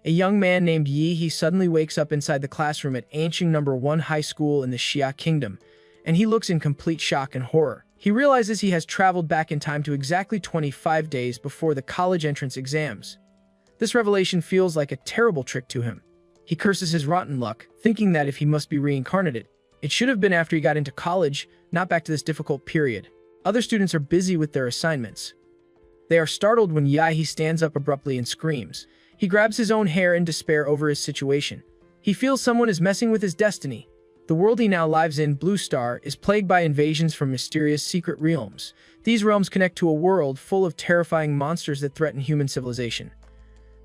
A young man named Yi suddenly wakes up inside the classroom at Ancient Number 1 High School in the Xia Kingdom, and he looks in complete shock and horror. He realizes he has traveled back in time to exactly 25 days before the college entrance exams. This revelation feels like a terrible trick to him. He curses his rotten luck, thinking that if he must be reincarnated, it should have been after he got into college, not back to this difficult period. Other students are busy with their assignments. They are startled when Yahi stands up abruptly and screams. He grabs his own hair in despair over his situation. He feels someone is messing with his destiny. The world he now lives in, Blue Star, is plagued by invasions from mysterious secret realms. These realms connect to a world full of terrifying monsters that threaten human civilization.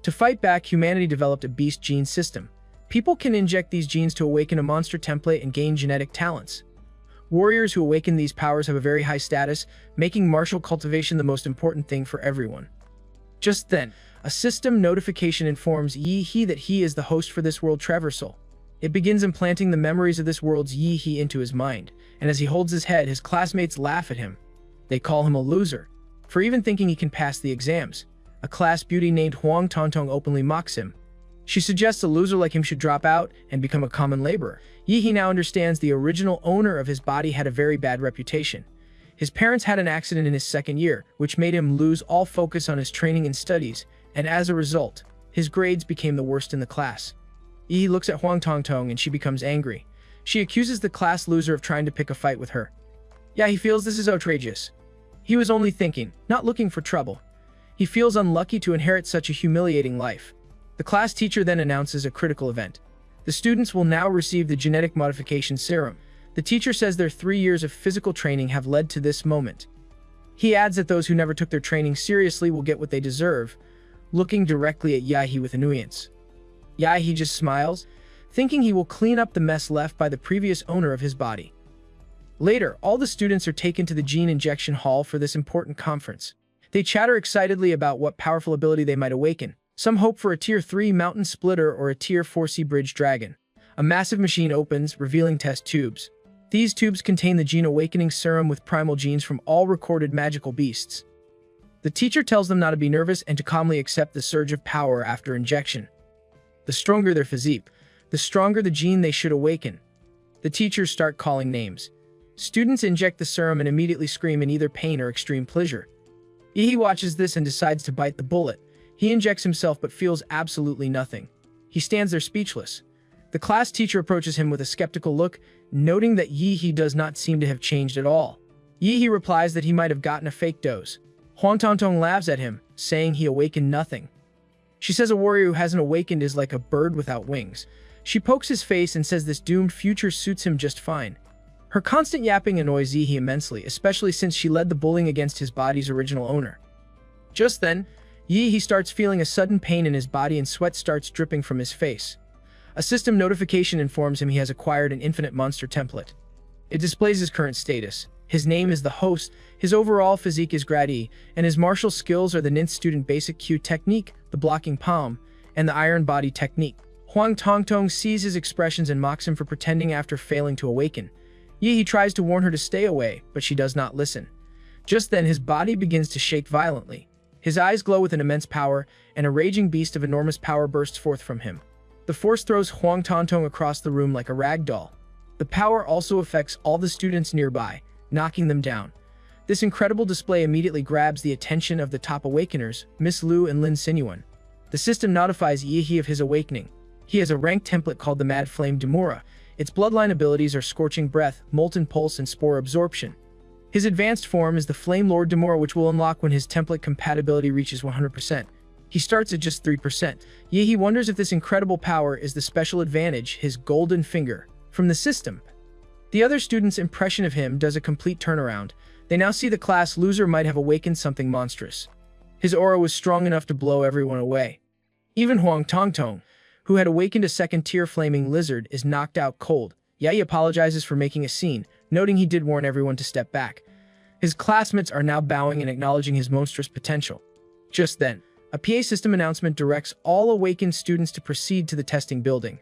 To fight back, humanity developed a beast gene system. People can inject these genes to awaken a monster template and gain genetic talents. Warriors who awaken these powers have a very high status, making martial cultivation the most important thing for everyone. Just then, a system notification informs Yi that he is the host for this world traversal. It begins implanting the memories of this world's Yi into his mind, and as he holds his head, his classmates laugh at him. They call him a loser for even thinking he can pass the exams. A class beauty named Huang Tongtong openly mocks him. She suggests a loser like him should drop out and become a common laborer. Yi now understands the original owner of his body had a very bad reputation. His parents had an accident in his second year, which made him lose all focus on his training and studies, and as a result, his grades became the worst in the class. Yi looks at Huang Tongtong and she becomes angry. She accuses the class loser of trying to pick a fight with her. Yeah, he feels this is outrageous. He was only thinking, not looking for trouble. He feels unlucky to inherit such a humiliating life. The class teacher then announces a critical event. The students will now receive the genetic modification serum. The teacher says their 3 years of physical training have led to this moment. He adds that those who never took their training seriously will get what they deserve, looking directly at Yahi with annoyance. Yahi just smiles, thinking he will clean up the mess left by the previous owner of his body. Later, all the students are taken to the gene injection hall for this important conference. They chatter excitedly about what powerful ability they might awaken. Some hope for a Tier 3 Mountain Splitter or a Tier 4 Sea Bridge Dragon. A massive machine opens, revealing test tubes. These tubes contain the gene awakening serum with primal genes from all recorded magical beasts. The teacher tells them not to be nervous and to calmly accept the surge of power after injection. The stronger their physique, the stronger the gene they should awaken. The teachers start calling names. Students inject the serum and immediately scream in either pain or extreme pleasure. Yi watches this and decides to bite the bullet. He injects himself but feels absolutely nothing. He stands there speechless. The class teacher approaches him with a skeptical look, noting that Yi does not seem to have changed at all. Yi replies that he might have gotten a fake dose. Huang Tongtong laughs at him, saying he awakened nothing. She says a warrior who hasn't awakened is like a bird without wings. She pokes his face and says this doomed future suits him just fine. Her constant yapping annoys Yi immensely, especially since she led the bullying against his body's original owner. Just then, Yi starts feeling a sudden pain in his body and sweat starts dripping from his face. A system notification informs him he has acquired an infinite monster template. It displays his current status. His name is the host, his overall physique is grade E, and his martial skills are the ninth student basic Q technique, the blocking palm, and the iron body technique. Huang Tongtong sees his expressions and mocks him for pretending after failing to awaken. Yi tries to warn her to stay away, but she does not listen. Just then his body begins to shake violently. His eyes glow with an immense power, and a raging beast of enormous power bursts forth from him. The force throws Huang Tongtong across the room like a rag doll. The power also affects all the students nearby, knocking them down. This incredible display immediately grabs the attention of the top awakeners, Miss Liu and Lin Sinuan. The system notifies Yi of his awakening. He has a ranked template called the Mad Flame Demora. Its bloodline abilities are Scorching Breath, Molten Pulse, and Spore Absorption. His advanced form is the Flame Lord Demora, which will unlock when his template compatibility reaches 100%. He starts at just 3%. Yi wonders if this incredible power is the special advantage, his golden finger, from the system. The other students' impression of him does a complete turnaround. They now see the class loser might have awakened something monstrous. His aura was strong enough to blow everyone away. Even Huang Tongtong, who had awakened a second-tier flaming lizard, is knocked out cold. Yi apologizes for making a scene, noting he did warn everyone to step back. His classmates are now bowing and acknowledging his monstrous potential. Just then, a PA system announcement directs all awakened students to proceed to the testing building.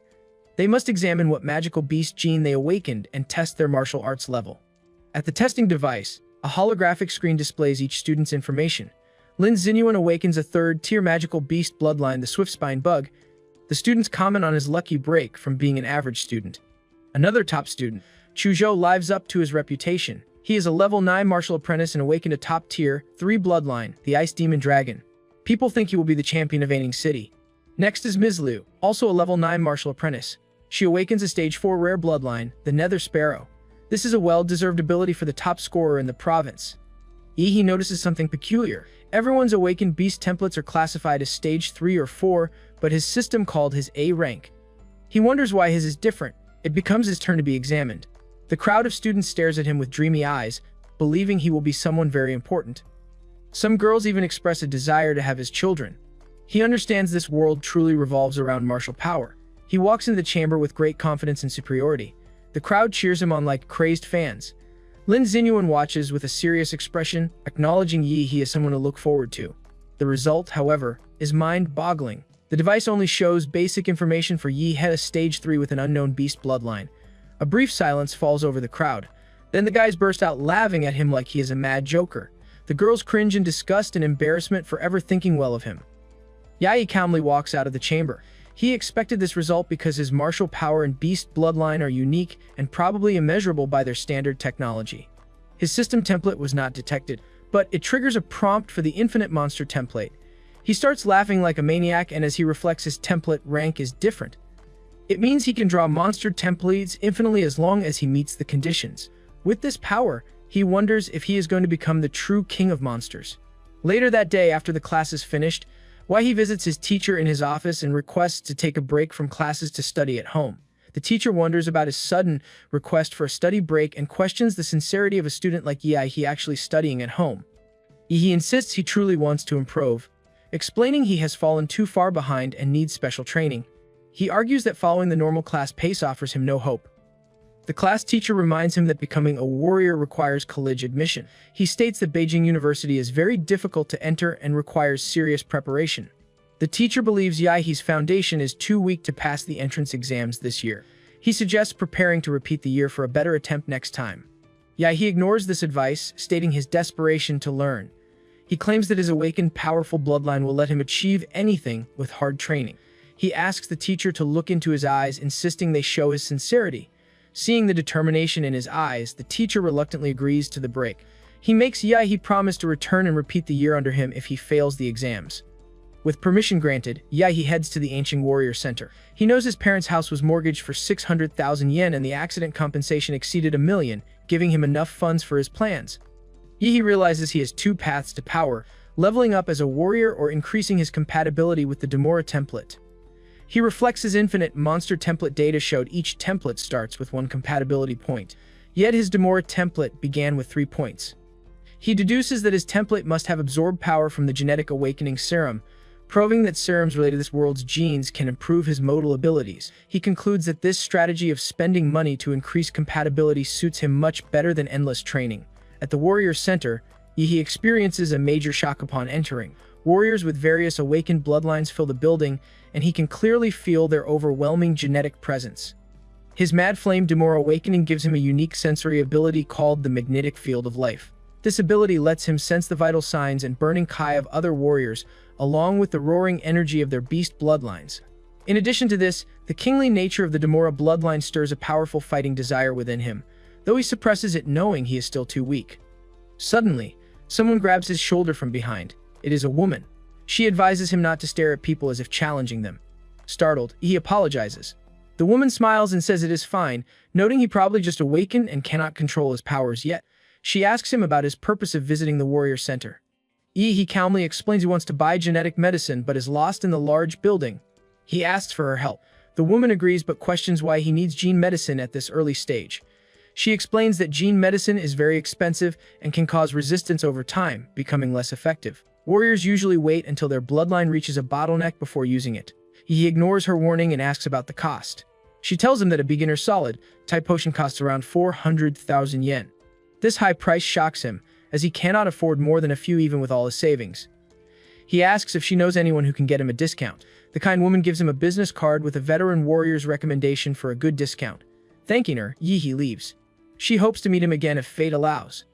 They must examine what magical beast gene they awakened and test their martial arts level. At the testing device, a holographic screen displays each student's information. Lin Xinyuan awakens a third-tier magical beast bloodline, the Swiftspine Bug. The students comment on his lucky break from being an average student. Another top student, Chuzhou, lives up to his reputation. He is a level 9 martial apprentice and awakened a top tier 3 bloodline, the Ice Demon Dragon. People think he will be the champion of Aning City. Next is Ms. Liu, also a level 9 martial apprentice. She awakens a stage 4 rare bloodline, the Nether Sparrow. This is a well-deserved ability for the top scorer in the province. He notices something peculiar. Everyone's awakened beast templates are classified as stage 3 or 4, but his system called his A rank. He wonders why his is different. It becomes his turn to be examined. The crowd of students stares at him with dreamy eyes, believing he will be someone very important. Some girls even express a desire to have his children. He understands this world truly revolves around martial power. He walks into the chamber with great confidence and superiority. The crowd cheers him on like crazed fans. Lin Xinyuan watches with a serious expression, acknowledging he is someone to look forward to. The result, however, is mind-boggling. The device only shows basic information for Yahello stage 3 with an unknown beast bloodline. A brief silence falls over the crowd. Then the guys burst out laughing at him like he is a mad joker. The girls cringe in disgust and embarrassment for ever thinking well of him. Yahi calmly walks out of the chamber. He expected this result because his martial power and beast bloodline are unique and probably immeasurable by their standard technology. His system template was not detected, but it triggers a prompt for the infinite monster template. He starts laughing like a maniac, and as he reflects, his template rank is different. It means he can draw monster templates infinitely as long as he meets the conditions. With this power, he wonders if he is going to become the true king of monsters. Later that day, after the class is finished, Yahi visits his teacher in his office and requests to take a break from classes to study at home. The teacher wonders about his sudden request for a study break and questions the sincerity of a student like Yahi actually studying at home. He insists he truly wants to improve, explaining he has fallen too far behind and needs special training. He argues that following the normal class pace offers him no hope. The class teacher reminds him that becoming a warrior requires college admission. He states that Beijing University is very difficult to enter and requires serious preparation. The teacher believes Yahi's foundation is too weak to pass the entrance exams this year. He suggests preparing to repeat the year for a better attempt next time. Yahi ignores this advice, stating his desperation to learn. He claims that his awakened powerful bloodline will let him achieve anything with hard training. He asks the teacher to look into his eyes, insisting they show his sincerity. Seeing the determination in his eyes, the teacher reluctantly agrees to the break. He makes Yahi promise to return and repeat the year under him if he fails the exams. With permission granted, Yahi heads to the Ancient Warrior Center. He knows his parents' house was mortgaged for 600,000 yen and the accident compensation exceeded 1 million, giving him enough funds for his plans. Yahi realizes he has 2 paths to power, leveling up as a warrior or increasing his compatibility with the Demora template. He reflects his infinite monster template data showed each template starts with 1 compatibility point, yet his Demora template began with 3 points. He deduces that his template must have absorbed power from the genetic awakening serum, proving that serums related to this world's genes can improve his modal abilities. He concludes that this strategy of spending money to increase compatibility suits him much better than endless training. At the Warrior Center, Yahi experiences a major shock upon entering. Warriors with various awakened bloodlines fill the building, and he can clearly feel their overwhelming genetic presence. His Mad Flame Demora awakening gives him a unique sensory ability called the Magnetic Field of Life. This ability lets him sense the vital signs and burning kai of other warriors, along with the roaring energy of their beast bloodlines. In addition to this, the kingly nature of the Demora bloodline stirs a powerful fighting desire within him, though he suppresses it knowing he is still too weak. Suddenly, someone grabs his shoulder from behind. It is a woman. She advises him not to stare at people as if challenging them. Startled, he apologizes. The woman smiles and says it is fine, noting he probably just awakened and cannot control his powers yet. She asks him about his purpose of visiting the Warrior Center. He calmly explains he wants to buy genetic medicine but is lost in the large building. He asks for her help. The woman agrees but questions why he needs gene medicine at this early stage. She explains that gene medicine is very expensive and can cause resistance over time, becoming less effective. Warriors usually wait until their bloodline reaches a bottleneck before using it. He ignores her warning and asks about the cost. She tells him that a beginner solid-type potion costs around 400,000 yen. This high price shocks him, as he cannot afford more than a few even with all his savings. He asks if she knows anyone who can get him a discount. The kind woman gives him a business card with a veteran warrior's recommendation for a good discount. Thanking her, Yahi leaves. She hopes to meet him again if fate allows.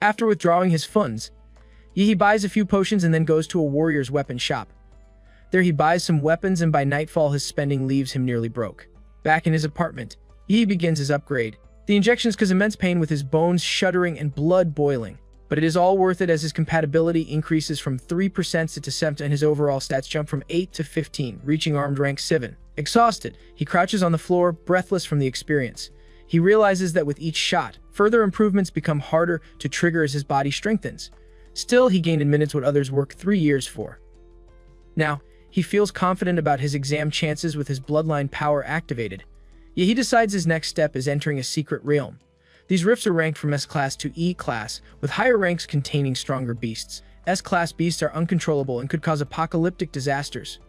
After withdrawing his funds, Yahi buys a few potions and then goes to a warrior's weapon shop. There he buys some weapons, and by nightfall his spending leaves him nearly broke. Back in his apartment, Yi begins his upgrade. The injections cause immense pain with his bones shuddering and blood boiling. But it is all worth it as his compatibility increases from 3% to 7% and his overall stats jump from 8 to 15, reaching armed rank 7. Exhausted, he crouches on the floor, breathless from the experience. He realizes that with each shot, further improvements become harder to trigger as his body strengthens. Still, he gained in minutes what others work 3 years for. Now, he feels confident about his exam chances with his bloodline power activated. Yet he decides his next step is entering a secret realm. These rifts are ranked from S-Class to E-Class, with higher ranks containing stronger beasts. S-Class beasts are uncontrollable and could cause apocalyptic disasters.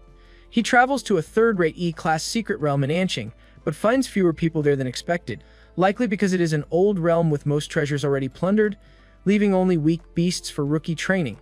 He travels to a third-rate E-Class secret realm in Anqing, but finds fewer people there than expected, likely because it is an old realm with most treasures already plundered, leaving only weak beasts for rookie training.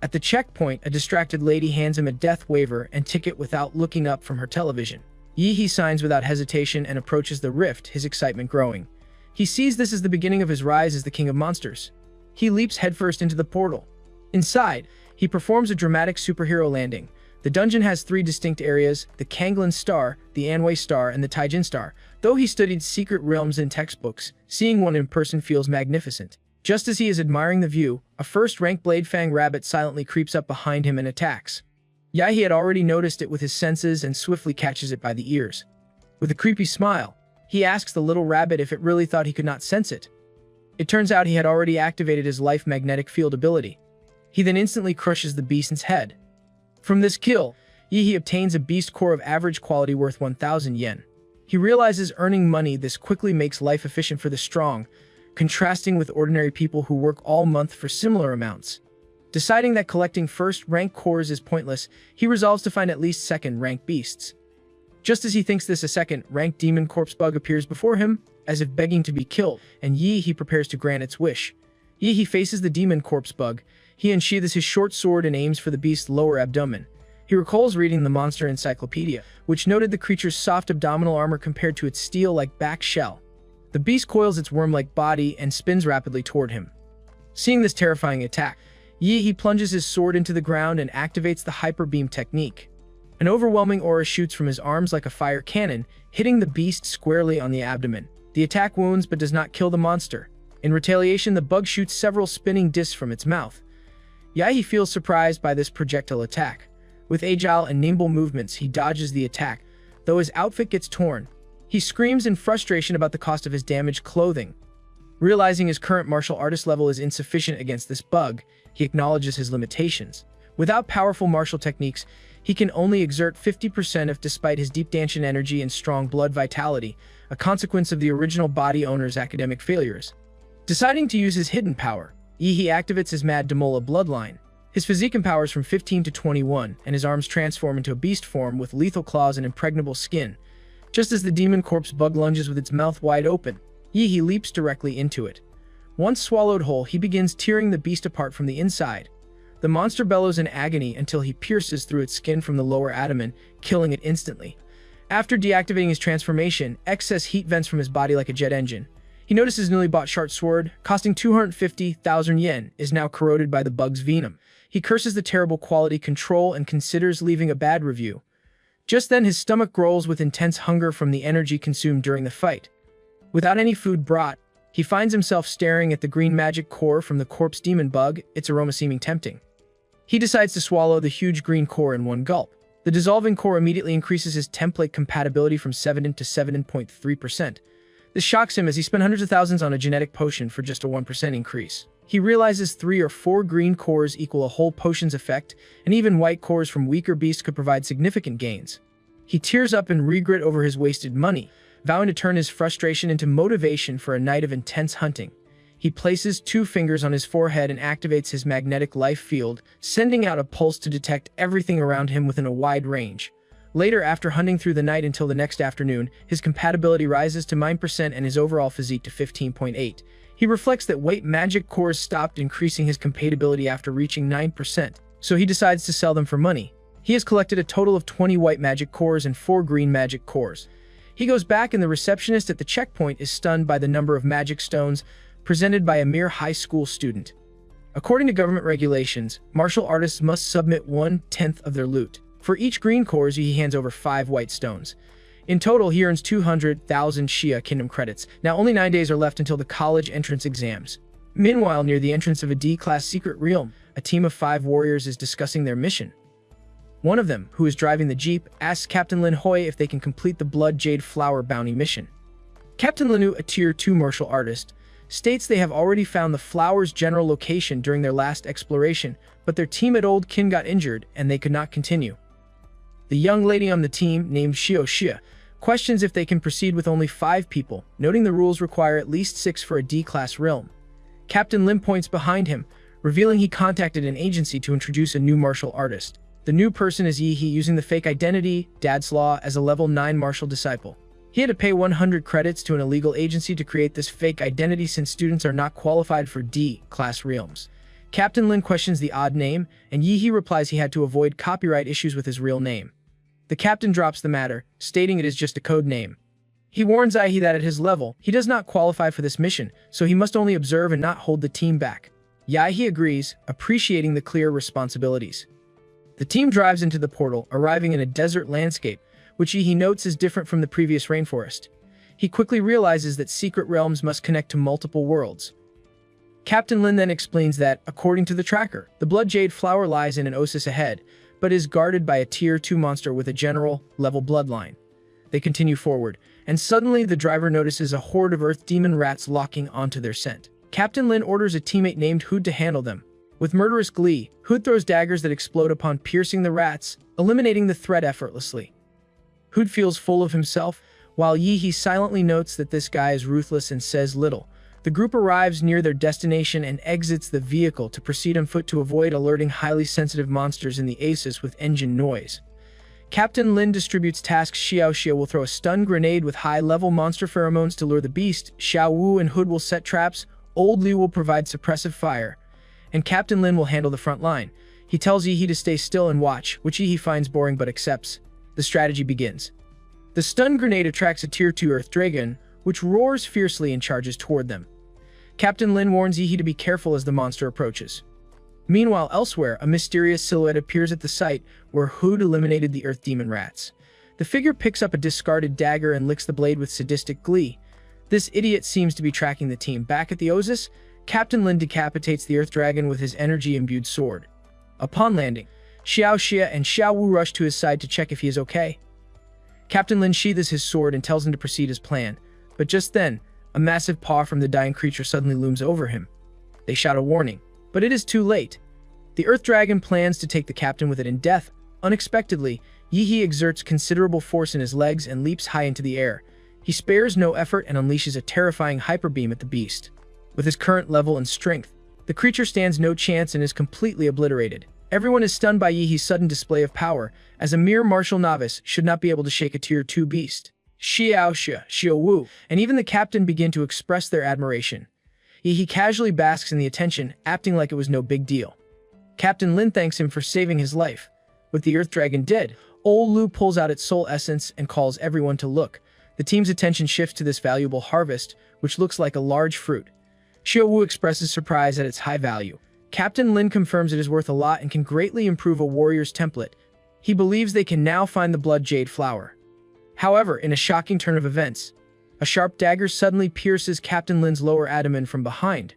At the checkpoint, a distracted lady hands him a death waiver and ticket without looking up from her television. He signs without hesitation and approaches the rift, his excitement growing. He sees this as the beginning of his rise as the king of monsters. He leaps headfirst into the portal. Inside, he performs a dramatic superhero landing. The dungeon has 3 distinct areas: the Kanglan Star, the Anhui Star, and the Taijin Star. Though he studied secret realms in textbooks, seeing one in person feels magnificent. Just as he is admiring the view, a first-rank Bladefang rabbit silently creeps up behind him and attacks. Yahi had already noticed it with his senses and swiftly catches it by the ears. With a creepy smile, he asks the little rabbit if it really thought he could not sense it. It turns out he had already activated his life magnetic field ability. He then instantly crushes the beast's head. From this kill, Yi obtains a beast core of average quality worth 1,000 yen. He realizes earning money this quickly makes life efficient for the strong, contrasting with ordinary people who work all month for similar amounts. Deciding that collecting first-rank cores is pointless, he resolves to find at least second-rank beasts. Just as he thinks this, a second-rank demon corpse bug appears before him, as if begging to be killed, and Yi prepares to grant its wish. Yi faces the demon corpse bug. He unsheathes his short sword and aims for the beast's lower abdomen. He recalls reading the monster encyclopedia, which noted the creature's soft abdominal armor compared to its steel-like back shell. The beast coils its worm-like body and spins rapidly toward him. Seeing this terrifying attack, Yi plunges his sword into the ground and activates the hyper beam technique. An overwhelming aura shoots from his arms like a fire cannon, hitting the beast squarely on the abdomen. The attack wounds but does not kill the monster. In retaliation, the bug shoots several spinning discs from its mouth. Yahi feels surprised by this projectile attack. With agile and nimble movements, he dodges the attack, though his outfit gets torn. He screams in frustration about the cost of his damaged clothing. Realizing his current martial artist level is insufficient against this bug, he acknowledges his limitations. Without powerful martial techniques, he can only exert 50% if despite his deep danshin energy and strong blood vitality, a consequence of the original body owner's academic failures. Deciding to use his hidden power, Yi activates his Mad Damola bloodline. His physique empowers from 15 to 21, and his arms transform into a beast form with lethal claws and impregnable skin. Just as the demon corpse bug lunges with its mouth wide open, Yi leaps directly into it. Once swallowed whole, he begins tearing the beast apart from the inside. The monster bellows in agony until he pierces through its skin from the lower abdomen, killing it instantly. After deactivating his transformation, excess heat vents from his body like a jet engine. He notices his newly bought short sword, costing 250,000 yen, is now corroded by the bug's venom. He curses the terrible quality control and considers leaving a bad review. Just then, his stomach growls with intense hunger from the energy consumed during the fight. Without any food brought, he finds himself staring at the green magic core from the corpse demon bug, its aroma seeming tempting. He decides to swallow the huge green core in one gulp. The dissolving core immediately increases his template compatibility from 7 to 7.3%. This shocks him as he spent hundreds of thousands on a genetic potion for just a 1% increase. He realizes 3 or 4 green cores equal a whole potion's effect, and even white cores from weaker beasts could provide significant gains. He tears up in regret over his wasted money, vowing to turn his frustration into motivation for a night of intense hunting. He places 2 fingers on his forehead and activates his magnetic life field, sending out a pulse to detect everything around him within a wide range. Later, after hunting through the night until the next afternoon, his compatibility rises to 9% and his overall physique to 15.8. He reflects that white magic cores stopped increasing his compatibility after reaching 9%, so he decides to sell them for money. He has collected a total of 20 white magic cores and 4 green magic cores. He goes back and the receptionist at the checkpoint is stunned by the number of magic stones presented by a mere high school student. According to government regulations, martial artists must submit 1/10 of their loot. For each green cores, he hands over 5 white stones. In total, he earns 200,000 Shia Kingdom credits. Now only 9 days are left until the college entrance exams. Meanwhile, near the entrance of a D-class secret realm, a team of 5 warriors is discussing their mission. One of them, who is driving the jeep, asks Captain Lin Hui if they can complete the Blood Jade Flower bounty mission. Captain Linu, a Tier 2 martial artist, states they have already found the flower's general location during their last exploration, but their team at Old Kin got injured and they could not continue. The young lady on the team, named Xiao Xia, questions if they can proceed with only 5 people, noting the rules require at least 6 for a D-class realm. Captain Lim points behind him, revealing he contacted an agency to introduce a new martial artist. The new person is Yi He, using the fake identity, Dad's Law, as a level 9 martial disciple. He had to pay 100 credits to an illegal agency to create this fake identity since students are not qualified for D-class realms. Captain Lin questions the odd name, and Yi He replies he had to avoid copyright issues with his real name. The captain drops the matter, stating it is just a code name. He warns Yi He that at his level, he does not qualify for this mission, so he must only observe and not hold the team back. Yi He agrees, appreciating the clear responsibilities. The team drives into the portal, arriving in a desert landscape, which Yi He notes is different from the previous rainforest. He quickly realizes that secret realms must connect to multiple worlds. Captain Lin then explains that, according to the tracker, the Blood Jade Flower lies in an oasis ahead, but is guarded by a Tier 2 monster with a general-level bloodline. They continue forward, and suddenly the driver notices a horde of earth demon rats locking onto their scent. Captain Lin orders a teammate named Hood to handle them. With murderous glee, Hood throws daggers that explode upon piercing the rats, eliminating the threat effortlessly. Hood feels full of himself, while Yi He silently notes that this guy is ruthless and says little. The group arrives near their destination and exits the vehicle to proceed on foot to avoid alerting highly sensitive monsters in the oasis with engine noise. Captain Lin distributes tasks. Xiao Xia will throw a stun grenade with high-level monster pheromones to lure the beast, Xiao Wu and Hood will set traps, Old Liu will provide suppressive fire, and Captain Lin will handle the front line. He tells Yi He to stay still and watch, which Yi He finds boring but accepts. The strategy begins. The stun grenade attracts a Tier 2 Earth Dragon, which roars fiercely and charges toward them. Captain Lin warns Yi He to be careful as the monster approaches. Meanwhile, elsewhere, a mysterious silhouette appears at the site where Hood eliminated the Earth Demon Rats. The figure picks up a discarded dagger and licks the blade with sadistic glee. This idiot seems to be tracking the team. Back at the oasis, Captain Lin decapitates the Earth Dragon with his energy-imbued sword. Upon landing, Xiao Xia and Xiao Wu rush to his side to check if he is okay. Captain Lin sheathes his sword and tells him to proceed as planned, but just then, a massive paw from the dying creature suddenly looms over him. They shout a warning, but it is too late. The Earth Dragon plans to take the captain with it in death. Unexpectedly, Yi He exerts considerable force in his legs and leaps high into the air. He spares no effort and unleashes a terrifying hyper beam at the beast. With his current level and strength, the creature stands no chance and is completely obliterated. Everyone is stunned by Yi He's sudden display of power, as a mere martial novice should not be able to shake a Tier 2 beast. Xiao Xia, Xiao Wu, and even the captain begin to express their admiration. Yi He casually basks in the attention, acting like it was no big deal. Captain Lin thanks him for saving his life. With the Earth Dragon dead, Old Lu pulls out its soul essence and calls everyone to look. The team's attention shifts to this valuable harvest, which looks like a large fruit. Xiao Wu expresses surprise at its high value. Captain Lin confirms it is worth a lot and can greatly improve a warrior's template. He believes they can now find the Blood Jade Flower. However, in a shocking turn of events, a sharp dagger suddenly pierces Captain Lin's lower abdomen from behind.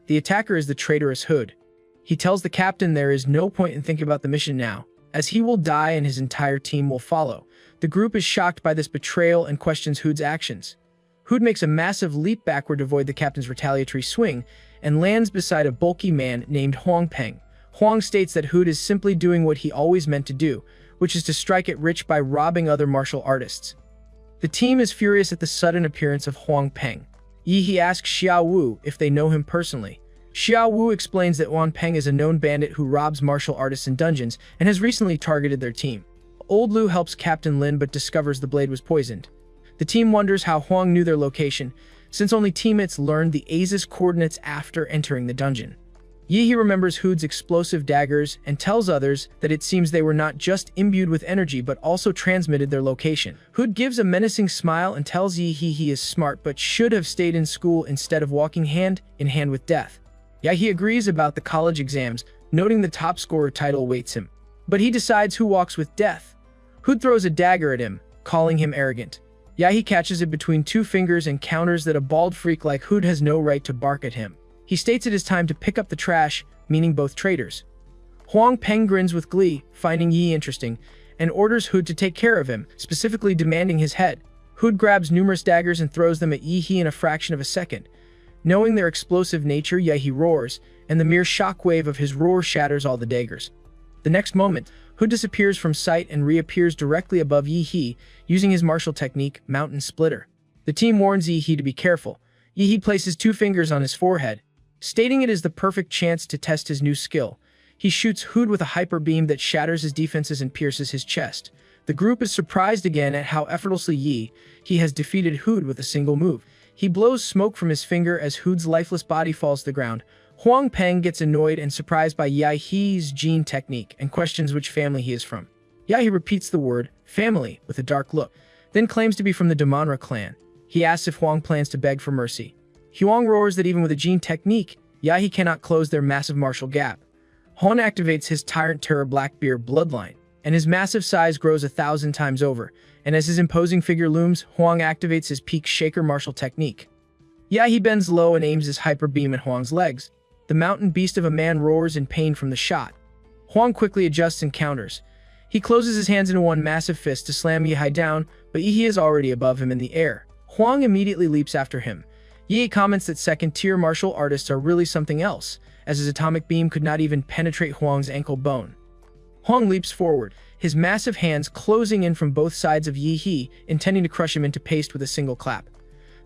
The attacker is the traitorous Hood. He tells the captain there is no point in thinking about the mission now, as he will die and his entire team will follow. The group is shocked by this betrayal and questions Hood's actions. Hood makes a massive leap backward to avoid the captain's retaliatory swing and lands beside a bulky man named Huang Peng. Huang states that Hood is simply doing what he always meant to do, which is to strike it rich by robbing other martial artists. The team is furious at the sudden appearance of Huang Peng. Yi He asks Xiao Wu if they know him personally. Xiao Wu explains that Huang Peng is a known bandit who robs martial artists in dungeons and has recently targeted their team. Old Lu helps Captain Lin but discovers the blade was poisoned. The team wonders how Huang knew their location, since only teammates learned the ASIS coordinates after entering the dungeon. Yi He remembers Hood's explosive daggers and tells others that it seems they were not just imbued with energy but also transmitted their location. Hood gives a menacing smile and tells Yi He he is smart but should have stayed in school instead of walking hand in hand with death. Yi He agrees about the college exams, noting the top scorer title awaits him. But he decides who walks with death. Hood throws a dagger at him, calling him arrogant. Yahi catches it between two fingers and counters that a bald freak like Hood has no right to bark at him. He states it is time to pick up the trash, meaning both traitors. Huang Peng grins with glee, finding Yi interesting, and orders Hood to take care of him, specifically demanding his head. Hood grabs numerous daggers and throws them at Yi in a fraction of a second. Knowing their explosive nature, Yahi roars, and the mere shockwave of his roar shatters all the daggers. The next moment, Hood disappears from sight and reappears directly above Yi, using his martial technique, Mountain Splitter. The team warns Yi to be careful. Yi places two fingers on his forehead, stating it is the perfect chance to test his new skill. He shoots Hood with a hyper beam that shatters his defenses and pierces his chest. The group is surprised again at how effortlessly Yi has defeated Hood with a single move. He blows smoke from his finger as Hood's lifeless body falls to the ground. Huang Peng gets annoyed and surprised by Yahi's gene technique and questions which family he is from. Yahi repeats the word, family, with a dark look, then claims to be from the Damanra clan. He asks if Huang plans to beg for mercy. Huang roars that even with a gene technique, Yahi cannot close their massive martial gap. Huang activates his Tyrant Terror Blackbeard bloodline, and his massive size grows 1,000 times over, and as his imposing figure looms, Huang activates his Peak Shaker martial technique. Yahi bends low and aims his hyper beam at Huang's legs. The mountain beast of a man roars in pain from the shot. Huang quickly adjusts and counters. He closes his hands into one massive fist to slam Yi down, but Yi is already above him in the air. Huang immediately leaps after him. Yi comments that second-tier martial artists are really something else, as his atomic beam could not even penetrate Huang's ankle bone. Huang leaps forward, his massive hands closing in from both sides of Yi, intending to crush him into paste with a single clap.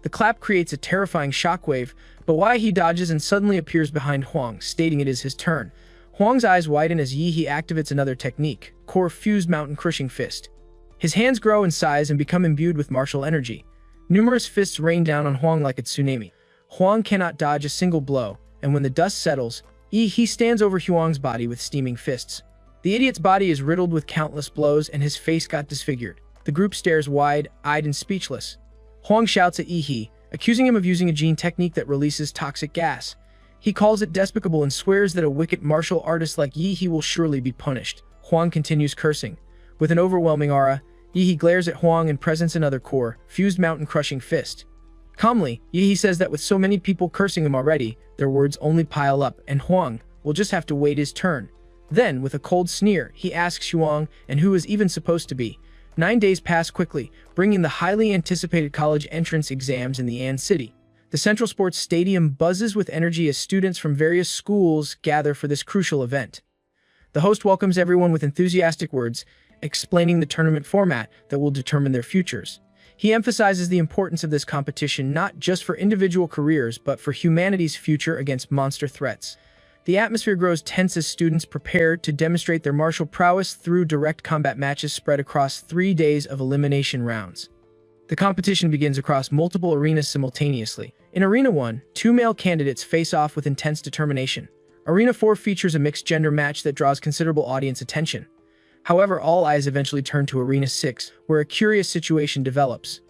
The clap creates a terrifying shockwave, but Yahi dodges and suddenly appears behind Huang, stating it is his turn. Huang's eyes widen as Yi activates another technique, Core Fused Mountain Crushing Fist. His hands grow in size and become imbued with martial energy. Numerous fists rain down on Huang like a tsunami. Huang cannot dodge a single blow, and when the dust settles, Yi stands over Huang's body with steaming fists. The idiot's body is riddled with countless blows and his face got disfigured. The group stares wide-eyed and speechless. Huang shouts at Yi, accusing him of using a gene technique that releases toxic gas. He calls it despicable and swears that a wicked martial artist like Yi will surely be punished. Huang continues cursing. With an overwhelming aura, Yi glares at Huang and presents another core, Fused Mountain Crushing Fist. Calmly, Yi says that with so many people cursing him already, their words only pile up, and Huang will just have to wait his turn. Then, with a cold sneer, he asks Huang, and who is even supposed to be. 9 days pass quickly, bringing the highly anticipated college entrance exams in the An City. The Central Sports Stadium buzzes with energy as students from various schools gather for this crucial event. The host welcomes everyone with enthusiastic words, explaining the tournament format that will determine their futures. He emphasizes the importance of this competition not just for individual careers, but for humanity's future against monster threats. The atmosphere grows tense as students prepare to demonstrate their martial prowess through direct combat matches spread across 3 days of elimination rounds. The competition begins across multiple arenas simultaneously. In Arena 1, 2 male candidates face off with intense determination. Arena 4 features a mixed-gender match that draws considerable audience attention. However, all eyes eventually turn to Arena 6, where a curious situation develops.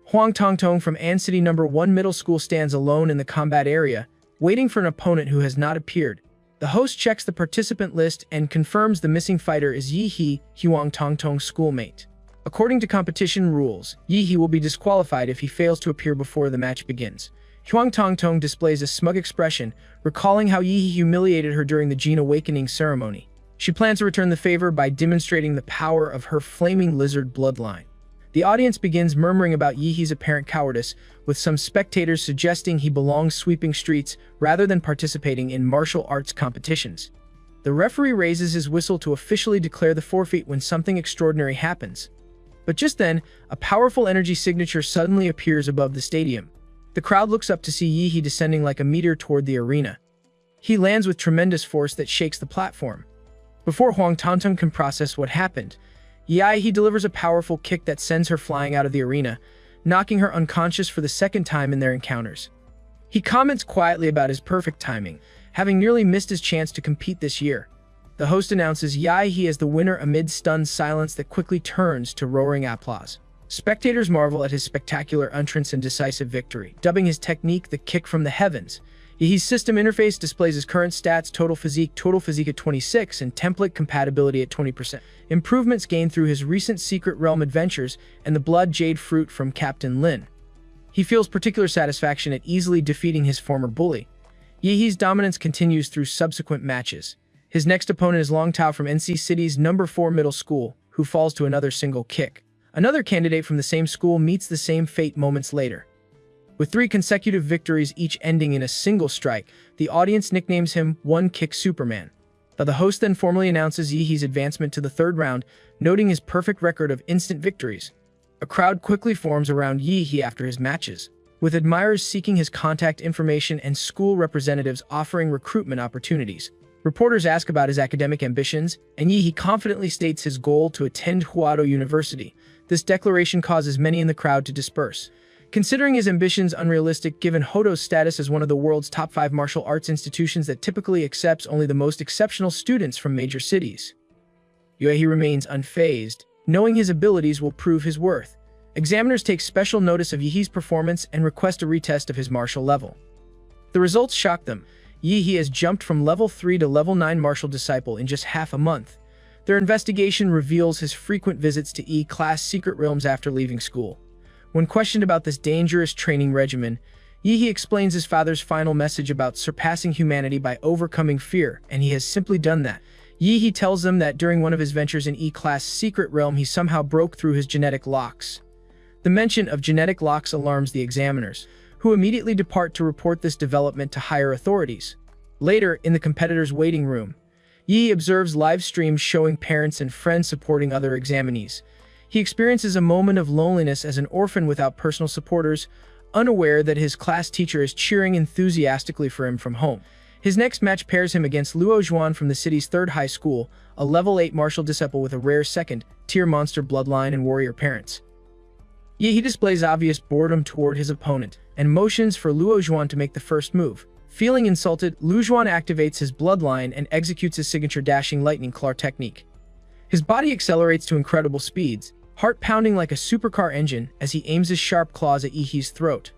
Huang Tongtong from An City No. 1 Middle School stands alone in the combat area, waiting for an opponent who has not appeared. The host checks the participant list and confirms the missing fighter is Yi, Huang Tongtong's schoolmate. According to competition rules, Yi will be disqualified if he fails to appear before the match begins. Huang Tongtong displays a smug expression, recalling how Yi humiliated her during the Gene Awakening ceremony. She plans to return the favor by demonstrating the power of her flaming lizard bloodline. The audience begins murmuring about Yi's apparent cowardice, with some spectators suggesting he belongs sweeping streets rather than participating in martial arts competitions. The referee raises his whistle to officially declare the forfeit when something extraordinary happens. But just then, a powerful energy signature suddenly appears above the stadium. The crowd looks up to see Yi descending like a meteor toward the arena. He lands with tremendous force that shakes the platform. Before Huang Tongtong can process what happened, Yi delivers a powerful kick that sends her flying out of the arena, knocking her unconscious for the second time in their encounters. He comments quietly about his perfect timing, having nearly missed his chance to compete this year. The host announces Yi as the winner amid stunned silence that quickly turns to roaring applause. Spectators marvel at his spectacular entrance and decisive victory, dubbing his technique the kick from the heavens. Yahe's system interface displays his current stats, total physique at 26, and template compatibility at 20%. Improvements gained through his recent Secret Realm adventures and the Blood Jade Fruit from Captain Lin. He feels particular satisfaction at easily defeating his former bully. Yahe's dominance continues through subsequent matches. His next opponent is Long Tao from NC City's No. 4 middle school, who falls to another single kick. Another candidate from the same school meets the same fate moments later. With 3 consecutive victories each ending in a single strike, the audience nicknames him One Kick Superman. The host then formally announces Yahe's advancement to the 3rd round, noting his perfect record of instant victories. A crowd quickly forms around Yahe after his matches, with admirers seeking his contact information and school representatives offering recruitment opportunities. Reporters ask about his academic ambitions, and Yahe confidently states his goal to attend Huado University. This declaration causes many in the crowd to disperse. Considering his ambitions unrealistic given Hodo's status as one of the world's top 5 martial arts institutions that typically accepts only the most exceptional students from major cities, Yahe remains unfazed, knowing his abilities will prove his worth. Examiners take special notice of Yahe's performance and request a retest of his martial level. The results shock them. Yahe has jumped from level 3 to level 9 martial disciple in just half a month. Their investigation reveals his frequent visits to E-class secret realms after leaving school. When questioned about this dangerous training regimen, Yahe explains his father's final message about surpassing humanity by overcoming fear, and he has simply done that. Yahe tells them that during one of his ventures in E-class secret realm he somehow broke through his genetic locks. The mention of genetic locks alarms the examiners, who immediately depart to report this development to higher authorities. Later, in the competitor's waiting room, Yahe observes live streams showing parents and friends supporting other examinees. He experiences a moment of loneliness as an orphan without personal supporters, unaware that his class teacher is cheering enthusiastically for him from home. His next match pairs him against Luo Zhuan from the city's 3rd high school, a level 8 martial disciple with a rare 2nd-tier monster bloodline and warrior parents. Yahe displays obvious boredom toward his opponent, and motions for Luo Zhuan to make the first move. Feeling insulted, Luo Zhuan activates his bloodline and executes his signature dashing lightning claw technique. His body accelerates to incredible speeds, heart pounding like a supercar engine as he aims his sharp claws at Yahe's throat.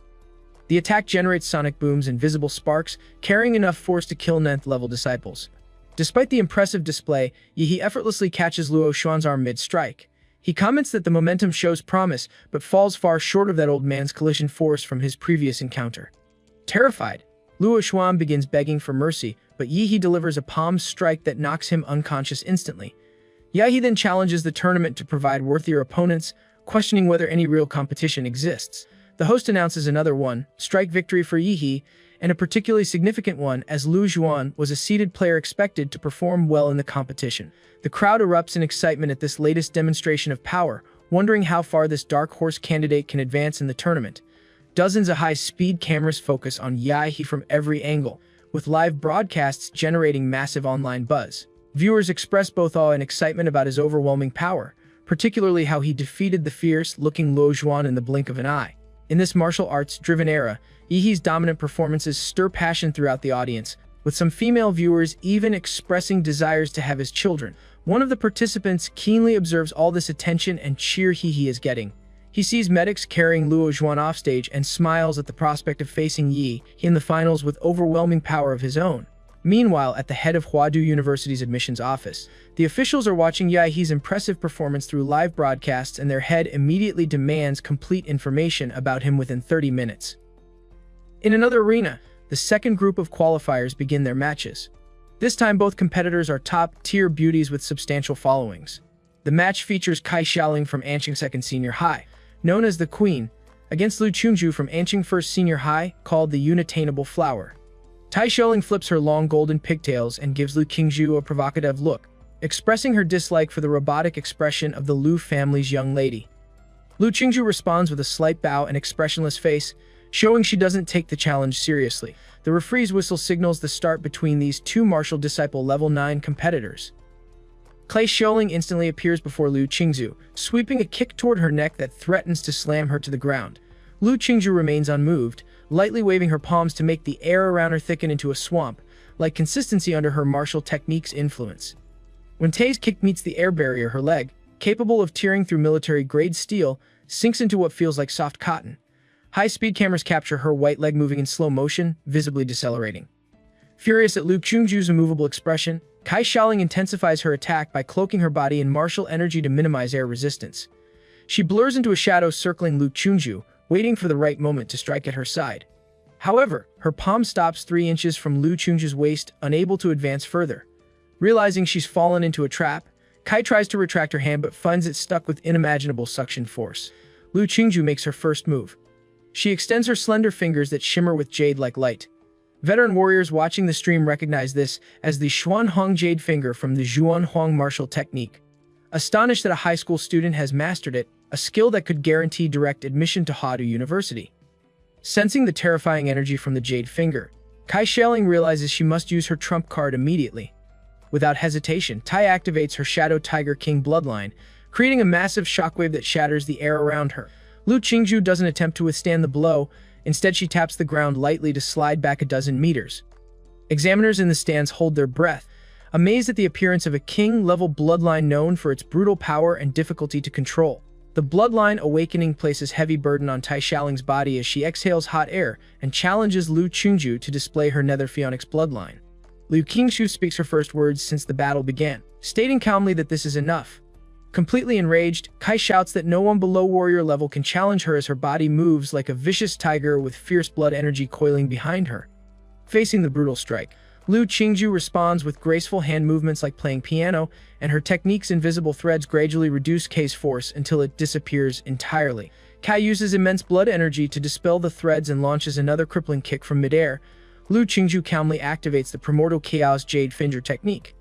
The attack generates sonic booms and visible sparks, carrying enough force to kill 9th level disciples. Despite the impressive display, Yahe effortlessly catches Luo Zhuan's arm mid-strike. He comments that the momentum shows promise, but falls far short of that old man's collision force from his previous encounter. Terrified, Luo Zhuan begins begging for mercy, but Yahe delivers a palm strike that knocks him unconscious instantly. Yahe then challenges the tournament to provide worthier opponents, questioning whether any real competition exists. The host announces another one-strike victory for Yahe, and a particularly significant one as Luo Zhuan was a seeded player expected to perform well in the competition. The crowd erupts in excitement at this latest demonstration of power, wondering how far this dark horse candidate can advance in the tournament. Dozens of high-speed cameras focus on Yahe from every angle, with live broadcasts generating massive online buzz. Viewers express both awe and excitement about his overwhelming power, particularly how he defeated the fierce-looking Luo Zhuan in the blink of an eye. In this martial arts-driven era, Yahe's dominant performances stir passion throughout the audience, with some female viewers even expressing desires to have his children. One of the participants keenly observes all this attention and cheer Yahe is getting. He sees medics carrying Luo Zhuan offstage and smiles at the prospect of facing Yahe in the finals with overwhelming power of his own. Meanwhile, at the head of Huado University's admissions office, the officials are watching Yahe's impressive performance through live broadcasts, and their head immediately demands complete information about him within 30 minutes. In another arena, the second group of qualifiers begin their matches. This time both competitors are top-tier beauties with substantial followings. The match features Kai Xiaoling from Anqing Second Senior High, known as the Queen, against Lu Qingzhu from Anqing First Senior High, called the Unattainable Flower. Tai Xiaoling flips her long golden pigtails and gives Lu Qingzhu a provocative look, expressing her dislike for the robotic expression of the Lu family's young lady. Lu Qingzhu responds with a slight bow and expressionless face, showing she doesn't take the challenge seriously. The referee's whistle signals the start between these two martial disciple level 9 competitors. Kai Xiaoling instantly appears before Lu Qingzhu, sweeping a kick toward her neck that threatens to slam her to the ground. Lu Qingzhu remains unmoved, lightly waving her palms to make the air around her thicken into a swamp, like consistency under her martial technique's influence. When Tai's kick meets the air barrier, her leg, capable of tearing through military-grade steel, sinks into what feels like soft cotton. High-speed cameras capture her white leg moving in slow motion, visibly decelerating. Furious at Lu Chungju's immovable expression, Kai Xiaoling intensifies her attack by cloaking her body in martial energy to minimize air resistance. She blurs into a shadow circling Lu Chungju, waiting for the right moment to strike at her side. However, her palm stops 3 inches from Lu Chungju's waist, unable to advance further. Realizing she's fallen into a trap, Kai tries to retract her hand but finds it stuck with unimaginable suction force. Lu Chungju makes her first move. She extends her slender fingers that shimmer with jade-like light. Veteran warriors watching the stream recognize this as the Xuanhong Jade Finger from the Zhuanhuang martial technique. Astonished that a high school student has mastered it, a skill that could guarantee direct admission to Hadu University. Sensing the terrifying energy from the Jade Finger, Kai Xiaoling realizes she must use her trump card immediately. Without hesitation, Tai activates her Shadow Tiger King bloodline, creating a massive shockwave that shatters the air around her. Lu Chungju doesn't attempt to withstand the blow. Instead, she taps the ground lightly to slide back a dozen meters. Examiners in the stands hold their breath, amazed at the appearance of a king-level bloodline known for its brutal power and difficulty to control. The bloodline awakening places heavy burden on Tai Xiaoling's body as she exhales hot air and challenges Lu Chungju to display her Nether Phoenix bloodline. Liu Qingshu speaks her first words since the battle began, stating calmly that this is enough. Completely enraged, Kai shouts that no one below warrior level can challenge her as her body moves like a vicious tiger with fierce blood energy coiling behind her. Facing the brutal strike, Lu Qingju responds with graceful hand movements like playing piano, and her technique's invisible threads gradually reduce Kai's force until it disappears entirely. Kai uses immense blood energy to dispel the threads and launches another crippling kick from midair. Lu Qingju calmly activates the Primordial Chaos Jade Finger technique.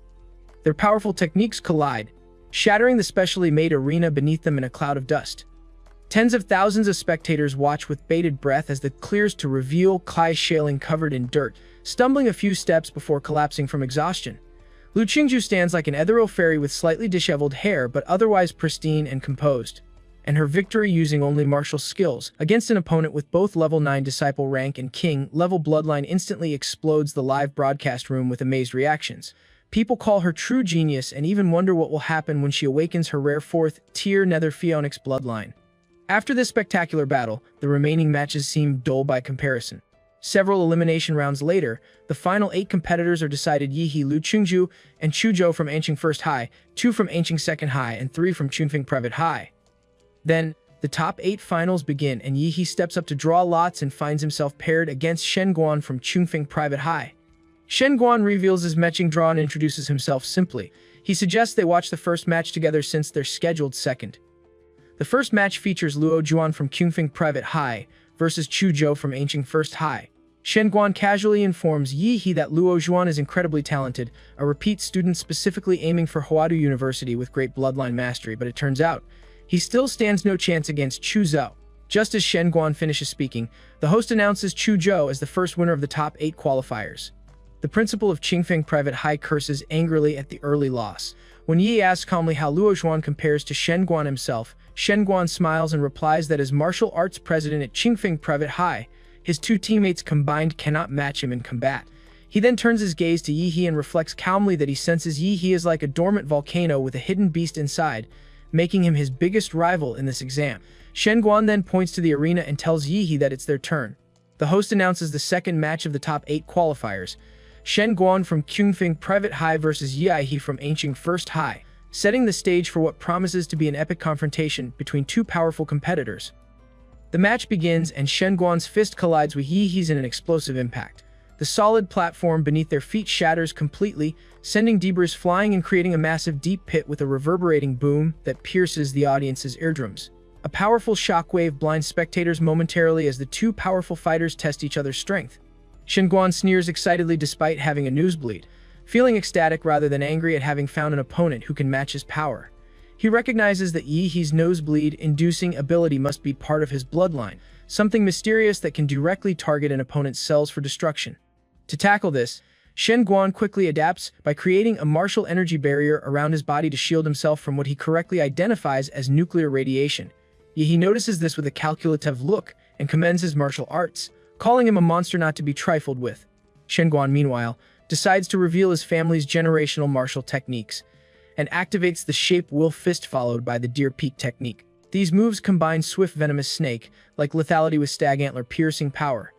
Their powerful techniques collide, shattering the specially made arena beneath them in a cloud of dust. Tens of thousands of spectators watch with bated breath as it clears to reveal Kai Xiaoling covered in dirt, stumbling a few steps before collapsing from exhaustion. Lu Qingju stands like an ethereal fairy with slightly disheveled hair but otherwise pristine and composed. And her victory using only martial skills against an opponent with both level 9 disciple rank and king level bloodline instantly explodes the live broadcast room with amazed reactions. People call her true genius and even wonder what will happen when she awakens her rare 4th-tier Nether Phoenix bloodline. After this spectacular battle, the remaining matches seem dull by comparison. Several elimination rounds later, the final 8 competitors are decided: Yihe Lu Chungju and Chuzhou from Anqing First High, 2 from Anqing Second High, and 3 from Chunfeng Private High. Then, the top 8 finals begin and Yihe steps up to draw lots and finds himself paired against Shen Guan from Chunfeng Private High. Shen Guan reveals his matching draw and introduces himself simply. He suggests they watch the first match together since they're scheduled second. The first match features Luo Juan from Chunfeng Private High versus Chu Zhou from Anqing First High. Shen Guan casually informs Yihe that Luo Juan is incredibly talented, a repeat student specifically aiming for Hwadu University with great bloodline mastery, but it turns out he still stands no chance against Chu Zhou. Just as Shen Guan finishes speaking, the host announces Chu Zhou as the first winner of the top 8 qualifiers. The principal of Chunfeng Private High curses angrily at the early loss. When Yi asks calmly how Luo Juan compares to Shen Guan himself, Shen Guan smiles and replies that as martial arts president at Chunfeng Private High, his 2 teammates combined cannot match him in combat. He then turns his gaze to Yihe and reflects calmly that he senses Yihe is like a dormant volcano with a hidden beast inside, making him his biggest rival in this exam. Shen Guan then points to the arena and tells Yihe that it's their turn. The host announces the second match of the top 8 qualifiers: Shen Guan from Chunfeng Private High versus Yihe from Anqing First High, setting the stage for what promises to be an epic confrontation between 2 powerful competitors. The match begins and Shen Guan's fist collides with Yihe's in an explosive impact. The solid platform beneath their feet shatters completely, sending debris flying and creating a massive deep pit with a reverberating boom that pierces the audience's eardrums. A powerful shockwave blinds spectators momentarily as the 2 powerful fighters test each other's strength. Shen Guan sneers excitedly despite having a nosebleed, feeling ecstatic rather than angry at having found an opponent who can match his power. He recognizes that Yihe's nosebleed-inducing ability must be part of his bloodline, something mysterious that can directly target an opponent's cells for destruction. To tackle this, Shen Guan quickly adapts by creating a martial energy barrier around his body to shield himself from what he correctly identifies as nuclear radiation. Yihe notices this with a calculative look and commends his martial arts, calling him a monster not to be trifled with. Shen Guan, meanwhile, decides to reveal his family's generational martial techniques, and activates the Shape Wolf Fist followed by the Deer Peak technique. These moves combine swift venomous snake, like lethality with stag antler piercing power.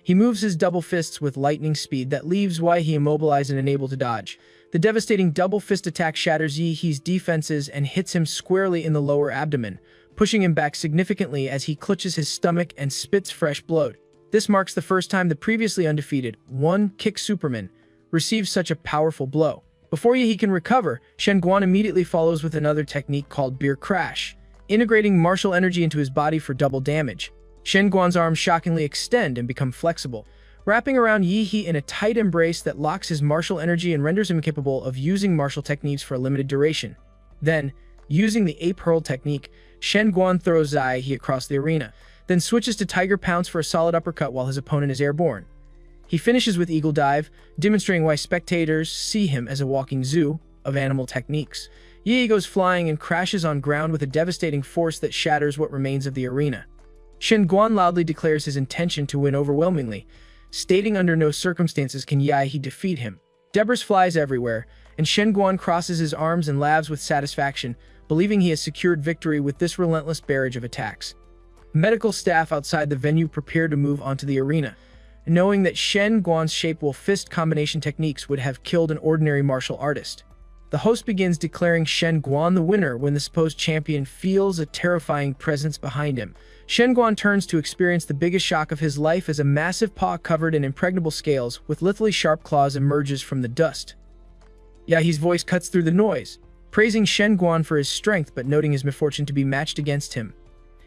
He moves his double fists with lightning speed that leaves Yahe immobilized and unable to dodge. The devastating double fist attack shatters Yahe's defenses and hits him squarely in the lower abdomen, pushing him back significantly as he clutches his stomach and spits fresh blood. This marks the first time the previously undefeated one-kick Superman receives such a powerful blow. Before Yahe can recover, Shen Guan immediately follows with another technique called Beer Crash, integrating martial energy into his body for double damage. Shen Guan's arms shockingly extend and become flexible, wrapping around Yahe in a tight embrace that locks his martial energy and renders him capable of using martial techniques for a limited duration. Then, using the Ape Hurl technique, Shen Guan throws Yahe across the arena, then switches to Tiger Pounce for a solid uppercut while his opponent is airborne. He finishes with Eagle Dive, demonstrating why spectators see him as a walking zoo of animal techniques. Yahe goes flying and crashes on ground with a devastating force that shatters what remains of the arena. Shen Guan loudly declares his intention to win overwhelmingly, stating under no circumstances can Yahe defeat him. Debris flies everywhere, and Shen Guan crosses his arms and laughs with satisfaction, believing he has secured victory with this relentless barrage of attacks. Medical staff outside the venue prepare to move onto the arena, knowing that Shen Guan's shape-will fist combination techniques would have killed an ordinary martial artist. The host begins declaring Shen Guan the winner when the supposed champion feels a terrifying presence behind him. Shen Guan turns to experience the biggest shock of his life as a massive paw covered in impregnable scales with lethally sharp claws emerges from the dust. Yahe's voice cuts through the noise, praising Shen Guan for his strength but noting his misfortune to be matched against him.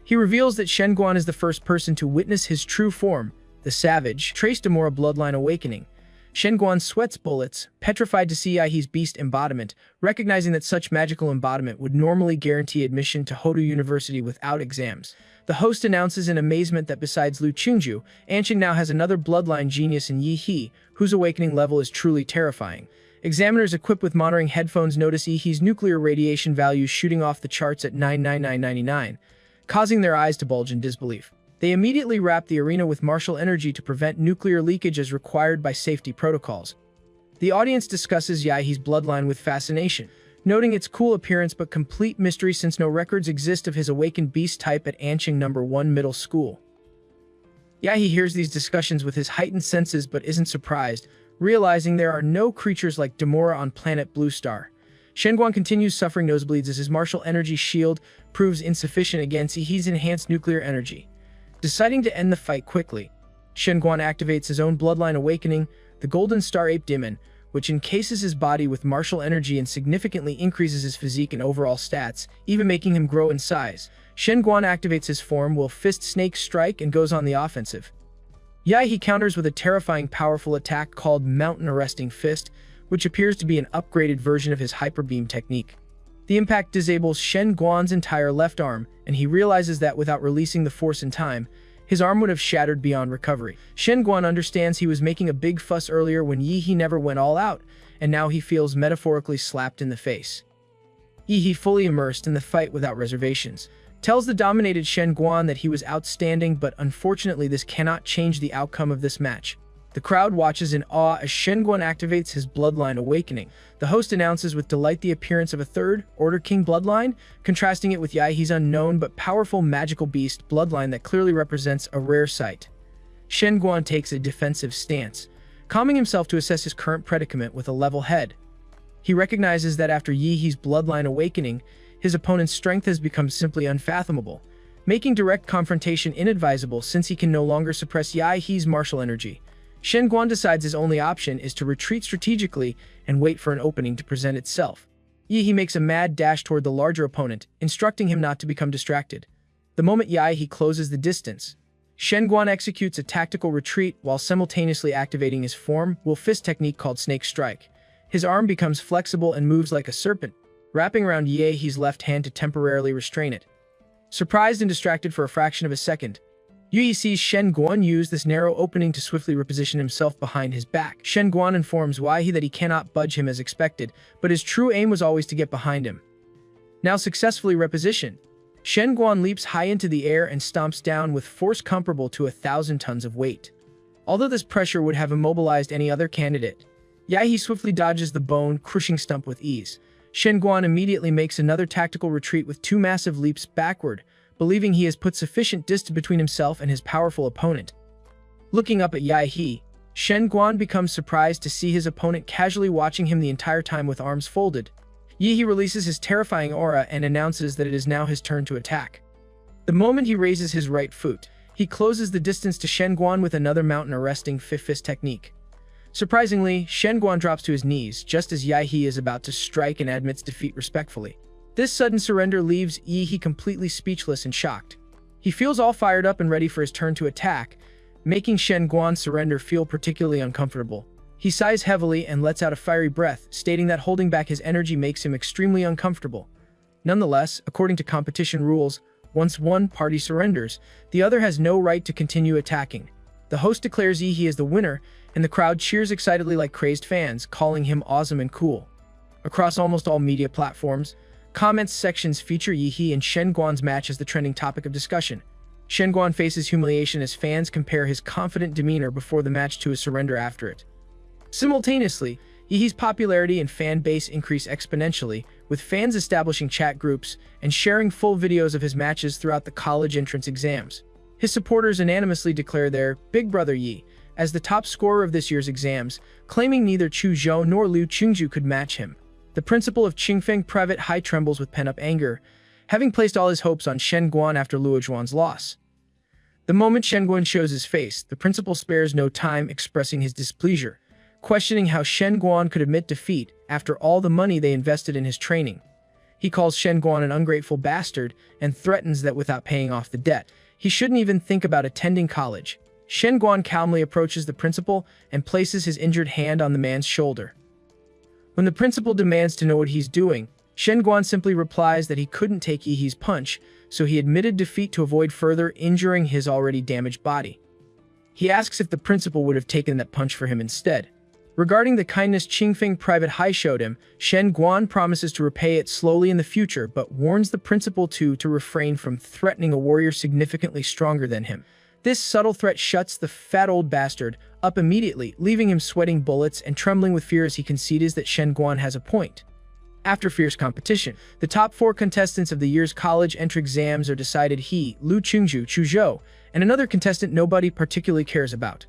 He reveals that Shen Guan is the first person to witness his true form, the savage, traced Amora bloodline awakening. Shen Guan sweats bullets, petrified to see Yahe's beast embodiment, recognizing that such magical embodiment would normally guarantee admission to Hodu University without exams. The host announces in amazement that besides Lu Qingju, Anshin now has another bloodline genius in Yahe, whose awakening level is truly terrifying. Examiners equipped with monitoring headphones notice Yahe's nuclear radiation values shooting off the charts at 99999, causing their eyes to bulge in disbelief. They immediately wrap the arena with martial energy to prevent nuclear leakage as required by safety protocols. The audience discusses Yahe's bloodline with fascination, noting its cool appearance but complete mystery since no records exist of his awakened beast type at Anqing No. 1 Middle School. Yahe hears these discussions with his heightened senses but isn't surprised, realizing there are no creatures like Demora on planet Blue Star. Shen Guan continues suffering nosebleeds as his martial energy shield proves insufficient against Yahe's enhanced nuclear energy. Deciding to end the fight quickly, Shen Guan activates his own bloodline awakening, the Golden Star Ape Demon, which encases his body with martial energy and significantly increases his physique and overall stats, even making him grow in size. Shen Guan activates his form, will fist snake strike, and goes on the offensive. Yahe counters with a terrifying powerful attack called Mountain Arresting Fist, which appears to be an upgraded version of his Hyper Beam technique. The impact disables Shen Guan's entire left arm, and he realizes that without releasing the force in time, his arm would have shattered beyond recovery. Shen Guan understands he was making a big fuss earlier when Yahe never went all out, and now he feels metaphorically slapped in the face. Yahe, fully immersed in the fight without reservations, tells the dominated Shen Guan that he was outstanding, but unfortunately this cannot change the outcome of this match. The crowd watches in awe as Shen Guan activates his bloodline awakening. The host announces with delight the appearance of a third Order King bloodline, contrasting it with Yahe's unknown but powerful magical beast bloodline that clearly represents a rare sight. Shen Guan takes a defensive stance, calming himself to assess his current predicament with a level head. He recognizes that after Yahe's bloodline awakening, his opponent's strength has become simply unfathomable, making direct confrontation inadvisable since he can no longer suppress Yahe's martial energy. Shen Guan decides his only option is to retreat strategically and wait for an opening to present itself. Yahe makes a mad dash toward the larger opponent, instructing him not to become distracted. The moment Yahe closes the distance, Shen Guan executes a tactical retreat while simultaneously activating his form will fist technique called Snake Strike. His arm becomes flexible and moves like a serpent, wrapping around Yahe's left hand to temporarily restrain it. Surprised and distracted for a fraction of a second, Yahe sees Shen Guan use this narrow opening to swiftly reposition himself behind his back. Shen Guan informs Yahe that he cannot budge him as expected, but his true aim was always to get behind him. Now successfully repositioned, Shen Guan leaps high into the air and stomps down with force comparable to 1,000 tons of weight. Although this pressure would have immobilized any other candidate, Yahe swiftly dodges the bone-crushing stump with ease. Shen Guan immediately makes another tactical retreat with 2 massive leaps backward, believing he has put sufficient distance between himself and his powerful opponent. Looking up at Yahe, Shen Guan becomes surprised to see his opponent casually watching him the entire time with arms folded. Yahe releases his terrifying aura and announces that it is now his turn to attack. The moment he raises his right foot, he closes the distance to Shen Guan with another mountain-arresting fifth-fist technique. Surprisingly, Shen Guan drops to his knees just as Yahe is about to strike and admits defeat respectfully. This sudden surrender leaves Yahe completely speechless and shocked. He feels all fired up and ready for his turn to attack, making Shen Guan's surrender feel particularly uncomfortable. He sighs heavily and lets out a fiery breath, stating that holding back his energy makes him extremely uncomfortable. Nonetheless, according to competition rules, once one party surrenders, the other has no right to continue attacking. The host declares Yahe as the winner, and the crowd cheers excitedly like crazed fans, calling him awesome and cool. Across almost all media platforms, comments sections feature Yahe and Shen Guan's match as the trending topic of discussion. Shen Guan faces humiliation as fans compare his confident demeanor before the match to his surrender after it. Simultaneously, Yahe's popularity and fan base increase exponentially, with fans establishing chat groups and sharing full videos of his matches throughout the college entrance exams. His supporters unanimously declare their big brother Yi as the top scorer of this year's exams, claiming neither Chu Zhou nor Liu Qingzhu could match him. The principal of Qingfeng Private High trembles with pent-up anger, having placed all his hopes on Shen Guan after Luo Zhuan's loss. The moment Shen Guan shows his face, the principal spares no time expressing his displeasure, questioning how Shen Guan could admit defeat after all the money they invested in his training. He calls Shen Guan an ungrateful bastard and threatens that without paying off the debt, he shouldn't even think about attending college. Shen Guan calmly approaches the principal and places his injured hand on the man's shoulder. When the principal demands to know what he's doing, Shen Guan simply replies that he couldn't take Yahe's punch, so he admitted defeat to avoid further injuring his already damaged body. He asks if the principal would have taken that punch for him instead. Regarding the kindness Qingfeng Private High showed him, Shen Guan promises to repay it slowly in the future, but warns the principal to refrain from threatening a warrior significantly stronger than him. This subtle threat shuts the fat old bastard up immediately, leaving him sweating bullets and trembling with fear as he concedes that Shen Guan has a point. After fierce competition, the top 4 contestants of the year's college entry exams are decided: he, Liu Qingzhu, Chu Zhou, and another contestant nobody particularly cares about.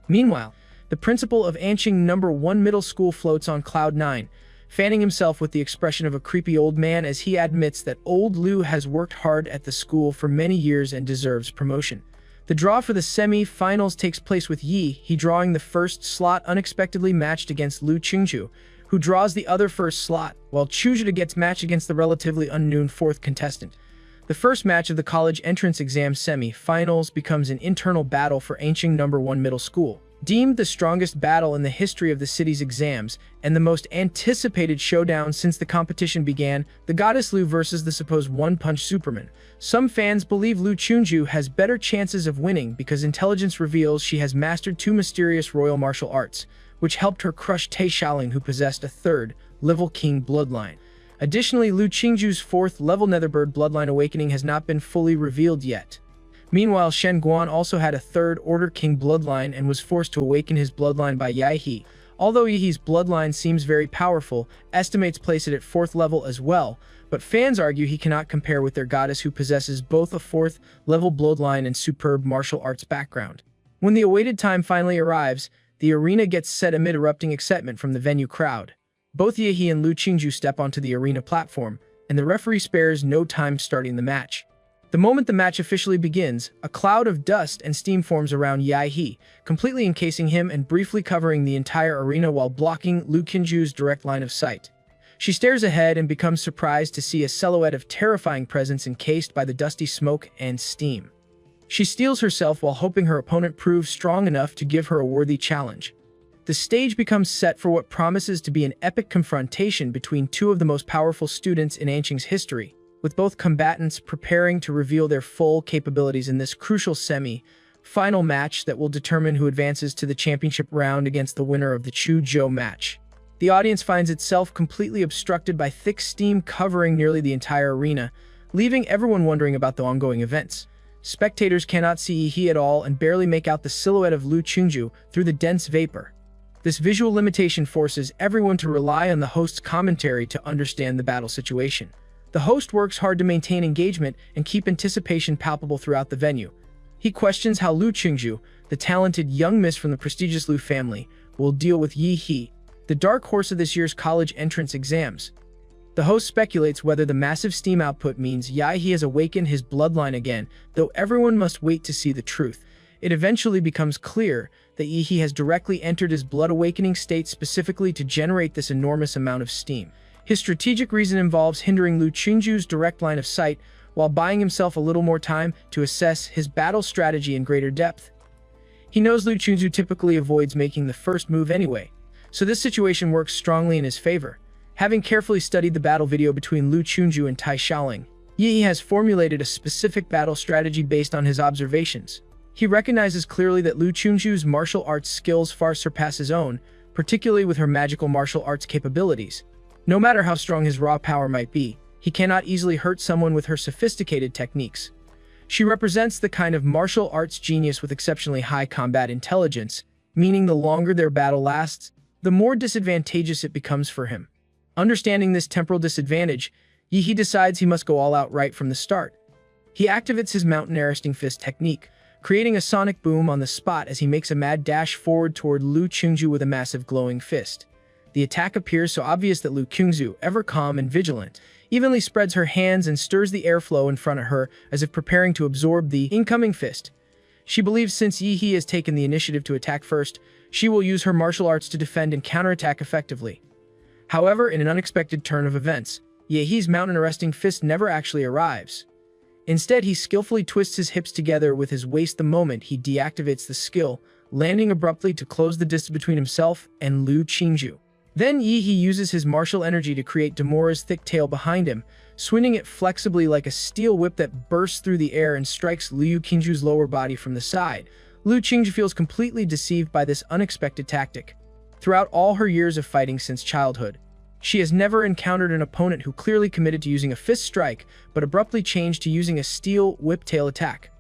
Meanwhile, the principal of Anqing No. 1 Middle School floats on cloud 9, fanning himself with the expression of a creepy old man as he admits that old Liu has worked hard at the school for many years and deserves promotion. The draw for the semi-finals takes place with He drawing the first slot unexpectedly matched against Liu Qingzhu, who draws the other first slot, while Chu Zhou gets matched against the relatively unknown 4th contestant. The first match of the college entrance exam semi-finals becomes an internal battle for Anqing No. 1 Middle School. Deemed the strongest battle in the history of the city's exams and the most anticipated showdown since the competition began, the goddess Liu versus the supposed one-punch Superman. Some fans believe Liu Qingzhu has better chances of winning because intelligence reveals she has mastered 2 mysterious royal martial arts, which helped her crush Tai Shaoling, who possessed a 3rd-level king bloodline. Additionally, Liu Qingzhu's 4th-level Netherbird bloodline awakening has not been fully revealed yet. Meanwhile, Shen Guan also had a 3rd-order king bloodline and was forced to awaken his bloodline by Yahe. Although Yahe's bloodline seems very powerful, estimates place it at 4th level as well, but fans argue he cannot compare with their goddess who possesses both a 4th-level bloodline and superb martial arts background. When the awaited time finally arrives, the arena gets set amid erupting excitement from the venue crowd. Both Yahe and Liu Qingzhu step onto the arena platform, and the referee spares no time starting the match. The moment the match officially begins, a cloud of dust and steam forms around Yahe, completely encasing him and briefly covering the entire arena while blocking Liu Qingzhu's direct line of sight. She stares ahead and becomes surprised to see a silhouette of terrifying presence encased by the dusty smoke and steam. She steels herself while hoping her opponent proves strong enough to give her a worthy challenge. The stage becomes set for what promises to be an epic confrontation between 2 of the most powerful students in Anqing's history, with both combatants preparing to reveal their full capabilities in this crucial semi-final match that will determine who advances to the championship round against the winner of the Chu Zhou match. The audience finds itself completely obstructed by thick steam covering nearly the entire arena, leaving everyone wondering about the ongoing events. Spectators cannot see Yahe at all and barely make out the silhouette of Liu Qingzhu through the dense vapor. This visual limitation forces everyone to rely on the host's commentary to understand the battle situation. The host works hard to maintain engagement and keep anticipation palpable throughout the venue. He questions how Lu Qingju, the talented young miss from the prestigious Lu family, will deal with Yi He, the dark horse of this year's college entrance exams. The host speculates whether the massive steam output means Yi He has awakened his bloodline again, though everyone must wait to see the truth. It eventually becomes clear that Yi He has directly entered his blood awakening state specifically to generate this enormous amount of steam. His strategic reason involves hindering Lu Qingju's direct line of sight, while buying himself a little more time to assess his battle strategy in greater depth. He knows Lu Qingju typically avoids making the first move anyway, so this situation works strongly in his favor. Having carefully studied the battle video between Lu Qingju and Tai Xiaoling, Yi He has formulated a specific battle strategy based on his observations. He recognizes clearly that Lu Qingju's martial arts skills far surpass his own, particularly with her magical martial arts capabilities. No matter how strong his raw power might be, he cannot easily hurt someone with her sophisticated techniques. She represents the kind of martial arts genius with exceptionally high combat intelligence, meaning the longer their battle lasts, the more disadvantageous it becomes for him. Understanding this temporal disadvantage, Yi He decides he must go all out right from the start. He activates his mountain arresting fist technique, creating a sonic boom on the spot as he makes a mad dash forward toward Lu Qingju with a massive glowing fist. The attack appears so obvious that Lu Qingju, ever calm and vigilant, evenly spreads her hands and stirs the airflow in front of her as if preparing to absorb the incoming fist. She believes since Yi He has taken the initiative to attack first, she will use her martial arts to defend and counterattack effectively. However, in an unexpected turn of events, Yi He's mountain arresting fist never actually arrives. Instead, he skillfully twists his hips together with his waist the moment he deactivates the skill, landing abruptly to close the distance between himself and Lu Qingju. Then Yi He uses his martial energy to create Demora's thick tail behind him, swinging it flexibly like a steel whip that bursts through the air and strikes Lu Qingju's lower body from the side. Lu Qingju feels completely deceived by this unexpected tactic. Throughout all her years of fighting since childhood, she has never encountered an opponent who clearly committed to using a fist strike, but abruptly changed to using a steel whip-tail attack.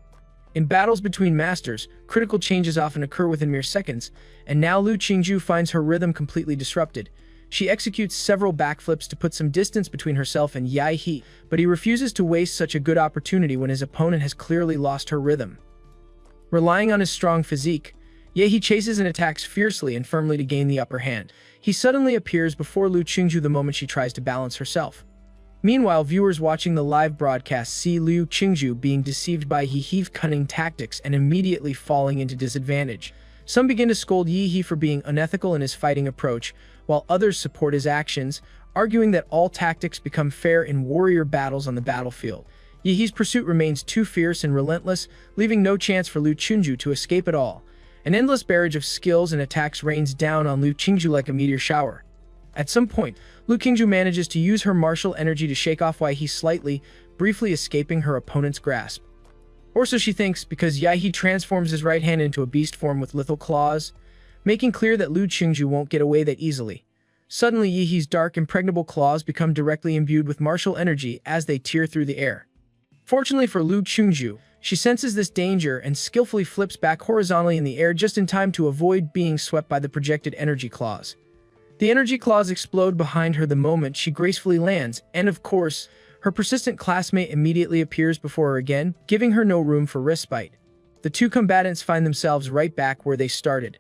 In battles between masters, critical changes often occur within mere seconds, and now Lu Qingju finds her rhythm completely disrupted. She executes several backflips to put some distance between herself and Yi He, but he refuses to waste such a good opportunity when his opponent has clearly lost her rhythm. Relying on his strong physique, Yi He chases and attacks fiercely and firmly to gain the upper hand. He suddenly appears before Lu Qingju the moment she tries to balance herself. Meanwhile, viewers watching the live broadcast see Lu Qingju being deceived by Yi He's cunning tactics and immediately falling into disadvantage. Some begin to scold Yi He for being unethical in his fighting approach, while others support his actions, arguing that all tactics become fair in warrior battles on the battlefield. Yi He's pursuit remains too fierce and relentless, leaving no chance for Lu Qingju to escape at all. An endless barrage of skills and attacks rains down on Lu Qingju like a meteor shower. At some point, Lu Qingju manages to use her martial energy to shake off Yi He slightly, briefly escaping her opponent's grasp. Or so she thinks, because Yi He transforms his right hand into a beast form with lethal claws, making clear that Lu Qingju won't get away that easily. Suddenly, Yi He's dark, impregnable claws become directly imbued with martial energy as they tear through the air. Fortunately for Lu Qingju, she senses this danger and skillfully flips back horizontally in the air just in time to avoid being swept by the projected energy claws. The energy claws explode behind her the moment she gracefully lands, and of course, her persistent classmate immediately appears before her again, giving her no room for respite. The two combatants find themselves right back where they started.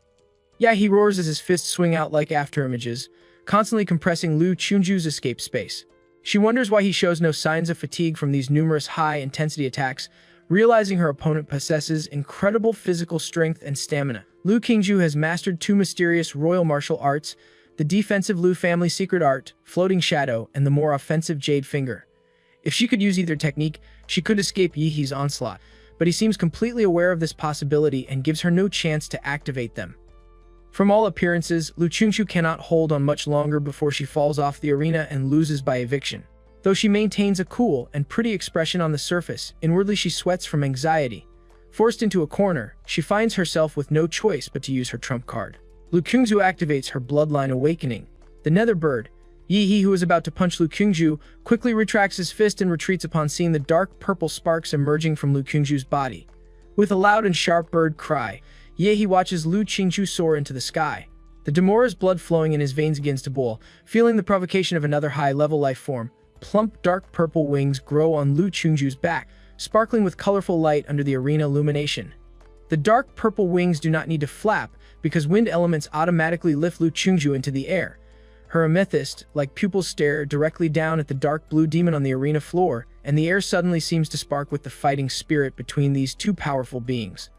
Yi He roars as his fists swing out like afterimages, constantly compressing Lu Qingju's escape space. She wonders why he shows no signs of fatigue from these numerous high-intensity attacks, realizing her opponent possesses incredible physical strength and stamina. Lu Qingju has mastered two mysterious royal martial arts, the defensive Lu family secret art, Floating Shadow, and the more offensive Jade Finger. If she could use either technique, she could escape Yi He's onslaught, but he seems completely aware of this possibility and gives her no chance to activate them. From all appearances, Lu Qingju cannot hold on much longer before she falls off the arena and loses by eviction. Though she maintains a cool and pretty expression on the surface, inwardly she sweats from anxiety. Forced into a corner, she finds herself with no choice but to use her trump card. Lu Qingju activates her bloodline awakening. The nether bird, Yi He, who is about to punch Lu Qingju, quickly retracts his fist and retreats upon seeing the dark purple sparks emerging from Lu Qingju's body. With a loud and sharp bird cry, Yi He watches Lu Qingju soar into the sky. The Demora's blood flowing in his veins begins to boil, feeling the provocation of another high-level life form. Plump, dark purple wings grow on Lu Chungju's back, sparkling with colorful light under the arena illumination. The dark purple wings do not need to flap, because wind elements automatically lift Lu Chungju into the air. Her amethyst-like pupils stare directly down at the dark blue demon on the arena floor, and the air suddenly seems to spark with the fighting spirit between these two powerful beings.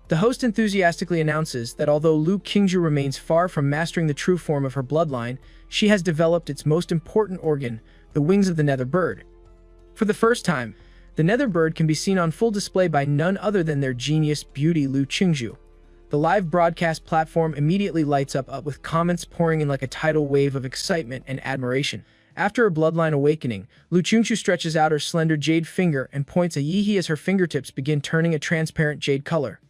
The host enthusiastically announces that although Lu Qingju remains far from mastering the true form of her bloodline, she has developed its most important organ, the wings of the nether bird. For the first time, the nether bird can be seen on full display by none other than their genius beauty Lu Qingju. The live broadcast platform immediately lights up with comments pouring in like a tidal wave of excitement and admiration. After her bloodline awakening, Lu Qingju stretches out her slender jade finger and points at Yihe as her fingertips begin turning a transparent jade color.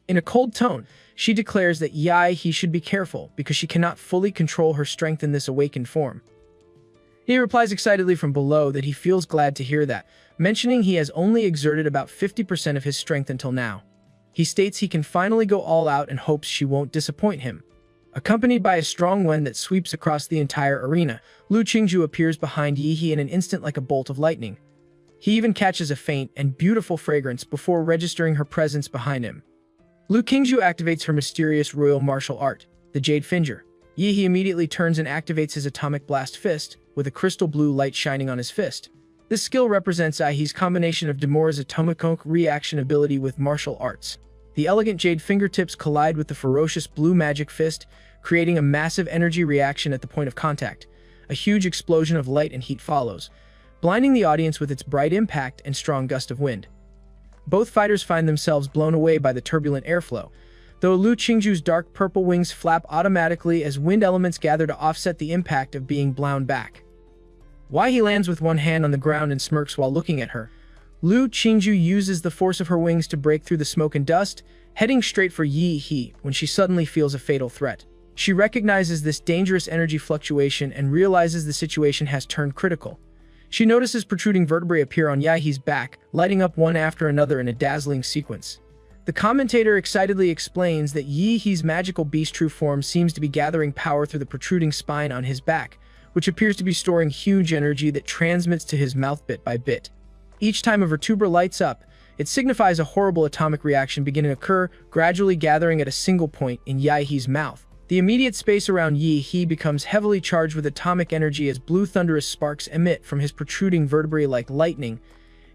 In a cold tone, she declares that Yihe should be careful because she cannot fully control her strength in this awakened form. He replies excitedly from below that he feels glad to hear that, mentioning he has only exerted about 50% of his strength until now. He states he can finally go all out and hopes she won't disappoint him. Accompanied by a strong wind that sweeps across the entire arena, Lu Qingju appears behind Yihe in an instant like a bolt of lightning. He even catches a faint and beautiful fragrance before registering her presence behind him. Lu Qingju activates her mysterious royal martial art, the Jade Finger. Yihe immediately turns and activates his atomic blast fist, with a crystal blue light shining on his fist. This skill represents Yihe's combination of Demora's atomic reaction ability with martial arts. The elegant jade fingertips collide with the ferocious blue magic fist, creating a massive energy reaction at the point of contact. A huge explosion of light and heat follows, blinding the audience with its bright impact and strong gust of wind. Both fighters find themselves blown away by the turbulent airflow, though Lu Qingju's dark purple wings flap automatically as wind elements gather to offset the impact of being blown back. Yihe lands with one hand on the ground and smirks while looking at her. Lu Qingju uses the force of her wings to break through the smoke and dust, heading straight for Yihe when she suddenly feels a fatal threat. She recognizes this dangerous energy fluctuation and realizes the situation has turned critical. She notices protruding vertebrae appear on Yihe's back, lighting up one after another in a dazzling sequence. The commentator excitedly explains that Yihe's magical beast true form seems to be gathering power through the protruding spine on his back, which appears to be storing huge energy that transmits to his mouth bit by bit. Each time a vertebra lights up, it signifies a horrible atomic reaction beginning to occur, gradually gathering at a single point in Yihe's mouth. The immediate space around Yihe becomes heavily charged with atomic energy as blue thunderous sparks emit from his protruding vertebrae like lightning,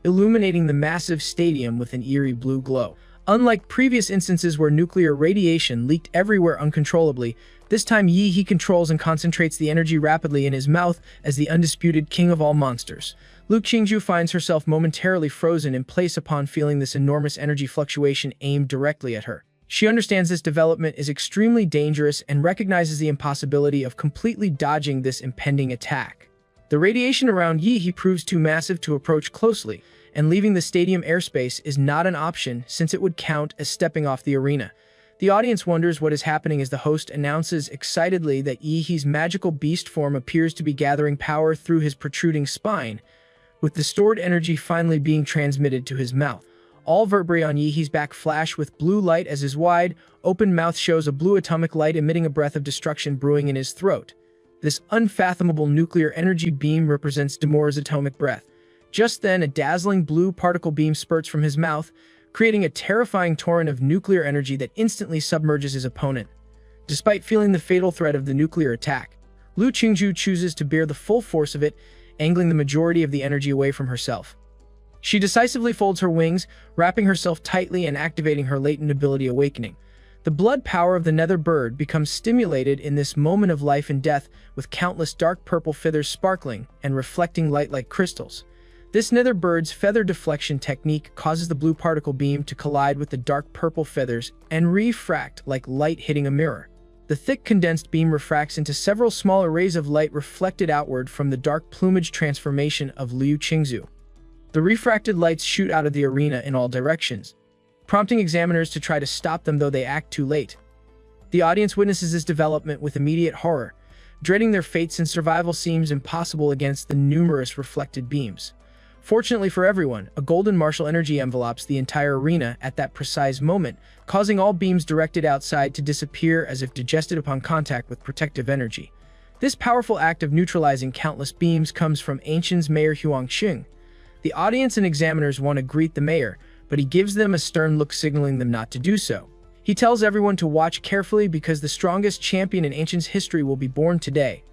illuminating the massive stadium with an eerie blue glow. Unlike previous instances where nuclear radiation leaked everywhere uncontrollably, this time Yihe controls and concentrates the energy rapidly in his mouth as the undisputed king of all monsters. Lu Qingju finds herself momentarily frozen in place upon feeling this enormous energy fluctuation aimed directly at her. She understands this development is extremely dangerous and recognizes the impossibility of completely dodging this impending attack. The radiation around Yihe proves too massive to approach closely, and leaving the stadium airspace is not an option since it would count as stepping off the arena. The audience wonders what is happening as the host announces excitedly that Yihe's magical beast form appears to be gathering power through his protruding spine, with the stored energy finally being transmitted to his mouth. All vertebrae on Yihe's back flash with blue light as his wide, open mouth shows a blue atomic light emitting a breath of destruction brewing in his throat. This unfathomable nuclear energy beam represents Demora's atomic breath. Just then, a dazzling blue particle beam spurts from his mouth, creating a terrifying torrent of nuclear energy that instantly submerges his opponent. Despite feeling the fatal threat of the nuclear attack, Lu Qingju chooses to bear the full force of it, angling the majority of the energy away from herself. She decisively folds her wings, wrapping herself tightly and activating her latent ability awakening. The blood power of the nether bird becomes stimulated in this moment of life and death, with countless dark purple feathers sparkling and reflecting light like crystals. This nether bird's feather deflection technique causes the blue particle beam to collide with the dark purple feathers and refract like light hitting a mirror. The thick condensed beam refracts into several smaller rays of light reflected outward from the dark plumage transformation of Lu Qingju. The refracted lights shoot out of the arena in all directions, prompting examiners to try to stop them though they act too late. The audience witnesses this development with immediate horror, dreading their fate since survival seems impossible against the numerous reflected beams. Fortunately for everyone, a golden martial energy envelopes the entire arena at that precise moment, causing all beams directed outside to disappear as if digested upon contact with protective energy. This powerful act of neutralizing countless beams comes from Ancient's Mayor Huangqing. The audience and examiners want to greet the mayor, but he gives them a stern look signaling them not to do so. He tells everyone to watch carefully because the strongest champion in Ancient's history will be born today.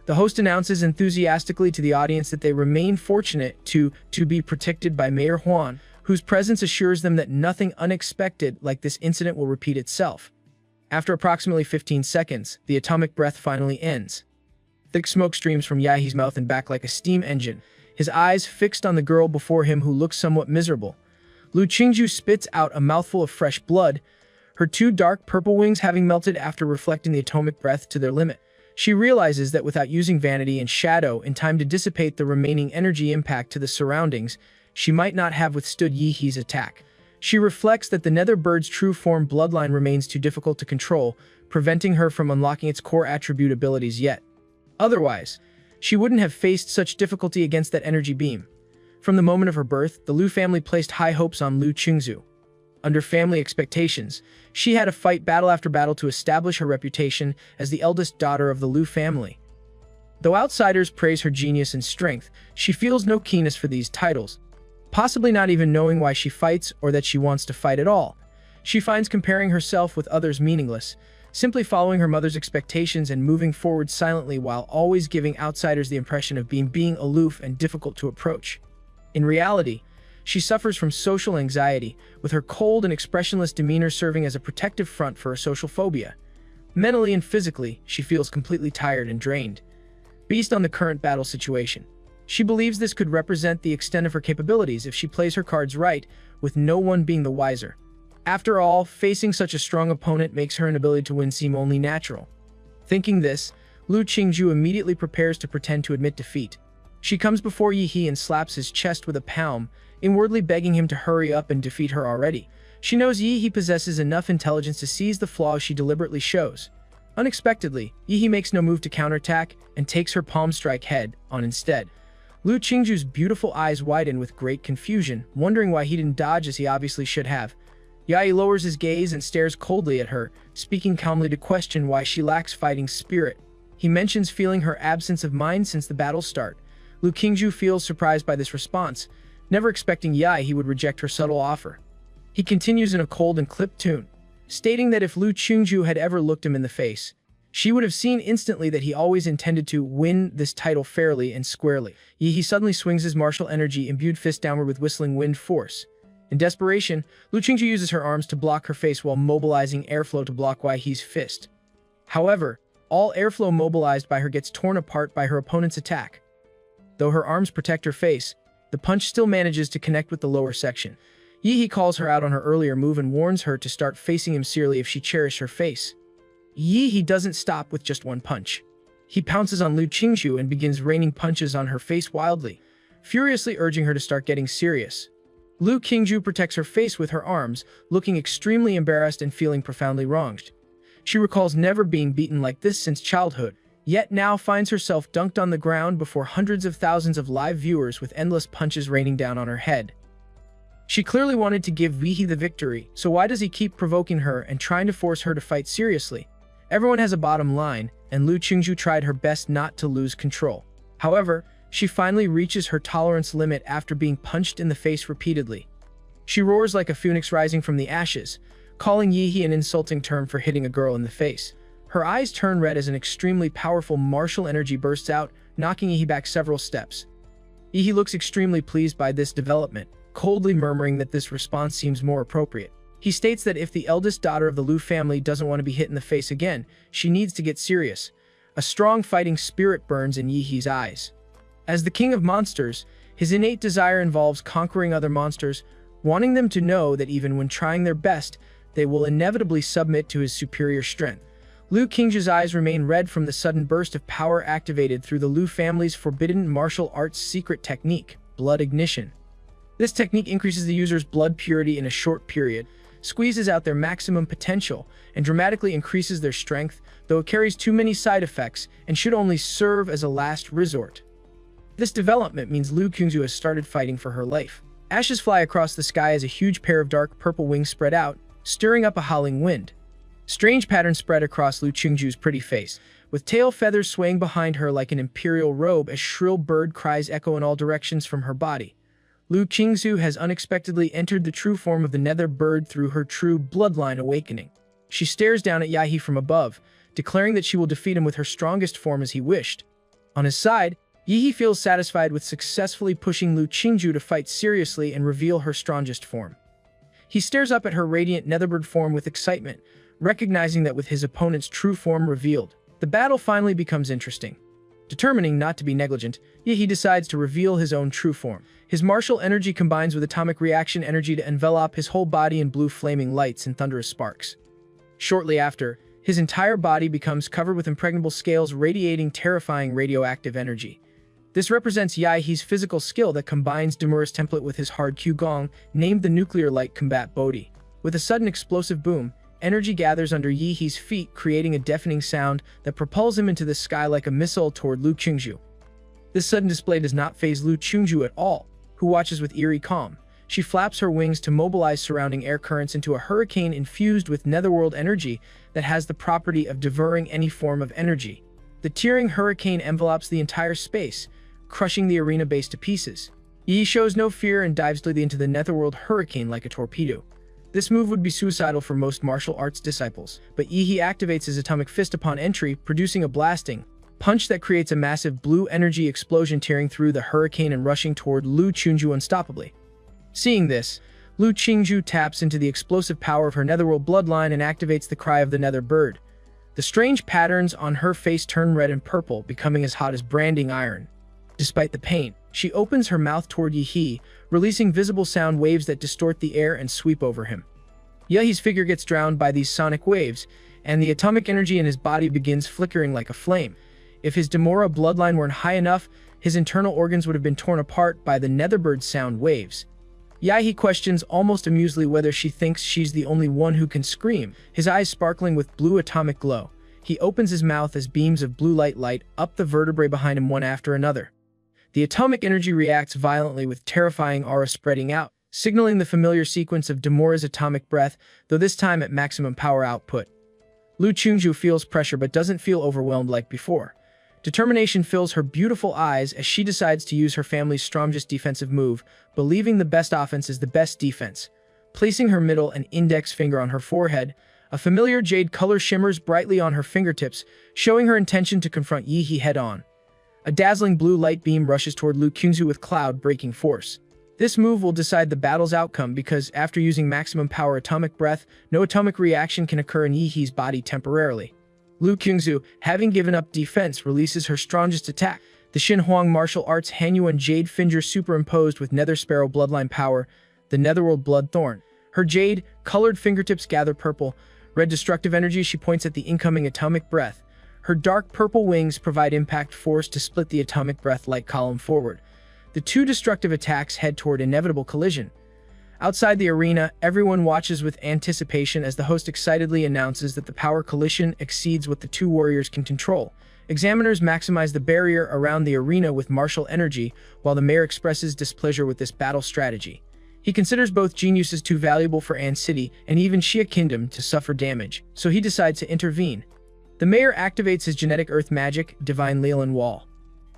The host announces enthusiastically to the audience that they remain fortunate to be protected by Mayor Huan, whose presence assures them that nothing unexpected like this incident will repeat itself. After approximately 15 seconds, the atomic breath finally ends. Thick smoke streams from Yahi's mouth and back like a steam engine, his eyes fixed on the girl before him who looks somewhat miserable. Lu Qingju spits out a mouthful of fresh blood, her two dark purple wings having melted after reflecting the atomic breath to their limit. She realizes that without using vanity and shadow in time to dissipate the remaining energy impact to the surroundings, she might not have withstood Yihe's attack. She reflects that the nether bird's true form bloodline remains too difficult to control, preventing her from unlocking its core attribute abilities yet. Otherwise, she wouldn't have faced such difficulty against that energy beam. From the moment of her birth, the Lu family placed high hopes on Lu Qingzu. Under family expectations, she had to fight battle after battle to establish her reputation as the eldest daughter of the Lu family. Though outsiders praise her genius and strength, she feels no keenness for these titles, possibly not even knowing why she fights or that she wants to fight at all. She finds comparing herself with others meaningless, simply following her mother's expectations and moving forward silently while always giving outsiders the impression of being aloof and difficult to approach. In reality, she suffers from social anxiety, with her cold and expressionless demeanor serving as a protective front for her social phobia. Mentally and physically, she feels completely tired and drained, based on the current battle situation. She believes this could represent the extent of her capabilities if she plays her cards right, with no one being the wiser. After all, facing such a strong opponent makes her inability to win seem only natural. Thinking this, Lu Qingju immediately prepares to pretend to admit defeat. She comes before Yihe and slaps his chest with a palm, inwardly begging him to hurry up and defeat her already. She knows Yihe possesses enough intelligence to seize the flaws she deliberately shows. Unexpectedly, Yihe makes no move to counterattack and takes her palm strike head on instead. Lu Qingju's beautiful eyes widen with great confusion, wondering why he didn't dodge as he obviously should have. Yahe lowers his gaze and stares coldly at her, speaking calmly to question why she lacks fighting spirit. He mentions feeling her absence of mind since the battle's start. Lu Qingju feels surprised by this response, never expecting Yahe would reject her subtle offer. He continues in a cold and clipped tune, stating that if Lu Qingju had ever looked him in the face, she would have seen instantly that he always intended to win this title fairly and squarely. Yihe suddenly swings his martial energy-imbued fist downward with whistling wind force. In desperation, Lu Qingju uses her arms to block her face while mobilizing airflow to block Yihe's fist. However, all airflow mobilized by her gets torn apart by her opponent's attack. Though her arms protect her face, the punch still manages to connect with the lower section. Yihe calls her out on her earlier move and warns her to start facing him seriously if she cherishes her face. Yihe doesn't stop with just one punch. He pounces on Lu Qingju and begins raining punches on her face wildly, furiously urging her to start getting serious. Lu Qingju protects her face with her arms, looking extremely embarrassed and feeling profoundly wronged. She recalls never being beaten like this since childhood, yet now finds herself dunked on the ground before hundreds of thousands of live viewers with endless punches raining down on her head. She clearly wanted to give Yihe the victory, so why does he keep provoking her and trying to force her to fight seriously? Everyone has a bottom line, and Lu Qingju tried her best not to lose control. However, she finally reaches her tolerance limit after being punched in the face repeatedly. She roars like a phoenix rising from the ashes, calling Yihe an insulting term for hitting a girl in the face. Her eyes turn red as an extremely powerful martial energy bursts out, knocking Yihe back several steps. Yihe looks extremely pleased by this development, coldly murmuring that this response seems more appropriate. He states that if the eldest daughter of the Lu family doesn't want to be hit in the face again, she needs to get serious. A strong fighting spirit burns in Yihe's eyes. As the king of monsters, his innate desire involves conquering other monsters, wanting them to know that even when trying their best, they will inevitably submit to his superior strength. Lu Qingju's eyes remain red from the sudden burst of power activated through the Lu family's forbidden martial arts secret technique, blood ignition. This technique increases the user's blood purity in a short period, squeezes out their maximum potential, and dramatically increases their strength, though it carries too many side effects and should only serve as a last resort. This development means Lu Qingzu has started fighting for her life. Ashes fly across the sky as a huge pair of dark purple wings spread out, stirring up a howling wind. Strange patterns spread across Lu Qingzu's pretty face, with tail feathers swaying behind her like an imperial robe as shrill bird cries echo in all directions from her body. Lu Qingzu has unexpectedly entered the true form of the nether bird through her true bloodline awakening. She stares down at Yahi from above, declaring that she will defeat him with her strongest form as he wished. On his side, Yihi feels satisfied with successfully pushing Lu Qingzu to fight seriously and reveal her strongest form. He stares up at her radiant netherbird form with excitement, recognizing that with his opponent's true form revealed, the battle finally becomes interesting. Determining not to be negligent, Yihi decides to reveal his own true form. His martial energy combines with atomic reaction energy to envelop his whole body in blue flaming lights and thunderous sparks. Shortly after, his entire body becomes covered with impregnable scales radiating terrifying radioactive energy. This represents Yahi's physical skill that combines Demura's template with his hard Q-gong, named the Nuclear Light Combat Bodhi. With a sudden explosive boom, energy gathers under Yihi's feet, creating a deafening sound that propels him into the sky like a missile toward Lu Qingzu. This sudden display does not faze Lu Qingzu at all, who watches with eerie calm. She flaps her wings to mobilize surrounding air currents into a hurricane infused with netherworld energy that has the property of devouring any form of energy. The tearing hurricane envelops the entire space, crushing the arena base to pieces. Yi shows no fear and dives directly into the netherworld hurricane like a torpedo. This move would be suicidal for most martial arts disciples, but Yi activates his atomic fist upon entry, producing a blasting punch that creates a massive blue energy explosion tearing through the hurricane and rushing toward Lu Qingzu unstoppably. Seeing this, Lu Qingzu taps into the explosive power of her netherworld bloodline and activates the cry of the nether bird. The strange patterns on her face turn red and purple, becoming as hot as branding iron. Despite the pain, she opens her mouth toward Yihi, releasing visible sound waves that distort the air and sweep over him. Yahi's figure gets drowned by these sonic waves, and the atomic energy in his body begins flickering like a flame. If his Demura bloodline weren't high enough, his internal organs would have been torn apart by the netherbird's sound waves. Yahi questions almost amusedly whether she thinks she's the only one who can scream, his eyes sparkling with blue atomic glow. He opens his mouth as beams of blue light light up the vertebrae behind him one after another. The atomic energy reacts violently with terrifying aura spreading out, signaling the familiar sequence of Demura's atomic breath, though this time at maximum power output. Lu Qingzu feels pressure but doesn't feel overwhelmed like before. Determination fills her beautiful eyes as she decides to use her family's strongest defensive move, believing the best offense is the best defense. Placing her middle and index finger on her forehead, a familiar jade color shimmers brightly on her fingertips, showing her intention to confront Yihi head-on. A dazzling blue light beam rushes toward Lu Qingzu with cloud-breaking force. This move will decide the battle's outcome because, after using maximum power atomic breath, no atomic reaction can occur in Yihi's body temporarily. Lu Qingzu, having given up defense, releases her strongest attack, the Xinhuang martial arts Hanyuan Jade Finger superimposed with Nether Sparrow bloodline power, the Netherworld Bloodthorn. Her jade-colored fingertips gather purple, red destructive energy. She points at the incoming atomic breath. Her dark purple wings provide impact force to split the atomic breath light column forward. The two destructive attacks head toward inevitable collision. Outside the arena, everyone watches with anticipation as the host excitedly announces that the power collision exceeds what the two warriors can control. Examiners maximize the barrier around the arena with martial energy, while the mayor expresses displeasure with this battle strategy. He considers both geniuses too valuable for An City and even Xia Kingdom to suffer damage, so he decides to intervene. The mayor activates his genetic earth magic, Divine Leland Wall.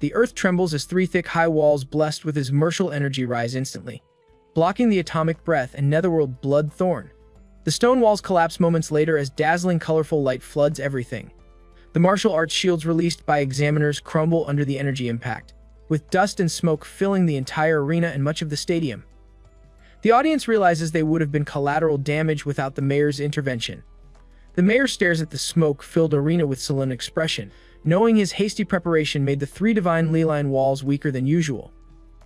The earth trembles as three thick high walls blessed with his martial energy rise instantly, blocking the atomic breath and netherworld blood thorn. The stone walls collapse moments later as dazzling colorful light floods everything. The martial arts shields released by examiners crumble under the energy impact, with dust and smoke filling the entire arena and much of the stadium. The audience realizes they would have been collateral damage without the mayor's intervention. The mayor stares at the smoke-filled arena with sullen expression, knowing his hasty preparation made the three divine Leline walls weaker than usual.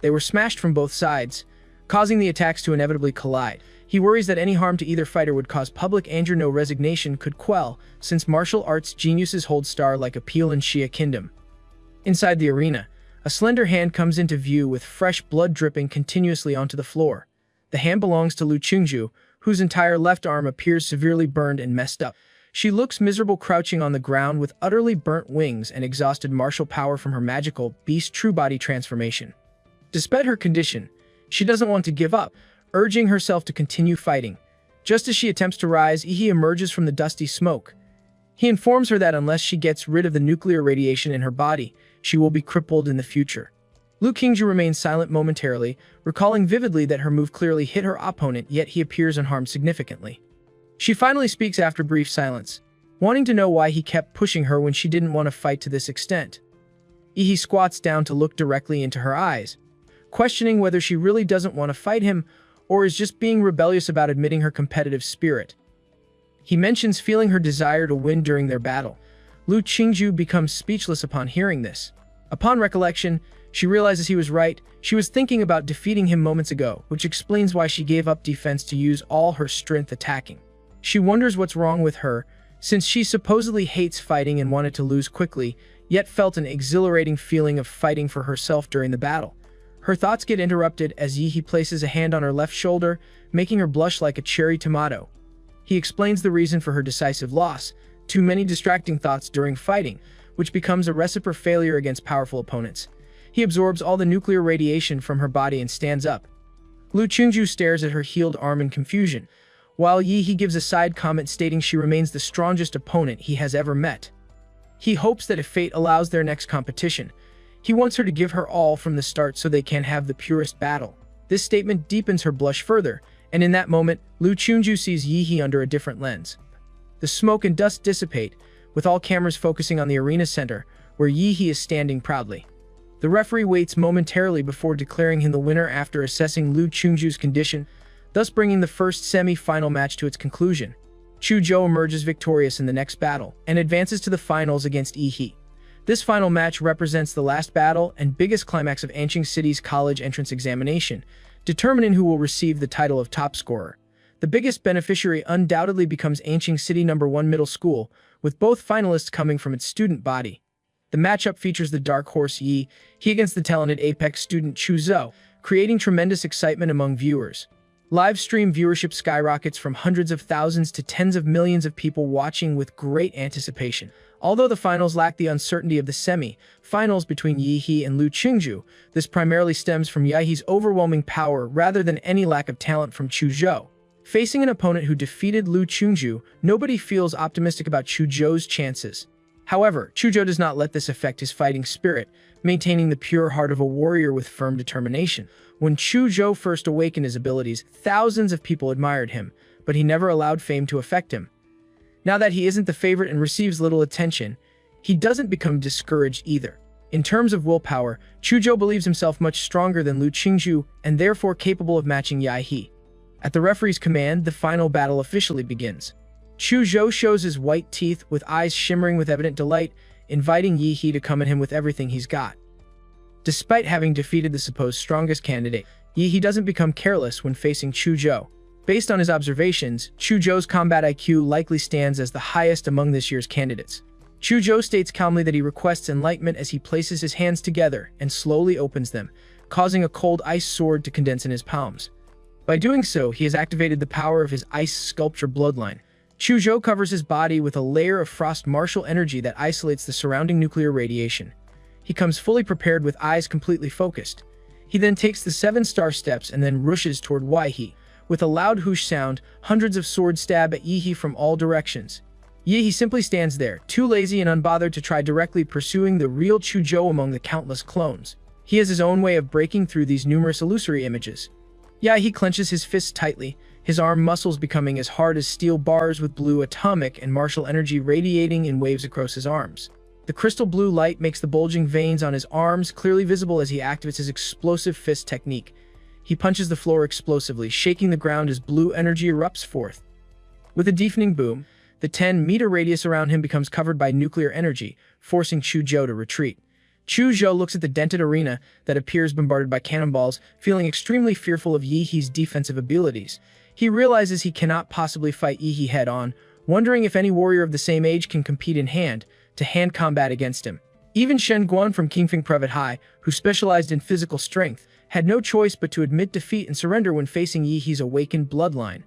They were smashed from both sides, causing the attacks to inevitably collide. He worries that any harm to either fighter would cause public anger no resignation could quell, since martial arts geniuses hold star-like appeal in Xia Kingdom. Inside the arena, a slender hand comes into view with fresh blood dripping continuously onto the floor. The hand belongs to Lu Qingzu, whose entire left arm appears severely burned and messed up. She looks miserable crouching on the ground with utterly burnt wings and exhausted martial power from her magical beast true body transformation. Despite her condition, she doesn't want to give up, urging herself to continue fighting. Just as she attempts to rise, Ihi emerges from the dusty smoke. He informs her that unless she gets rid of the nuclear radiation in her body, she will be crippled in the future. Lu Qingju remains silent momentarily, recalling vividly that her move clearly hit her opponent, yet he appears unharmed significantly. She finally speaks after brief silence, wanting to know why he kept pushing her when she didn't want to fight to this extent. Ihi squats down to look directly into her eyes, questioning whether she really doesn't want to fight him or is just being rebellious about admitting her competitive spirit. He mentions feeling her desire to win during their battle. Lu Qingju becomes speechless upon hearing this. Upon recollection, she realizes he was right. She was thinking about defeating him moments ago, which explains why she gave up defense to use all her strength attacking. She wonders what's wrong with her, since she supposedly hates fighting and wanted to lose quickly, yet felt an exhilarating feeling of fighting for herself during the battle. Her thoughts get interrupted as Yihi places a hand on her left shoulder, making her blush like a cherry tomato. He explains the reason for her decisive loss: too many distracting thoughts during fighting, which becomes a recipe for failure against powerful opponents. He absorbs all the nuclear radiation from her body and stands up. Lu Qingju stares at her healed arm in confusion, while Yihi gives a side comment stating she remains the strongest opponent he has ever met. He hopes that if fate allows their next competition, he wants her to give her all from the start so they can have the purest battle. This statement deepens her blush further, and in that moment, Lu Qingju sees Yihi under a different lens. The smoke and dust dissipate, with all cameras focusing on the arena center, where Yihi is standing proudly. The referee waits momentarily before declaring him the winner after assessing Lu Qingju's condition, thus bringing the first semi-final match to its conclusion. Chu Zhou emerges victorious in the next battle, and advances to the finals against Yihi. This final match represents the last battle and biggest climax of Anqing City's college entrance examination, determining who will receive the title of top scorer. The biggest beneficiary undoubtedly becomes Anqing City No. 1 Middle School, with both finalists coming from its student body. The matchup features the dark horse Yi against the talented Apex student Chu Zhou, creating tremendous excitement among viewers. Live stream viewership skyrockets from hundreds of thousands to tens of millions of people watching with great anticipation. Although the finals lack the uncertainty of the semi-finals between Yihi and Lu Qingju, this primarily stems from Yihi's overwhelming power rather than any lack of talent from Chu Zhou. Facing an opponent who defeated Lu Qingju, nobody feels optimistic about Chu Zhou's chances. However, Chu Zhou does not let this affect his fighting spirit, maintaining the pure heart of a warrior with firm determination. When Chu Zhou first awakened his abilities, thousands of people admired him, but he never allowed fame to affect him. Now that he isn't the favorite and receives little attention, he doesn't become discouraged either. In terms of willpower, Chu Zhou believes himself much stronger than Lu Qingju and therefore capable of matching Yihi. At the referee's command, the final battle officially begins. Chu Zhou shows his white teeth with eyes shimmering with evident delight, inviting Yihi to come at him with everything he's got. Despite having defeated the supposed strongest candidate, Yihi doesn't become careless when facing Chu Zhou. Based on his observations, Chu Zhou's combat IQ likely stands as the highest among this year's candidates. Chu Zhou states calmly that he requests enlightenment as he places his hands together and slowly opens them, causing a cold ice sword to condense in his palms. By doing so, he has activated the power of his ice sculpture bloodline. Chu Zhou covers his body with a layer of frost martial energy that isolates the surrounding nuclear radiation. He comes fully prepared with eyes completely focused. He then takes the 7-star steps and then rushes toward Yihi. With a loud whoosh sound, hundreds of swords stab at Yihi from all directions. Yihi simply stands there, too lazy and unbothered to try directly pursuing the real Chu Zhou among the countless clones. He has his own way of breaking through these numerous illusory images. Yihi clenches his fists tightly, his arm muscles becoming as hard as steel bars with blue atomic and martial energy radiating in waves across his arms. The crystal blue light makes the bulging veins on his arms clearly visible as he activates his explosive fist technique. He punches the floor explosively, shaking the ground as blue energy erupts forth. With a deafening boom, the 10-meter radius around him becomes covered by nuclear energy, forcing Chu Zhou to retreat. Chu Zhou looks at the dented arena that appears bombarded by cannonballs, feeling extremely fearful of Yihi's defensive abilities. He realizes he cannot possibly fight Yihi head-on, wondering if any warrior of the same age can compete in hand-to-hand combat against him. Even Shen Guan from Qingfeng Private High, who specialized in physical strength, had no choice but to admit defeat and surrender when facing Yihi's awakened bloodline.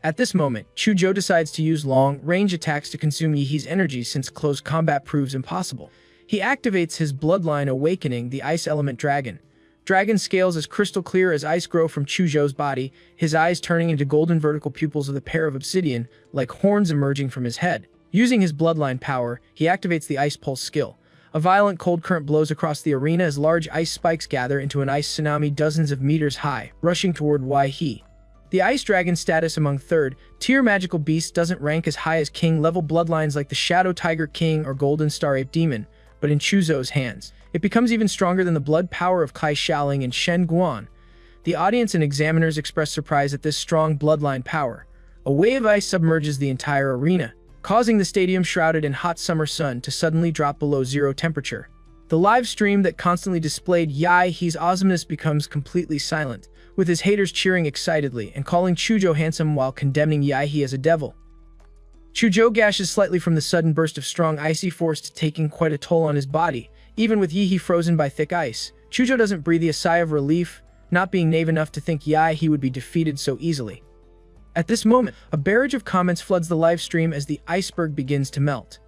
At this moment, Chujo decides to use long-range attacks to consume Yihee's energy since close combat proves impossible. He activates his bloodline, awakening the ice element dragon. Dragon scales as crystal clear as ice grow from Chujo's body, his eyes turning into golden vertical pupils with a pair of obsidian, like horns emerging from his head. Using his bloodline power, he activates the Ice Pulse skill. A violent cold current blows across the arena as large ice spikes gather into an ice tsunami dozens of meters high, rushing toward Yihee. The Ice Dragon status among third-tier magical beasts doesn't rank as high as king-level bloodlines like the Shadow Tiger King or Golden Star Ape Demon, but in Chuzo's hands, it becomes even stronger than the blood power of Kai Xiaoling and Shen Guan. The audience and examiners express surprise at this strong bloodline power. A wave of ice submerges the entire arena, causing the stadium shrouded in hot summer sun to suddenly drop below zero temperature. The live stream that constantly displayed Yihee's awesomeness becomes completely silent, with his haters cheering excitedly and calling Chujo handsome while condemning Yihee as a devil. Chujo gashes slightly from the sudden burst of strong icy force, taking quite a toll on his body. Even with Yihee frozen by thick ice, Chujo doesn't breathe a sigh of relief, not being naive enough to think Yihee would be defeated so easily. At this moment, a barrage of comments floods the live stream as the iceberg begins to melt.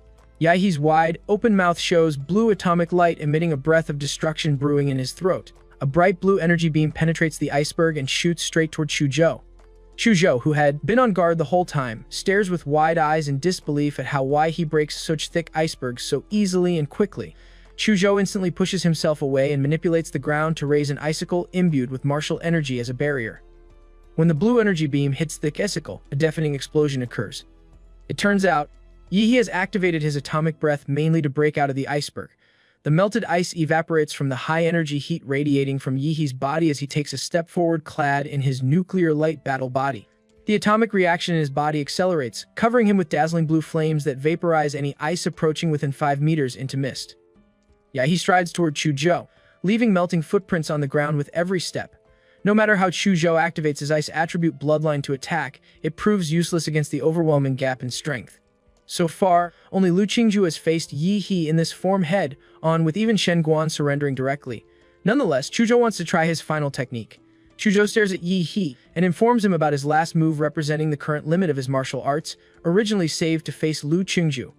Yihee's wide, open mouth shows blue atomic light, emitting a breath of destruction brewing in his throat. A bright blue energy beam penetrates the iceberg and shoots straight toward Chujo. Chujo, who had been on guard the whole time, stares with wide eyes in disbelief at how Yihee breaks such thick icebergs so easily and quickly. Chujo instantly pushes himself away and manipulates the ground to raise an icicle imbued with martial energy as a barrier. When the blue energy beam hits the icicle, a deafening explosion occurs. It turns out, Yihee has activated his atomic breath mainly to break out of the iceberg. The melted ice evaporates from the high-energy heat radiating from Yihee's body as he takes a step forward clad in his nuclear light battle body. The atomic reaction in his body accelerates, covering him with dazzling blue flames that vaporize any ice approaching within 5 meters into mist. Yihee strides toward Chujo, leaving melting footprints on the ground with every step. No matter how Chujo activates his ice attribute bloodline to attack, it proves useless against the overwhelming gap in strength. So far, only Lu Qingju has faced Yihee in this form head-on, with even Shen Guan surrendering directly. Nonetheless, Chujo wants to try his final technique. Chujo stares at Yihee and informs him about his last move representing the current limit of his martial arts, originally saved to face Lu Qingju.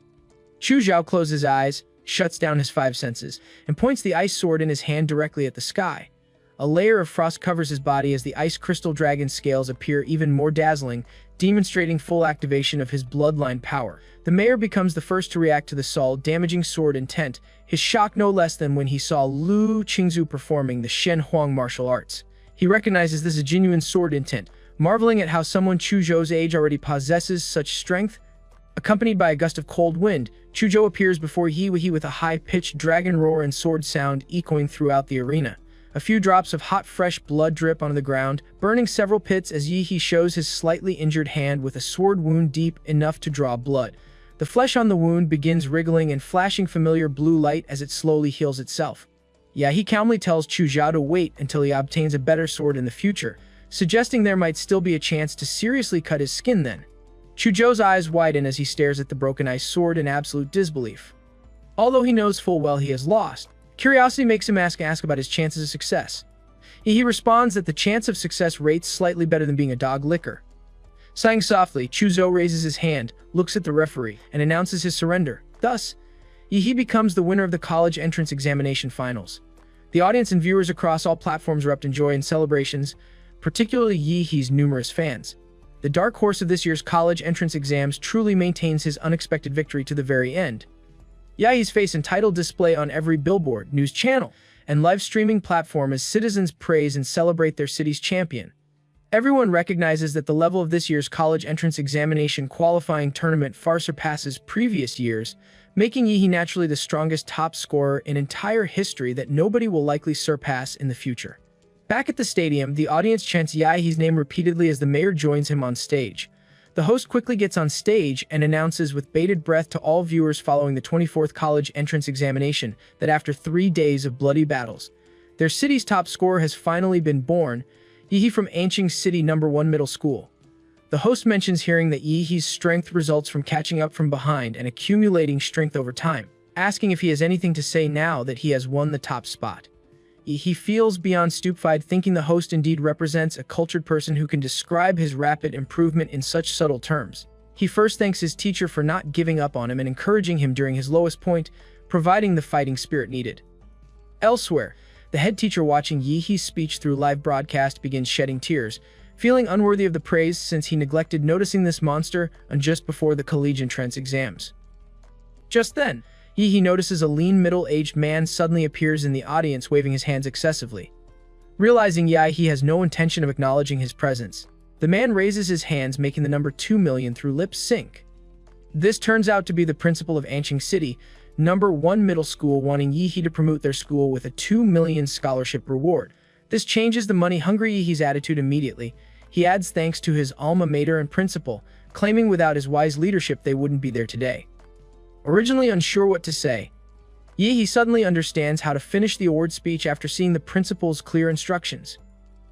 Chujo closes his eyes, shuts down his 5 senses, and points the ice sword in his hand directly at the sky. A layer of frost covers his body as the ice crystal dragon scales appear even more dazzling, demonstrating full activation of his bloodline power. The mayor becomes the first to react to the soul-damaging sword intent, his shock no less than when he saw Lu Qingzu performing the Shen Huang martial arts. He recognizes this as a genuine sword intent, marveling at how someone Chujo's age already possesses such strength. Accompanied by a gust of cold wind, Chujo appears before Yihee with a high-pitched dragon roar and sword sound echoing throughout the arena. A few drops of hot, fresh blood drip onto the ground, burning several pits as Yihee shows his slightly injured hand with a sword wound deep enough to draw blood. The flesh on the wound begins wriggling and flashing familiar blue light as it slowly heals itself. Yihee calmly tells Chujo to wait until he obtains a better sword in the future, suggesting there might still be a chance to seriously cut his skin then. Chujo's eyes widen as he stares at the broken ice sword in absolute disbelief. Although he knows full well he has lost, curiosity makes him ask about his chances of success. He responds that the chance of success rates slightly better than being a dog licker. Sighing softly, Chujo raises his hand, looks at the referee, and announces his surrender. Thus, Yihee becomes the winner of the college entrance examination finals. The audience and viewers across all platforms erupt in joy and celebrations, particularly Yihee's numerous fans. The dark horse of this year's college entrance exams truly maintains his unexpected victory to the very end. Yihee's face and title display on every billboard, news channel, and live streaming platform as citizens praise and celebrate their city's champion. Everyone recognizes that the level of this year's college entrance examination qualifying tournament far surpasses previous years, making Yihee naturally the strongest top scorer in entire history that nobody will likely surpass in the future. Back at the stadium, the audience chants Yihee's name repeatedly as the mayor joins him on stage. The host quickly gets on stage and announces with bated breath to all viewers following the 24th college entrance examination that after 3 days of bloody battles, their city's top scorer has finally been born, Yihee from Anqing City No. 1 Middle School. The host mentions hearing that Yihee's strength results from catching up from behind and accumulating strength over time, asking if he has anything to say now that he has won the top spot. He feels beyond stupefied, thinking the host indeed represents a cultured person who can describe his rapid improvement in such subtle terms. He first thanks his teacher for not giving up on him and encouraging him during his lowest point, providing the fighting spirit needed. Elsewhere, the head teacher watching Yihee's speech through live broadcast begins shedding tears, feeling unworthy of the praise since he neglected noticing this monster just before the collegiate entrance exams. Just then, Yihee notices a lean middle-aged man suddenly appears in the audience waving his hands excessively. Realizing Yihee has no intention of acknowledging his presence, the man raises his hands, making the number 2 million through lip sync. This turns out to be the principal of Anqing City, number 1 middle school, wanting Yihee to promote their school with a 2 million scholarship reward. This changes the money-hungry Yihee's attitude immediately. He adds thanks to his alma mater and principal, claiming without his wise leadership they wouldn't be there today. Originally unsure what to say, Yihee suddenly understands how to finish the award speech after seeing the principal's clear instructions.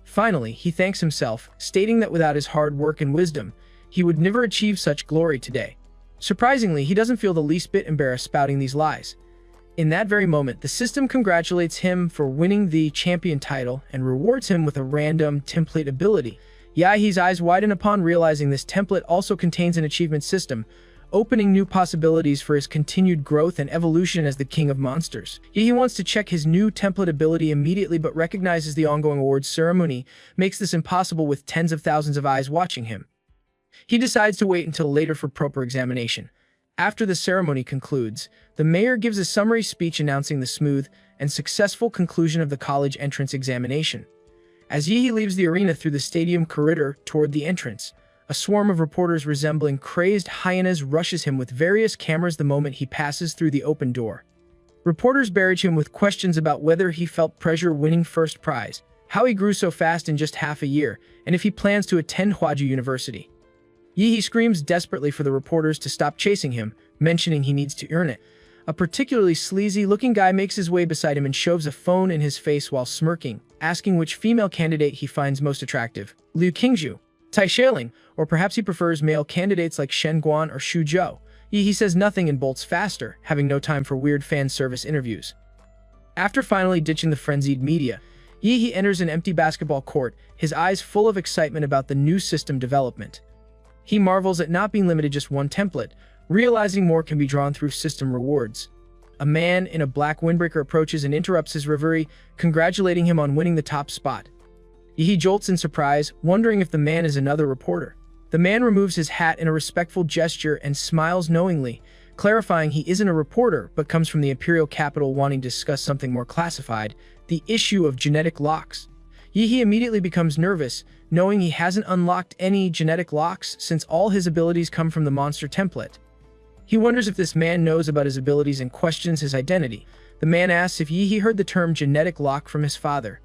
Finally, he thanks himself, stating that without his hard work and wisdom, he would never achieve such glory today. Surprisingly, he doesn't feel the least bit embarrassed spouting these lies. In that very moment, the system congratulates him for winning the champion title and rewards him with a random template ability. Yihee's eyes widen upon realizing this template also contains an achievement system, opening new possibilities for his continued growth and evolution as the king of monsters. Yihee wants to check his new template ability immediately, but recognizes the ongoing awards ceremony makes this impossible with tens of thousands of eyes watching him. He decides to wait until later for proper examination. After the ceremony concludes, the mayor gives a summary speech announcing the smooth and successful conclusion of the college entrance examination. As Yihee leaves the arena through the stadium corridor toward the entrance, a swarm of reporters resembling crazed hyenas rushes him with various cameras the moment he passes through the open door. Reporters barrage him with questions about whether he felt pressure winning first prize, how he grew so fast in just half a year, and if he plans to attend Hwaju University. Yihee screams desperately for the reporters to stop chasing him, mentioning he needs to earn it. A particularly sleazy-looking guy makes his way beside him and shoves a phone in his face while smirking, asking which female candidate he finds most attractive, Liu Qingzhu, Tai Xiaoling, or perhaps he prefers male candidates like Shen Guan or Xu Zhou. Yihee says nothing and bolts faster, having no time for weird fan service interviews. After finally ditching the frenzied media, Yihee enters an empty basketball court, his eyes full of excitement about the new system development. He marvels at not being limited to just one template, realizing more can be drawn through system rewards. A man in a black windbreaker approaches and interrupts his reverie, congratulating him on winning the top spot. Yihee jolts in surprise, wondering if the man is another reporter. The man removes his hat in a respectful gesture and smiles knowingly, clarifying he isn't a reporter but comes from the imperial capital wanting to discuss something more classified, the issue of genetic locks. Yihee immediately becomes nervous, knowing he hasn't unlocked any genetic locks since all his abilities come from the monster template. He wonders if this man knows about his abilities and questions his identity. The man asks if Yihee heard the term genetic lock from his father.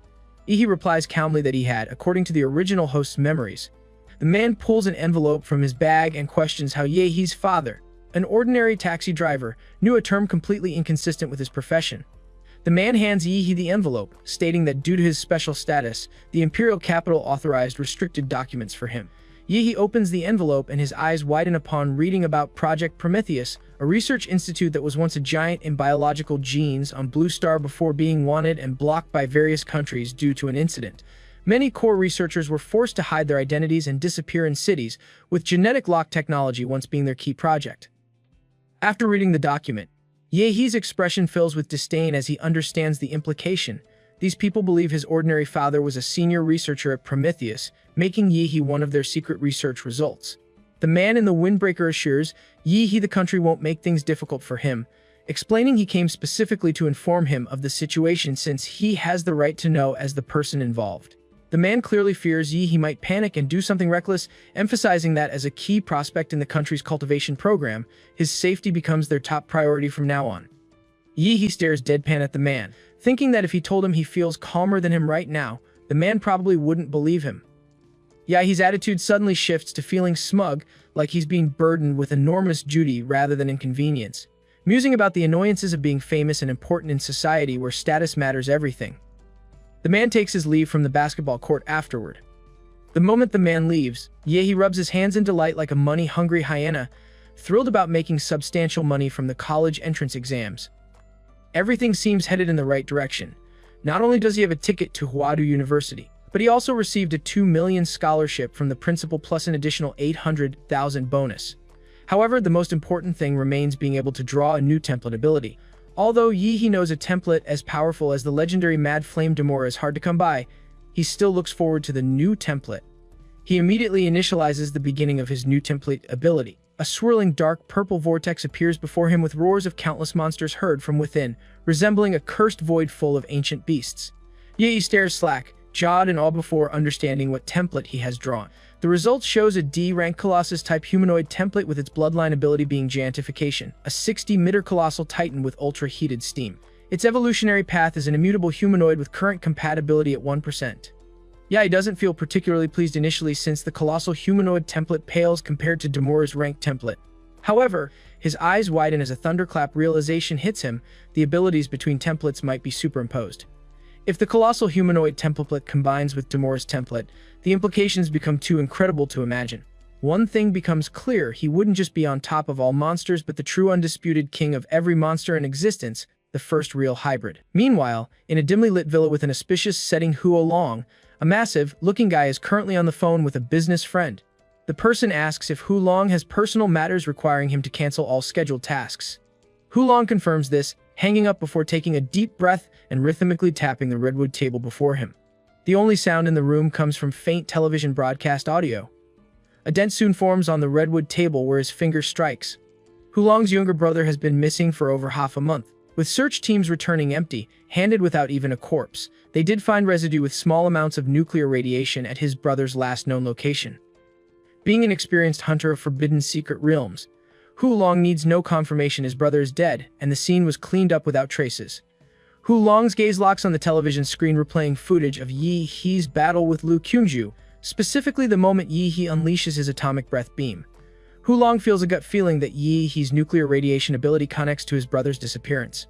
Yihee replies calmly that he had, according to the original host's memories. The man pulls an envelope from his bag and questions how Yihee's father, an ordinary taxi driver, knew a term completely inconsistent with his profession. The man hands Yihee the envelope, stating that due to his special status, the imperial capital authorized restricted documents for him. Yihee opens the envelope and his eyes widen upon reading about Project Prometheus, a research institute that was once a giant in biological genes on Blue Star before being wanted and blocked by various countries due to an incident. Many core researchers were forced to hide their identities and disappear in cities, with genetic lock technology once being their key project. After reading the document, Yihee's expression fills with disdain as he understands the implication. These people believe his ordinary father was a senior researcher at Prometheus, making Yihee one of their secret research results. The man in the windbreaker assures Yihee the country won't make things difficult for him, explaining he came specifically to inform him of the situation since he has the right to know as the person involved. The man clearly fears Yihee might panic and do something reckless, emphasizing that as a key prospect in the country's cultivation program, his safety becomes their top priority from now on. Yihee stares deadpan at the man, thinking that if he told him he feels calmer than him right now, the man probably wouldn't believe him. Yihee's attitude suddenly shifts to feeling smug, like he's being burdened with enormous duty rather than inconvenience, musing about the annoyances of being famous and important in society where status matters everything. The man takes his leave from the basketball court afterward. The moment the man leaves, Yihee rubs his hands in delight like a money-hungry hyena, thrilled about making substantial money from the college entrance exams. Everything seems headed in the right direction. Not only does he have a ticket to Hwadu University, but he also received a 2 million scholarship from the principal plus an additional 800,000 bonus. However, the most important thing remains being able to draw a new template ability. Although Yi knows a template as powerful as the legendary Mad Flame Demora is hard to come by, he still looks forward to the new template. He immediately initializes the beginning of his new template ability. A swirling dark purple vortex appears before him with roars of countless monsters heard from within, resembling a cursed void full of ancient beasts. Yi stares slack, jawed in awe before understanding what template he has drawn. The result shows a D-rank Colossus-type humanoid template with its bloodline ability being Giantification, a 60-meter colossal titan with ultra-heated steam. Its evolutionary path is an immutable humanoid with current compatibility at 1%. He doesn't feel particularly pleased initially since the colossal humanoid template pales compared to Demora's ranked template. However, his eyes widen as a thunderclap realization hits him: the abilities between templates might be superimposed. If the colossal humanoid template combines with Demora's template, the implications become too incredible to imagine. One thing becomes clear: he wouldn't just be on top of all monsters but the true undisputed king of every monster in existence, the first real hybrid. Meanwhile, in a dimly lit villa with an auspicious setting, Huo Long, a massive-looking guy, is currently on the phone with a business friend. The person asks if Hu Long has personal matters requiring him to cancel all scheduled tasks. Hu Long confirms this, hanging up before taking a deep breath and rhythmically tapping the redwood table before him. The only sound in the room comes from faint television broadcast audio. A dent soon forms on the redwood table where his finger strikes. Hu Long's younger brother has been missing for over half a month. With search teams returning empty-handed without even a corpse, they did find residue with small amounts of nuclear radiation at his brother's last known location. Being an experienced hunter of forbidden secret realms, Hu Long needs no confirmation his brother is dead, and the scene was cleaned up without traces. Hu Long's gaze locks on the television screen replaying footage of Yi He's battle with Lu Kyunju, specifically the moment Yi He unleashes his atomic breath beam. Hu Long feels a gut feeling that Yi He's nuclear radiation ability connects to his brother's disappearance.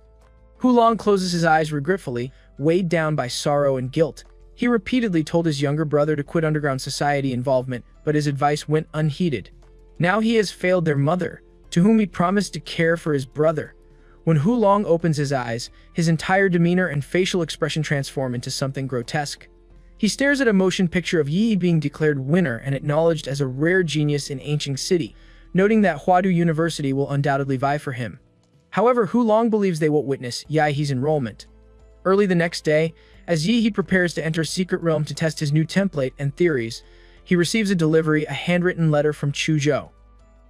Hu Long closes his eyes regretfully, weighed down by sorrow and guilt. He repeatedly told his younger brother to quit underground society involvement, but his advice went unheeded. Now he has failed their mother, to whom he promised to care for his brother. When Hu Long opens his eyes, his entire demeanor and facial expression transform into something grotesque. He stares at a motion picture of Yi being declared winner and acknowledged as a rare genius in Ancient City, noting that Hwadu University will undoubtedly vie for him. However, Hu Long believes they won't witness Yahe's enrollment. Early the next day, as Yi prepares to enter Secret Realm to test his new template and theories, he receives a delivery, a handwritten letter from Chuzhou.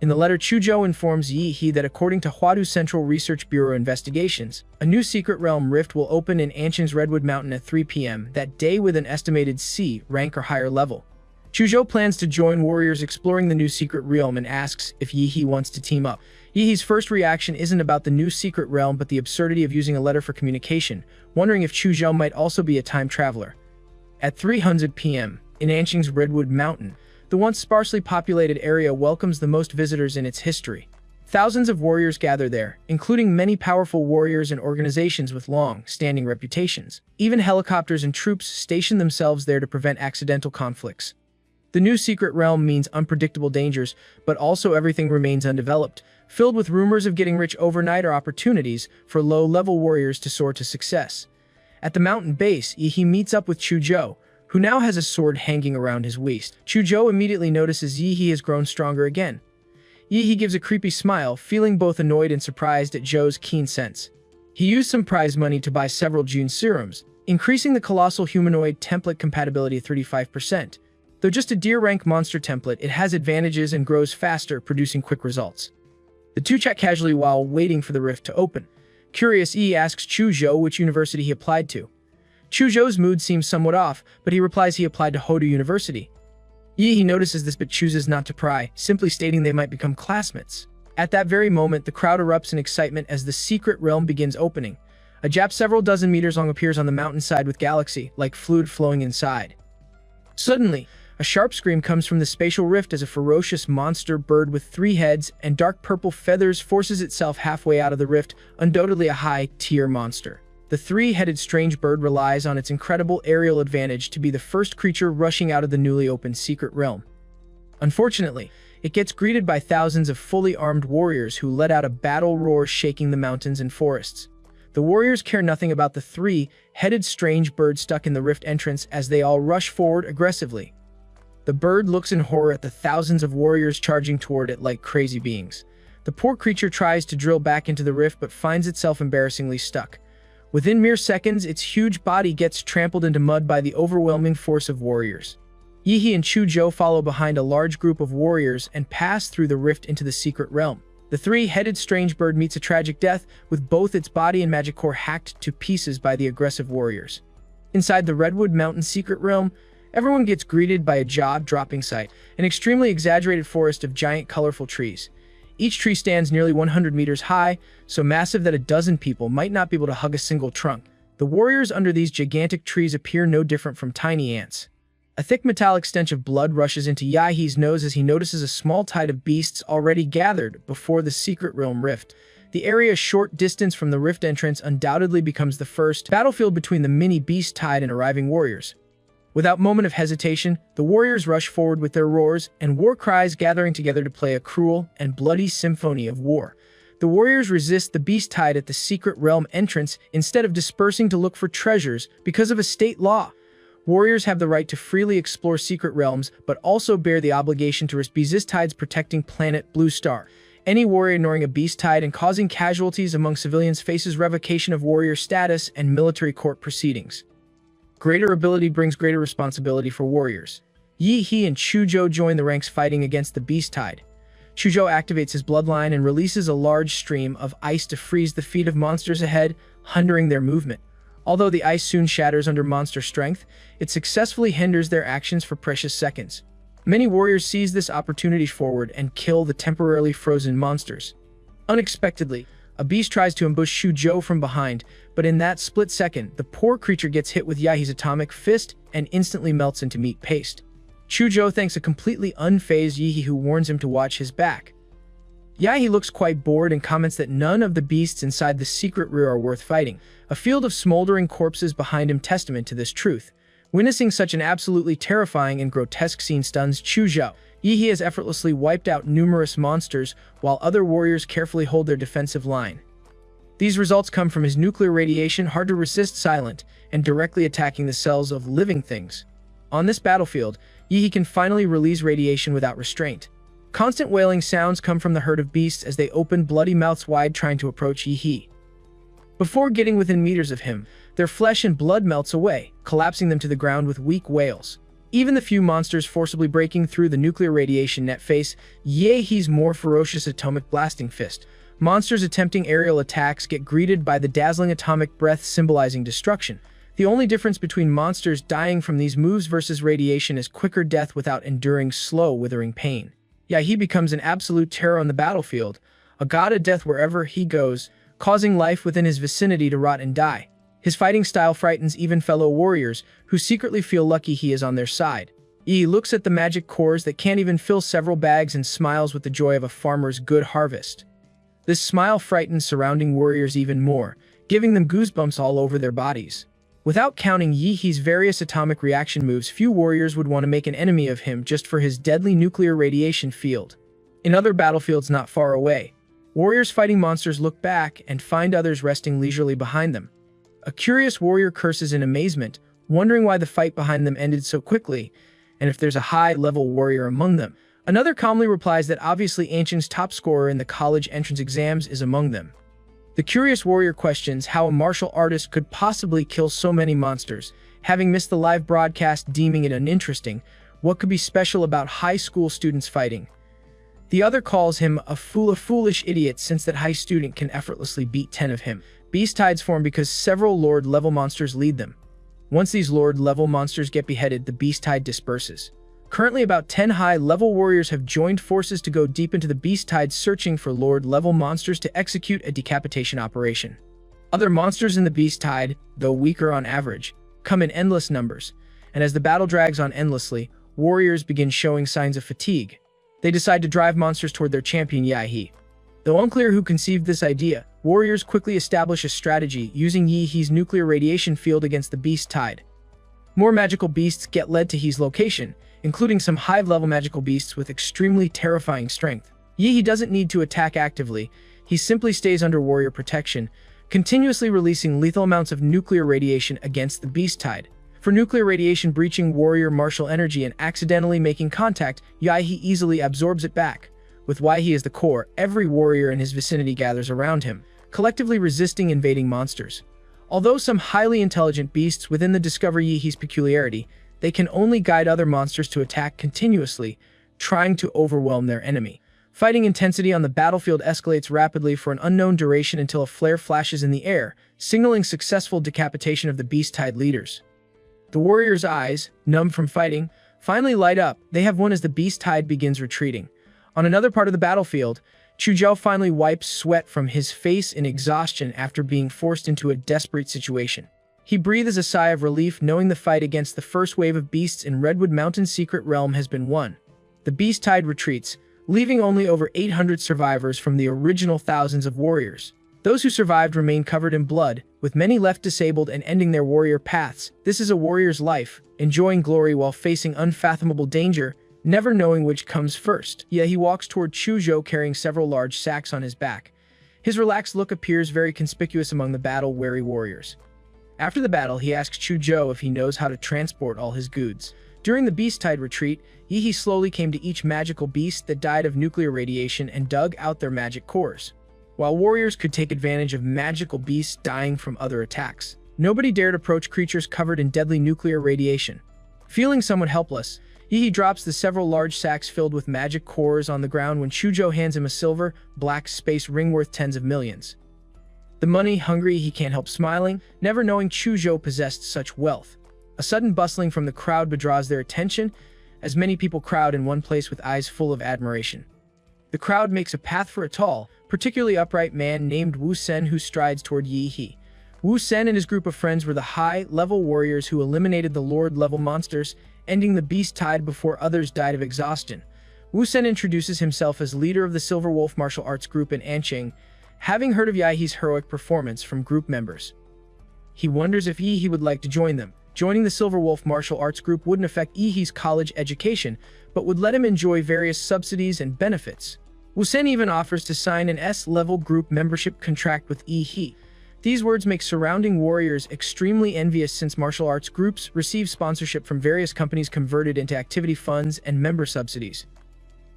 In the letter, Chuzhou informs Yi that according to Hwadu Central Research Bureau investigations, a new Secret Realm rift will open in Anshan's Redwood Mountain at 3 p.m. that day with an estimated C rank or higher level. Chuzhou plans to join warriors exploring the new secret realm and asks if Yi wants to team up. Yi's first reaction isn't about the new secret realm but the absurdity of using a letter for communication, wondering if Chuzhou might also be a time traveler. At 3:00 p.m., in Anshan's Redwood Mountain, the once sparsely populated area welcomes the most visitors in its history. Thousands of warriors gather there, including many powerful warriors and organizations with long-standing reputations. Even helicopters and troops station themselves there to prevent accidental conflicts. The new secret realm means unpredictable dangers, but also everything remains undeveloped, filled with rumors of getting rich overnight or opportunities for low-level warriors to soar to success. At the mountain base, Yi meets up with Chuzhou, who now has a sword hanging around his waist. Chuzhou immediately notices Yi has grown stronger again. Yi gives a creepy smile, feeling both annoyed and surprised at Zhou's keen sense. He used some prize money to buy several June serums, increasing the colossal humanoid template compatibility 35%. Though just a D-rank monster template, it has advantages and grows faster, producing quick results. The two chat casually while waiting for the rift to open. Curious, Yi asks Chuzhou which university he applied to. Chuzhou's mood seems somewhat off, but he replies he applied to Hwadu University. Yi notices this but chooses not to pry, simply stating they might become classmates. At that very moment, the crowd erupts in excitement as the secret realm begins opening. A Jap several dozen meters long appears on the mountainside with galaxy-like fluid flowing inside. Suddenly, a sharp scream comes from the spatial rift as a ferocious monster bird with 3 heads and dark purple feathers forces itself halfway out of the rift, undoubtedly a high-tier monster. The 3-headed strange bird relies on its incredible aerial advantage to be the first creature rushing out of the newly opened secret realm. Unfortunately, it gets greeted by thousands of fully armed warriors who let out a battle roar shaking the mountains and forests. The warriors care nothing about the three-headed strange bird stuck in the rift entrance as they all rush forward aggressively. The bird looks in horror at the thousands of warriors charging toward it like crazy beings. The poor creature tries to drill back into the rift but finds itself embarrassingly stuck. Within mere seconds, its huge body gets trampled into mud by the overwhelming force of warriors. Yihi and Chuzhou follow behind a large group of warriors and pass through the rift into the secret realm. The three-headed strange bird meets a tragic death, with both its body and magic core hacked to pieces by the aggressive warriors. Inside the Redwood Mountain secret realm, everyone gets greeted by a jaw-dropping sight, an extremely exaggerated forest of giant colorful trees. Each tree stands nearly 100 meters high, so massive that a dozen people might not be able to hug a single trunk. The warriors under these gigantic trees appear no different from tiny ants. A thick metallic stench of blood rushes into Yahi's nose as he notices a small tide of beasts already gathered before the secret realm rift. The area a short distance from the rift entrance undoubtedly becomes the first battlefield between the mini beast tide and arriving warriors. Without moment of hesitation, the warriors rush forward with their roars and war cries, gathering together to play a cruel and bloody symphony of war. The warriors resist the beast tide at the secret realm entrance instead of dispersing to look for treasures because of a state law. Warriors have the right to freely explore secret realms, but also bear the obligation to risk beast tides protecting planet Blue Star. Any warrior ignoring a beast tide and causing casualties among civilians faces revocation of warrior status and military court proceedings. Greater ability brings greater responsibility for warriors. Yihi and Chuzhou join the ranks fighting against the beast tide. Chuzhou activates his bloodline and releases a large stream of ice to freeze the feet of monsters ahead, hindering their movement. Although the ice soon shatters under monster strength, it successfully hinders their actions for precious seconds. Many warriors seize this opportunity forward and kill the temporarily frozen monsters. Unexpectedly, a beast tries to ambush Chuzhou from behind, but in that split second, the poor creature gets hit with Yahi's atomic fist and instantly melts into meat paste. Chuzhou thanks a completely unfazed Yihi who warns him to watch his back. Yahi looks quite bored and comments that none of the beasts inside the secret rear are worth fighting. A field of smoldering corpses behind him testament to this truth. Witnessing such an absolutely terrifying and grotesque scene stuns Chuzhou. Yihi has effortlessly wiped out numerous monsters, while other warriors carefully hold their defensive line. These results come from his nuclear radiation, hard to resist, silent, and directly attacking the cells of living things. On this battlefield, Yihi can finally release radiation without restraint. Constant wailing sounds come from the herd of beasts as they open bloody mouths wide trying to approach Yihi. Before getting within meters of him, their flesh and blood melts away, collapsing them to the ground with weak wails. Even the few monsters forcibly breaking through the nuclear radiation net face Yahi's more ferocious atomic blasting fist. Monsters attempting aerial attacks get greeted by the dazzling atomic breath symbolizing destruction. The only difference between monsters dying from these moves versus radiation is quicker death without enduring slow, withering pain. Yahi becomes an absolute terror on the battlefield, a god of death wherever he goes, causing life within his vicinity to rot and die. His fighting style frightens even fellow warriors, who secretly feel lucky he is on their side. Yi looks at the magic cores that can't even fill several bags and smiles with the joy of a farmer's good harvest. This smile frightens surrounding warriors even more, giving them goosebumps all over their bodies. Without counting Yihi's various atomic reaction moves, few warriors would want to make an enemy of him just for his deadly nuclear radiation field. In other battlefields not far away, warriors fighting monsters look back and find others resting leisurely behind them. A curious warrior curses in amazement, wondering why the fight behind them ended so quickly, and if there's a high-level warrior among them. Another calmly replies that obviously Ancient's top scorer in the college entrance exams is among them. The curious warrior questions how a martial artist could possibly kill so many monsters, having missed the live broadcast, deeming it uninteresting. What could be special about high school students fighting? The other calls him a foolish idiot since that high student can effortlessly beat 10 of him. Beast tides form because several Lord-level monsters lead them. Once these Lord-level monsters get beheaded, the beast tide disperses. Currently, about 10 high-level warriors have joined forces to go deep into the beast tide searching for Lord-level monsters to execute a decapitation operation. Other monsters in the beast tide, though weaker on average, come in endless numbers, and as the battle drags on endlessly, warriors begin showing signs of fatigue. They decide to drive monsters toward their champion Yahi. Though unclear who conceived this idea, warriors quickly establish a strategy using Yihi's nuclear radiation field against the beast tide. More magical beasts get led to his location, including some high-level magical beasts with extremely terrifying strength. Yihi doesn't need to attack actively, he simply stays under warrior protection, continuously releasing lethal amounts of nuclear radiation against the beast tide. For nuclear radiation breaching warrior martial energy and accidentally making contact, Yahe easily absorbs it back. With Yahe as the core, every warrior in his vicinity gathers around him, collectively resisting invading monsters. Although some highly intelligent beasts within the discover Yahe's peculiarity, they can only guide other monsters to attack continuously, trying to overwhelm their enemy. Fighting intensity on the battlefield escalates rapidly for an unknown duration until a flare flashes in the air, signaling successful decapitation of the beast tide leaders. The warriors' eyes, numb from fighting, finally light up. They have won as the beast tide begins retreating. On another part of the battlefield, Chuzhou finally wipes sweat from his face in exhaustion after being forced into a desperate situation. He breathes a sigh of relief knowing the fight against the first wave of beasts in Redwood Mountain's secret realm has been won. The beast tide retreats, leaving only over 800 survivors from the original thousands of warriors. Those who survived remain covered in blood, with many left disabled and ending their warrior paths. This is a warrior's life, enjoying glory while facing unfathomable danger, never knowing which comes first. Yet he walks toward Chuzhou carrying several large sacks on his back. His relaxed look appears very conspicuous among the battle-weary warriors. After the battle, he asks Chuzhou if he knows how to transport all his goods. During the beast tide retreat, Yahe slowly came to each magical beast that died of nuclear radiation and dug out their magic cores. While warriors could take advantage of magical beasts dying from other attacks, nobody dared approach creatures covered in deadly nuclear radiation. Feeling somewhat helpless, Yahe drops the several large sacks filled with magic cores on the ground when Chuzhou hands him a silver, black space ring worth tens of millions. The money-hungry, he can't help smiling, never knowing Chuzhou possessed such wealth. A sudden bustling from the crowd draws their attention, as many people crowd in one place with eyes full of admiration. The crowd makes a path for a tall, particularly upright man named Wu Sen who strides toward Yahe. Wu Sen and his group of friends were the high-level warriors who eliminated the Lord-level monsters, ending the beast tide before others died of exhaustion. Wu Sen introduces himself as leader of the Silver Wolf martial arts group in Anqing, having heard of Yahe's heroic performance from group members. He wonders if Yahe would like to join them. Joining the Silver Wolf martial arts group wouldn't affect Yahe's college education, but would let him enjoy various subsidies and benefits. Wu Sen even offers to sign an S-level group membership contract with Yahe. These words make surrounding warriors extremely envious since martial arts groups receive sponsorship from various companies converted into activity funds and member subsidies.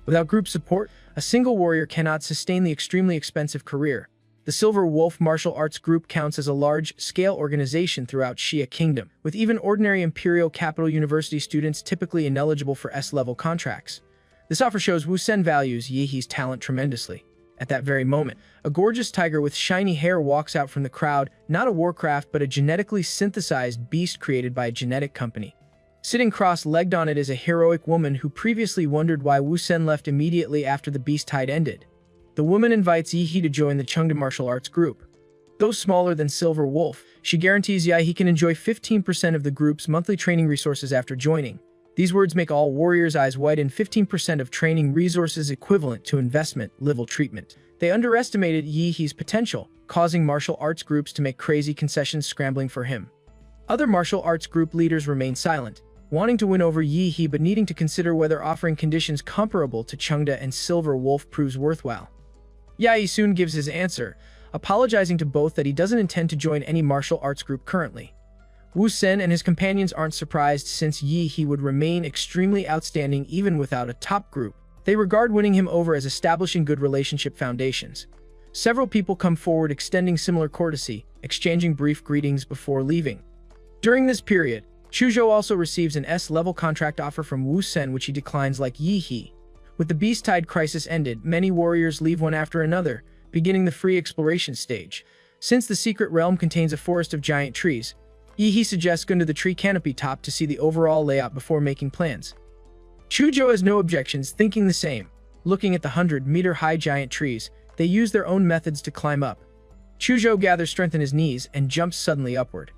Without group support, a single warrior cannot sustain the extremely expensive career. The Silver Wolf martial arts group counts as a large-scale organization throughout Xia Kingdom, with even ordinary Imperial Capital University students typically ineligible for S-level contracts. This offer shows Wu Sen values Yahe's talent tremendously. At that very moment, a gorgeous tiger with shiny hair walks out from the crowd, not a warcraft but a genetically synthesized beast created by a genetic company. Sitting cross-legged on it is a heroic woman who previously wondered why Wu Sen left immediately after the beast tide ended. The woman invites Yahe to join the Chengda martial arts group. Though smaller than Silver Wolf, she guarantees Yahe can enjoy 15% of the group's monthly training resources after joining. These words make all warriors' eyes widen. 15% of training resources equivalent to investment level treatment. They underestimated Yahe's potential, causing martial arts groups to make crazy concessions scrambling for him. Other martial arts group leaders remain silent, wanting to win over Yahe but needing to consider whether offering conditions comparable to Chengda and Silver Wolf proves worthwhile. Yahe soon gives his answer, apologizing to both that he doesn't intend to join any martial arts group currently. Wu Sen and his companions aren't surprised since Yahe would remain extremely outstanding even without a top group. They regard winning him over as establishing good relationship foundations. Several people come forward extending similar courtesy, exchanging brief greetings before leaving. During this period, Chuzhou also receives an S-level contract offer from Wu Sen which he declines like Yahe. With the beast tide crisis ended, many warriors leave one after another, beginning the free exploration stage. Since the secret realm contains a forest of giant trees, Yahe suggests going to the tree canopy top to see the overall layout before making plans. Chuzhou has no objections, thinking the same. Looking at the 100-meter-high giant trees, they use their own methods to climb up. Chuzhou gathers strength in his knees and jumps suddenly upward.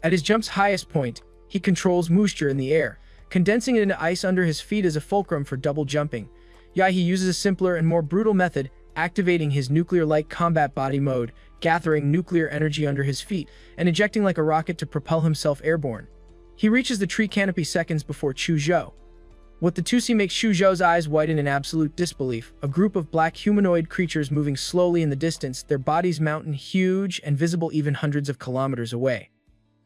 At his jump's highest point, he controls moisture in the air, condensing it into ice under his feet as a fulcrum for double jumping. Yahe uses a simpler and more brutal method, activating his nuclear-like combat body mode, gathering nuclear energy under his feet, and ejecting like a rocket to propel himself airborne. He reaches the tree canopy seconds before Chuzhou. What the two see makes Xu Zhou's eyes widen in absolute disbelief. A group of black humanoid creatures moving slowly in the distance, their bodies mountain huge and visible even hundreds of kilometers away.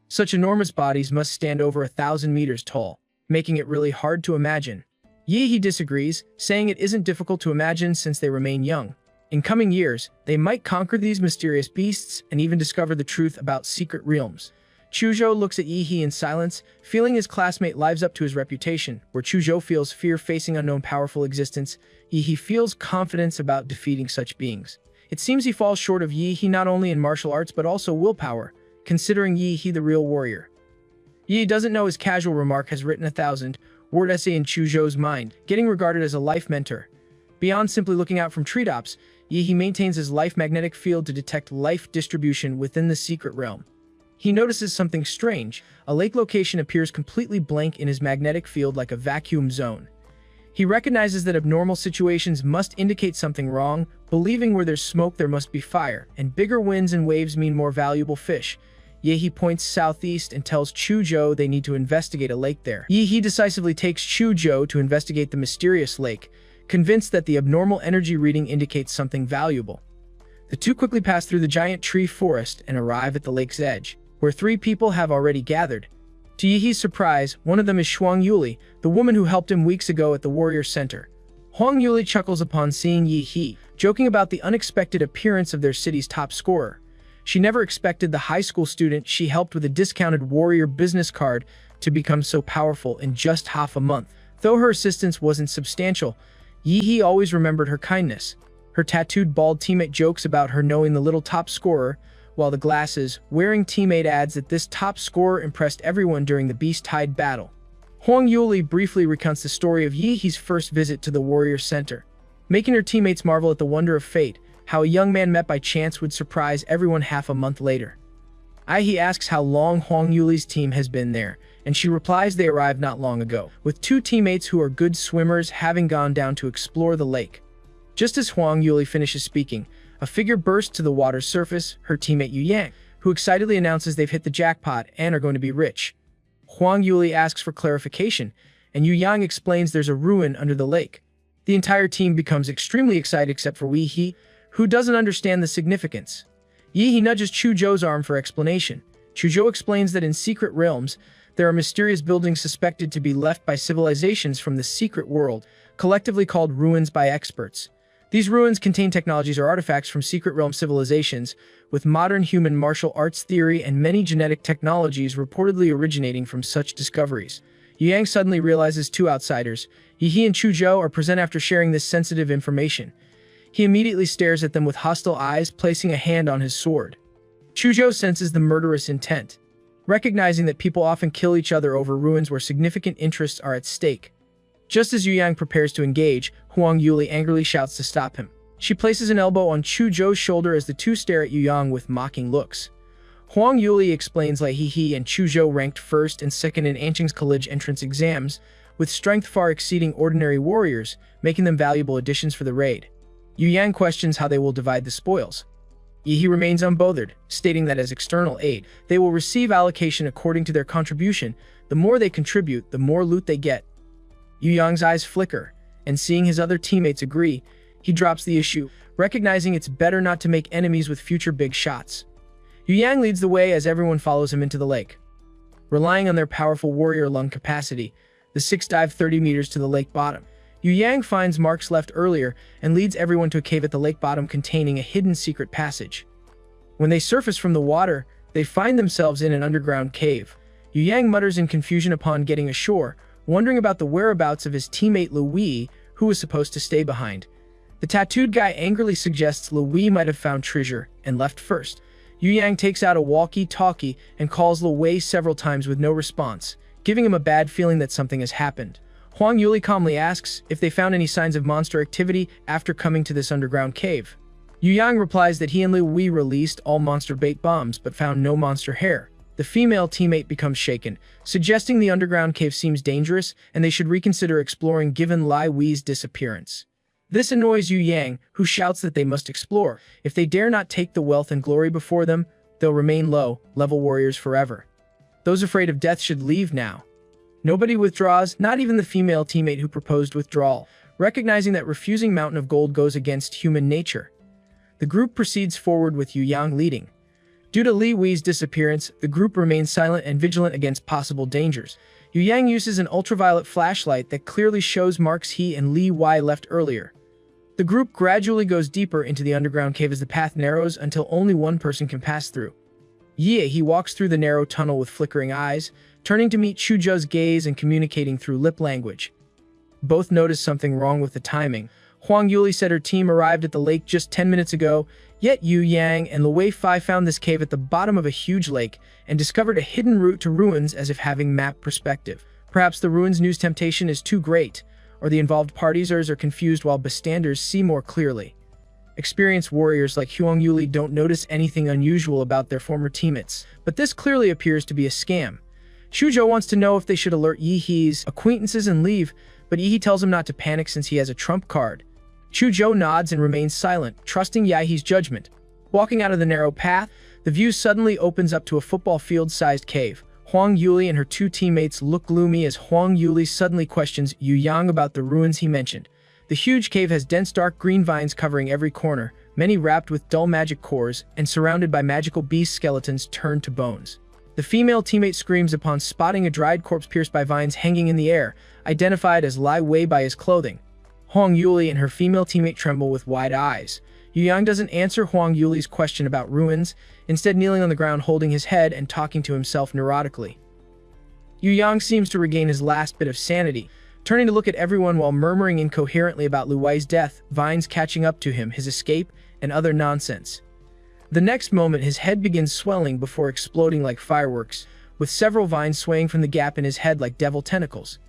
Such enormous bodies must stand over 1,000 meters tall, making it really hard to imagine. He disagrees, saying it isn't difficult to imagine since they remain young. In coming years, they might conquer these mysterious beasts and even discover the truth about secret realms. Chuzhou looks at Yi in silence, feeling his classmate lives up to his reputation. Where Chuzhou feels fear facing unknown powerful existence, Yi feels confidence about defeating such beings. It seems he falls short of Yi not only in martial arts but also willpower, considering Yi the real warrior. Yi doesn't know his casual remark has written a 1,000-word essay in Chuzhou's mind, getting regarded as a life mentor. Beyond simply looking out from treetops, Yi maintains his life magnetic field to detect life distribution within the secret realm. He notices something strange. A lake location appears completely blank in his magnetic field like a vacuum zone. He recognizes that abnormal situations must indicate something wrong, believing where there's smoke there must be fire, and bigger winds and waves mean more valuable fish. Yi points southeast and tells Chuzhou they need to investigate a lake there. Yi decisively takes Chuzhou to investigate the mysterious lake, convinced that the abnormal energy reading indicates something valuable. The two quickly pass through the giant tree forest and arrive at the lake's edge, where 3 people have already gathered. To Yi's surprise, one of them is Huang Yuli, the woman who helped him weeks ago at the Warrior Center. Huang Yuli chuckles upon seeing Yi, joking about the unexpected appearance of their city's top scorer. She never expected the high school student she helped with a discounted Warrior business card to become so powerful in just half a month. Though her assistance wasn't substantial, Yi always remembered her kindness. Her tattooed bald teammate jokes about her knowing the little top scorer, while the glasses-wearing teammate adds that this top scorer impressed everyone during the Beast Tide battle. Huang Yuli briefly recounts the story of Yi's first visit to the Warrior Center, making her teammates marvel at the wonder of fate, how a young man met by chance would surprise everyone half a month later. He asks how long Huang Yuli's team has been there, and she replies they arrived not long ago, with 2 teammates who are good swimmers having gone down to explore the lake. Just as Huang Yuli finishes speaking, a figure bursts to the water's surface, her teammate Yu Yang, who excitedly announces they've hit the jackpot and are going to be rich. Huang Yuli asks for clarification, and Yu Yang explains there's a ruin under the lake. The entire team becomes extremely excited except for Wei, who doesn't understand the significance. Yi nudges Chuzhou's arm for explanation. Chuzhou explains that in secret realms, there are mysterious buildings suspected to be left by civilizations from the secret world, collectively called ruins by experts. These ruins contain technologies or artifacts from secret realm civilizations, with modern human martial arts theory and many genetic technologies reportedly originating from such discoveries. Yu Yang suddenly realizes 2 outsiders, Yi and Chuzhou, are present after sharing this sensitive information. He immediately stares at them with hostile eyes, placing a hand on his sword. Chuzhou senses the murderous intent, recognizing that people often kill each other over ruins where significant interests are at stake. Just as Yu Yang prepares to engage, Huang Yuli angrily shouts to stop him. She places an elbow on Chuzhou's shoulder as the two stare at Yu Yang with mocking looks. Huang Yuli explains that Yi and Chuzhou ranked 1st and 2nd in Anqing's college entrance exams, with strength far exceeding ordinary warriors, making them valuable additions for the raid. Yu Yang questions how they will divide the spoils. Yi remains unbothered, stating that as external aid, they will receive allocation according to their contribution. The more they contribute, the more loot they get. Yu Yang's eyes flicker, and seeing his other teammates agree, he drops the issue, recognizing it's better not to make enemies with future big shots. Yu Yang leads the way as everyone follows him into the lake. Relying on their powerful warrior lung capacity, the 6 dive 30 meters to the lake bottom. Yu Yang finds marks left earlier and leads everyone to a cave at the lake bottom containing a hidden secret passage. When they surface from the water, they find themselves in an underground cave. Yu Yang mutters in confusion upon getting ashore, wondering about the whereabouts of his teammate Louis, who was supposed to stay behind. The tattooed guy angrily suggests Louis might have found treasure and left first. Yu Yang takes out a walkie-talkie and calls Louis several times with no response, giving him a bad feeling that something has happened. Huang Yuli calmly asks if they found any signs of monster activity after coming to this underground cave. Yu Yang replies that he and Louis released all monster bait bombs but found no monster hair. The female teammate becomes shaken, suggesting the underground cave seems dangerous and they should reconsider exploring given Lai Wei's disappearance. This annoys Yu Yang, who shouts that they must explore. If they dare not take the wealth and glory before them, they'll remain low-level warriors forever. Those afraid of death should leave now. Nobody withdraws, not even the female teammate who proposed withdrawal, recognizing that refusing Mountain of Gold goes against human nature. The group proceeds forward with Yu Yang leading. Due to Li Wei's disappearance, the group remains silent and vigilant against possible dangers. Yu Yang uses an ultraviolet flashlight that clearly shows marks he and Li Wei left earlier. The group gradually goes deeper into the underground cave as the path narrows until only one person can pass through. He walks through the narrow tunnel with flickering eyes, turning to meet Chuzhou's gaze and communicating through lip language. Both notice something wrong with the timing. Huang Yuli said her team arrived at the lake just 10 minutes ago, yet Yu Yang and Wei Fei found this cave at the bottom of a huge lake and discovered a hidden route to ruins as if having map perspective. Perhaps the ruins' news temptation is too great, or the involved parties are confused while bystanders see more clearly. Experienced warriors like Huang Yuli don't notice anything unusual about their former teammates, but this clearly appears to be a scam. Chuzhou wants to know if they should alert Yihe's acquaintances and leave, but Yihe tells him not to panic since he has a trump card. Chuzhou nods and remains silent, trusting Yahe's judgment. Walking out of the narrow path, the view suddenly opens up to a football field-sized cave. Huang Yuli and her two teammates look gloomy as Huang Yuli suddenly questions Yu Yang about the ruins he mentioned. The huge cave has dense dark green vines covering every corner, many wrapped with dull magic cores, and surrounded by magical beast skeletons turned to bones. The female teammate screams upon spotting a dried corpse pierced by vines hanging in the air, identified as Li Wei by his clothing. Huang Yuli and her female teammate tremble with wide eyes. Yu Yang doesn't answer Huang Yuli's question about ruins, instead kneeling on the ground holding his head and talking to himself neurotically. Yu Yang seems to regain his last bit of sanity, turning to look at everyone while murmuring incoherently about Lu Wei's death, vines catching up to him, his escape, and other nonsense. The next moment his head begins swelling before exploding like fireworks, with several vines swaying from the gap in his head like devil tentacles.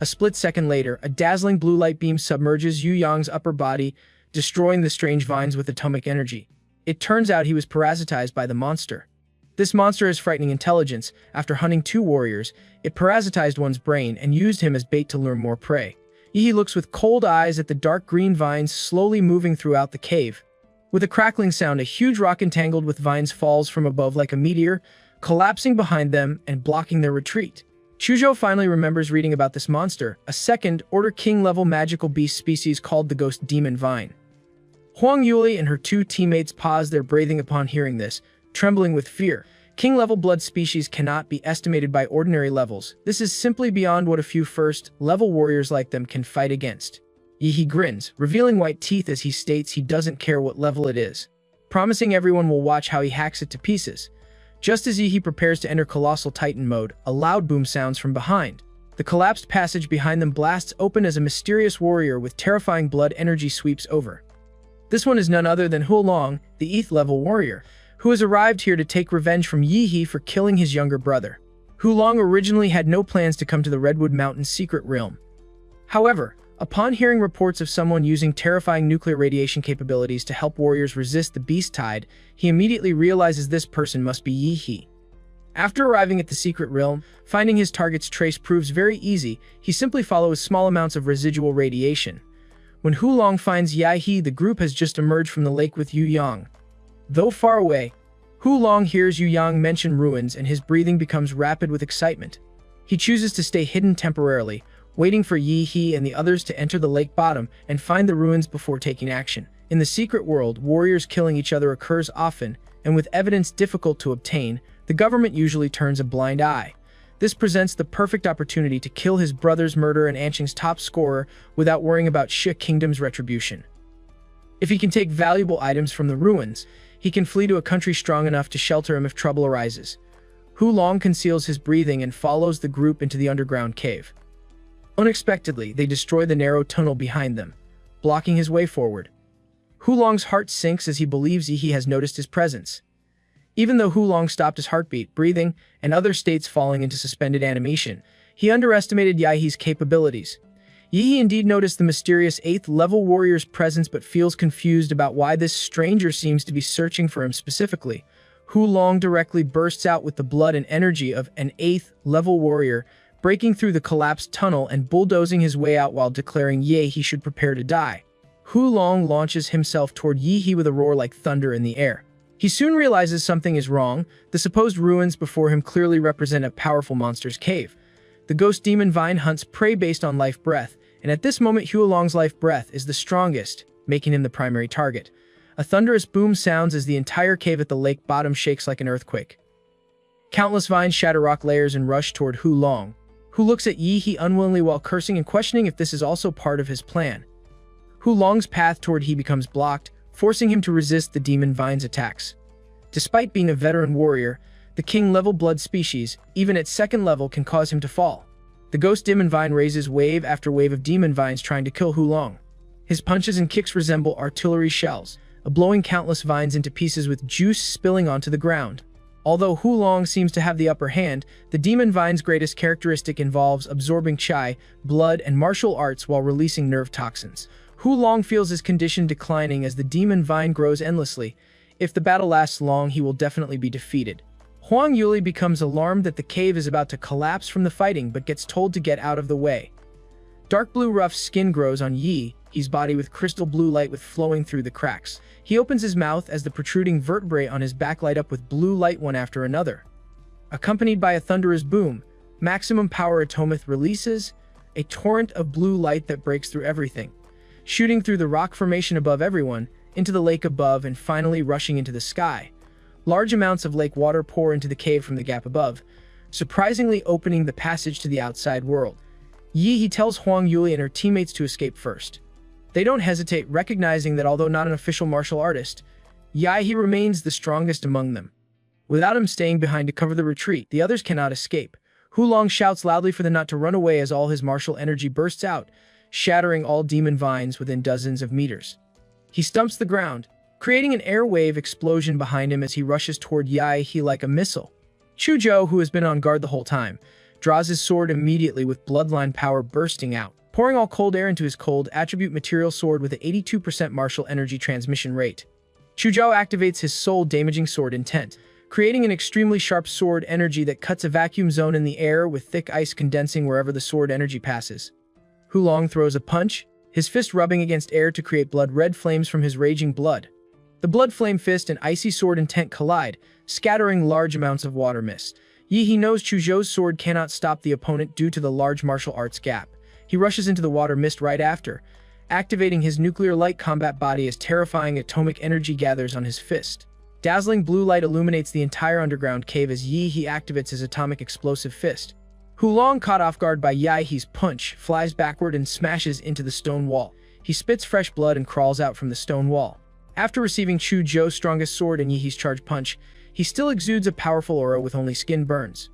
A split second later, a dazzling blue light beam submerges Yu Yang's upper body, destroying the strange vines with atomic energy. It turns out he was parasitized by the monster. This monster has frightening intelligence. After hunting two warriors, it parasitized one's brain and used him as bait to lure more prey. Yi looks with cold eyes at the dark green vines slowly moving throughout the cave. With a crackling sound, a huge rock entangled with vines falls from above like a meteor, collapsing behind them and blocking their retreat. Chuzhou finally remembers reading about this monster, a second-order king-level magical beast species called the Ghost Demon Vine. Huang Yuli and her two teammates pause their breathing upon hearing this, trembling with fear. King-level blood species cannot be estimated by ordinary levels. This is simply beyond what a few first-level warriors like them can fight against. Yi grins, revealing white teeth as he states he doesn't care what level it is, promising everyone will watch how he hacks it to pieces. Just as Yi prepares to enter Colossal Titan mode, a loud boom sounds from behind. The collapsed passage behind them blasts open as a mysterious warrior with terrifying blood energy sweeps over. This one is none other than Hulong, the 8th level warrior, who has arrived here to take revenge from Yi for killing his younger brother. Hulong originally had no plans to come to the Redwood Mountains secret realm. However, upon hearing reports of someone using terrifying nuclear radiation capabilities to help warriors resist the beast tide, he immediately realizes this person must be Yi. After arriving at the secret realm, finding his target's trace proves very easy. He simply follows small amounts of residual radiation. When Hulong finds Yahe, the group has just emerged from the lake with Yu Yang. Though far away, Hulong hears Yu Yang mention ruins and his breathing becomes rapid with excitement. He chooses to stay hidden temporarily, waiting for Yi and the others to enter the lake bottom and find the ruins before taking action. In the secret world, warriors killing each other occurs often, and with evidence difficult to obtain, the government usually turns a blind eye. This presents the perfect opportunity to kill his brother's murderer and Anqing's top scorer without worrying about Shi Kingdom's retribution. If he can take valuable items from the ruins, he can flee to a country strong enough to shelter him if trouble arises. Hulong conceals his breathing and follows the group into the underground cave. Unexpectedly, they destroy the narrow tunnel behind them, blocking his way forward. Hulong's heart sinks as he believes Yi has noticed his presence. Even though Hulong stopped his heartbeat, breathing, and other states falling into suspended animation, he underestimated Yahe's capabilities. Yi indeed noticed the mysterious 8th level warrior's presence but feels confused about why this stranger seems to be searching for him specifically. Hulong directly bursts out with the blood and energy of an 8th level warrior, breaking through the collapsed tunnel and bulldozing his way out while declaring Ye he should prepare to die. Hulong launches himself toward Yi with a roar like thunder in the air. He soon realizes something is wrong. The supposed ruins before him clearly represent a powerful monster's cave. The ghost demon vine hunts prey based on life breath, and at this moment Huolong's life breath is the strongest, making him the primary target. A thunderous boom sounds as the entire cave at the lake bottom shakes like an earthquake. Countless vines shatter rock layers and rush toward Huolong, who looks at Yi unwillingly while cursing and questioning if this is also part of his plan. Huolong's path toward He becomes blocked, forcing him to resist the demon vine's attacks. Despite being a veteran warrior, the king-level blood species, even at second level, can cause him to fall. The ghost demon vine raises wave after wave of demon vines trying to kill Huolong. His punches and kicks resemble artillery shells, blowing countless vines into pieces with juice spilling onto the ground. Although Huolong seems to have the upper hand, the demon vine's greatest characteristic involves absorbing chi, blood, and martial arts while releasing nerve toxins. Huolong feels his condition declining as the demon vine grows endlessly. If the battle lasts long, he will definitely be defeated. Huang Yuli becomes alarmed that the cave is about to collapse from the fighting but gets told to get out of the way. Dark blue rough skin grows on Yi's body with crystal blue light flowing through the cracks. He opens his mouth as the protruding vertebrae on his back light up with blue light one after another. Accompanied by a thunderous boom, maximum power Atomith releases a torrent of blue light that breaks through everything, shooting through the rock formation above everyone, into the lake above, and finally rushing into the sky. Large amounts of lake water pour into the cave from the gap above, surprisingly opening the passage to the outside world. Yi tells Huang Yuli and her teammates to escape first. They don't hesitate, recognizing that although not an official martial artist, Yi remains the strongest among them. Without him staying behind to cover the retreat, the others cannot escape. Huolong shouts loudly for them not to run away as all his martial energy bursts out, shattering all demon vines within dozens of meters. He stumps the ground, creating an air wave explosion behind him as he rushes toward Yi like a missile. Chuzhou, who has been on guard the whole time, draws his sword immediately with bloodline power bursting out, pouring all cold air into his cold attribute material sword with an 82% martial energy transmission rate. Chuzhou activates his soul-damaging sword intent, creating an extremely sharp sword energy that cuts a vacuum zone in the air with thick ice condensing wherever the sword energy passes. Huolong throws a punch, his fist rubbing against air to create blood-red flames from his raging blood. The blood flame fist and icy sword intent collide, scattering large amounts of water mist. Yi knows Chuzhou's sword cannot stop the opponent due to the large martial arts gap. He rushes into the water mist right after, activating his nuclear light combat body as terrifying atomic energy gathers on his fist. Dazzling blue light illuminates the entire underground cave as Yi activates his atomic explosive fist. Huolong, caught off guard by Yi's punch, flies backward and smashes into the stone wall. He spits fresh blood and crawls out from the stone wall. After receiving Chuzhou's strongest sword and Yi's charged punch, he still exudes a powerful aura with only skin burns.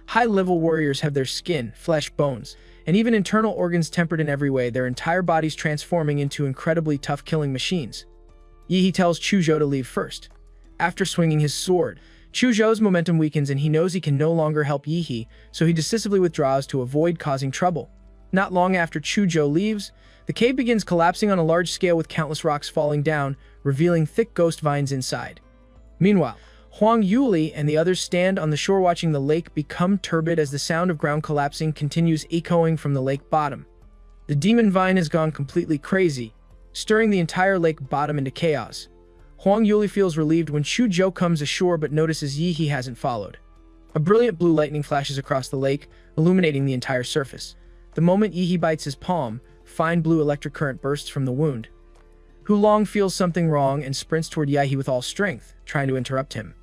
High-level warriors have their skin, flesh, bones, and even internal organs tempered in every way, their entire bodies transforming into incredibly tough killing machines. Yi tells Chuzhou to leave first. After swinging his sword, Chuzhou's momentum weakens and he knows he can no longer help Yi, so he decisively withdraws to avoid causing trouble. Not long after Chuzhou leaves, the cave begins collapsing on a large scale with countless rocks falling down, revealing thick ghost vines inside. Meanwhile, Huang Yuli and the others stand on the shore watching the lake become turbid as the sound of ground collapsing continues echoing from the lake bottom. The demon vine has gone completely crazy, stirring the entire lake bottom into chaos. Huang Yuli feels relieved when Chuzhou comes ashore but notices Yi hasn't followed. A brilliant blue lightning flashes across the lake, illuminating the entire surface. The moment Yi bites his palm, fine blue electric current bursts from the wound. Huolong feels something wrong and sprints toward Yi with all strength, trying to interrupt him.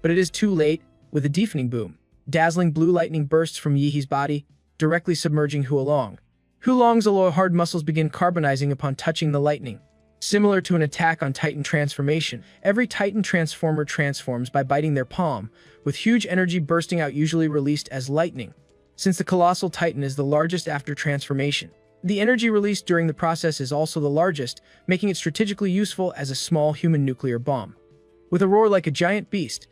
But it is too late. With a deafening boom, dazzling blue lightning bursts from Yi's body, directly submerging Huolong. Huolong's alloy hard muscles begin carbonizing upon touching the lightning. Similar to an attack on Titan transformation, every Titan transformer transforms by biting their palm, with huge energy bursting out, usually released as lightning. Since the colossal Titan is the largest after transformation, the energy released during the process is also the largest, making it strategically useful as a small human nuclear bomb. With a roar like a giant beast,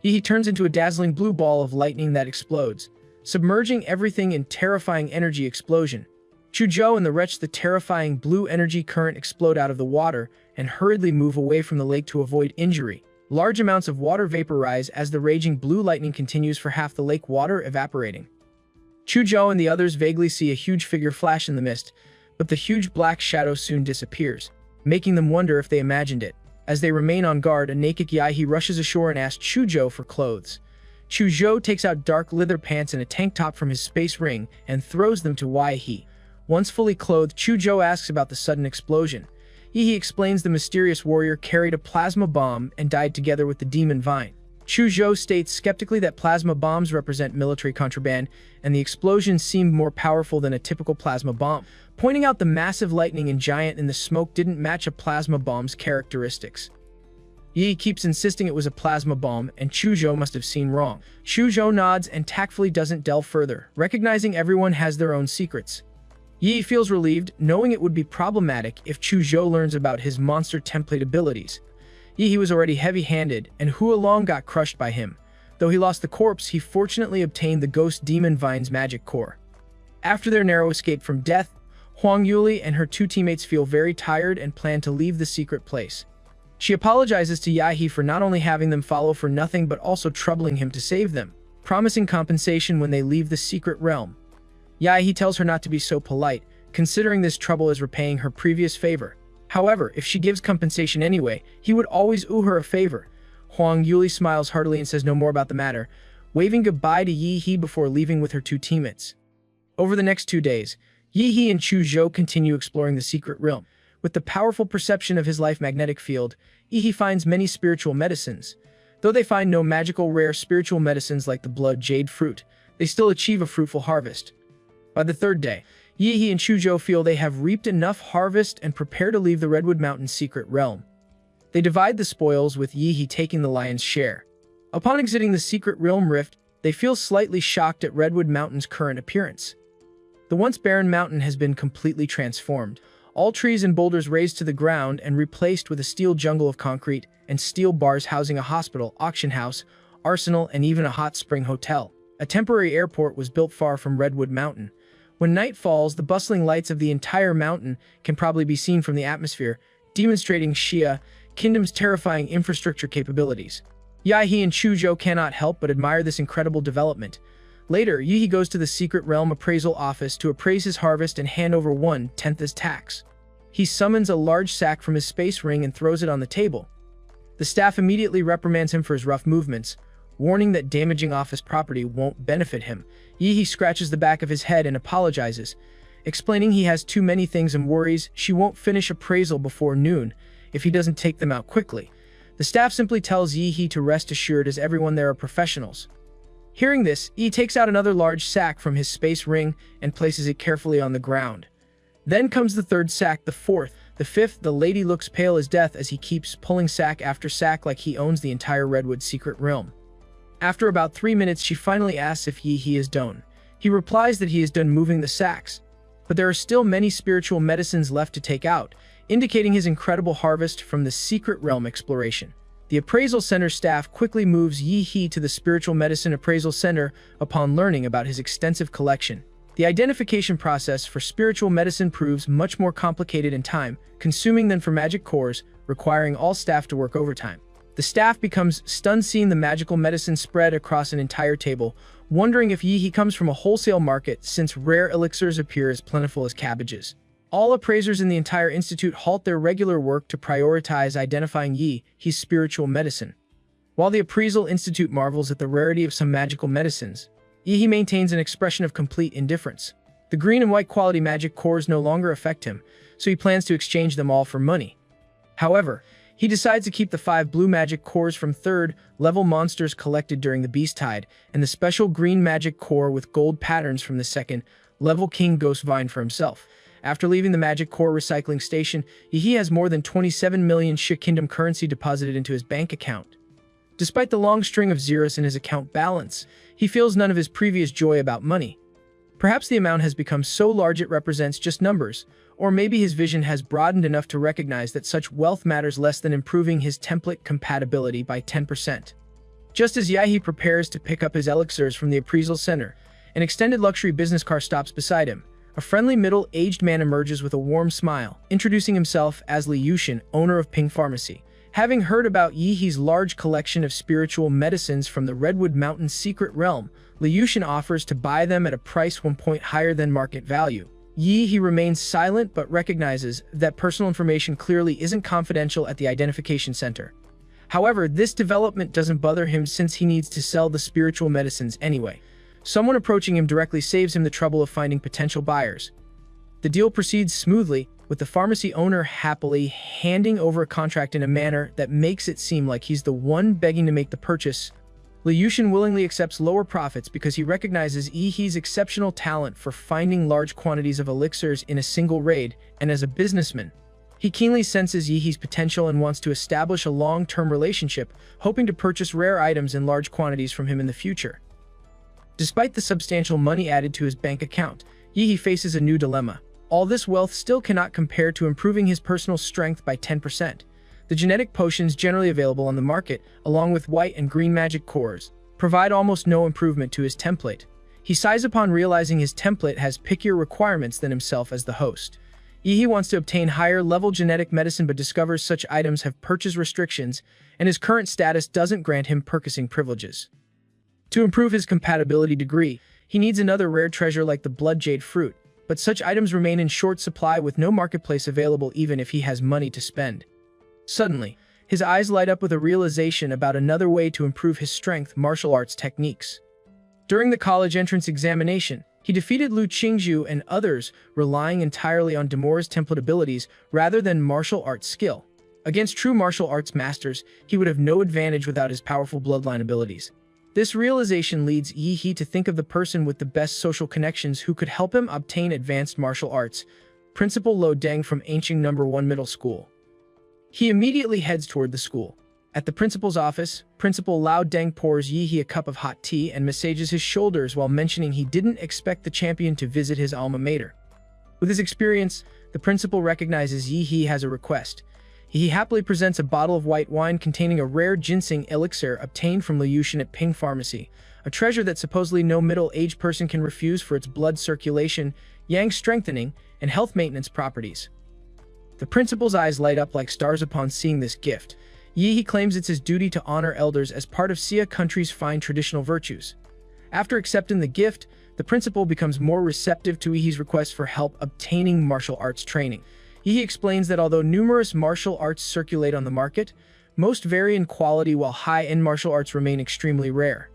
Yi turns into a dazzling blue ball of lightning that explodes, submerging everything in terrifying energy explosion. Chuzhou and the terrifying blue energy current explode out of the water and hurriedly move away from the lake to avoid injury. Large amounts of water vaporize as the raging blue lightning continues for half the lake water evaporating. Chuzhou and the others vaguely see a huge figure flash in the mist, but the huge black shadow soon disappears, making them wonder if they imagined it. As they remain on guard, a naked Yi rushes ashore and asks Chuzhou for clothes. Chuzhou takes out dark leather pants and a tank top from his space ring and throws them to Yahe. Once fully clothed, Chuzhou asks about the sudden explosion. Yahe explains the mysterious warrior carried a plasma bomb and died together with the demon vine. Chuzhou states skeptically that plasma bombs represent military contraband, and the explosion seemed more powerful than a typical plasma bomb, pointing out the massive lightning and giant in the smoke didn't match a plasma bomb's characteristics. Yahe keeps insisting it was a plasma bomb, and Chuzhou must have seen wrong. Chuzhou nods and tactfully doesn't delve further, recognizing everyone has their own secrets. Yahe feels relieved, knowing it would be problematic if Chuzhou learns about his monster template abilities. Yahe was already heavy-handed, and Hualong got crushed by him. Though he lost the corpse, he fortunately obtained the Ghost Demon Vine's magic core. After their narrow escape from death, Huang Yuli and her two teammates feel very tired and plan to leave the secret place. She apologizes to Yahe for not only having them follow for nothing but also troubling him to save them, promising compensation when they leave the secret realm. Yahe tells her not to be so polite, considering this trouble as repaying her previous favor. However, if she gives compensation anyway, he would always owe her a favor. Huang Yuli smiles heartily and says no more about the matter, waving goodbye to Yahe before leaving with her two teammates. Over the next 2 days, Yahe and Chuzhou continue exploring the secret realm. With the powerful perception of his life magnetic field, Yahe finds many spiritual medicines. Though they find no magical rare spiritual medicines like the blood jade fruit, they still achieve a fruitful harvest. By the 3rd day, Yahe and Chuzhou feel they have reaped enough harvest and prepare to leave the Redwood Mountain secret realm. They divide the spoils, with Yahe taking the lion's share. Upon exiting the secret realm rift, they feel slightly shocked at Redwood Mountain's current appearance. The once barren mountain has been completely transformed. All trees and boulders razed to the ground and replaced with a steel jungle of concrete and steel bars housing a hospital, auction house, arsenal, and even a hot spring hotel. A temporary airport was built far from Redwood Mountain. When night falls, the bustling lights of the entire mountain can probably be seen from the atmosphere, demonstrating Xia Kingdom's terrifying infrastructure capabilities. Yahe and Chuzhou cannot help but admire this incredible development. Later, Yahe goes to the secret realm appraisal office to appraise his harvest and hand over 1/10 as tax. He summons a large sack from his space ring and throws it on the table. The staff immediately reprimands him for his rough movements, warning that damaging office property won't benefit him. Yahe scratches the back of his head and apologizes, explaining he has too many things and worries she won't finish appraisal before noon if he doesn't take them out quickly. The staff simply tells Yahe to rest assured, as everyone there are professionals. Hearing this, Yahe takes out another large sack from his space ring and places it carefully on the ground. Then comes the 3rd sack, the 4th, the 5th. The lady looks pale as death as he keeps pulling sack after sack like he owns the entire Redwood secret realm. After about 3 minutes, she finally asks if Yahe is done. He replies that he is done moving the sacks, but there are still many spiritual medicines left to take out, indicating his incredible harvest from the secret realm exploration. The appraisal center staff quickly moves Yahe to the spiritual medicine appraisal center upon learning about his extensive collection. The identification process for spiritual medicine proves much more complicated and time-consuming than for magic cores, requiring all staff to work overtime. The staff becomes stunned seeing the magical medicine spread across an entire table, wondering if Yahe comes from a wholesale market since rare elixirs appear as plentiful as cabbages. All appraisers in the entire institute halt their regular work to prioritize identifying Yahe's spiritual medicine. While the appraisal institute marvels at the rarity of some magical medicines, Yahe maintains an expression of complete indifference. The green and white quality magic cores no longer affect him, so he plans to exchange them all for money. However, he decides to keep the 5 blue magic cores from 3rd-level monsters collected during the Beast Tide, and the special green magic core with gold patterns from the 2nd-level King Ghost Vine for himself. After leaving the magic core recycling station, Yahe has more than 27 million Xia Kingdom currency deposited into his bank account. Despite the long string of zeros in his account balance, he feels none of his previous joy about money. Perhaps the amount has become so large it represents just numbers, or maybe his vision has broadened enough to recognize that such wealth matters less than improving his template compatibility by 10%. Just as Yahe prepares to pick up his elixirs from the appraisal center, an extended luxury business car stops beside him. A friendly middle-aged man emerges with a warm smile, introducing himself as Li Yushin, owner of Ping Pharmacy. Having heard about Yahe's large collection of spiritual medicines from the Redwood Mountain secret realm, Li Yushin offers to buy them at a price 1 point higher than market value. Yahe remains silent but recognizes that personal information clearly isn't confidential at the identification center. However, this development doesn't bother him since he needs to sell the spiritual medicines anyway. Someone approaching him directly saves him the trouble of finding potential buyers. The deal proceeds smoothly, with the pharmacy owner happily handing over a contract in a manner that makes it seem like he's the one begging to make the purchase. Liu Yushin willingly accepts lower profits because he recognizes Yihe's exceptional talent for finding large quantities of elixirs in a single raid, and as a businessman, he keenly senses Yihe's potential and wants to establish a long-term relationship, hoping to purchase rare items in large quantities from him in the future. Despite the substantial money added to his bank account, Yihe faces a new dilemma. All this wealth still cannot compare to improving his personal strength by 10%. The genetic potions generally available on the market, along with white and green magic cores, provide almost no improvement to his template. He sighs upon realizing his template has pickier requirements than himself as the host. Yihe wants to obtain higher-level genetic medicine but discovers such items have purchase restrictions, and his current status doesn't grant him purchasing privileges. To improve his compatibility degree, he needs another rare treasure like the blood jade fruit, but such items remain in short supply with no marketplace available even if he has money to spend. Suddenly, his eyes light up with a realization about another way to improve his strength: martial arts techniques. During the college entrance examination, he defeated Lu Qingzhu and others, relying entirely on Demor's template abilities rather than martial arts skill. Against true martial arts masters, he would have no advantage without his powerful bloodline abilities. This realization leads Yihe to think of the person with the best social connections who could help him obtain advanced martial arts, Principal Lo Deng from Ancient No. 1 Middle School. He immediately heads toward the school. At the principal's office, Principal Lao Deng pours Yihe a cup of hot tea and massages his shoulders while mentioning he didn't expect the champion to visit his alma mater. With his experience, the principal recognizes Yihe has a request. He happily presents a bottle of white wine containing a rare ginseng elixir obtained from Liu Yushin at Ping Pharmacy, a treasure that supposedly no middle-aged person can refuse for its blood circulation, yang strengthening, and health maintenance properties. The principal's eyes light up like stars upon seeing this gift. Yihe claims it's his duty to honor elders as part of Xia country's fine traditional virtues. After accepting the gift, the principal becomes more receptive to Yihe's request for help obtaining martial arts training. Yihe explains that although numerous martial arts circulate on the market, most vary in quality while high-end martial arts remain extremely rare.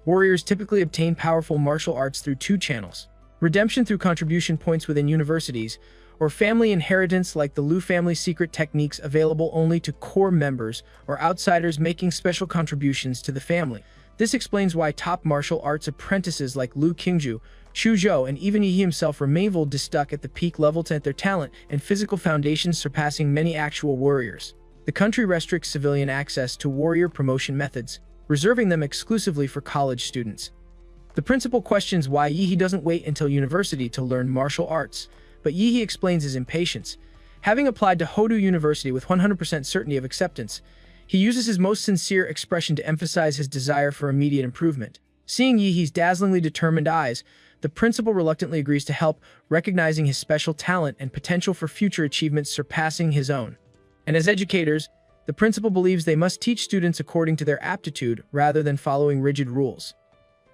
Warriors typically obtain powerful martial arts through two channels: redemption through contribution points within universities, or family inheritance like the Lu family secret techniques available only to core members or outsiders making special contributions to the family. This explains why top martial arts apprentices like Lu Qingzhu, Xu Zhou, and even Yihe himself remain stuck at the peak level to their talent and physical foundations surpassing many actual warriors. The country restricts civilian access to warrior promotion methods, reserving them exclusively for college students. The principal questions why Yihe doesn't wait until university to learn martial arts, but Yihe explains his impatience. Having applied to Hodu University with 100% certainty of acceptance, he uses his most sincere expression to emphasize his desire for immediate improvement. Seeing Yihe's dazzlingly determined eyes, the principal reluctantly agrees to help, recognizing his special talent and potential for future achievements surpassing his own. And as educators, the principal believes they must teach students according to their aptitude rather than following rigid rules.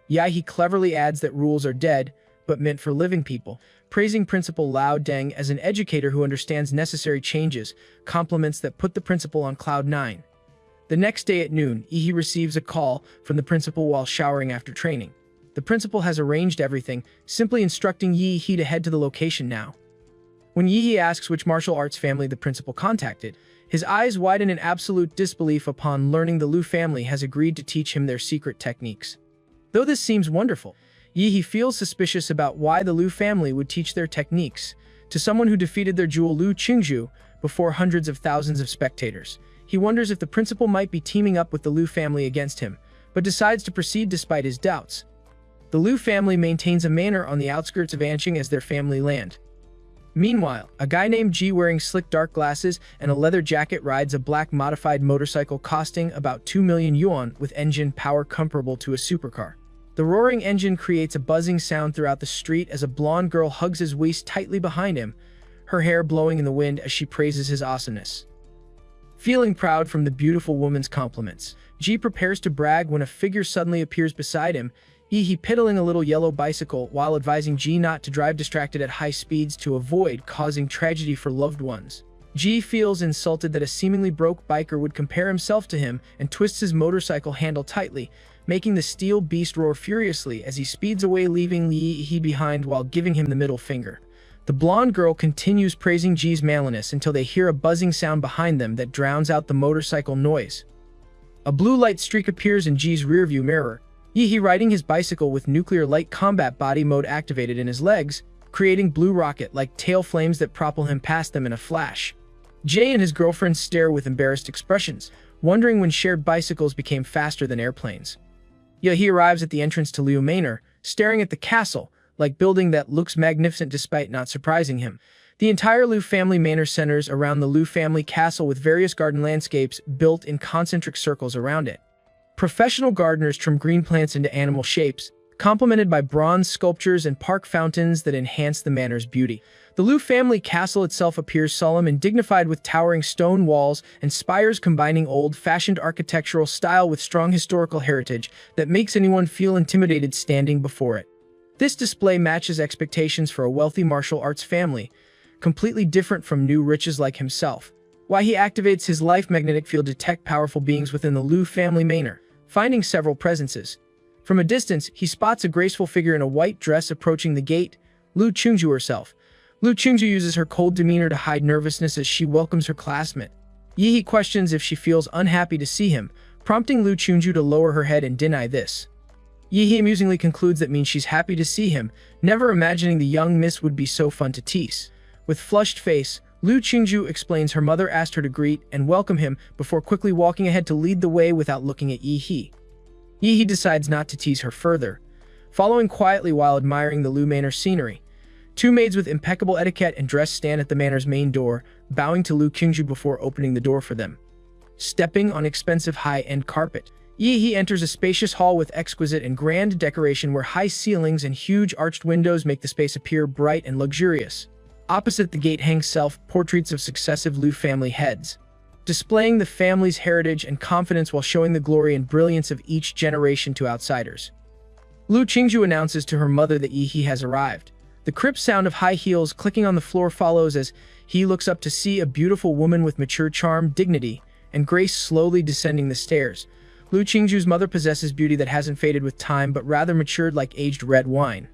Yihe cleverly adds that rules are dead, but meant for living people, praising Principal Lao Deng as an educator who understands necessary changes, compliments that put the principal on cloud 9. The next day at noon, Yihe receives a call from the principal while showering after training. The principal has arranged everything, simply instructing Yihe to head to the location now. When Yihe asks which martial arts family the principal contacted, his eyes widen in absolute disbelief upon learning the Lu family has agreed to teach him their secret techniques. Though this seems wonderful, Yihe feels suspicious about why the Lu family would teach their techniques to someone who defeated their jewel Lu Qingzhu before hundreds of thousands of spectators. He wonders if the principal might be teaming up with the Lu family against him, but decides to proceed despite his doubts. The Lu family maintains a manor on the outskirts of Anqing as their family land. Meanwhile, a guy named Ji wearing slick dark glasses and a leather jacket rides a black modified motorcycle costing about 2 million yuan with engine power comparable to a supercar. The roaring engine creates a buzzing sound throughout the street as a blonde girl hugs his waist tightly behind him, her hair blowing in the wind as she praises his awesomeness. Feeling proud from the beautiful woman's compliments, Ji prepares to brag when a figure suddenly appears beside him, Yihe pedaling a little yellow bicycle while advising Ji not to drive distracted at high speeds to avoid causing tragedy for loved ones. Ji feels insulted that a seemingly broke biker would compare himself to him and twists his motorcycle handle tightly, making the steel beast roar furiously as he speeds away, leaving Yi behind while giving him the middle finger. The blonde girl continues praising Ji's manliness until they hear a buzzing sound behind them that drowns out the motorcycle noise. A blue light streak appears in Ji's rearview mirror, Yi riding his bicycle with nuclear light combat body mode activated in his legs, creating blue rocket-like tail flames that propel him past them in a flash. Jae and his girlfriend stare with embarrassed expressions, wondering when shared bicycles became faster than airplanes. He arrives at the entrance to Liu Manor, staring at the castle, like building that looks magnificent despite not surprising him. The entire Liu family manor centers around the Liu family castle with various garden landscapes built in concentric circles around it. Professional gardeners trim green plants into animal shapes, complemented by bronze sculptures and park fountains that enhance the manor's beauty. The Liu family castle itself appears solemn and dignified with towering stone walls and spires combining old-fashioned architectural style with strong historical heritage that makes anyone feel intimidated standing before it. This display matches expectations for a wealthy martial arts family, completely different from new riches like himself. He activates his life magnetic field to detect powerful beings within the Liu family manor, finding several presences. From a distance, he spots a graceful figure in a white dress approaching the gate, Liu Qingju herself. Liu Qingju uses her cold demeanor to hide nervousness as she welcomes her classmate. Yi questions if she feels unhappy to see him, prompting Liu Qingju to lower her head and deny this. Yi amusingly concludes that means she's happy to see him, never imagining the young miss would be so fun to tease. With flushed face, Liu Qingju explains her mother asked her to greet and welcome him before quickly walking ahead to lead the way without looking at Yi. Yi decides not to tease her further, following quietly while admiring the Liu Manor scenery. Two maids with impeccable etiquette and dress stand at the manor's main door, bowing to Liu Qingju before opening the door for them. Stepping on expensive high-end carpet, Yi enters a spacious hall with exquisite and grand decoration where high ceilings and huge arched windows make the space appear bright and luxurious. Opposite the gate hang self-portraits of successive Liu family heads, displaying the family's heritage and confidence while showing the glory and brilliance of each generation to outsiders. Liu Qingju announces to her mother that Yi has arrived. The crisp sound of high heels clicking on the floor follows as he looks up to see a beautiful woman with mature charm, dignity, and grace slowly descending the stairs. Liu Qingju's mother possesses beauty that hasn't faded with time but rather matured like aged red wine.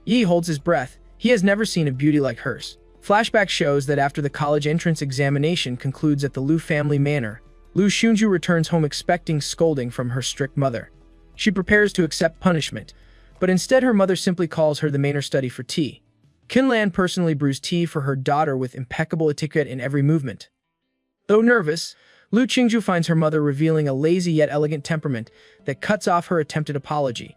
Yi holds his breath. He has never seen a beauty like hers. Flashback shows that after the college entrance examination concludes at the Liu family manor, Liu Qingju returns home expecting scolding from her strict mother. She prepares to accept punishment, but instead her mother simply calls her the manor study for tea. Qinlan personally brews tea for her daughter with impeccable etiquette in every movement. Though nervous, Liu Qingju finds her mother revealing a lazy yet elegant temperament that cuts off her attempted apology.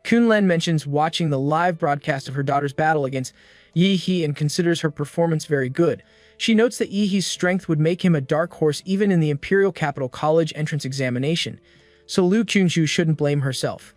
Qinlan mentions watching the live broadcast of her daughter's battle against Yi and considers her performance very good. She notes that Yi's strength would make him a dark horse even in the Imperial Capital College entrance examination, so Liu Qingju shouldn't blame herself.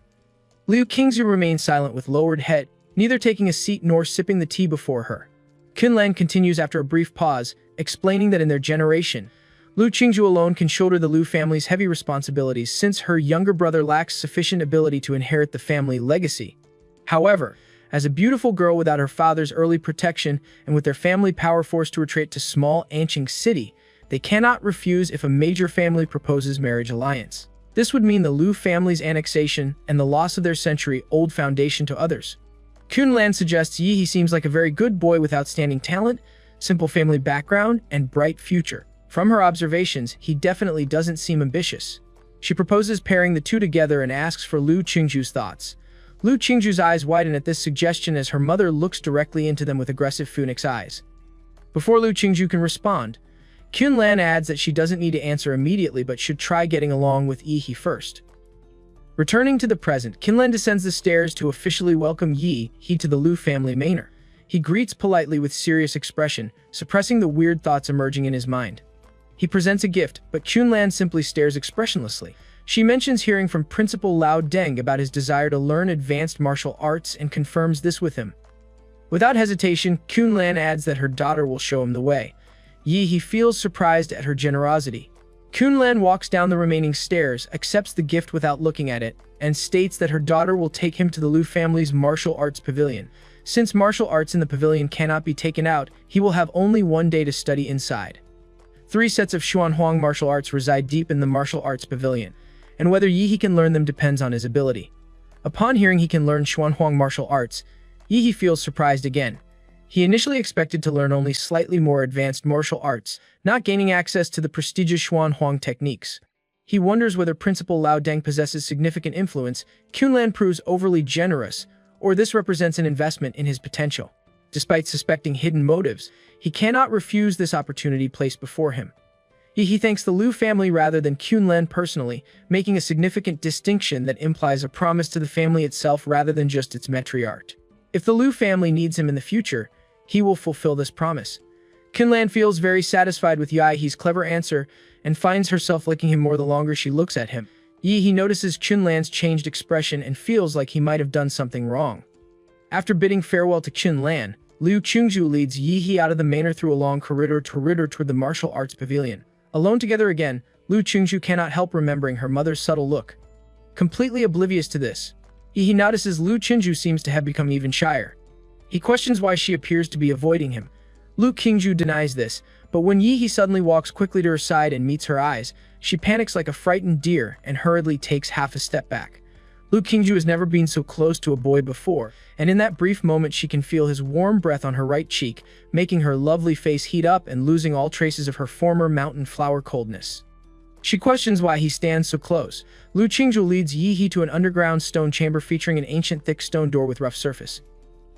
Liu Qingju remains silent with lowered head, neither taking a seat nor sipping the tea before her. Qinlan continues after a brief pause, explaining that in their generation, Liu Qingju alone can shoulder the Liu family's heavy responsibilities since her younger brother lacks sufficient ability to inherit the family legacy. However, as a beautiful girl without her father's early protection and with their family power forced to retreat to small Anqing city, they cannot refuse if a major family proposes marriage alliance. This would mean the Liu family's annexation and the loss of their century-old foundation to others. Qinlan suggests Yi seems like a very good boy with outstanding talent, simple family background, and bright future. From her observations, he definitely doesn't seem ambitious. She proposes pairing the two together and asks for Liu Qingju's thoughts. Liu Qingju's eyes widen at this suggestion as her mother looks directly into them with aggressive phoenix eyes. Before Liu Qingju can respond, Qinlan adds that she doesn't need to answer immediately but should try getting along with Yi first. Returning to the present, Qinlan descends the stairs to officially welcome Yi to the Liu family manor. He greets politely with serious expression, suppressing the weird thoughts emerging in his mind. He presents a gift, but Qinlan simply stares expressionlessly. She mentions hearing from Principal Lao Deng about his desire to learn advanced martial arts and confirms this with him. Without hesitation, Qinlan adds that her daughter will show him the way. Yi feels surprised at her generosity. Qinlan walks down the remaining stairs, accepts the gift without looking at it, and states that her daughter will take him to the Liu family's martial arts pavilion. Since martial arts in the pavilion cannot be taken out, he will have only one day to study inside. 3 sets of Xuanhuang martial arts reside deep in the martial arts pavilion, and whether Yihe can learn them depends on his ability. Upon hearing he can learn Xuanhuang martial arts, Yihe feels surprised again. He initially expected to learn only slightly more advanced martial arts, not gaining access to the prestigious Xuanhuang techniques. He wonders whether Principal Lao Deng possesses significant influence, Kunlan proves overly generous, or this represents an investment in his potential. Despite suspecting hidden motives, he cannot refuse this opportunity placed before him. He thanks the Liu family rather than Kunlan personally, making a significant distinction that implies a promise to the family itself rather than just its matriarch. If the Liu family needs him in the future, he will fulfill this promise. Kunlan feels very satisfied with Yihe's clever answer and finds herself liking him more the longer she looks at him. Yihe notices Kunlan's changed expression and feels like he might have done something wrong. After bidding farewell to Kunlan, Liu Qingzhu leads Yihe out of the manor through a long corridor toward the martial arts pavilion. Alone together again, Liu Qingzhu cannot help remembering her mother's subtle look. Completely oblivious to this, Yihe notices Liu Qingzhu seems to have become even shyer. He questions why she appears to be avoiding him. Liu Qingzhu denies this, but when Yihe suddenly walks quickly to her side and meets her eyes, she panics like a frightened deer and hurriedly takes half a step back. Liu Qingzhu has never been so close to a boy before, and in that brief moment she can feel his warm breath on her right cheek, making her lovely face heat up and losing all traces of her former mountain flower coldness. She questions why he stands so close. Liu Qingzhu leads Yihe to an underground stone chamber featuring an ancient thick stone door with rough surface.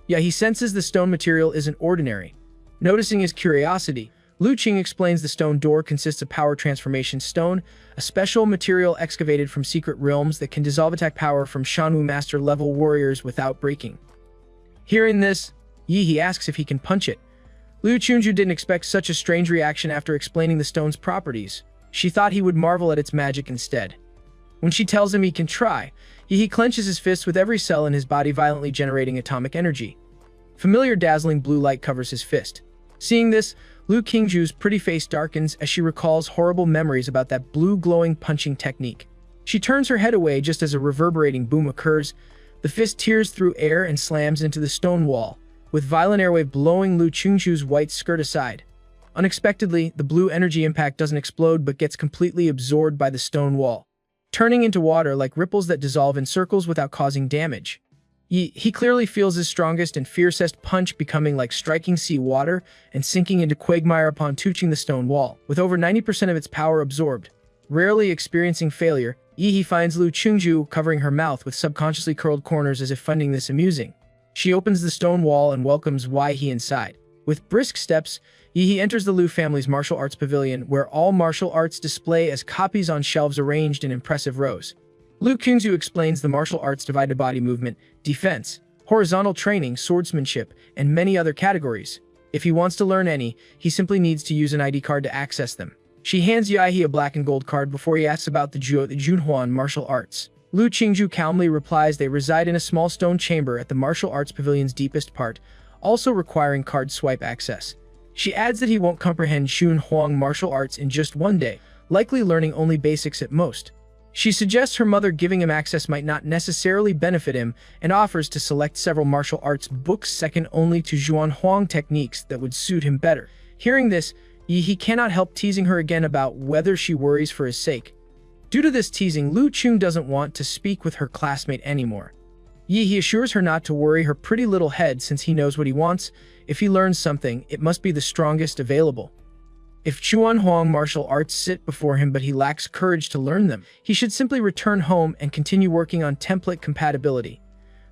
He senses the stone material isn't ordinary. Noticing his curiosity, Liu Qing explains the stone door consists of power transformation stone, a special material excavated from secret realms that can dissolve attack power from Shanwu master level warriors without breaking. Hearing this, Yihe asks if he can punch it. Liu Qingzhu didn't expect such a strange reaction after explaining the stone's properties. She thought he would marvel at its magic instead. When she tells him he can try, Yihe clenches his fists with every cell in his body violently generating atomic energy. Familiar dazzling blue light covers his fist. Seeing this, Liu Qingzhu's pretty face darkens as she recalls horrible memories about that blue glowing punching technique. She turns her head away just as a reverberating boom occurs. The fist tears through air and slams into the stone wall, with violent airwave blowing Liu Qingzhu's white skirt aside. Unexpectedly, the blue energy impact doesn't explode but gets completely absorbed by the stone wall, turning into water like ripples that dissolve in circles without causing damage. He clearly feels his strongest and fiercest punch becoming like striking sea water and sinking into quagmire upon touching the stone wall, with over 90% of its power absorbed. Rarely experiencing failure, Yihe finds Liu Qingzhu covering her mouth with subconsciously curled corners as if finding this amusing. She opens the stone wall and welcomes Yihe inside. With brisk steps, Yihe enters the Liu family's martial arts pavilion, where all martial arts display as copies on shelves arranged in impressive rows. Liu Qingzhu explains the martial arts divided body movement, defense, horizontal training, swordsmanship, and many other categories. If he wants to learn any, he simply needs to use an ID card to access them. She hands Yihe a black and gold card before he asks about the Junhuan martial arts. Liu Qingzhu calmly replies they reside in a small stone chamber at the martial arts pavilion's deepest part, also requiring card swipe access. She adds that he won't comprehend Junhuan martial arts in just one day, likely learning only basics at most. She suggests her mother giving him access might not necessarily benefit him and offers to select several martial arts books second only to Xuanhuang techniques that would suit him better. Hearing this, Yihe cannot help teasing her again about whether she worries for his sake. Due to this teasing, Liu Qing doesn't want to speak with her classmate anymore. Yihe assures her not to worry her pretty little head since he knows what he wants. If he learns something, it must be the strongest available. If Xuanhuang martial arts sit before him but he lacks courage to learn them, he should simply return home and continue working on template compatibility.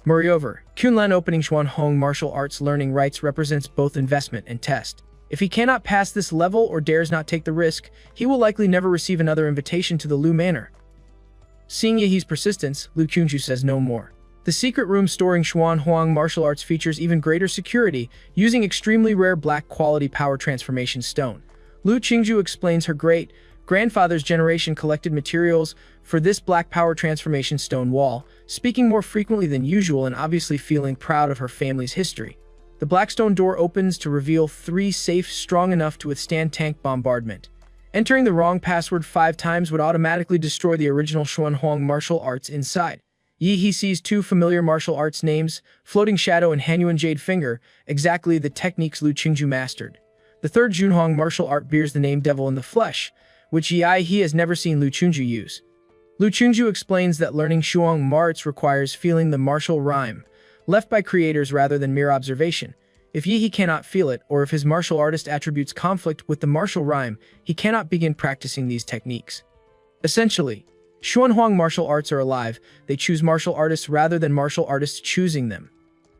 Moreover, Kunlan opening Xuanhuang martial arts learning rights represents both investment and test. If he cannot pass this level or dares not take the risk, he will likely never receive another invitation to the Liu Manor. Seeing Yihe's persistence, Liu Qingzhu says no more. The secret room storing Xuanhuang martial arts features even greater security, using extremely rare black quality power transformation stone. Liu Qingzhu explains her great-grandfather's generation collected materials for this black power transformation stone wall, speaking more frequently than usual and obviously feeling proud of her family's history. The black stone door opens to reveal 3 safes strong enough to withstand tank bombardment. Entering the wrong password 5 times would automatically destroy the original Xuanhuang martial arts inside. He sees two familiar martial arts names, Floating Shadow and Hanyuan Jade Finger, exactly the techniques Lu Qingju mastered. The third Junhong martial art bears the name Devil in the Flesh, which he has never seen Lu Qingju use. Lu Qingju explains that learning Shuang arts requires feeling the martial rhyme, left by creators rather than mere observation. If he cannot feel it, or if his martial artist attributes conflict with the martial rhyme, he cannot begin practicing these techniques. Essentially, Xuanhuang martial arts are alive, they choose martial artists rather than martial artists choosing them.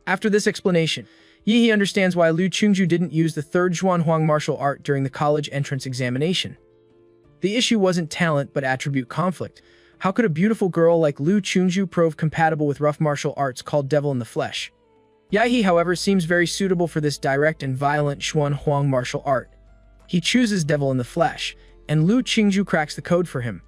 After this explanation, he understands why Lu Qingju didn't use the third Xuanhuang martial art during the college entrance examination. The issue wasn't talent but attribute conflict. How could a beautiful girl like Lu Qingju prove compatible with rough martial arts called Devil in the Flesh? Yahe, however, seems very suitable for this direct and violent Xuanhuang martial art. He chooses Devil in the Flesh, and Lu Qingju cracks the code for him.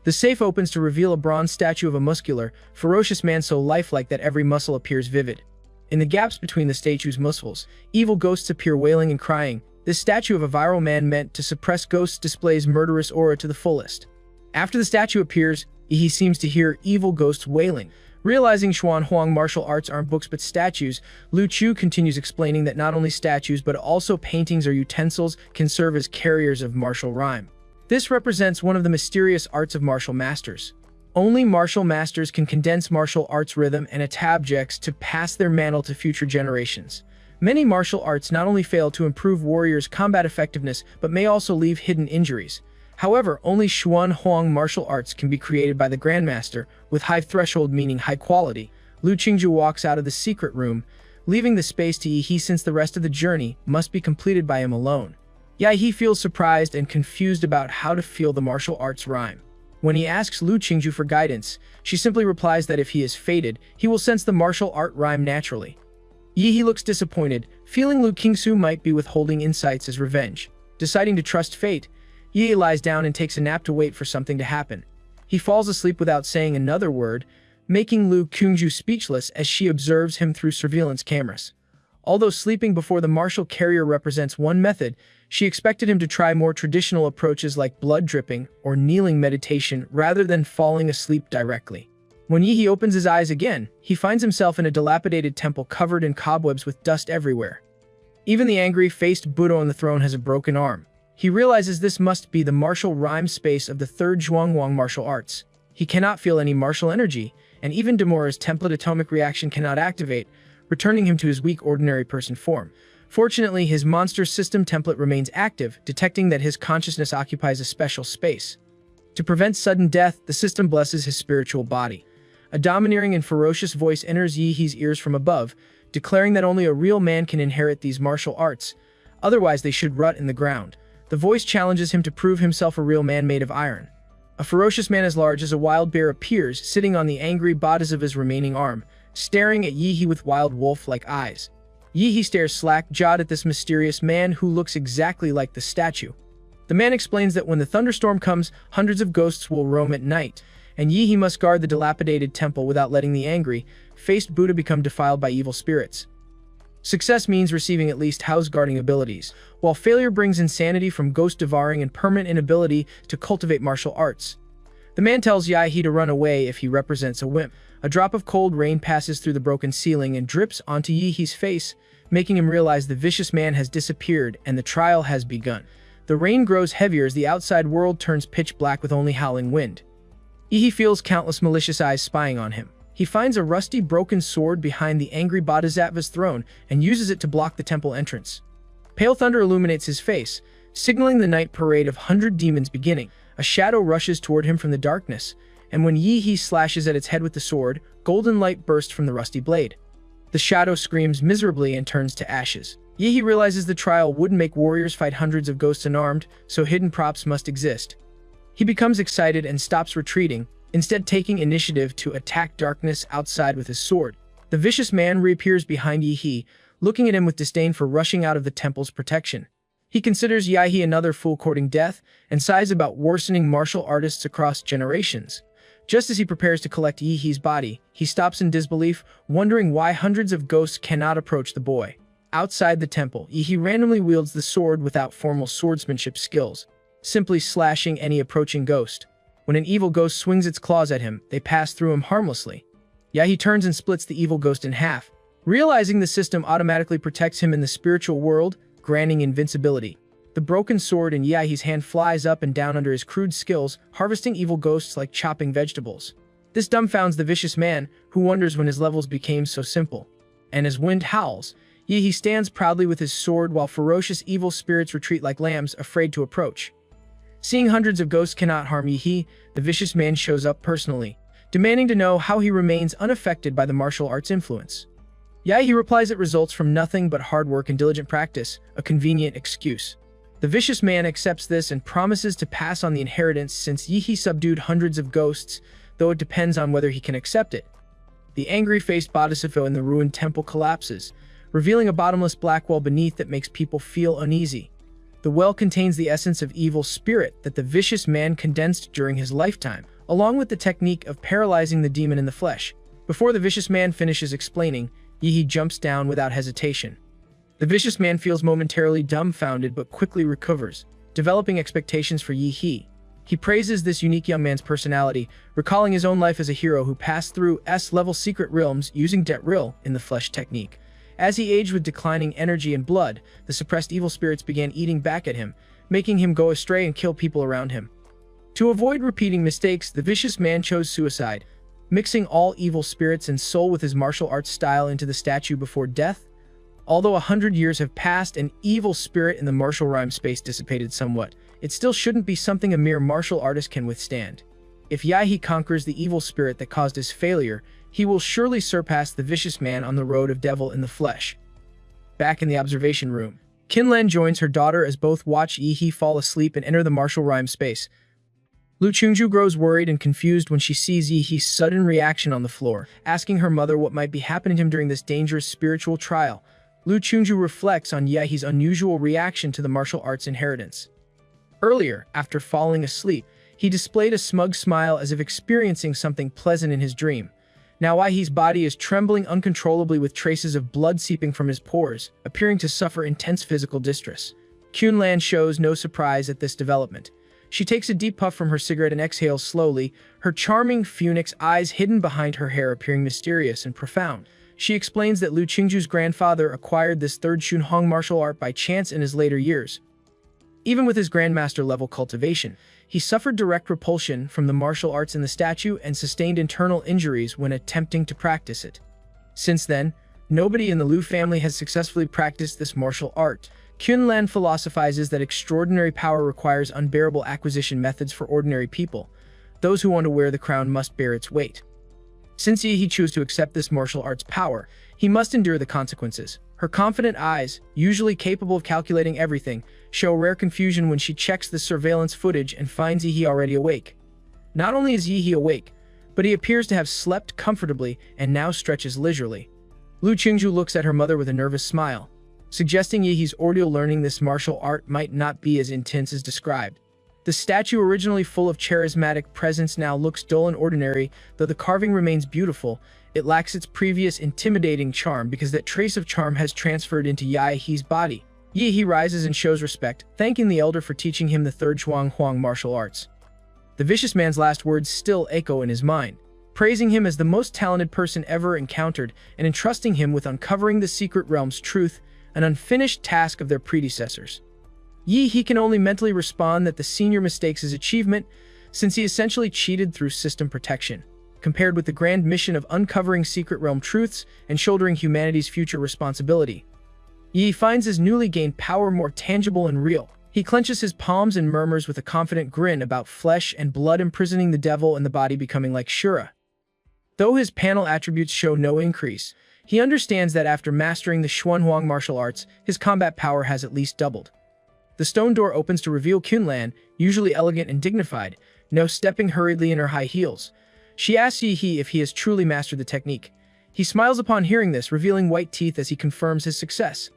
The safe opens to reveal a bronze statue of a muscular, ferocious man so lifelike that every muscle appears vivid. In the gaps between the statue's muscles, evil ghosts appear wailing and crying. This statue of a viral man meant to suppress ghosts displays murderous aura to the fullest. After the statue appears, he seems to hear evil ghosts wailing. Realizing Xuanhuang martial arts aren't books but statues, Lu Chu continues explaining that not only statues but also paintings or utensils can serve as carriers of martial rhyme. This represents one of the mysterious arts of martial masters. Only martial masters can condense martial arts rhythm and objects to pass their mantle to future generations. Many martial arts not only fail to improve warriors' combat effectiveness but may also leave hidden injuries. However, only Xuanhuang martial arts can be created by the Grandmaster, with high threshold meaning high quality. Lu Qingju walks out of the secret room, leaving the space to Yi since the rest of the journey must be completed by him alone. Yi feels surprised and confused about how to feel the martial arts rhyme. When he asks Lu Qingju for guidance, she simply replies that if he is fated, he will sense the martial art rhyme naturally. Yi looks disappointed, feeling Lu Qingsu might be withholding insights as revenge. Deciding to trust fate, Yi lies down and takes a nap to wait for something to happen. He falls asleep without saying another word, making Lu Qingju speechless as she observes him through surveillance cameras. Although sleeping before the martial carrier represents one method, she expected him to try more traditional approaches like blood dripping or kneeling meditation rather than falling asleep directly. When Yi opens his eyes again, he finds himself in a dilapidated temple covered in cobwebs with dust everywhere. Even the angry-faced Buddha on the throne has a broken arm. He realizes this must be the martial rhyme space of the third Zhuangwang martial arts. He cannot feel any martial energy, and even Demora's template atomic reaction cannot activate, returning him to his weak ordinary person form. Fortunately, his monster system template remains active, detecting that his consciousness occupies a special space. To prevent sudden death, the system blesses his spiritual body. A domineering and ferocious voice enters Yi's ears from above, declaring that only a real man can inherit these martial arts, otherwise they should rot in the ground. The voice challenges him to prove himself a real man made of iron. A ferocious man as large as a wild bear appears, sitting on the angry bodies of his remaining arm, staring at Yi with wild wolf-like eyes. Yi stares slack-jawed at this mysterious man who looks exactly like the statue. The man explains that when the thunderstorm comes, hundreds of ghosts will roam at night, and Yi must guard the dilapidated temple without letting the angry-faced Buddha become defiled by evil spirits. Success means receiving at least house-guarding abilities, while failure brings insanity from ghost-devouring and permanent inability to cultivate martial arts. The man tells Yi to run away if he represents a wimp. A drop of cold rain passes through the broken ceiling and drips onto Yi's face, making him realize the vicious man has disappeared and the trial has begun. The rain grows heavier as the outside world turns pitch black with only howling wind. Yi feels countless malicious eyes spying on him. He finds a rusty, broken sword behind the angry Bodhisattva's throne and uses it to block the temple entrance. Pale thunder illuminates his face, signaling the night parade of 100 demons beginning. A shadow rushes toward him from the darkness, and when Yi slashes at its head with the sword, golden light bursts from the rusty blade. The shadow screams miserably and turns to ashes. Yi realizes the trial wouldn't make warriors fight hundreds of ghosts unarmed, so hidden props must exist. He becomes excited and stops retreating, instead taking initiative to attack darkness outside with his sword. The vicious man reappears behind Yi, looking at him with disdain for rushing out of the temple's protection. He considers Yi another fool courting death, and sighs about worsening martial artists across generations. Just as he prepares to collect Yi's body, he stops in disbelief, wondering why hundreds of ghosts cannot approach the boy. Outside the temple, Yi randomly wields the sword without formal swordsmanship skills, simply slashing any approaching ghost. When an evil ghost swings its claws at him, they pass through him harmlessly. He turns and splits the evil ghost in half, realizing the system automatically protects him in the spiritual world, granting invincibility. The broken sword in Yahi's hand flies up and down under his crude skills, harvesting evil ghosts like chopping vegetables. This dumbfounds the vicious man, who wonders when his levels became so simple. And as wind howls, Yahi stands proudly with his sword while ferocious evil spirits retreat like lambs, afraid to approach. Seeing hundreds of ghosts cannot harm Yahi, the vicious man shows up personally, demanding to know how he remains unaffected by the martial arts influence. Yahi replies it results from nothing but hard work and diligent practice, a convenient excuse. The vicious man accepts this and promises to pass on the inheritance since Yahi subdued hundreds of ghosts, though it depends on whether he can accept it. The angry-faced bodhisattva in the ruined temple collapses, revealing a bottomless black well beneath that makes people feel uneasy. The well contains the essence of evil spirit that the vicious man condensed during his lifetime, along with the technique of paralyzing the demon in the flesh. Before the vicious man finishes explaining, Yahi jumps down without hesitation. The vicious man feels momentarily dumbfounded but quickly recovers, developing expectations for Yahi. He praises this unique young man's personality, recalling his own life as a hero who passed through S-level secret realms using Det Ril in the flesh technique. As he aged with declining energy and blood, the suppressed evil spirits began eating back at him, making him go astray and kill people around him. To avoid repeating mistakes, the vicious man chose suicide, mixing all evil spirits and soul with his martial arts style into the statue before death. Although 100 years have passed and evil spirit in the martial rhyme space dissipated somewhat, it still shouldn't be something a mere martial artist can withstand. If Yahi conquers the evil spirit that caused his failure, he will surely surpass the vicious man on the road of devil in the flesh. Back in the observation room, Qinlan joins her daughter as both watch Yahi fall asleep and enter the martial rhyme space. Lu Chungju grows worried and confused when she sees Yahi's sudden reaction on the floor, asking her mother what might be happening to him during this dangerous spiritual trial. Lu Chungju reflects on Yahi's unusual reaction to the martial arts inheritance. Earlier, after falling asleep, he displayed a smug smile as if experiencing something pleasant in his dream. Now Yahi's body is trembling uncontrollably with traces of blood seeping from his pores, appearing to suffer intense physical distress. Qinlan shows no surprise at this development. She takes a deep puff from her cigarette and exhales slowly, her charming phoenix eyes hidden behind her hair appearing mysterious and profound. She explains that Lu Qingju's grandfather acquired this third Shunhong martial art by chance in his later years. Even with his grandmaster-level cultivation, he suffered direct repulsion from the martial arts in the statue and sustained internal injuries when attempting to practice it. Since then, nobody in the Lu family has successfully practiced this martial art. Qinlan philosophizes that extraordinary power requires unbearable acquisition methods for ordinary people. Those who want to wear the crown must bear its weight. Since Yahi chose to accept this martial arts power, he must endure the consequences. Her confident eyes, usually capable of calculating everything, show rare confusion when she checks the surveillance footage and finds Yahi already awake. Not only is Yahi awake, but he appears to have slept comfortably and now stretches leisurely. Lu Qingju looks at her mother with a nervous smile, suggesting Yahi's ordeal learning this martial art might not be as intense as described. The statue, originally full of charismatic presence, now looks dull and ordinary. Though the carving remains beautiful, it lacks its previous intimidating charm because that trace of charm has transferred into Yahi's body. Yahi rises and shows respect, thanking the elder for teaching him the third Zhuanghuang martial arts. The vicious man's last words still echo in his mind, praising him as the most talented person ever encountered and entrusting him with uncovering the secret realm's truth, an unfinished task of their predecessors. Yahi can only mentally respond that the senior mistakes his achievement, since he essentially cheated through system protection, compared with the grand mission of uncovering secret realm truths and shouldering humanity's future responsibility. Yahi finds his newly gained power more tangible and real. He clenches his palms and murmurs with a confident grin about flesh and blood imprisoning the devil and the body becoming like Shura. Though his panel attributes show no increase, he understands that after mastering the Xuanhuang martial arts, his combat power has at least doubled. The stone door opens to reveal Qinlan, usually elegant and dignified, now stepping hurriedly in her high heels. She asks Yahi if he has truly mastered the technique. He smiles upon hearing this, revealing white teeth as he confirms his success.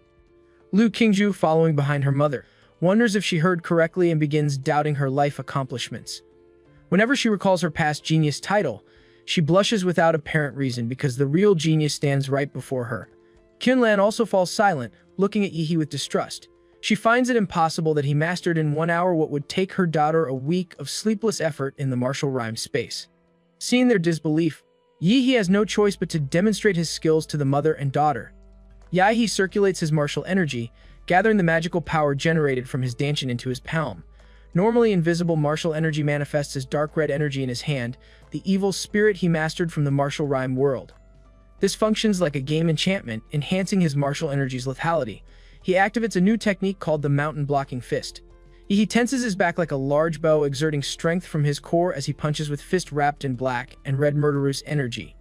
Lu Qingju, following behind her mother, wonders if she heard correctly and begins doubting her life accomplishments. Whenever she recalls her past genius title, she blushes without apparent reason because the real genius stands right before her. Qinlan also falls silent, looking at Yahi with distrust. She finds it impossible that he mastered in 1 hour what would take her daughter a week of sleepless effort in the martial rhyme space. Seeing their disbelief, Yi has no choice but to demonstrate his skills to the mother and daughter. Yahe circulates his martial energy, gathering the magical power generated from his dancing into his palm. Normally invisible martial energy manifests as dark red energy in his hand, the evil spirit he mastered from the martial rhyme world. This functions like a game enchantment, enhancing his martial energy's lethality. He activates a new technique called the mountain blocking fist. He tenses his back like a large bow, exerting strength from his core as he punches with fist wrapped in black and red murderous energy.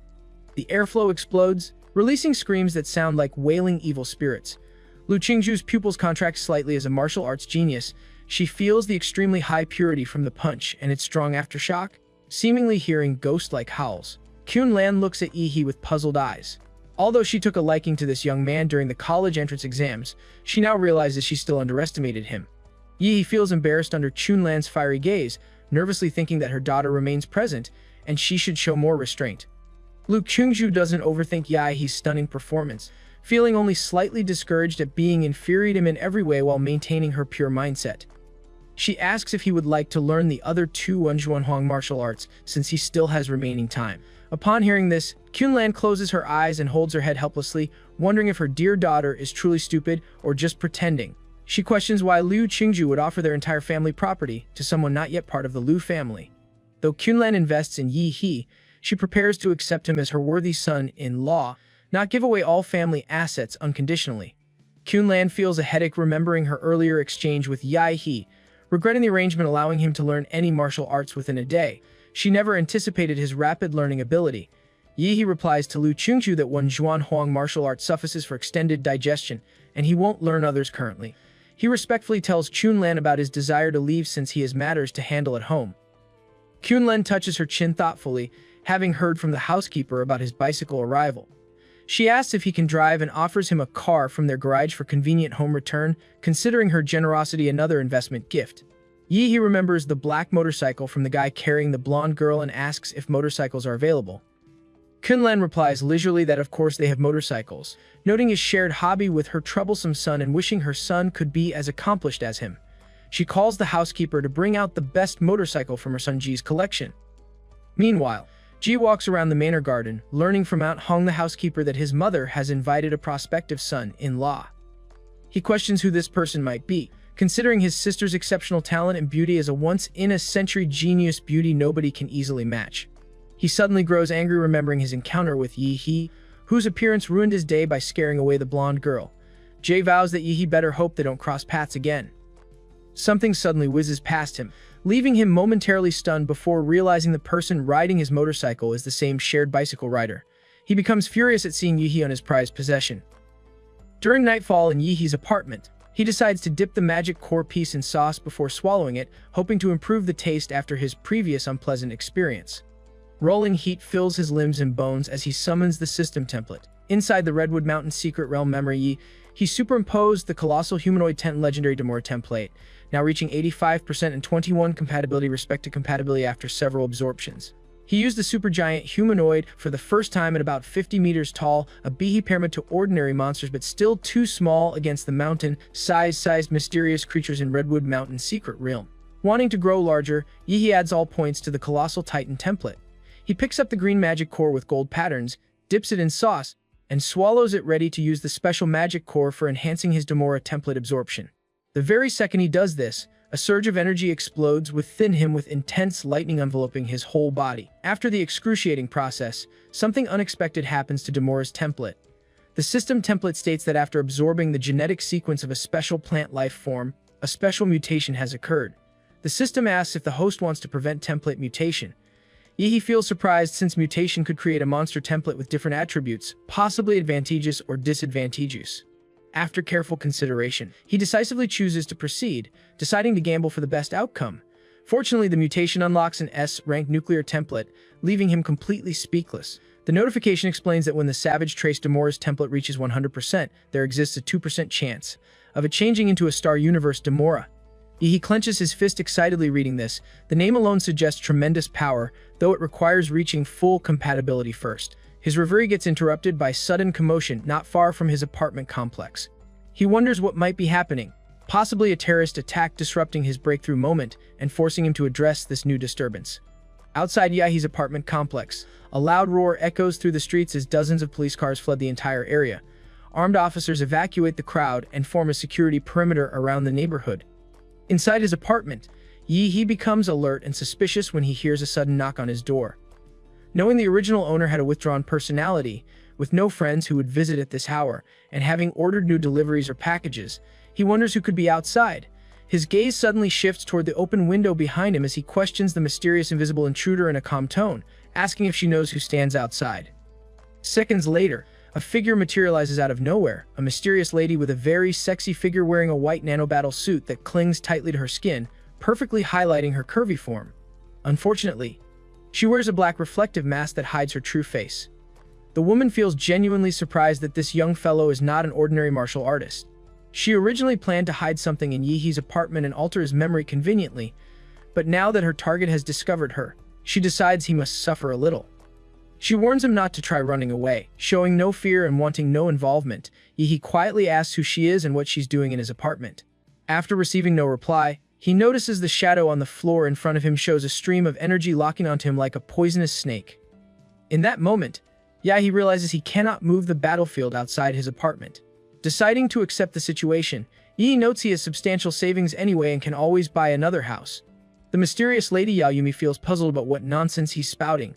The airflow explodes, releasing screams that sound like wailing evil spirits. Lu Qingju's pupils contract slightly as a martial arts genius. She feels the extremely high purity from the punch and its strong aftershock, seemingly hearing ghost-like howls. Qunlan looks at Yi with puzzled eyes. Although she took a liking to this young man during the college entrance exams, she now realizes she still underestimated him. Yi feels embarrassed under Qunlan's fiery gaze, nervously thinking that her daughter remains present, and she should show more restraint. Lu Qingju doesn't overthink Yahe's stunning performance, feeling only slightly discouraged at being inferior to him in every way while maintaining her pure mindset. She asks if he would like to learn the other two Wenzhuanhuang martial arts, since he still has remaining time. Upon hearing this, Qunlan closes her eyes and holds her head helplessly, wondering if her dear daughter is truly stupid or just pretending. She questions why Lu Qingju would offer their entire family property to someone not yet part of the Lu family. Though Qunlan invests in Yi He, she prepares to accept him as her worthy son-in-law, not give away all family assets unconditionally. Qunlan feels a headache remembering her earlier exchange with Yi He, regretting the arrangement allowing him to learn any martial arts within a day. She never anticipated his rapid learning ability. Yi He replies to Lu Qingju that Wenzhuanhuang martial art suffices for extended digestion, and he won't learn others currently. He respectfully tells Qunlan about his desire to leave since he has matters to handle at home. Qunlan touches her chin thoughtfully, having heard from the housekeeper about his bicycle arrival. She asks if he can drive and offers him a car from their garage for convenient home return, considering her generosity another investment gift. Yi remembers the black motorcycle from the guy carrying the blonde girl and asks if motorcycles are available. Qunlan replies leisurely that of course they have motorcycles, noting his shared hobby with her troublesome son and wishing her son could be as accomplished as him. She calls the housekeeper to bring out the best motorcycle from her son Ji's collection. Meanwhile, Ji walks around the manor garden, learning from Aunt Hong the housekeeper that his mother has invited a prospective son-in-law. He questions who this person might be, considering his sister's exceptional talent and beauty as a once-in-a-century genius beauty nobody can easily match. He suddenly grows angry remembering his encounter with Yi He, whose appearance ruined his day by scaring away the blonde girl. Jay vows that Yi He better hope they don't cross paths again. Something suddenly whizzes past him, leaving him momentarily stunned before realizing the person riding his motorcycle is the same shared bicycle rider. He becomes furious at seeing Yi He on his prized possession. During nightfall in Yi He's apartment, he decides to dip the magic core piece in sauce before swallowing it, hoping to improve the taste after his previous unpleasant experience. Rolling heat fills his limbs and bones as he summons the system template. Inside the Redwood Mountain Secret Realm memory, he superimposed the colossal humanoid tent legendary Demora template, now reaching 85% and 21 compatibility respective compatibility after several absorptions. He used the supergiant humanoid for the first time at about 50 meters tall, a behe pyramid to ordinary monsters but still too small against the mountain-sized mysterious creatures in Redwood Mountain Secret Realm. Wanting to grow larger, Yi adds all points to the colossal titan template. He picks up the green magic core with gold patterns, dips it in sauce, and swallows it ready to use the special magic core for enhancing his Demora template absorption. The very second he does this, a surge of energy explodes within him with intense lightning enveloping his whole body. After the excruciating process, something unexpected happens to Demora's template. The system template states that after absorbing the genetic sequence of a special plant life form, a special mutation has occurred. The system asks if the host wants to prevent template mutation. Yi feels surprised since mutation could create a monster template with different attributes, possibly advantageous or disadvantageous. After careful consideration, he decisively chooses to proceed, deciding to gamble for the best outcome. Fortunately, the mutation unlocks an S-rank nuclear template, leaving him completely speechless. The notification explains that when the Savage Trace Demora's template reaches 100%, there exists a 2% chance of it changing into a Star Universe Demora. He clenches his fist excitedly reading this. The name alone suggests tremendous power, though it requires reaching full compatibility first. His reverie gets interrupted by sudden commotion not far from his apartment complex. He wonders what might be happening, possibly a terrorist attack disrupting his breakthrough moment and forcing him to address this new disturbance. Outside Yahe's apartment complex, A loud roar echoes through the streets as dozens of police cars flood the entire area. Armed officers evacuate the crowd and form a security perimeter around the neighborhood. Inside his apartment, He becomes alert and suspicious when he hears a sudden knock on his door. Knowing the original owner had a withdrawn personality, with no friends who would visit at this hour, and having ordered new deliveries or packages, he wonders who could be outside. His gaze suddenly shifts toward the open window behind him as he questions the mysterious invisible intruder in a calm tone, asking if she knows who stands outside. Seconds later, a figure materializes out of nowhere, a mysterious lady with a very sexy figure wearing a white nanobattle suit that clings tightly to her skin, perfectly highlighting her curvy form. Unfortunately, she wears a black reflective mask that hides her true face. The woman feels genuinely surprised that this young fellow is not an ordinary martial artist. She originally planned to hide something in Yihee's apartment and alter his memory conveniently, but now that her target has discovered her, she decides he must suffer a little. She warns him not to try running away. Showing no fear and wanting no involvement, Yihee quietly asks who she is and what she's doing in his apartment. After receiving no reply, he notices the shadow on the floor in front of him shows a stream of energy locking onto him like a poisonous snake. In that moment, Yihee realizes he cannot move the battlefield outside his apartment. Deciding to accept the situation, Yihee notes he has substantial savings anyway and can always buy another house. The mysterious lady Yaoyumi feels puzzled about what nonsense he's spouting.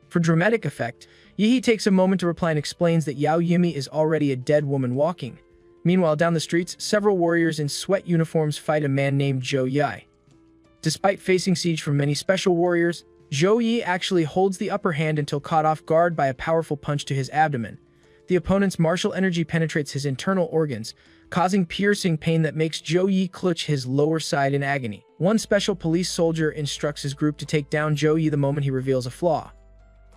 For dramatic effect, Yihee takes a moment to reply and explains that Yaoyumi is already a dead woman walking. Meanwhile, down the streets, several warriors in sweat uniforms fight a man named Zhou Yi. Despite facing siege from many special warriors, Zhou Yi actually holds the upper hand until caught off guard by a powerful punch to his abdomen. The opponent's martial energy penetrates his internal organs, causing piercing pain that makes Zhou Yi clutch his lower side in agony. One special police soldier instructs his group to take down Zhou Yi the moment he reveals a flaw.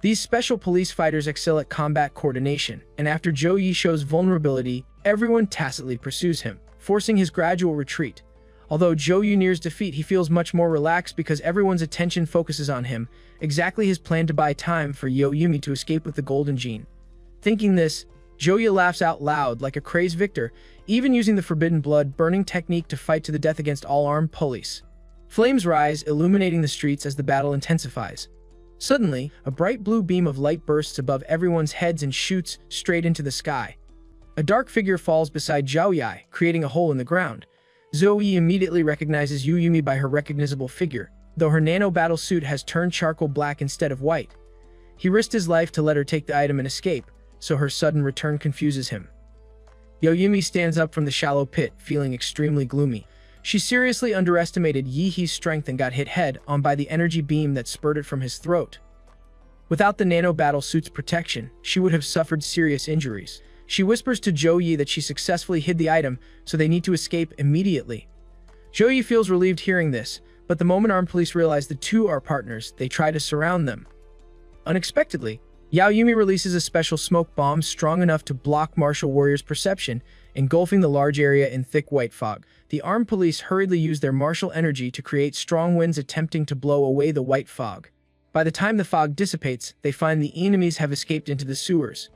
These special police fighters excel at combat coordination, and after Zhou Yi shows vulnerability, everyone tacitly pursues him, forcing his gradual retreat. Although Zhou Yi nears defeat, he feels much more relaxed because everyone's attention focuses on him, exactly his plan to buy time for Yaoyumi to escape with the golden gene. Thinking this, Zhou Yi laughs out loud like a crazed victor, even using the forbidden blood-burning technique to fight to the death against all armed police. Flames rise, illuminating the streets as the battle intensifies. Suddenly, a bright blue beam of light bursts above everyone's heads and shoots straight into the sky. A dark figure falls beside Zhou Yi, creating a hole in the ground. Zhou Yi immediately recognizes Yaoyumi by her recognizable figure, though her nano-battle suit has turned charcoal black instead of white. He risked his life to let her take the item and escape, so her sudden return confuses him. Yaoyumi stands up from the shallow pit, feeling extremely gloomy. She seriously underestimated Yihee's strength and got hit head-on by the energy beam that spurted from his throat. Without the nano-battle suit's protection, she would have suffered serious injuries. She whispers to Zhou Yi that she successfully hid the item, so they need to escape immediately. Zhou Yi feels relieved hearing this, but the moment armed police realize the two are partners, they try to surround them. Unexpectedly, Yaoyumi releases a special smoke bomb strong enough to block martial warriors' perception, engulfing the large area in thick white fog. The armed police hurriedly use their martial energy to create strong winds attempting to blow away the white fog. By the time the fog dissipates, they find the enemies have escaped into the sewers.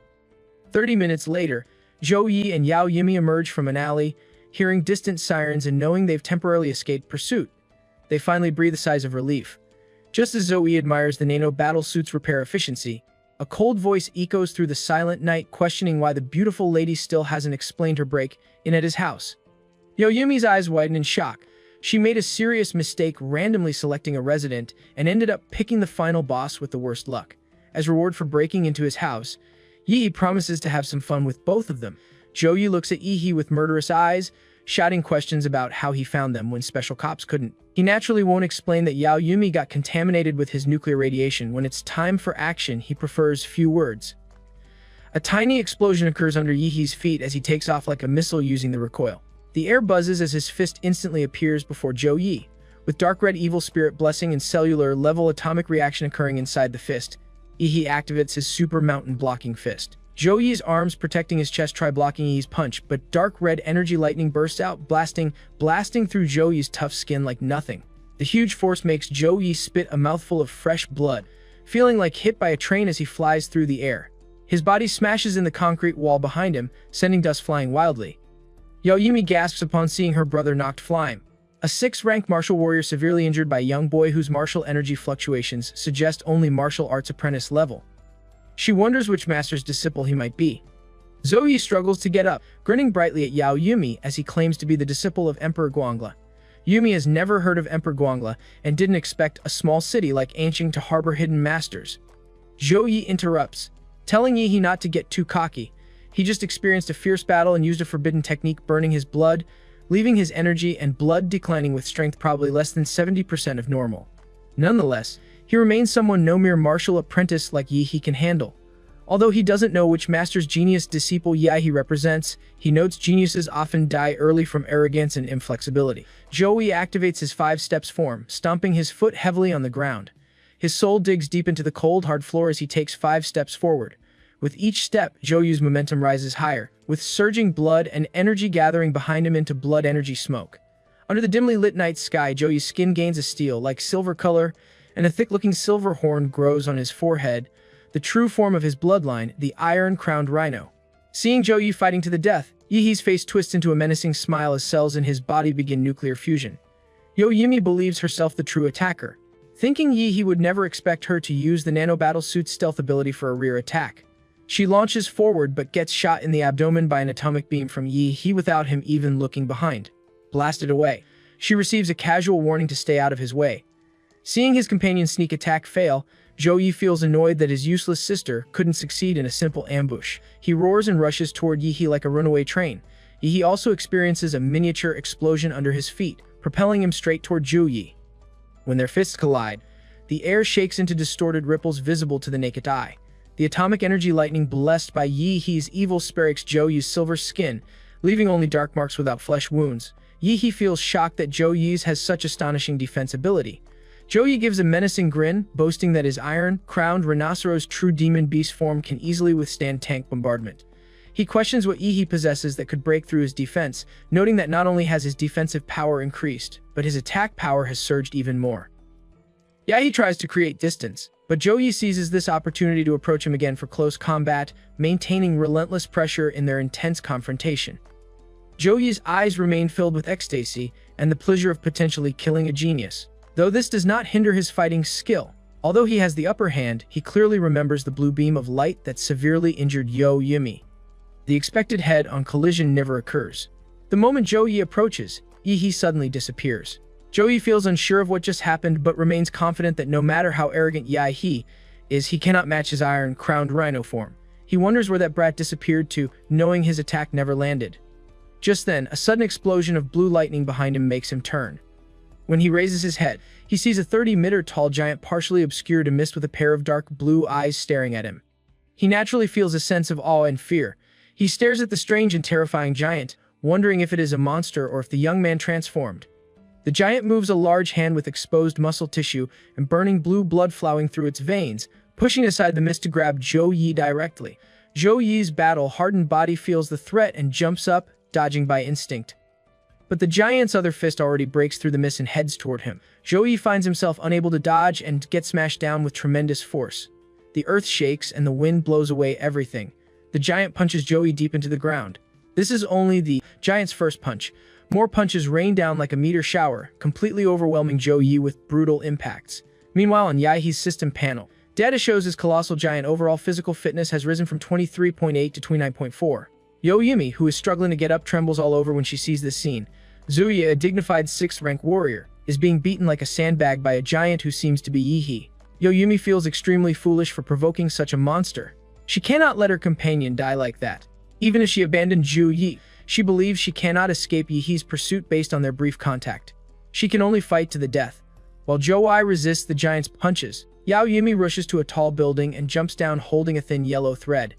30 minutes later, Zhou Yi and Yaoyumi emerge from an alley, hearing distant sirens and knowing they've temporarily escaped pursuit. They finally breathe a sigh of relief. Just as Zhou Yi admires the nano battle suit's repair efficiency, a cold voice echoes through the silent night questioning why the beautiful lady still hasn't explained her break-in at his house. Yaoyumi's eyes widen in shock. She made a serious mistake randomly selecting a resident and ended up picking the final boss with the worst luck. As reward for breaking into his house, Yihee promises to have some fun with both of them. Zhou Yi looks at Yihee with murderous eyes, shouting questions about how he found them when special cops couldn't. He naturally won't explain that Yaoyumi got contaminated with his nuclear radiation. When it's time for action, he prefers few words. A tiny explosion occurs under Yihee's feet as he takes off like a missile using the recoil. The air buzzes as his fist instantly appears before Zhou Yi. With dark red evil spirit blessing and cellular-level atomic reaction occurring inside the fist, Yihee activates his super mountain blocking fist. Zhou Yi's arms protecting his chest try blocking Yihee's punch, but dark red energy lightning bursts out, blasting through Zhou Yi's tough skin like nothing. The huge force makes Zhou Yi spit a mouthful of fresh blood, feeling like hit by a train as he flies through the air. His body smashes in the concrete wall behind him, sending dust flying wildly. Yaoyumi gasps upon seeing her brother knocked flying. A 6th-rank martial warrior severely injured by a young boy whose martial energy fluctuations suggest only martial arts apprentice level. She wonders which master's disciple he might be. Zoe struggles to get up, grinning brightly at Yao Yumi as he claims to be the disciple of Emperor Guangla. Yumi has never heard of Emperor Guangla and didn't expect a small city like Anqing to harbor hidden masters. Zhou Yi interrupts, telling Yi not to get too cocky. He just experienced a fierce battle and used a forbidden technique, burning his blood, leaving his energy and blood declining with strength probably less than 70% of normal. Nonetheless, he remains someone no mere martial apprentice like Yi can handle. Although he doesn't know which master's genius disciple Yi represents, he notes geniuses often die early from arrogance and inflexibility. Zhou Yi activates his 5 steps form, stomping his foot heavily on the ground. His soul digs deep into the cold, hard floor as he takes 5 steps forward. With each step, Zhou Yi's momentum rises higher, with surging blood and energy gathering behind him into blood energy smoke. Under the dimly lit night sky, Zhou Yi's skin gains a steel-like silver color, and a thick-looking silver horn grows on his forehead, the true form of his bloodline, the iron-crowned rhino. Seeing Zhou Yi fighting to the death, Yi's face twists into a menacing smile as cells in his body begin nuclear fusion. Yo Yumi believes herself the true attacker, thinking Yi would never expect her to use the nano-battlesuit's stealth ability for a rear attack. She launches forward but gets shot in the abdomen by an atomic beam from Yi without him even looking behind. Blasted away. She receives a casual warning to stay out of his way. Seeing his companion's sneak attack fail, Zhou Yi feels annoyed that his useless sister couldn't succeed in a simple ambush. He roars and rushes toward Yi like a runaway train. Yi also experiences a miniature explosion under his feet, propelling him straight toward Zhou Yi. When their fists collide, the air shakes into distorted ripples visible to the naked eye. The atomic energy lightning blessed by Yi's evil sparks Zhou Yi's silver skin, leaving only dark marks without flesh wounds. Yi feels shocked that Zhou Yi's has such astonishing defense ability. Zhou Yi gives a menacing grin, boasting that his iron-crowned rhinoceros true demon beast form can easily withstand tank bombardment. He questions what Yi possesses that could break through his defense, noting that not only has his defensive power increased, but his attack power has surged even more. Yi tries to create distance, but Zhou Yi seizes this opportunity to approach him again for close combat, maintaining relentless pressure in their intense confrontation. Zhou Yi's eyes remain filled with ecstasy and the pleasure of potentially killing a genius. Though this does not hinder his fighting skill. Although he has the upper hand, he clearly remembers the blue beam of light that severely injured Yo Yumi. The expected head-on collision never occurs. The moment Zhou Yi approaches, Yi suddenly disappears. Zhou Yi feels unsure of what just happened but remains confident that no matter how arrogant Yi is, he cannot match his iron-crowned rhino form. He wonders where that brat disappeared to, knowing his attack never landed. Just then, a sudden explosion of blue lightning behind him makes him turn. When he raises his head, he sees a 30-meter tall giant partially obscured and mist with a pair of dark blue eyes staring at him. He naturally feels a sense of awe and fear. He stares at the strange and terrifying giant, wondering if it is a monster or if the young man transformed. The giant moves a large hand with exposed muscle tissue and burning blue blood flowing through its veins, pushing aside the mist to grab Zhou Yi directly. Zhou Yi's battle-hardened body feels the threat and jumps up, dodging by instinct. But the giant's other fist already breaks through the mist and heads toward him. Zhou Yi finds himself unable to dodge and gets smashed down with tremendous force. The earth shakes and the wind blows away everything. The giant punches Zhou Yi deep into the ground. This is only the giant's first punch. More punches rain down like a meteor shower, completely overwhelming Zhou Yi with brutal impacts. Meanwhile, on Yi's system panel, data shows his colossal giant overall physical fitness has risen from 23.8 to 29.4. Yo Yumi, who is struggling to get up, trembles all over when she sees this scene. Zhou Yi, a dignified 6th-rank warrior, is being beaten like a sandbag by a giant who seems to be Yi. Yo Yumi feels extremely foolish for provoking such a monster. She cannot let her companion die like that. Even if she abandoned Zhou Yi, she believes she cannot escape Yi's pursuit based on their brief contact. She can only fight to the death. While Zhou Yi resists the giant's punches, Yao Yumi rushes to a tall building and jumps down holding a thin yellow thread.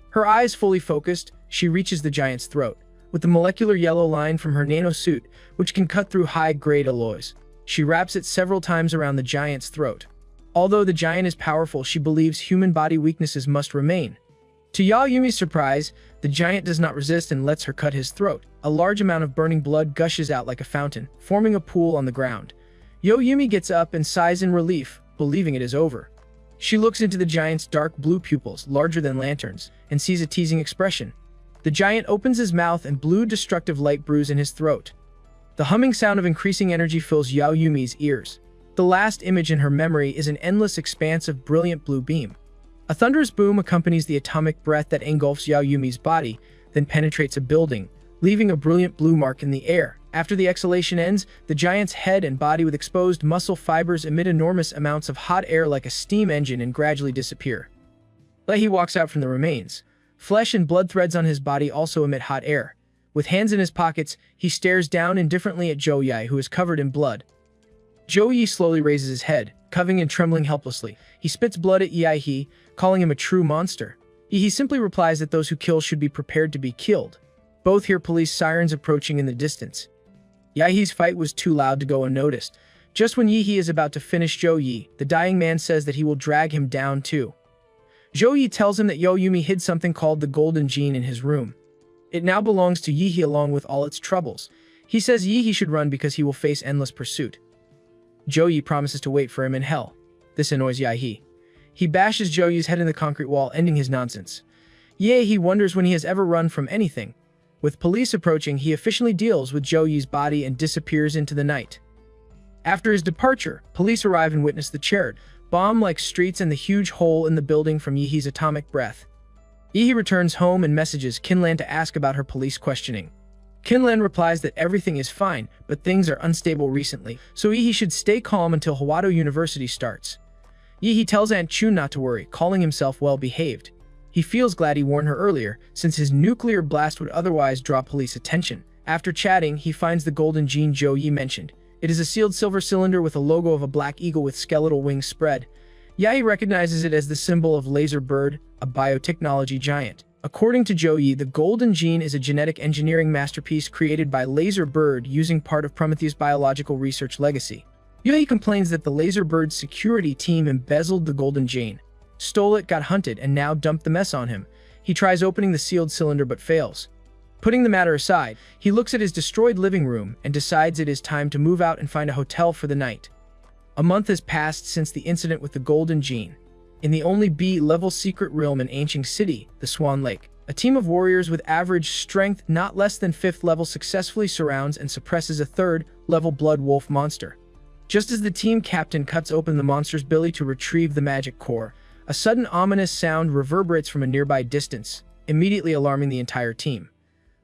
Her eyes fully focused, she reaches the giant's throat. With the molecular yellow line from her nano-suit, which can cut through high-grade alloys, she wraps it several times around the giant's throat. Although the giant is powerful, she believes human body weaknesses must remain. To Yao Yumi's surprise, the giant does not resist and lets her cut his throat. A large amount of burning blood gushes out like a fountain, forming a pool on the ground. Yo Yumi gets up and sighs in relief, believing it is over. She looks into the giant's dark blue pupils, larger than lanterns, and sees a teasing expression. The giant opens his mouth and blue destructive light brews in his throat. The humming sound of increasing energy fills Yao Yumi's ears. The last image in her memory is an endless expanse of brilliant blue beam. A thunderous boom accompanies the atomic breath that engulfs Yaoyumi's body, then penetrates a building, leaving a brilliant blue mark in the air. After the exhalation ends, the giant's head and body with exposed muscle fibers emit enormous amounts of hot air like a steam engine and gradually disappear. He walks out from the remains. Flesh and blood threads on his body also emit hot air. With hands in his pockets, he stares down indifferently at Zhou Yi, who is covered in blood. Zhou Yi slowly raises his head, covering and trembling helplessly. He spits blood at Yahe, calling him a true monster. He simply replies that those who kill should be prepared to be killed. Both hear police sirens approaching in the distance. Yahe's fight was too loud to go unnoticed. Just when Yi is about to finish Zhou Yi, the dying man says that he will drag him down too. Zhou Yi tells him that Yaoyumi hid something called the Golden Gene in his room. It now belongs to Yi along with all its troubles. He says Yi should run because he will face endless pursuit. Zhou Yi promises to wait for him in hell. This annoys Yahe. He bashes Zhou Yi's head in the concrete wall, ending his nonsense. Yahe wonders when he has ever run from anything. With police approaching, he efficiently deals with Zhou Yi's body and disappears into the night. After his departure, police arrive and witness the charred, bomb-like streets and the huge hole in the building from Yihe's atomic breath. Yihe returns home and messages Kinlan to ask about her police questioning. Kinlan replies that everything is fine, but things are unstable recently, so Yihe should stay calm until Hwado University starts. Yihe tells Aunt Chun not to worry, calling himself well-behaved. He feels glad he warned her earlier, since his nuclear blast would otherwise draw police attention. After chatting, he finds the golden gene Zhou Yi mentioned. It is a sealed silver cylinder with a logo of a black eagle with skeletal wings spread. Yahe recognizes it as the symbol of Laser Bird, a biotechnology giant. According to Zhou Yi, the golden gene is a genetic engineering masterpiece created by Laser Bird using part of Prometheus' biological research legacy. Yahe complains that the Laser Bird's security team embezzled the golden gene, stole it, got hunted, and now dumped the mess on him. He tries opening the sealed cylinder but fails. Putting the matter aside, he looks at his destroyed living room and decides it is time to move out and find a hotel for the night. A month has passed since the incident with the golden gene. In the only B-level secret realm in Ancient City, the Swan Lake, a team of warriors with average strength not less than 5th level successfully surrounds and suppresses a 3rd-level blood wolf monster. Just as the team captain cuts open the monster's belly to retrieve the magic core, a sudden ominous sound reverberates from a nearby distance, immediately alarming the entire team.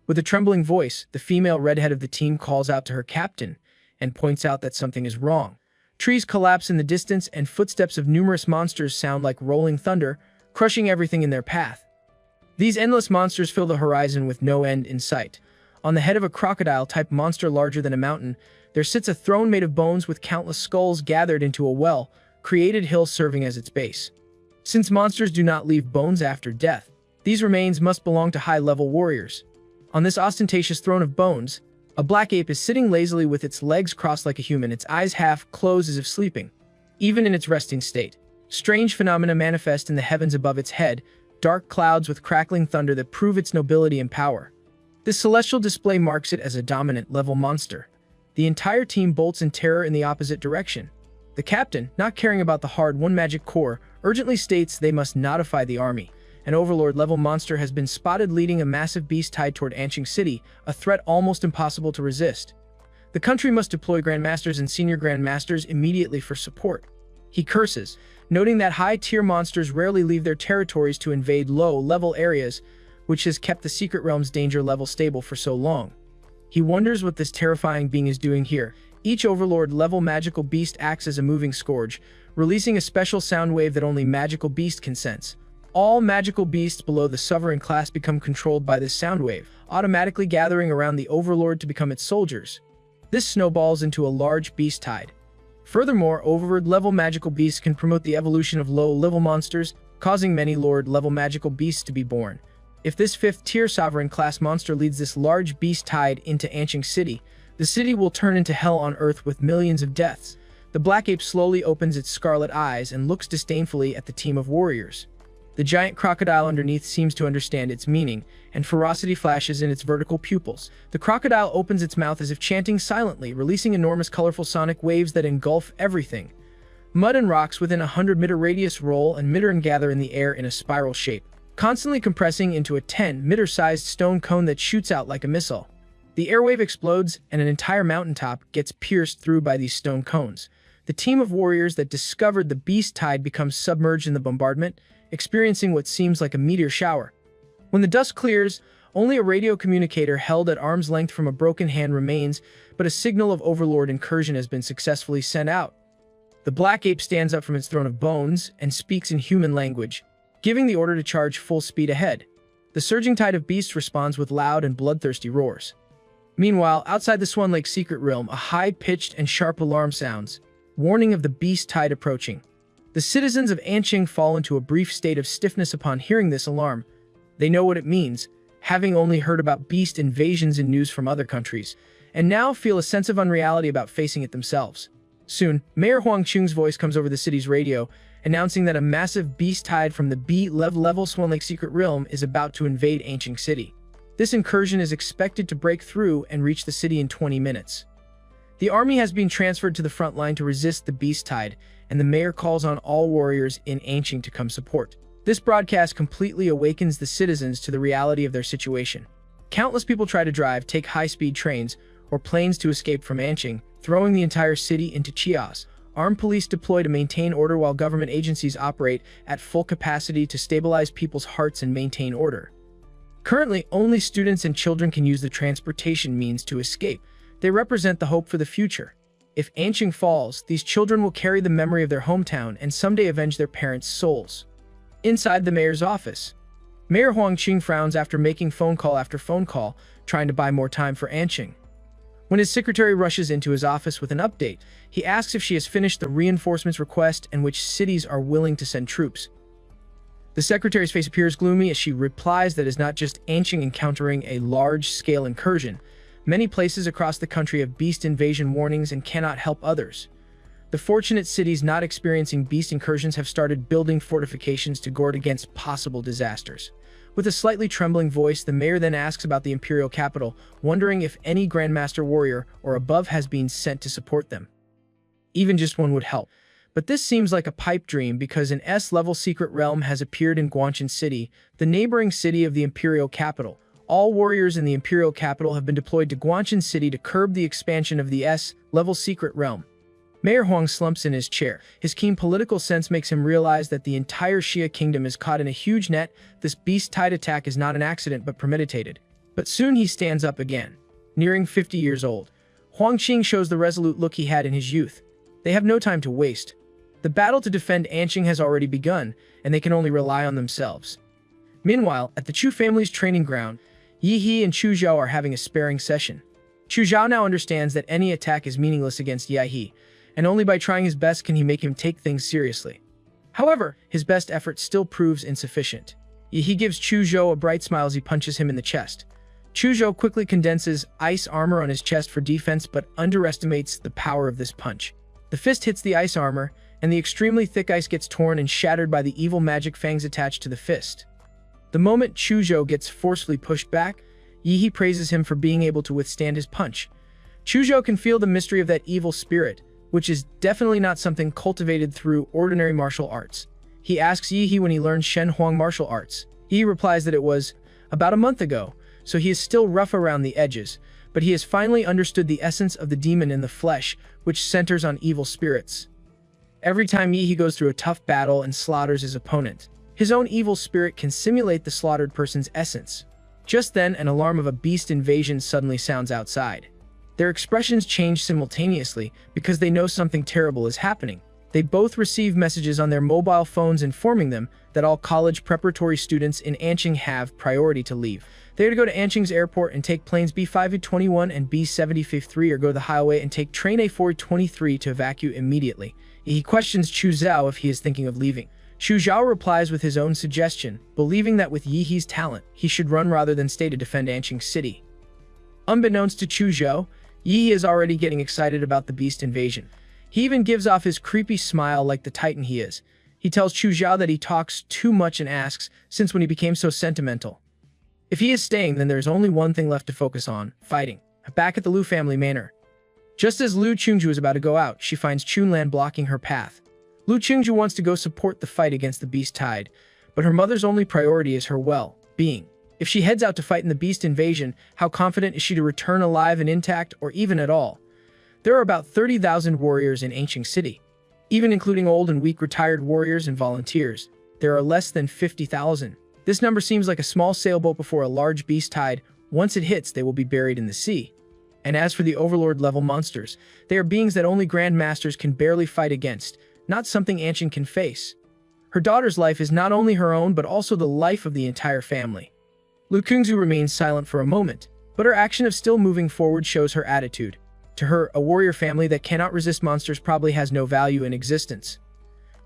With a trembling voice, the female redhead of the team calls out to her captain and points out that something is wrong. Trees collapse in the distance and footsteps of numerous monsters sound like rolling thunder, crushing everything in their path. These endless monsters fill the horizon with no end in sight. On the head of a crocodile-type monster larger than a mountain, there sits a throne made of bones with countless skulls gathered into a well-created hill serving as its base. Since monsters do not leave bones after death, these remains must belong to high-level warriors. On this ostentatious throne of bones, a black ape is sitting lazily with its legs crossed like a human, its eyes half closed as if sleeping. Even in its resting state, strange phenomena manifest in the heavens above its head, dark clouds with crackling thunder that prove its nobility and power. This celestial display marks it as a dominant-level monster. The entire team bolts in terror in the opposite direction. The captain, not caring about the hard-won magic core, urgently states they must notify the army. An overlord-level monster has been spotted leading a massive beast tied toward Ancient City, a threat almost impossible to resist. The country must deploy grandmasters and senior grandmasters immediately for support. He curses, noting that high-tier monsters rarely leave their territories to invade low-level areas, which has kept the secret realm's danger level stable for so long. He wonders what this terrifying being is doing here. Each overlord-level magical beast acts as a moving scourge, releasing a special sound wave that only magical beasts can sense. All magical beasts below the sovereign class become controlled by this sound wave, automatically gathering around the overlord to become its soldiers. This snowballs into a large beast tide. Furthermore, overlord-level magical beasts can promote the evolution of low-level monsters, causing many lord-level magical beasts to be born. If this 5th-tier sovereign class monster leads this large beast tide into Ancient City, the city will turn into hell on earth with millions of deaths. The black ape slowly opens its scarlet eyes and looks disdainfully at the team of warriors. The giant crocodile underneath seems to understand its meaning, and ferocity flashes in its vertical pupils. The crocodile opens its mouth as if chanting silently, releasing enormous colorful sonic waves that engulf everything. Mud and rocks within a 100-meter radius roll and mitter and gather in the air in a spiral shape, constantly compressing into a 10-meter-sized stone cone that shoots out like a missile. The airwave explodes, and an entire mountaintop gets pierced through by these stone cones. The team of warriors that discovered the beast tide becomes submerged in the bombardment, experiencing what seems like a meteor shower. When the dust clears, only a radio communicator held at arm's length from a broken hand remains, but a signal of overlord incursion has been successfully sent out. The black ape stands up from its throne of bones and speaks in human language, giving the order to charge full speed ahead. The surging tide of beasts responds with loud and bloodthirsty roars. Meanwhile, outside the Swan Lake secret realm, a high-pitched and sharp alarm sounds, warning of the beast tide approaching. The citizens of Anqing fall into a brief state of stiffness upon hearing this alarm. They know what it means, having only heard about beast invasions in news from other countries, and now feel a sense of unreality about facing it themselves. Soon, Mayor Huang Qing's voice comes over the city's radio, announcing that a massive beast tide from the B-level Swan Lake secret realm is about to invade Anqing City. This incursion is expected to break through and reach the city in 20 minutes. The army has been transferred to the front line to resist the beast tide, and the mayor calls on all warriors in Anqing to come support. This broadcast completely awakens the citizens to the reality of their situation. Countless people try to drive, take high-speed trains, or planes to escape from Anqing, throwing the entire city into chaos. Armed police deploy to maintain order while government agencies operate at full capacity to stabilize people's hearts and maintain order. Currently, only students and children can use the transportation means to escape. They represent the hope for the future. If Anqing falls, these children will carry the memory of their hometown and someday avenge their parents' souls. Inside the mayor's office, Mayor Huang Qing frowns after making phone call after phone call, trying to buy more time for Anqing. When his secretary rushes into his office with an update, he asks if she has finished the reinforcements request and which cities are willing to send troops. The secretary's face appears gloomy as she replies that it is not just Anqing encountering a large-scale incursion. Many places across the country have beast invasion warnings and cannot help others. The fortunate cities not experiencing beast incursions have started building fortifications to guard against possible disasters. With a slightly trembling voice, the mayor then asks about the imperial capital, wondering if any Grandmaster warrior or above has been sent to support them. Even just one would help. But this seems like a pipe dream because an S-level secret realm has appeared in Guangshan City, the neighboring city of the imperial capital. All warriors in the imperial capital have been deployed to Guangshan City to curb the expansion of the S-level secret realm. Mayor Huang slumps in his chair. His keen political sense makes him realize that the entire Xia kingdom is caught in a huge net. This beast tide attack is not an accident but premeditated. But soon he stands up again. Nearing 50 years old, Huang Qing shows the resolute look he had in his youth. They have no time to waste. The battle to defend Anqing has already begun, and they can only rely on themselves. Meanwhile, at the Chu family's training ground, Yi He and Chu Zhao are having a sparring session. Chu Zhao now understands that any attack is meaningless against Yi He, and only by trying his best can he make him take things seriously. However, his best effort still proves insufficient. Yi He gives Chu Zhao a bright smile as he punches him in the chest. Chu Zhao quickly condenses ice armor on his chest for defense but underestimates the power of this punch. The fist hits the ice armor, and the extremely thick ice gets torn and shattered by the evil magic fangs attached to the fist. The moment Chu Zhao gets forcefully pushed back, Yi He praises him for being able to withstand his punch. Chu Zhao can feel the mystery of that evil spirit, which is definitely not something cultivated through ordinary martial arts. He asks Yi He when he learned Shen Huang martial arts. Yi He replies that it was about a month ago, so he is still rough around the edges, but he has finally understood the essence of the demon in the flesh, which centers on evil spirits. Every time Yi He goes through a tough battle and slaughters his opponent, his own evil spirit can simulate the slaughtered person's essence. Just then, an alarm of a beast invasion suddenly sounds outside. Their expressions change simultaneously because they know something terrible is happening. They both receive messages on their mobile phones informing them that all college preparatory students in Anqing have priority to leave. They are to go to Anqing's airport and take planes B521 and B753 or go to the highway and take train A423 to evacuate immediately. He questions Chu Zhao if he is thinking of leaving. Chu Zhao replies with his own suggestion, believing that with Yi He's talent, he should run rather than stay to defend Anqing City. Unbeknownst to Chu Zhao, Yi He is already getting excited about the beast invasion. He even gives off his creepy smile like the titan he is. He tells Chu Zhao that he talks too much and asks, since when he became so sentimental. If he is staying, then there is only one thing left to focus on, fighting. Back at the Lu family manor. Just as Lu Qingju is about to go out, she finds Chunlan blocking her path. Lu Qingju wants to go support the fight against the beast tide, but her mother's only priority is her well-being. If she heads out to fight in the beast invasion, how confident is she to return alive and intact, or even at all? There are about 30,000 warriors in Anqing City, even including old and weak retired warriors and volunteers. there are less than 50,000. This number seems like a small sailboat before a large beast tide. Once it hits, they will be buried in the sea. And as for the Overlord-level monsters, they are beings that only Grandmasters can barely fight against, not something Anshin can face. Her daughter's life is not only her own but also the life of the entire family. Lu Kungzu remains silent for a moment, but her action of still moving forward shows her attitude. To her, a warrior family that cannot resist monsters probably has no value in existence.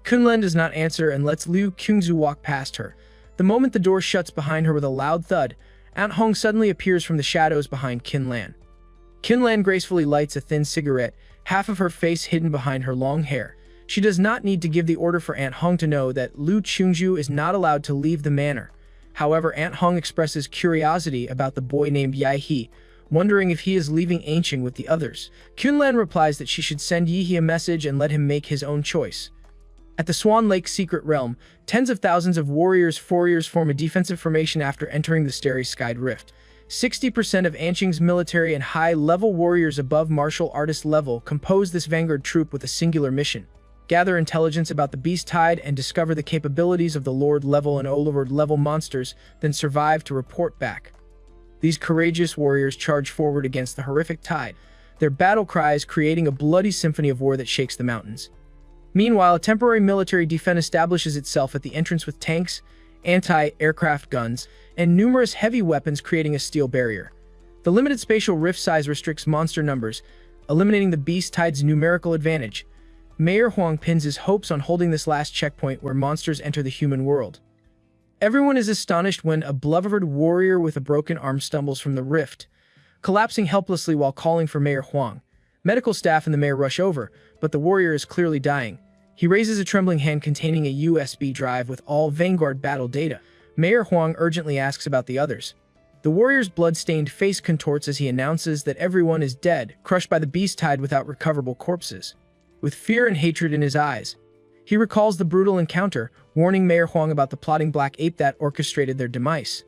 Kunlen does not answer and lets Lu Kungzu walk past her. The moment the door shuts behind her with a loud thud, Aunt Hong suddenly appears from the shadows behind Kinlan. Kinlan gracefully lights a thin cigarette, half of her face hidden behind her long hair. She does not need to give the order for Aunt Hong to know that Lu Kungzu is not allowed to leave the manor. However, Aunt Hong expresses curiosity about the boy named Yahe, wondering if he is leaving Ancient with the others. Kunlan replies that she should send Yahe a message and let him make his own choice. At the Swan Lake Secret Realm, tens of thousands of warriors form a defensive formation after entering the starry-skied rift. 60% of Anqing's military and high-level warriors above martial artist level compose this vanguard troop with a singular mission: gather intelligence about the beast tide and discover the capabilities of the Lord-level and Overlord-level monsters, then survive to report back. These courageous warriors charge forward against the horrific tide, their battle cries creating a bloody symphony of war that shakes the mountains. Meanwhile, a temporary military defense establishes itself at the entrance with tanks, anti-aircraft guns, and numerous heavy weapons creating a steel barrier. The limited spatial rift size restricts monster numbers, eliminating the beast tide's numerical advantage. Mayor Huang pins his hopes on holding this last checkpoint where monsters enter the human world. Everyone is astonished when a beloved warrior with a broken arm stumbles from the rift, collapsing helplessly while calling for Mayor Huang. Medical staff and the mayor rush over, but the warrior is clearly dying. He raises a trembling hand containing a USB drive with all Vanguard battle data. Mayor Huang urgently asks about the others. The warrior's blood-stained face contorts as he announces that everyone is dead, crushed by the beast tide without recoverable corpses. With fear and hatred in his eyes, he recalls the brutal encounter, warning Mayor Huang about the plotting black ape that orchestrated their demise.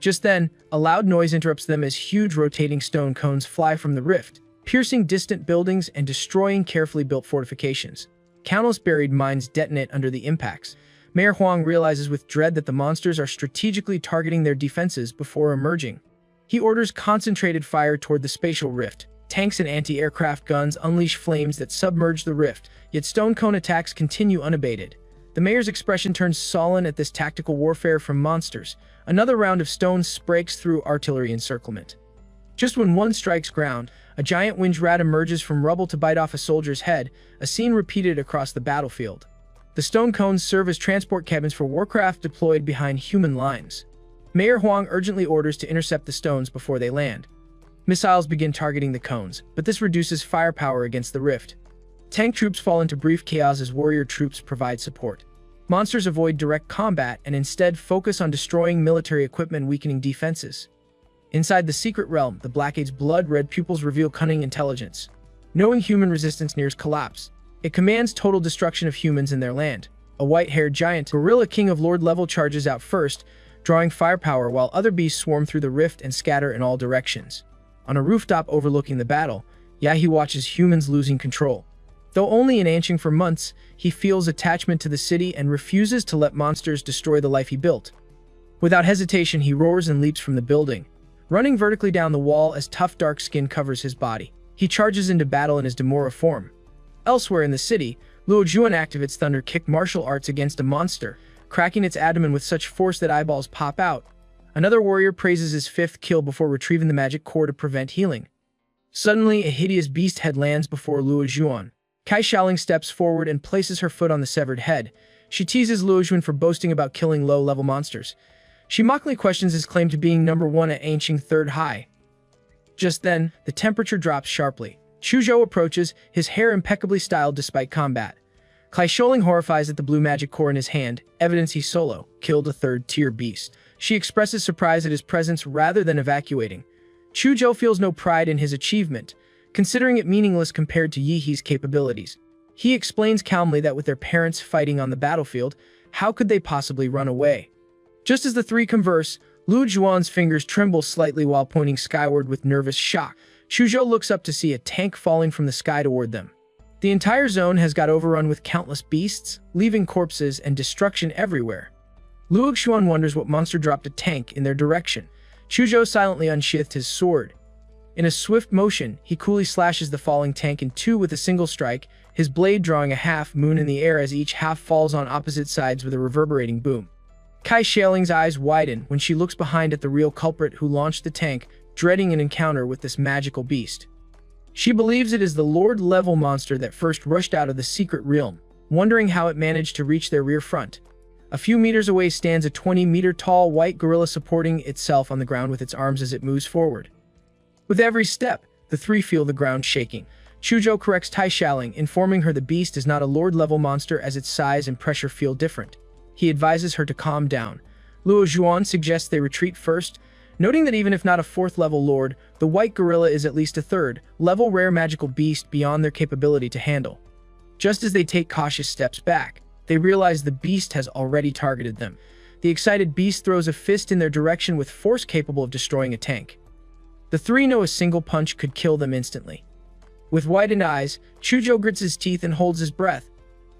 Just then, a loud noise interrupts them as huge rotating stone cones fly from the rift, piercing distant buildings and destroying carefully built fortifications. Countless buried mines detonate under the impacts. Mayor Huang realizes with dread that the monsters are strategically targeting their defenses before emerging. He orders concentrated fire toward the spatial rift. Tanks and anti-aircraft guns unleash flames that submerge the rift, yet stone cone attacks continue unabated. The mayor's expression turns sullen at this tactical warfare from monsters. Another round of stones breaks through artillery encirclement. Just when one strikes ground, a giant winged rat emerges from rubble to bite off a soldier's head, a scene repeated across the battlefield. The stone cones serve as transport cabins for warcraft deployed behind human lines. Mayor Huang urgently orders to intercept the stones before they land. Missiles begin targeting the cones, but this reduces firepower against the rift. Tank troops fall into brief chaos as warrior troops provide support. Monsters avoid direct combat and instead focus on destroying military equipment and weakening defenses. Inside the secret realm, the Blackade's blood-red pupils reveal cunning intelligence. Knowing human resistance nears collapse, it commands total destruction of humans in their land. A white-haired giant, Gorilla King of Lord level, charges out first, drawing firepower while other beasts swarm through the rift and scatter in all directions. On a rooftop overlooking the battle, Yahe watches humans losing control. Though only in Anqing for months, he feels attachment to the city and refuses to let monsters destroy the life he built. Without hesitation, he roars and leaps from the building, running vertically down the wall as tough dark skin covers his body. He charges into battle in his Demora form. Elsewhere in the city, Luo Juan activates Thunder Kick martial arts against a monster, cracking its abdomen with such force that eyeballs pop out. Another warrior praises his fifth kill before retrieving the magic core to prevent healing. Suddenly, a hideous beast head lands before Luo Juan. Kai Shaoling steps forward and places her foot on the severed head. She teases Luo Juan for boasting about killing low-level monsters. She mockingly questions his claim to being number 1 at Anqing Third High. Just then, the temperature drops sharply. Chuzhou approaches, his hair impeccably styled despite combat. Kai Shaoling horrifies at the blue magic core in his hand, evidence he solo killed a third-tier beast. She expresses surprise at his presence rather than evacuating. Chuzhou feels no pride in his achievement, considering it meaningless compared to Yihe's capabilities. He explains calmly that with their parents fighting on the battlefield, how could they possibly run away? Just as the three converse, Luo Juan's fingers tremble slightly while pointing skyward with nervous shock. Chuzhou looks up to see a tank falling from the sky toward them. The entire zone has got overrun with countless beasts, leaving corpses and destruction everywhere. Luo Xuan wonders what monster dropped a tank in their direction. Chuzhou silently unsheathed his sword. In a swift motion, he coolly slashes the falling tank in two with a single strike, his blade drawing a half moon in the air as each half falls on opposite sides with a reverberating boom. Kai Xiaoling's eyes widen when she looks behind at the real culprit who launched the tank, dreading an encounter with this magical beast. She believes it is the Lord-level monster that first rushed out of the secret realm, wondering how it managed to reach their rear front. A few meters away stands a 20-meter-tall white gorilla supporting itself on the ground with its arms as it moves forward. With every step, the three feel the ground shaking. Chuzhou corrects Tai Xiaoling, informing her the beast is not a Lord-level monster as its size and pressure feel different. He advises her to calm down. Luo Xuan suggests they retreat first, noting that even if not a fourth-level lord, the white gorilla is at least a third-level rare magical beast beyond their capability to handle. Just as they take cautious steps back, they realize the beast has already targeted them. The excited beast throws a fist in their direction with force capable of destroying a tank. The three know a single punch could kill them instantly. With widened eyes, Chuzhou grits his teeth and holds his breath,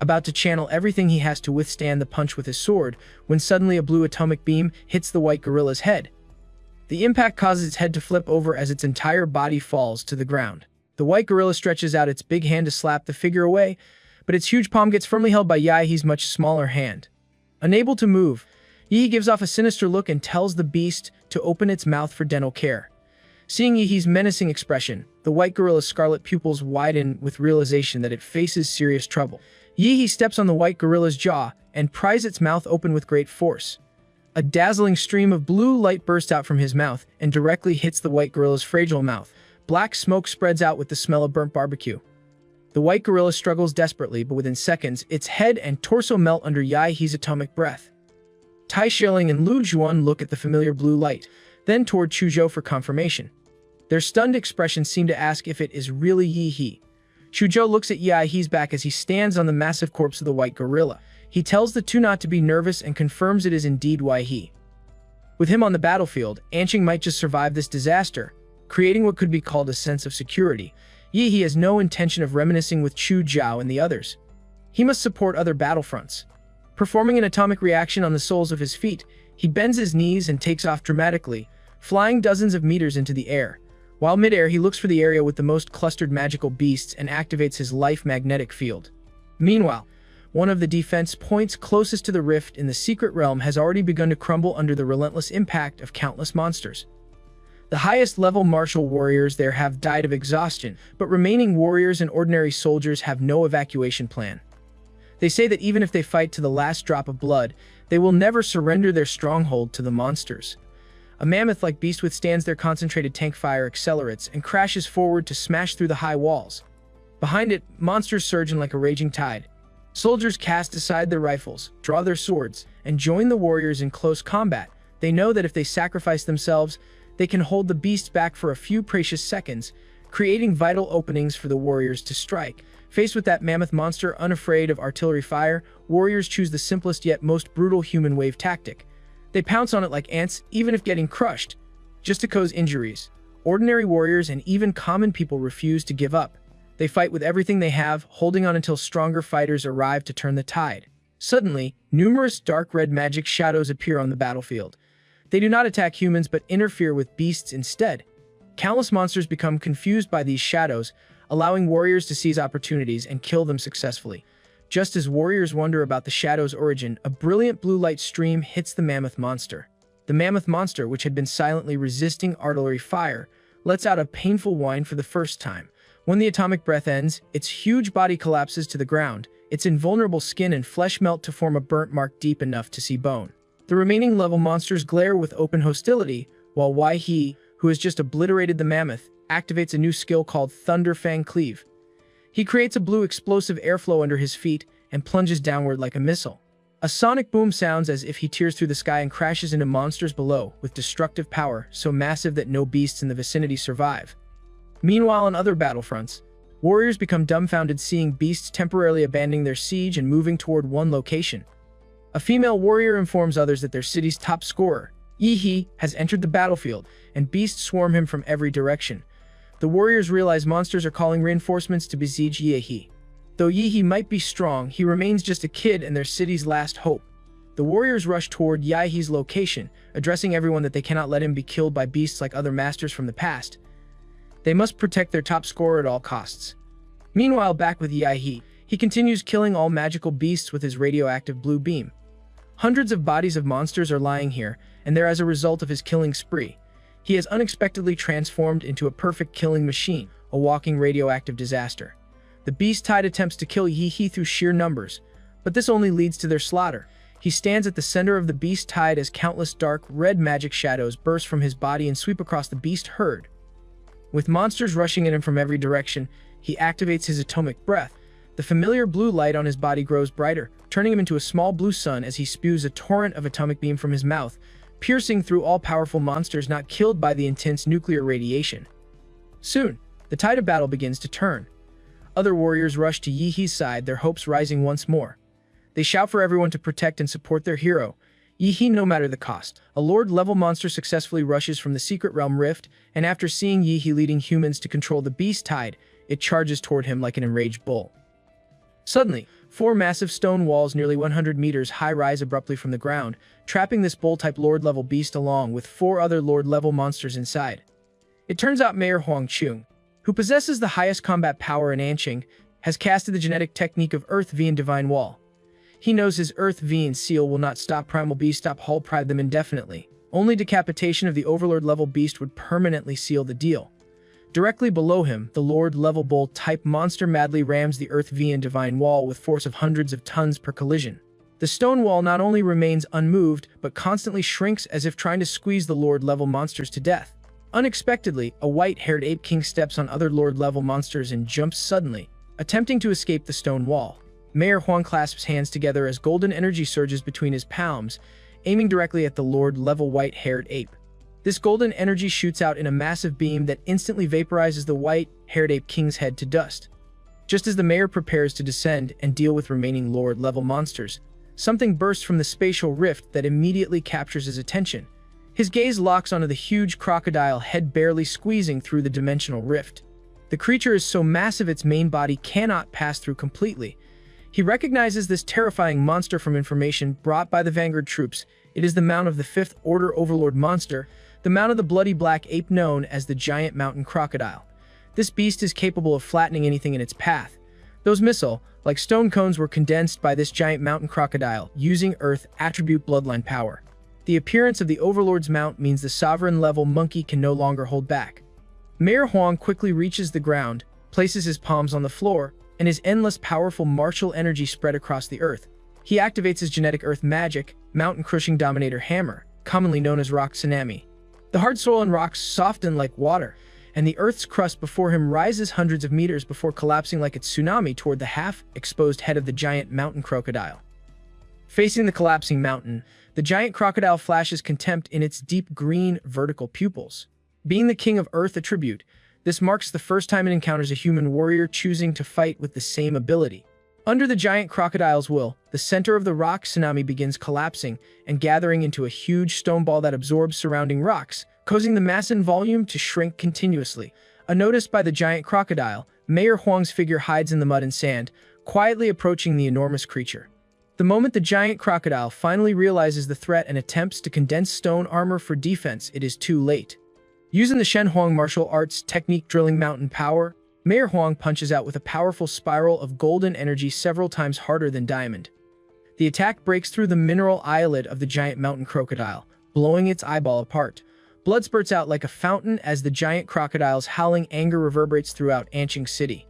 about to channel everything he has to withstand the punch with his sword, when suddenly a blue atomic beam hits the white gorilla's head. The impact causes its head to flip over as its entire body falls to the ground. The white gorilla stretches out its big hand to slap the figure away, but its huge palm gets firmly held by Yahe's much smaller hand. Unable to move, Yahe gives off a sinister look and tells the beast to open its mouth for dental care. Seeing Yahe's menacing expression, the white gorilla's scarlet pupils widen with realization that it faces serious trouble. Yahe steps on the white gorilla's jaw and pries its mouth open with great force. A dazzling stream of blue light bursts out from his mouth and directly hits the white gorilla's fragile mouth. Black smoke spreads out with the smell of burnt barbecue. The white gorilla struggles desperately, but within seconds, its head and torso melt under Yahe's atomic breath. Tai Xiaoling and Luo Xuan look at the familiar blue light, then toward Chuzhou for confirmation. Their stunned expressions seem to ask if it is really Yahe. Chuzhou looks at Yahe's back as he stands on the massive corpse of the white gorilla. He tells the two not to be nervous and confirms it is indeed Yahe. With him on the battlefield, Anqing might just survive this disaster, creating what could be called a sense of security. Yahe has no intention of reminiscing with Chu Zhao and the others. He must support other battlefronts. Performing an atomic reaction on the soles of his feet, he bends his knees and takes off dramatically, flying dozens of meters into the air. While midair, he looks for the area with the most clustered magical beasts and activates his life magnetic field. Meanwhile, one of the defense points closest to the rift in the secret realm has already begun to crumble under the relentless impact of countless monsters. The highest-level martial warriors there have died of exhaustion, but remaining warriors and ordinary soldiers have no evacuation plan. They say that even if they fight to the last drop of blood, they will never surrender their stronghold to the monsters. A mammoth-like beast withstands their concentrated tank fire, accelerates, and crashes forward to smash through the high walls. Behind it, monsters surge in like a raging tide. Soldiers cast aside their rifles, draw their swords, and join the warriors in close combat. They know that if they sacrifice themselves, they can hold the beast back for a few precious seconds, creating vital openings for the warriors to strike. Faced with that mammoth monster unafraid of artillery fire, warriors choose the simplest yet most brutal human wave tactic. They pounce on it like ants, even if getting crushed, just to cause injuries. Ordinary warriors and even common people refuse to give up. They fight with everything they have, holding on until stronger fighters arrive to turn the tide. Suddenly, numerous dark red magic shadows appear on the battlefield. They do not attack humans but interfere with beasts instead. Countless monsters become confused by these shadows, allowing warriors to seize opportunities and kill them successfully. Just as warriors wonder about the shadow's origin, a brilliant blue light stream hits the mammoth monster. The mammoth monster, which had been silently resisting artillery fire, lets out a painful whine for the first time. When the atomic breath ends, its huge body collapses to the ground. Its invulnerable skin and flesh melt to form a burnt mark deep enough to see bone. The remaining level monsters glare with open hostility, while Yahe, who has just obliterated the mammoth, activates a new skill called Thunder Fang Cleave. He creates a blue explosive airflow under his feet and plunges downward like a missile. A sonic boom sounds as if he tears through the sky and crashes into monsters below with destructive power so massive that no beasts in the vicinity survive. Meanwhile, on other battlefronts, warriors become dumbfounded seeing beasts temporarily abandoning their siege and moving toward one location. A female warrior informs others that their city's top scorer, Yahe, has entered the battlefield, and beasts swarm him from every direction. The warriors realize monsters are calling reinforcements to besiege Yahe. Though Yi might be strong, he remains just a kid and their city's last hope. The warriors rush toward Yi's location, addressing everyone that they cannot let him be killed by beasts like other masters from the past. They must protect their top scorer at all costs. Meanwhile, back with Yi, he continues killing all magical beasts with his radioactive blue beam. Hundreds of bodies of monsters are lying here, and they're as a result of his killing spree. He has unexpectedly transformed into a perfect killing machine, a walking radioactive disaster. The beast tide attempts to kill Yi through sheer numbers, but this only leads to their slaughter. He stands at the center of the beast tide as countless dark, red magic shadows burst from his body and sweep across the beast herd. With monsters rushing at him from every direction, he activates his atomic breath. The familiar blue light on his body grows brighter, turning him into a small blue sun as he spews a torrent of atomic beam from his mouth, piercing through all-powerful monsters not killed by the intense nuclear radiation. Soon, the tide of battle begins to turn. Other warriors rush to Yi's side, their hopes rising once more. They shout for everyone to protect and support their hero, Yi no matter the cost. A Lord-level monster successfully rushes from the Secret Realm Rift, and after seeing Yi leading humans to control the beast tide, it charges toward him like an enraged bull. Suddenly, 4 massive stone walls nearly 100 meters high rise abruptly from the ground, trapping this bull-type Lord-level beast along with 4 other Lord-level monsters inside. It turns out Mayor Huang Chung, who possesses the highest combat power in Anqing, has casted the genetic technique of Earth V and Divine Wall. He knows his Earth V and Seal will not stop Primal Beast Hull pride them indefinitely. Only decapitation of the Overlord-level beast would permanently seal the deal. Directly below him, the Lord-level bull-type monster madly rams the Earth V and Divine Wall with force of hundreds of tons per collision. The stone wall not only remains unmoved, but constantly shrinks as if trying to squeeze the Lord-level monsters to death. Unexpectedly, a white-haired ape king steps on other Lord-level monsters and jumps suddenly, attempting to escape the stone wall. Mayor Huang clasps hands together as golden energy surges between his palms, aiming directly at the Lord-level white-haired ape. This golden energy shoots out in a massive beam that instantly vaporizes the white-haired ape king's head to dust. Just as the mayor prepares to descend and deal with remaining Lord-level monsters, something bursts from the spatial rift that immediately captures his attention. His gaze locks onto the huge crocodile head barely squeezing through the dimensional rift. The creature is so massive its main body cannot pass through completely. He recognizes this terrifying monster from information brought by the Vanguard troops. It is the mount of the 5th Order Overlord monster, the mount of the bloody black ape known as the Giant Mountain Crocodile. This beast is capable of flattening anything in its path. Those missile-like stone cones were condensed by this Giant Mountain Crocodile using Earth attribute bloodline power. The appearance of the Overlord's mount means the sovereign-level monkey can no longer hold back. Mayor Huang quickly reaches the ground, places his palms on the floor, and his endless powerful martial energy spread across the earth. He activates his genetic earth magic, mountain-crushing dominator hammer, commonly known as rock tsunami. The hard soil and rocks soften like water, and the earth's crust before him rises hundreds of meters before collapsing like a tsunami toward the half-exposed head of the giant mountain crocodile. Facing the collapsing mountain, the giant crocodile flashes contempt in its deep green vertical pupils. Being the king of earth attribute, this marks the first time it encounters a human warrior choosing to fight with the same ability. Under the giant crocodile's will, the center of the rock tsunami begins collapsing and gathering into a huge stone ball that absorbs surrounding rocks, causing the mass and volume to shrink continuously. Unnoticed by the giant crocodile, Mayor Huang's figure hides in the mud and sand, quietly approaching the enormous creature. The moment the giant crocodile finally realizes the threat and attempts to condense stone armor for defense, it is too late. Using the Shen Huang martial arts technique drilling mountain power, Mayor Huang punches out with a powerful spiral of golden energy several times harder than diamond. The attack breaks through the mineral eyelid of the giant mountain crocodile, blowing its eyeball apart. Blood spurts out like a fountain as the giant crocodile's howling anger reverberates throughout Anqing City.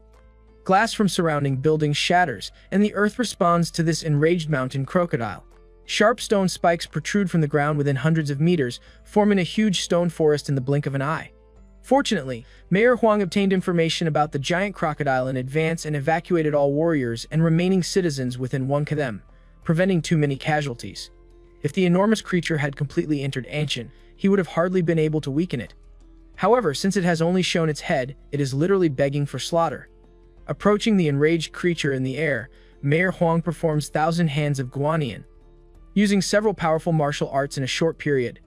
Glass from surrounding buildings shatters, and the earth responds to this enraged mountain crocodile. Sharp stone spikes protrude from the ground within hundreds of meters, forming a huge stone forest in the blink of an eye. Fortunately, Mayor Huang obtained information about the giant crocodile in advance and evacuated all warriors and remaining citizens within 1 km, preventing too many casualties. If the enormous creature had completely entered Anqing, he would have hardly been able to weaken it. However, since it has only shown its head, it is literally begging for slaughter. Approaching the enraged creature in the air, Mayor Huang performs 1,000 hands of Guanian. Using several powerful martial arts in a short period,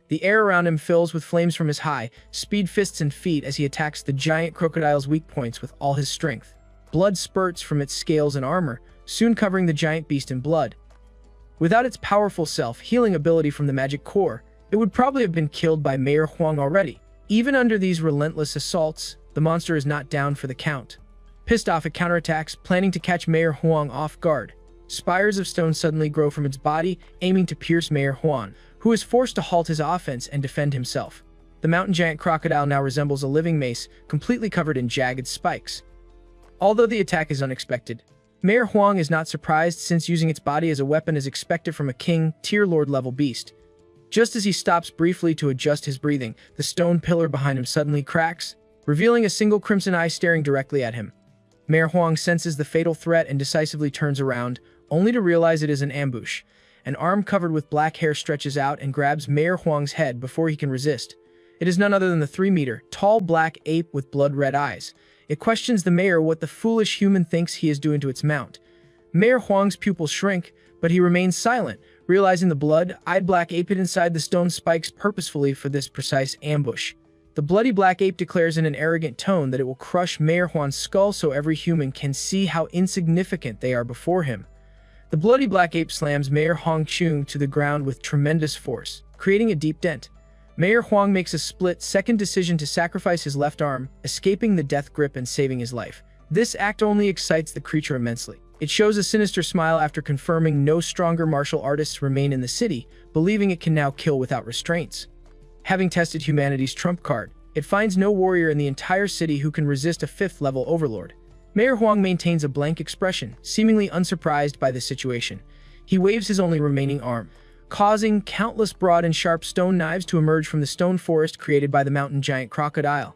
the air around him fills with flames from his high-speed fists and feet as he attacks the giant crocodile's weak points with all his strength. Blood spurts from its scales and armor, soon covering the giant beast in blood. Without its powerful self-healing ability from the magic core, it would probably have been killed by Mayor Huang already. Even under these relentless assaults, the monster is not down for the count. Pissed off, it counterattacks, planning to catch Mayor Huang off guard. Spires of stone suddenly grow from its body, aiming to pierce Mayor Huang, who is forced to halt his offense and defend himself. The mountain giant crocodile now resembles a living mace, completely covered in jagged spikes. Although the attack is unexpected, Mayor Huang is not surprised, since using its body as a weapon is expected from a king, tier lord level beast. Just as he stops briefly to adjust his breathing, the stone pillar behind him suddenly cracks, revealing a single crimson eye staring directly at him. Mayor Huang senses the fatal threat and decisively turns around, only to realize it is an ambush. An arm covered with black hair stretches out and grabs Mayor Huang's head before he can resist. It is none other than the 3-meter tall black ape with blood-red eyes. It questions the mayor what the foolish human thinks he is doing to its mount. Mayor Huang's pupils shrink, but he remains silent, realizing the blood-eyed black ape hid inside the stone spikes purposefully for this precise ambush. The bloody black ape declares in an arrogant tone that it will crush Mayor Huang's skull so every human can see how insignificant they are before him. The bloody black ape slams Mayor Huang Chung to the ground with tremendous force, creating a deep dent. Mayor Huang makes a split-second decision to sacrifice his left arm, escaping the death grip and saving his life. This act only excites the creature immensely. It shows a sinister smile after confirming no stronger martial artists remain in the city, believing it can now kill without restraints. Having tested humanity's trump card, it finds no warrior in the entire city who can resist a 5th-level overlord. Mayor Huang maintains a blank expression, seemingly unsurprised by the situation. He waves his only remaining arm, causing countless broad and sharp stone knives to emerge from the stone forest created by the mountain giant crocodile.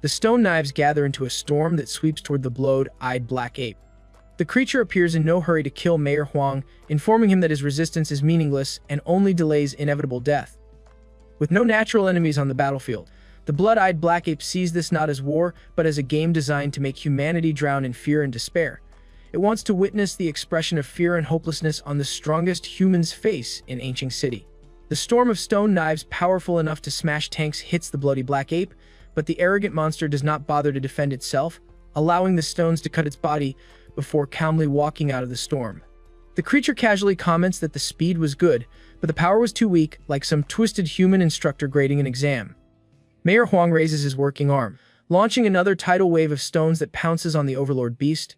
The stone knives gather into a storm that sweeps toward the blood-eyed black ape. The creature appears in no hurry to kill Mayor Huang, informing him that his resistance is meaningless and only delays inevitable death. With no natural enemies on the battlefield, the blood-eyed black ape sees this not as war, but as a game designed to make humanity drown in fear and despair. It wants to witness the expression of fear and hopelessness on the strongest human's face in ancient city. The storm of stone knives powerful enough to smash tanks hits the bloody black ape, but the arrogant monster does not bother to defend itself, allowing the stones to cut its body before calmly walking out of the storm. The creature casually comments that the speed was good, but the power was too weak, like some twisted human instructor grading an exam. Mayor Huang raises his working arm, launching another tidal wave of stones that pounces on the overlord beast.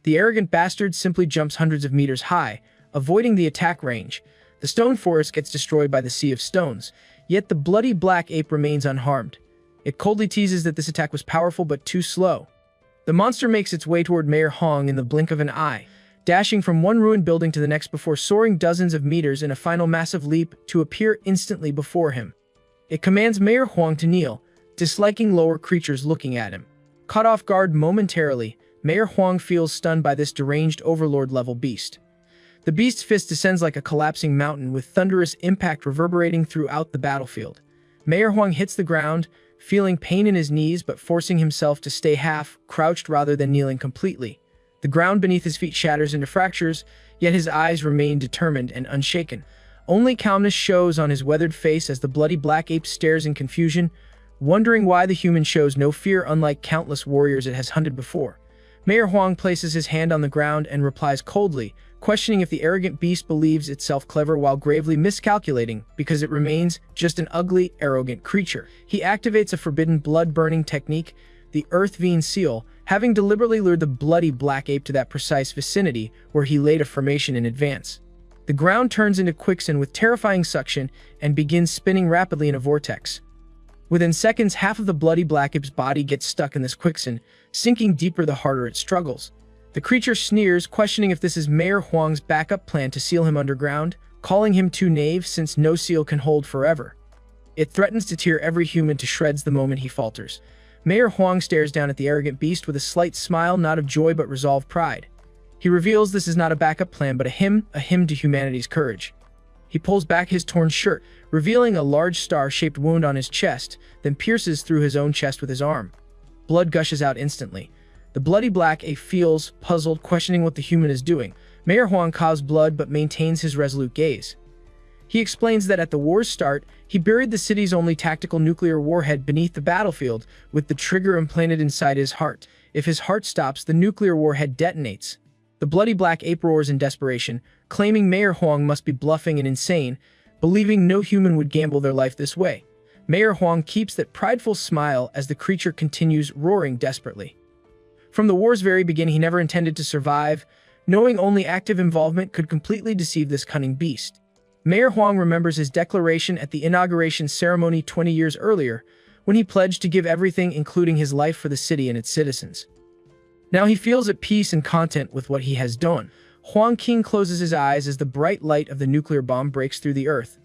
The arrogant bastard simply jumps hundreds of meters high, avoiding the attack range. The stone forest gets destroyed by the sea of stones, yet the bloody black ape remains unharmed. It coldly teases that this attack was powerful but too slow. The monster makes its way toward Mayor Huang in the blink of an eye, dashing from one ruined building to the next before soaring dozens of meters in a final massive leap to appear instantly before him. It commands Mayor Huang to kneel, disliking lower creatures looking at him. Caught off guard momentarily, Mayor Huang feels stunned by this deranged overlord-level beast. The beast's fist descends like a collapsing mountain with thunderous impact reverberating throughout the battlefield. Mayor Huang hits the ground, feeling pain in his knees but forcing himself to stay half-crouched rather than kneeling completely. The ground beneath his feet shatters into fractures, yet his eyes remain determined and unshaken. Only calmness shows on his weathered face as the bloody black ape stares in confusion, wondering why the human shows no fear unlike countless warriors it has hunted before. Mayor Huang places his hand on the ground and replies coldly, questioning if the arrogant beast believes itself clever while gravely miscalculating because it remains just an ugly, arrogant creature. He activates a forbidden blood-burning technique, the Earth Vein Seal, having deliberately lured the bloody black ape to that precise vicinity where he laid a formation in advance. The ground turns into quicksand with terrifying suction and begins spinning rapidly in a vortex. Within seconds, half of the bloody black ape's body gets stuck in this quicksand, sinking deeper the harder it struggles. The creature sneers, questioning if this is Mayor Huang's backup plan to seal him underground, calling him too naive since no seal can hold forever. It threatens to tear every human to shreds the moment he falters. Mayor Huang stares down at the arrogant beast with a slight smile, not of joy but resolved pride. He reveals this is not a backup plan but a hymn to humanity's courage. He pulls back his torn shirt, revealing a large star-shaped wound on his chest, then pierces through his own chest with his arm. Blood gushes out instantly. The bloody black ape feels puzzled, questioning what the human is doing. Mayor Huang coughs blood but maintains his resolute gaze. He explains that at the war's start, he buried the city's only tactical nuclear warhead beneath the battlefield, with the trigger implanted inside his heart. If his heart stops, the nuclear warhead detonates. The bloody black ape roars in desperation, claiming Mayor Huang must be bluffing and insane, believing no human would gamble their life this way. Mayor Huang keeps that prideful smile as the creature continues roaring desperately. From the war's very beginning, he never intended to survive, knowing only active involvement could completely deceive this cunning beast. Mayor Huang remembers his declaration at the inauguration ceremony 20 years earlier, when he pledged to give everything, including his life, for the city and its citizens. Now he feels at peace and content with what he has done. Huang King closes his eyes as the bright light of the nuclear bomb breaks through the earth.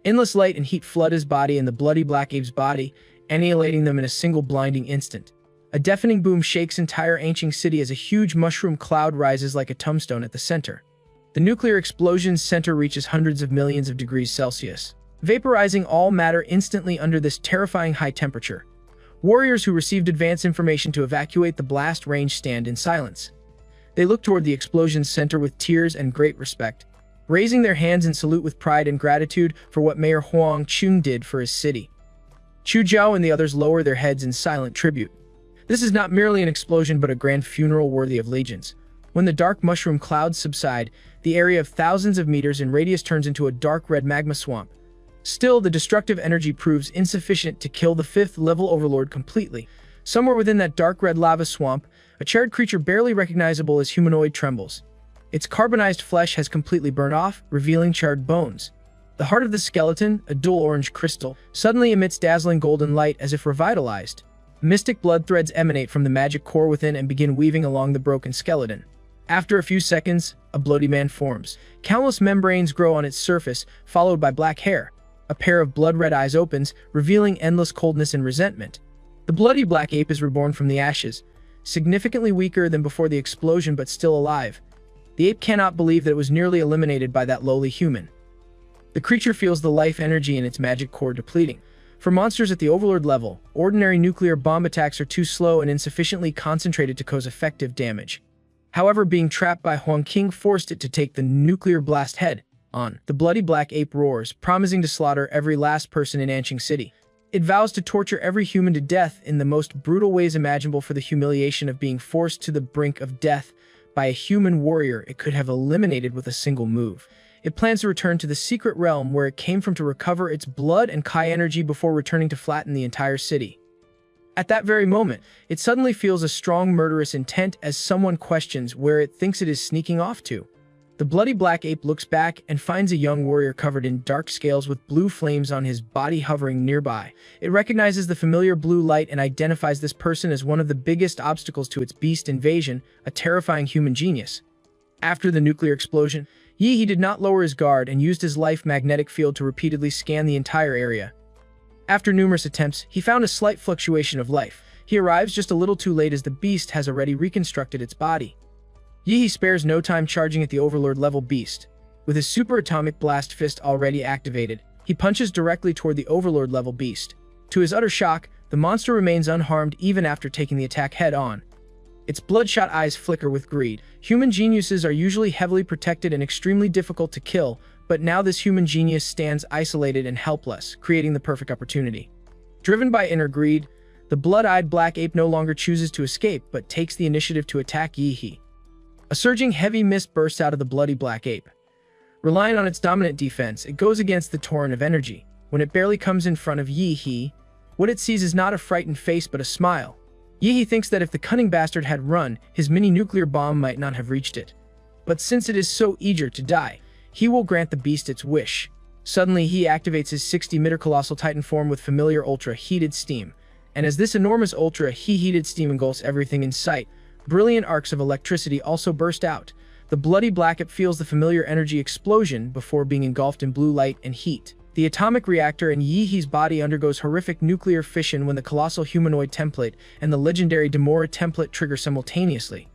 Endless light and heat flood his body and the bloody black ape's body, annihilating them in a single blinding instant. A deafening boom shakes entire ancient city as a huge mushroom cloud rises like a tombstone at the center. The nuclear explosion's center reaches hundreds of millions of degrees Celsius, vaporizing all matter instantly under this terrifying high temperature. Warriors who received advance information to evacuate the blast range stand in silence. They look toward the explosion's center with tears and great respect, raising their hands in salute with pride and gratitude for what Mayor Huang Chung did for his city. Chu Jiao and the others lower their heads in silent tribute. This is not merely an explosion but a grand funeral worthy of legends. When the dark mushroom clouds subside, the area of thousands of meters in radius turns into a dark red magma swamp. Still, the destructive energy proves insufficient to kill the fifth-level overlord completely. Somewhere within that dark red lava swamp, a charred creature barely recognizable as humanoid trembles. Its carbonized flesh has completely burned off, revealing charred bones. The heart of the skeleton, a dull orange crystal, suddenly emits dazzling golden light as if revitalized. Mystic blood threads emanate from the magic core within and begin weaving along the broken skeleton. After a few seconds, a bloody man forms. Countless membranes grow on its surface, followed by black hair. A pair of blood-red eyes opens, revealing endless coldness and resentment. The bloody black ape is reborn from the ashes, significantly weaker than before the explosion but still alive. The ape cannot believe that it was nearly eliminated by that lowly human. The creature feels the life energy in its magic core depleting. For monsters at the Overlord level, ordinary nuclear bomb attacks are too slow and insufficiently concentrated to cause effective damage. However, being trapped by Huang King forced it to take the nuclear blast head on. The bloody black ape roars, promising to slaughter every last person in Anqing City. It vows to torture every human to death in the most brutal ways imaginable for the humiliation of being forced to the brink of death by a human warrior it could have eliminated with a single move. It plans to return to the secret realm where it came from to recover its blood and Kai energy before returning to flatten the entire city. At that very moment, it suddenly feels a strong murderous intent as someone questions where it thinks it is sneaking off to. The bloody black ape looks back and finds a young warrior covered in dark scales with blue flames on his body hovering nearby. It recognizes the familiar blue light and identifies this person as one of the biggest obstacles to its beast invasion, a terrifying human genius. After the nuclear explosion, Yi did not lower his guard and used his life magnetic field to repeatedly scan the entire area. After numerous attempts, he found a slight fluctuation of life. He arrives just a little too late as the beast has already reconstructed its body. Yi spares no time charging at the Overlord-level beast. With his super atomic blast fist already activated, he punches directly toward the Overlord-level beast. To his utter shock, the monster remains unharmed even after taking the attack head-on. Its bloodshot eyes flicker with greed. Human geniuses are usually heavily protected and extremely difficult to kill, but now this human genius stands isolated and helpless, creating the perfect opportunity. Driven by inner greed, the blood-eyed black ape no longer chooses to escape but takes the initiative to attack Yi. A surging heavy mist bursts out of the bloody black ape. Relying on its dominant defense, it goes against the torrent of energy. When it barely comes in front of Yi, what it sees is not a frightened face but a smile. Yi thinks that if the cunning bastard had run, his mini-nuclear bomb might not have reached it. But since it is so eager to die, he will grant the beast its wish. Suddenly, he activates his 60-meter colossal titan form with familiar ultra-heated steam. And as this enormous ultra-heated steam engulfs everything in sight, brilliant arcs of electricity also burst out. The bloody black ape feels the familiar energy explosion before being engulfed in blue light and heat. The atomic reactor in Yi's body undergoes horrific nuclear fission when the colossal humanoid template and the legendary Demora template trigger simultaneously.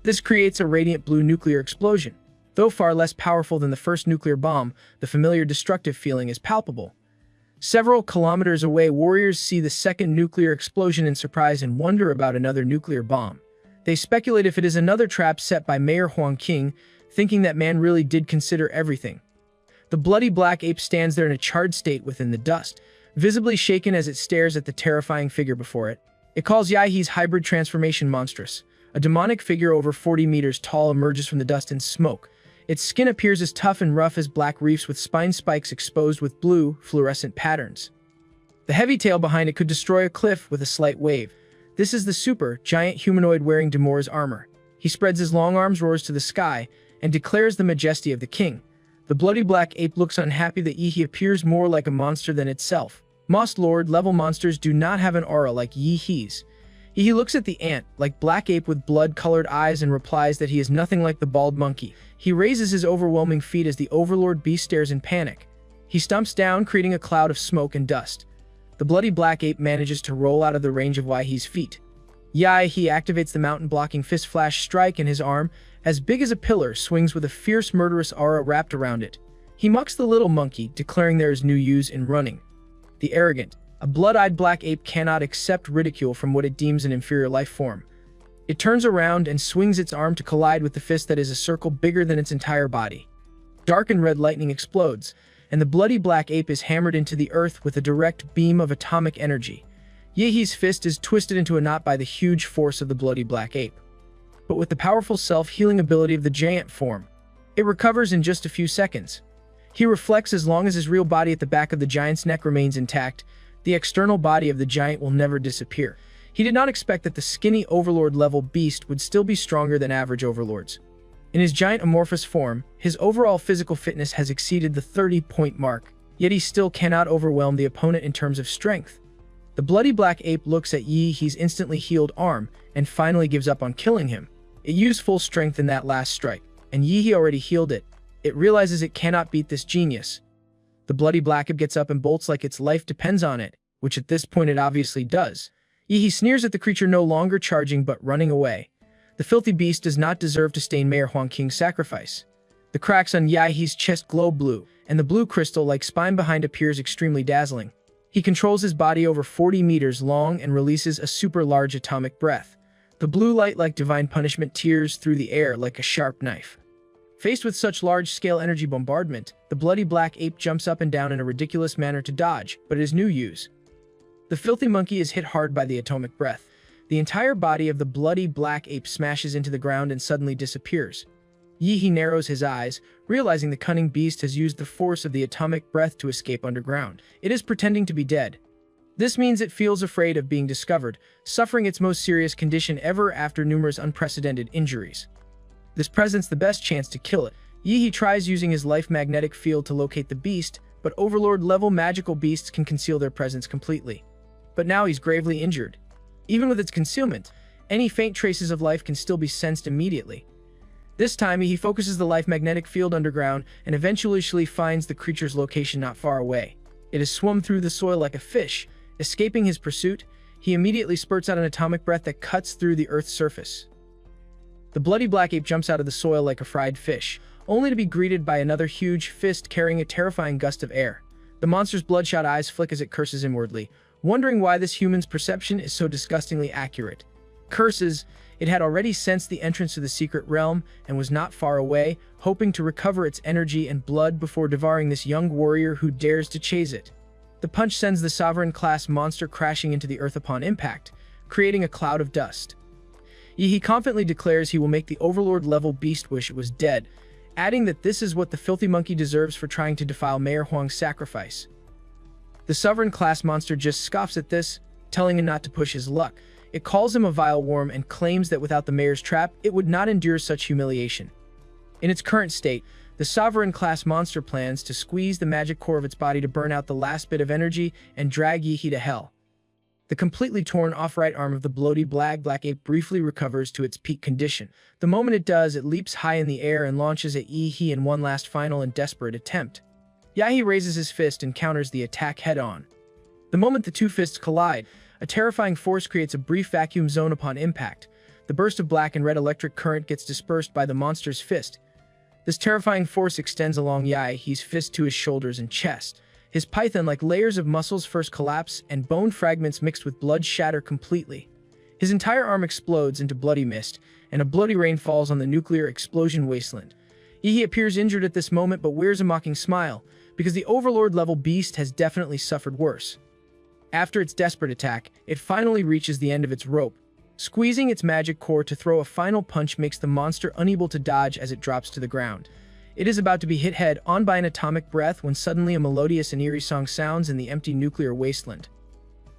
This creates a radiant blue nuclear explosion. Though far less powerful than the first nuclear bomb, the familiar destructive feeling is palpable. Several kilometers away, warriors see the second nuclear explosion in surprise and wonder about another nuclear bomb. They speculate if it is another trap set by Mayor Huang King, thinking that man really did consider everything. The bloody black ape stands there in a charred state within the dust, visibly shaken as it stares at the terrifying figure before it. It calls Yahe's hybrid transformation monstrous. A demonic figure over 40 meters tall emerges from the dust and smoke. Its skin appears as tough and rough as black reefs with spine spikes exposed with blue, fluorescent patterns. The heavy tail behind it could destroy a cliff with a slight wave. This is the super, giant humanoid wearing Demor's armor. He spreads his long arms, roars to the sky, and declares the majesty of the king. The bloody black ape looks unhappy that Yahe appears more like a monster than itself. Most Lord-level monsters do not have an aura like Yahe's. Yahe looks at the ant, like black ape with blood-colored eyes, and replies that he is nothing like the bald monkey. He raises his overwhelming feet as the overlord beast stares in panic. He stumps down, creating a cloud of smoke and dust. The bloody black ape manages to roll out of the range of Yahe's feet. Yahe activates the mountain-blocking fist flash strike, and his arm, as big as a pillar, swings with a fierce murderous aura wrapped around it. He mucks the little monkey, declaring there is no use in running. The arrogant, a blood-eyed black ape cannot accept ridicule from what it deems an inferior life form. It turns around and swings its arm to collide with the fist that is a circle bigger than its entire body. Dark and red lightning explodes, and the bloody black ape is hammered into the earth with a direct beam of atomic energy. Yahe's fist is twisted into a knot by the huge force of the bloody black ape. But with the powerful self-healing ability of the giant form, it recovers in just a few seconds. He reflects as long as his real body at the back of the giant's neck remains intact. The external body of the giant will never disappear. He did not expect that the skinny overlord-level beast would still be stronger than average overlords. In his giant amorphous form, his overall physical fitness has exceeded the 30-point mark, yet he still cannot overwhelm the opponent in terms of strength. The bloody black ape looks at Yahe's instantly healed arm and finally gives up on killing him. It used full strength in that last strike, and Yahe already healed it. It realizes it cannot beat this genius. The bloody black ape gets up and bolts like its life depends on it, which at this point it obviously does. Yahe sneers at the creature, no longer charging but running away. The filthy beast does not deserve to stain Mayor Huang Qing's sacrifice. The cracks on Yahe's chest glow blue, and the blue crystal-like spine behind appears extremely dazzling. He controls his body over 40 meters long and releases a super large atomic breath. The blue light, like divine punishment, tears through the air like a sharp knife. Faced with such large-scale energy bombardment, the bloody black ape jumps up and down in a ridiculous manner to dodge, but it is no use. The filthy monkey is hit hard by the atomic breath. The entire body of the bloody black ape smashes into the ground and suddenly disappears. Yahe narrows his eyes, realizing the cunning beast has used the force of the atomic breath to escape underground. It is pretending to be dead. This means it feels afraid of being discovered, suffering its most serious condition ever after numerous unprecedented injuries. This presents the best chance to kill it. Yahe tries using his life magnetic field to locate the beast, but overlord-level magical beasts can conceal their presence completely. But now he's gravely injured. Even with its concealment, any faint traces of life can still be sensed immediately. This time, he focuses the life magnetic field underground and eventually finds the creature's location not far away. It has swum through the soil like a fish. Escaping his pursuit, he immediately spurts out an atomic breath that cuts through the Earth's surface. The bloody black ape jumps out of the soil like a fried fish, only to be greeted by another huge fist carrying a terrifying gust of air. The monster's bloodshot eyes flick as it curses inwardly, wondering why this human's perception is so disgustingly accurate. Curses, it had already sensed the entrance to the secret realm and was not far away, hoping to recover its energy and blood before devouring this young warrior who dares to chase it. The punch sends the sovereign-class monster crashing into the earth upon impact, creating a cloud of dust. Yahe confidently declares he will make the overlord-level beast wish it was dead, adding that this is what the filthy monkey deserves for trying to defile Mayor Huang's sacrifice. The sovereign-class monster just scoffs at this, telling him not to push his luck. It calls him a vile worm and claims that without the mayor's trap, it would not endure such humiliation. In its current state, the sovereign-class monster plans to squeeze the magic core of its body to burn out the last bit of energy and drag Yahe to hell. The completely torn off right arm of the bloody black ape briefly recovers to its peak condition. The moment it does, it leaps high in the air and launches at Yahe in one last final and desperate attempt. Yahe raises his fist and counters the attack head-on. The moment the two fists collide, a terrifying force creates a brief vacuum zone upon impact. The burst of black and red electric current gets dispersed by the monster's fist. This terrifying force extends along Yahe's fist to his shoulders and chest. His python-like layers of muscles first collapse and bone fragments mixed with blood shatter completely. His entire arm explodes into bloody mist, and a bloody rain falls on the nuclear explosion wasteland. Yahe appears injured at this moment but wears a mocking smile, because the overlord-level beast has definitely suffered worse. After its desperate attack, it finally reaches the end of its rope. Squeezing its magic core to throw a final punch makes the monster unable to dodge as it drops to the ground. It is about to be hit head-on by an atomic breath when suddenly a melodious and eerie song sounds in the empty nuclear wasteland.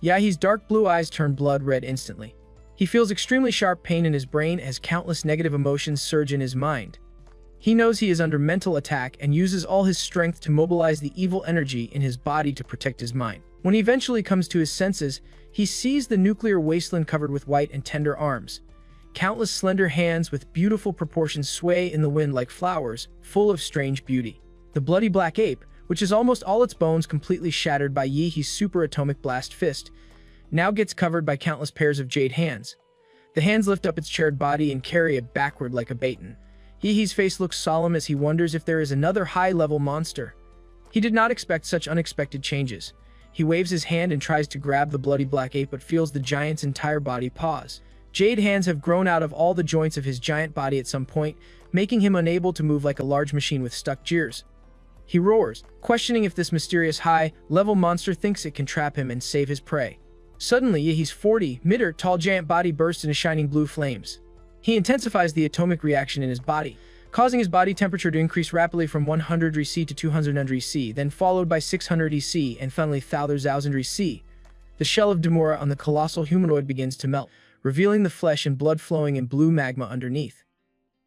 Yahe's dark blue eyes turn blood red instantly. He feels extremely sharp pain in his brain as countless negative emotions surge in his mind. He knows he is under mental attack and uses all his strength to mobilize the evil energy in his body to protect his mind. When he eventually comes to his senses, he sees the nuclear wasteland covered with white and tender arms. Countless slender hands with beautiful proportions sway in the wind like flowers, full of strange beauty. The bloody black ape, which is almost all its bones completely shattered by Yahe's super atomic blast fist, now gets covered by countless pairs of jade hands. The hands lift up its charred body and carry it backward like a baton. Yahe's face looks solemn as he wonders if there is another high-level monster. He did not expect such unexpected changes. He waves his hand and tries to grab the bloody black ape but feels the giant's entire body pause. Jade hands have grown out of all the joints of his giant body at some point, making him unable to move like a large machine with stuck gears. He roars, questioning if this mysterious high-level monster thinks it can trap him and save his prey. Suddenly, Yahe's 40-meter tall giant body bursts into shining blue flames. He intensifies the atomic reaction in his body, causing his body temperature to increase rapidly from 100 degrees C to 200 degrees C, then followed by 600 degrees C and finally 1000 degrees C. The shell of Demora on the colossal humanoid begins to melt, revealing the flesh and blood flowing in blue magma underneath.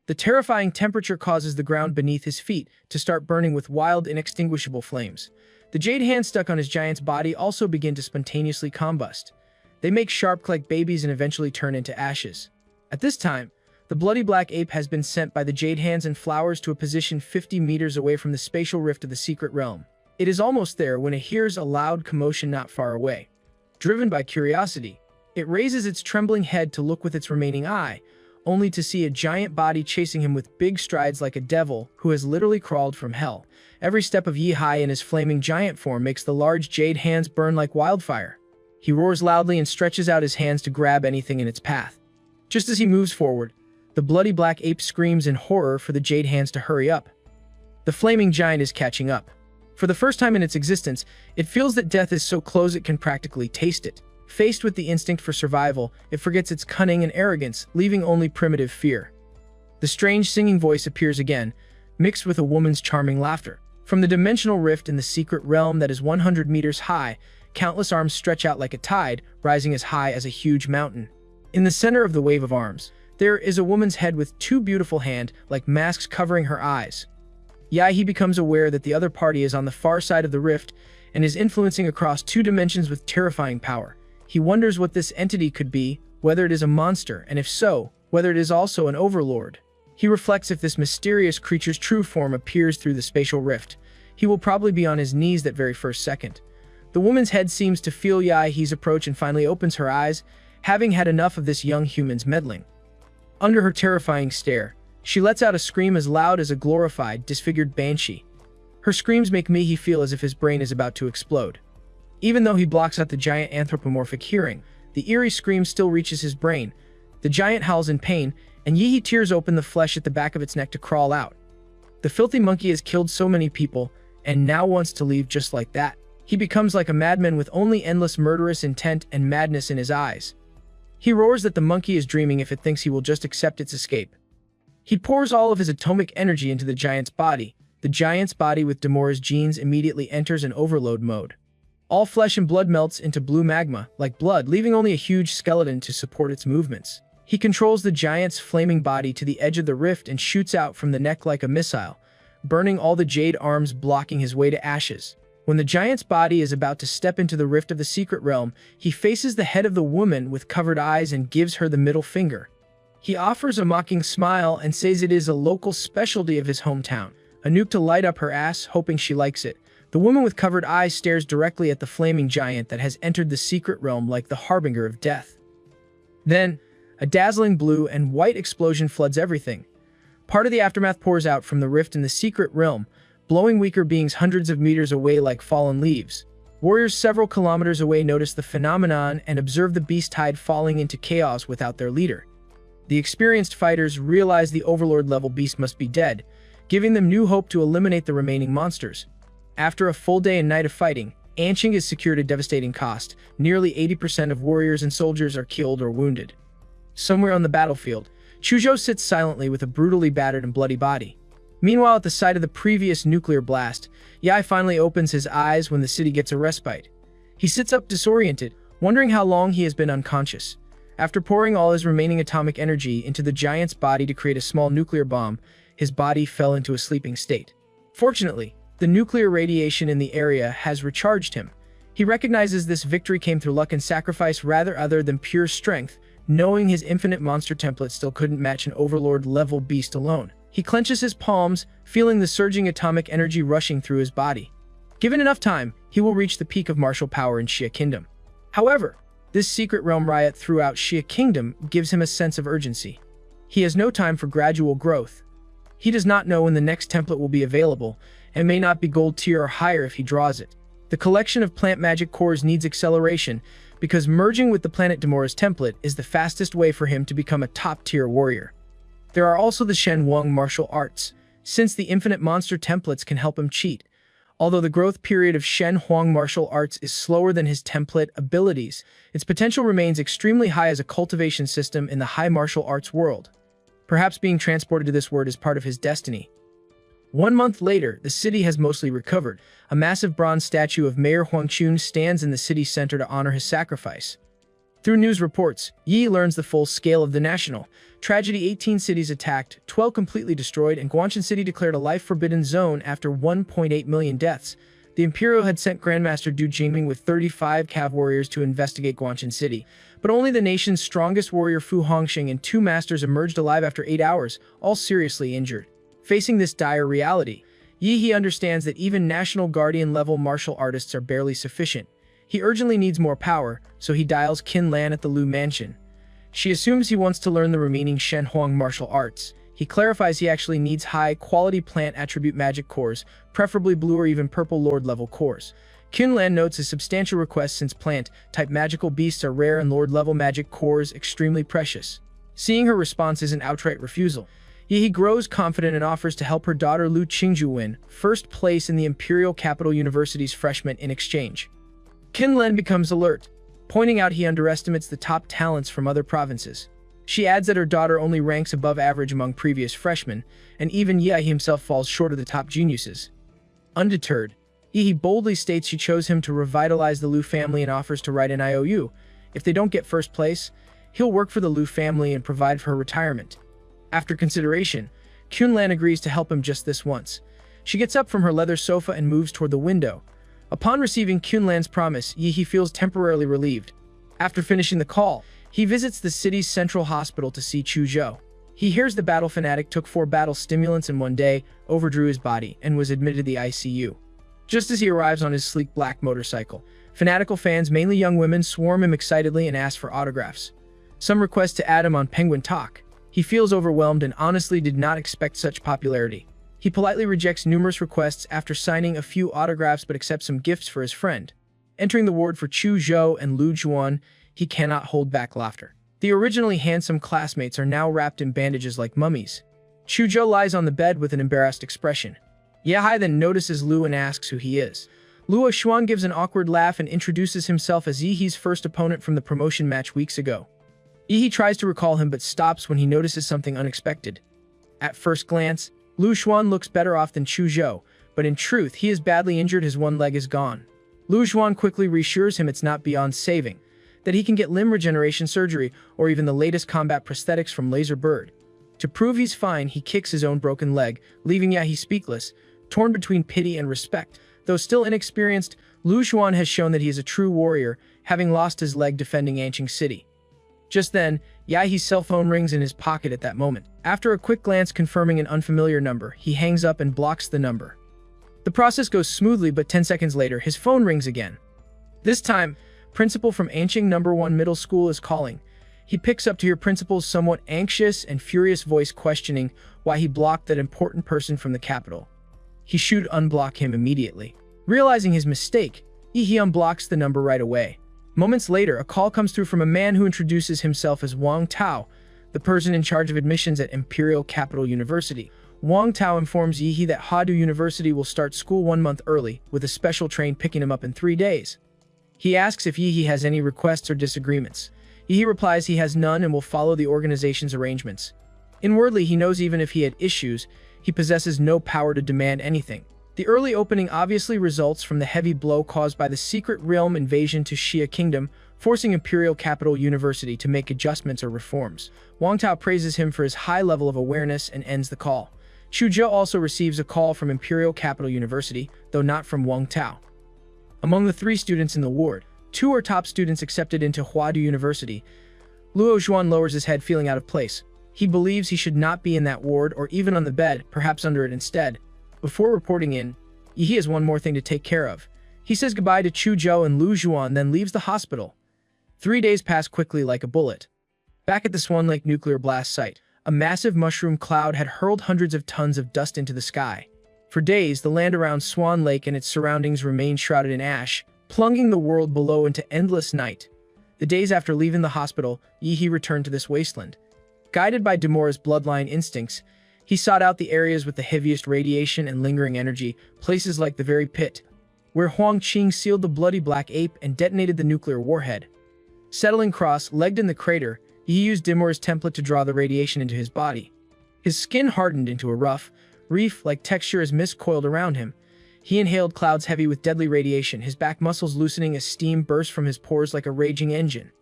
The terrifying temperature causes the ground beneath his feet to start burning with wild, inextinguishable flames. The jade hands stuck on his giant's body also begin to spontaneously combust. They make sharp like babies and eventually turn into ashes. At this time, the bloody black ape has been sent by the jade hands and flowers to a position 50 meters away from the spatial rift of the secret realm. It is almost there when it hears a loud commotion not far away. Driven by curiosity, it raises its trembling head to look with its remaining eye, only to see a giant body chasing him with big strides like a devil who has literally crawled from hell. Every step of Yahe in his flaming giant form makes the large jade hands burn like wildfire. He roars loudly and stretches out his hands to grab anything in its path. Just as he moves forward, the bloody black ape screams in horror for the jade hands to hurry up. The flaming giant is catching up. For the first time in its existence, it feels that death is so close it can practically taste it. Faced with the instinct for survival, it forgets its cunning and arrogance, leaving only primitive fear. The strange singing voice appears again, mixed with a woman's charming laughter. From the dimensional rift in the secret realm that is 100 meters high, countless arms stretch out like a tide, rising as high as a huge mountain. In the center of the wave of arms, there is a woman's head with two beautiful hand-like masks covering her eyes. Yahe becomes aware that the other party is on the far side of the rift and is influencing across two dimensions with terrifying power. He wonders what this entity could be, whether it is a monster, and if so, whether it is also an overlord. He reflects if this mysterious creature's true form appears through the spatial rift. He will probably be on his knees that very first second. The woman's head seems to feel Yahe's approach and finally opens her eyes, having had enough of this young human's meddling. Under her terrifying stare, she lets out a scream as loud as a glorified, disfigured banshee. Her screams make Yahe feel as if his brain is about to explode. Even though he blocks out the giant anthropomorphic hearing, the eerie scream still reaches his brain. The giant howls in pain, and Yahe tears open the flesh at the back of its neck to crawl out. The filthy monkey has killed so many people, and now wants to leave just like that. He becomes like a madman with only endless murderous intent and madness in his eyes. He roars that the monkey is dreaming if it thinks he will just accept its escape. He pours all of his atomic energy into the giant's body. The giant's body with Demora's genes immediately enters an overload mode. All flesh and blood melts into blue magma, like blood, leaving only a huge skeleton to support its movements. He controls the giant's flaming body to the edge of the rift and shoots out from the neck like a missile, burning all the jade arms, blocking his way to ashes. When the giant's body is about to step into the rift of the secret realm, he faces the head of the woman with covered eyes and gives her the middle finger. He offers a mocking smile and says it is a local specialty of his hometown, a nuke to light up her ass, hoping she likes it. The woman with covered eyes stares directly at the flaming giant that has entered the secret realm like the harbinger of death. Then, a dazzling blue and white explosion floods everything. Part of the aftermath pours out from the rift in the secret realm, blowing weaker beings hundreds of meters away like fallen leaves. Warriors several kilometers away notice the phenomenon and observe the beast tide falling into chaos without their leader. The experienced fighters realize the overlord-level beast must be dead, giving them new hope to eliminate the remaining monsters. After a full day and night of fighting, Anqing is secured at devastating cost. Nearly 80% of warriors and soldiers are killed or wounded. Somewhere on the battlefield, Chuzhou sits silently with a brutally battered and bloody body. Meanwhile, at the site of the previous nuclear blast, Yai finally opens his eyes when the city gets a respite. He sits up disoriented, wondering how long he has been unconscious. After pouring all his remaining atomic energy into the giant's body to create a small nuclear bomb, his body fell into a sleeping state. Fortunately, the nuclear radiation in the area has recharged him. He recognizes this victory came through luck and sacrifice rather other than pure strength, knowing his infinite monster template still couldn't match an overlord-level beast alone. He clenches his palms, feeling the surging atomic energy rushing through his body. Given enough time, he will reach the peak of martial power in Xia Kingdom. However, this secret realm riot throughout Xia Kingdom gives him a sense of urgency. He has no time for gradual growth. He does not know when the next template will be available, and may not be gold tier or higher if he draws it. The collection of plant magic cores needs acceleration, because merging with the planet Demora's template is the fastest way for him to become a top-tier warrior. There are also the Shen Wang martial arts, since the infinite monster templates can help him cheat. Although the growth period of Shen Huang martial arts is slower than his template abilities, its potential remains extremely high as a cultivation system in the high martial arts world. Perhaps being transported to this world is part of his destiny. 1 month later, the city has mostly recovered. A massive bronze statue of Mayor Huangchun stands in the city center to honor his sacrifice. Through news reports, Yi learns the full scale of the national tragedy. 18 cities attacked, 12 completely destroyed, and Guangshan City declared a life-forbidden zone after 1.8 million deaths. The Imperial had sent Grandmaster Du Jingming with 35 cav warriors to investigate Guangshan City, but only the nation's strongest warrior Fu Hongxing and 2 masters emerged alive after 8 hours, all seriously injured. Facing this dire reality, Yi understands that even National Guardian-level martial artists are barely sufficient. He urgently needs more power, so he dials Qin Lan at the Lu Mansion. She assumes he wants to learn the remaining Shen Huang martial arts. He clarifies he actually needs high-quality plant attribute magic cores, preferably blue or even purple lord-level cores. Qin Lan notes his substantial request since plant-type magical beasts are rare and lord-level magic cores extremely precious. Seeing her response is an outright refusal, Yi grows confident and offers to help her daughter Lu Qingju win first place in the Imperial Capital University's freshman in exchange. Qin Lan becomes alert, pointing out he underestimates the top talents from other provinces. She adds that her daughter only ranks above average among previous freshmen, and even Yi himself falls short of the top geniuses. Undeterred, Yi boldly states she chose him to revitalize the Lu family and offers to write an IOU. If they don't get first place, he'll work for the Lu family and provide for her retirement. After consideration, Qin Lan agrees to help him just this once. She gets up from her leather sofa and moves toward the window. Upon receiving Qin Lan's promise, Yi feels temporarily relieved. After finishing the call, he visits the city's central hospital to see Chuzhou. He hears the battle fanatic took 4 battle stimulants in 1 day, overdrew his body, and was admitted to the ICU. Just as he arrives on his sleek black motorcycle, fanatical fans, mainly young women, swarm him excitedly and ask for autographs. Some request to add him on Penguin Talk. He feels overwhelmed and honestly did not expect such popularity. He politely rejects numerous requests after signing a few autographs but accepts some gifts for his friend. Entering the ward for Chuzhou and Lu Juan, he cannot hold back laughter. The originally handsome classmates are now wrapped in bandages like mummies. Chuzhou lies on the bed with an embarrassed expression. Yahai then notices Lu and asks who he is. Luo Xuan gives an awkward laugh and introduces himself as Yi's first opponent from the promotion match weeks ago. Yi tries to recall him but stops when he notices something unexpected. At first glance, Lu Xuan looks better off than Chuzhou, but in truth he is badly injured. His 1 leg is gone. Lu Xuan quickly reassures him it's not beyond saving, that he can get limb regeneration surgery or even the latest combat prosthetics from Laser Bird. To prove he's fine, he kicks his own broken leg, leaving Yahi speechless, torn between pity and respect. Though still inexperienced, Lu Xuan has shown that he is a true warrior, having lost his leg defending Anqing City. Just then, Yahi's cell phone rings in his pocket at that moment. After a quick glance confirming an unfamiliar number, he hangs up and blocks the number. The process goes smoothly, but 10 seconds later, his phone rings again. This time, principal from Anqing No. 1 Middle School is calling. He picks up to hear principal's somewhat anxious and furious voice questioning why he blocked that important person from the capital. He should unblock him immediately. Realizing his mistake, he unblocks the number right away. Moments later, a call comes through from a man who introduces himself as Wang Tao, the person in charge of admissions at Imperial Capital University. Wang Tao informs Yi that Hadu University will start school 1 month early, with a special train picking him up in 3 days. He asks if Yi has any requests or disagreements. Yi replies he has none and will follow the organization's arrangements. Inwardly, he knows even if he had issues, he possesses no power to demand anything. The early opening obviously results from the heavy blow caused by the secret realm invasion to Xia Kingdom, forcing Imperial Capital University to make adjustments or reforms. Wang Tao praises him for his high level of awareness and ends the call. Chuzhou also receives a call from Imperial Capital University, though not from Wang Tao. Among the 3 students in the ward, 2 are top students accepted into Huadu University. Luo Zhuan lowers his head, feeling out of place. He believes he should not be in that ward or even on the bed, perhaps under it instead. Before reporting in, Yi has one more thing to take care of. He says goodbye to Chuzhou and Lu Zhuan, then leaves the hospital. 3 days pass quickly like a bullet. Back at the Swan Lake nuclear blast site, a massive mushroom cloud had hurled hundreds of tons of dust into the sky. For days, the land around Swan Lake and its surroundings remained shrouded in ash, plunging the world below into endless night. The days after leaving the hospital, Yi returned to this wasteland. Guided by Demora's bloodline instincts, he sought out the areas with the heaviest radiation and lingering energy, places like the very pit, where Huang Qing sealed the bloody black ape and detonated the nuclear warhead. Settling cross-legged in the crater, Yi used Demora's template to draw the radiation into his body. His skin hardened into a rough, reef-like texture as mist coiled around him. He inhaled clouds heavy with deadly radiation, his back muscles loosening as steam burst from his pores like a raging engine.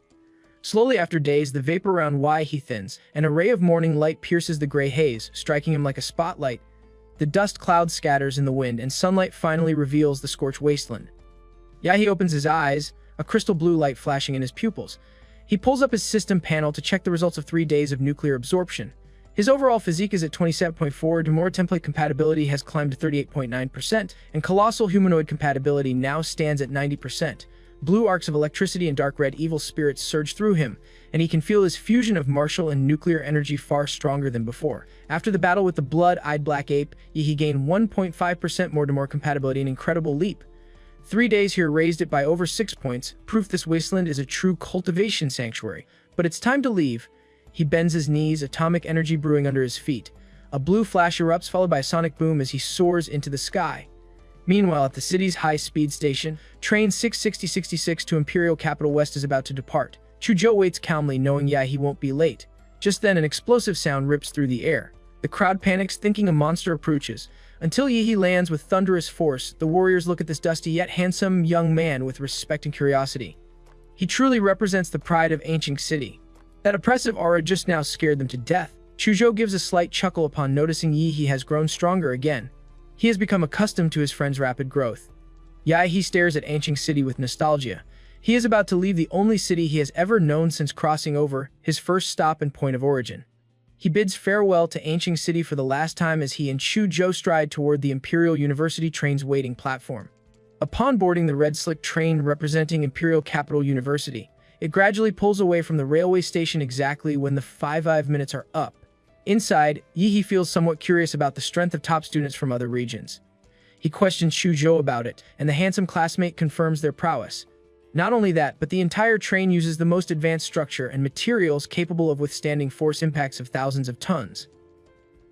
Slowly after days, the vapor around Yi thins, and a ray of morning light pierces the gray haze, striking him like a spotlight. The dust cloud scatters in the wind, and sunlight finally reveals the scorched wasteland. Yahi opens his eyes, a crystal blue light flashing in his pupils. He pulls up his system panel to check the results of 3 days of nuclear absorption. His overall physique is at 27.4, Demora template compatibility has climbed to 38.9%, and colossal humanoid compatibility now stands at 90%. Blue arcs of electricity and dark red evil spirits surge through him, and he can feel his fusion of martial and nuclear energy far stronger than before. After the battle with the blood-eyed black ape, he gained 1.5% more Demora compatibility, an incredible leap. 3 days here raised it by over 6 points, proof this wasteland is a true cultivation sanctuary. But it's time to leave. He bends his knees, atomic energy brewing under his feet. A blue flash erupts, followed by a sonic boom as he soars into the sky. Meanwhile, at the city's high-speed station, train 66066 to Imperial Capital West is about to depart. Chuzhou waits calmly, knowing he won't be late. Just then, an explosive sound rips through the air. The crowd panics, thinking a monster approaches. Until Yi lands with thunderous force, the warriors look at this dusty yet handsome young man with respect and curiosity. He truly represents the pride of Ancient City. That oppressive aura just now scared them to death. Chuzhou gives a slight chuckle upon noticing Yi has grown stronger again. He has become accustomed to his friend's rapid growth. He stares at Ancient City with nostalgia. He is about to leave the only city he has ever known since crossing over, his first stop and point of origin. He bids farewell to Ancient City for the last time as he and Chuzhou stride toward the Imperial University train's waiting platform. Upon boarding the red slick train representing Imperial Capital University, it gradually pulls away from the railway station exactly when the 5 minutes are up. Inside, Yi feels somewhat curious about the strength of top students from other regions. He questions Chuzhou about it, and the handsome classmate confirms their prowess. Not only that, but the entire train uses the most advanced structure and materials capable of withstanding force impacts of thousands of tons.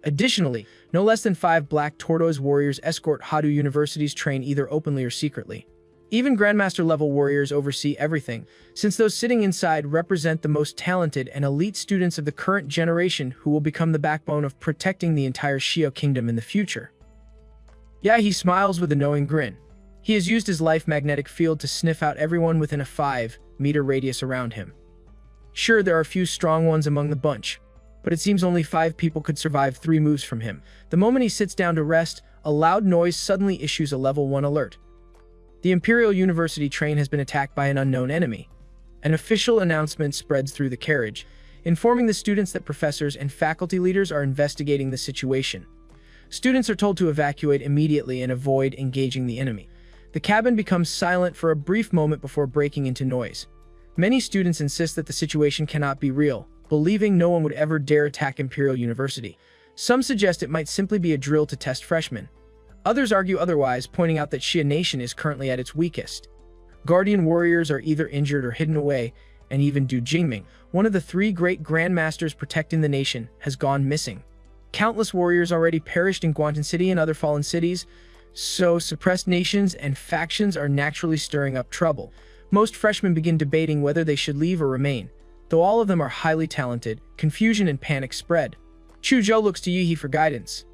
Additionally, no less than 5 black tortoise warriors escort Hadu University's train either openly or secretly. Even Grandmaster-level warriors oversee everything, since those sitting inside represent the most talented and elite students of the current generation who will become the backbone of protecting the entire Xia Kingdom in the future. He smiles with a knowing grin. He has used his life magnetic field to sniff out everyone within a 5-meter radius around him. Sure, there are a few strong ones among the bunch, but it seems only 5 people could survive 3 moves from him. The moment he sits down to rest, a loud noise suddenly issues a level 1 alert. The Imperial University train has been attacked by an unknown enemy. An official announcement spreads through the carriage, informing the students that professors and faculty leaders are investigating the situation. Students are told to evacuate immediately and avoid engaging the enemy. The cabin becomes silent for a brief moment before breaking into noise. Many students insist that the situation cannot be real, believing no one would ever dare attack Imperial University. Some suggest it might simply be a drill to test freshmen. Others argue otherwise, pointing out that Xia Nation is currently at its weakest. Guardian warriors are either injured or hidden away, and even Du Jingming, one of the 3 great grandmasters protecting the nation, has gone missing. Countless warriors already perished in Guantan City and other fallen cities, so suppressed nations and factions are naturally stirring up trouble. Most freshmen begin debating whether they should leave or remain. Though all of them are highly talented, confusion and panic spread. Chuzhou looks to Yihi for guidance.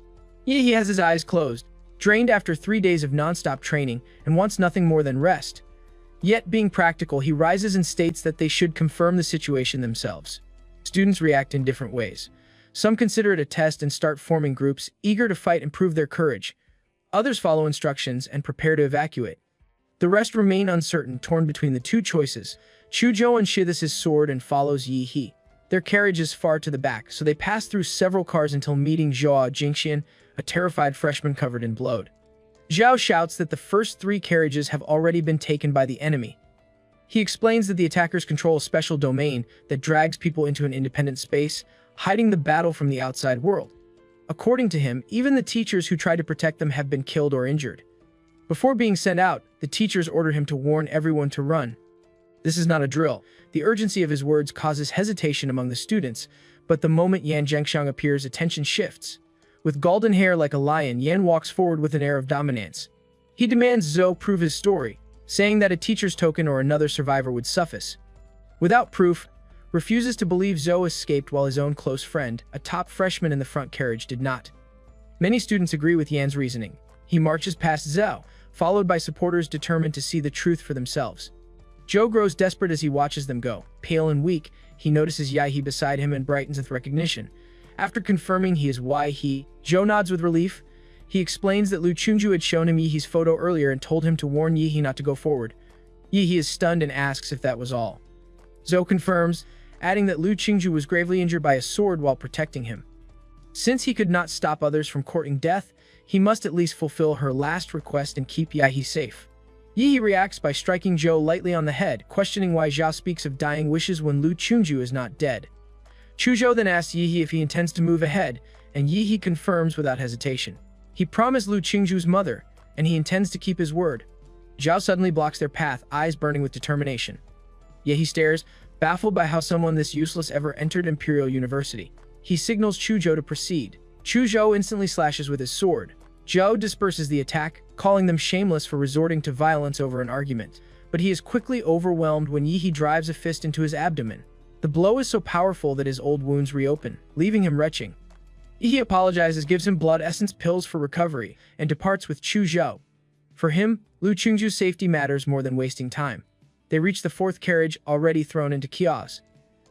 Yihi has his eyes closed, drained after 3 days of non-stop training, and wants nothing more than rest. Yet, being practical, he rises and states that they should confirm the situation themselves. Students react in different ways. Some consider it a test and start forming groups, eager to fight and prove their courage. Others follow instructions and prepare to evacuate. The rest remain uncertain, torn between the two choices. Chuzhou unsheathes his sword and follows Yihi. Their carriage is far to the back, so they pass through several cars until meeting Zhao Jingxian, a terrified freshman covered in blood. Zhao shouts that the first 3 carriages have already been taken by the enemy. He explains that the attackers control a special domain that drags people into an independent space, hiding the battle from the outside world. According to him, even the teachers who tried to protect them have been killed or injured. Before being sent out, the teachers order him to warn everyone to run. This is not a drill. The urgency of his words causes hesitation among the students, but the moment Yan Zhengxiang appears, attention shifts. With golden hair like a lion, Yan walks forward with an air of dominance. He demands Zhou prove his story, saying that a teacher's token or another survivor would suffice. Without proof, refuses to believe Zhou escaped while his own close friend, a top freshman in the front carriage, did not. Many students agree with Yan's reasoning. He marches past Zhou, followed by supporters determined to see the truth for themselves. Zhou grows desperate as he watches them go. Pale and weak, he notices Yihi beside him and brightens with recognition. After confirming he is Yihi, Zhou nods with relief. He explains that Lu Chunju had shown him Yihi's photo earlier and told him to warn Yihi not to go forward. Yihi is stunned and asks if that was all. Zhou confirms, adding that Lu Qingju was gravely injured by a sword while protecting him. Since he could not stop others from courting death, he must at least fulfill her last request and keep Yihi safe. Yihi reacts by striking Zhou lightly on the head, questioning why Zhao speaks of dying wishes when Lu Chunju is not dead. Chuzhou then asks Yihi if he intends to move ahead, and Yihi confirms without hesitation. He promised Lu Qingju's mother, and he intends to keep his word. Zhao suddenly blocks their path, eyes burning with determination. Yihi stares, baffled by how someone this useless ever entered Imperial University. He signals Chuzhou to proceed. Chuzhou instantly slashes with his sword. Zhou disperses the attack, calling them shameless for resorting to violence over an argument. But he is quickly overwhelmed when Yihi drives a fist into his abdomen. The blow is so powerful that his old wounds reopen, leaving him retching. Yihi apologizes, gives him blood essence pills for recovery, and departs with Chuzhou. For him, Lu Chungju's safety matters more than wasting time. They reach the 4th carriage, already thrown into chaos.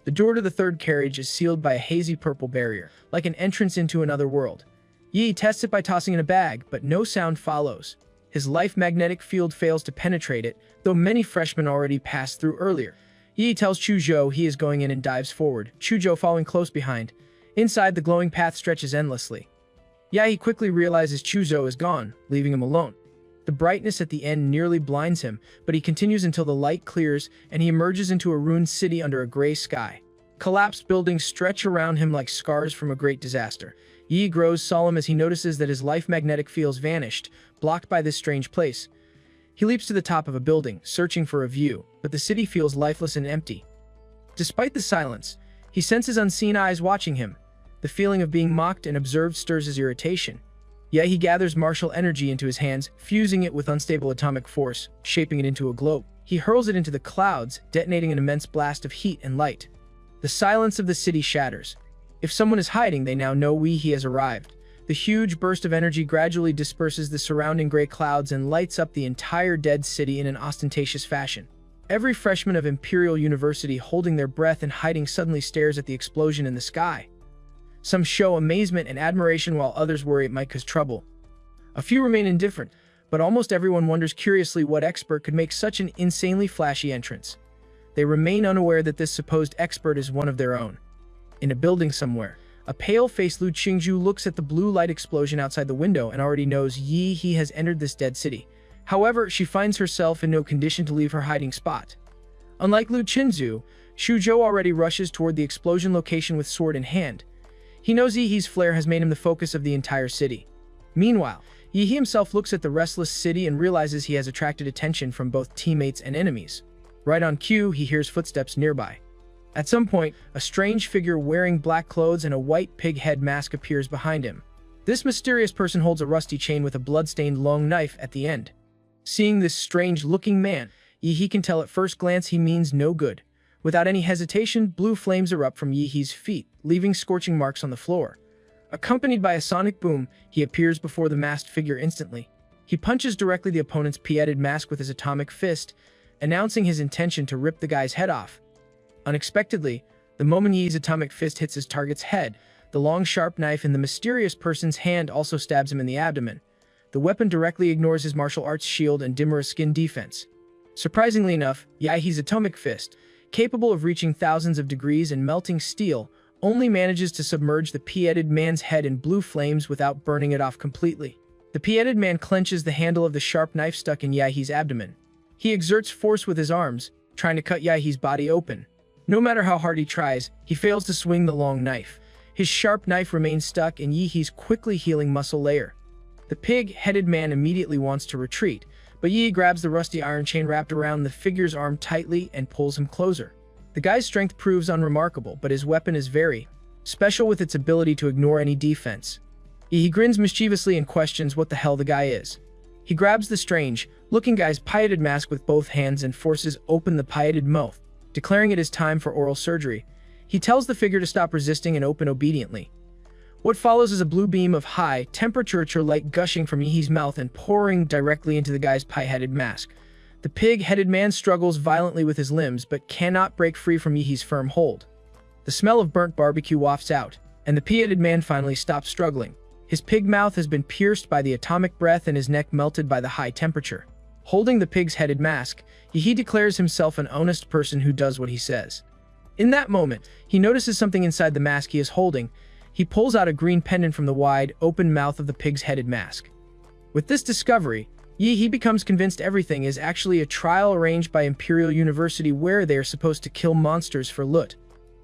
The door to the 3rd carriage is sealed by a hazy purple barrier, like an entrance into another world. Yi tests it by tossing in a bag, but no sound follows. His life magnetic field fails to penetrate it, though many freshmen already passed through earlier. Yi tells Chuzhou he is going in and dives forward, Chuzhou following close behind. Inside, the glowing path stretches endlessly. Yi quickly realizes Chuzhou is gone, leaving him alone. The brightness at the end nearly blinds him, but he continues until the light clears and he emerges into a ruined city under a gray sky. Collapsed buildings stretch around him like scars from a great disaster. Yi grows solemn as he notices that his life magnetic fields vanished, blocked by this strange place. He leaps to the top of a building, searching for a view, but the city feels lifeless and empty. Despite the silence, he senses unseen eyes watching him. The feeling of being mocked and observed stirs his irritation. Yet he gathers martial energy into his hands, fusing it with unstable atomic force, shaping it into a globe. He hurls it into the clouds, detonating an immense blast of heat and light. The silence of the city shatters. If someone is hiding, they now know he has arrived. The huge burst of energy gradually disperses the surrounding gray clouds and lights up the entire dead city in an ostentatious fashion. Every freshman of Imperial University holding their breath and hiding suddenly stares at the explosion in the sky. Some show amazement and admiration while others worry it might cause trouble. A few remain indifferent, but almost everyone wonders curiously what expert could make such an insanely flashy entrance. They remain unaware that this supposed expert is one of their own. In a building somewhere, a pale-faced Lu Qingju looks at the blue light explosion outside the window and already knows he has entered this dead city. However, she finds herself in no condition to leave her hiding spot. Unlike Lu Qingzu, Chuzhou already rushes toward the explosion location with sword in hand. He knows Yihi's flare has made him the focus of the entire city. Meanwhile, Yihi himself looks at the restless city and realizes he has attracted attention from both teammates and enemies. Right on cue, he hears footsteps nearby. At some point, a strange figure wearing black clothes and a white pig head mask appears behind him. This mysterious person holds a rusty chain with a blood-stained long knife at the end. Seeing this strange-looking man, Yi can tell at first glance he means no good. Without any hesitation, blue flames erupt from Yi's feet, leaving scorching marks on the floor. Accompanied by a sonic boom, he appears before the masked figure instantly. He punches directly the opponent's pieted mask with his atomic fist, announcing his intention to rip the guy's head off. Unexpectedly, the moment Yi's atomic fist hits his target's head, the long sharp knife in the mysterious person's hand also stabs him in the abdomen. The weapon directly ignores his martial arts shield and dimmer skin defense. Surprisingly enough, Yi's atomic fist, capable of reaching thousands of degrees and melting steel, only manages to submerge the pieted man's head in blue flames without burning it off completely. The pieted man clenches the handle of the sharp knife stuck in Yi's abdomen. He exerts force with his arms, trying to cut Yi's body open. No matter how hard he tries, he fails to swing the long knife. His sharp knife remains stuck in Yi's quickly healing muscle layer. The pig-headed man immediately wants to retreat, but Yi grabs the rusty iron chain wrapped around the figure's arm tightly and pulls him closer. The guy's strength proves unremarkable, but his weapon is very special with its ability to ignore any defense. He grins mischievously and questions what the hell the guy is. He grabs the strange-looking guy's pieted mask with both hands and forces open the pieted mouth, declaring it is time for oral surgery. He tells the figure to stop resisting and open obediently. What follows is a blue beam of high-temperature light gushing from Yi's mouth and pouring directly into the guy's pie-headed mask. The pig-headed man struggles violently with his limbs but cannot break free from Yi's firm hold. The smell of burnt barbecue wafts out, and the pie-headed man finally stops struggling. His pig mouth has been pierced by the atomic breath and his neck melted by the high temperature. Holding the pig's headed mask, Yi declares himself an honest person who does what he says. In that moment, he notices something inside the mask he is holding. He pulls out a green pendant from the wide, open mouth of the pig's headed mask. With this discovery, Yi becomes convinced everything is actually a trial arranged by Imperial University where they are supposed to kill monsters for loot.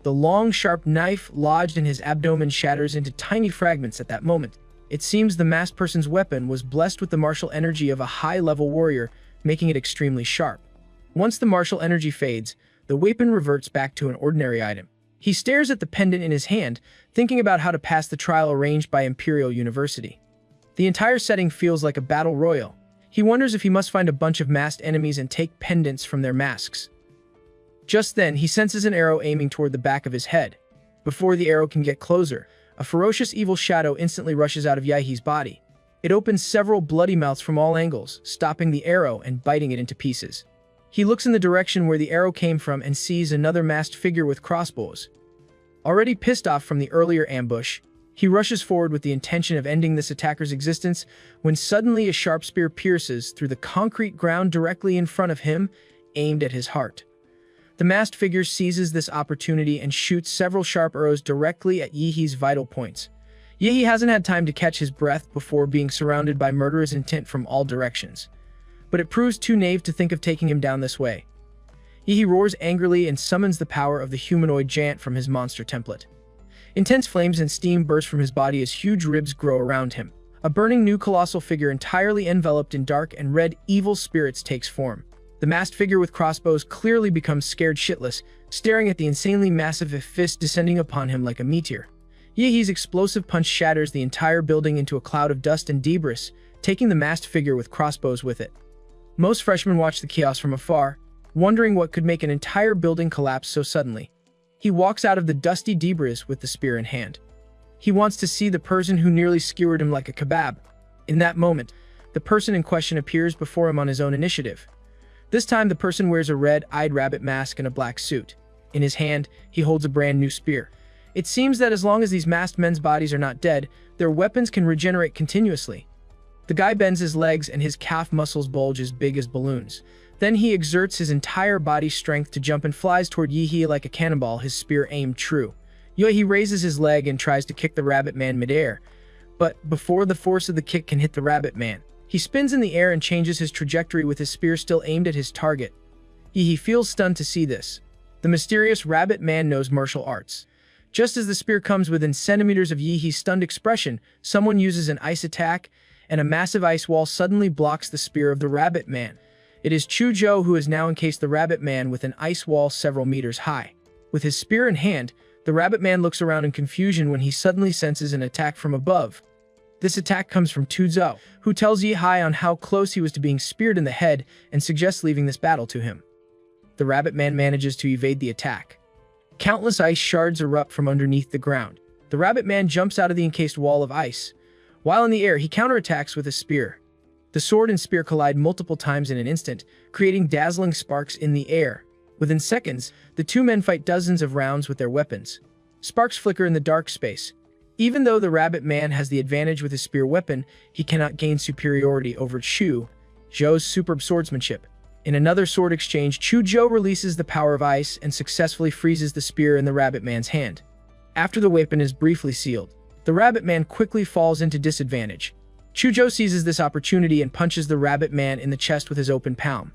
The long, sharp knife lodged in his abdomen shatters into tiny fragments at that moment. It seems the masked person's weapon was blessed with the martial energy of a high-level warrior, making it extremely sharp. Once the martial energy fades, the weapon reverts back to an ordinary item. He stares at the pendant in his hand, thinking about how to pass the trial arranged by Imperial University. The entire setting feels like a battle royal. He wonders if he must find a bunch of masked enemies and take pendants from their masks. Just then, he senses an arrow aiming toward the back of his head. Before the arrow can get closer, a ferocious evil shadow instantly rushes out of Yi's body. It opens several bloody mouths from all angles, stopping the arrow and biting it into pieces. He looks in the direction where the arrow came from and sees another masked figure with crossbows. Already pissed off from the earlier ambush, he rushes forward with the intention of ending this attacker's existence when suddenly a sharp spear pierces through the concrete ground directly in front of him, aimed at his heart. The masked figure seizes this opportunity and shoots several sharp arrows directly at Yi's vital points. Yi hasn't had time to catch his breath before being surrounded by murderous intent from all directions. But it proves too naive to think of taking him down this way. Yi roars angrily and summons the power of the humanoid giant from his monster template. Intense flames and steam burst from his body as huge ribs grow around him. A burning new colossal figure entirely enveloped in dark and red evil spirits takes form. The masked figure with crossbows clearly becomes scared shitless, staring at the insanely massive fist descending upon him like a meteor. Yi's explosive punch shatters the entire building into a cloud of dust and debris, taking the masked figure with crossbows with it. Most freshmen watch the chaos from afar, wondering what could make an entire building collapse so suddenly. He walks out of the dusty debris with the spear in hand. He wants to see the person who nearly skewered him like a kebab. In that moment, the person in question appears before him on his own initiative. This time, the person wears a red-eyed rabbit mask and a black suit. In his hand, he holds a brand new spear. It seems that as long as these masked men's bodies are not dead, their weapons can regenerate continuously. The guy bends his legs and his calf muscles bulge as big as balloons. Then he exerts his entire body strength to jump and flies toward Yi like a cannonball, his spear aimed true. Yi raises his leg and tries to kick the rabbit man midair, but before the force of the kick can hit the rabbit man, he spins in the air and changes his trajectory with his spear still aimed at his target. Yi feels stunned to see this. The mysterious rabbit man knows martial arts. Just as the spear comes within centimeters of Yi's stunned expression, someone uses an ice attack, and a massive ice wall suddenly blocks the spear of the rabbit man. It is Chuzhou who has now encased the rabbit man with an ice wall several meters high. With his spear in hand, the rabbit man looks around in confusion when he suddenly senses an attack from above. This attack comes from Tuzo, who tells Yi Hai on how close he was to being speared in the head and suggests leaving this battle to him. The rabbit man manages to evade the attack. Countless ice shards erupt from underneath the ground. The rabbit man jumps out of the encased wall of ice. While in the air, he counterattacks with a spear. The sword and spear collide multiple times in an instant, creating dazzling sparks in the air. Within seconds, the two men fight dozens of rounds with their weapons. Sparks flicker in the dark space. Even though the rabbit man has the advantage with his spear weapon, he cannot gain superiority over Chu Zhou's superb swordsmanship. In another sword exchange, Chu Zhou releases the power of ice and successfully freezes the spear in the rabbit man's hand. After the weapon is briefly sealed, the rabbit man quickly falls into disadvantage. Chu Zhou seizes this opportunity and punches the rabbit man in the chest with his open palm.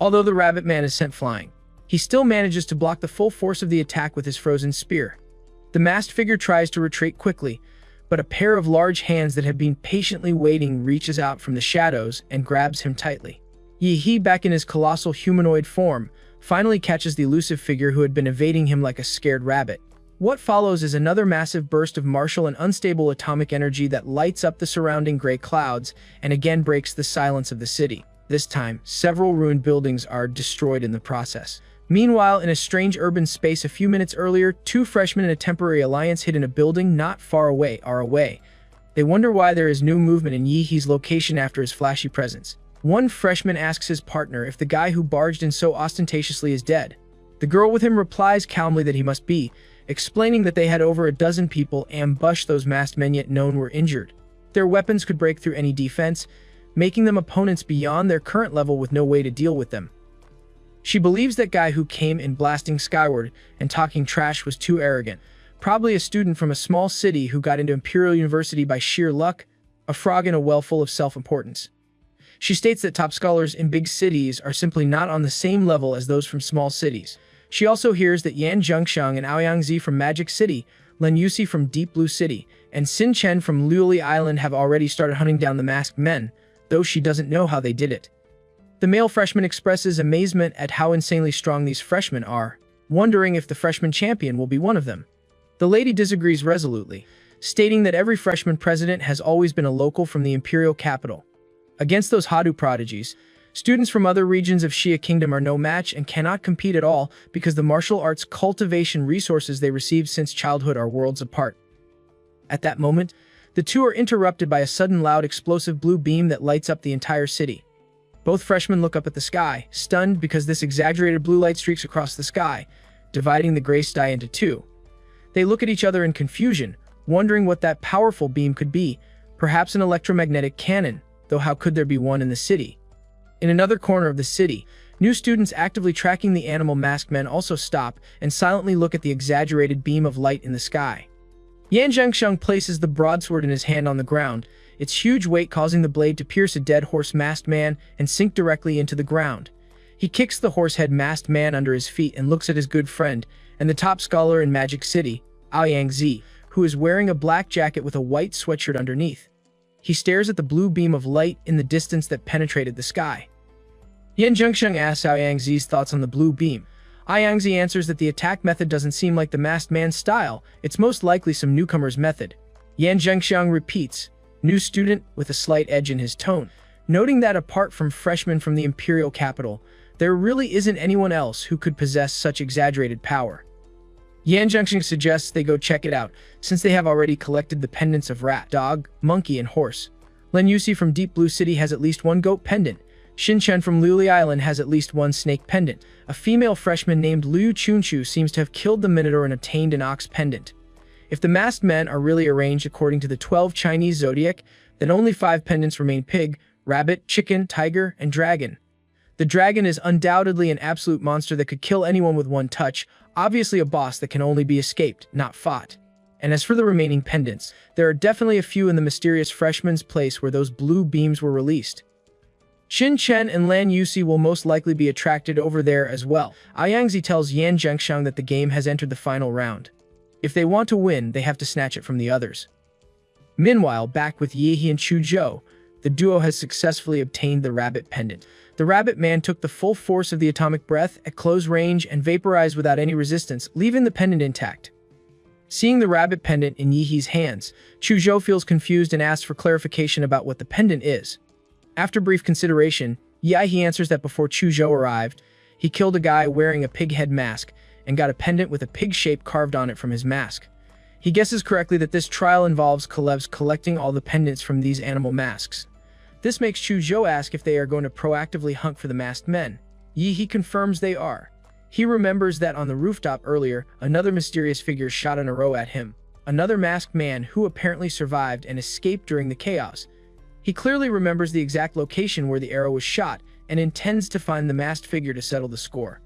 Although the rabbit man is sent flying, he still manages to block the full force of the attack with his frozen spear. The masked figure tries to retreat quickly, but a pair of large hands that have been patiently waiting reaches out from the shadows and grabs him tightly. Yi He, back in his colossal humanoid form, finally catches the elusive figure who had been evading him like a scared rabbit. What follows is another massive burst of martial and unstable atomic energy that lights up the surrounding gray clouds and again breaks the silence of the city. This time, several ruined buildings are destroyed in the process. Meanwhile, in a strange urban space a few minutes earlier, two freshmen in a temporary alliance hid in a building not far away are away. They wonder why there is new movement in Yi He's location after his flashy presence. One freshman asks his partner if the guy who barged in so ostentatiously is dead. The girl with him replies calmly that he must be, explaining that they had over a dozen people ambush those masked men yet none were injured. Their weapons could break through any defense, making them opponents beyond their current level with no way to deal with them. She believes that guy who came in blasting skyward and talking trash was too arrogant, probably a student from a small city who got into Imperial University by sheer luck, a frog in a well full of self-importance. She states that top scholars in big cities are simply not on the same level as those from small cities. She also hears that Yan Zhengxiang and Aoyangzi from Magic City, Len Yusi from Deep Blue City, and Xin Chen from Liuli Island have already started hunting down the masked men, though she doesn't know how they did it. The male freshman expresses amazement at how insanely strong these freshmen are, wondering if the freshman champion will be one of them. The lady disagrees resolutely, stating that every freshman president has always been a local from the imperial capital. Against those Hadu prodigies, students from other regions of Xia Kingdom are no match and cannot compete at all because the martial arts cultivation resources they received since childhood are worlds apart. At that moment, the two are interrupted by a sudden loud explosive blue beam that lights up the entire city. Both freshmen look up at the sky, stunned because this exaggerated blue light streaks across the sky, dividing the gray sky into two. They look at each other in confusion, wondering what that powerful beam could be, perhaps an electromagnetic cannon, though how could there be one in the city? In another corner of the city, new students actively tracking the animal masked men also stop and silently look at the exaggerated beam of light in the sky. Yan Zhengxiang places the broadsword in his hand on the ground, its huge weight causing the blade to pierce a dead horse masked man and sink directly into the ground. He kicks the horsehead masked man under his feet and looks at his good friend and the top scholar in Magic City, Aoyangzi, who is wearing a black jacket with a white sweatshirt underneath. He stares at the blue beam of light in the distance that penetrated the sky. Yan Zhengxiang asks Aoyangzi's thoughts on the blue beam. Aoyangzi answers that the attack method doesn't seem like the masked man's style, it's most likely some newcomer's method. Yan Zhengxiang repeats, new student, with a slight edge in his tone, noting that apart from freshmen from the imperial capital, there really isn't anyone else who could possess such exaggerated power. Yan Zhengxiang suggests they go check it out, since they have already collected the pendants of rat, dog, monkey, and horse. Len Yusi from Deep Blue City has at least one goat pendant. Xin Chen from Liuli Island has at least one snake pendant. A female freshman named Liu Chunchu seems to have killed the Minotaur and obtained an ox pendant. If the masked men are really arranged according to the 12 Chinese zodiac, then only 5 pendants remain: pig, rabbit, chicken, tiger, and dragon. The dragon is undoubtedly an absolute monster that could kill anyone with one touch, obviously a boss that can only be escaped, not fought. And as for the remaining pendants, there are definitely a few in the mysterious freshman's place where those blue beams were released. Xin Chen and Lan Yusi will most likely be attracted over there as well. Aoyangzi tells Yan Zhengxiang that the game has entered the final round. If they want to win, they have to snatch it from the others. Meanwhile, back with Yi He and Chu Zhou, The duo has successfully obtained the rabbit pendant. The rabbit man took the full force of the atomic breath at close range and vaporized without any resistance, leaving the pendant intact. Seeing the rabbit pendant in Yihee's hands, Chuzhou feels confused and asks for clarification about what the pendant is. After brief consideration, Yihee answers that before Chuzhou arrived, he killed a guy wearing a pig head mask and got a pendant with a pig shape carved on it from his mask. He guesses correctly that this trial involves Kalev's collecting all the pendants from these animal masks. This makes Chuzhou ask if they are going to proactively hunt for the masked men. Yihee confirms they are. He remembers that on the rooftop earlier, another mysterious figure shot an arrow at him. Another masked man who apparently survived and escaped during the chaos. He clearly remembers the exact location where the arrow was shot and intends to find the masked figure to settle the score.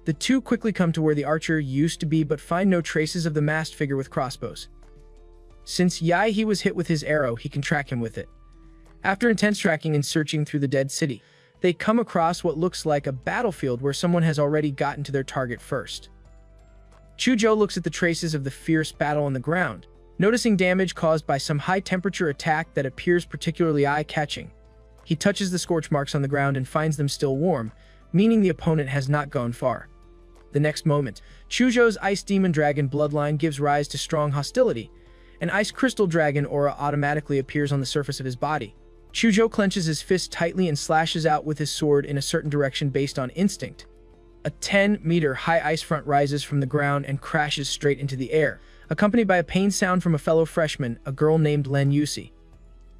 The two quickly come to where the archer used to be but find no traces of the masked figure with crossbows. Since Yihee was hit with his arrow, he can track him with it. After intense tracking and searching through the dead city, they come across what looks like a battlefield where someone has already gotten to their target first. Chuzhou looks at the traces of the fierce battle on the ground, noticing damage caused by some high-temperature attack that appears particularly eye-catching. He touches the scorch marks on the ground and finds them still warm, meaning the opponent has not gone far. The next moment, Chuzhou's Ice Demon Dragon bloodline gives rise to strong hostility. An Ice Crystal Dragon aura automatically appears on the surface of his body. Chuzhou clenches his fist tightly and slashes out with his sword in a certain direction based on instinct. A 10-meter high ice front rises from the ground and crashes straight into the air, accompanied by a pained sound from a fellow freshman, a girl named Lan Yusi.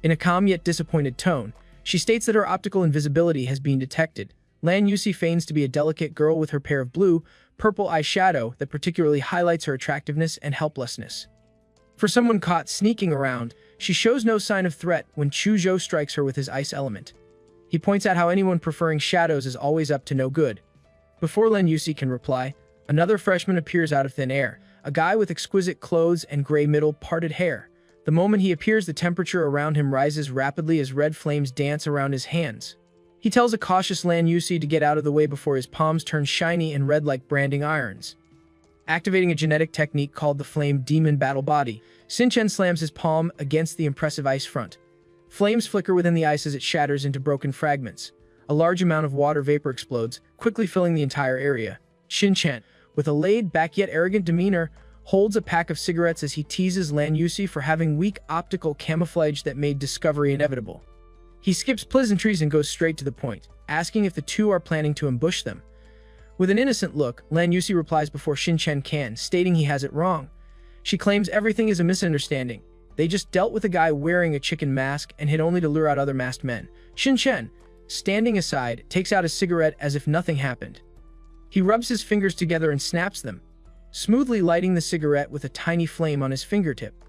In a calm yet disappointed tone, she states that her optical invisibility has been detected. Lan Yusi feigns to be a delicate girl with her pair of blue, purple eyeshadow that particularly highlights her attractiveness and helplessness. For someone caught sneaking around, she shows no sign of threat when Chuzhou strikes her with his ice element. He points out how anyone preferring shadows is always up to no good. Before Lan Yusi can reply, another freshman appears out of thin air, a guy with exquisite clothes and gray middle parted hair. The moment he appears, the temperature around him rises rapidly as red flames dance around his hands. He tells a cautious Lan Yusi to get out of the way before his palms turn shiny and red like branding irons. Activating a genetic technique called the Flame Demon Battle Body, Xinchen slams his palm against the impressive ice front. Flames flicker within the ice as it shatters into broken fragments. A large amount of water vapor explodes, quickly filling the entire area. Xinchen, with a laid-back yet arrogant demeanor, holds a pack of cigarettes as he teases Lan Yusi for having weak optical camouflage that made discovery inevitable. He skips pleasantries and goes straight to the point, asking if the two are planning to ambush them. With an innocent look, Lan Yusi replies before Xinchen can, stating he has it wrong. She claims everything is a misunderstanding. They just dealt with a guy wearing a chicken mask and hid only to lure out other masked men. Xinchen, standing aside, takes out a cigarette as if nothing happened. He rubs his fingers together and snaps them, smoothly lighting the cigarette with a tiny flame on his fingertip.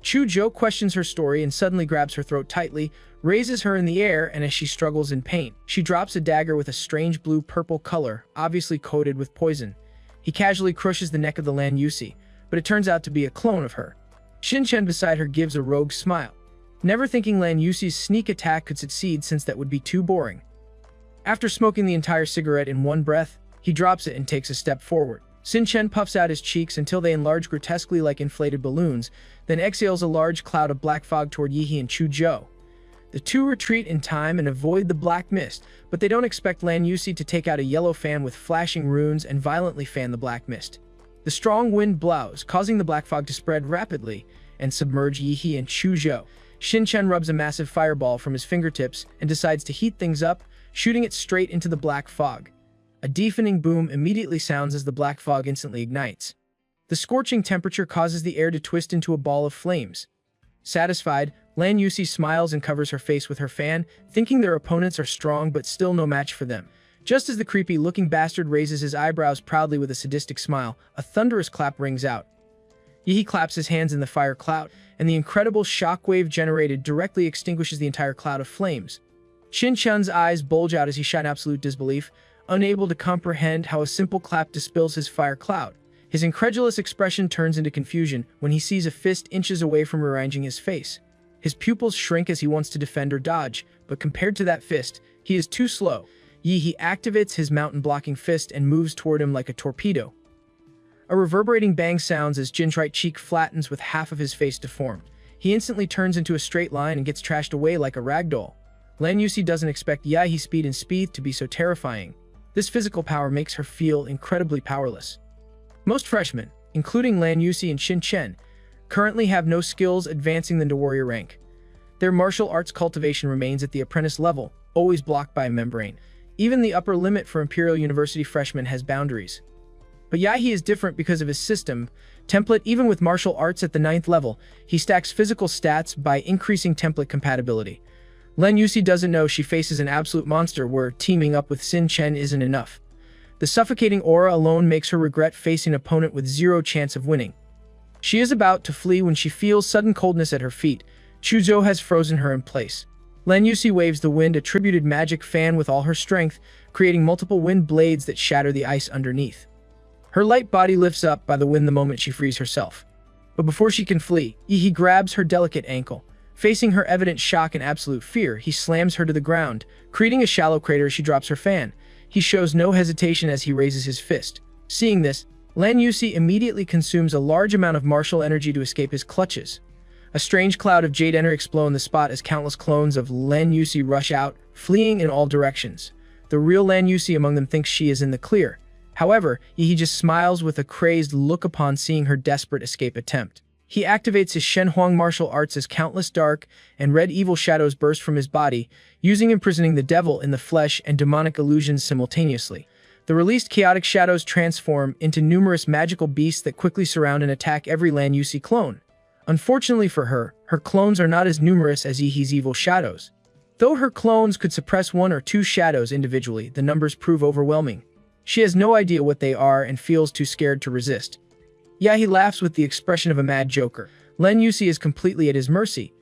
Chuzhou questions her story and suddenly grabs her throat tightly, raises her in the air, and as she struggles in pain, she drops a dagger with a strange blue-purple color, obviously coated with poison. He casually crushes the neck of the Lan Yusi, but it turns out to be a clone of her. Xinchen beside her gives a rogue smile, never thinking Lan Yusi's sneak attack could succeed since that would be too boring. After smoking the entire cigarette in one breath, he drops it and takes a step forward. Xinchen puffs out his cheeks until they enlarge grotesquely like inflated balloons, then exhales a large cloud of black fog toward Yihee and Chuzhou. The two retreat in time and avoid the black mist, but they don't expect Lan Yusi to take out a yellow fan with flashing runes and violently fan the black mist. The strong wind blows, causing the black fog to spread rapidly and submerge Yihee and Chuzhou. Xinchen rubs a massive fireball from his fingertips and decides to heat things up, shooting it straight into the black fog. A deafening boom immediately sounds as the black fog instantly ignites. The scorching temperature causes the air to twist into a ball of flames. Satisfied, Lan Yusi smiles and covers her face with her fan, thinking their opponents are strong but still no match for them. Just as the creepy-looking bastard raises his eyebrows proudly with a sadistic smile, a thunderous clap rings out. Yihee claps his hands in the fire cloud, and the incredible shockwave generated directly extinguishes the entire cloud of flames. Xinchen's eyes bulge out as he shine absolute disbelief, unable to comprehend how a simple clap dispels his fire cloud. His incredulous expression turns into confusion when he sees a fist inches away from rearranging his face. His pupils shrink as he wants to defend or dodge, but compared to that fist, he is too slow. Yihee activates his mountain-blocking fist and moves toward him like a torpedo. A reverberating bang sounds as Jin's right cheek flattens with half of his face deformed. he instantly turns into a straight line and gets trashed away like a ragdoll. Lan Yusi doesn't expect Yahe's speed and speed to be so terrifying. This physical power makes her feel incredibly powerless. Most freshmen, including Lan Yusi and Shin Chen, currently have no skills advancing them to warrior rank. Their martial arts cultivation remains at the apprentice level, always blocked by a membrane. Even the upper limit for Imperial University freshmen has boundaries. But Yahe is different because of his system. Template, even with martial arts at the 9th level, he stacks physical stats by increasing template compatibility. Lan Yusi doesn't know she faces an absolute monster where teaming up with Shin Chen isn't enough. The suffocating aura alone makes her regret facing an opponent with zero chance of winning. She is about to flee when she feels sudden coldness at her feet. Chuzhou has frozen her in place. Lan Yusi waves the wind-attributed magic fan with all her strength, creating multiple wind blades that shatter the ice underneath. Her light body lifts up by the wind the moment she frees herself. But before she can flee, he grabs her delicate ankle. Facing her evident shock and absolute fear, he slams her to the ground, creating a shallow crater as she drops her fan. He shows no hesitation as he raises his fist. Seeing this, Lan Yusi immediately consumes a large amount of martial energy to escape his clutches. A strange cloud of jade energy explodes in the spot as countless clones of Lan Yusi rush out, fleeing in all directions. The real Lan Yusi among them thinks she is in the clear. However, he just smiles with a crazed look upon seeing her desperate escape attempt. He activates his Shenhuang martial arts as countless dark and red evil shadows burst from his body, imprisoning the devil in the flesh and demonic illusions simultaneously. The released chaotic shadows transform into numerous magical beasts that quickly surround and attack every Lan Yusi clone. Unfortunately for her, her clones are not as numerous as Yihe's evil shadows. Though her clones could suppress 1 or 2 shadows individually, the numbers prove overwhelming. She has no idea what they are and feels too scared to resist. Yahe laughs with the expression of a mad joker. Lan Yusi is completely at his mercy.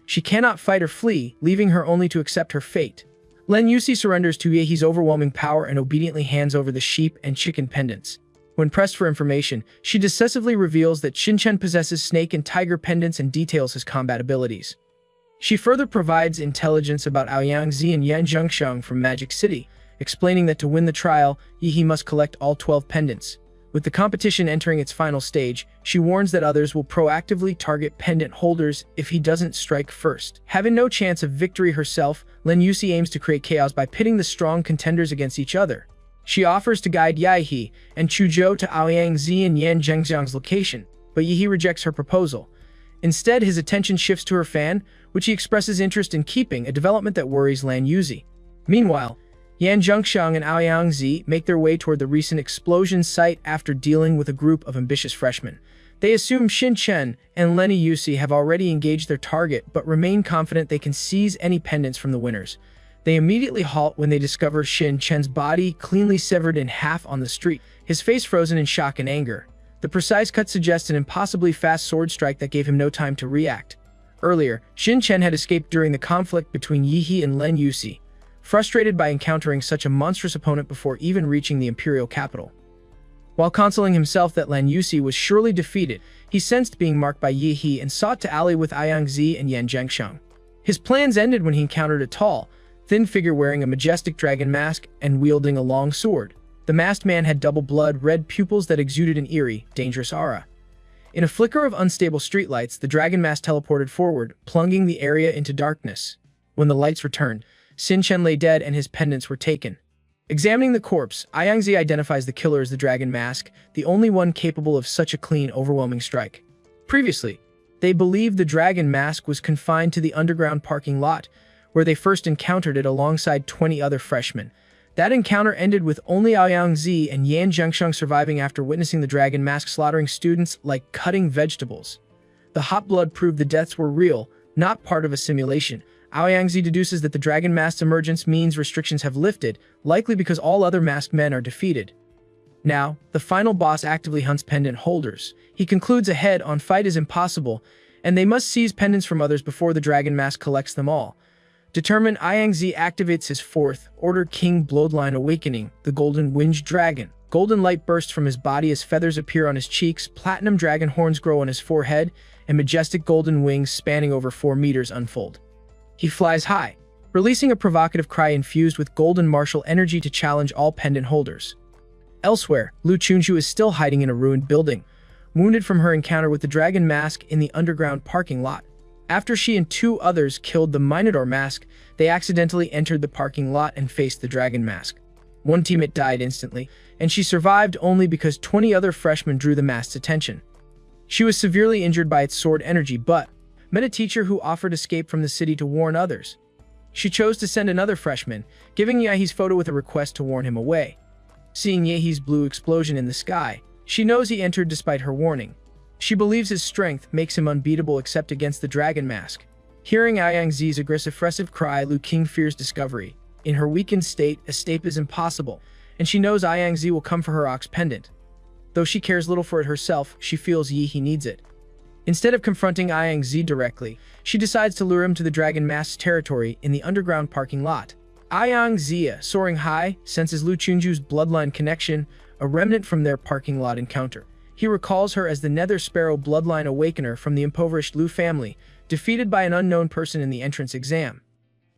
She cannot fight or flee, leaving her only to accept her fate. Lan Yusi surrenders to Yahe's overwhelming power and obediently hands over the sheep and chicken pendants. When pressed for information, she decisively reveals that Shin Chen possesses snake and tiger pendants and details his combat abilities. She further provides intelligence about Aoyangzi and Yan Zhengsheng from Magic City, explaining that to win the trial, Yihe must collect all 12 pendants. With the competition entering its final stage, she warns that others will proactively target pendant holders if he doesn't strike first. Having no chance of victory herself, Lan Yusi aims to create chaos by pitting the strong contenders against each other. She offers to guide Yahe and Chuzhou to Aoyangzi and Yan Zhengxiang's location, but Yihe rejects her proposal. Instead, his attention shifts to her fan, which he expresses interest in keeping, a development that worries Lan Yusi. Meanwhile, Yan Zhengxiang and Aoyangzi make their way toward the recent explosion site after dealing with a group of ambitious freshmen. They assume Shin Chen and Lan Yusi have already engaged their target but remain confident they can seize any pendants from the winners. They immediately halt when they discover Shin Chen's body cleanly severed in half on the street, his face frozen in shock and anger. The precise cut suggests an impossibly fast sword strike that gave him no time to react. Earlier, Shin Chen had escaped during the conflict between Yihe and Lan Yusi, frustrated by encountering such a monstrous opponent before even reaching the imperial capital. While consoling himself that Lan Yusi was surely defeated, he sensed being marked by Yihe and sought to ally with Aoyangzi and Yan Zhengxiang. His plans ended when he encountered a tall, thin figure wearing a majestic dragon mask and wielding a long sword. The masked man had double-blood red pupils that exuded an eerie, dangerous aura. In a flicker of unstable streetlights, the dragon mask teleported forward, plunging the area into darkness. When the lights returned, Shin Chen lay dead and his pendants were taken. Examining the corpse, Aoyangzi identifies the killer as the dragon mask, the only one capable of such a clean, overwhelming strike. Previously, they believed the dragon mask was confined to the underground parking lot, where they first encountered it alongside 20 other freshmen. That encounter ended with only Aoyangzi and Yan Zhengxiang surviving after witnessing the dragon mask slaughtering students like cutting vegetables. The hot blood proved the deaths were real, not part of a simulation. Aoyangzi deduces that the dragon mask's emergence means restrictions have lifted, likely because all other masked men are defeated. Now, the final boss actively hunts pendant holders. He concludes a head-on fight is impossible, and they must seize pendants from others before the dragon mask collects them all. Determined, Aoyangzi activates his 4th Order King Bloodline Awakening, the Golden Winged Dragon. Golden light bursts from his body as feathers appear on his cheeks, platinum dragon horns grow on his forehead, and majestic golden wings spanning over 4 meters unfold. He flies high, releasing a provocative cry infused with golden martial energy to challenge all pendant holders. Elsewhere, Lu Chunju is still hiding in a ruined building, wounded from her encounter with the dragon mask in the underground parking lot. After she and 2 others killed the Minotaur mask, they accidentally entered the parking lot and faced the dragon mask. One teammate died instantly, and she survived only because 20 other freshmen drew the mask's attention. She was severely injured by its sword energy, but met a teacher who offered escape from the city to warn others. She chose to send another freshman, giving Yahi's photo with a request to warn him away. Seeing Yahi's blue explosion in the sky, she knows he entered despite her warning. She believes his strength makes him unbeatable except against the dragon mask. Hearing Aoyangzi's aggressive cry, Lu King fears discovery. In her weakened state, escape is impossible, and she knows Aoyangzi will come for her ox pendant. Though she cares little for it herself, she feels Yihi needs it. Instead of confronting Aoyangzi directly, she decides to lure him to the dragon mask's territory in the underground parking lot. Aoyangzi, soaring high, senses Lu Chunju's bloodline connection, a remnant from their parking lot encounter. He recalls her as the Nether Sparrow bloodline awakener from the impoverished Lu family, defeated by an unknown person in the entrance exam.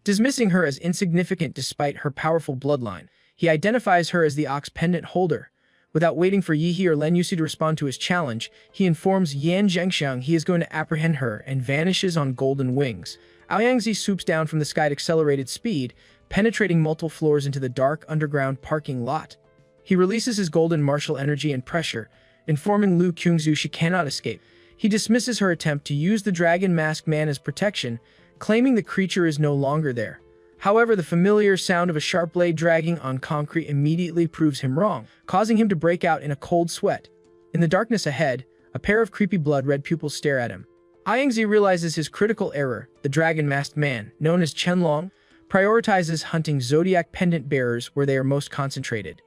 Dismissing her as insignificant despite her powerful bloodline, he identifies her as the ox pendant holder. Without waiting for Yihi or Len Yusi to respond to his challenge, he informs Yan Zhengxiang he is going to apprehend her and vanishes on golden wings. Aoyangzi swoops down from the sky at accelerated speed, penetrating multiple floors into the dark underground parking lot. He releases his golden martial energy and pressure, informing Lu Kyungzu she cannot escape. He dismisses her attempt to use the dragon masked man as protection, claiming the creature is no longer there. However, the familiar sound of a sharp blade dragging on concrete immediately proves him wrong, causing him to break out in a cold sweat. In the darkness ahead, a pair of creepy blood-red pupils stare at him. Aoyangzi realizes his critical error. The dragon-masked man, known as Chenlong, prioritizes hunting zodiac pendant bearers where they are most concentrated.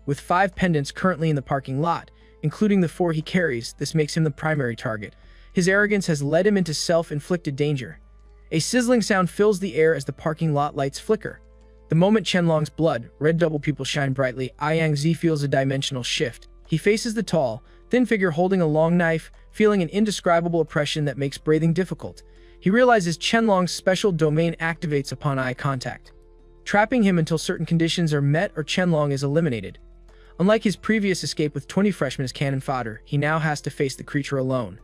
With 5 pendants currently in the parking lot, including the 4 he carries, this makes him the primary target. His arrogance has led him into self-inflicted danger. A sizzling sound fills the air as the parking lot lights flicker. The moment Chenlong's blood-red double pupils shine brightly, Aoyangzi feels a dimensional shift. He faces the tall, thin figure holding a long knife, feeling an indescribable oppression that makes breathing difficult. He realizes Chenlong's special domain activates upon eye contact, trapping him until certain conditions are met or Chenlong is eliminated. Unlike his previous escape with 20 freshmen as cannon fodder, he now has to face the creature alone.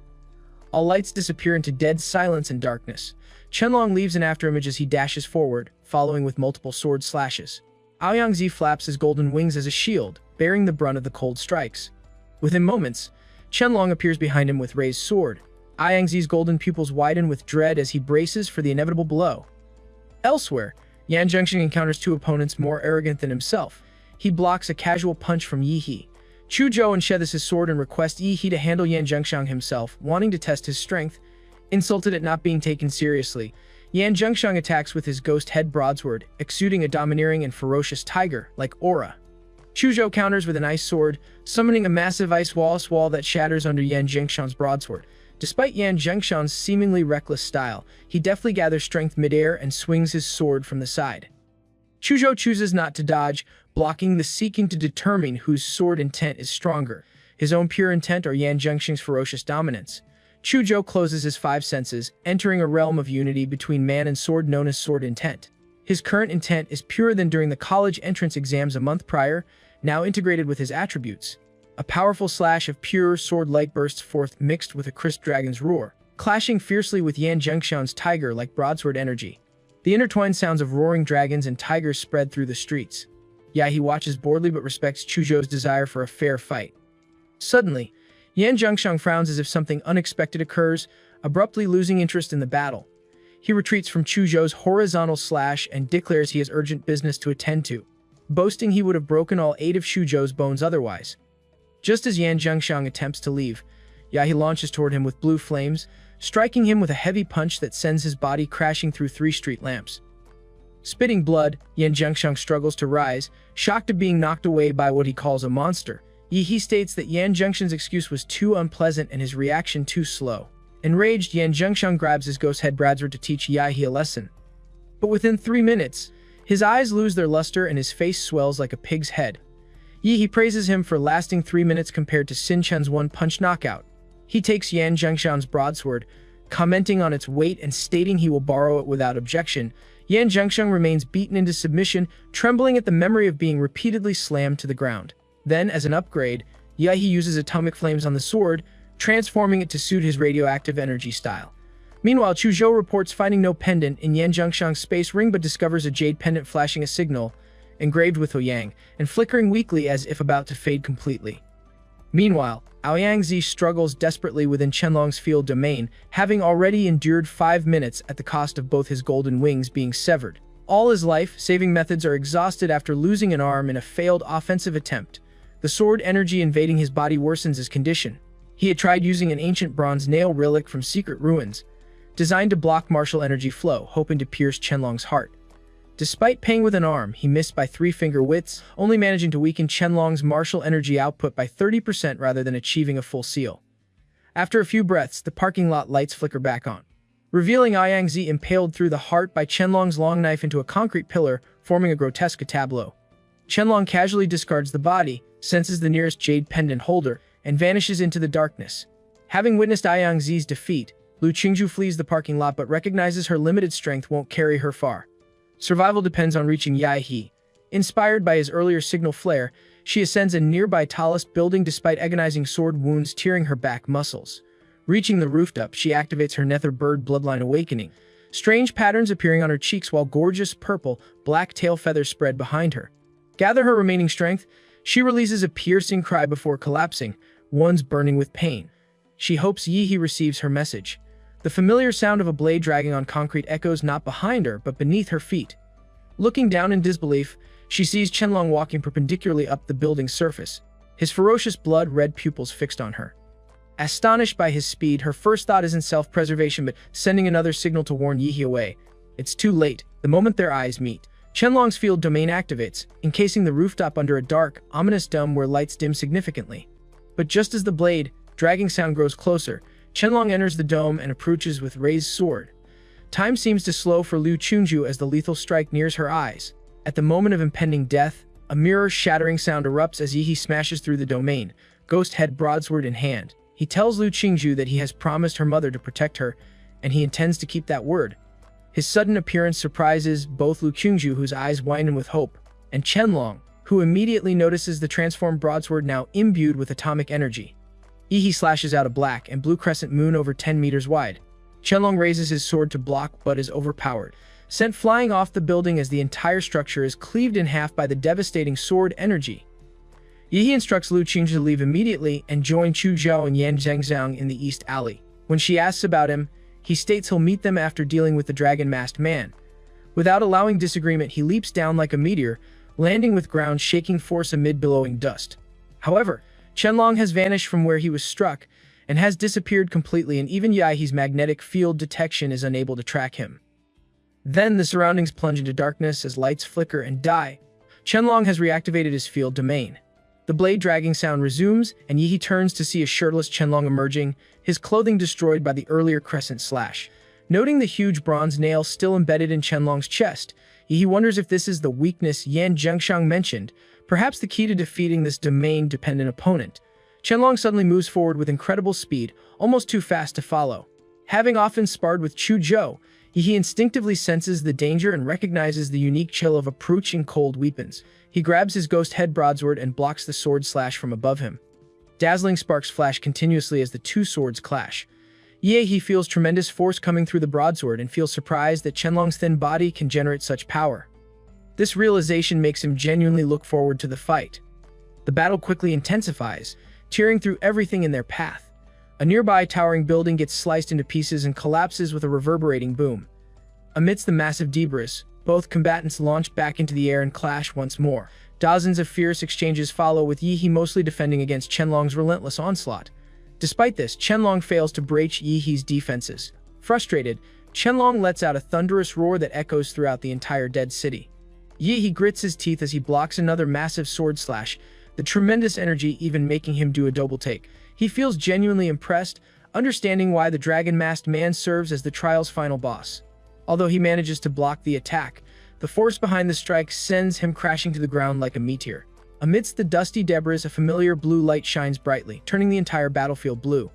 All lights disappear into dead silence and darkness. Chenlong leaves an afterimage as he dashes forward, following with multiple sword slashes. Aoyangzi flaps his golden wings as a shield, bearing the brunt of the cold strikes. Within moments, Chenlong appears behind him with raised sword. Aoyangzi's golden pupils widen with dread as he braces for the inevitable blow. Elsewhere, Yan Zhengxiang encounters 2 opponents more arrogant than himself. He blocks a casual punch from Yihi. Chu Zhou unsheathes his sword and requests Yihi to handle Yan Zhengxiang himself, wanting to test his strength. Insulted at not being taken seriously, Yan Zhengxiang attacks with his ghost head broadsword, exuding a domineering and ferocious tiger-like aura. Chu Zhou counters with an ice sword, summoning a massive ice wall that shatters under Yan Zhengxiang's broadsword. Despite Yan Zhengxiang's seemingly reckless style, he deftly gathers strength midair and swings his sword from the side. Chu Zhou chooses not to dodge, blocking the seeking to determine whose sword intent is stronger, his own pure intent or Yan Zhengxiang's ferocious dominance. Chu Zhou closes his 5 senses, entering a realm of unity between man and sword known as sword intent. His current intent is purer than during the college entrance exams a month prior, now integrated with his attributes. A powerful slash of pure sword light bursts forth mixed with a crisp dragon's roar, clashing fiercely with Yan Zhengxiang's tiger-like broadsword energy. The intertwined sounds of roaring dragons and tigers spread through the streets. Yahi watches boredly but respects Chu Zhou's desire for a fair fight. Suddenly, Yan Zhengxiang frowns as if something unexpected occurs, abruptly losing interest in the battle. He retreats from Chu Zhou's horizontal slash and declares he has urgent business to attend to, boasting he would have broken all 8 of Chu Zhou's bones otherwise. Just as Yan Zhengxiang attempts to leave, Yahi launches toward him with blue flames, striking him with a heavy punch that sends his body crashing through 3 street lamps. Spitting blood, Yan Zhengxiang struggles to rise, shocked at being knocked away by what he calls a monster. He states that Yan Zhengxiang's excuse was too unpleasant and his reaction too slow. Enraged, Yan Zhengxiang grabs his ghost head broadsword to teach Yahi a lesson. But within 3 minutes, his eyes lose their luster and his face swells like a pig's head. Yihi praises him for lasting 3 minutes compared to Xin Chen's one-punch knockout. He takes Yan Zhengxiang's broadsword, commenting on its weight and stating he will borrow it without objection. Yan Zhengxiang remains beaten into submission, trembling at the memory of being repeatedly slammed to the ground. Then, as an upgrade, Yahi uses atomic flames on the sword, transforming it to suit his radioactive energy style. Meanwhile, Chuzhou reports finding no pendant in Yan Zhengxiang's space ring but discovers a jade pendant flashing a signal, engraved with Ouyang, and flickering weakly as if about to fade completely. Meanwhile, Aoyangzi struggles desperately within Qianlong's field domain, having already endured 5 minutes at the cost of both his golden wings being severed. All his life-saving methods are exhausted after losing an arm in a failed offensive attempt. The sword energy invading his body worsens his condition. He had tried using an ancient bronze nail relic from secret ruins, designed to block martial energy flow, hoping to pierce Qianlong's heart. Despite paying with an arm, he missed by 3 finger widths, only managing to weaken Qianlong's martial energy output by 30% rather than achieving a full seal. After a few breaths, the parking lot lights flicker back on, revealing Aoyangzi impaled through the heart by Qianlong's long knife into a concrete pillar, forming a grotesque tableau. Qianlong casually discards the body, senses the nearest jade pendant holder, and vanishes into the darkness. Having witnessed Aoyangzi's defeat, Lu Qingzhu flees the parking lot but recognizes her limited strength won't carry her far. Survival depends on reaching Yahe. Inspired by his earlier signal flare, she ascends a nearby tallest building despite agonizing sword wounds tearing her back muscles. Reaching the rooftop, she activates her nether bird bloodline awakening, strange patterns appearing on her cheeks while gorgeous purple, black tail feathers spread behind her. Gather her remaining strength, she releases a piercing cry before collapsing, one's burning with pain. She hopes Yihe receives her message. The familiar sound of a blade dragging on concrete echoes not behind her, but beneath her feet. Looking down in disbelief, she sees Qianlong walking perpendicularly up the building's surface, his ferocious blood-red pupils fixed on her. Astonished by his speed, her first thought isn't self-preservation but sending another signal to warn Yihe away. It's too late. The moment their eyes meet, Qianlong's field domain activates, encasing the rooftop under a dark, ominous dome where lights dim significantly. But just as the blade, dragging sound grows closer, Qianlong enters the dome and approaches with raised sword. Time seems to slow for Lu Qingzhu as the lethal strike nears her eyes. At the moment of impending death, a mirror-shattering sound erupts as Yihe smashes through the domain, ghost head broadsword in hand. He tells Lu Qingzhu that he has promised her mother to protect her, and he intends to keep that word. His sudden appearance surprises both Lu Qingzhu, whose eyes widen with hope, and Qianlong, who immediately notices the transformed broadsword now imbued with atomic energy. Yihe slashes out a black and blue crescent moon over 10 meters wide. Qianlong raises his sword to block but is overpowered, sent flying off the building as the entire structure is cleaved in half by the devastating sword energy. Yihe instructs Lu Qingzhu to leave immediately and join Chu Zhao and Yan Zhengxiang in the East Alley. When she asks about him, he states he'll meet them after dealing with the dragon-masked man. Without allowing disagreement, he leaps down like a meteor, landing with ground-shaking force amid billowing dust. However, Qianlong has vanished from where he was struck and has disappeared completely, and even Yahe's magnetic field detection is unable to track him. Then the surroundings plunge into darkness as lights flicker and die. Qianlong has reactivated his field domain. The blade dragging sound resumes, and Yihe turns to see a shirtless Qianlong emerging, his clothing destroyed by the earlier crescent slash. Noting the huge bronze nail still embedded in Qianlong's chest, Yihe wonders if this is the weakness Yan Zhengxiang mentioned, perhaps the key to defeating this domain-dependent opponent. Qianlong suddenly moves forward with incredible speed, almost too fast to follow. Having often sparred with Chu Zhou, Yihe instinctively senses the danger and recognizes the unique chill of approaching cold weapons. He grabs his ghost head broadsword and blocks the sword slash from above him. Dazzling sparks flash continuously as the two swords clash. Yihe feels tremendous force coming through the broadsword and feels surprised that Qianlong's thin body can generate such power. This realization makes him genuinely look forward to the fight. The battle quickly intensifies, tearing through everything in their path. A nearby towering building gets sliced into pieces and collapses with a reverberating boom. Amidst the massive debris, both combatants launch back into the air and clash once more. Dozens of fierce exchanges follow, with Yihe mostly defending against Qianlong's relentless onslaught. Despite this, Qianlong fails to breach Yihe's defenses. Frustrated, Qianlong lets out a thunderous roar that echoes throughout the entire dead city. Yihe grits his teeth as he blocks another massive sword slash, the tremendous energy even making him do a double take. He feels genuinely impressed, understanding why the dragon-masked man serves as the trial's final boss. Although he manages to block the attack, the force behind the strike sends him crashing to the ground like a meteor. Amidst the dusty debris, a familiar blue light shines brightly, turning the entire battlefield blue.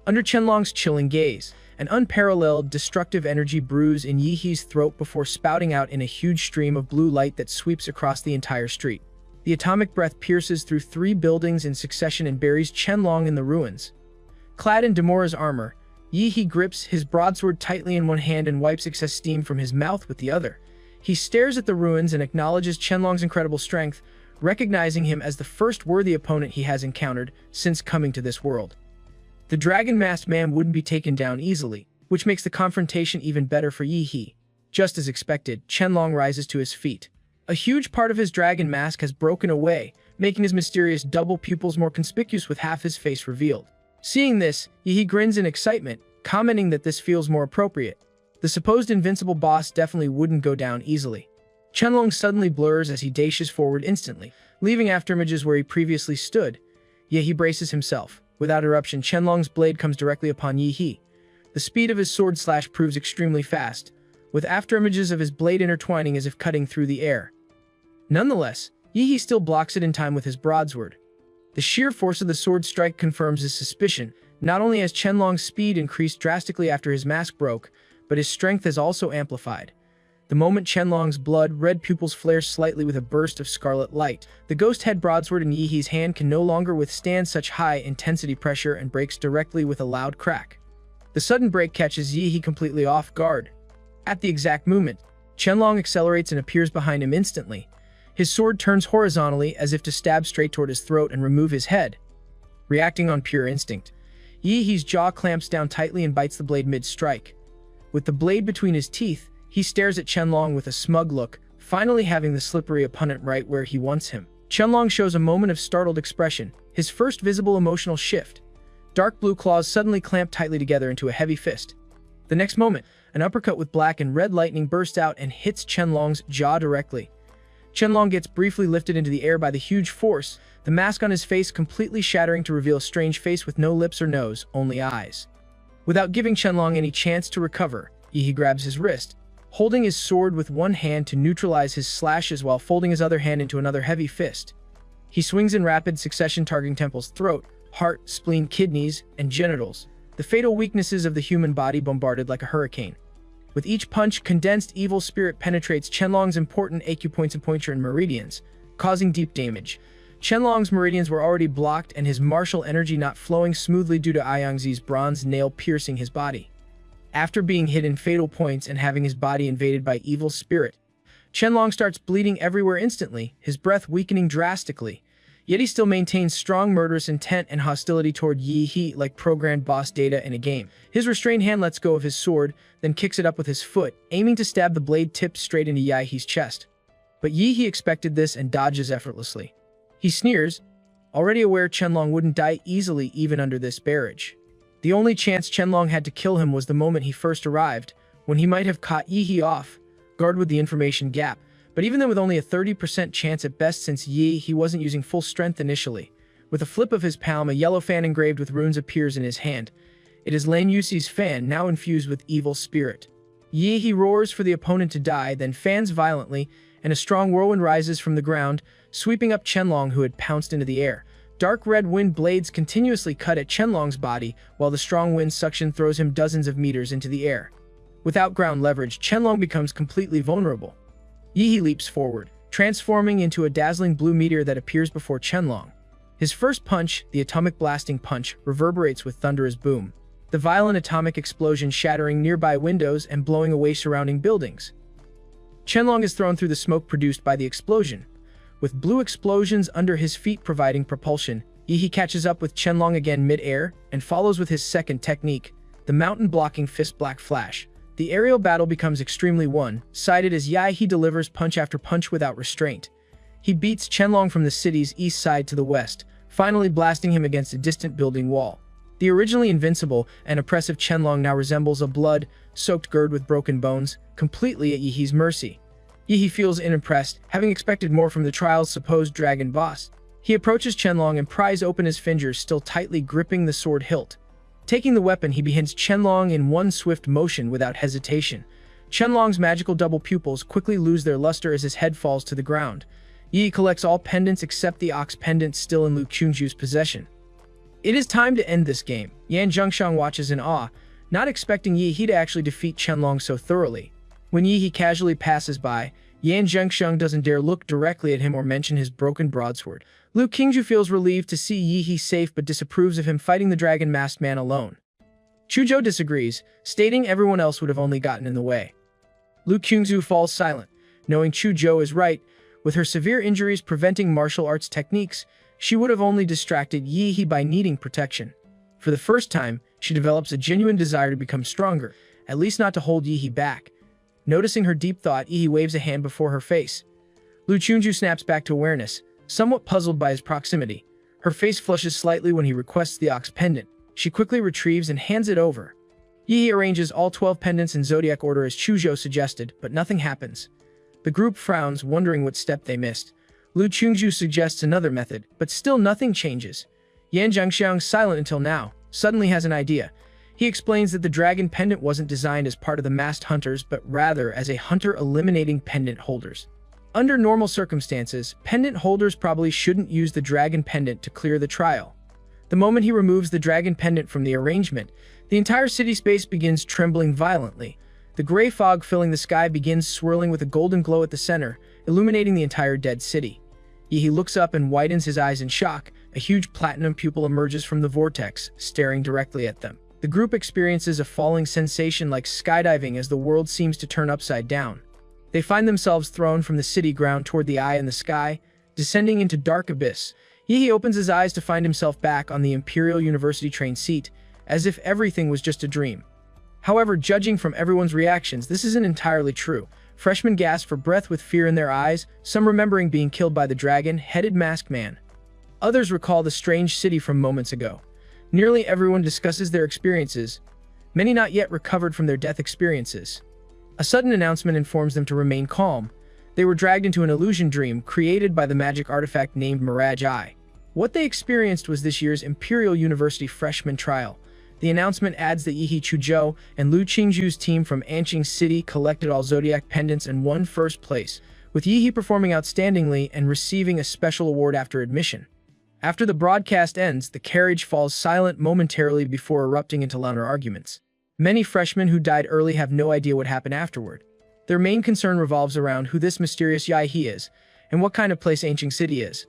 Under Qianlong's chilling gaze, an unparalleled, destructive energy brews in Yihe's throat before spouting out in a huge stream of blue light that sweeps across the entire street. The atomic breath pierces through 3 buildings in succession and buries Qianlong in the ruins. Clad in Demora's armor, Yi grips his broadsword tightly in one hand and wipes excess steam from his mouth with the other. He stares at the ruins and acknowledges Qianlong's incredible strength, recognizing him as the first worthy opponent he has encountered since coming to this world. The dragon-masked man wouldn't be taken down easily, which makes the confrontation even better for Yi. Just as expected, Qianlong rises to his feet. A huge part of his dragon mask has broken away, making his mysterious double pupils more conspicuous with half his face revealed. Seeing this, Yi grins in excitement, commenting that this feels more appropriate. The supposed invincible boss definitely wouldn't go down easily. Qianlong suddenly blurs as he dashes forward instantly, leaving afterimages where he previously stood. Yi braces himself. Without eruption, Qianlong's blade comes directly upon Yi. The speed of his sword slash proves extremely fast, with afterimages of his blade intertwining as if cutting through the air. Nonetheless, Yi still blocks it in time with his broadsword. The sheer force of the sword strike confirms his suspicion. Not only has Qianlong's speed increased drastically after his mask broke, but his strength has also amplified. The moment Qianlong's blood-red pupils flare slightly with a burst of scarlet light, the ghost head broadsword in Yi's hand can no longer withstand such high-intensity pressure and breaks directly with a loud crack. The sudden break catches Yi completely off guard. At the exact moment, Qianlong accelerates and appears behind him instantly. His sword turns horizontally as if to stab straight toward his throat and remove his head. Reacting on pure instinct, Yi's jaw clamps down tightly and bites the blade mid-strike. With the blade between his teeth, he stares at Qianlong with a smug look, finally having the slippery opponent right where he wants him. Qianlong shows a moment of startled expression, his first visible emotional shift. Dark blue claws suddenly clamp tightly together into a heavy fist. The next moment, an uppercut with black and red lightning bursts out and hits Qianlong's jaw directly. Qianlong gets briefly lifted into the air by the huge force, the mask on his face completely shattering to reveal a strange face with no lips or nose, only eyes. Without giving Qianlong any chance to recover, Yi grabs his wrist, holding his sword with one hand to neutralize his slashes while folding his other hand into another heavy fist. He swings in rapid succession, targeting Temple's throat, heart, spleen, kidneys, and genitals, the fatal weaknesses of the human body bombarded like a hurricane. With each punch, condensed evil spirit penetrates Qianlong's important acupoints and pointure and meridians, causing deep damage. Qianlong's meridians were already blocked and his martial energy not flowing smoothly due to Yangzi's bronze nail piercing his body. After being hit in fatal points and having his body invaded by evil spirit, Qianlong starts bleeding everywhere instantly, his breath weakening drastically. Yet he still maintains strong murderous intent and hostility toward Yi like programmed boss data in a game. His restrained hand lets go of his sword, then kicks it up with his foot, aiming to stab the blade tipped straight into Yi's chest. But Yi expected this and dodges effortlessly. He sneers, already aware Qianlong wouldn't die easily even under this barrage. The only chance Qianlong had to kill him was the moment he first arrived, when he might have caught Yi off guard with the information gap. But even then, with only a 30% chance at best, since Yi wasn't using full strength initially. With a flip of his palm, a yellow fan engraved with runes appears in his hand. It is Lan Yuxi's fan, now infused with evil spirit. Yi roars for the opponent to die, then fans violently, and a strong whirlwind rises from the ground, sweeping up Qianlong, who had pounced into the air. Dark red wind blades continuously cut at Qianlong's body, while the strong wind suction throws him dozens of meters into the air. Without ground leverage, Qianlong becomes completely vulnerable. Yi leaps forward, transforming into a dazzling blue meteor that appears before Qianlong. His first punch, the atomic blasting punch, reverberates with thunderous boom, the violent atomic explosion shattering nearby windows and blowing away surrounding buildings. Qianlong is thrown through the smoke produced by the explosion, with blue explosions under his feet providing propulsion. Yi catches up with Qianlong again mid-air and follows with his second technique, the mountain-blocking fist black flash. The aerial battle becomes extremely one-sided as Yi delivers punch after punch without restraint. He beats Qianlong from the city's east side to the west, finally blasting him against a distant building wall. The originally invincible and oppressive Qianlong now resembles a blood-soaked gourd with broken bones, completely at Yi's mercy. Yi feels unimpressed, having expected more from the trial's supposed dragon boss. He approaches Qianlong and pries open his fingers, still tightly gripping the sword hilt. Taking the weapon, he beheads Qianlong in one swift motion without hesitation. Qianlong's magical double pupils quickly lose their luster as his head falls to the ground. Yi collects all pendants except the ox pendant still in Lu Qingju's possession. It is time to end this game. Yan Zhengshang watches in awe, not expecting Yi to actually defeat Qianlong so thoroughly. When Yi casually passes by, Yan Zhengshang doesn't dare look directly at him or mention his broken broadsword. Lu Qingju feels relieved to see Yi safe but disapproves of him fighting the dragon-masked man alone. Chuzhou disagrees, stating everyone else would have only gotten in the way. Lu Qingzu falls silent, knowing Chuzhou is right. With her severe injuries preventing martial arts techniques, she would have only distracted Yi by needing protection. For the first time, she develops a genuine desire to become stronger, at least not to hold Yi back. Noticing her deep thought, Yi waves a hand before her face. Lu Qingzu snaps back to awareness, somewhat puzzled by his proximity. Her face flushes slightly when he requests the ox pendant. She quickly retrieves and hands it over. Yi arranges all 12 pendants in zodiac order as Chuzhou suggested, but nothing happens. The group frowns, wondering what step they missed. Lu Qingzu suggests another method, but still nothing changes. Yan Zhengxiang, silent until now, suddenly has an idea. He explains that the dragon pendant wasn't designed as part of the masked hunters, but rather as a hunter eliminating pendant holders. Under normal circumstances, pendant holders probably shouldn't use the dragon pendant to clear the trial. The moment he removes the dragon pendant from the arrangement, the entire city space begins trembling violently. The gray fog filling the sky begins swirling with a golden glow at the center, illuminating the entire dead city. Yi looks up and widens his eyes in shock. A huge platinum pupil emerges from the vortex, staring directly at them. The group experiences a falling sensation like skydiving as the world seems to turn upside down. They find themselves thrown from the city ground toward the eye in the sky, descending into dark abyss. Yi opens his eyes to find himself back on the Imperial University train seat, as if everything was just a dream. However, judging from everyone's reactions, this isn't entirely true. Freshmen gasp for breath with fear in their eyes, some remembering being killed by the dragon-headed masked man. Others recall the strange city from moments ago. Nearly everyone discusses their experiences, many not yet recovered from their death experiences. A sudden announcement informs them to remain calm. They were dragged into an illusion dream created by the magic artifact named Mirage Eye. What they experienced was this year's Imperial University freshman trial. The announcement adds that Yi Chuzhou and Lu Qingzu's team from Anqing City collected all zodiac pendants and won first place, with Yi performing outstandingly and receiving a special award after admission. After the broadcast ends, the carriage falls silent momentarily before erupting into louder arguments. Many freshmen who died early have no idea what happened afterward. Their main concern revolves around who this mysterious Yi is, and what kind of place Anqing City is.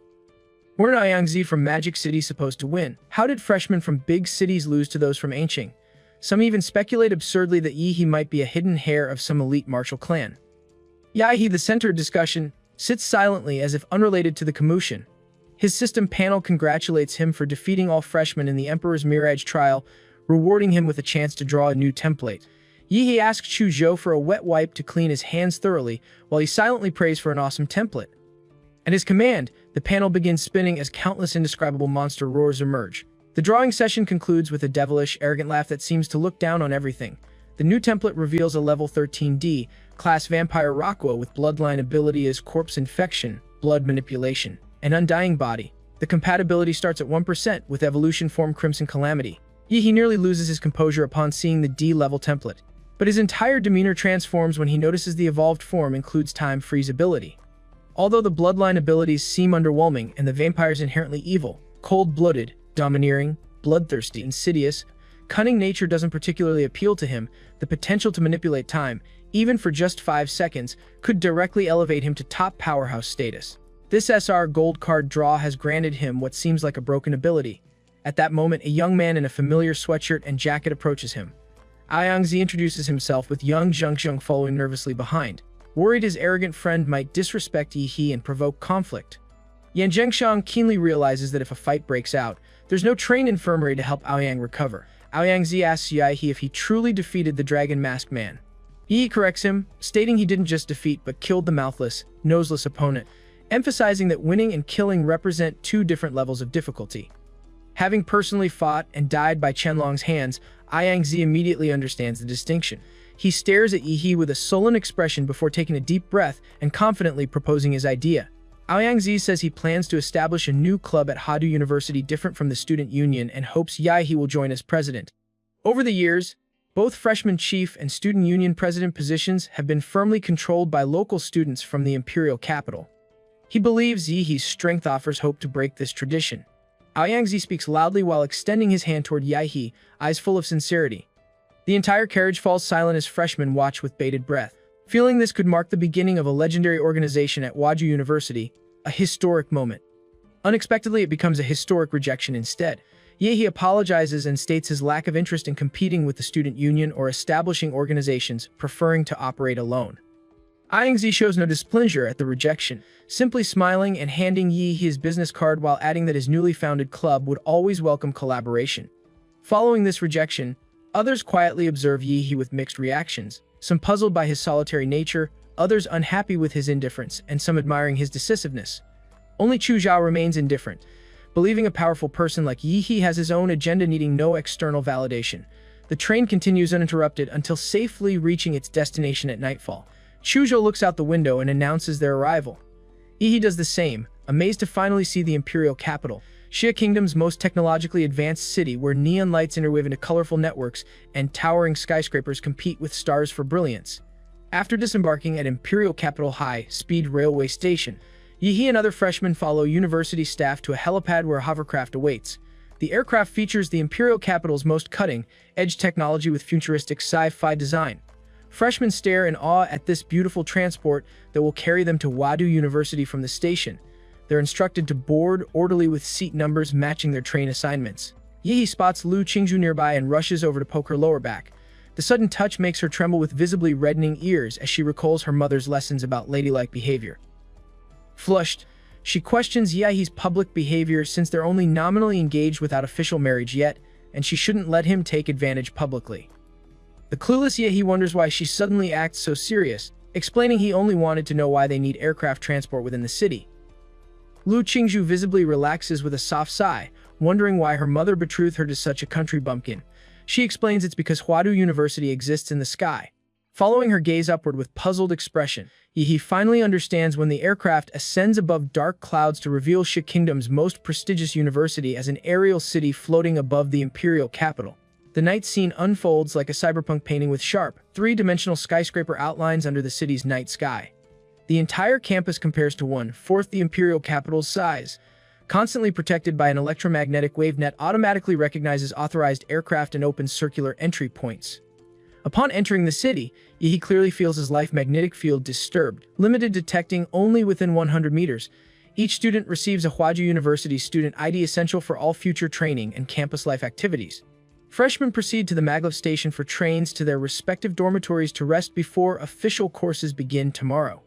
Weren't Yangzi from Magic City supposed to win? How did freshmen from big cities lose to those from Anqing? Some even speculate absurdly that Yi might be a hidden heir of some elite martial clan. Yi, the center of discussion, sits silently as if unrelated to the commotion. His system panel congratulates him for defeating all freshmen in the Emperor's Mirage trial, rewarding him with a chance to draw a new template. Yi asks Chuzhou for a wet wipe to clean his hands thoroughly, while he silently prays for an awesome template. At his command, the panel begins spinning as countless indescribable monster roars emerge. The drawing session concludes with a devilish, arrogant laugh that seems to look down on everything. The new template reveals a level 13D, class Vampire Rakwa with bloodline ability as Corpse Infection, Blood Manipulation, and Undying Body. The compatibility starts at 1% with evolution form Crimson Calamity. Yi nearly loses his composure upon seeing the D-level template, but his entire demeanor transforms when he notices the evolved form includes Time Freeze ability. Although the bloodline abilities seem underwhelming and the vampires inherently evil, cold-blooded, domineering, bloodthirsty, insidious, cunning nature doesn't particularly appeal to him, the potential to manipulate time, even for just 5 seconds, could directly elevate him to top powerhouse status. This SR gold card draw has granted him what seems like a broken ability. At that moment, a young man in a familiar sweatshirt and jacket approaches him. Yangzi introduces himself with young Zhengxiang following nervously behind. Worried his arrogant friend might disrespect Yi and provoke conflict. Yan Zhengxiang keenly realizes that if a fight breaks out, there's no trained infirmary to help Aoyang recover. Aoyangzi asks Yi if he truly defeated the Dragon Masked Man. Yi corrects him, stating he didn't just defeat but killed the mouthless, noseless opponent, emphasizing that winning and killing represent 2 different levels of difficulty. Having personally fought and died by Qianlong's hands, Yangzi immediately understands the distinction. He stares at Yi with a sullen expression before taking a deep breath and confidently proposing his idea. Yangzi says he plans to establish a new club at Hadu University different from the student union and hopes Yi will join as president. Over the years, both freshman chief and student union president positions have been firmly controlled by local students from the imperial capital. He believes Yi's strength offers hope to break this tradition. Yangzi speaks loudly while extending his hand toward Yi, eyes full of sincerity. The entire carriage falls silent as freshmen watch with bated breath. Feeling this could mark the beginning of a legendary organization at Hwaju University, a historic moment. Unexpectedly, it becomes a historic rejection instead. He apologizes and states his lack of interest in competing with the student union or establishing organizations, preferring to operate alone. Yingzi shows no displeasure at the rejection, simply smiling and handing Yi his business card while adding that his newly founded club would always welcome collaboration. Following this rejection, others quietly observe Yi with mixed reactions, some puzzled by his solitary nature, others unhappy with his indifference, and some admiring his decisiveness. Only Chu Zhao remains indifferent, believing a powerful person like Yi has his own agenda needing no external validation. The train continues uninterrupted until safely reaching its destination at nightfall. Chu Zhao looks out the window and announces their arrival. Yi does the same, amazed to finally see the imperial capital, Xia Kingdom's most technologically advanced city where neon lights interweave into colorful networks and towering skyscrapers compete with stars for brilliance. After disembarking at Imperial Capital High-Speed Railway Station, Yi and other freshmen follow university staff to a helipad where a hovercraft awaits. The aircraft features the Imperial Capital's most cutting-edge technology with futuristic sci-fi design. Freshmen stare in awe at this beautiful transport that will carry them to Wadu University from the station. They're instructed to board orderly with seat numbers matching their train assignments. Yi spots Lu Qingzhu nearby and rushes over to poke her lower back. The sudden touch makes her tremble with visibly reddening ears as she recalls her mother's lessons about ladylike behavior. Flushed, she questions Yi's public behavior since they're only nominally engaged without official marriage yet, and she shouldn't let him take advantage publicly. The clueless Yi wonders why she suddenly acts so serious, explaining he only wanted to know why they need aircraft transport within the city. Lu Qingzhu visibly relaxes with a soft sigh, wondering why her mother betrothed her to such a country bumpkin. She explains it's because Huadu University exists in the sky. Following her gaze upward with puzzled expression, Yi finally understands when the aircraft ascends above dark clouds to reveal Xia Kingdom's most prestigious university as an aerial city floating above the imperial capital. The night scene unfolds like a cyberpunk painting with sharp, three-dimensional skyscraper outlines under the city's night sky. The entire campus compares to 1/4 the imperial capital's size. Constantly protected by an electromagnetic wavenet automatically recognizes authorized aircraft and opens circular entry points. Upon entering the city, Yi clearly feels his life magnetic field disturbed, limited detecting only within 100 meters. Each student receives a Huadu University student ID essential for all future training and campus life activities. Freshmen proceed to the maglev station for trains to their respective dormitories to rest before official courses begin tomorrow.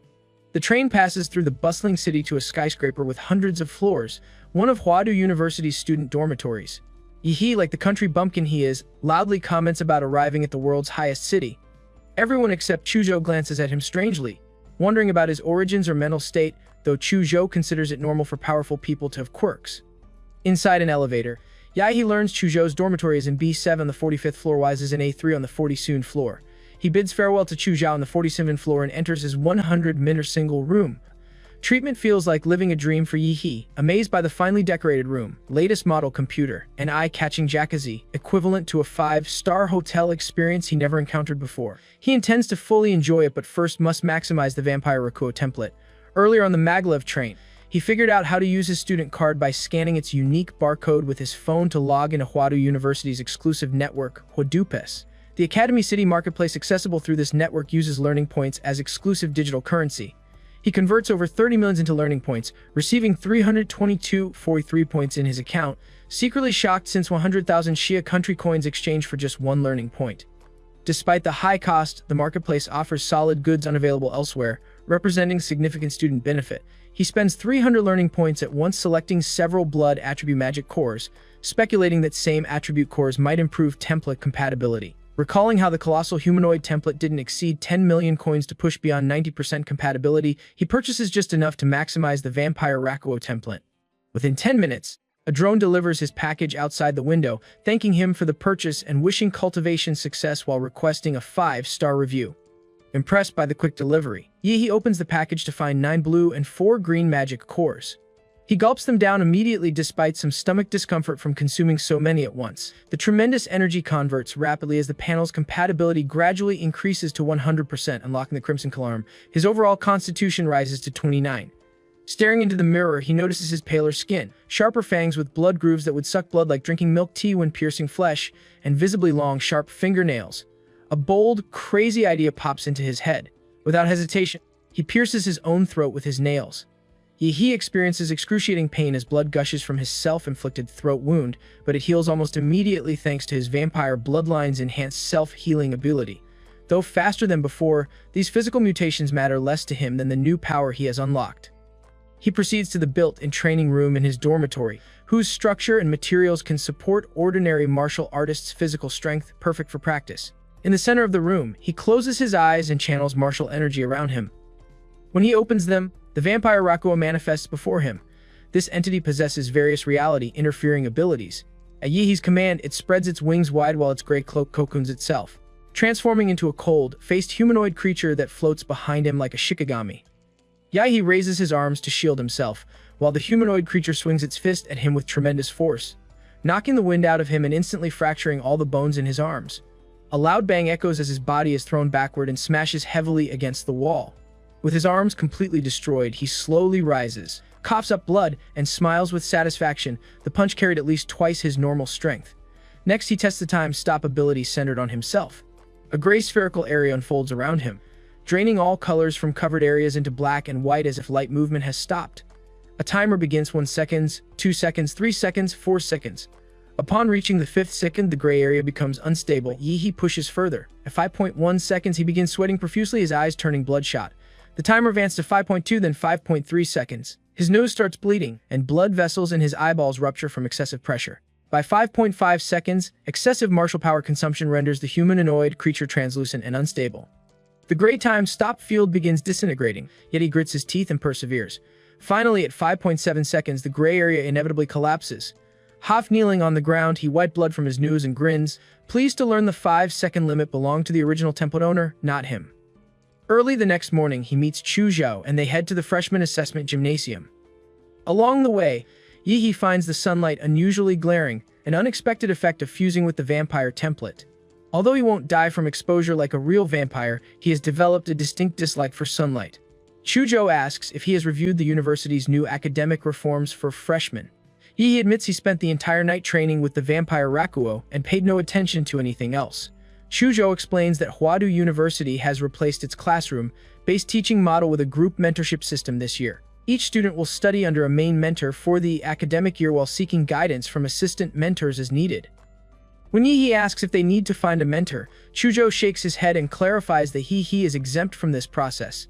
The train passes through the bustling city to a skyscraper with hundreds of floors, one of Huadu University's student dormitories. Yi, like the country bumpkin he is, loudly comments about arriving at the world's highest city. Everyone except Chu Zhou glances at him strangely, wondering about his origins or mental state, though Chu Zhou considers it normal for powerful people to have quirks. Inside an elevator, Yi learns Chu Zhou's dormitory is in B7 on the 45th floor, while his is in A3 on the 40 floor. He bids farewell to Chu Zhao on the 47th floor and enters his 100-meter single room. Treatment feels like living a dream for Yi, amazed by the finely decorated room, latest model computer, and eye-catching jacuzzi, equivalent to a 5-star hotel experience he never encountered before. He intends to fully enjoy it, but first must maximize the Vampire Rakuo template. Earlier on the maglev train, he figured out how to use his student card by scanning its unique barcode with his phone to log into Huadu University's exclusive network, Huadupes. The Academy City marketplace accessible through this network uses learning points as exclusive digital currency. He converts over 30 millions into learning points, receiving 322.43 points in his account, secretly shocked since 100,000 Xia country coins exchange for just one learning point. Despite the high cost, the marketplace offers solid goods unavailable elsewhere, representing significant student benefit. He spends 300 learning points at once selecting several blood attribute magic cores, speculating that same attribute cores might improve template compatibility. Recalling how the colossal humanoid template didn't exceed 10 million coins to push beyond 90% compatibility, he purchases just enough to maximize the Vampire Rakuo template. Within 10 minutes, a drone delivers his package outside the window, thanking him for the purchase and wishing cultivation success while requesting a 5-star review. Impressed by the quick delivery, Yi opens the package to find 9 blue and 4 green magic cores. He gulps them down immediately despite some stomach discomfort from consuming so many at once. The tremendous energy converts rapidly as the panel's compatibility gradually increases to 100%, unlocking the Crimson Calarm. His overall constitution rises to 29. Staring into the mirror, he notices his paler skin, sharper fangs with blood grooves that would suck blood like drinking milk tea when piercing flesh, and visibly long, sharp fingernails. A bold, crazy idea pops into his head. Without hesitation, he pierces his own throat with his nails. He experiences excruciating pain as blood gushes from his self-inflicted throat wound, but it heals almost immediately thanks to his vampire bloodline's enhanced self-healing ability. Though faster than before, these physical mutations matter less to him than the new power he has unlocked. He proceeds to the built-in training room in his dormitory, whose structure and materials can support ordinary martial artists' physical strength, perfect for practice. In the center of the room, he closes his eyes and channels martial energy around him. When he opens them, the vampire Rakuo manifests before him. This entity possesses various reality-interfering abilities. At Yihi's command, it spreads its wings wide while its gray cloak cocoons itself, transforming into a cold-faced humanoid creature that floats behind him like a shikigami. Yihi raises his arms to shield himself, while the humanoid creature swings its fist at him with tremendous force, knocking the wind out of him and instantly fracturing all the bones in his arms. A loud bang echoes as his body is thrown backward and smashes heavily against the wall. With his arms completely destroyed, he slowly rises, coughs up blood, and smiles with satisfaction. The punch carried at least twice his normal strength. Next, he tests the time-stop ability centered on himself. A gray spherical area unfolds around him, draining all colors from covered areas into black and white as if light movement has stopped. A timer begins: 1 second, 2 seconds, 3 seconds, 4 seconds. Upon reaching the 5th second, the gray area becomes unstable. Yihi pushes further. At 5.1 seconds, he begins sweating profusely, his eyes turning bloodshot. The timer advances to 5.2, then 5.3 seconds. His nose starts bleeding, and blood vessels in his eyeballs rupture from excessive pressure. By 5.5 seconds, excessive martial power consumption renders the humanoid creature translucent and unstable. The gray time-stop field begins disintegrating, yet he grits his teeth and perseveres. Finally, at 5.7 seconds, the gray area inevitably collapses. Half kneeling on the ground, he wiped blood from his nose and grins, pleased to learn the 5-second limit belonged to the original template owner, not him. Early the next morning, he meets Chu Zhou and they head to the freshman assessment gymnasium. Along the way, Yihi finds the sunlight unusually glaring, an unexpected effect of fusing with the vampire template. Although he won't die from exposure like a real vampire, he has developed a distinct dislike for sunlight. Chu Zhou asks if he has reviewed the university's new academic reforms for freshmen. Yihi admits he spent the entire night training with the vampire Rakuo and paid no attention to anything else. Chu Zhou explains that Huadu University has replaced its classroom-based teaching model with a group mentorship system this year. Each student will study under a main mentor for the academic year while seeking guidance from assistant mentors as needed. When Yihi asks if they need to find a mentor, Chu Zhou shakes his head and clarifies that he is exempt from this process.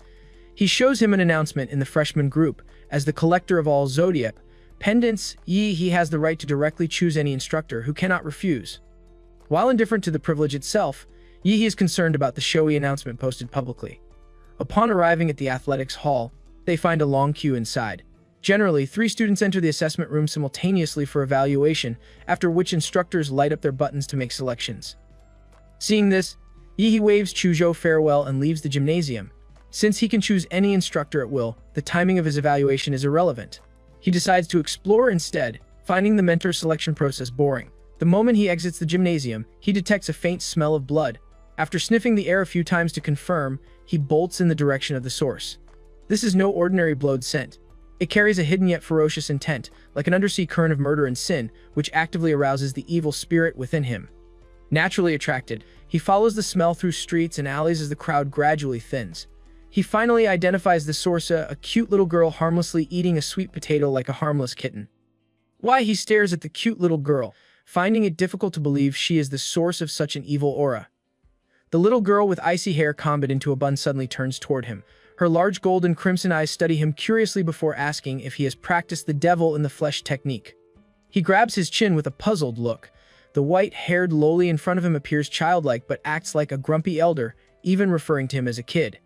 He shows him an announcement in the freshman group. As the collector of all zodiac pendants, Yihi has the right to directly choose any instructor who cannot refuse. While indifferent to the privilege itself, Yihi is concerned about the showy announcement posted publicly. Upon arriving at the athletics hall, they find a long queue inside. Generally, 3 students enter the assessment room simultaneously for evaluation, after which instructors light up their buttons to make selections. Seeing this, Yihi waves Chu Zhou farewell and leaves the gymnasium. Since he can choose any instructor at will, the timing of his evaluation is irrelevant. He decides to explore instead, finding the mentor selection process boring. The moment he exits the gymnasium, he detects a faint smell of blood. After sniffing the air a few times to confirm, he bolts in the direction of the source. This is no ordinary blood scent. It carries a hidden yet ferocious intent, like an undersea current of murder and sin, which actively arouses the evil spirit within him. Naturally attracted, he follows the smell through streets and alleys as the crowd gradually thins. He finally identifies the source, a cute little girl harmlessly eating a sweet potato like a harmless kitten. Why, he stares at the cute little girl, finding it difficult to believe she is the source of such an evil aura. The little girl with icy hair combed into a bun suddenly turns toward him. Her large gold and crimson eyes study him curiously before asking if he has practiced the devil in the flesh technique. He grabs his chin with a puzzled look. The white-haired loli in front of him appears childlike but acts like a grumpy elder, even referring to him as a kid.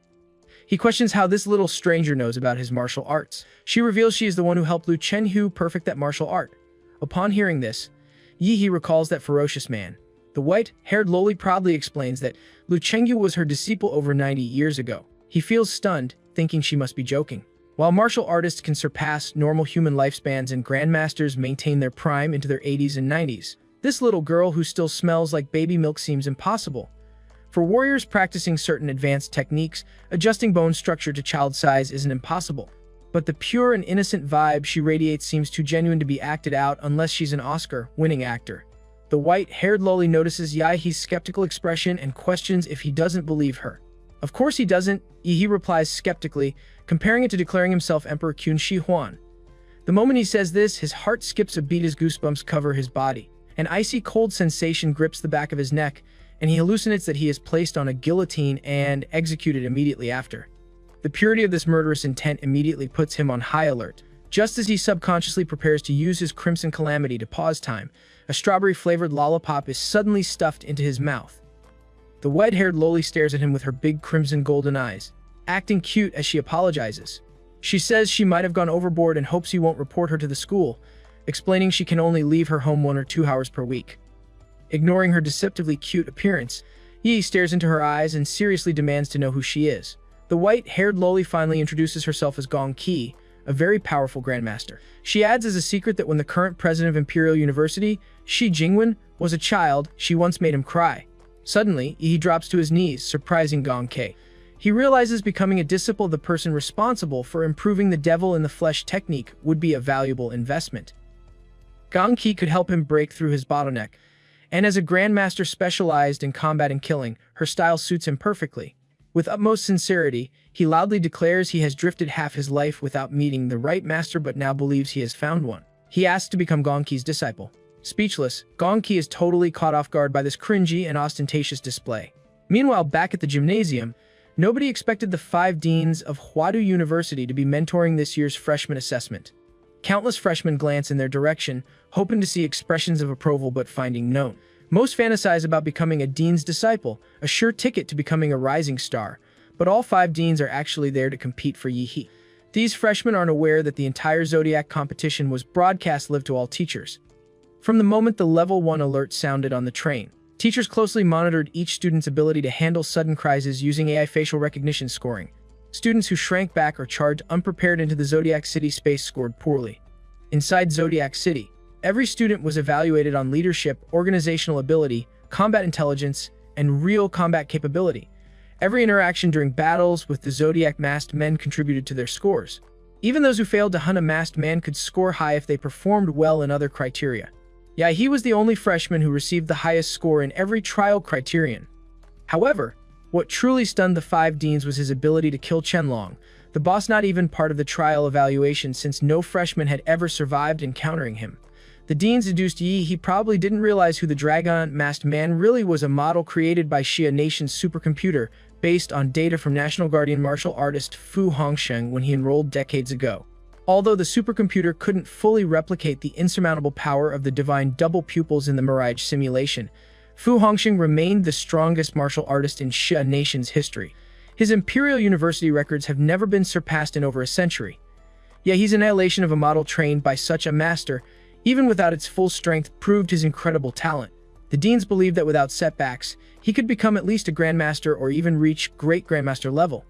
He questions how this little stranger knows about his martial arts. She reveals she is the one who helped Lu Chenhu perfect that martial art. Upon hearing this, Yihi recalls that ferocious man. The white-haired loli proudly explains that Lu Chenhu was her disciple over 90 years ago. He feels stunned, thinking she must be joking. While martial artists can surpass normal human lifespans and grandmasters maintain their prime into their 80s and 90s, this little girl who still smells like baby milk seems impossible. For warriors practicing certain advanced techniques, adjusting bone structure to child size isn't impossible. But the pure and innocent vibe she radiates seems too genuine to be acted out unless she's an Oscar-winning actor. The white-haired loli notices Yihi's skeptical expression and questions if he doesn't believe her. Of course he doesn't, Yi replies skeptically, comparing it to declaring himself Emperor Qun Shi Huan. The moment he says this, his heart skips a beat as goosebumps cover his body. An icy cold sensation grips the back of his neck, and he hallucinates that he is placed on a guillotine and executed immediately after. The purity of this murderous intent immediately puts him on high alert. Just as he subconsciously prepares to use his crimson calamity to pause time, a strawberry-flavored lollipop is suddenly stuffed into his mouth. The white-haired loli stares at him with her big crimson golden eyes, acting cute as she apologizes. She says she might have gone overboard and hopes he won't report her to the school, explaining she can only leave her home 1 or 2 hours per week. Ignoring her deceptively cute appearance, Yi stares into her eyes and seriously demands to know who she is. The white-haired loli finally introduces herself as Gong Qi, a very powerful grandmaster. She adds as a secret that when the current president of Imperial University, Shi Jingwen, was a child, she once made him cry. Suddenly, Yi drops to his knees, surprising Gong Qi. He realizes becoming a disciple of the person responsible for improving the devil in the flesh technique would be a valuable investment. Gong Qi could help him break through his bottleneck, and as a grandmaster specialized in combat and killing, her style suits him perfectly. With utmost sincerity, he loudly declares he has drifted half his life without meeting the right master but now believes he has found one. He asks to become Gong Qi's disciple. Speechless, Gong Qi is totally caught off guard by this cringy and ostentatious display. Meanwhile, back at the gymnasium, nobody expected the 5 deans of Huadu University to be mentoring this year's freshman assessment. Countless freshmen glance in their direction, hoping to see expressions of approval but finding none. Most fantasize about becoming a dean's disciple, a sure ticket to becoming a rising star, but all 5 deans are actually there to compete for Yi. These freshmen aren't aware that the entire Zodiac competition was broadcast live to all teachers. From the moment the level 1 alert sounded on the train, teachers closely monitored each student's ability to handle sudden crises using AI facial recognition scoring. Students who shrank back or charged unprepared into the Zodiac City space scored poorly. Inside Zodiac City, every student was evaluated on leadership, organizational ability, combat intelligence, and real combat capability. Every interaction during battles with the Zodiac masked men contributed to their scores. Even those who failed to hunt a masked man could score high if they performed well in other criteria. Yeah, he was the only freshman who received the highest score in every trial criterion. However, what truly stunned the 5 deans was his ability to kill Chenlong, the boss not even part of the trial evaluation since no freshman had ever survived encountering him. The deans deduced he probably didn't realize who the Dragon Masked Man really was, a model created by Xia Nation's supercomputer based on data from National Guardian martial artist Fu Hongsheng when he enrolled decades ago. Although the supercomputer couldn't fully replicate the insurmountable power of the divine double pupils in the Mirage simulation, Fu Hongsheng remained the strongest martial artist in Xia Nation's history. His Imperial University records have never been surpassed in over a century. Yet his annihilation of a model trained by such a master, even without its full strength, proved his incredible talent. The deans believed that without setbacks, he could become at least a grandmaster or even reach great grandmaster level.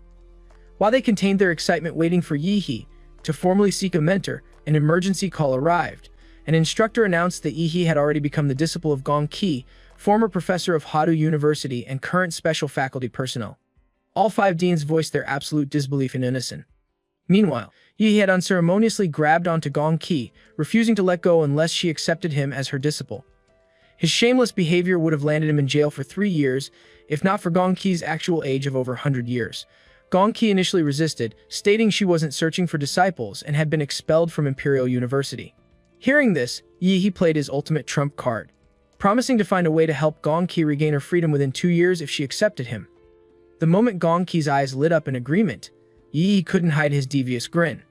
While they contained their excitement waiting for Yi to formally seek a mentor, an emergency call arrived. An instructor announced that Yi had already become the disciple of Gong Qi, former professor of Huadu University and current special faculty personnel. All 5 deans voiced their absolute disbelief in unison. Meanwhile, Yi had unceremoniously grabbed onto Gong Qi, refusing to let go unless she accepted him as her disciple. His shameless behavior would have landed him in jail for 3 years, if not for Gong Qi's actual age of over 100 years. Gong Qi initially resisted, stating she wasn't searching for disciples and had been expelled from Imperial University. Hearing this, Yi played his ultimate trump card, promising to find a way to help Gong Qi regain her freedom within 2 years if she accepted him. The moment Gong Qi's eyes lit up in agreement, Yi couldn't hide his devious grin.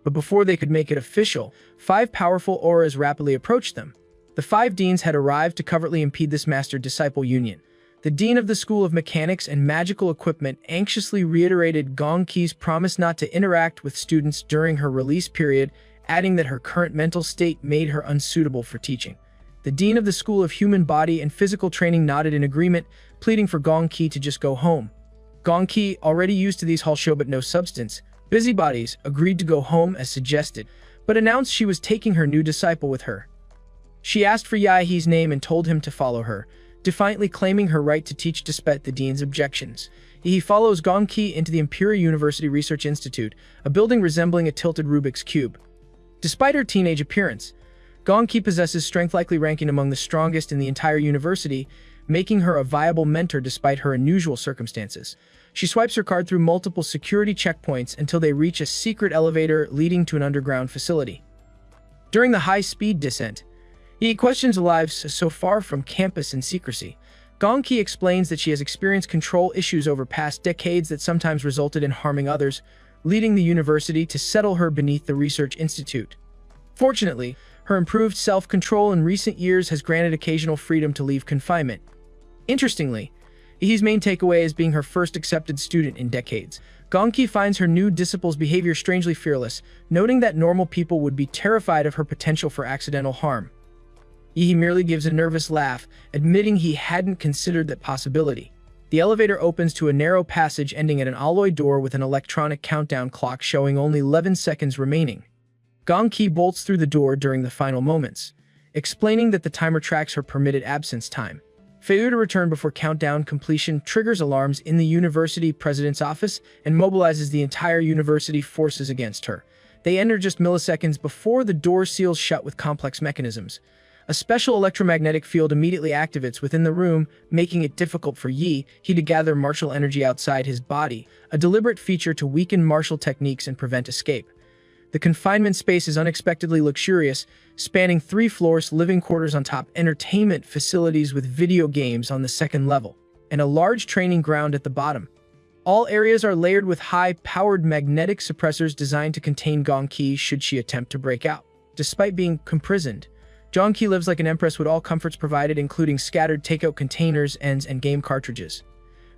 But before they could make it official, 5 powerful auras rapidly approached them. The 5 deans had arrived to covertly impede this master-disciple union. The dean of the School of Mechanics and Magical Equipment anxiously reiterated Gong Qi's promise not to interact with students during her release period, adding that her current mental state made her unsuitable for teaching. The dean of the School of Human Body and Physical Training nodded in agreement, pleading for Gong Qi to just go home. Gong Qi, already used to these hall show but no substance, busybodies, agreed to go home as suggested, but announced she was taking her new disciple with her. She asked for Yahe's name and told him to follow her, defiantly claiming her right to teach despite the dean's objections. He follows Gong Qi into the Imperial University Research Institute, a building resembling a tilted Rubik's Cube. Despite her teenage appearance, Gong Qi possesses strength likely ranking among the strongest in the entire university, making her a viable mentor despite her unusual circumstances. She swipes her card through multiple security checkpoints until they reach a secret elevator leading to an underground facility. During the high-speed descent, he questions lives so far from campus and secrecy. Gongki explains that she has experienced control issues over past decades that sometimes resulted in harming others, leading the university to settle her beneath the research institute. Fortunately, her improved self-control in recent years has granted occasional freedom to leave confinement. Interestingly, Ihi's main takeaway is being her first accepted student in decades. Gongki finds her new disciple's behavior strangely fearless, noting that normal people would be terrified of her potential for accidental harm. Ihi merely gives a nervous laugh, admitting he hadn't considered that possibility. The elevator opens to a narrow passage ending at an alloy door with an electronic countdown clock showing only 11 seconds remaining. Gongki bolts through the door during the final moments, explaining that the timer tracks her permitted absence time. Failure to return before countdown completion triggers alarms in the university president's office and mobilizes the entire university forces against her. They enter just milliseconds before the door seals shut with complex mechanisms. A special electromagnetic field immediately activates within the room, making it difficult for Yi to gather martial energy outside his body, a deliberate feature to weaken martial techniques and prevent escape. The confinement space is unexpectedly luxurious, spanning 3 floors, living quarters on top, entertainment facilities with video games on the second level, and a large training ground at the bottom. All areas are layered with high-powered magnetic suppressors designed to contain Gongki should she attempt to break out. Despite being imprisoned, Gongki lives like an empress with all comforts provided, including scattered takeout containers, ends, and game cartridges.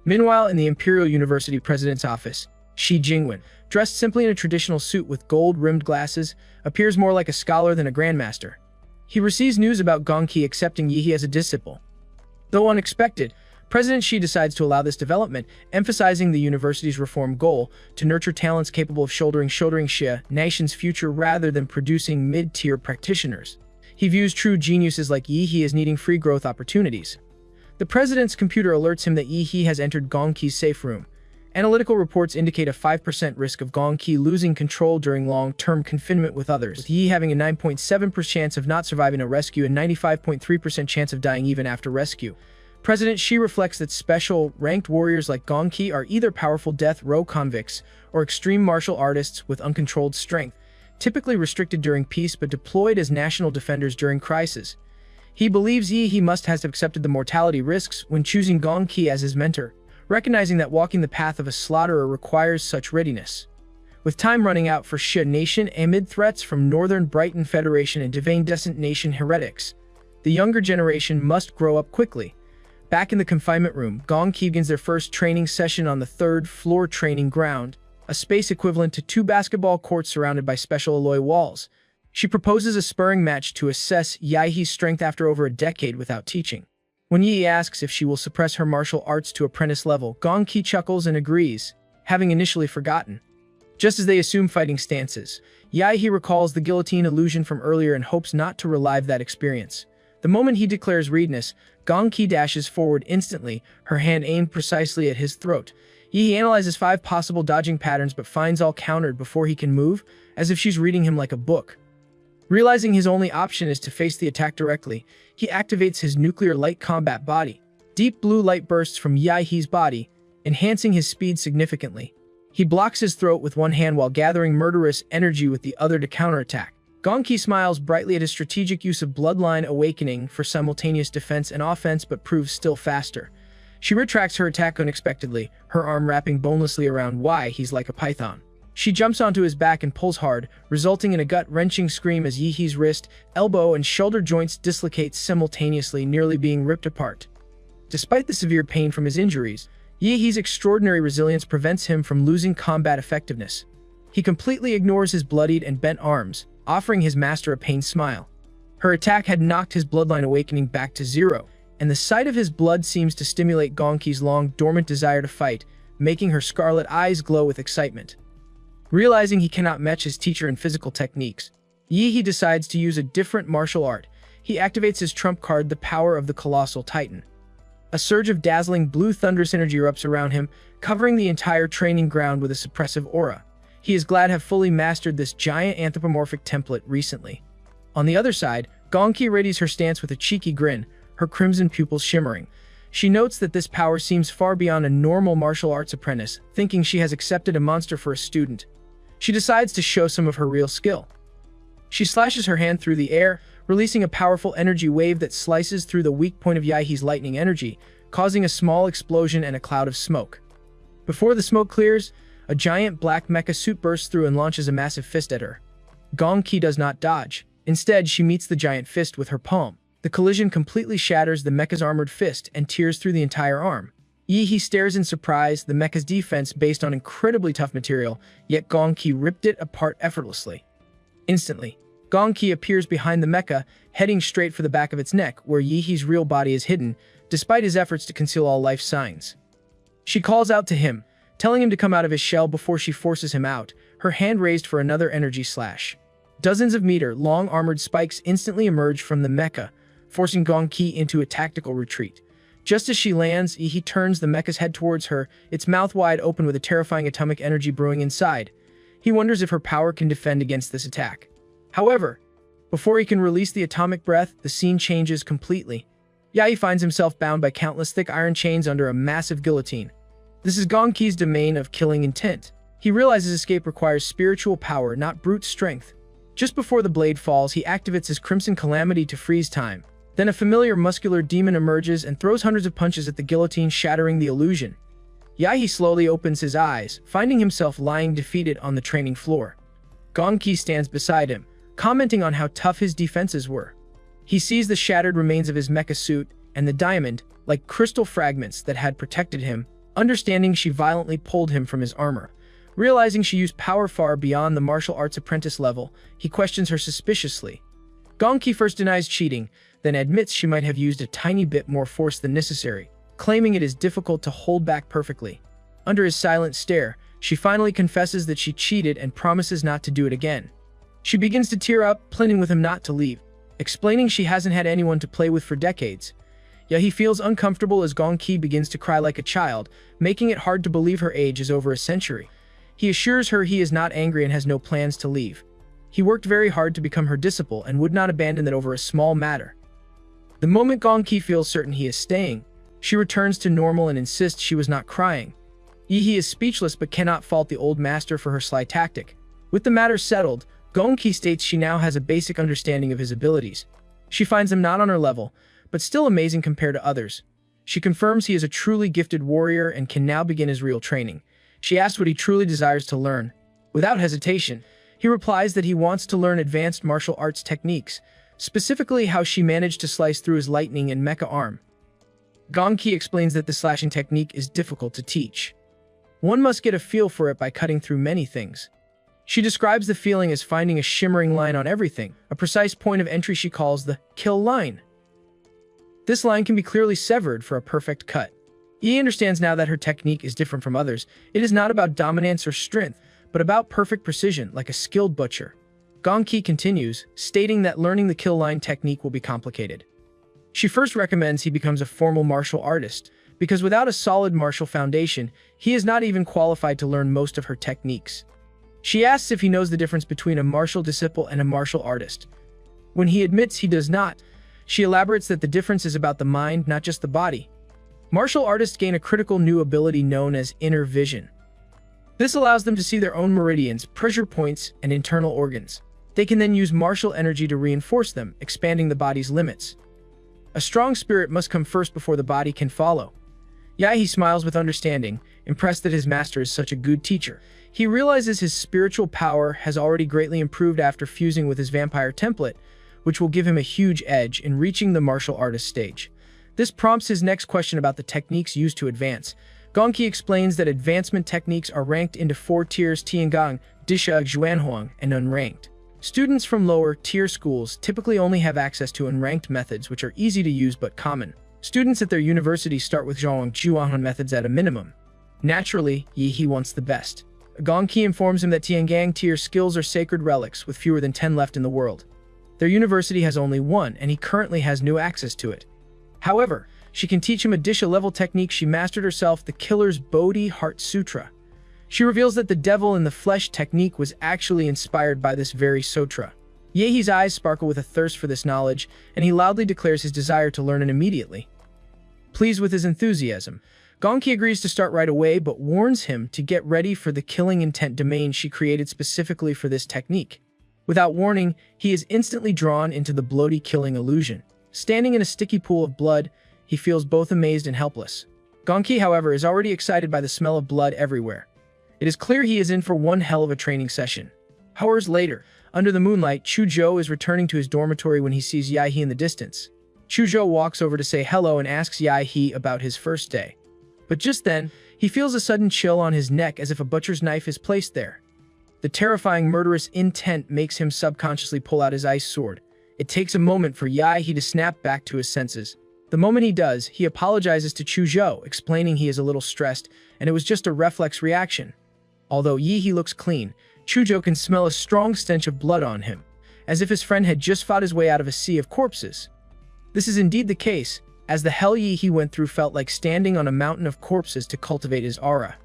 Meanwhile, in the Imperial University President's office, Shi Jingwen, dressed simply in a traditional suit with gold-rimmed glasses, appears more like a scholar than a grandmaster. He receives news about Gongki accepting Yi as a disciple. Though unexpected, President Shi decides to allow this development, emphasizing the university's reform goal to nurture talents capable of shouldering Xia nation's future rather than producing mid-tier practitioners. He views true geniuses like Yi as needing free growth opportunities. The president's computer alerts him that Yi has entered Gongki's safe room. Analytical reports indicate a 5% risk of Gongki losing control during long-term confinement with others, with Yi having a 9.7% chance of not surviving a rescue and 95.3% chance of dying even after rescue. President Shi reflects that special, ranked warriors like Gongki are either powerful death row convicts or extreme martial artists with uncontrolled strength, typically restricted during peace but deployed as national defenders during crisis. He believes Yi must have accepted the mortality risks when choosing Gongki as his mentor, recognizing that walking the path of a slaughterer requires such readiness. With time running out for Xia Nation amid threats from Northern Brighton Federation and Devane Descent Nation heretics, the younger generation must grow up quickly. Back in the confinement room, Gongki begins their first training session on the 3rd floor training ground, a space equivalent to 2 basketball courts surrounded by special alloy walls. She proposes a sparring match to assess Yi's strength after over a decade without teaching. When Yi asks if she will suppress her martial arts to apprentice level, Gongki chuckles and agrees, having initially forgotten. Just as they assume fighting stances, Yi recalls the guillotine illusion from earlier and hopes not to relive that experience. The moment he declares readiness, Gongki dashes forward instantly, her hand aimed precisely at his throat. Yi analyzes 5 possible dodging patterns but finds all countered before he can move, as if she's reading him like a book. Realizing his only option is to face the attack directly, he activates his nuclear light combat body. Deep blue light bursts from Yi's body, enhancing his speed significantly. He blocks his throat with one hand while gathering murderous energy with the other to counterattack. Gongki smiles brightly at his strategic use of Bloodline Awakening for simultaneous defense and offense but proves still faster. She retracts her attack unexpectedly, her arm wrapping bonelessly around Yi's like a python. She jumps onto his back and pulls hard, resulting in a gut-wrenching scream as Yi's wrist, elbow, and shoulder joints dislocate simultaneously, nearly being ripped apart. Despite the severe pain from his injuries, Yi's extraordinary resilience prevents him from losing combat effectiveness. He completely ignores his bloodied and bent arms, offering his master a pained smile. Her attack had knocked his Bloodline Awakening back to 0, and the sight of his blood seems to stimulate Gongki's long-dormant desire to fight, making her scarlet eyes glow with excitement. Realizing he cannot match his teacher in physical techniques, Yi decides to use a different martial art. He activates his trump card, the power of the Colossal Titan. A surge of dazzling blue thunderous energy erupts around him, covering the entire training ground with a suppressive aura. He is glad to have fully mastered this giant anthropomorphic template recently. On the other side, Gongki readies her stance with a cheeky grin, her crimson pupils shimmering. She notes that this power seems far beyond a normal martial arts apprentice, thinking she has accepted a monster for a student. She decides to show some of her real skill. She slashes her hand through the air, releasing a powerful energy wave that slices through the weak point of Yahe's lightning energy, causing a small explosion and a cloud of smoke. Before the smoke clears, a giant black mecha suit bursts through and launches a massive fist at her. Gong Qi does not dodge. Instead, she meets the giant fist with her palm. The collision completely shatters the mecha's armored fist and tears through the entire arm. Yahe stares in surprise, the mecha's defense based on incredibly tough material, yet Gong Qi ripped it apart effortlessly. Instantly, Gong Qi appears behind the mecha, heading straight for the back of its neck, where Yahe's real body is hidden, despite his efforts to conceal all life signs. She calls out to him, telling him to come out of his shell before she forces him out, her hand raised for another energy slash. Dozens of meter-long armored spikes instantly emerge from the mecha, forcing Gong Qi into a tactical retreat. Just as she lands, Yahe turns the mecha's head towards her, its mouth wide open with a terrifying atomic energy brewing inside. He wonders if her power can defend against this attack. However, before he can release the atomic breath, the scene changes completely. Yahe finds himself bound by countless thick iron chains under a massive guillotine. This is Gong Qi's domain of killing intent. He realizes escape requires spiritual power, not brute strength. Just before the blade falls, he activates his Crimson Calamity to freeze time. Then a familiar muscular demon emerges and throws hundreds of punches at the guillotine, shattering the illusion. Yahe slowly opens his eyes, finding himself lying defeated on the training floor. Gong Qi stands beside him, commenting on how tough his defenses were. He sees the shattered remains of his mecha suit and the diamond, like crystal fragments that had protected him, understanding she violently pulled him from his armor. Realizing she used power far beyond the martial arts apprentice level, he questions her suspiciously. Gong Qi first denies cheating, then admits she might have used a tiny bit more force than necessary, claiming it is difficult to hold back perfectly. Under his silent stare, she finally confesses that she cheated and promises not to do it again. She begins to tear up, pleading with him not to leave, explaining she hasn't had anyone to play with for decades. Yahe feels uncomfortable as Gong Qi begins to cry like a child, making it hard to believe her age is over a century. He assures her he is not angry and has no plans to leave. He worked very hard to become her disciple and would not abandon that over a small matter. The moment Gong Qi feels certain he is staying, she returns to normal and insists she was not crying. Yahe is speechless but cannot fault the old master for her sly tactic. With the matter settled, Gong Qi states she now has a basic understanding of his abilities. She finds them not on her level, but still amazing compared to others. She confirms he is a truly gifted warrior and can now begin his real training. She asks what he truly desires to learn. Without hesitation, he replies that he wants to learn advanced martial arts techniques, specifically how she managed to slice through his lightning and mecha arm. Gong Qi explains that the slashing technique is difficult to teach. One must get a feel for it by cutting through many things. She describes the feeling as finding a shimmering line on everything, a precise point of entry she calls the kill line. This line can be clearly severed for a perfect cut. Yahe understands now that her technique is different from others. It is not about dominance or strength, but about perfect precision, like a skilled butcher. Gong Qi continues, stating that learning the kill line technique will be complicated. She first recommends he becomes a formal martial artist, because without a solid martial foundation, he is not even qualified to learn most of her techniques. She asks if he knows the difference between a martial disciple and a martial artist. When he admits he does not, she elaborates that the difference is about the mind, not just the body. Martial artists gain a critical new ability known as inner vision. This allows them to see their own meridians, pressure points, and internal organs. They can then use martial energy to reinforce them, expanding the body's limits. A strong spirit must come first before the body can follow. Yahe smiles with understanding, impressed that his master is such a good teacher. He realizes his spiritual power has already greatly improved after fusing with his vampire template, which will give him a huge edge in reaching the martial artist stage. This prompts his next question about the techniques used to advance. Gong Qi explains that advancement techniques are ranked into 4 tiers: Tiangang, Disha, Zhuanhuang, and unranked. Students from lower-tier schools typically only have access to unranked methods, which are easy to use but common. Students at their universities start with Zhuanhuang methods at a minimum. Naturally, Yahe wants the best. Gong Qi informs him that Tiangang tier skills are sacred relics, with fewer than 10 left in the world. Their university has only 1, and he currently has no access to it. However, she can teach him a Disha-level technique she mastered herself, the Killer's Bodhi Heart Sutra. She reveals that the Devil in the Flesh technique was actually inspired by this very sutra. Yahe's eyes sparkle with a thirst for this knowledge, and he loudly declares his desire to learn it immediately. Pleased with his enthusiasm, Gonki agrees to start right away but warns him to get ready for the killing intent domain she created specifically for this technique. Without warning, he is instantly drawn into the bloody killing illusion. Standing in a sticky pool of blood, he feels both amazed and helpless. Gonki, however, is already excited by the smell of blood everywhere. It is clear he is in for one hell of a training session. Hours later, under the moonlight, Chuzhou is returning to his dormitory when he sees Yahe in the distance. Chuzhou walks over to say hello and asks Yahe about his first day. But just then, he feels a sudden chill on his neck as if a butcher's knife is placed there. The terrifying murderous intent makes him subconsciously pull out his ice sword. It takes a moment for Yahe to snap back to his senses. The moment he does, he apologizes to Chuzhou, explaining he is a little stressed and it was just a reflex reaction. Although Yahe looks clean, Chuzhou can smell a strong stench of blood on him, as if his friend had just fought his way out of a sea of corpses. This is indeed the case, as the hell Yahe went through felt like standing on a mountain of corpses to cultivate his aura.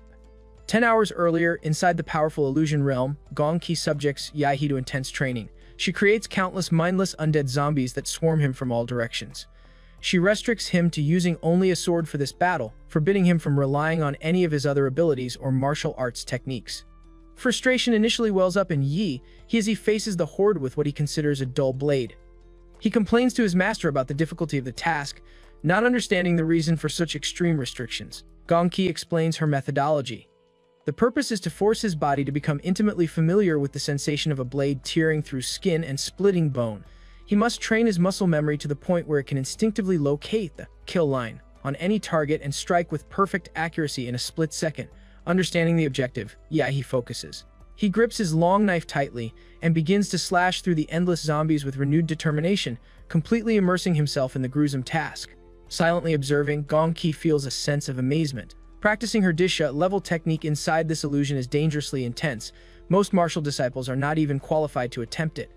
10 hours earlier, inside the powerful illusion realm, Gonki subjects Yahe to intense training. She creates countless mindless undead zombies that swarm him from all directions. She restricts him to using only a sword for this battle, forbidding him from relying on any of his other abilities or martial arts techniques. Frustration initially wells up in Yi as he faces the horde with what he considers a dull blade. He complains to his master about the difficulty of the task, not understanding the reason for such extreme restrictions. Gonki explains her methodology. The purpose is to force his body to become intimately familiar with the sensation of a blade tearing through skin and splitting bone. He must train his muscle memory to the point where it can instinctively locate the kill line on any target and strike with perfect accuracy in a split second. Understanding the objective, he focuses. He grips his long knife tightly and begins to slash through the endless zombies with renewed determination, completely immersing himself in the gruesome task. Silently observing, Gonki feels a sense of amazement. Practicing her Disha-level technique inside this illusion is dangerously intense. Most martial disciples are not even qualified to attempt it.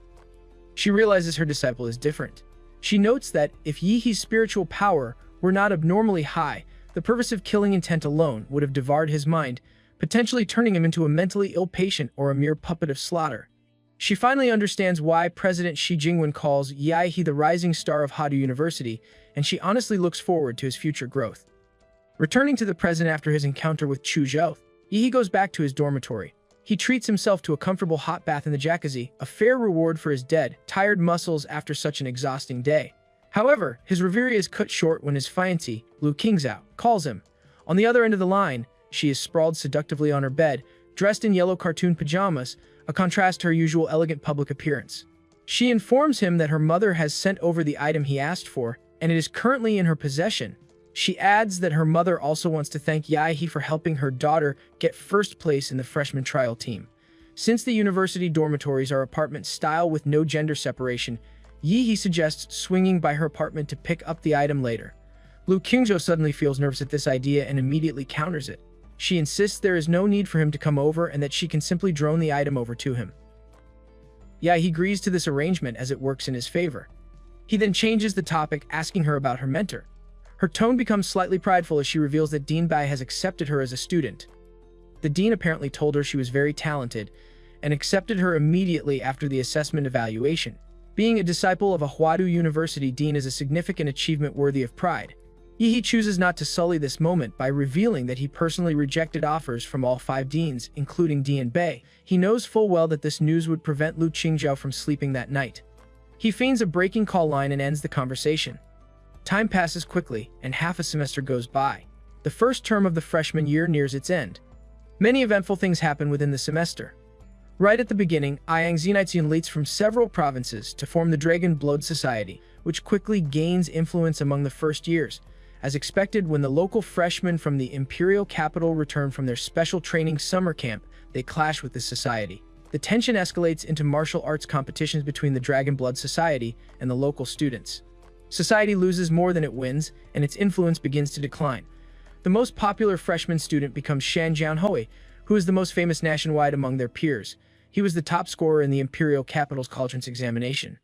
She realizes her disciple is different. She notes that if Yihe's spiritual power were not abnormally high, the purpose of killing intent alone would have devoured his mind, potentially turning him into a mentally ill patient or a mere puppet of slaughter. She finally understands why President Xi Jinping calls Yahe the rising star of Hadu University, and she honestly looks forward to his future growth. Returning to the present after his encounter with Chuzhou, Yahe goes back to his dormitory. He treats himself to a comfortable hot bath in the jacuzzi, a fair reward for his dead, tired muscles after such an exhausting day. However, his reverie is cut short when his fiancée, Lu Qingzhao, calls him. On the other end of the line, she is sprawled seductively on her bed, dressed in yellow cartoon pajamas, a contrast to her usual elegant public appearance. She informs him that her mother has sent over the item he asked for, and it is currently in her possession. She adds that her mother also wants to thank Yahe for helping her daughter get first place in the freshman trial team. Since the university dormitories are apartment style with no gender separation, Yahe suggests swinging by her apartment to pick up the item later. Lu Qingzhou suddenly feels nervous at this idea and immediately counters it. She insists there is no need for him to come over and that she can simply drone the item over to him. Yahe agrees to this arrangement as it works in his favor. He then changes the topic, asking her about her mentor. Her tone becomes slightly prideful as she reveals that Dean Bai has accepted her as a student. The dean apparently told her she was very talented and accepted her immediately after the assessment evaluation. Being a disciple of a Hwadu University dean is a significant achievement worthy of pride. Yahe chooses not to sully this moment by revealing that he personally rejected offers from all 5 deans, including Dean Bai. He knows full well that this news would prevent Lu Qingzhou from sleeping that night. He feigns a breaking call line and ends the conversation. Time passes quickly, and half a semester goes by. The first term of the freshman year nears its end. Many eventful things happen within the semester. Right at the beginning, Yang Zenitsu leads from several provinces to form the Dragon Blood Society, which quickly gains influence among the first years. As expected, when the local freshmen from the imperial capital return from their special training summer camp, they clash with the society. The tension escalates into martial arts competitions between the Dragon Blood Society and the local students. Society loses more than it wins, and its influence begins to decline. The most popular freshman student becomes Shan Jianhui, who is the most famous nationwide among their peers. He was the top scorer in the imperial capital's entrance examination.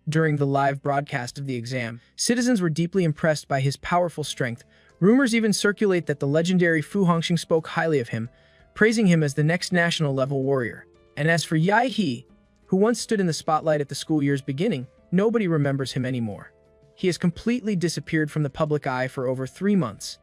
During the live broadcast of the exam, citizens were deeply impressed by his powerful strength. Rumors even circulate that the legendary Fu Hongxing spoke highly of him, praising him as the next national-level warrior. And as for Yahe, who once stood in the spotlight at the school year's beginning, nobody remembers him anymore. he has completely disappeared from the public eye for over 3 months.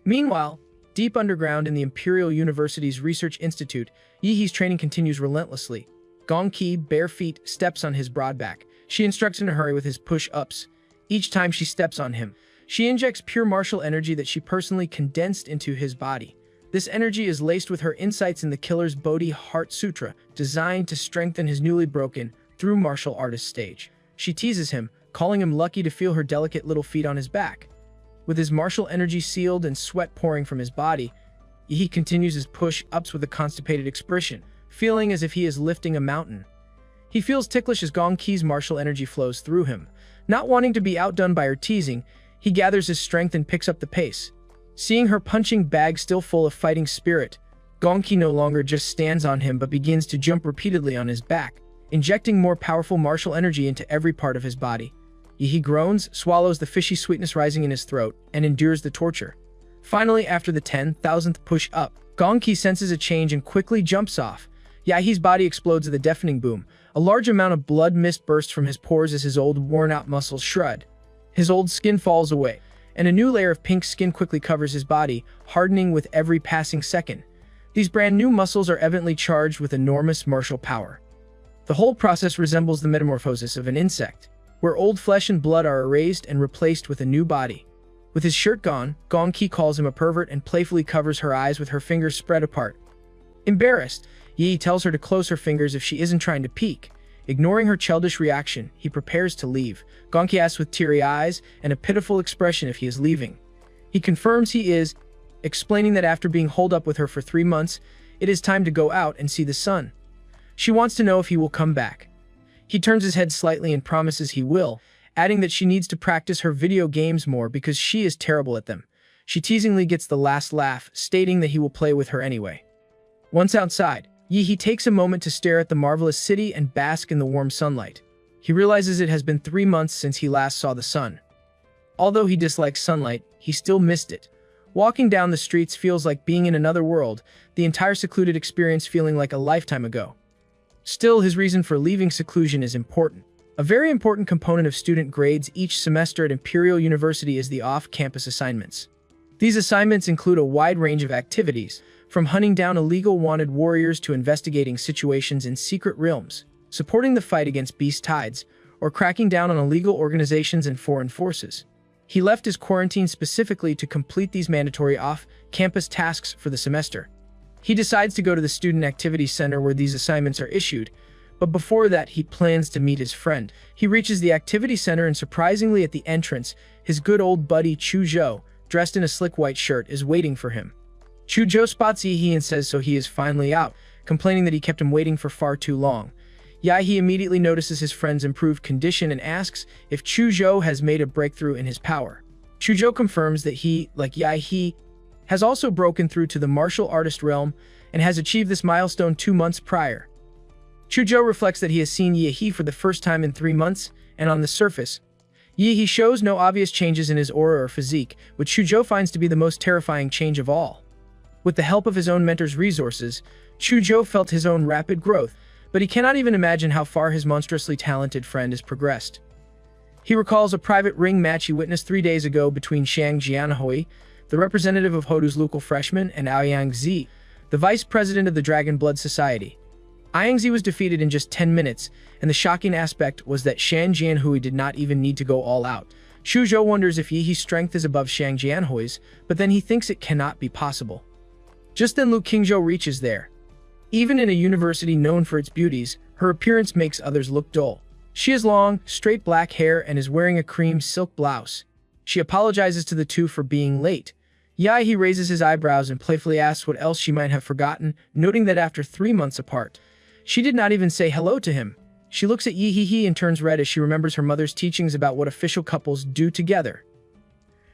Meanwhile, deep underground in the Imperial University's Research Institute, Yihee's training continues relentlessly. Gongqi, bare feet, steps on his broad back. She instructs in a hurry with his push-ups. Each time she steps on him, she injects pure martial energy that she personally condensed into his body. This energy is laced with her insights in the killer's Bodhi Heart Sutra, designed to strengthen his newly broken, through martial artist stage. She teases him, calling him lucky to feel her delicate little feet on his back. With his martial energy sealed and sweat pouring from his body, he continues his push-ups with a constipated expression, feeling as if he is lifting a mountain. He feels ticklish as Gongqi's martial energy flows through him. Not wanting to be outdone by her teasing, he gathers his strength and picks up the pace. Seeing her punching bag still full of fighting spirit, Gongqi no longer just stands on him but begins to jump repeatedly on his back, injecting more powerful martial energy into every part of his body. He groans, swallows the fishy sweetness rising in his throat, and endures the torture. Finally, after the 10,000th push-up, Gongqi senses a change and quickly jumps off. Yahee's body explodes with a deafening boom. A large amount of blood mist bursts from his pores as his old, worn-out muscles shred. His old skin falls away, and a new layer of pink skin quickly covers his body, hardening with every passing second. These brand-new muscles are evidently charged with enormous martial power. The whole process resembles the metamorphosis of an insect, where old flesh and blood are erased and replaced with a new body. With his shirt gone, Gongqi calls him a pervert and playfully covers her eyes with her fingers spread apart. Embarrassed, Yi tells her to close her fingers if she isn't trying to peek. Ignoring her childish reaction, he prepares to leave. Gongqi asks with teary eyes and a pitiful expression if he is leaving. He confirms he is, explaining that after being holed up with her for 3 months, it is time to go out and see the sun. She wants to know if he will come back. He turns his head slightly and promises he will, adding that she needs to practice her video games more because she is terrible at them. She teasingly gets the last laugh, stating that he will play with her anyway. Once outside, Yihee takes a moment to stare at the marvelous city and bask in the warm sunlight. He realizes it has been 3 months since he last saw the sun. Although he dislikes sunlight, he still missed it. Walking down the streets feels like being in another world, the entire secluded experience feeling like a lifetime ago. Still, his reason for leaving seclusion is important. A very important component of student grades each semester at Imperial University is the off-campus assignments. These assignments include a wide range of activities, from hunting down illegal wanted warriors to investigating situations in secret realms, supporting the fight against beast tides, or cracking down on illegal organizations and foreign forces. He left his quarantine specifically to complete these mandatory off-campus tasks for the semester. He decides to go to the Student Activities Center where these assignments are issued, but before that he plans to meet his friend. He reaches the Activity Center and surprisingly at the entrance, his good old buddy Chuzhou, dressed in a slick white shirt, is waiting for him. Chuzhou spots Yihee and says so he is finally out, complaining that he kept him waiting for far too long. Yihee immediately notices his friend's improved condition and asks if Chuzhou has made a breakthrough in his power. Chuzhou confirms that he, like Yihee, has also broken through to the martial artist realm and has achieved this milestone 2 months prior. Chuzhou reflects that he has seen Yihee for the first time in 3 months, and on the surface, Yihee shows no obvious changes in his aura or physique, which Chuzhou finds to be the most terrifying change of all. With the help of his own mentor's resources, Chuzhou felt his own rapid growth, but he cannot even imagine how far his monstrously talented friend has progressed. He recalls a private ring match he witnessed 3 days ago between Shang Jianhui, the representative of Hodu's local freshman, and Aoyangzi, the vice president of the Dragon Blood Society. Aoyangzi was defeated in just 10 minutes, and the shocking aspect was that Shang Jianhui did not even need to go all out. Chuzhou wonders if Yihee's strength is above Shang Jianhui's, but then he thinks it cannot be possible. Just then Lu Qingzhou reaches there. Even in a university known for its beauties, her appearance makes others look dull. She has long, straight black hair and is wearing a cream silk blouse. She apologizes to the two for being late. Yihee raises his eyebrows and playfully asks what else she might have forgotten, noting that after 3 months apart, she did not even say hello to him. She looks at Yihee and turns red as she remembers her mother's teachings about what official couples do together.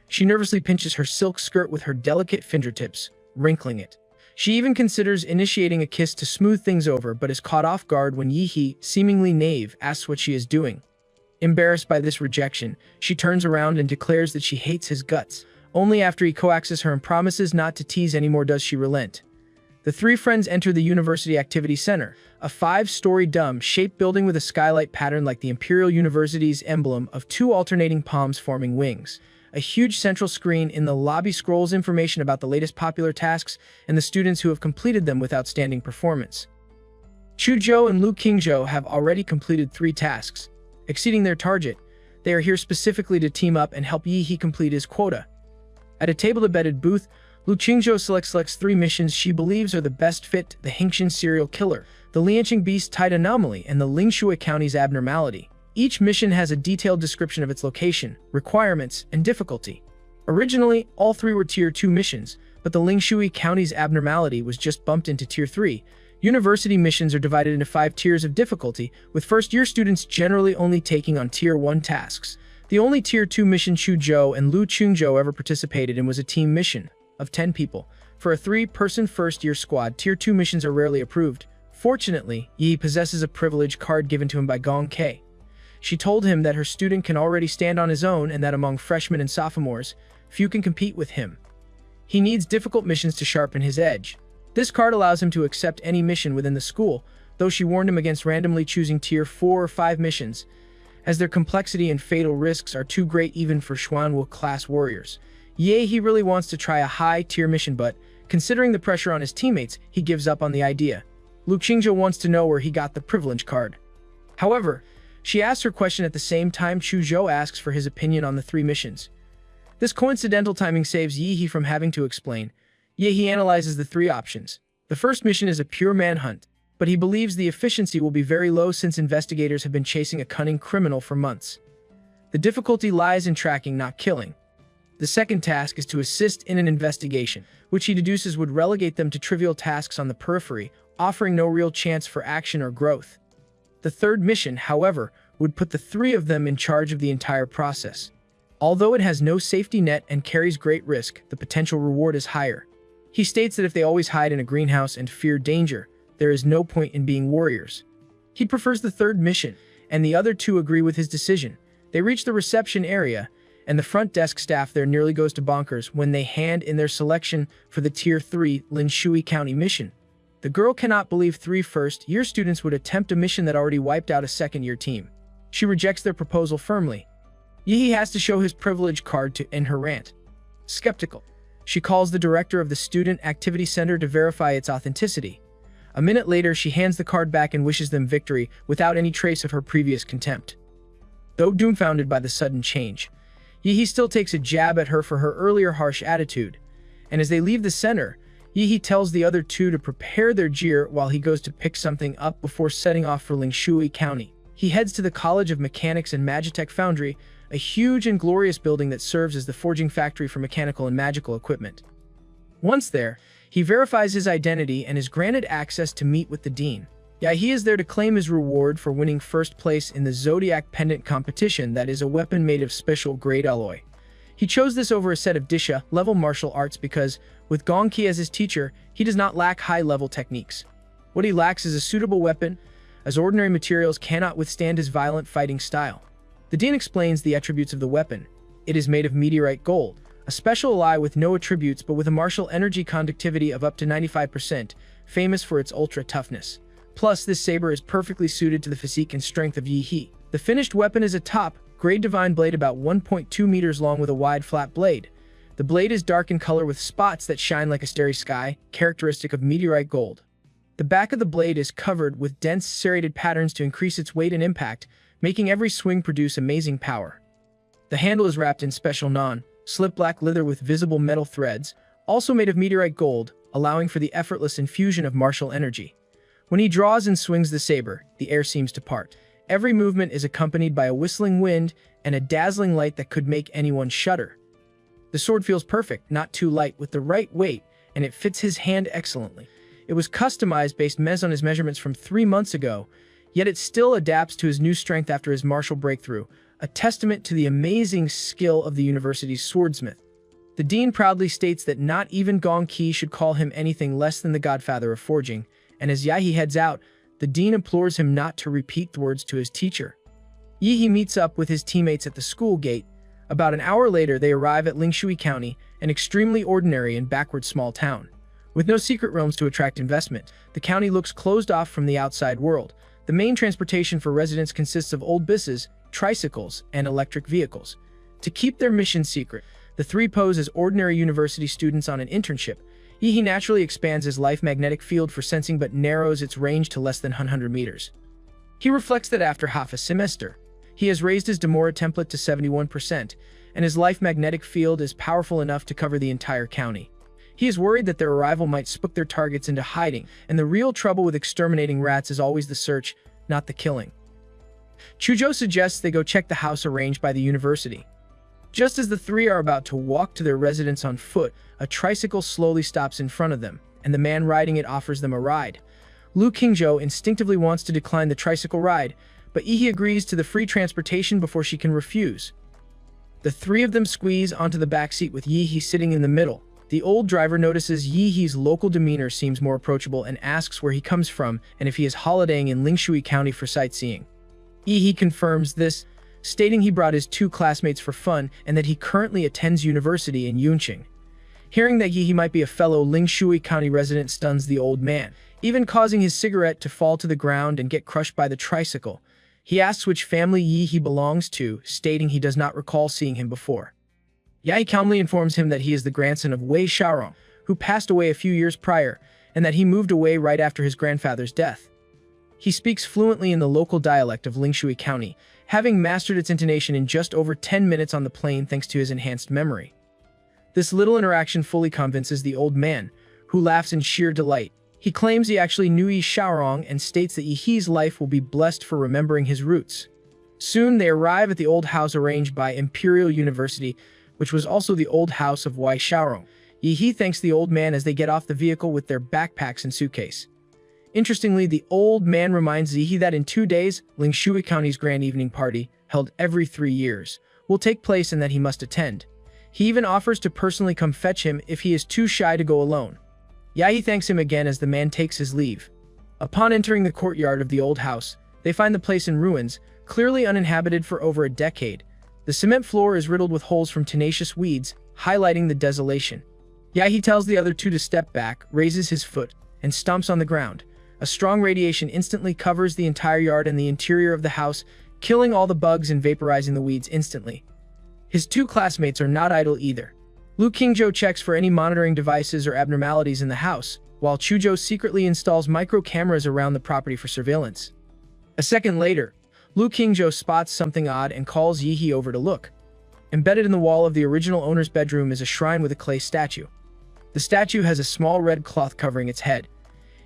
She nervously pinches her silk skirt with her delicate fingertips, wrinkling it. She even considers initiating a kiss to smooth things over, but is caught off guard when Yihee, seemingly naive, asks what she is doing. Embarrassed by this rejection, she turns around and declares that she hates his guts. Only after he coaxes her and promises not to tease anymore does she relent. The three friends enter the University Activity Center, a 5-story dome-shaped building with a skylight pattern like the Imperial University's emblem of 2 alternating palms forming wings. A huge central screen in the lobby scrolls information about the latest popular tasks and the students who have completed them with outstanding performance. Chuzhou and Lu Qingzhou have already completed 3 tasks. Exceeding their target, they are here specifically to team up and help Yi complete his quota. At a table-to-bedded booth, Lu Qingzhou selects 3 missions she believes are the best fit: the Hengxian serial killer, the Lianqing beast-tide anomaly, and the Lingshui County's abnormality. Each mission has a detailed description of its location, requirements, and difficulty. Originally, all 3 were Tier 2 missions, but the Lingshui County's abnormality was just bumped into Tier 3. University missions are divided into 5 tiers of difficulty, with first-year students generally only taking on Tier 1 tasks. The only Tier 2 mission Chuzhou and Lu Qingzhou ever participated in was a team mission of 10 people. For a 3-person first-year squad, Tier 2 missions are rarely approved. Fortunately, Yi possesses a privilege card given to him by Gong Ke. She told him that her student can already stand on his own and that among freshmen and sophomores, few can compete with him. He needs difficult missions to sharpen his edge. This card allows him to accept any mission within the school, though she warned him against randomly choosing Tier 4 or 5 missions, as their complexity and fatal risks are too great even for Xuanwu class warriors. He really wants to try a high-tier mission, but, considering the pressure on his teammates, he gives up on the idea. Lu Qingzhou wants to know where he got the privilege card. However, she asks her question at the same time Chuzhou asks for his opinion on the 3 missions. This coincidental timing saves Yi from having to explain. He analyzes the 3 options. The first mission is a pure manhunt, but he believes the efficiency will be very low since investigators have been chasing a cunning criminal for months. The difficulty lies in tracking, not killing. The second task is to assist in an investigation, which he deduces would relegate them to trivial tasks on the periphery, offering no real chance for action or growth. The third mission, however, would put the 3 of them in charge of the entire process. Although it has no safety net and carries great risk, the potential reward is higher. He states that if they always hide in a greenhouse and fear danger, there is no point in being warriors. He prefers the third mission, and the other 2 agree with his decision. They reach the reception area, and the front desk staff there nearly goes to bonkers when they hand in their selection for the Tier 3 Lingshui County mission. The girl cannot believe 3 first-year students would attempt a mission that already wiped out a second-year team. She rejects their proposal firmly. Yi has to show his privilege card to end her rant. Skeptical, she calls the director of the Student Activity Center to verify its authenticity. A minute later, she hands the card back and wishes them victory without any trace of her previous contempt. Though dumbfounded by the sudden change, Yi still takes a jab at her for her earlier harsh attitude, and as they leave the center, Yi tells the other 2 to prepare their gear while he goes to pick something up before setting off for Lingshui County. He heads to the College of Mechanics and Magitech Foundry, a huge and glorious building that serves as the forging factory for mechanical and magical equipment. Once there, he verifies his identity and is granted access to meet with the dean. He is there to claim his reward for winning first place in the Zodiac Pendant competition, that is a weapon made of special grade alloy. He chose this over a set of Disha-level martial arts because, with Gong Qi as his teacher, he does not lack high-level techniques. What he lacks is a suitable weapon, as ordinary materials cannot withstand his violent fighting style. The dean explains the attributes of the weapon. It is made of meteorite gold, a special alloy with no attributes but with a martial energy conductivity of up to 95%, famous for its ultra-toughness. Plus, this saber is perfectly suited to the physique and strength of Yi. The finished weapon is a top-grade divine blade about 1.2 meters long with a wide flat blade. The blade is dark in color with spots that shine like a starry sky, characteristic of meteorite gold. The back of the blade is covered with dense serrated patterns to increase its weight and impact, making every swing produce amazing power. The handle is wrapped in special non-slip black leather with visible metal threads, also made of meteorite gold, allowing for the effortless infusion of martial energy. When he draws and swings the saber, the air seems to part. Every movement is accompanied by a whistling wind and a dazzling light that could make anyone shudder. The sword feels perfect, not too light, with the right weight, and it fits his hand excellently. It was customized based on his measurements from 3 months ago, yet it still adapts to his new strength after his martial breakthrough, a testament to the amazing skill of the university's swordsmith. The dean proudly states that not even Gong Qi should call him anything less than the godfather of forging, and as Yi heads out, the dean implores him not to repeat the words to his teacher. Yi meets up with his teammates at the school gate. About an hour later, they arrive at Lingshui County, an extremely ordinary and backward small town. With no secret realms to attract investment, the county looks closed off from the outside world. The main transportation for residents consists of old buses, tricycles, and electric vehicles. To keep their mission secret, the three pose as ordinary university students on an internship. He naturally expands his life magnetic field for sensing but narrows its range to less than 100 meters. He reflects that after half a semester, he has raised his Demora template to 71%, and his life magnetic field is powerful enough to cover the entire county. He is worried that their arrival might spook their targets into hiding, and the real trouble with exterminating rats is always the search, not the killing. Chujo suggests they go check the house arranged by the university. Just as the three are about to walk to their residence on foot, a tricycle slowly stops in front of them, and the man riding it offers them a ride. Lu Qingzhou instinctively wants to decline the tricycle ride, but Yi agrees to the free transportation before she can refuse. The three of them squeeze onto the back seat with Yi sitting in the middle. The old driver notices Yi's local demeanor seems more approachable and asks where he comes from and if he is holidaying in Lingshui County for sightseeing. Yi confirms this, stating he brought his two classmates for fun and that he currently attends university in Yunqing. Hearing that Yi might be a fellow Lingshui County resident stuns the old man, even causing his cigarette to fall to the ground and get crushed by the tricycle. He asks which family Yi belongs to, stating he does not recall seeing him before. Yi calmly informs him that he is the grandson of Wei Xiaorong, who passed away a few years prior, and that he moved away right after his grandfather's death. He speaks fluently in the local dialect of Lingshui County, having mastered its intonation in just over 10 minutes on the plane thanks to his enhanced memory. This little interaction fully convinces the old man, who laughs in sheer delight. He claims he actually knew Yi Xiaorong and states that Yi's life will be blessed for remembering his roots. Soon they arrive at the old house arranged by Imperial University, which was also the old house of Wei Xiaorong. Yi thanks the old man as they get off the vehicle with their backpacks and suitcase. Interestingly, the old man reminds Yi that in 2 days, Lingshui County's grand evening party, held every 3 years, will take place and that he must attend. He even offers to personally come fetch him if he is too shy to go alone. Yi thanks him again as the man takes his leave. Upon entering the courtyard of the old house, they find the place in ruins, clearly uninhabited for over a decade. The cement floor is riddled with holes from tenacious weeds, highlighting the desolation. Yi tells the other two to step back, raises his foot, and stomps on the ground. A strong radiation instantly covers the entire yard and the interior of the house, killing all the bugs and vaporizing the weeds instantly. His two classmates are not idle either. Lu Qingzhou checks for any monitoring devices or abnormalities in the house, while Chujo secretly installs micro cameras around the property for surveillance. A second later, Lu Qingzhou spots something odd and calls Yi over to look. Embedded in the wall of the original owner's bedroom is a shrine with a clay statue. The statue has a small red cloth covering its head.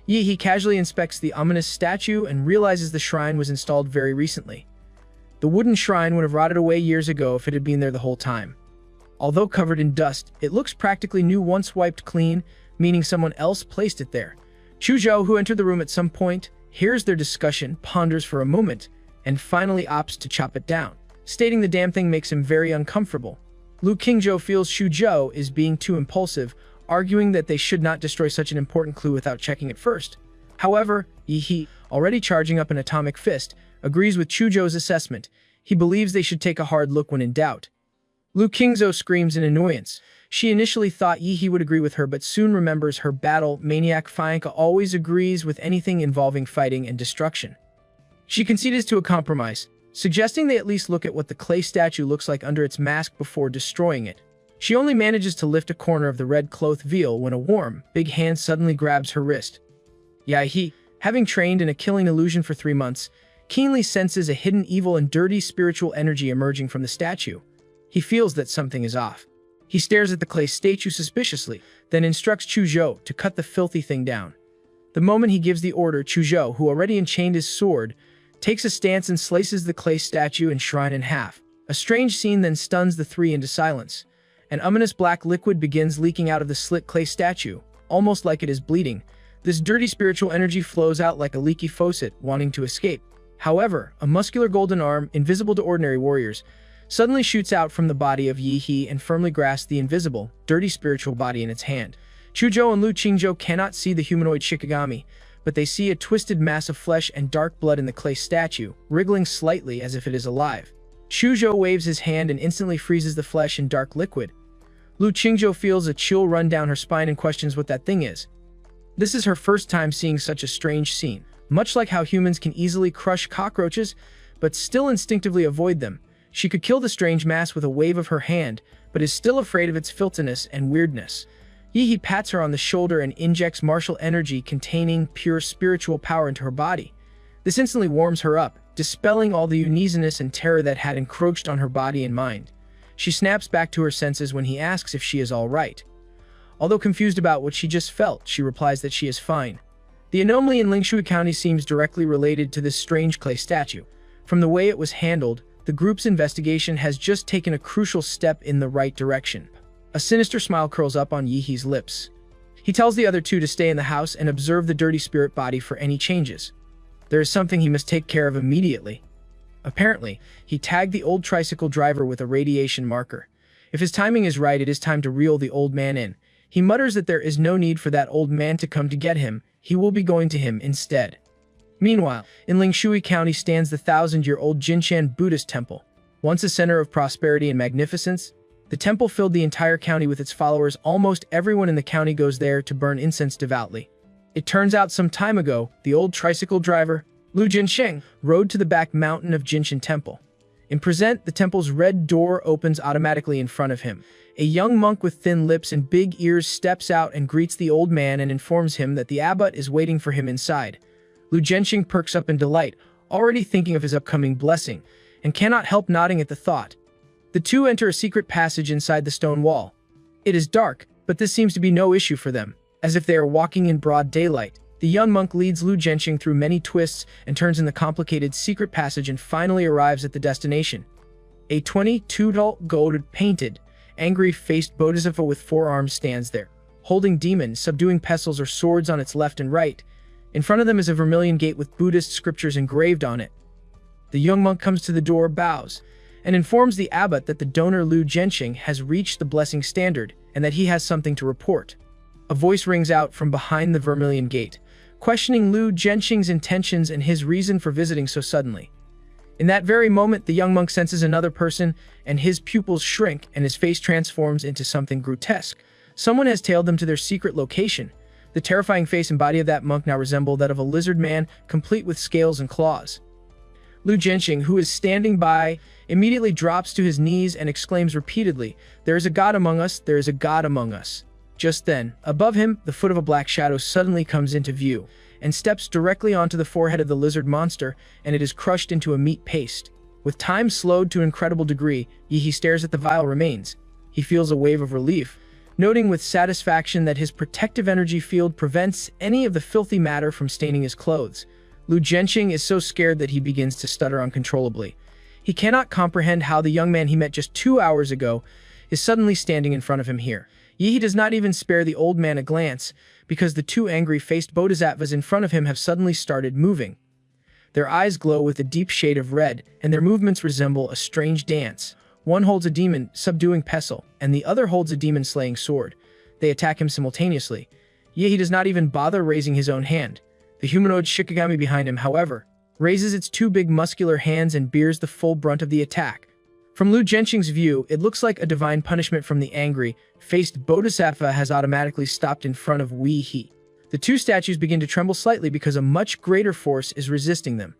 Yi casually inspects the ominous statue and realizes the shrine was installed very recently. The wooden shrine would have rotted away years ago if it had been there the whole time. Although covered in dust, it looks practically new once wiped clean, meaning someone else placed it there. Chuzhou, who entered the room at some point, hears their discussion, ponders for a moment, and finally opts to chop it down, stating the damn thing makes him very uncomfortable. Lu Qingzhou feels Chuzhou is being too impulsive, arguing that they should not destroy such an important clue without checking it first. However, Yi, already charging up an atomic fist, agrees with Chuzhou's assessment. He believes they should take a hard look when in doubt. Lu Qingzhou screams in annoyance. She initially thought Yi would agree with her, but soon remembers her battle maniac Fianca always agrees with anything involving fighting and destruction. She concedes to a compromise, suggesting they at least look at what the clay statue looks like under its mask before destroying it. She only manages to lift a corner of the red cloth veil when a warm, big hand suddenly grabs her wrist. Yi, having trained in a killing illusion for 3 months, keenly senses a hidden evil and dirty spiritual energy emerging from the statue. He feels that something is off. He stares at the clay statue suspiciously, then instructs Chuzhou to cut the filthy thing down. The moment he gives the order, Chuzhou, who already enchained his sword, takes a stance and slices the clay statue and shrine in half. A strange scene then stuns the three into silence. An ominous black liquid begins leaking out of the slit clay statue, almost like it is bleeding. This dirty spiritual energy flows out like a leaky faucet, wanting to escape. However, a muscular golden arm, invisible to ordinary warriors, suddenly shoots out from the body of Yi and firmly grasps the invisible, dirty spiritual body in its hand. Chuzhou and Lu Qingzhou cannot see the humanoid Shikigami, but they see a twisted mass of flesh and dark blood in the clay statue, wriggling slightly as if it is alive. Chuzhou waves his hand and instantly freezes the flesh in dark liquid. Lu Qingzhou feels a chill run down her spine and questions what that thing is. This is her first time seeing such a strange scene. Much like how humans can easily crush cockroaches, but still instinctively avoid them, she could kill the strange mass with a wave of her hand, but is still afraid of its filthiness and weirdness. Yihi pats her on the shoulder and injects martial energy containing pure spiritual power into her body. This instantly warms her up, dispelling all the uneasiness and terror that had encroached on her body and mind. She snaps back to her senses when he asks if she is all right. Although confused about what she just felt, she replies that she is fine. The anomaly in Lingshui County seems directly related to this strange clay statue. From the way it was handled, the group's investigation has just taken a crucial step in the right direction. A sinister smile curls up on Yihi's lips. He tells the other two to stay in the house and observe the dirty spirit body for any changes. There is something he must take care of immediately. Apparently, he tagged the old tricycle driver with a radiation marker. If his timing is right, it is time to reel the old man in. He mutters that there is no need for that old man to come to get him. He will be going to him instead. Meanwhile, in Lingshui County stands the 1,000-year-old Jinshan Buddhist temple. Once a center of prosperity and magnificence, the temple filled the entire county with its followers. Almost everyone in the county goes there to burn incense devoutly. It turns out some time ago, the old tricycle driver, Lu Jinsheng, rode to the back mountain of Jinshan Temple. In present, the temple's red door opens automatically in front of him. A young monk with thin lips and big ears steps out and greets the old man and informs him that the abbot is waiting for him inside. Lu Jinshen perks up in delight, already thinking of his upcoming blessing, and cannot help nodding at the thought. The two enter a secret passage inside the stone wall. It is dark, but this seems to be no issue for them, as if they are walking in broad daylight. The young monk leads Lu Jinshen through many twists and turns in the complicated secret passage and finally arrives at the destination. A 22-gold painted, angry-faced bodhisattva with 4 arms stands there, holding demons, subduing pestles or swords on its left and right. In front of them is a vermilion gate with Buddhist scriptures engraved on it. The young monk comes to the door, bows, and informs the abbot that the donor Lu Jinshen has reached the blessing standard and that he has something to report. A voice rings out from behind the vermilion gate, questioning Lu Jinshen's intentions and his reason for visiting so suddenly. In that very moment, the young monk senses another person, and his pupils shrink and his face transforms into something grotesque. Someone has tailed them to their secret location. The terrifying face and body of that monk now resemble that of a lizard man, complete with scales and claws. Lu Jinshen, who is standing by, immediately drops to his knees and exclaims repeatedly, "There is a god among us, there is a god among us." Just then, above him, the foot of a black shadow suddenly comes into view, and steps directly onto the forehead of the lizard monster, and it is crushed into a meat paste. With time slowed to an incredible degree, Yihi stares at the vile remains. He feels a wave of relief, noting with satisfaction that his protective energy field prevents any of the filthy matter from staining his clothes. Lu Jinshen is so scared that he begins to stutter uncontrollably. He cannot comprehend how the young man he met just 2 hours ago is suddenly standing in front of him here. Yihi does not even spare the old man a glance, because the 2 angry-faced bodhisattvas in front of him have suddenly started moving. Their eyes glow with a deep shade of red, and their movements resemble a strange dance. One holds a demon subduing pestle, and the other holds a demon slaying sword. They attack him simultaneously. Yihi does not even bother raising his own hand. The humanoid Shikigami behind him, however, raises its 2 big muscular hands and bears the full brunt of the attack. From Lu Jinshen's view, it looks like a divine punishment from the angry-faced bodhisattva has automatically stopped in front of Yihi. The 2 statues begin to tremble slightly because a much greater force is resisting them.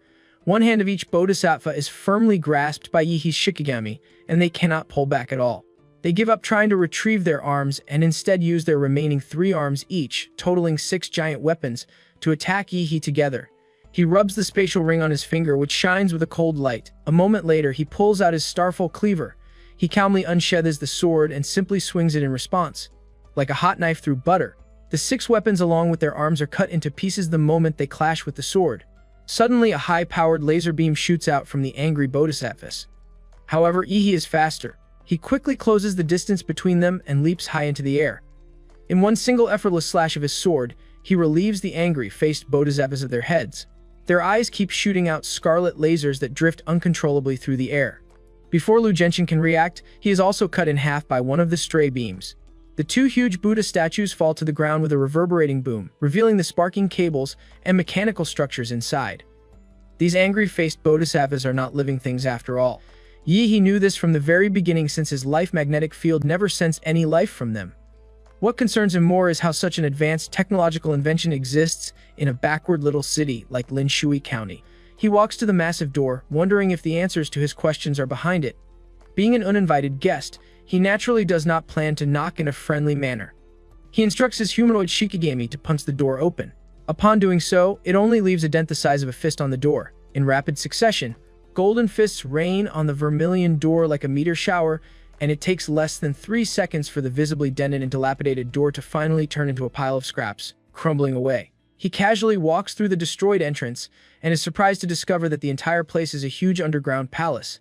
One hand of each bodhisattva is firmly grasped by Yihi's Shikigami, and they cannot pull back at all. They give up trying to retrieve their arms and instead use their remaining 3 arms each, totaling 6 giant weapons, to attack Yihi together. He rubs the spatial ring on his finger, which shines with a cold light. A moment later, he pulls out his starful cleaver. He calmly unsheathes the sword and simply swings it in response. Like a hot knife through butter, the 6 weapons along with their arms are cut into pieces the moment they clash with the sword. Suddenly, a high-powered laser beam shoots out from the angry bodhisattvas. However, Yihi is faster. He quickly closes the distance between them and leaps high into the air. In one single effortless slash of his sword, he relieves the angry-faced bodhisattvas of their heads. Their eyes keep shooting out scarlet lasers that drift uncontrollably through the air. Before Lu Jinshen can react, he is also cut in half by one of the stray beams. The 2 huge Buddha statues fall to the ground with a reverberating boom, revealing the sparking cables and mechanical structures inside. These angry-faced bodhisattvas are not living things after all. Yihi knew this from the very beginning, since his life magnetic field never sensed any life from them. What concerns him more is how such an advanced technological invention exists in a backward little city like Linshui County. He walks to the massive door, wondering if the answers to his questions are behind it. Being an uninvited guest, he naturally does not plan to knock in a friendly manner. He instructs his humanoid Shikigami to punch the door open. Upon doing so, it only leaves a dent the size of a fist on the door. In rapid succession, golden fists rain on the vermilion door like a meteor shower, and it takes less than 3 seconds for the visibly dented and dilapidated door to finally turn into a pile of scraps, crumbling away. He casually walks through the destroyed entrance and is surprised to discover that the entire place is a huge underground palace.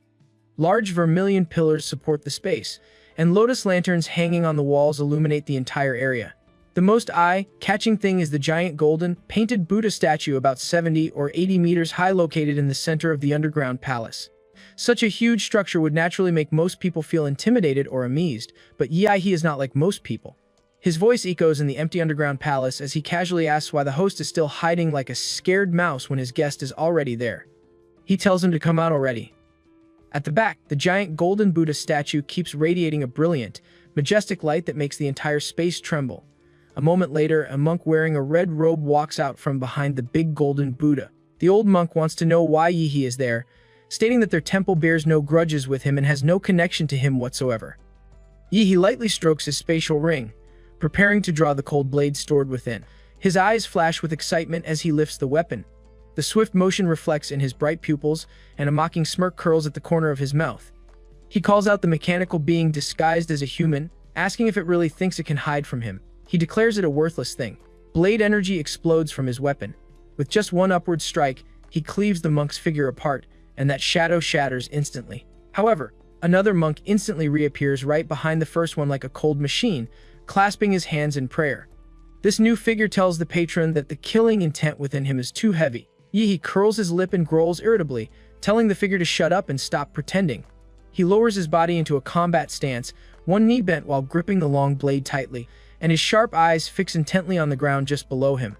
Large vermilion pillars support the space, and lotus lanterns hanging on the walls illuminate the entire area. The most eye-catching thing is the giant golden, painted Buddha statue about 70 or 80 meters high located in the center of the underground palace. Such a huge structure would naturally make most people feel intimidated or amazed, but he is not like most people. His voice echoes in the empty underground palace as he casually asks why the host is still hiding like a scared mouse when his guest is already there. He tells him to come out already. At the back, the giant golden Buddha statue keeps radiating a brilliant, majestic light that makes the entire space tremble. A moment later, a monk wearing a red robe walks out from behind the big golden Buddha. The old monk wants to know why he is there, stating that their temple bears no grudges with him and has no connection to him whatsoever. He lightly strokes his spatial ring, preparing to draw the cold blade stored within. His eyes flash with excitement as he lifts the weapon. The swift motion reflects in his bright pupils, and a mocking smirk curls at the corner of his mouth. He calls out the mechanical being disguised as a human, asking if it really thinks it can hide from him. He declares it a worthless thing. Blade energy explodes from his weapon. With just one upward strike, he cleaves the monk's figure apart, and that shadow shatters instantly. However, another monk instantly reappears right behind the first one like a cold machine, clasping his hands in prayer. This new figure tells the patron that the killing intent within him is too heavy. He curls his lip and growls irritably, telling the figure to shut up and stop pretending. He lowers his body into a combat stance, one knee bent while gripping the long blade tightly, and his sharp eyes fix intently on the ground just below him.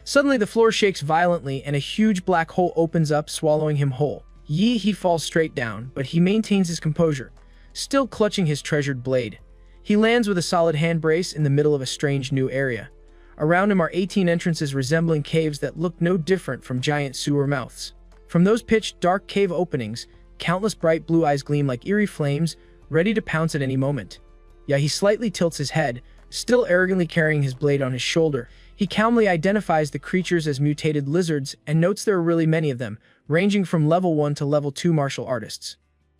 Suddenly the floor shakes violently and a huge black hole opens up, swallowing him whole. He falls straight down, but he maintains his composure, still clutching his treasured blade. He lands with a solid hand brace in the middle of a strange new area. Around him are 18 entrances resembling caves that look no different from giant sewer mouths. From those pitch dark cave openings, countless bright blue eyes gleam like eerie flames, ready to pounce at any moment. He slightly tilts his head, still arrogantly carrying his blade on his shoulder. He calmly identifies the creatures as mutated lizards and notes there are really many of them, ranging from level 1 to level 2 martial artists.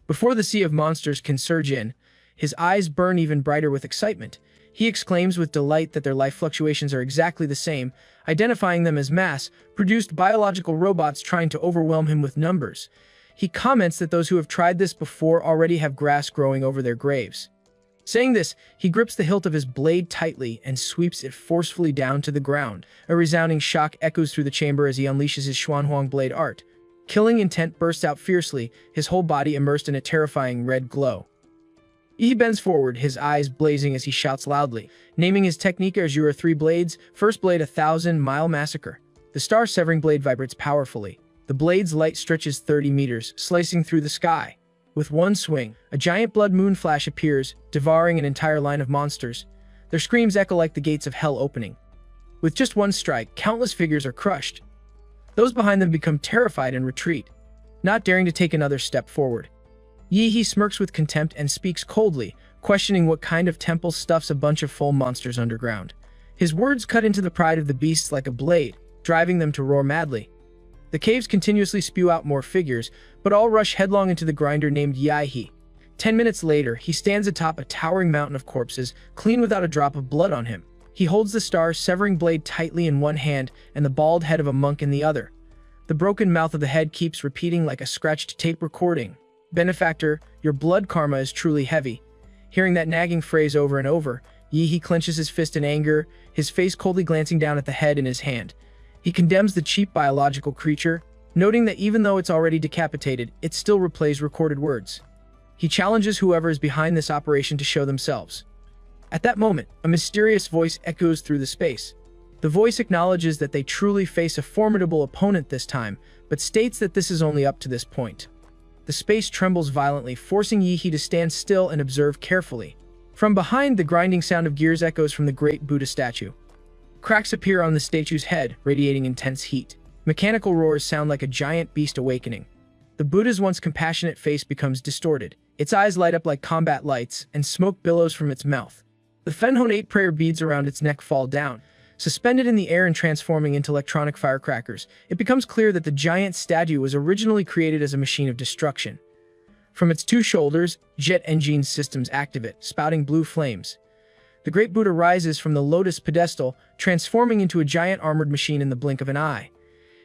Before the sea of monsters can surge in, his eyes burn even brighter with excitement. He exclaims with delight that their life fluctuations are exactly the same, identifying them as mass-produced biological robots trying to overwhelm him with numbers. He comments that those who have tried this before already have grass growing over their graves. Saying this, he grips the hilt of his blade tightly and sweeps it forcefully down to the ground. A resounding shock echoes through the chamber as he unleashes his Xuanhuang blade art. Killing intent bursts out fiercely, his whole body immersed in a terrifying red glow. He bends forward, his eyes blazing as he shouts loudly, naming his technique Asura 3 blades, first blade 1,000-mile massacre. The star-severing blade vibrates powerfully. The blade's light stretches 30 meters, slicing through the sky. With one swing, a giant blood moon flash appears, devouring an entire line of monsters. Their screams echo like the gates of hell opening. With just one strike, countless figures are crushed. Those behind them become terrified and retreat, not daring to take another step forward. He smirks with contempt and speaks coldly, questioning what kind of temple stuffs a bunch of full monsters underground. His words cut into the pride of the beasts like a blade, driving them to roar madly. The caves continuously spew out more figures, but all rush headlong into the grinder named Yahe. 10 minutes later, he stands atop a towering mountain of corpses, clean without a drop of blood on him. He holds the star-severing blade tightly in one hand and the bald head of a monk in the other. The broken mouth of the head keeps repeating like a scratched tape recording. "Benefactor, your blood karma is truly heavy." Hearing that nagging phrase over and over, he clenches his fist in anger, his face coldly glancing down at the head in his hand. He condemns the cheap biological creature, noting that even though it's already decapitated, it still replays recorded words. He challenges whoever is behind this operation to show themselves. At that moment, a mysterious voice echoes through the space. The voice acknowledges that they truly face a formidable opponent this time, but states that this is only up to this point. The space trembles violently, forcing Yihi to stand still and observe carefully. From behind, the grinding sound of gears echoes from the great Buddha statue. Cracks appear on the statue's head, radiating intense heat. Mechanical roars sound like a giant beast awakening. The Buddha's once compassionate face becomes distorted. Its eyes light up like combat lights, and smoke billows from its mouth. The Fenhonate prayer beads around its neck fall down, suspended in the air and transforming into electronic firecrackers. It becomes clear that the giant statue was originally created as a machine of destruction. From its two shoulders, jet engine systems activate, spouting blue flames. The great Buddha rises from the lotus pedestal, transforming into a giant armored machine in the blink of an eye.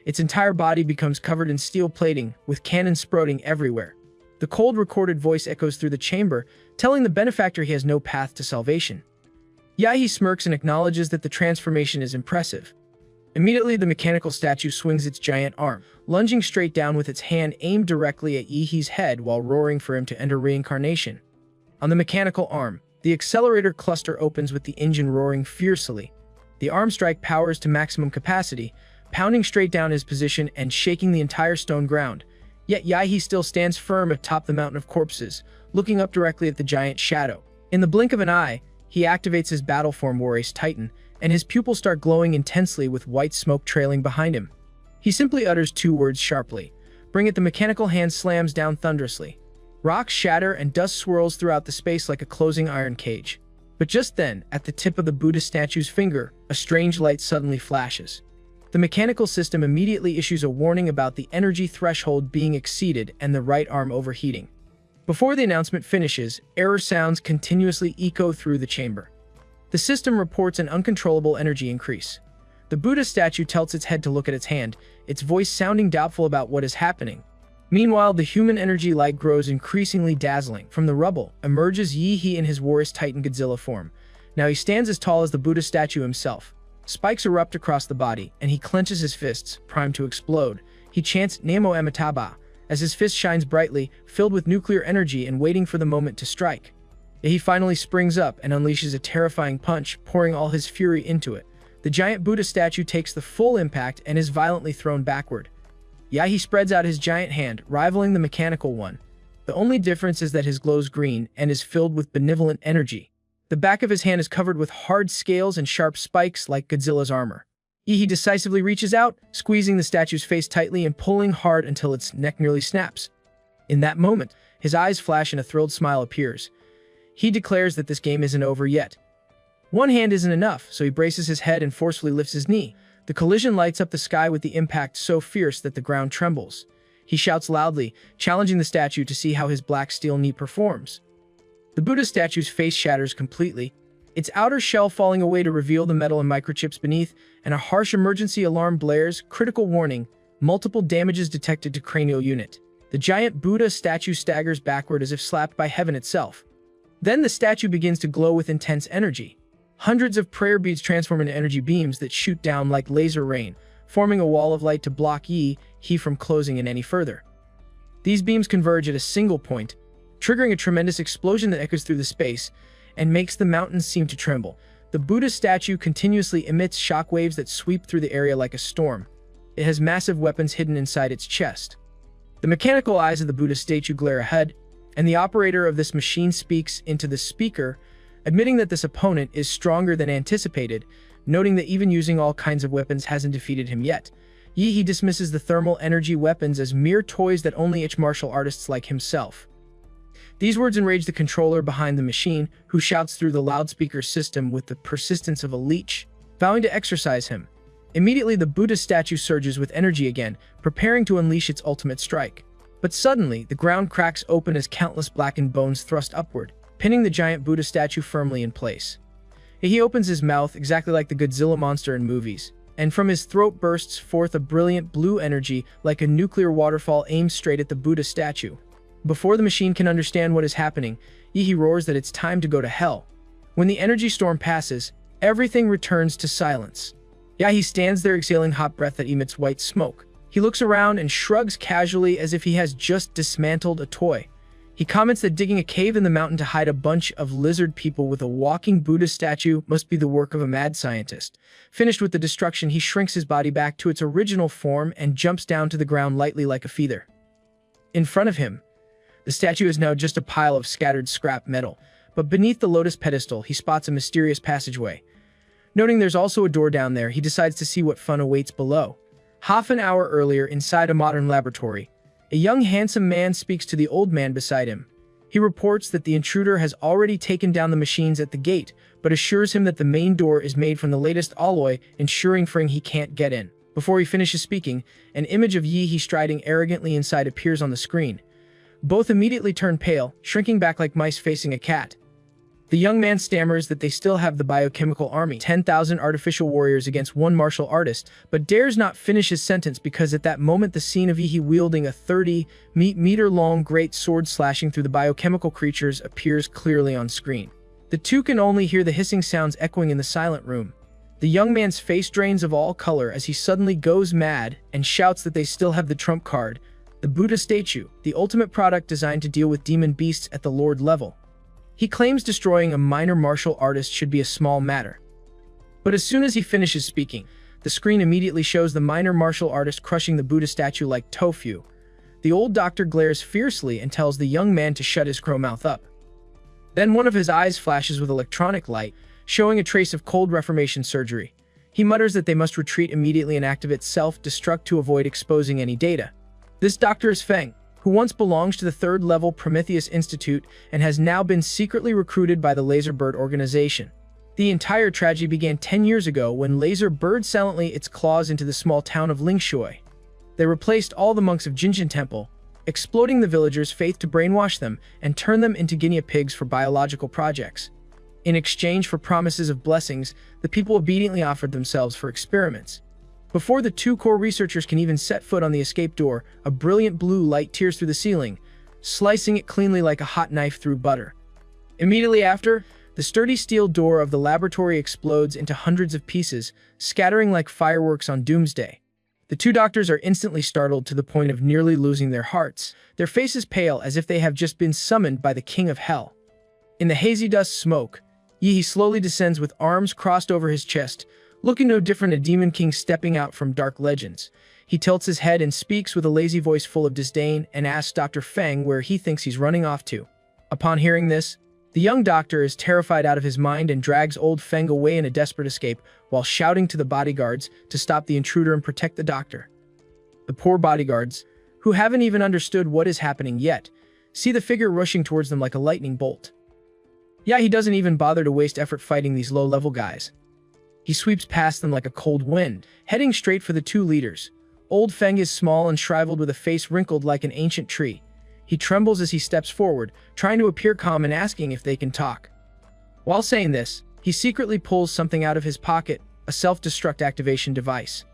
Its entire body becomes covered in steel plating, with cannons sprouting everywhere. The cold recorded voice echoes through the chamber, telling the benefactor he has no path to salvation. Yahi smirks and acknowledges that the transformation is impressive. Immediately, the mechanical statue swings its giant arm, lunging straight down with its hand aimed directly at Yihi's head while roaring for him to enter reincarnation. On the mechanical arm, the accelerator cluster opens with the engine roaring fiercely. The arm strike powers to maximum capacity, pounding straight down his position and shaking the entire stone ground. Yet Yahi still stands firm atop the mountain of corpses, looking up directly at the giant shadow. In the blink of an eye, he activates his battle form War-Ace Titan, and his pupils start glowing intensely with white smoke trailing behind him. He simply utters two words sharply. Bring it. The mechanical hand slams down thunderously. Rocks shatter and dust swirls throughout the space like a closing iron cage. But just then, at the tip of the Buddha statue's finger, a strange light suddenly flashes. The mechanical system immediately issues a warning about the energy threshold being exceeded and the right arm overheating. Before the announcement finishes, error sounds continuously echo through the chamber. The system reports an uncontrollable energy increase. The Buddha statue tilts its head to look at its hand, its voice sounding doubtful about what is happening. Meanwhile, the human energy light grows increasingly dazzling. From the rubble emerges Yihi in his War-Ace Titan Godzilla form. Now he stands as tall as the Buddha statue himself. Spikes erupt across the body, and he clenches his fists, primed to explode. He chants Namo Amitabha, as his fist shines brightly, filled with nuclear energy and waiting for the moment to strike. He finally springs up and unleashes a terrifying punch, pouring all his fury into it. The giant Buddha statue takes the full impact and is violently thrown backward. Yahi spreads out his giant hand, rivaling the mechanical one. The only difference is that his glows green and is filled with benevolent energy. The back of his hand is covered with hard scales and sharp spikes like Godzilla's armor. Yihi decisively reaches out, squeezing the statue's face tightly and pulling hard until its neck nearly snaps. In that moment, his eyes flash and a thrilled smile appears. He declares that this game isn't over yet. One hand isn't enough, so he braces his head and forcefully lifts his knee. The collision lights up the sky with the impact so fierce that the ground trembles. He shouts loudly, challenging the statue to see how his black steel knee performs. The Buddha statue's face shatters completely, its outer shell falling away to reveal the metal and microchips beneath, and a harsh emergency alarm blares. Critical warning, multiple damages detected to cranial unit. The giant Buddha statue staggers backward as if slapped by heaven itself. Then the statue begins to glow with intense energy. Hundreds of prayer beads transform into energy beams that shoot down like laser rain, forming a wall of light to block Yihi from closing in any further. These beams converge at a single point, triggering a tremendous explosion that echoes through the space and makes the mountains seem to tremble. The Buddha statue continuously emits shockwaves that sweep through the area like a storm. It has massive weapons hidden inside its chest. The mechanical eyes of the Buddha statue glare ahead, and the operator of this machine speaks into the speaker, admitting that this opponent is stronger than anticipated, noting that even using all kinds of weapons hasn't defeated him yet. Yihi dismisses the thermal energy weapons as mere toys that only itch martial artists like himself. These words enrage the controller behind the machine, who shouts through the loudspeaker system with the persistence of a leech, vowing to exorcise him. Immediately, the Buddha statue surges with energy again, preparing to unleash its ultimate strike. But suddenly, the ground cracks open as countless blackened bones thrust upward, pinning the giant Buddha statue firmly in place. He opens his mouth exactly like the Godzilla monster in movies, and from his throat bursts forth a brilliant blue energy like a nuclear waterfall aimed straight at the Buddha statue. Before the machine can understand what is happening, Yihi roars that it's time to go to hell. When the energy storm passes, everything returns to silence. Yahi stands there exhaling hot breath that emits white smoke. He looks around and shrugs casually as if he has just dismantled a toy. He comments that digging a cave in the mountain to hide a bunch of lizard people with a walking Buddha statue must be the work of a mad scientist. Finished with the destruction, he shrinks his body back to its original form and jumps down to the ground lightly like a feather. In front of him, the statue is now just a pile of scattered scrap metal, but beneath the lotus pedestal, he spots a mysterious passageway. Noting there's also a door down there, he decides to see what fun awaits below. Half an hour earlier, inside a modern laboratory, a young handsome man speaks to the old man beside him. He reports that the intruder has already taken down the machines at the gate, but assures him that the main door is made from the latest alloy, ensuring he can't get in. Before he finishes speaking, an image of Yi striding arrogantly inside appears on the screen. Both immediately turn pale, shrinking back like mice facing a cat. The young man stammers that they still have the biochemical army, 10,000 artificial warriors against one martial artist, but dares not finish his sentence because at that moment the scene of Yi wielding a 30-meter-long great sword slashing through the biochemical creatures appears clearly on screen. The two can only hear the hissing sounds echoing in the silent room. The young man's face drains of all color as he suddenly goes mad and shouts that they still have the trump card, the Buddha statue, the ultimate product designed to deal with demon beasts at the Lord level. He claims destroying a minor martial artist should be a small matter. But as soon as he finishes speaking, the screen immediately shows the minor martial artist crushing the Buddha statue like tofu. The old doctor glares fiercely and tells the young man to shut his crow mouth up. Then one of his eyes flashes with electronic light, showing a trace of cold reformation surgery. He mutters that they must retreat immediately and activate self-destruct to avoid exposing any data. This doctor is Feng, who once belongs to the third-level Prometheus Institute and has now been secretly recruited by the Laserbird organization. The entire tragedy began 10 years ago when Laserbird silently its claws into the small town of Lingshui. They replaced all the monks of Jinjin Temple, exploiting the villagers' faith to brainwash them and turn them into guinea pigs for biological projects. In exchange for promises of blessings, the people obediently offered themselves for experiments. Before the two core researchers can even set foot on the escape door, a brilliant blue light tears through the ceiling, slicing it cleanly like a hot knife through butter. Immediately after, the sturdy steel door of the laboratory explodes into hundreds of pieces, scattering like fireworks on doomsday. The two doctors are instantly startled to the point of nearly losing their hearts, their faces pale as if they have just been summoned by the king of hell. In the hazy dust smoke, Yi slowly descends with arms crossed over his chest, looking no different a demon king stepping out from dark legends. He tilts his head and speaks with a lazy voice full of disdain and asks Dr. Feng where he thinks he's running off to. Upon hearing this, the young doctor is terrified out of his mind and drags old Feng away in a desperate escape while shouting to the bodyguards to stop the intruder and protect the doctor. The poor bodyguards, who haven't even understood what is happening yet, see the figure rushing towards them like a lightning bolt. Yeah, he doesn't even bother to waste effort fighting these low-level guys. He sweeps past them like a cold wind, heading straight for the two leaders. Old Feng is small and shriveled with a face wrinkled like an ancient tree. He trembles as he steps forward, trying to appear calm and asking if they can talk. While saying this, he secretly pulls something out of his pocket, a self-destruct activation device.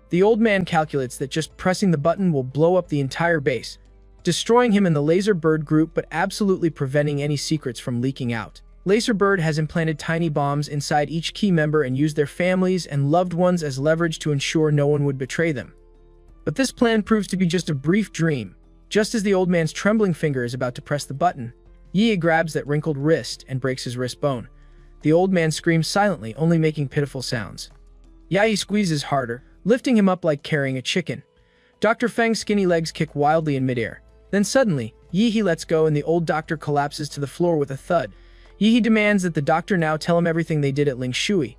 The old man calculates that just pressing the button will blow up the entire base, destroying him and the Laserbird group but absolutely preventing any secrets from leaking out. Laserbird has implanted tiny bombs inside each key member and used their families and loved ones as leverage to ensure no one would betray them. But this plan proves to be just a brief dream. Just as the old man's trembling finger is about to press the button, Yi grabs that wrinkled wrist and breaks his wrist bone. The old man screams silently, only making pitiful sounds. Yi squeezes harder, lifting him up like carrying a chicken. Dr. Feng's skinny legs kick wildly in midair. Then suddenly, Yi lets go and the old doctor collapses to the floor with a thud. Yi demands that the doctor now tell him everything they did at Lingshui.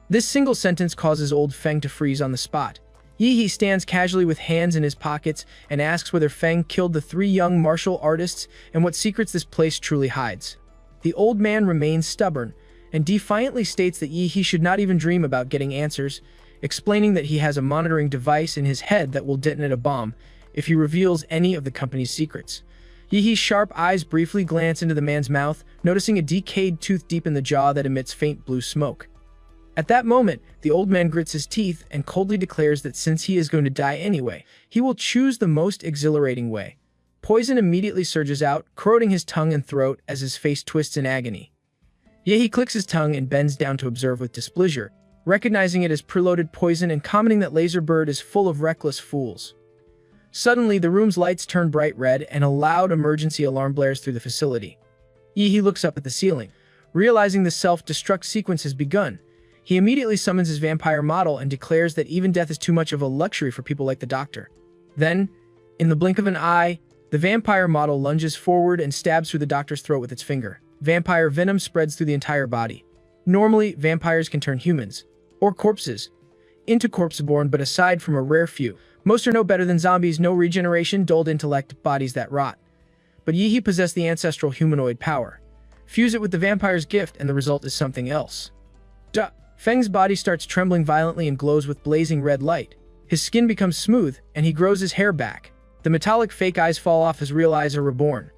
This single sentence causes old Feng to freeze on the spot. Yi stands casually with hands in his pockets and asks whether Feng killed the three young martial artists and what secrets this place truly hides. The old man remains stubborn and defiantly states that Yi should not even dream about getting answers, explaining that he has a monitoring device in his head that will detonate a bomb if he reveals any of the company's secrets. Yi's sharp eyes briefly glance into the man's mouth, noticing a decayed tooth deep in the jaw that emits faint blue smoke. At that moment, the old man grits his teeth and coldly declares that since he is going to die anyway, he will choose the most exhilarating way. Poison immediately surges out, corroding his tongue and throat as his face twists in agony. Yi clicks his tongue and bends down to observe with displeasure, recognizing it as preloaded poison and commenting that Laserbird is full of reckless fools. Suddenly, the room's lights turn bright red and a loud emergency alarm blares through the facility. Yi looks up at the ceiling. Realizing the self-destruct sequence has begun, he immediately summons his vampire model and declares that even death is too much of a luxury for people like the doctor. Then, in the blink of an eye, the vampire model lunges forward and stabs through the doctor's throat with its finger. vampire venom spreads through the entire body. Normally, vampires can turn humans, or corpses, into corpse-born, but aside from a rare few, most are no better than zombies, no regeneration, dulled intellect, bodies that rot. But Yihi possessed the ancestral humanoid power. Fuse it with the vampire's gift, and the result is something else. Feng's body starts trembling violently and glows with blazing red light. His skin becomes smooth, and he grows his hair back. The metallic fake eyes fall off as real eyes are reborn.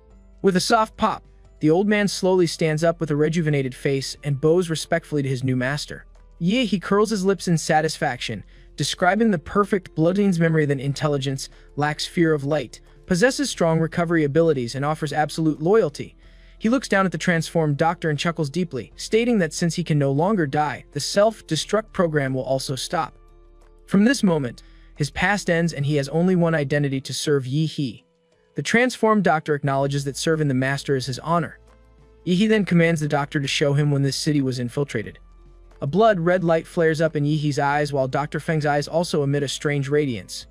With a soft pop, the old man slowly stands up with a rejuvenated face and bows respectfully to his new master. He curls his lips in satisfaction, describing the perfect Bloodling's memory that intelligence, lacks fear of light, possesses strong recovery abilities, and offers absolute loyalty. He looks down at the transformed doctor and chuckles deeply, stating that since he can no longer die, the self-destruct program will also stop. From this moment, his past ends and he has only one identity: to serve Yi. The transformed doctor acknowledges that serving the master is his honor. Yi then commands the doctor to show him when this city was infiltrated. A blood-red light flares up in Yihi's eyes, while Dr. Feng's eyes also emit a strange radiance.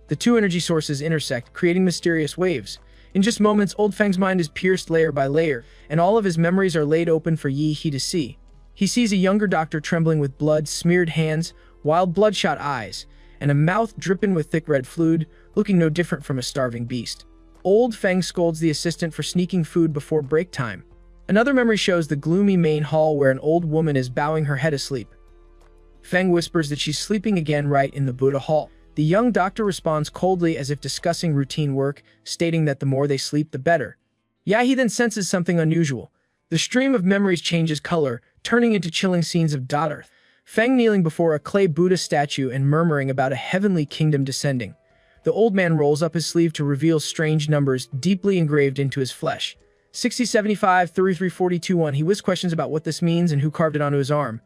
The two energy sources intersect, creating mysterious waves. In just moments, old Feng's mind is pierced layer by layer, and all of his memories are laid open for Yihi to see. He sees a younger doctor trembling with blood-smeared hands, wild bloodshot eyes, and a mouth dripping with thick red fluid, looking no different from a starving beast. Old Feng scolds the assistant for sneaking food before break time. Another memory shows the gloomy main hall where an old woman is bowing her head asleep. Feng whispers that she's sleeping again right in the Buddha hall. The young doctor responds coldly as if discussing routine work, stating that the more they sleep, the better. Yahi then senses something unusual. The stream of memories changes color, turning into chilling scenes of Earth. Feng kneeling before a clay Buddha statue and murmuring about a heavenly kingdom descending. The old man rolls up his sleeve to reveal strange numbers deeply engraved into his flesh. 60, 75, 33, 42, 1. He whisks questions about what this means and who carved it onto his arm.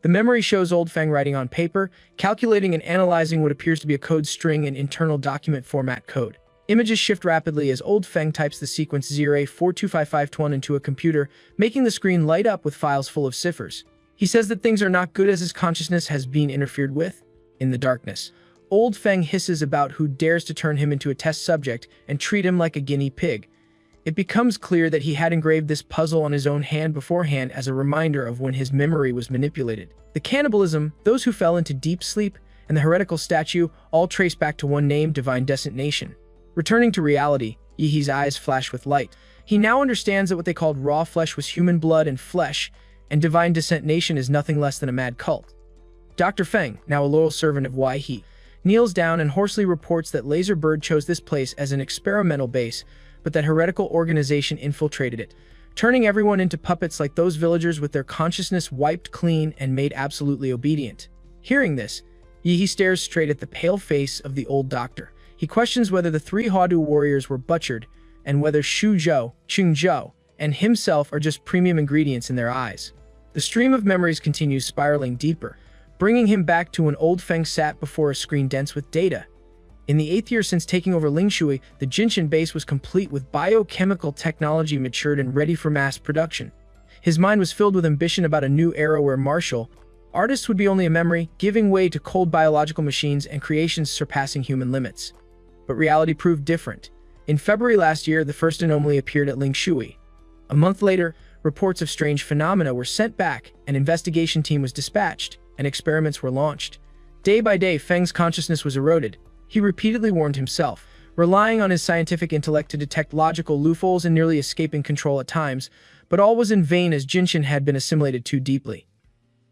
The memory shows old Feng writing on paper, calculating and analyzing what appears to be a code string in internal document format code. Images shift rapidly as old Feng types the sequence 0A425521 into a computer, making the screen light up with files full of ciphers. He says that things are not good as his consciousness has been interfered with. In the darkness, old Feng hisses about who dares to turn him into a test subject and treat him like a guinea pig. It becomes clear that he had engraved this puzzle on his own hand beforehand as a reminder of when his memory was manipulated. The cannibalism, those who fell into deep sleep, and the heretical statue all trace back to one name: Divine Destination. Returning to reality, Yihi's eyes flash with light. He now understands that what they called raw flesh was human blood and flesh, and Divine Descent Nation is nothing less than a mad cult. Dr. Feng, now a loyal servant of Yihi, kneels down and hoarsely reports that Laser Bird chose this place as an experimental base, but that heretical organization infiltrated it, turning everyone into puppets like those villagers with their consciousness wiped clean and made absolutely obedient. Hearing this, Yihi stares straight at the pale face of the old doctor. He questions whether the three Hadu warriors were butchered, and whether Xu Zhou, Qing Zhou, and himself are just premium ingredients in their eyes. The stream of memories continues spiraling deeper, bringing him back to when old Feng sat before a screen dense with data. In the 8th year since taking over Lingshui, the Jinshin base was complete with biochemical technology matured and ready for mass production. His mind was filled with ambition about a new era where martial artists would be only a memory, giving way to cold biological machines and creations surpassing human limits. But reality proved different. In February last year, the first anomaly appeared at Lingshui. A month later, reports of strange phenomena were sent back, an investigation team was dispatched, and experiments were launched. Day by day, Feng's consciousness was eroded. He repeatedly warned himself, relying on his scientific intellect to detect logical loopholes and nearly escaping control at times, but all was in vain as Jinshin had been assimilated too deeply.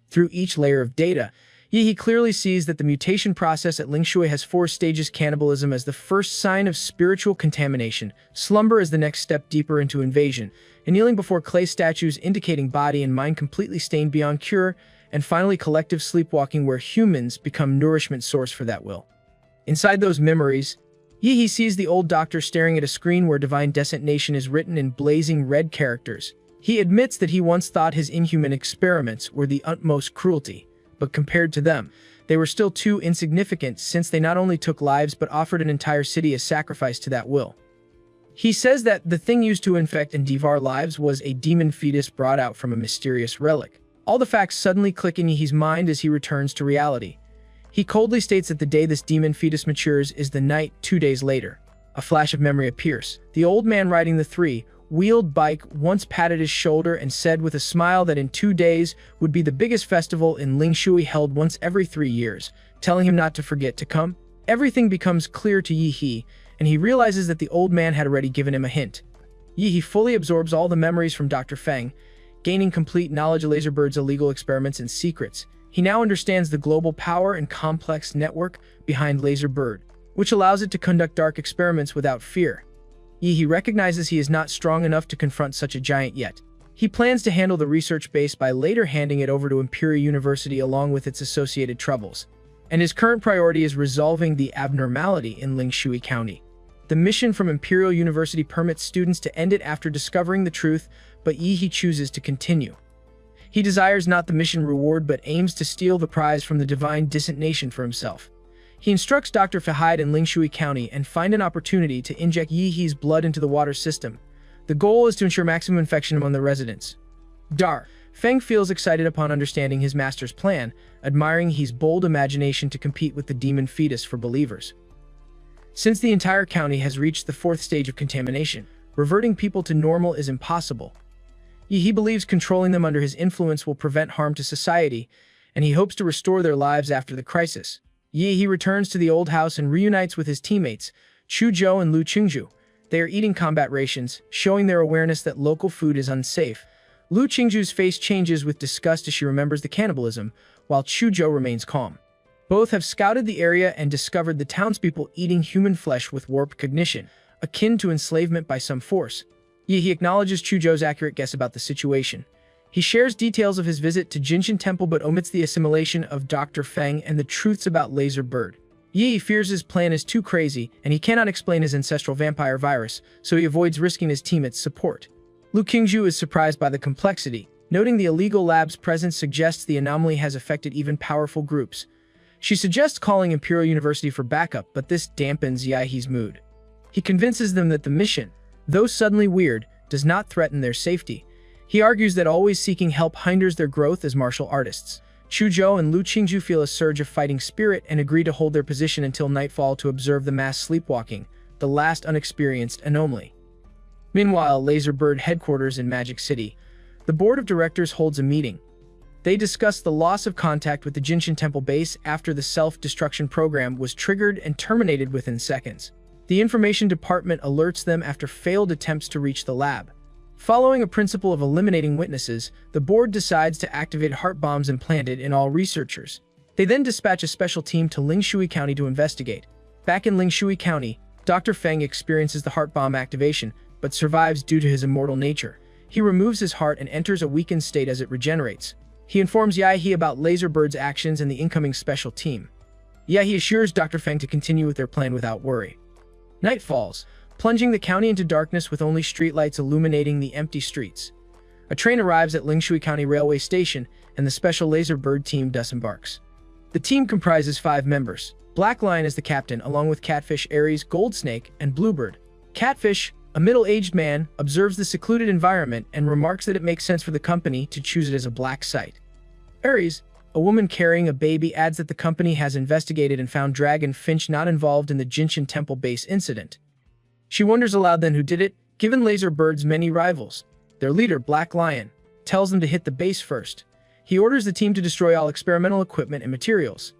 Through each layer of data, Yihi clearly sees that the mutation process at Lingshui has 4 stages: cannibalism as the first sign of spiritual contamination, slumber as the next step deeper into invasion, and kneeling before clay statues indicating body and mind completely stained beyond cure, and finally collective sleepwalking where humans become nourishment source for that will. Inside those memories, Yihi sees the old doctor staring at a screen where Divine Descent Nation is written in blazing red characters. He admits that he once thought his inhuman experiments were the utmost cruelty, but compared to them, they were still too insignificant since they not only took lives but offered an entire city as sacrifice to that will. He says that the thing used to infect and devour lives was a demon fetus brought out from a mysterious relic. All the facts suddenly click in Yihi's mind as he returns to reality. He coldly states that the day this demon fetus matures is the night 2 days later. A flash of memory appears. The old man writing the 3 wheeled bike once patted his shoulder and said with a smile that in 2 days would be the biggest festival in Lingshui held once every 3 years, telling him not to forget to come. Everything becomes clear to Yi, and he realizes that the old man had already given him a hint. Yi fully absorbs all the memories from Dr. Feng, gaining complete knowledge of Laserbird's illegal experiments and secrets. He now understands the global power and complex network behind Laserbird, which allows it to conduct dark experiments without fear. Yi recognizes he is not strong enough to confront such a giant yet. He plans to handle the research base by later handing it over to Imperial University along with its associated troubles. And his current priority is resolving the abnormality in Lingshui County. The mission from Imperial University permits students to end it after discovering the truth, but Yi chooses to continue. He desires not the mission reward but aims to steal the prize from the divine distant nation for himself. He instructs Dr. Fahide in Lingshui County and find an opportunity to inject Yi's blood into the water system. The goal is to ensure maximum infection among the residents. Feng feels excited upon understanding his master's plan, admiring Yi's bold imagination to compete with the demon fetus for believers. Since the entire county has reached the 4th stage of contamination, reverting people to normal is impossible. Yi believes controlling them under his influence will prevent harm to society, and he hopes to restore their lives after the crisis. Yi returns to the old house and reunites with his teammates, Chu Zhou and Lu Qingzhu. They are eating combat rations, showing their awareness that local food is unsafe. Lu Qingzhu's face changes with disgust as she remembers the cannibalism, while Chu Zhou remains calm. Both have scouted the area and discovered the townspeople eating human flesh with warped cognition, akin to enslavement by some force. Yi acknowledges Chu Zhou's accurate guess about the situation. He shares details of his visit to Jinshan Temple but omits the assimilation of Dr. Feng and the truths about Laserbird. Yi fears his plan is too crazy, and he cannot explain his ancestral vampire virus, so he avoids risking his teammates' support. Lu Qingzhu is surprised by the complexity, noting the illegal lab's presence suggests the anomaly has affected even powerful groups. She suggests calling Imperial University for backup, but this dampens Yi's mood. He convinces them that the mission, though suddenly weird, does not threaten their safety. He argues that always seeking help hinders their growth as martial artists. Chu Zhou and Lu Qingzhu feel a surge of fighting spirit and agree to hold their position until nightfall to observe the mass sleepwalking, the last unexperienced anomaly. Meanwhile, Laserbird headquarters in Magic City. The board of directors holds a meeting. They discuss the loss of contact with the Jinshan Temple base after the self-destruction program was triggered and terminated within seconds. The information department alerts them after failed attempts to reach the lab. Following a principle of eliminating witnesses, the board decides to activate heart bombs implanted in all researchers. They then dispatch a special team to Lingshui County to investigate. Back in Lingshui County, Dr. Feng experiences the heart bomb activation, but survives due to his immortal nature. He removes his heart and enters a weakened state as it regenerates. He informs Yi about Laserbird's actions and the incoming special team. Yi assures Dr. Feng to continue with their plan without worry. Night falls, plunging the county into darkness with only streetlights illuminating the empty streets. A train arrives at Lingshui County Railway Station, and the special Laserbird team disembarks. The team comprises 5 members. Black Lion is the captain, along with Catfish, Aries, Goldsnake, and Bluebird. Catfish, a middle-aged man, observes the secluded environment and remarks that it makes sense for the company to choose it as a black site. Aries, a woman carrying a baby, adds that the company has investigated and found Dragon Finch not involved in the Jinshan Temple base incident. She wonders aloud then who did it, given Laserbird's many rivals. Their leader, Black Lion, tells them to hit the base first. He orders the team to destroy all experimental equipment and materials.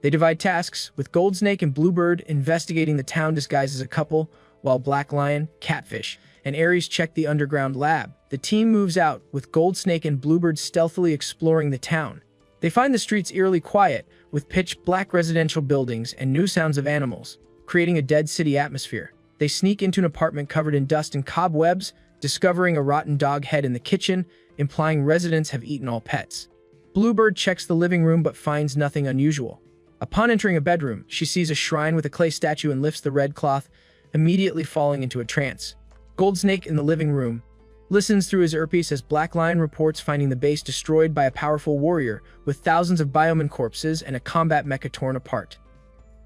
They divide tasks, with Goldsnake and Bluebird investigating the town disguised as a couple, while Black Lion, Catfish, and Aries check the underground lab. The team moves out, with Goldsnake and Bluebird stealthily exploring the town. They find the streets eerily quiet, with pitch-black residential buildings and new sounds of animals, creating a dead city atmosphere. They sneak into an apartment covered in dust and cobwebs, discovering a rotten dog head in the kitchen, implying residents have eaten all pets. Bluebird checks the living room but finds nothing unusual. Upon entering a bedroom, she sees a shrine with a clay statue and lifts the red cloth, immediately falling into a trance. Goldsnake in the living room listens through his earpiece as Black Lion reports finding the base destroyed by a powerful warrior, with thousands of bioman corpses and a combat mecha torn apart.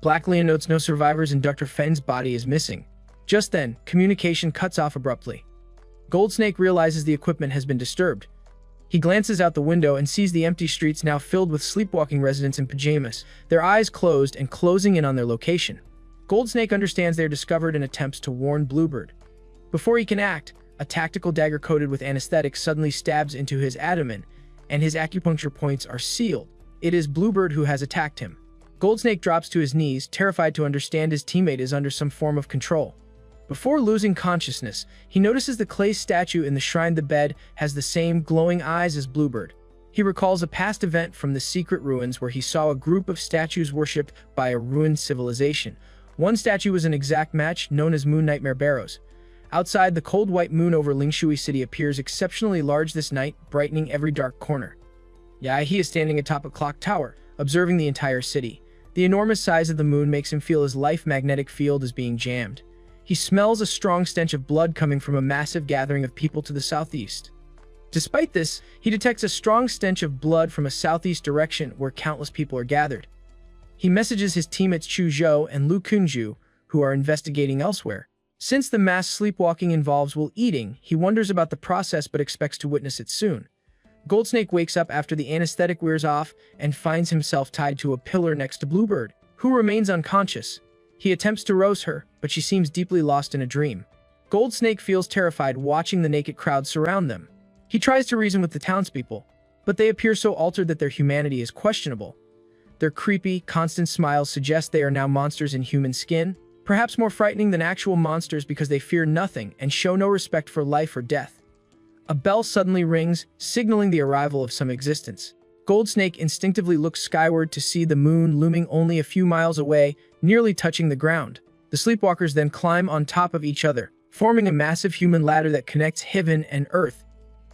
Black Lion notes no survivors and Dr. Feng's body is missing. Just then, communication cuts off abruptly. Goldsnake realizes the equipment has been disturbed. He glances out the window and sees the empty streets now filled with sleepwalking residents in pajamas, their eyes closed and closing in on their location. Goldsnake understands they are discovered and attempts to warn Bluebird. Before he can act, a tactical dagger coated with anesthetic suddenly stabs into his abdomen, and his acupuncture points are sealed. It is Bluebird who has attacked him. Goldsnake drops to his knees, terrified to understand his teammate is under some form of control. Before losing consciousness, he notices the clay statue in the shrine. The bed has the same glowing eyes as Bluebird. He recalls a past event from the secret ruins where he saw a group of statues worshipped by a ruined civilization. One statue was an exact match, known as Moon Nightmare Barrows. Outside, the cold white moon over Lingshui City appears exceptionally large this night, brightening every dark corner. He is standing atop a clock tower, observing the entire city. The enormous size of the moon makes him feel his life magnetic field is being jammed. He smells a strong stench of blood coming from a massive gathering of people to the southeast. Despite this, he detects a strong stench of blood from a southeast direction where countless people are gathered. He messages his teammates Chu Zhou and Lu Kunju, who are investigating elsewhere. Since the mass sleepwalking involves eating, he wonders about the process but expects to witness it soon. Goldsnake wakes up after the anesthetic wears off and finds himself tied to a pillar next to Bluebird, who remains unconscious. He attempts to rouse her, but she seems deeply lost in a dream. Goldsnake feels terrified watching the naked crowd surround them. He tries to reason with the townspeople, but they appear so altered that their humanity is questionable. Their creepy, constant smiles suggest they are now monsters in human skin, perhaps more frightening than actual monsters because they fear nothing and show no respect for life or death. A bell suddenly rings, signaling the arrival of some existence. Goldsnake instinctively looks skyward to see the moon looming only a few miles away, nearly touching the ground. The sleepwalkers then climb on top of each other, forming a massive human ladder that connects heaven and earth.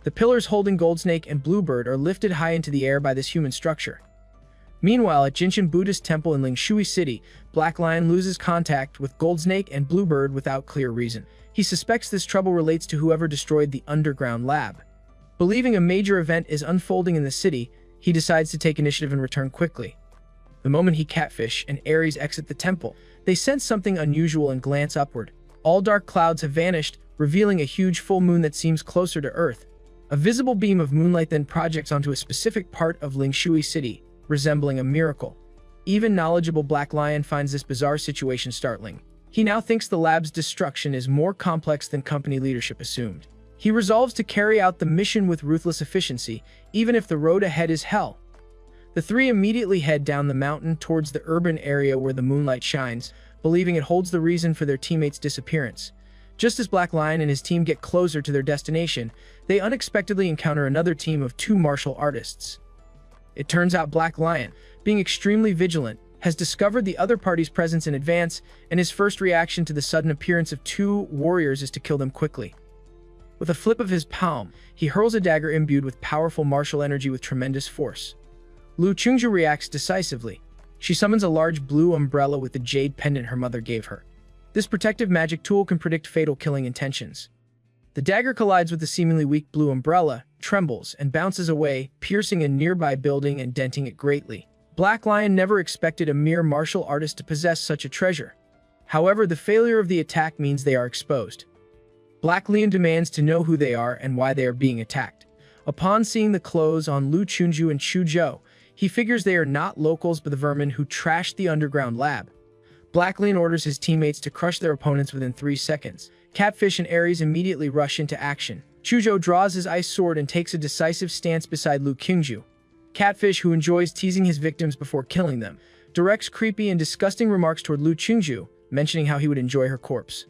The pillars holding Goldsnake and Bluebird are lifted high into the air by this human structure. Meanwhile, at Jinshan Buddhist Temple in Lingshui City, Black Lion loses contact with Goldsnake and Bluebird without clear reason. He suspects this trouble relates to whoever destroyed the underground lab. Believing a major event is unfolding in the city, he decides to take initiative and return quickly. The moment he Catfish and Ares exit the temple, they sense something unusual and glance upward. All dark clouds have vanished, revealing a huge full moon that seems closer to Earth. A visible beam of moonlight then projects onto a specific part of Lingshui City, resembling a miracle. Even knowledgeable Black Lion finds this bizarre situation startling. He now thinks the lab's destruction is more complex than company leadership assumed. He resolves to carry out the mission with ruthless efficiency, even if the road ahead is hell. The three immediately head down the mountain towards the urban area where the moonlight shines, believing it holds the reason for their teammates' disappearance. Just as Black Lion and his team get closer to their destination, they unexpectedly encounter another team of two martial artists. It turns out Black Lion, being extremely vigilant, has discovered the other party's presence in advance, and his first reaction to the sudden appearance of two warriors is to kill them quickly. With a flip of his palm, he hurls a dagger imbued with powerful martial energy with tremendous force. Lu Chungju reacts decisively. She summons a large blue umbrella with the jade pendant her mother gave her. This protective magic tool can predict fatal killing intentions. The dagger collides with the seemingly weak blue umbrella, trembles, and bounces away, piercing a nearby building and denting it greatly. Black Lion never expected a mere martial artist to possess such a treasure. However, the failure of the attack means they are exposed. Black Lion demands to know who they are and why they are being attacked. Upon seeing the clothes on Lu Chunju and Chu Zhou, he figures they are not locals but the vermin who trashed the underground lab. Black Lion orders his teammates to crush their opponents within 3 seconds. Catfish and Ares immediately rush into action. Chu Zhou draws his ice sword and takes a decisive stance beside Lu Qingju. Catfish, who enjoys teasing his victims before killing them, directs creepy and disgusting remarks toward Lu Qingju, mentioning how he would enjoy her corpse.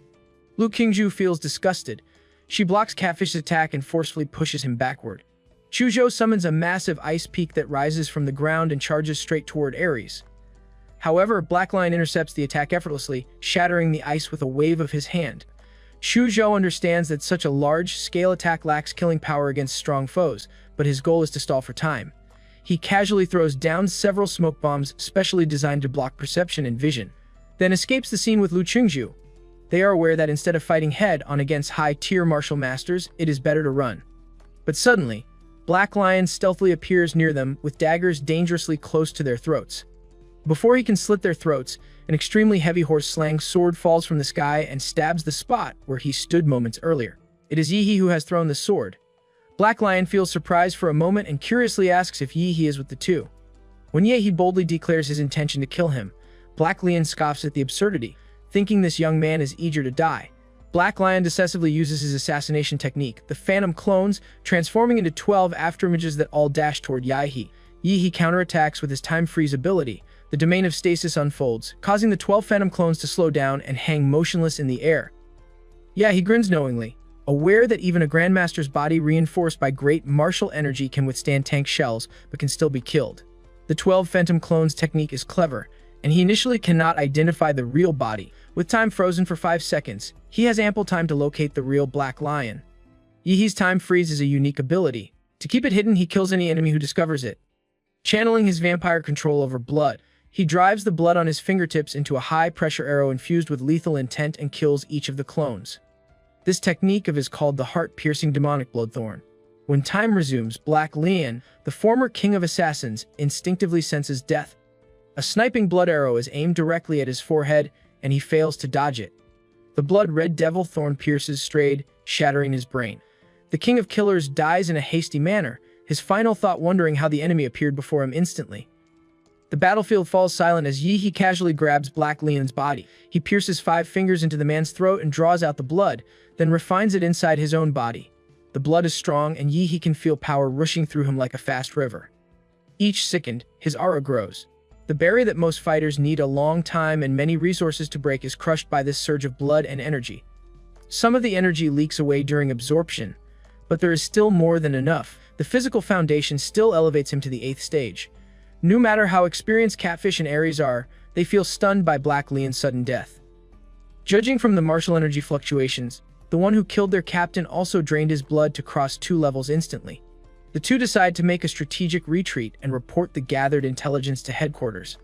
Lu Qingju feels disgusted. She blocks Catfish's attack and forcefully pushes him backward. Chu Zhou summons a massive ice peak that rises from the ground and charges straight toward Ares. However, Black Lion intercepts the attack effortlessly, shattering the ice with a wave of his hand. Chu Zhou understands that such a large-scale attack lacks killing power against strong foes, but his goal is to stall for time. He casually throws down several smoke bombs specially designed to block perception and vision, then escapes the scene with Lu Qingju. They are aware that instead of fighting head-on against high-tier martial masters, it is better to run. But suddenly, Black Lion stealthily appears near them with daggers dangerously close to their throats. Before he can slit their throats, an extremely heavy horse-slang sword falls from the sky and stabs the spot where he stood moments earlier. It is Yi who has thrown the sword. Black Lion feels surprised for a moment and curiously asks if Yi is with the two. When Yi boldly declares his intention to kill him, Black Lion scoffs at the absurdity, thinking this young man is eager to die. Black Lion decisively uses his assassination technique, the Phantom Clones, transforming into 12 afterimages that all dash toward Yahe. Yahe counterattacks with his Time Freeze ability. The Domain of Stasis unfolds, causing the 12 Phantom Clones to slow down and hang motionless in the air. Yahe grins knowingly, aware that even a Grandmaster's body reinforced by great martial energy can withstand tank shells, but can still be killed. The 12 Phantom Clones technique is clever, and he initially cannot identify the real body. With time frozen for 5 seconds, he has ample time to locate the real Black Lion. Yahe's Time Freeze is a unique ability. To keep it hidden, he kills any enemy who discovers it. Channeling his vampire control over blood, he drives the blood on his fingertips into a high-pressure arrow infused with lethal intent and kills each of the clones. This technique of his called the heart-piercing demonic bloodthorn. When time resumes, Black Lion, the former king of assassins, instinctively senses death. A sniping blood arrow is aimed directly at his forehead, and he fails to dodge it. The blood-red devil thorn pierces Strayed, shattering his brain. The king of killers dies in a hasty manner, his final thought wondering how the enemy appeared before him instantly. The battlefield falls silent as Yahe casually grabs Black Lion's body. He pierces 5 fingers into the man's throat and draws out the blood, then refines it inside his own body. The blood is strong, and Yahe can feel power rushing through him like a fast river. Each second, his aura grows. The barrier that most fighters need a long time and many resources to break is crushed by this surge of blood and energy. Some of the energy leaks away during absorption, but there is still more than enough. The physical foundation still elevates him to the 8th stage. No matter how experienced Catfish and Ares are, they feel stunned by Black Lion's sudden death. Judging from the martial energy fluctuations, the one who killed their captain also drained his blood to cross 2 levels instantly. The two decide to make a strategic retreat and report the gathered intelligence to headquarters.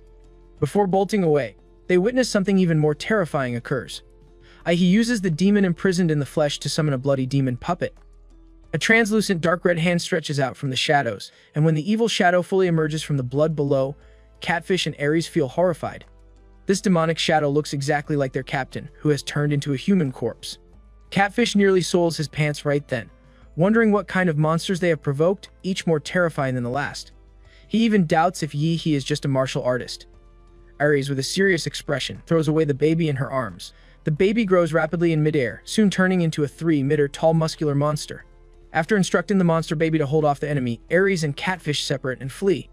Before bolting away, they witness something even more terrifying occurs. Yahe uses the demon imprisoned in the flesh to summon a bloody demon puppet. A translucent dark red hand stretches out from the shadows, and when the evil shadow fully emerges from the blood below, Catfish and Ares feel horrified. This demonic shadow looks exactly like their captain, who has turned into a human corpse. Catfish nearly soils his pants right then, wondering what kind of monsters they have provoked, each more terrifying than the last. He even doubts if Yahe is just a martial artist. Ares, with a serious expression, throws away the baby in her arms. The baby grows rapidly in midair, soon turning into a 3-meter tall muscular monster. After instructing the monster baby to hold off the enemy, Ares and Catfish separate and flee.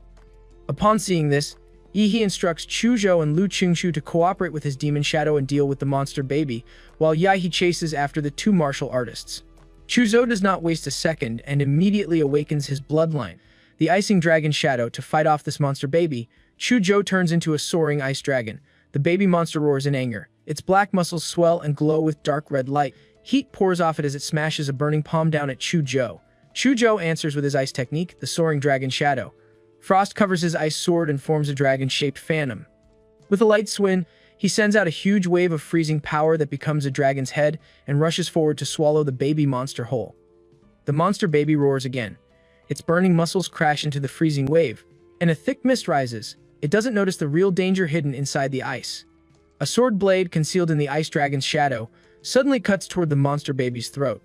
Upon seeing this, Yahe instructs Chuzhou and Lu Qingshu to cooperate with his demon shadow and deal with the monster baby, while Yahe chases after the 2 martial artists. Chuzhou does not waste a second and immediately awakens his bloodline, the Icing Dragon Shadow, to fight off this monster baby. Chuzhou turns into a soaring ice dragon. The baby monster roars in anger. Its black muscles swell and glow with dark red light. Heat pours off it as it smashes a burning palm down at Chuzhou. Chuzhou answers with his ice technique, the Soaring Dragon Shadow. Frost covers his ice sword and forms a dragon-shaped phantom. With a light swing, he sends out a huge wave of freezing power that becomes a dragon's head and rushes forward to swallow the baby monster whole. The monster baby roars again. Its burning muscles crash into the freezing wave, and a thick mist rises. It doesn't notice the real danger hidden inside the ice. A sword blade concealed in the ice dragon's shadow suddenly cuts toward the monster baby's throat.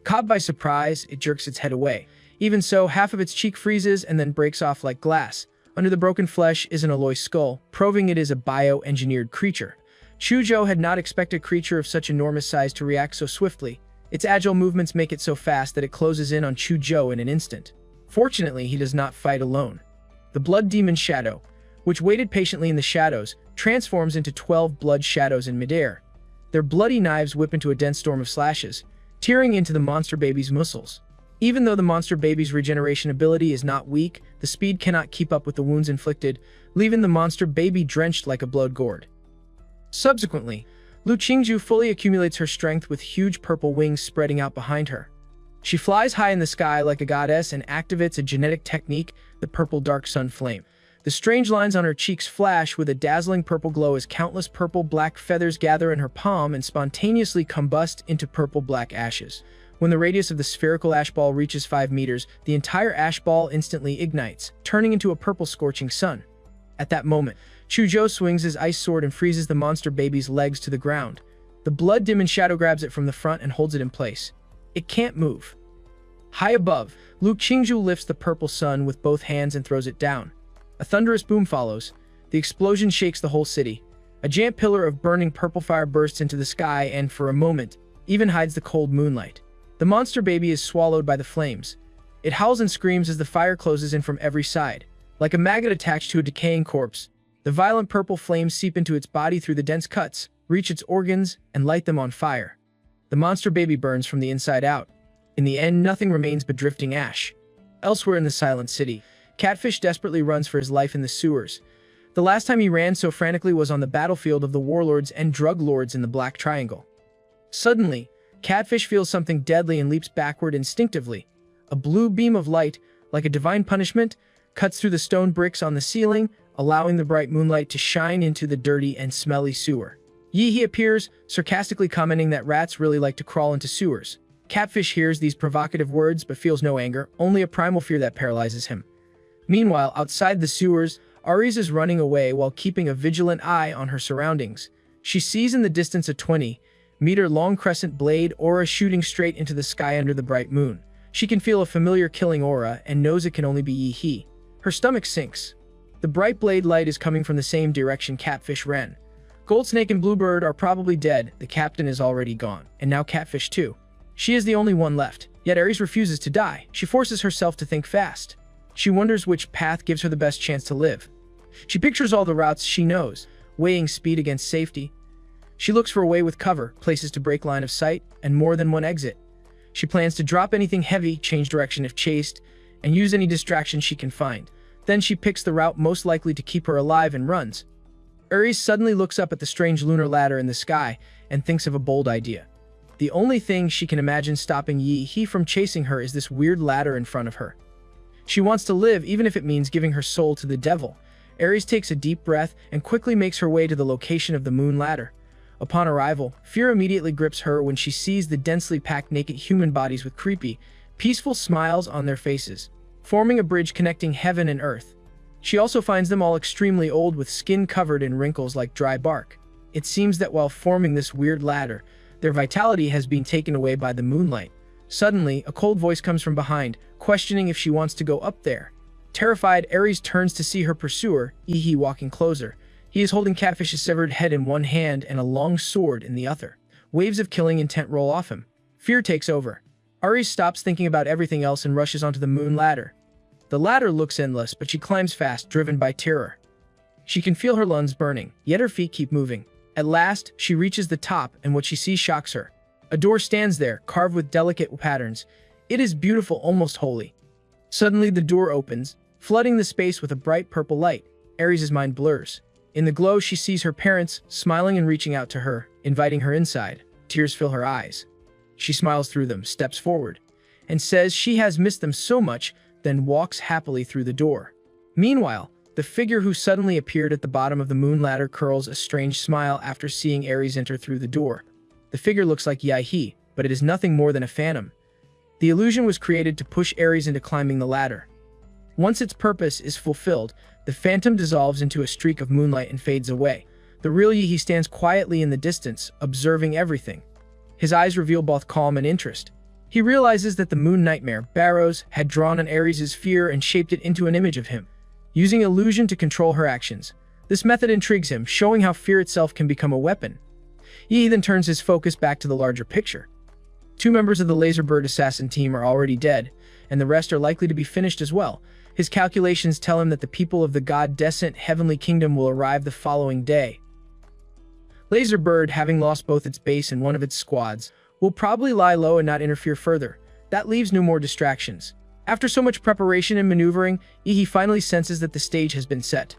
Caught by surprise, it jerks its head away. Even so, half of its cheek freezes and then breaks off like glass. Under the broken flesh is an alloy skull, proving it is a bio-engineered creature. Chuzhou had not expected a creature of such enormous size to react so swiftly. Its agile movements make it so fast that it closes in on Chuzhou in an instant. Fortunately, he does not fight alone. The Blood Demon Shadow, which waited patiently in the shadows, transforms into 12 blood shadows in midair. Their bloody knives whip into a dense storm of slashes, tearing into the monster baby's muscles. Even though the monster baby's regeneration ability is not weak, the speed cannot keep up with the wounds inflicted, leaving the monster baby drenched like a blood gourd. Subsequently, Lu Qingzhu fully accumulates her strength with huge purple wings spreading out behind her. She flies high in the sky like a goddess and activates a genetic technique, the Purple Dark Sun Flame. The strange lines on her cheeks flash with a dazzling purple glow as countless purple-black feathers gather in her palm and spontaneously combust into purple-black ashes. When the radius of the spherical ash ball reaches 5 meters, the entire ash ball instantly ignites, turning into a purple scorching sun. At that moment, Chuzhou swings his ice sword and freezes the monster baby's legs to the ground. The Blood Demon Shadow grabs it from the front and holds it in place. It can't move. High above, Lu Qingzhu lifts the purple sun with both hands and throws it down. A thunderous boom follows. The explosion shakes the whole city. A giant pillar of burning purple fire bursts into the sky and, for a moment, even hides the cold moonlight. The monster baby is swallowed by the flames. It howls and screams as the fire closes in from every side. Like a maggot attached to a decaying corpse, the violent purple flames seep into its body through the dense cuts, reach its organs, and light them on fire. The monster baby burns from the inside out. In the end, nothing remains but drifting ash. Elsewhere in the silent city, Catfish desperately runs for his life in the sewers. The last time he ran so frantically was on the battlefield of the warlords and drug lords in the Black Triangle. Suddenly, Catfish feels something deadly and leaps backward instinctively. A blue beam of light, like a divine punishment, cuts through the stone bricks on the ceiling, allowing the bright moonlight to shine into the dirty and smelly sewer. Yi appears, sarcastically commenting that rats really like to crawl into sewers. Catfish hears these provocative words but feels no anger, only a primal fear that paralyzes him. Meanwhile, outside the sewers, Aries is running away while keeping a vigilant eye on her surroundings. She sees in the distance a 20-meter-long crescent blade aura shooting straight into the sky under the bright moon. She can feel a familiar killing aura and knows it can only be Yi. Her stomach sinks. The bright blade light is coming from the same direction Catfish ran. Goldsnake and Bluebird are probably dead, the captain is already gone, and now Catfish too. She is the only one left, yet Aries refuses to die. She forces herself to think fast. She wonders which path gives her the best chance to live. She pictures all the routes she knows, weighing speed against safety. She looks for a way with cover, places to break line of sight, and more than one exit. She plans to drop anything heavy, change direction if chased, and use any distraction she can find. Then she picks the route most likely to keep her alive and runs. Aries suddenly looks up at the strange lunar ladder in the sky and thinks of a bold idea. The only thing she can imagine stopping Yi from chasing her is this weird ladder in front of her. She wants to live even if it means giving her soul to the devil. Aries takes a deep breath and quickly makes her way to the location of the moon ladder. Upon arrival, fear immediately grips her when she sees the densely packed naked human bodies with creepy, peaceful smiles on their faces, forming a bridge connecting heaven and earth. She also finds them all extremely old with skin covered in wrinkles like dry bark. It seems that while forming this weird ladder, their vitality has been taken away by the moonlight. Suddenly, a cold voice comes from behind, questioning if she wants to go up there. Terrified, Aries turns to see her pursuer, Yi walking closer. He is holding Catfish's severed head in one hand and a long sword in the other. Waves of killing intent roll off him. Fear takes over. Aries stops thinking about everything else and rushes onto the moon ladder. The ladder looks endless, but she climbs fast, driven by terror. She can feel her lungs burning, yet her feet keep moving. At last, she reaches the top, and what she sees shocks her. A door stands there, carved with delicate patterns. It is beautiful, almost holy. Suddenly, the door opens, flooding the space with a bright purple light. Aries' mind blurs. In the glow, she sees her parents, smiling and reaching out to her, inviting her inside. Tears fill her eyes. She smiles through them, steps forward, and says she has missed them so much, then walks happily through the door. Meanwhile, the figure who suddenly appeared at the bottom of the moon ladder curls a strange smile after seeing Aries enter through the door. The figure looks like Yi, but it is nothing more than a phantom. The illusion was created to push Aries into climbing the ladder. Once its purpose is fulfilled, the phantom dissolves into a streak of moonlight and fades away. The real Yi stands quietly in the distance, observing everything. His eyes reveal both calm and interest. He realizes that the moon nightmare, Barrows, had drawn on Aries' fear and shaped it into an image of him, using illusion to control her actions. This method intrigues him, showing how fear itself can become a weapon. Yi then turns his focus back to the larger picture. 2 members of the Laserbird assassin team are already dead, and the rest are likely to be finished as well. His calculations tell him that the people of the god-descent heavenly kingdom will arrive the following day. Laserbird, having lost both its base and one of its squads, will probably lie low and not interfere further. That leaves no more distractions. After so much preparation and maneuvering, Yi finally senses that the stage has been set.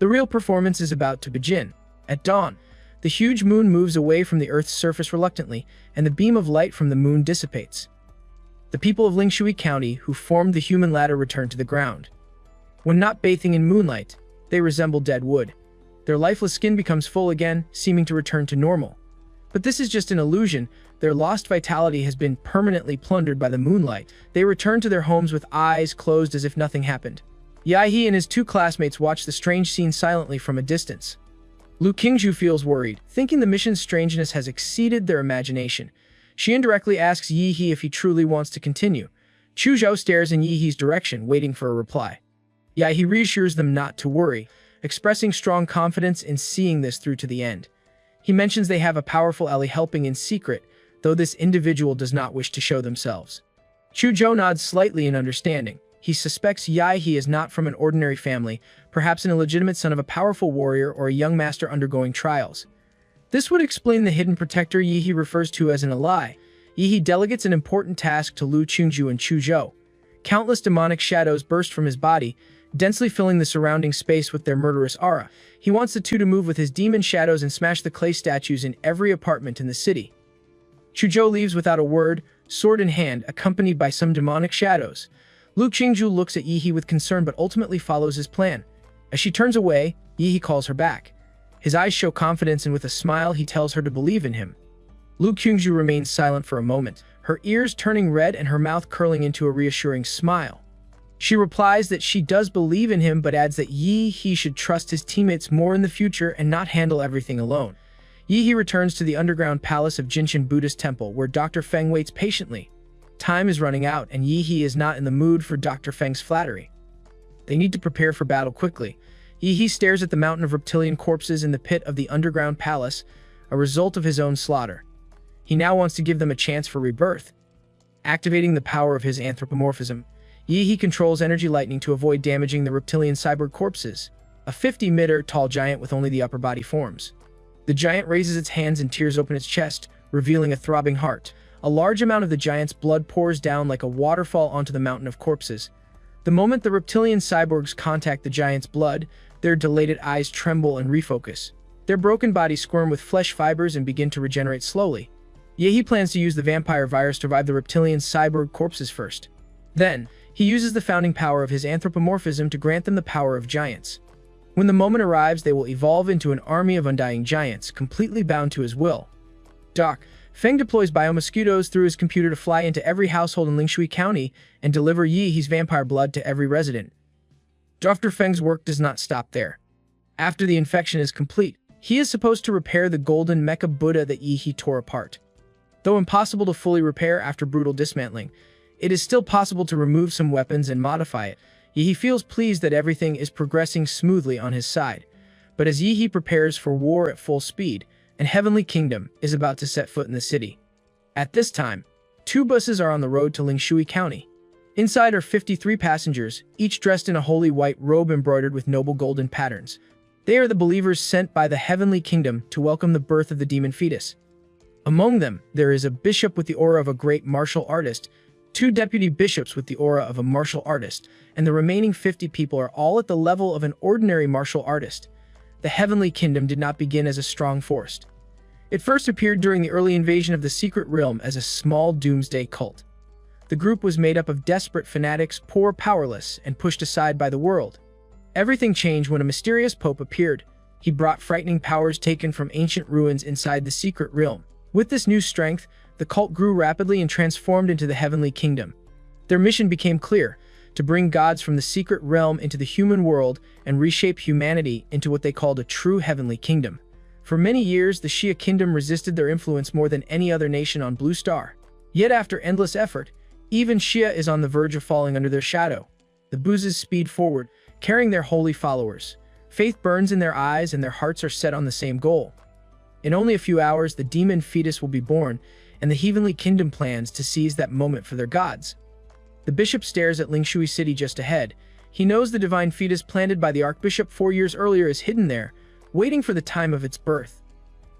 The real performance is about to begin. At dawn, the huge moon moves away from the Earth's surface reluctantly, and the beam of light from the moon dissipates. The people of Lingshui County who formed the human ladder return to the ground. When not bathing in moonlight, they resemble dead wood. Their lifeless skin becomes full again, seeming to return to normal. But this is just an illusion. Their lost vitality has been permanently plundered by the moonlight. They return to their homes with eyes closed as if nothing happened. Yi and his 2 classmates watch the strange scene silently from a distance. Lu Qingzhu feels worried, thinking the mission's strangeness has exceeded their imagination. She indirectly asks Yi if he truly wants to continue. Chu Zhou stares in Yi's direction, waiting for a reply. Yi reassures them not to worry, expressing strong confidence in seeing this through to the end. He mentions they have a powerful ally helping in secret, though this individual does not wish to show themselves. Chuzhou nods slightly in understanding. He suspects Yahe is not from an ordinary family, perhaps an illegitimate son of a powerful warrior or a young master undergoing trials. This would explain the hidden protector Yihe refers to as an ally. Yihe delegates an important task to Lu Qingju and Chuzhou. Countless demonic shadows burst from his body, densely filling the surrounding space with their murderous aura. He wants the two to move with his demon shadows and smash the clay statues in every apartment in the city. Chuzhou leaves without a word, sword in hand, accompanied by some demonic shadows. Lu Qingju looks at Yihe with concern but ultimately follows his plan. As she turns away, Yihe calls her back. His eyes show confidence and with a smile he tells her to believe in him. Lu Qingju remains silent for a moment, her ears turning red and her mouth curling into a reassuring smile. She replies that she does believe in him but adds that Yihe should trust his teammates more in the future and not handle everything alone. Yihe returns to the underground palace of Jinshin Buddhist Temple where Dr. Feng waits patiently. Time is running out and Yihe is not in the mood for Dr. Feng's flattery. They need to prepare for battle quickly. Yihe stares at the mountain of reptilian corpses in the pit of the underground palace, a result of his own slaughter. He now wants to give them a chance for rebirth. Activating the power of his anthropomorphism, Yihe controls energy lightning to avoid damaging the reptilian cyborg corpses, a 50-meter tall giant with only the upper body forms. The giant raises its hands and tears open its chest, revealing a throbbing heart. A large amount of the giant's blood pours down like a waterfall onto the mountain of corpses. The moment the reptilian cyborgs contact the giant's blood, their dilated eyes tremble and refocus. Their broken bodies squirm with flesh fibers and begin to regenerate slowly. Yihe plans to use the vampire virus to revive the reptilian cyborg corpses first. Then, he uses the founding power of his anthropomorphism to grant them the power of giants. When the moment arrives, they will evolve into an army of undying giants, completely bound to his will. Doc Feng deploys biomosquitoes through his computer to fly into every household in Lingshui County and deliver Yihe's vampire blood to every resident. Dr. Feng's work does not stop there. After the infection is complete, he is supposed to repair the golden mecha Buddha that Yihe tore apart. Though impossible to fully repair after brutal dismantling, it is still possible to remove some weapons and modify it. Yihe feels pleased that everything is progressing smoothly on his side. But as Yihe prepares for war at full speed, an heavenly kingdom is about to set foot in the city. At this time, 2 buses are on the road to Lingshui County. Inside are 53 passengers, each dressed in a holy white robe embroidered with noble golden patterns. They are the believers sent by the heavenly kingdom to welcome the birth of the demon fetus. Among them, there is a bishop with the aura of a great martial artist, 2 deputy bishops with the aura of a martial artist, and the remaining 50 people are all at the level of an ordinary martial artist. The heavenly kingdom did not begin as a strong force. It first appeared during the early invasion of the secret realm as a small doomsday cult. The group was made up of desperate fanatics, poor, powerless, and pushed aside by the world. Everything changed when a mysterious pope appeared. He brought frightening powers taken from ancient ruins inside the secret realm. With this new strength, the cult grew rapidly and transformed into the heavenly kingdom. Their mission became clear: to bring gods from the secret realm into the human world and reshape humanity into what they called a true heavenly kingdom. For many years, the Xia kingdom resisted their influence more than any other nation on Blue Star. Yet after endless effort, even Xia is on the verge of falling under their shadow. The Buzes speed forward, carrying their holy followers. Faith burns in their eyes and their hearts are set on the same goal. In only a few hours, the demon fetus will be born, and the heavenly kingdom plans to seize that moment for their gods. The bishop stares at Lingshui City just ahead. He knows the divine fetus planted by the archbishop 4 years earlier is hidden there, waiting for the time of its birth.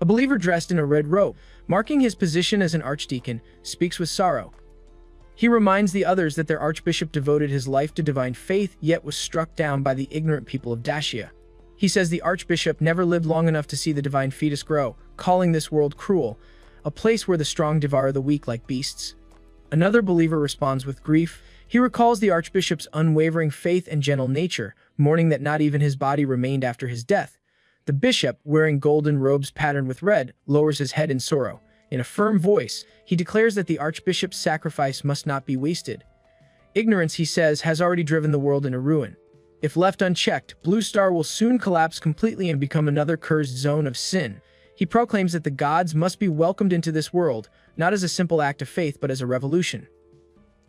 A believer dressed in a red robe, marking his position as an archdeacon, speaks with sorrow. He reminds the others that their archbishop devoted his life to divine faith, yet was struck down by the ignorant people of Dacia. He says the archbishop never lived long enough to see the divine fetus grow, calling this world cruel, a place where the strong devour the weak like beasts. Another believer responds with grief. He recalls the archbishop's unwavering faith and gentle nature, mourning that not even his body remained after his death. The bishop, wearing golden robes patterned with red, lowers his head in sorrow. In a firm voice, he declares that the archbishop's sacrifice must not be wasted. Ignorance, he says, has already driven the world into ruin. If left unchecked, Blue Star will soon collapse completely and become another cursed zone of sin. He proclaims that the gods must be welcomed into this world, not as a simple act of faith but as a revolution.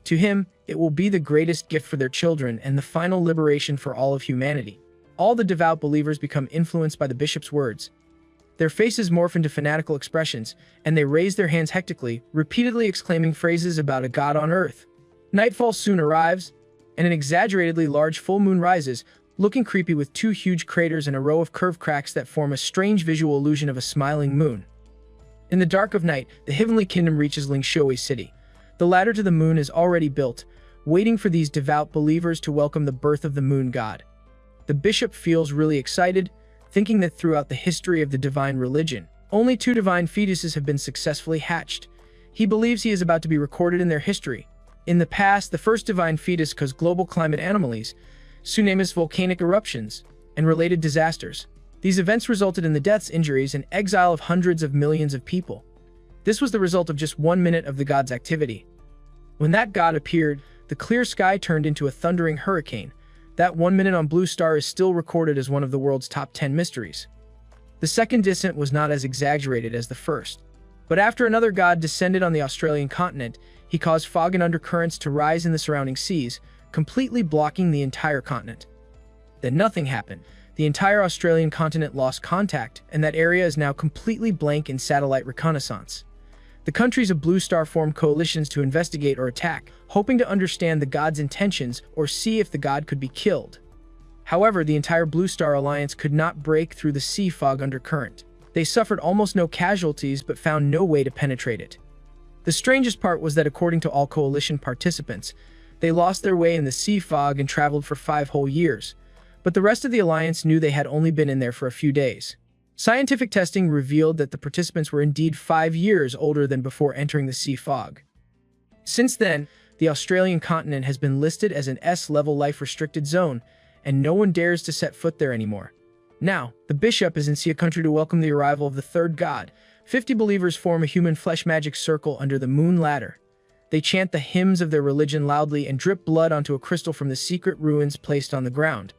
To him, it will be the greatest gift for their children and the final liberation for all of humanity. All the devout believers become influenced by the bishop's words. Their faces morph into fanatical expressions, and they raise their hands hectically, repeatedly exclaiming phrases about a god on earth. Nightfall soon arrives, and an exaggeratedly large full moon rises, looking creepy with two huge craters and a row of curved cracks that form a strange visual illusion of a smiling moon. In the dark of night, the heavenly kingdom reaches Lingshui City. The ladder to the moon is already built, waiting for these devout believers to welcome the birth of the moon god. The bishop feels really excited, thinking that throughout the history of the divine religion, only 2 divine fetuses have been successfully hatched. He believes he is about to be recorded in their history. In the past, the first divine fetus caused global climate anomalies, tsunamis, volcanic eruptions, and related disasters. These events resulted in the deaths, injuries, and exile of hundreds of millions of people. This was the result of just 1 minute of the god's activity. When that god appeared, the clear sky turned into a thundering hurricane. That 1 minute on Blue Star is still recorded as one of the world's top 10 mysteries. The second descent was not as exaggerated as the first. But after another god descended on the Australian continent, he caused fog and undercurrents to rise in the surrounding seas, completely blocking the entire continent. Then nothing happened. The entire Australian continent lost contact, and that area is now completely blank in satellite reconnaissance. The countries of Blue Star formed coalitions to investigate or attack, hoping to understand the god's intentions or see if the god could be killed. However, the entire Blue Star Alliance could not break through the sea fog undercurrent. They suffered almost no casualties but found no way to penetrate it. The strangest part was that according to all coalition participants, they lost their way in the sea fog and traveled for 5 whole years. But the rest of the alliance knew they had only been in there for a few days. Scientific testing revealed that the participants were indeed 5 years older than before entering the sea fog. Since then, the Australian continent has been listed as an S-level life-restricted zone, and no one dares to set foot there anymore. Now, the bishop is in Sia country to welcome the arrival of the third god. 50 believers form a human flesh magic circle under the moon ladder. They chant the hymns of their religion loudly and drip blood onto a crystal from the secret ruins placed on the ground.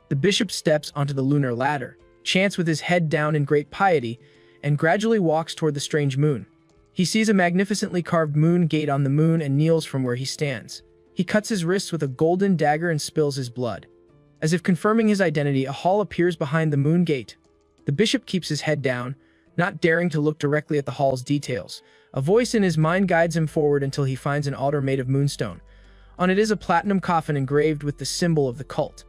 The bishop steps onto the lunar ladder, chants with his head down in great piety, and gradually walks toward the strange moon. He sees a magnificently carved moon gate on the moon and kneels from where he stands. He cuts his wrists with a golden dagger and spills his blood. As if confirming his identity, a hall appears behind the moon gate. The bishop keeps his head down, not daring to look directly at the hall's details. A voice in his mind guides him forward until he finds an altar made of moonstone. On it is a platinum coffin engraved with the symbol of the cult.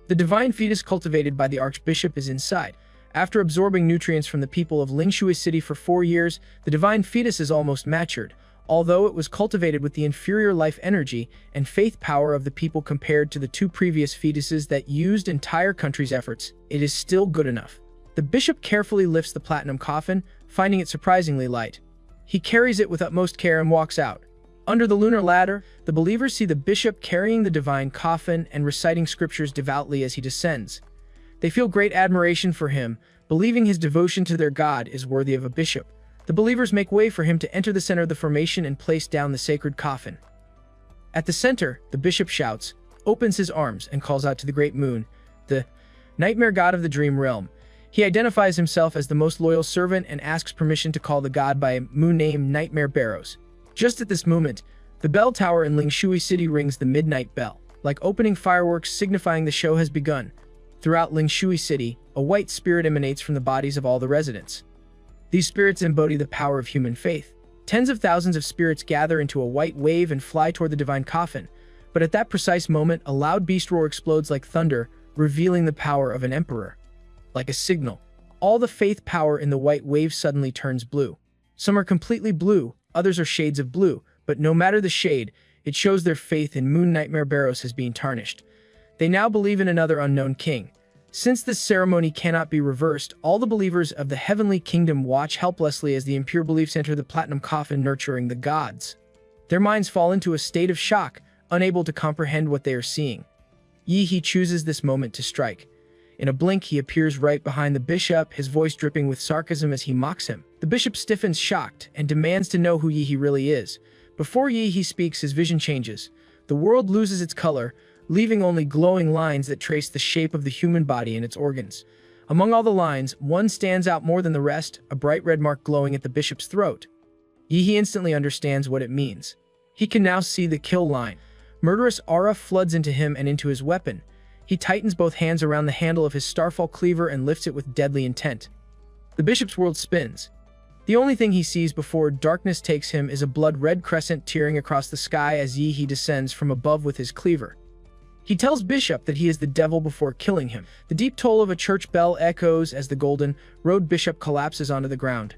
The divine fetus cultivated by the archbishop is inside. After absorbing nutrients from the people of Lingshui City for 4 years, the divine fetus is almost matured. Although it was cultivated with the inferior life energy and faith power of the people compared to the 2 previous fetuses that used entire countries' efforts, it is still good enough. The bishop carefully lifts the platinum coffin, finding it surprisingly light. He carries it with utmost care and walks out. Under the lunar ladder, the believers see the bishop carrying the divine coffin and reciting scriptures devoutly as he descends. They feel great admiration for him, believing his devotion to their god is worthy of a bishop. The believers make way for him to enter the center of the formation and place down the sacred coffin. At the center, the bishop shouts, opens his arms, and calls out to the great moon, the nightmare god of the dream realm. He identifies himself as the most loyal servant and asks permission to call the god by a moon named Nightmare Barrows. Just at this moment, the bell tower in Lingshui City rings the midnight bell, like opening fireworks signifying the show has begun. Throughout Lingshui City, a white spirit emanates from the bodies of all the residents. These spirits embody the power of human faith. Tens of thousands of spirits gather into a white wave and fly toward the divine coffin. But at that precise moment, a loud beast roar explodes like thunder, revealing the power of an emperor. Like a signal, all the faith power in the white wave suddenly turns blue. Some are completely blue, others are shades of blue, but no matter the shade, it shows their faith in Moon Nightmare Barrows has been tarnished. They now believe in another unknown king. Since this ceremony cannot be reversed, all the believers of the heavenly kingdom watch helplessly as the impure beliefs enter the platinum coffin nurturing the gods. Their minds fall into a state of shock, unable to comprehend what they are seeing. Yi chooses this moment to strike. In a blink, he appears right behind the bishop, his voice dripping with sarcasm as he mocks him. The bishop stiffens, shocked, and demands to know who Yi really is. Before Yi speaks, his vision changes. The world loses its color, leaving only glowing lines that trace the shape of the human body and its organs. Among all the lines, one stands out more than the rest, a bright red mark glowing at the bishop's throat. Yi instantly understands what it means. He can now see the kill line. Murderous aura floods into him and into his weapon. He tightens both hands around the handle of his starfall cleaver and lifts it with deadly intent. The bishop's world spins. The only thing he sees before darkness takes him is a blood-red crescent tearing across the sky as Yi descends from above with his cleaver. He tells Bishop that he is the devil before killing him. The deep toll of a church bell echoes as the golden-robed Bishop collapses onto the ground.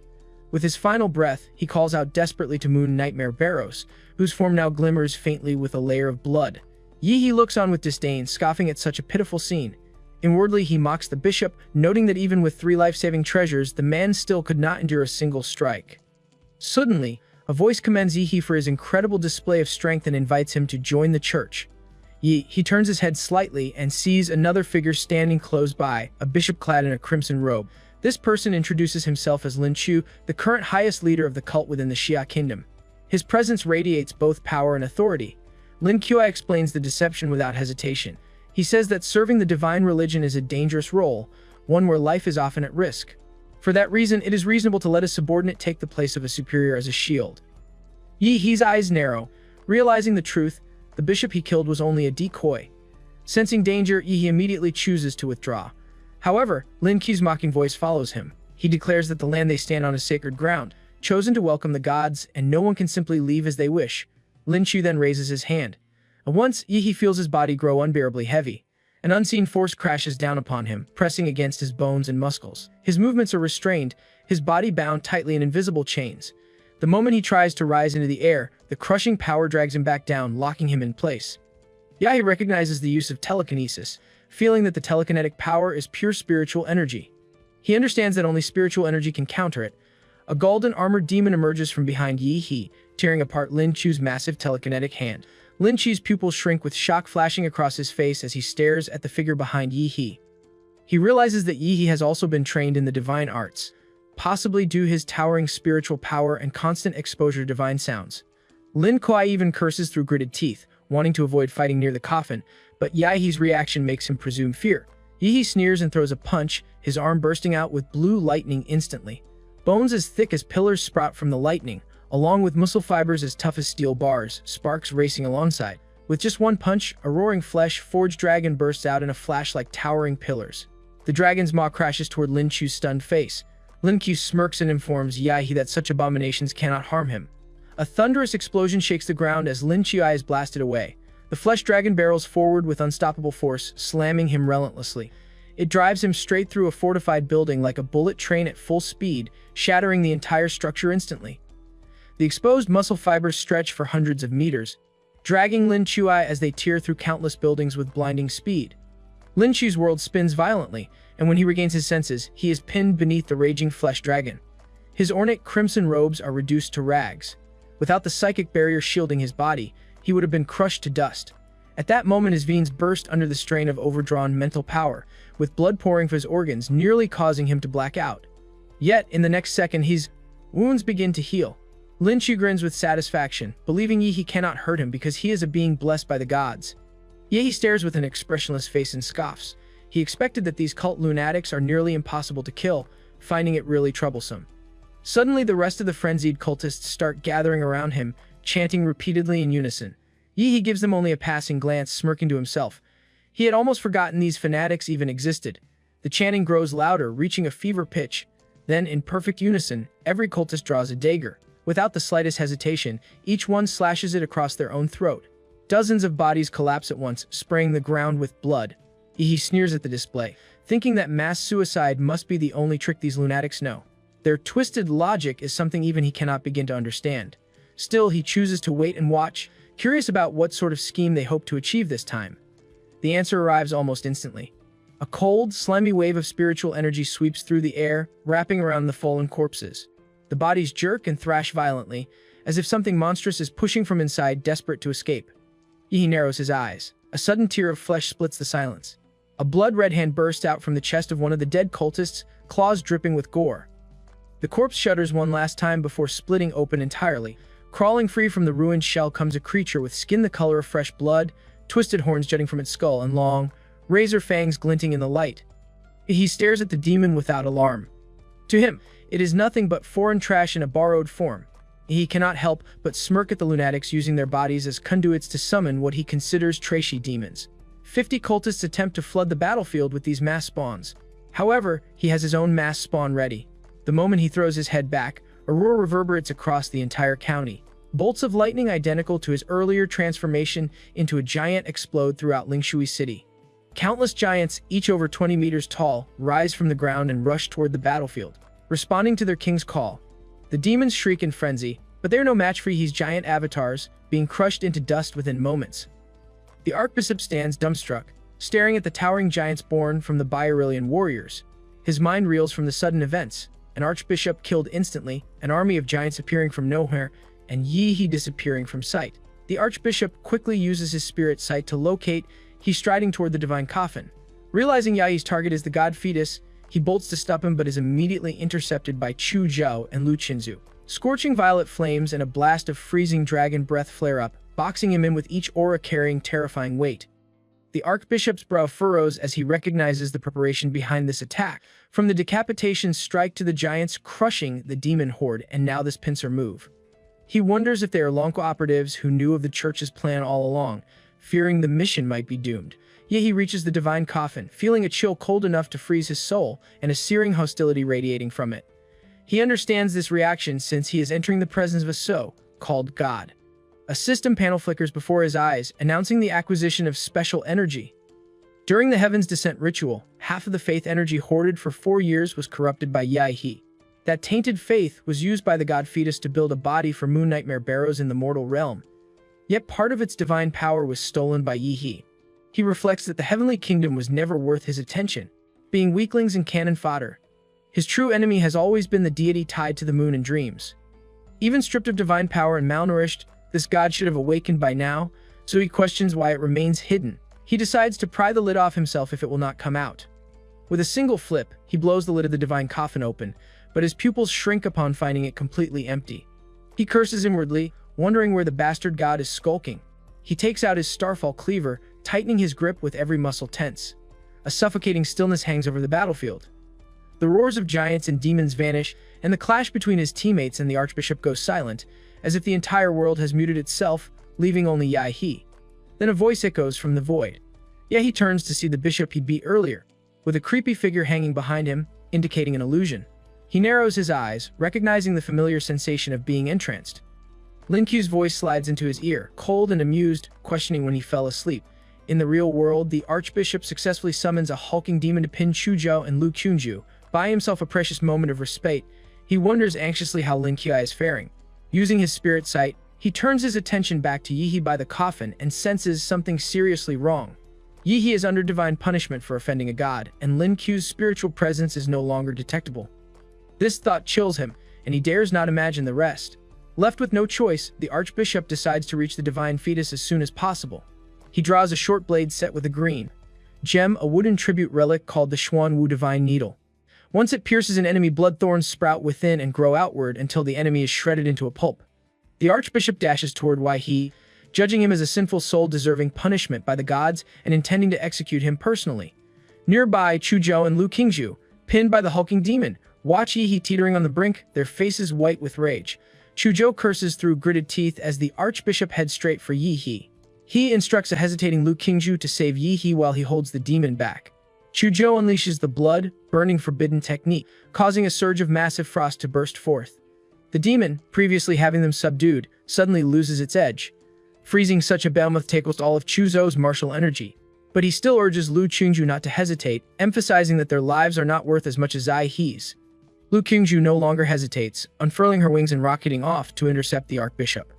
With his final breath, he calls out desperately to Moon Nightmare Barrows, whose form now glimmers faintly with a layer of blood. Yi looks on with disdain, scoffing at such a pitiful scene. Inwardly, he mocks the bishop, noting that even with 3 life-saving treasures, the man still could not endure a single strike. Suddenly, a voice commends Yi for his incredible display of strength and invites him to join the church. He turns his head slightly and sees another figure standing close by, a bishop clad in a crimson robe. This person introduces himself as Lin Chu, the current highest leader of the cult within the Xia Kingdom. His presence radiates both power and authority. Lin Qi explains the deception without hesitation. He says that serving the divine religion is a dangerous role, one where life is often at risk. For that reason, it is reasonable to let a subordinate take the place of a superior as a shield. Yi's eyes narrow. Realizing the truth, the bishop he killed was only a decoy. Sensing danger, Yi immediately chooses to withdraw. However, Lin Qi's mocking voice follows him. He declares that the land they stand on is sacred ground, chosen to welcome the gods, and no one can simply leave as they wish. Lin Chu then raises his hand. At once, Yi feels his body grow unbearably heavy. An unseen force crashes down upon him, pressing against his bones and muscles. His movements are restrained, his body bound tightly in invisible chains. The moment he tries to rise into the air, the crushing power drags him back down, locking him in place. Yahe recognizes the use of telekinesis, feeling that the telekinetic power is pure spiritual energy. He understands that only spiritual energy can counter it. A golden armored demon emerges from behind Yi, tearing apart Lin Chu's massive telekinetic hand. Lin Chu's pupils shrink with shock flashing across his face as he stares at the figure behind Yi. He realizes that Yi has also been trained in the divine arts, possibly due his towering spiritual power and constant exposure to divine sounds. Lin Kuai even curses through gritted teeth, wanting to avoid fighting near the coffin, but Yahe's reaction makes him presume fear. Yi sneers and throws a punch, his arm bursting out with blue lightning instantly. Bones as thick as pillars sprout from the lightning, along with muscle fibers as tough as steel bars, sparks racing alongside. With just one punch, a roaring flesh-forged dragon bursts out in a flash like towering pillars. The dragon's maw crashes toward Lin Chu's stunned face. Lin Qiu smirks and informs Yahe that such abominations cannot harm him. A thunderous explosion shakes the ground as Lin Qiu is blasted away. The flesh dragon barrels forward with unstoppable force, slamming him relentlessly. It drives him straight through a fortified building like a bullet train at full speed, shattering the entire structure instantly. The exposed muscle fibers stretch for hundreds of meters, dragging Lin Qiu as they tear through countless buildings with blinding speed. Lin Qiu's world spins violently, and when he regains his senses, he is pinned beneath the raging flesh dragon. His ornate crimson robes are reduced to rags. Without the psychic barrier shielding his body, he would have been crushed to dust. At that moment, his veins burst under the strain of overdrawn mental power, with blood pouring from his organs, nearly causing him to black out. Yet, in the next second, his wounds begin to heal. Lin Qiu grins with satisfaction, believing Yi cannot hurt him because he is a being blessed by the gods. Yi stares with an expressionless face and scoffs. He expected that these cult lunatics are nearly impossible to kill, finding it really troublesome. Suddenly, the rest of the frenzied cultists start gathering around him, chanting repeatedly in unison. Yi gives them only a passing glance, smirking to himself. He had almost forgotten these fanatics even existed. The chanting grows louder, reaching a fever pitch. Then, in perfect unison, every cultist draws a dagger. Without the slightest hesitation, each one slashes it across their own throat. Dozens of bodies collapse at once, spraying the ground with blood. He sneers at the display, thinking that mass suicide must be the only trick these lunatics know. Their twisted logic is something even he cannot begin to understand. Still, he chooses to wait and watch, curious about what sort of scheme they hope to achieve this time. The answer arrives almost instantly. A cold, slimy wave of spiritual energy sweeps through the air, wrapping around the fallen corpses. The bodies jerk and thrash violently, as if something monstrous is pushing from inside, desperate to escape. He narrows his eyes. A sudden tear of flesh splits the silence. A blood-red hand bursts out from the chest of one of the dead cultists, claws dripping with gore. The corpse shudders one last time before splitting open entirely. Crawling free from the ruined shell comes a creature with skin the color of fresh blood, twisted horns jutting from its skull, and long, razor fangs glinting in the light. He stares at the demon without alarm. To him, it is nothing but foreign trash in a borrowed form. He cannot help but smirk at the lunatics using their bodies as conduits to summon what he considers trashy demons. 50 cultists attempt to flood the battlefield with these mass spawns. However, he has his own mass spawn ready. The moment he throws his head back, a roar reverberates across the entire county. Bolts of lightning identical to his earlier transformation into a giant explode throughout Lingshui City. Countless giants, each over 20 meters tall, rise from the ground and rush toward the battlefield, responding to their king's call. The demons shriek in frenzy, but they are no match for Yi's giant avatars, being crushed into dust within moments. The Archbishop stands dumbstruck, staring at the towering giants born from the Byarillion warriors. His mind reels from the sudden events, an Archbishop killed instantly, an army of giants appearing from nowhere, and Yi disappearing from sight. The Archbishop quickly uses his spirit sight to locate He striding toward the divine coffin. Realizing Yi's target is the god fetus, he bolts to stop him but is immediately intercepted by Chu Zhao and Lu Qinzu. Scorching violet flames and a blast of freezing dragon breath flare up, boxing him in with each aura carrying terrifying weight. The Archbishop's brow furrows as he recognizes the preparation behind this attack. From the decapitation strike to the giants crushing the demon horde, and now this pincer move. He wonders if they are Lonko operatives who knew of the church's plan all along, fearing the mission might be doomed. Yet he reaches the divine coffin, feeling a chill cold enough to freeze his soul and a searing hostility radiating from it. He understands this reaction since he is entering the presence of a so-called god. A system panel flickers before his eyes, announcing the acquisition of special energy. During the Heaven's Descent ritual, half of the faith energy hoarded for 4 years was corrupted by Yi. That tainted faith was used by the god fetus to build a body for Moon Nightmare Barrows in the mortal realm. Yet part of its divine power was stolen by Yi. He reflects that the heavenly kingdom was never worth his attention, being weaklings and cannon fodder. His true enemy has always been the deity tied to the moon in dreams. Even stripped of divine power and malnourished, this god should have awakened by now, so he questions why it remains hidden. He decides to pry the lid off himself if it will not come out. With a single flip, he blows the lid of the divine coffin open, but his pupils shrink upon finding it completely empty. He curses inwardly, wondering where the bastard god is skulking. He takes out his starfall cleaver, tightening his grip with every muscle tense. A suffocating stillness hangs over the battlefield. The roars of giants and demons vanish, and the clash between his teammates and the Archbishop goes silent, as if the entire world has muted itself, leaving only Yi. Then a voice echoes from the void. He turns to see the bishop he beat earlier, with a creepy figure hanging behind him, indicating an illusion. He narrows his eyes, recognizing the familiar sensation of being entranced. Lin Q's voice slides into his ear, cold and amused, questioning when he fell asleep. In the real world, the Archbishop successfully summons a hulking demon to pin Chu Zhao and Lu Qinzu, buying himself a precious moment of respite. He wonders anxiously how Lin Qi is faring. Using his spirit sight, he turns his attention back to Yi by the coffin and senses something seriously wrong. Yi is under divine punishment for offending a god, and Lin Q's spiritual presence is no longer detectable. This thought chills him, and he dares not imagine the rest. Left with no choice, the Archbishop decides to reach the divine fetus as soon as possible. He draws a short blade set with a green gem, a wooden tribute relic called the Xuan Wu Divine Needle. Once it pierces an enemy, blood thorns sprout within and grow outward until the enemy is shredded into a pulp. The Archbishop dashes toward Yi, judging him as a sinful soul deserving punishment by the gods and intending to execute him personally. Nearby, Chu Zhao and Lu Qinzu, pinned by the hulking demon, watch Yi teetering on the brink, their faces white with rage. Chu Zhao curses through gritted teeth as the Archbishop heads straight for Yi. He instructs a hesitating Lu Qinzu to save Yi while he holds the demon back. Chu Zhao unleashes the blood-burning forbidden technique, causing a surge of massive frost to burst forth. The demon, previously having them subdued, suddenly loses its edge. Freezing such a behemoth takes all of Chu Zhou's martial energy. But he still urges Lu Qinzu not to hesitate, emphasizing that their lives are not worth as much as Yi's. Lu Qinzu no longer hesitates, unfurling her wings and rocketing off to intercept the Archbishop.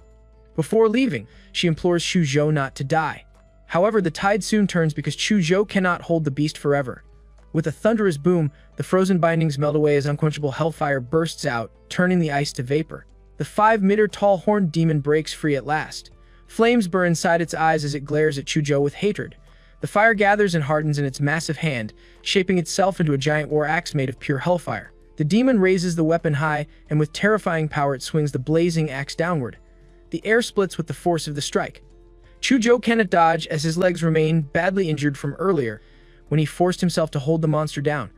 Before leaving, she implores Chu Zhao not to die. However, the tide soon turns because Chu Zhao cannot hold the beast forever. With a thunderous boom, the frozen bindings melt away as unquenchable hellfire bursts out, turning the ice to vapor. The 5-meter-tall horned demon breaks free at last. Flames burn inside its eyes as it glares at Chu Zhao with hatred. The fire gathers and hardens in its massive hand, shaping itself into a giant war axe made of pure hellfire. The demon raises the weapon high, and with terrifying power it swings the blazing axe downward. The air splits with the force of the strike. Chu Zhao cannot dodge as his legs remain badly injured from earlier, when he forced himself to hold the monster down.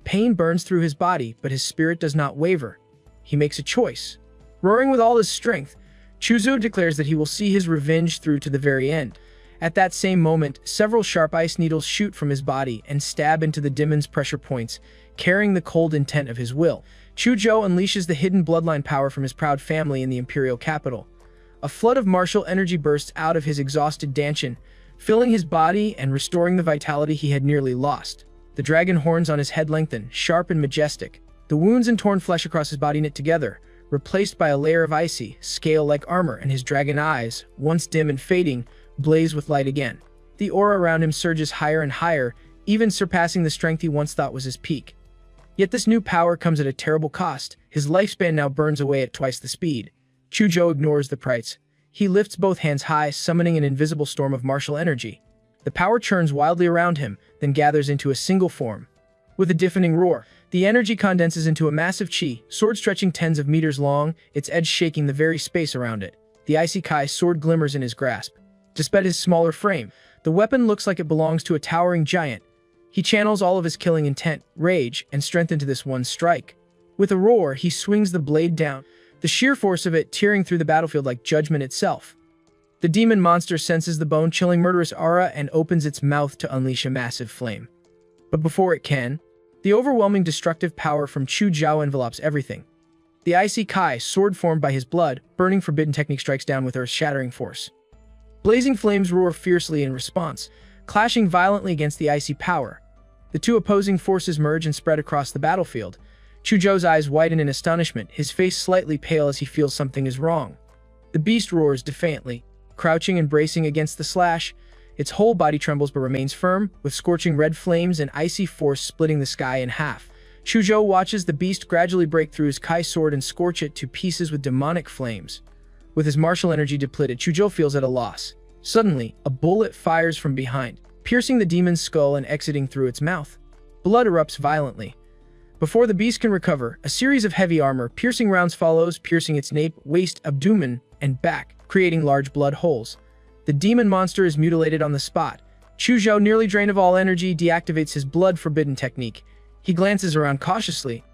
Pain burns through his body, but his spirit does not waver. He makes a choice. Roaring with all his strength, Chu Zhao declares that he will see his revenge through to the very end. At that same moment, several sharp ice needles shoot from his body and stab into the demon's pressure points, carrying the cold intent of his will. Chuzhou unleashes the hidden bloodline power from his proud family in the imperial capital. A flood of martial energy bursts out of his exhausted Danshin, filling his body and restoring the vitality he had nearly lost. The dragon horns on his head lengthen, sharp and majestic. The wounds and torn flesh across his body knit together, replaced by a layer of icy, scale-like armor, and his dragon eyes, once dim and fading, blaze with light again. The aura around him surges higher and higher, even surpassing the strength he once thought was his peak. Yet this new power comes at a terrible cost. His lifespan now burns away at twice the speed. Chuzhou ignores the price. He lifts both hands high, summoning an invisible storm of martial energy. The power churns wildly around him, then gathers into a single form. With a deafening roar, the energy condenses into a massive chi, sword stretching tens of meters long, its edge shaking the very space around it. The icy kai sword glimmers in his grasp. Despite his smaller frame, the weapon looks like it belongs to a towering giant. He channels all of his killing intent, rage, and strength into this one strike. With a roar, he swings the blade down, the sheer force of it tearing through the battlefield like judgment itself. The demon monster senses the bone-chilling murderous aura and opens its mouth to unleash a massive flame. But before it can, the overwhelming destructive power from Chuzhou envelopes everything. The icy kai, sword formed by his blood, burning forbidden technique strikes down with earth-shattering force. Blazing flames roar fiercely in response, clashing violently against the icy power. The two opposing forces merge and spread across the battlefield. Chuzhou's eyes widen in astonishment, his face slightly pale as he feels something is wrong. The beast roars defiantly, crouching and bracing against the slash. Its whole body trembles but remains firm, with scorching red flames and icy force splitting the sky in half. Chuzhou watches the beast gradually break through his kai sword and scorch it to pieces with demonic flames. With his martial energy depleted, Chuzhou feels at a loss. Suddenly, a bullet fires from behind, piercing the demon's skull and exiting through its mouth. Blood erupts violently. Before the beast can recover, a series of heavy armor-piercing rounds follows, piercing its nape, waist, abdomen, and back, creating large blood holes. The demon monster is mutilated on the spot. Chuzhou, nearly drained of all energy, deactivates his blood-forbidden technique. He glances around cautiously,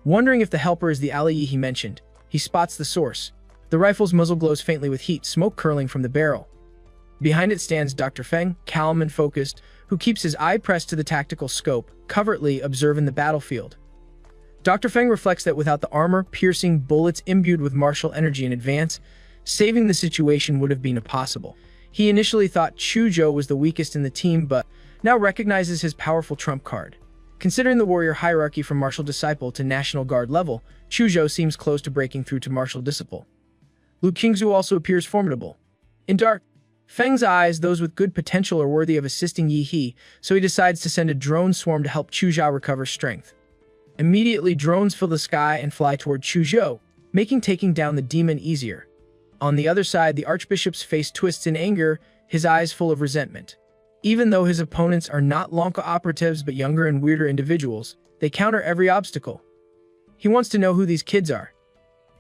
wondering if the helper is the ally he mentioned. He spots the source. The rifle's muzzle glows faintly with heat, smoke curling from the barrel. Behind it stands Dr. Feng, calm and focused, who keeps his eye pressed to the tactical scope, covertly observing the battlefield. Dr. Feng reflects that without the armor-piercing bullets imbued with martial energy in advance, saving the situation would have been impossible. He initially thought Chuzhou was the weakest in the team, but now recognizes his powerful trump card. Considering the warrior hierarchy from martial disciple to National Guard level, Chuzhou seems close to breaking through to martial disciple. Lu Qingzhu also appears formidable. In Dark Feng's eyes, those with good potential are worthy of assisting Yi He, so he decides to send a drone swarm to help Chuzhou recover strength. Immediately, drones fill the sky and fly toward Chuzhou, making taking down the demon easier. On the other side, the Archbishop's face twists in anger, his eyes full of resentment. Even though his opponents are not Lanka operatives but younger and weirder individuals, they counter every obstacle. He wants to know who these kids are.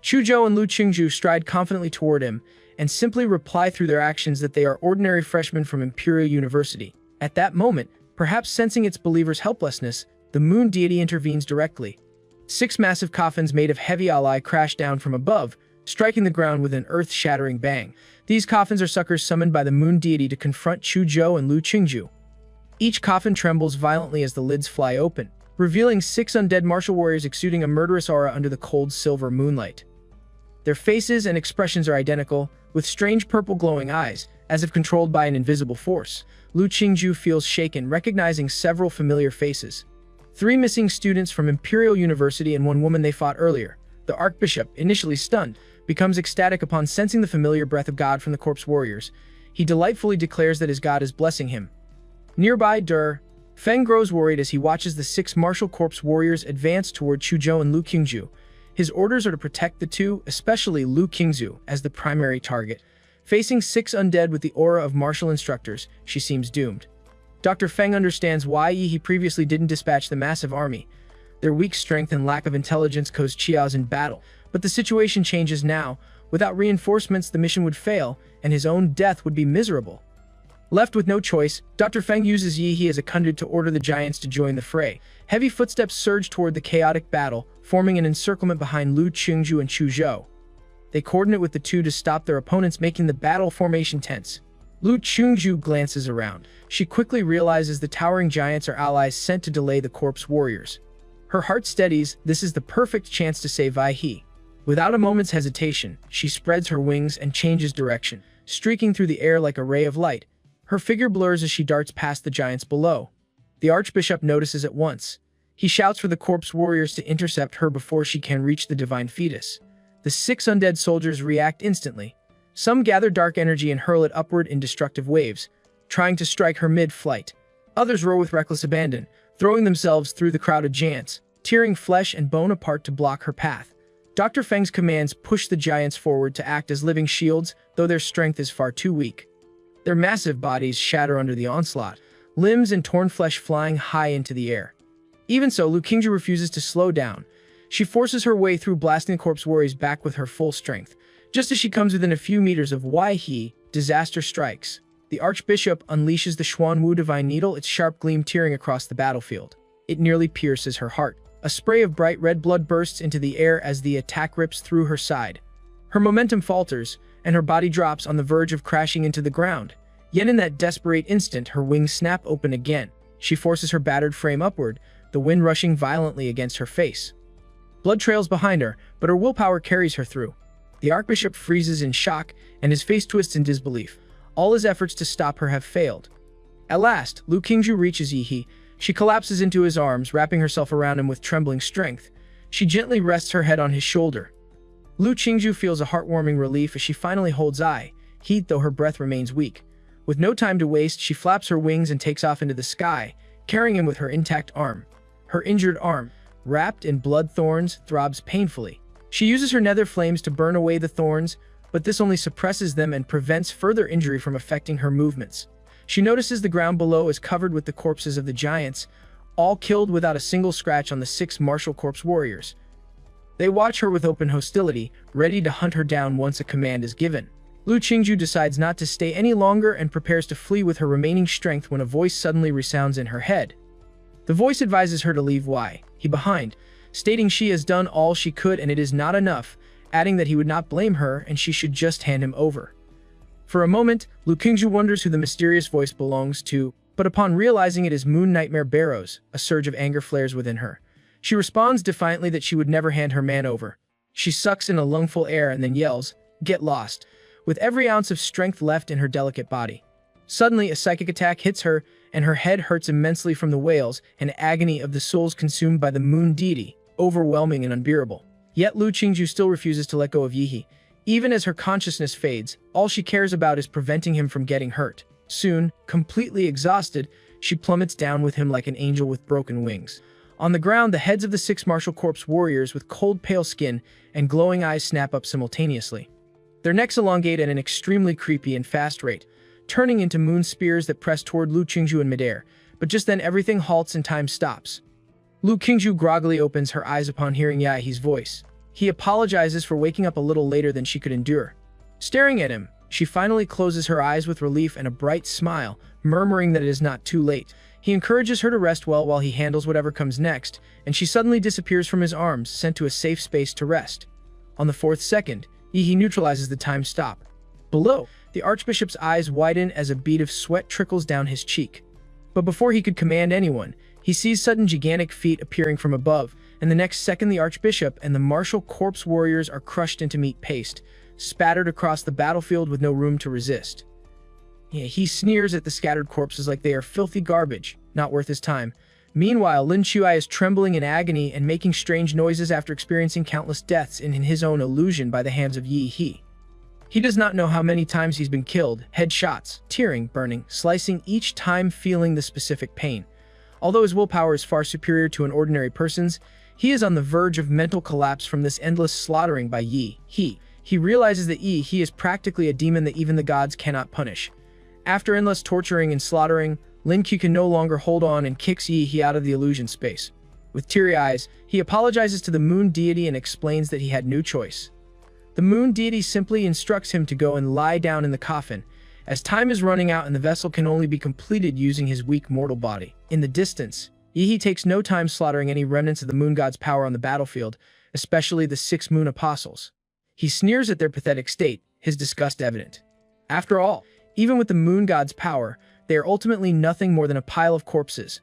Chuzhou and Lu Qingzhu stride confidently toward him and simply reply through their actions that they are ordinary freshmen from Imperial University. At that moment, perhaps sensing its believers' helplessness, the moon deity intervenes directly. 6 massive coffins made of heavy alloy crash down from above, striking the ground with an earth-shattering bang. These coffins are suckers summoned by the moon deity to confront Chuzhou and Lu Qingzhu. Each coffin trembles violently as the lids fly open, revealing 6 undead martial warriors exuding a murderous aura under the cold silver moonlight. Their faces and expressions are identical, with strange purple glowing eyes, as if controlled by an invisible force. Lu Qingzhu feels shaken, recognizing several familiar faces. 3 missing students from Imperial University and 1 woman they fought earlier. The Archbishop, initially stunned, becomes ecstatic upon sensing the familiar breath of God from the corpse warriors. He delightfully declares that his God is blessing him. Nearby, Feng grows worried as he watches the 6 martial corpse warriors advance toward Chuzhou and Lu Qingzhu. His orders are to protect the two, especially Lu Qingzhu, as the primary target. Facing 6 undead with the aura of martial instructors, she seems doomed. Dr. Feng understands why he previously didn't dispatch the massive army. Their weak strength and lack of intelligence caused Chiaos in battle, but the situation changes now. Without reinforcements, the mission would fail, and his own death would be miserable. Left with no choice, Dr. Feng uses Yi He as a conduit to order the giants to join the fray. Heavy footsteps surge toward the chaotic battle, forming an encirclement behind Lu Qingzhu and Chuzhou. They coordinate with the two to stop their opponents, making the battle formation tense. Lu Qingzhu glances around. She quickly realizes the towering giants are allies sent to delay the corpse warriors. Her heart steadies. This is the perfect chance to save Yi. Without a moment's hesitation, she spreads her wings and changes direction, streaking through the air like a ray of light. Her figure blurs as she darts past the giants below. The Archbishop notices at once. He shouts for the corpse warriors to intercept her before she can reach the divine fetus. The 6 undead soldiers react instantly. Some gather dark energy and hurl it upward in destructive waves, trying to strike her mid-flight. Others roar with reckless abandon, throwing themselves through the crowded giants, tearing flesh and bone apart to block her path. Dr. Feng's commands push the giants forward to act as living shields, though their strength is far too weak. Their massive bodies shatter under the onslaught, limbs and torn flesh flying high into the air. Even so, Lu Qingju refuses to slow down. She forces her way through, blasting the corpse warriors back with her full strength. Just as she comes within a few meters of Yi, disaster strikes. The Archbishop unleashes the Xuanwu Divine Needle, its sharp gleam tearing across the battlefield. It nearly pierces her heart. A spray of bright red blood bursts into the air as the attack rips through her side. Her momentum falters, and her body drops on the verge of crashing into the ground. Yet in that desperate instant, her wings snap open again. She forces her battered frame upward, the wind rushing violently against her face. Blood trails behind her, but her willpower carries her through. The Archbishop freezes in shock, and his face twists in disbelief. All his efforts to stop her have failed. At last, Lu Qingju reaches Yi. She collapses into his arms, wrapping herself around him with trembling strength. She gently rests her head on his shoulder. Lu Qingju feels a heartwarming relief as she finally holds Yi, though her breath remains weak. With no time to waste, she flaps her wings and takes off into the sky, carrying him with her intact arm. Her injured arm, wrapped in blood thorns, throbs painfully. She uses her nether flames to burn away the thorns, but this only suppresses them and prevents further injury from affecting her movements. She notices the ground below is covered with the corpses of the giants, all killed without a single scratch on the 6 martial corpse warriors. They watch her with open hostility, ready to hunt her down once a command is given. Lu Qingju decides not to stay any longer and prepares to flee with her remaining strength when a voice suddenly resounds in her head. The voice advises her to leave Yi behind, stating she has done all she could and it is not enough, adding that he would not blame her and she should just hand him over. For a moment, Lu Qingju wonders who the mysterious voice belongs to, but upon realizing it is Moon Nightmare Barrows, a surge of anger flares within her. She responds defiantly that she would never hand her man over. She sucks in a lungful air and then yells, "Get lost," with every ounce of strength left in her delicate body. Suddenly, a psychic attack hits her, and her head hurts immensely from the wails and agony of the souls consumed by the moon deity, overwhelming and unbearable. Yet Lu Qingju still refuses to let go of Yi. Even as her consciousness fades, all she cares about is preventing him from getting hurt. Soon, completely exhausted, she plummets down with him like an angel with broken wings. On the ground, the heads of the 6 martial corpse warriors with cold pale skin and glowing eyes snap up simultaneously. Their necks elongate at an extremely creepy and fast rate, turning into moon spears that press toward Lu Qingju in midair, but just then everything halts and time stops. Lu Qingju groggily opens her eyes upon hearing Yi's voice. He apologizes for waking up a little later than she could endure. Staring at him, she finally closes her eyes with relief and a bright smile, murmuring that it is not too late. He encourages her to rest well while he handles whatever comes next, and she suddenly disappears from his arms, sent to a safe space to rest. On the 4th second, Yi neutralizes the time stop. Below, the Archbishop's eyes widen as a bead of sweat trickles down his cheek. But before he could command anyone, he sees sudden gigantic feet appearing from above, and the next second the Archbishop and the martial corpse warriors are crushed into meat paste, spattered across the battlefield with no room to resist. He sneers at the scattered corpses like they are filthy garbage, not worth his time. Meanwhile, Lin Chuai is trembling in agony and making strange noises after experiencing countless deaths in his own illusion by the hands of Yi. He does not know how many times he's been killed, headshots, tearing, burning, slicing, each time feeling the specific pain. Although his willpower is far superior to an ordinary person's, he is on the verge of mental collapse from this endless slaughtering by Yi. He realizes that Yi is practically a demon that even the gods cannot punish. After endless torturing and slaughtering, Lin Q can no longer hold on and kicks Yi out of the illusion space. With teary eyes, he apologizes to the moon deity and explains that he had no choice. The moon deity simply instructs him to go and lie down in the coffin, as time is running out and the vessel can only be completed using his weak mortal body. In the distance, Yi takes no time slaughtering any remnants of the moon god's power on the battlefield, especially the 6 moon apostles. He sneers at their pathetic state, his disgust evident. After all, even with the moon god's power, they are ultimately nothing more than a pile of corpses.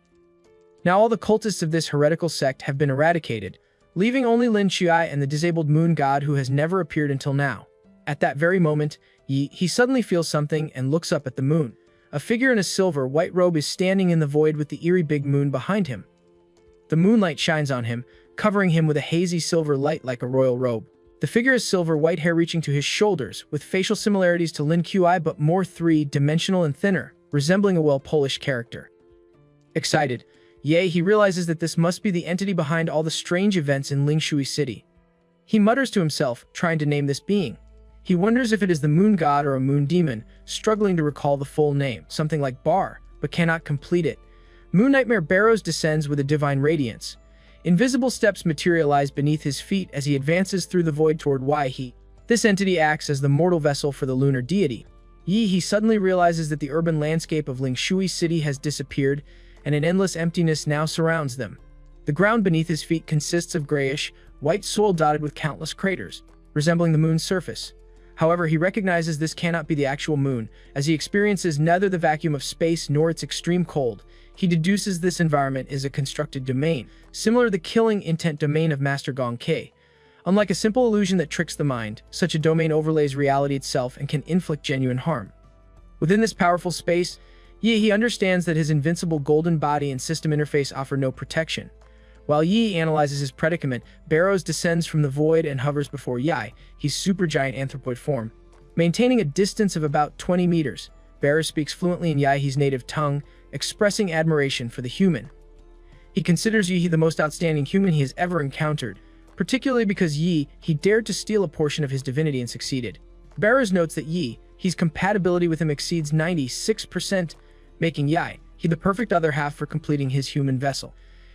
Now all the cultists of this heretical sect have been eradicated, leaving only Lin Chuai and the disabled moon god who has never appeared until now. At that very moment, he suddenly feels something and looks up at the moon. A figure in a silver white robe is standing in the void with the eerie big moon behind him. The moonlight shines on him, covering him with a hazy silver light like a royal robe. The figure has silver white hair reaching to his shoulders, with facial similarities to Lin Qi but more three-dimensional and thinner, resembling a well-polished character. Excited, he realizes that this must be the entity behind all the strange events in Lingshui City. He mutters to himself, trying to name this being. He wonders if it is the moon god or a moon demon, struggling to recall the full name, something like Bar, but cannot complete it. Moon Nightmare Barrows descends with a divine radiance. Invisible steps materialize beneath his feet as he advances through the void toward He. This entity acts as the mortal vessel for the lunar deity. He suddenly realizes that the urban landscape of Lingshui City has disappeared, and an endless emptiness now surrounds them. The ground beneath his feet consists of grayish, white soil dotted with countless craters, resembling the moon's surface. However, he recognizes this cannot be the actual moon, as he experiences neither the vacuum of space nor its extreme cold. He deduces this environment is a constructed domain, similar to the killing intent domain of Master Gong Ke. Unlike a simple illusion that tricks the mind, such a domain overlays reality itself and can inflict genuine harm. Within this powerful space, he understands that his invincible golden body and system interface offer no protection. While analyzes his predicament, Barrows descends from the void and hovers before his supergiant anthropoid form. Maintaining a distance of about 20 meters, Barrows speaks fluently in his native tongue, expressing admiration for the human. He considers the most outstanding human he has ever encountered, particularly because he dared to steal a portion of his divinity and succeeded. Barrows notes that his compatibility with him exceeds 96%, making he the perfect other half for completing his human vessel.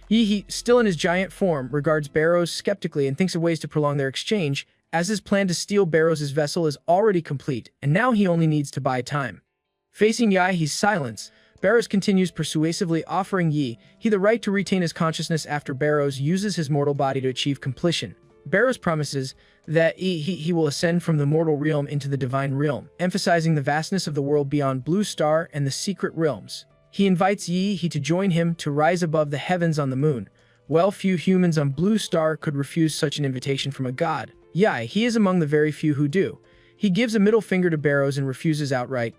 He, still in his giant form, regards Barrows skeptically and thinks of ways to prolong their exchange, as his plan to steal Barrows' vessel is already complete, and now he only needs to buy time. Facing his silence, Barrows continues persuasively, offering he the right to retain his consciousness after Barrows uses his mortal body to achieve completion. Barrows promises that he will ascend from the mortal realm into the divine realm, emphasizing the vastness of the world beyond Blue Star and the secret realms. He invites he to join him to rise above the heavens on the moon. Well, few humans on Blue Star could refuse such an invitation from a god. He is among the very few who do. He gives a middle finger to Barrows and refuses outright.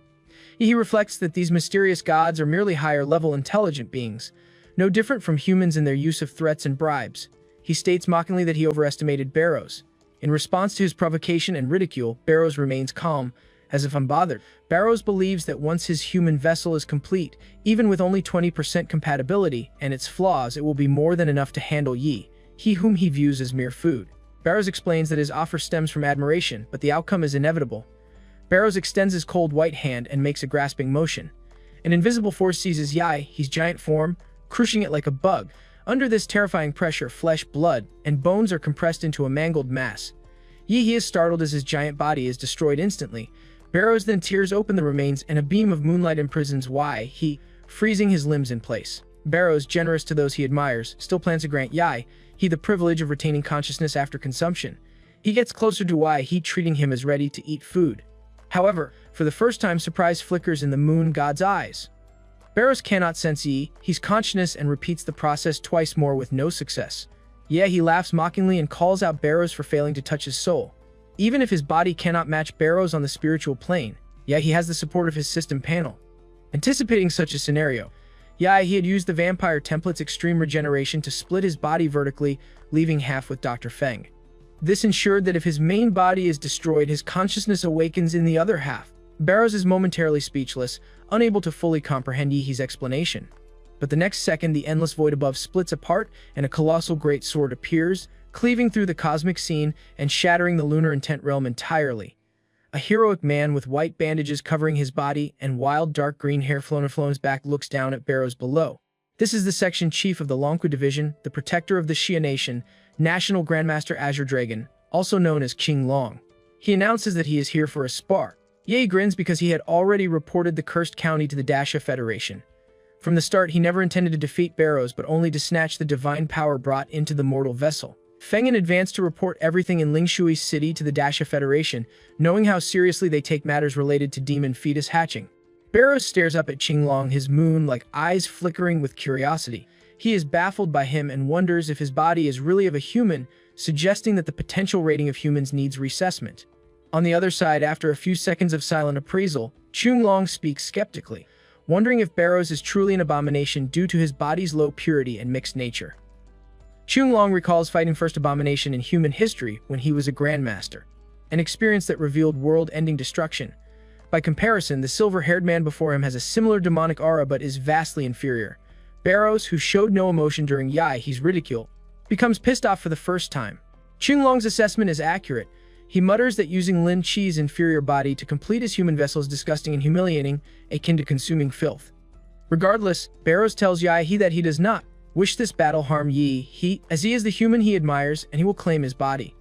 He reflects that these mysterious gods are merely higher-level intelligent beings, no different from humans in their use of threats and bribes. He states mockingly that he overestimated Barrows. In response to his provocation and ridicule, Barrows remains calm, as if unbothered. Barrows believes that once his human vessel is complete, even with only 20% compatibility and its flaws, it will be more than enough to handle he whom he views as mere food. Barrows explains that his offer stems from admiration, but the outcome is inevitable. Barrows extends his cold white hand and makes a grasping motion. An invisible force seizes his giant form, crushing it like a bug. Under this terrifying pressure, flesh, blood, and bones are compressed into a mangled mass. He is startled as his giant body is destroyed instantly. Barrows then tears open the remains and a beam of moonlight imprisons he, freezing his limbs in place. Barrows, generous to those he admires, still plans to grant he the privilege of retaining consciousness after consumption. He gets closer to he, treating him as ready to eat food. However, for the first time, surprise flickers in the moon god's eyes. Barrows cannot sense his consciousness and repeats the process twice more with no success. He laughs mockingly and calls out Barrows for failing to touch his soul. Even if his body cannot match Barrows on the spiritual plane, he has the support of his system panel. Anticipating such a scenario, he had used the vampire template's extreme regeneration to split his body vertically, leaving half with Dr. Feng. This ensured that if his main body is destroyed, his consciousness awakens in the other half. Barrows is momentarily speechless, unable to fully comprehend his explanation. But the next second, the endless void above splits apart and a colossal great sword appears, cleaving through the cosmic scene and shattering the lunar intent realm entirely. A heroic man with white bandages covering his body and wild dark green hair flowing from his back looks down at Barrows below. This is the section chief of the Longqu Division, the protector of the Xia Nation, National Grandmaster Azure Dragon, also known as King Long. He announces that he is here for a spar. Ye grins because he had already reported the cursed county to the Dasha Federation. From the start, he never intended to defeat Barrows, but only to snatch the divine power brought into the mortal vessel. Feng in advance to report everything in Lingshui City to the Dasha Federation, knowing how seriously they take matters related to demon fetus hatching. Barrows stares up at Qinglong, his moon-like eyes flickering with curiosity. He is baffled by him and wonders if his body is really of a human, suggesting that the potential rating of humans needs reassessment. On the other side, after a few seconds of silent appraisal, Chunglong speaks skeptically, wondering if Barrows is truly an abomination due to his body's low purity and mixed nature. Chunglong recalls fighting first abomination in human history when he was a grandmaster, an experience that revealed world-ending destruction. By comparison, the silver-haired man before him has a similar demonic aura but is vastly inferior. Barrows, who showed no emotion during He's ridicule, becomes pissed off for the first time. Chunglong's assessment is accurate. He mutters that using Lin Chi's inferior body to complete his human vessel is disgusting and humiliating, akin to consuming filth. Regardless, Barrows tells He that he does not wish this battle harm as he is the human he admires, and he will claim his body.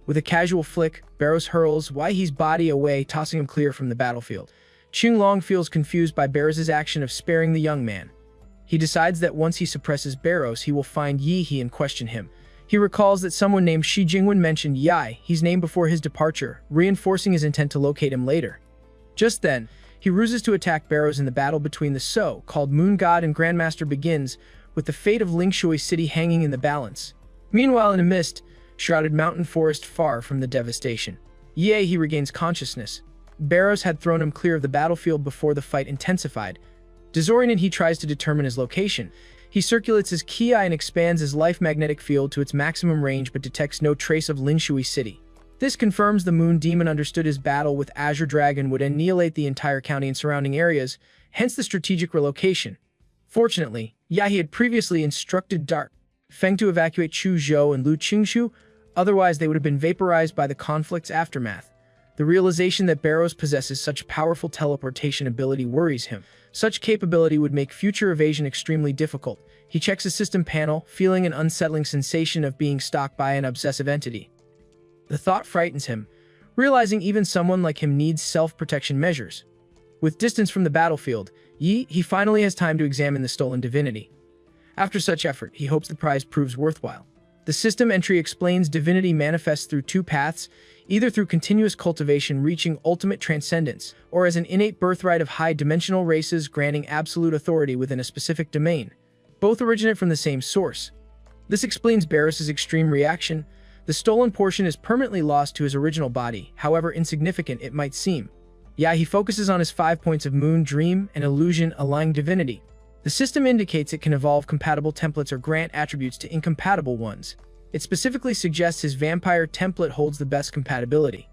With a casual flick, Barrows hurls He's body away, tossing him clear from the battlefield. Chunglong feels confused by Barrows' action of sparing the young man. He decides that once he suppresses Barrows, he will find He and question him. He recalls that someone named Shi Jingwen mentioned He's name before his departure, reinforcing his intent to locate him later. Just then, he ruses to attack Barrows, and the battle between the so-called Moon God and Grandmaster begins, with the fate of Lingshui City hanging in the balance. Meanwhile, in a mist-shrouded mountain forest far from the devastation, he regains consciousness. Barrows had thrown him clear of the battlefield before the fight intensified. Disoriented, he tries to determine his location. He circulates his ki and expands his life magnetic field to its maximum range but detects no trace of Lingshui City. This confirms the Moon Demon understood his battle with Azure Dragon would annihilate the entire county and surrounding areas, hence the strategic relocation. Fortunately, he had previously instructed Dark Feng to evacuate Chu Zhou and Lu Qingshu, otherwise they would have been vaporized by the conflict's aftermath. The realization that Barrows possesses such powerful teleportation ability worries him. Such capability would make future evasion extremely difficult. He checks his system panel, feeling an unsettling sensation of being stalked by an obsessive entity. The thought frightens him, realizing even someone like him needs self-protection measures. With distance from the battlefield, he finally has time to examine the stolen divinity. After such effort, he hopes the prize proves worthwhile. The system entry explains divinity manifests through two paths, either through continuous cultivation reaching ultimate transcendence, or as an innate birthright of high-dimensional races granting absolute authority within a specific domain. Both originate from the same source. This explains Barrows' extreme reaction. The stolen portion is permanently lost to his original body, however insignificant it might seem. He focuses on his 5 points of Moon, Dream, and Illusion aligning divinity. The system indicates it can evolve compatible templates or grant attributes to incompatible ones. It specifically suggests his vampire template holds the best compatibility.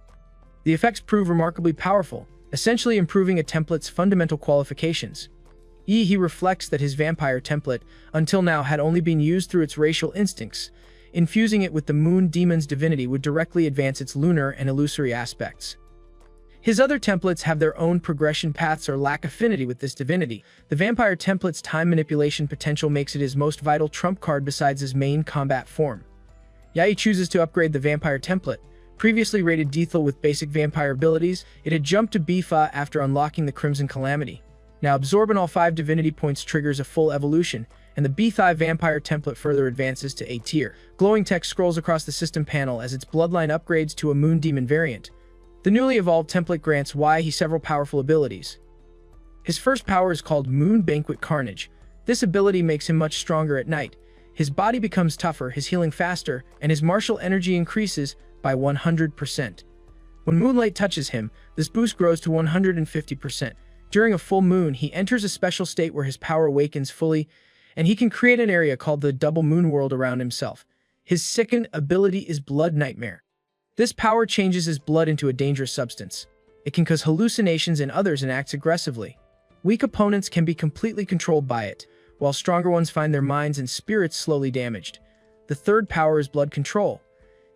The effects prove remarkably powerful, essentially improving a template's fundamental qualifications. He reflects that his vampire template, until now, had only been used through its racial instincts. Infusing it with the Moon Demon's divinity would directly advance its lunar and illusory aspects. His other templates have their own progression paths or lack affinity with this divinity. The vampire template's time manipulation potential makes it his most vital trump card besides his main combat form. He chooses to upgrade the vampire template. Previously rated Lethal with basic vampire abilities, it had jumped to B5 after unlocking the Crimson Calamity. Now absorbing all 5 divinity points triggers a full evolution, and the B5 vampire template further advances to A tier. Glowing text scrolls across the system panel as its bloodline upgrades to a Moon Demon variant. The newly evolved template grants He several powerful abilities. His first power is called Moon Banquet Carnage. This ability makes him much stronger at night. His body becomes tougher, his healing faster, and his martial energy increases by 100%. When moonlight touches him, this boost grows to 150%. During a full moon, he enters a special state where his power awakens fully, and he can create an area called the Double Moon World around himself. His second ability is Blood Nightmare. This power changes his blood into a dangerous substance. It can cause hallucinations in others and acts aggressively. Weak opponents can be completely controlled by it, while stronger ones find their minds and spirits slowly damaged. The third power is Blood Control.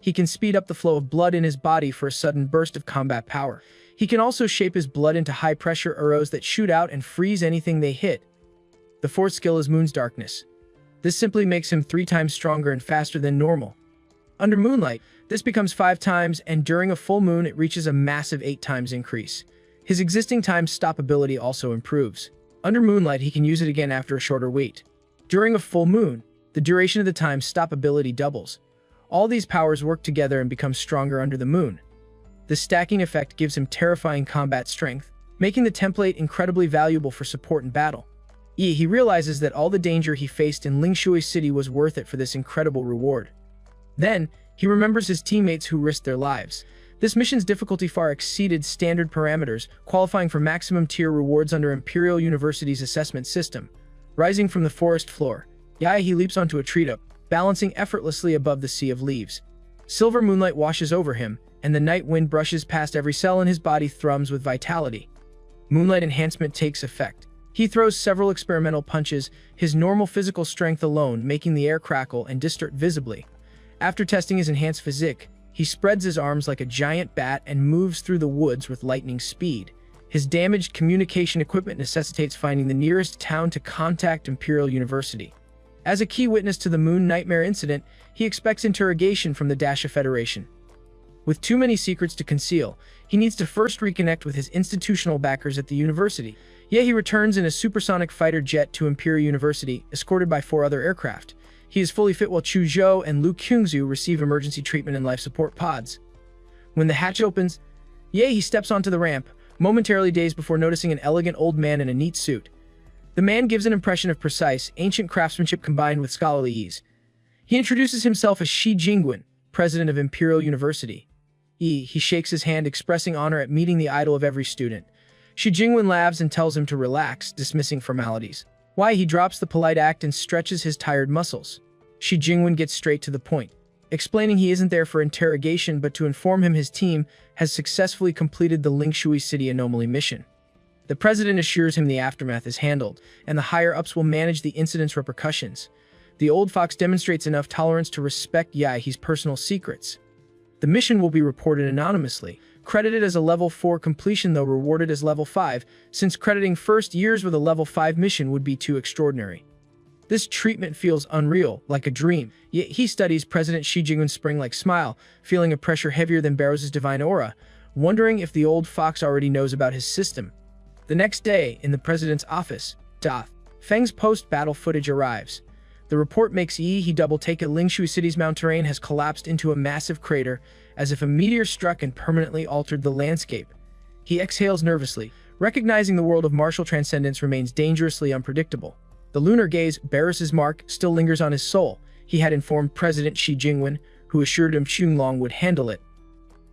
He can speed up the flow of blood in his body for a sudden burst of combat power. He can also shape his blood into high-pressure arrows that shoot out and freeze anything they hit. The fourth skill is Moon's Darkness. This simply makes him 3 times stronger and faster than normal. Under moonlight, this becomes 5 times, and during a full moon it reaches a massive 8 times increase. His existing time stop ability also improves. Under moonlight, he can use it again after a shorter wait. During a full moon, the duration of the time stop ability doubles. All these powers work together and become stronger under the moon. The stacking effect gives him terrifying combat strength, making the template incredibly valuable for support in battle. He realizes that all the danger he faced in Lingshui City was worth it for this incredible reward. Then, he remembers his teammates who risked their lives. This mission's difficulty far exceeded standard parameters, qualifying for maximum tier rewards under Imperial University's assessment system. Rising from the forest floor, he leaps onto a tree top, balancing effortlessly above the sea of leaves. Silver moonlight washes over him, and the night wind brushes past every cell in his body thrums with vitality. Moonlight enhancement takes effect. He throws several experimental punches, his normal physical strength alone making the air crackle and distort visibly. After testing his enhanced physique, he spreads his arms like a giant bat and moves through the woods with lightning speed. His damaged communication equipment necessitates finding the nearest town to contact Imperial University. As a key witness to the Moon Nightmare incident, he expects interrogation from the Dasha Federation. With too many secrets to conceal, he needs to first reconnect with his institutional backers at the university. He returns in a supersonic fighter jet to Imperial University, escorted by 4 other aircraft. He is fully fit while Chu Zhou and Lu Qingzhu receive emergency treatment in life support pods. When the hatch opens, he steps onto the ramp, momentarily dazed before noticing an elegant old man in a neat suit. The man gives an impression of precise, ancient craftsmanship combined with scholarly ease. He introduces himself as Shi Jingwen, president of Imperial University. He shakes his hand, expressing honor at meeting the idol of every student. Shi Jingwen laughs and tells him to relax, dismissing formalities. He drops the polite act and stretches his tired muscles. Shi Jingwen gets straight to the point, explaining he isn't there for interrogation but to inform him his team has successfully completed the Lingshui City anomaly mission. The president assures him the aftermath is handled, and the higher-ups will manage the incident's repercussions. The old fox demonstrates enough tolerance to respect Yahe's personal secrets. The mission will be reported anonymously, credited as a level 4 completion though rewarded as level 5, since crediting first years with a level 5 mission would be too extraordinary. This treatment feels unreal, like a dream, yet he studies President Shi Jingwen's spring-like smile, feeling a pressure heavier than Barrow's divine aura, wondering if the old fox already knows about his system. The next day, in the president's office, Feng's post-battle footage arrives. The report makes he double-take at Lingshui City's mountain terrain has collapsed into a massive crater, as if a meteor struck and permanently altered the landscape. He exhales nervously, recognizing the world of martial transcendence remains dangerously unpredictable. The lunar gaze, Barris's mark, still lingers on his soul. He had informed President Shi Jingwen, who assured him Qinlong would handle it.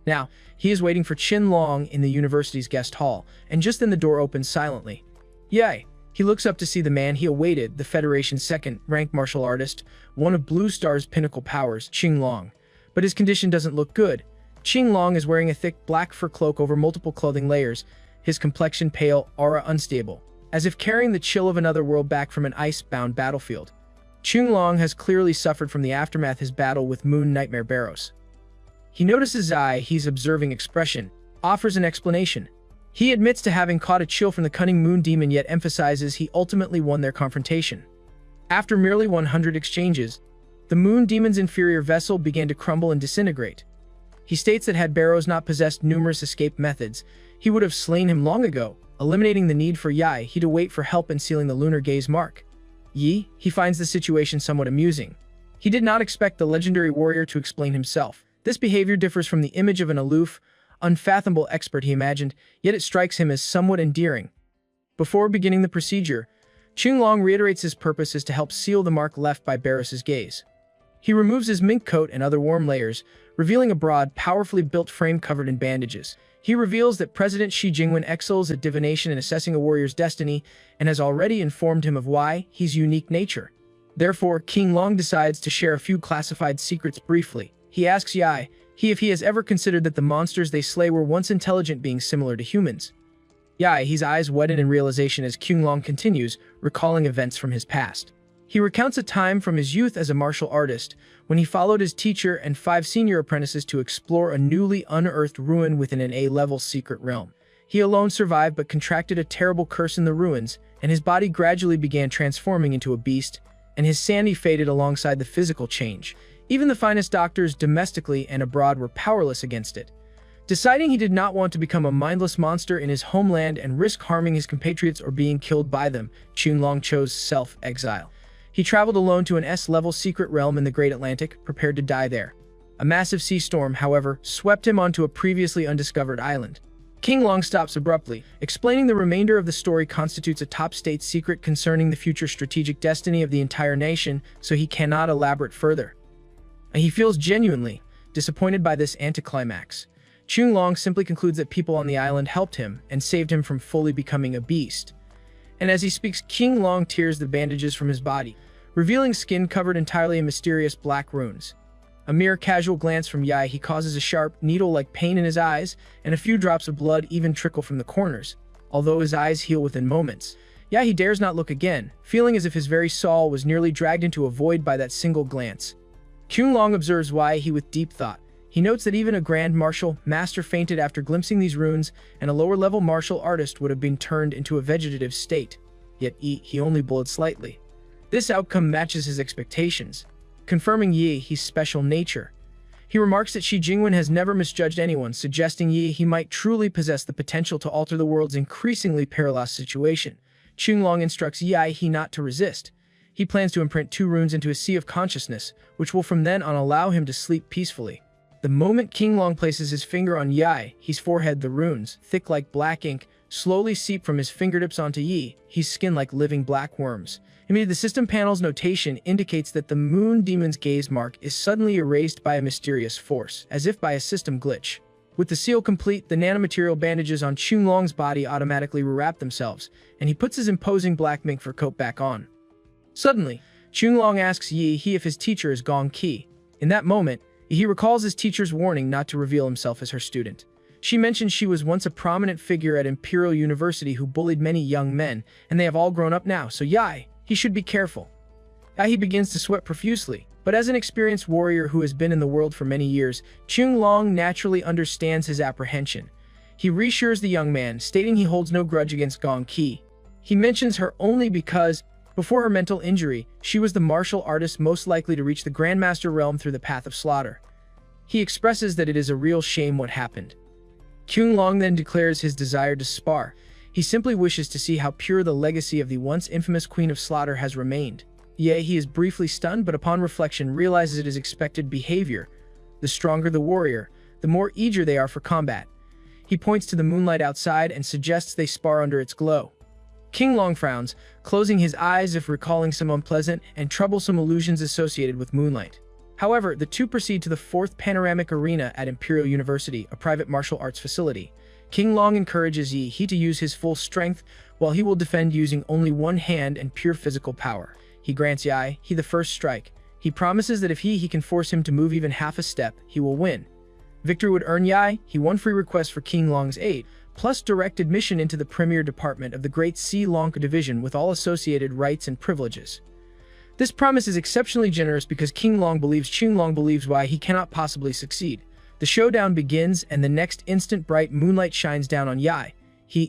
Now, he is waiting for Qinlong in the university's guest hall, and just then the door opens silently. He looks up to see the man he awaited, the Federation's second-ranked martial artist, one of Blue Star's pinnacle powers, Qinlong. But his condition doesn't look good. Qinlong is wearing a thick black fur cloak over multiple clothing layers, his complexion pale, aura unstable, as if carrying the chill of another world back from an ice-bound battlefield. Qinlong has clearly suffered from the aftermath of his battle with Moon Nightmare Barros. He notices He's observing expression, offers an explanation. He admits to having caught a chill from the cunning moon demon yet emphasizes he ultimately won their confrontation. After merely 100 exchanges, the moon demon's inferior vessel began to crumble and disintegrate. He states that had Barrows not possessed numerous escape methods, he would have slain him long ago, eliminating the need for he to wait for help in sealing the lunar gaze mark. He finds the situation somewhat amusing. He did not expect the legendary warrior to explain himself. This behavior differs from the image of an aloof, unfathomable expert he imagined, yet it strikes him as somewhat endearing. Before beginning the procedure, Qinlong reiterates his purpose is to help seal the mark left by Barris's gaze. He removes his mink coat and other warm layers, revealing a broad, powerfully built frame covered in bandages. He reveals that President Shi Jingwen excels at divination and assessing a warrior's destiny, and has already informed him of his unique nature. Therefore, Qinlong decides to share a few classified secrets briefly. He asks if he has ever considered that the monsters they slay were once intelligent beings similar to humans. His eyes widen in realization as Qinlong continues, recalling events from his past. He recounts a time from his youth as a martial artist, when he followed his teacher and 5 senior apprentices to explore a newly unearthed ruin within an A-level secret realm. He alone survived but contracted a terrible curse in the ruins, and his body gradually began transforming into a beast, and his sanity faded alongside the physical change. Even the finest doctors domestically and abroad were powerless against it. Deciding he did not want to become a mindless monster in his homeland and risk harming his compatriots or being killed by them, Qinlong chose self-exile. He traveled alone to an S-level secret realm in the Great Atlantic, prepared to die there. A massive sea storm, however, swept him onto a previously undiscovered island. King Long stops abruptly, explaining the remainder of the story constitutes a top state secret concerning the future strategic destiny of the entire nation, so he cannot elaborate further. He feels genuinely disappointed by this anticlimax. King Long simply concludes that people on the island helped him and saved him from fully becoming a beast. And as he speaks, King Long tears the bandages from his body, revealing skin covered entirely in mysterious black runes. A mere casual glance from Yahe causes a sharp, needle-like pain in his eyes, and a few drops of blood even trickle from the corners, although his eyes heal within moments. Yahe dares not look again, feeling as if his very soul was nearly dragged into a void by that single glance. King Long observes Yahe with deep thought. He notes that even a grand martial master fainted after glimpsing these runes, and a lower-level martial artist would have been turned into a vegetative state. Yet he only bled slightly. This outcome matches his expectations, confirming Yahe's special nature. He remarks that Shi Jingwen has never misjudged anyone, suggesting he might truly possess the potential to alter the world's increasingly perilous situation. King Long instructs Yahe not to resist. He plans to imprint 2 runes into his sea of consciousness, which will from then on allow him to sleep peacefully. The moment King Long places his finger on Yahe's forehead, the runes, thick like black ink, slowly seep from his fingertips onto Yahe's skin like living black worms. Immediately, the system panel's notation indicates that the moon demon's gaze mark is suddenly erased by a mysterious force, as if by a system glitch. With the seal complete, the nanomaterial bandages on King Long's body automatically rewrap themselves, and he puts his imposing black mink fur coat back on. Suddenly, King Long asks Yahe if his teacher is Gong Qi. In that moment, he recalls his teacher's warning not to reveal himself as her student. She mentions she was once a prominent figure at Imperial University who bullied many young men, and they have all grown up now, so he should be careful. Yahe begins to sweat profusely, but as an experienced warrior who has been in the world for many years, King Long naturally understands his apprehension. He reassures the young man, stating he holds no grudge against Gong Qi. He mentions her only because, before her mental injury, she was the martial artist most likely to reach the Grandmaster realm through the path of slaughter. He expresses that it is a real shame what happened. King Long then declares his desire to spar. He simply wishes to see how pure the legacy of the once infamous Queen of Slaughter has remained. Yahe is briefly stunned, but upon reflection realizes it is expected behavior. The stronger the warrior, the more eager they are for combat. He points to the moonlight outside and suggests they spar under its glow. King Long frowns, closing his eyes if recalling some unpleasant and troublesome illusions associated with moonlight. However, the two proceed to the 4th Panoramic Arena at Imperial University, a private martial arts facility. King Long encourages Yahe to use his full strength, while he will defend using only one hand and pure physical power. He grants Yahe the first strike. He promises that if he can force him to move even half a step, he will win. Victory would earn Yahe one free request for King Long's aid, plus direct admission into the premier department of the Great Sea Lanka Division with all associated rights and privileges. This promise is exceptionally generous because King Long believes why he cannot possibly succeed. The showdown begins, and the next instant bright moonlight shines down on Yahe,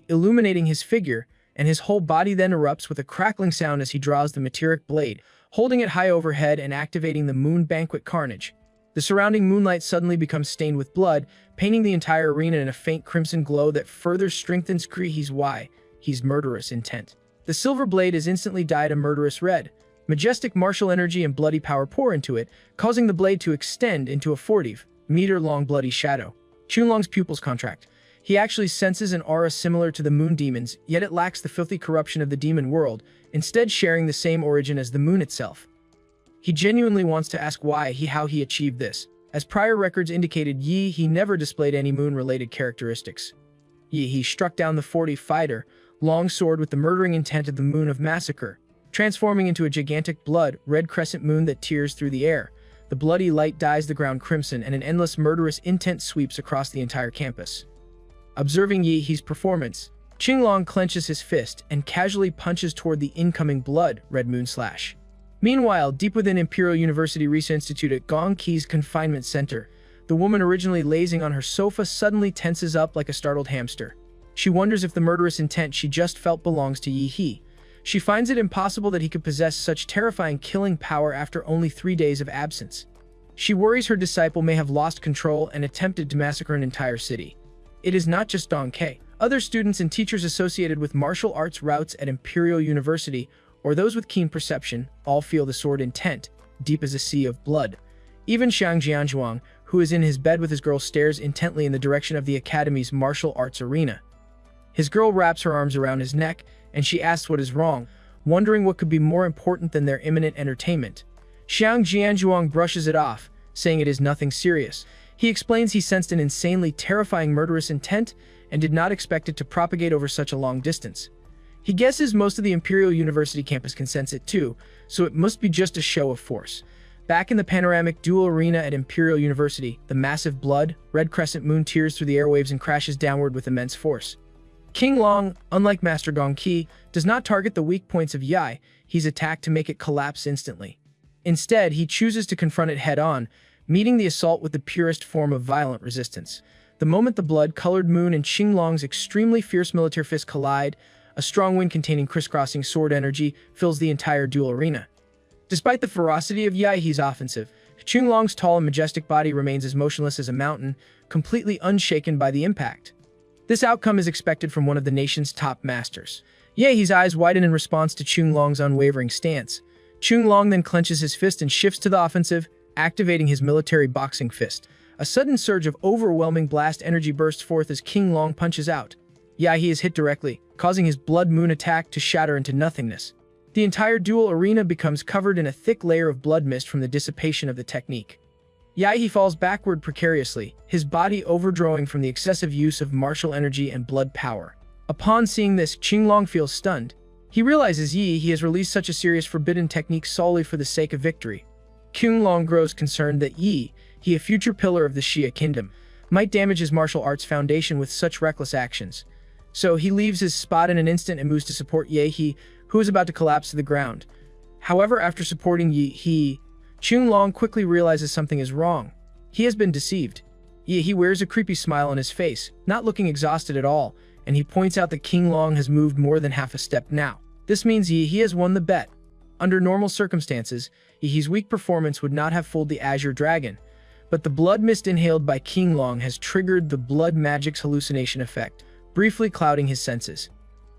illuminating his figure, and his whole body then erupts with a crackling sound as he draws the materic blade, holding it high overhead and activating the moon banquet carnage. The surrounding moonlight suddenly becomes stained with blood, painting the entire arena in a faint crimson glow that further strengthens Yahe's murderous intent. The silver blade is instantly dyed a murderous red. Majestic martial energy and bloody power pour into it, causing the blade to extend into a 40-meter-long bloody shadow. King Long's pupils contract. He actually senses an aura similar to the moon demons, yet it lacks the filthy corruption of the demon world, instead sharing the same origin as the moon itself. He genuinely wants to ask how he achieved this, as prior records indicated he never displayed any moon-related characteristics. He struck down the 40 fighter, long sword with the murdering intent of the moon of massacre, transforming into a gigantic blood-red crescent moon that tears through the air. The bloody light dyes the ground crimson, and an endless murderous intent sweeps across the entire campus. Observing Yahe's performance, King Long clenches his fist and casually punches toward the incoming blood-red moon slash. Meanwhile, deep within Imperial University Research Institute at Gong Qi's confinement center, the woman originally lazing on her sofa suddenly tenses up like a startled hamster. She wonders if the murderous intent she just felt belongs to Yahe. She finds it impossible that he could possess such terrifying killing power after only 3 days of absence. She worries her disciple may have lost control and attempted to massacre an entire city. It is not just Gong Qi. Other students and teachers associated with martial arts routes at Imperial University, or those with keen perception, all feel the sword intent, deep as a sea of blood. Even Xiang Jianzhuang, who is in his bed with his girl, stares intently in the direction of the academy's martial arts arena. His girl wraps her arms around his neck, and she asks what is wrong, wondering what could be more important than their imminent entertainment. Xiang Jianzhuang brushes it off, saying it is nothing serious. He explains he sensed an insanely terrifying murderous intent and did not expect it to propagate over such a long distance. He guesses most of the Imperial University campus can sense it too, so it must be just a show of force. Back in the panoramic duel arena at Imperial University, the massive blood, red crescent moon tears through the airwaves and crashes downward with immense force. King Long, unlike Master Gong Qi, does not target the weak points of Yai. He's attacked to make it collapse instantly. Instead, he chooses to confront it head-on, meeting the assault with the purest form of violent resistance. The moment the blood-colored moon and Qing Long's extremely fierce military fists collide, a strong wind containing crisscrossing sword energy fills the entire duel arena. Despite the ferocity of Yai He's offensive, Qing Long's tall and majestic body remains as motionless as a mountain, completely unshaken by the impact. This outcome is expected from one of the nation's top masters. He's eyes widen in response to Qing Long's unwavering stance. Qing Long then clenches his fist and shifts to the offensive, activating his military boxing fist. A sudden surge of overwhelming blast energy bursts forth as King Long punches out. He is hit directly, causing his blood moon attack to shatter into nothingness. The entire duel arena becomes covered in a thick layer of blood mist from the dissipation of the technique. He falls backward precariously, his body overdrawing from the excessive use of martial energy and blood power. Upon seeing this, Qing Long feels stunned. He realizes he has released such a serious forbidden technique solely for the sake of victory. Qing Long grows concerned that he, a future pillar of the Xia kingdom, might damage his martial arts foundation with such reckless actions. So he leaves his spot in an instant and moves to support He, who is about to collapse to the ground. However, after supporting He, Qing Long quickly realizes something is wrong. He has been deceived. He wears a creepy smile on his face, not looking exhausted at all, and he points out that King Long has moved more than half a step now. This means he has won the bet. Under normal circumstances, He's weak performance would not have fooled the Azure Dragon, but the blood mist inhaled by King Long has triggered the blood magic's hallucination effect, briefly clouding his senses.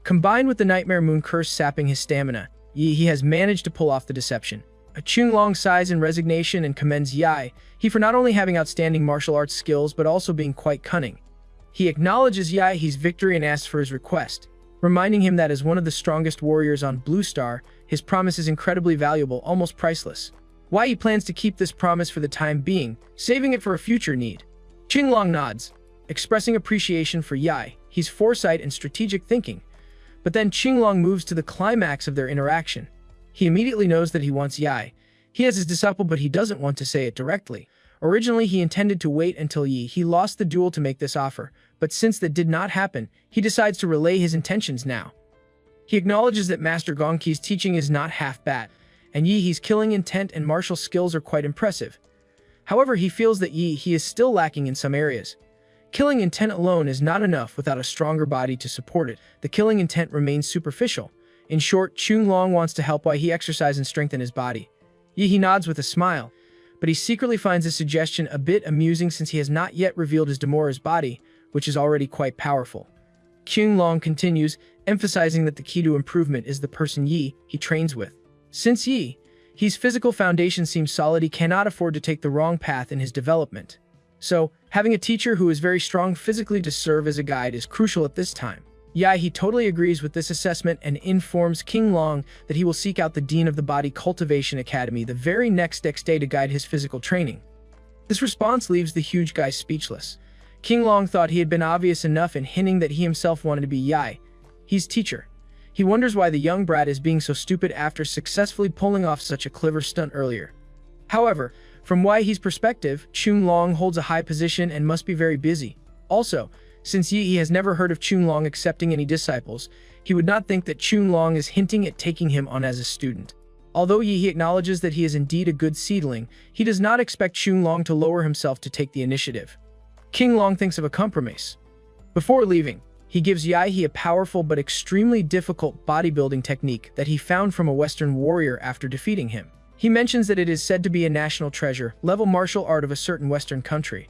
Combined with the Nightmare Moon curse sapping his stamina, he has managed to pull off the deception. Qing Long sighs in resignation and commends He for not only having outstanding martial arts skills but also being quite cunning. He acknowledges He's victory and asks for his request, reminding him that as one of the strongest warriors on Blue Star, his promise is incredibly valuable, almost priceless. He plans to keep this promise for the time being, saving it for a future need. Qing Long nods, expressing appreciation for He's foresight and strategic thinking. But then Qing Long moves to the climax of their interaction. He immediately knows that he wants He has his disciple, but he doesn't want to say it directly. Originally, he intended to wait until he lost the duel to make this offer, but since that did not happen, he decides to relay his intentions now. He acknowledges that Master Gong Qi's teaching is not half bad, and He's killing intent and martial skills are quite impressive. However, he feels that he is still lacking in some areas. Killing intent alone is not enough without a stronger body to support it. The killing intent remains superficial. In short, Qing Long wants to help while he exercises and strengthen his body. He nods with a smile, but he secretly finds this suggestion a bit amusing since he has not yet revealed his Demora's body, which is already quite powerful. Qing Long continues, emphasizing that the key to improvement is the person he trains with. Since his physical foundation seems solid, he cannot afford to take the wrong path in his development. So, having a teacher who is very strong physically to serve as a guide is crucial at this time. He totally agrees with this assessment and informs King Long that he will seek out the Dean of the Body Cultivation Academy the very next day to guide his physical training. This response leaves the huge guy speechless. King Long thought he had been obvious enough in hinting that he himself wanted to be He's teacher. He wonders why the young brat is being so stupid after successfully pulling off such a clever stunt earlier. However, from He's perspective, Qing Long holds a high position and must be very busy. Also, since he has never heard of Qing Long accepting any disciples, he would not think that Qing Long is hinting at taking him on as a student. Although he acknowledges that he is indeed a good seedling, he does not expect Qing Long to lower himself to take the initiative. King Long thinks of a compromise. Before leaving, he gives He a powerful but extremely difficult bodybuilding technique that he found from a Western warrior after defeating him. He mentions that it is said to be a national treasure, level martial art of a certain Western country.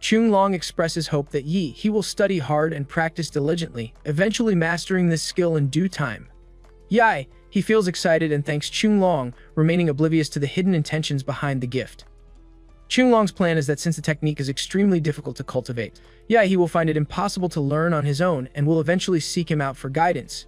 Qing Long expresses hope that he will study hard and practice diligently, eventually mastering this skill in due time. He feels excited and thanks Qing Long, remaining oblivious to the hidden intentions behind the gift. Qinglong's plan is that since the technique is extremely difficult to cultivate, he will find it impossible to learn on his own and will eventually seek him out for guidance.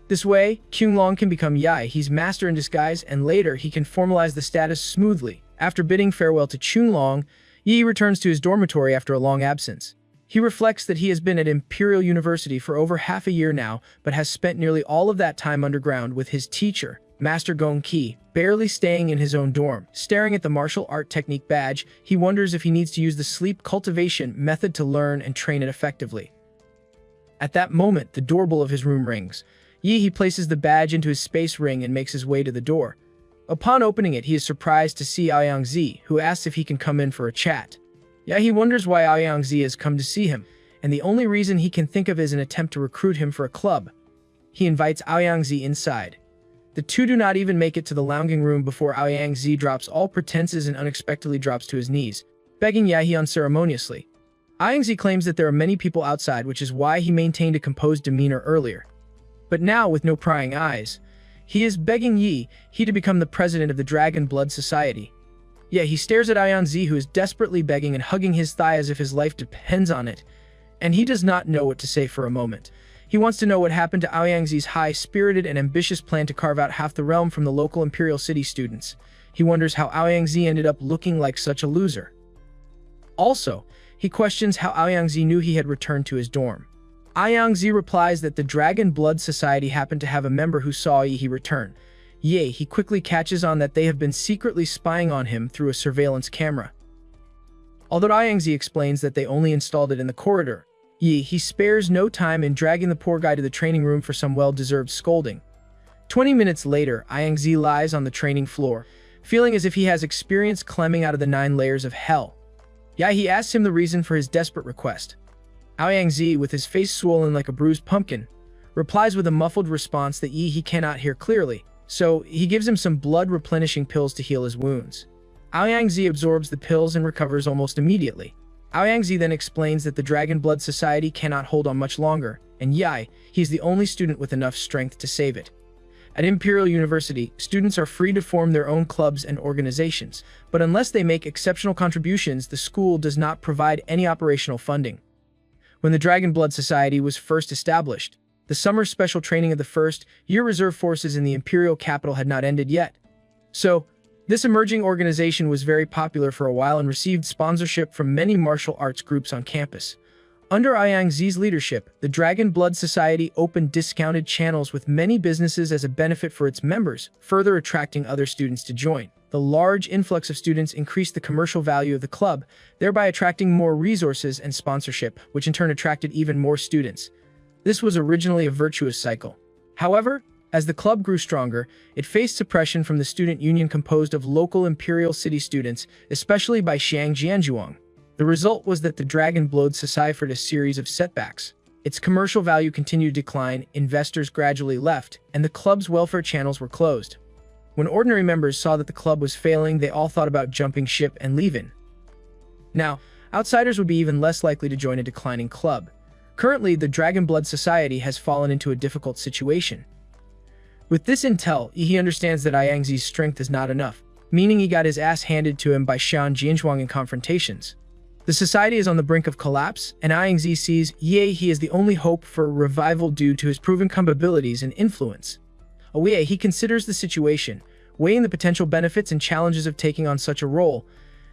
This way, Qinglong can become He's master in disguise, and later he can formalize the status smoothly. After bidding farewell to Qinglong, Yi returns to his dormitory after a long absence. He reflects that he has been at Imperial University for over half a year now, but has spent nearly all of that time underground with his teacher, Master Gong Qi, barely staying in his own dorm. Staring at the martial art technique badge, he wonders if he needs to use the sleep cultivation method to learn and train it effectively. At that moment, the doorbell of his room rings. He places the badge into his space ring and makes his way to the door. Upon opening it, he is surprised to see Aoyangzi, who asks if he can come in for a chat. He wonders why Aoyangzi has come to see him, and the only reason he can think of is an attempt to recruit him for a club. He invites Aoyangzi inside. The two do not even make it to the lounging room before Aoyangzi drops all pretenses and unexpectedly drops to his knees, begging Yahi unceremoniously. Aoyangzi claims that there are many people outside, which is why he maintained a composed demeanor earlier. But now, with no prying eyes, he is begging he to become the president of the Dragon Blood Society. He stares at Aoyangzi, who is desperately begging and hugging his thigh as if his life depends on it, and he does not know what to say for a moment. He wants to know what happened to Aoyangzi's high-spirited and ambitious plan to carve out half the realm from the local Imperial City students. He wonders how Aoyangzi ended up looking like such a loser. Also, he questions how Aoyangzi knew he had returned to his dorm. Aoyangzi replies that the Dragon Blood Society happened to have a member who saw he return. He quickly catches on that they have been secretly spying on him through a surveillance camera. Although Aoyangzi explains that they only installed it in the corridor, he spares no time in dragging the poor guy to the training room for some well-deserved scolding. 20 minutes later, Aoyangzi lies on the training floor, feeling as if he has experience climbing out of the 9 layers of hell. He asks him the reason for his desperate request. Aoyangzi, with his face swollen like a bruised pumpkin, replies with a muffled response that he cannot hear clearly, so he gives him some blood-replenishing pills to heal his wounds. Aoyangzi absorbs the pills and recovers almost immediately. Aoyangzi then explains that the Dragon Blood Society cannot hold on much longer, and he's the only student with enough strength to save it. At Imperial University, students are free to form their own clubs and organizations, but unless they make exceptional contributions, the school does not provide any operational funding. When the Dragon Blood Society was first established, the summer special training of the first-year reserve forces in the Imperial capital had not ended yet. So, this emerging organization was very popular for a while and received sponsorship from many martial arts groups on campus. Under Aoyangzi's leadership, the Dragon Blood Society opened discounted channels with many businesses as a benefit for its members, further attracting other students to join. The large influx of students increased the commercial value of the club, thereby attracting more resources and sponsorship, which in turn attracted even more students. This was originally a virtuous cycle. However, as the club grew stronger, it faced suppression from the student union composed of local Imperial City students, especially by Xiang Jianzhuang. The result was that the Dragon Blood Society suffered a series of setbacks. Its commercial value continued to decline, investors gradually left, and the club's welfare channels were closed. When ordinary members saw that the club was failing, they all thought about jumping ship and leaving. Now, outsiders would be even less likely to join a declining club. Currently, the Dragon Blood Society has fallen into a difficult situation. With this intel, he understands that Aoyangzi's strength is not enough, meaning he got his ass handed to him by Xiang Jianzhuang in confrontations. The society is on the brink of collapse, and Aoyangzi sees he is the only hope for revival due to his proven capabilities and influence. He considers the situation, weighing the potential benefits and challenges of taking on such a role,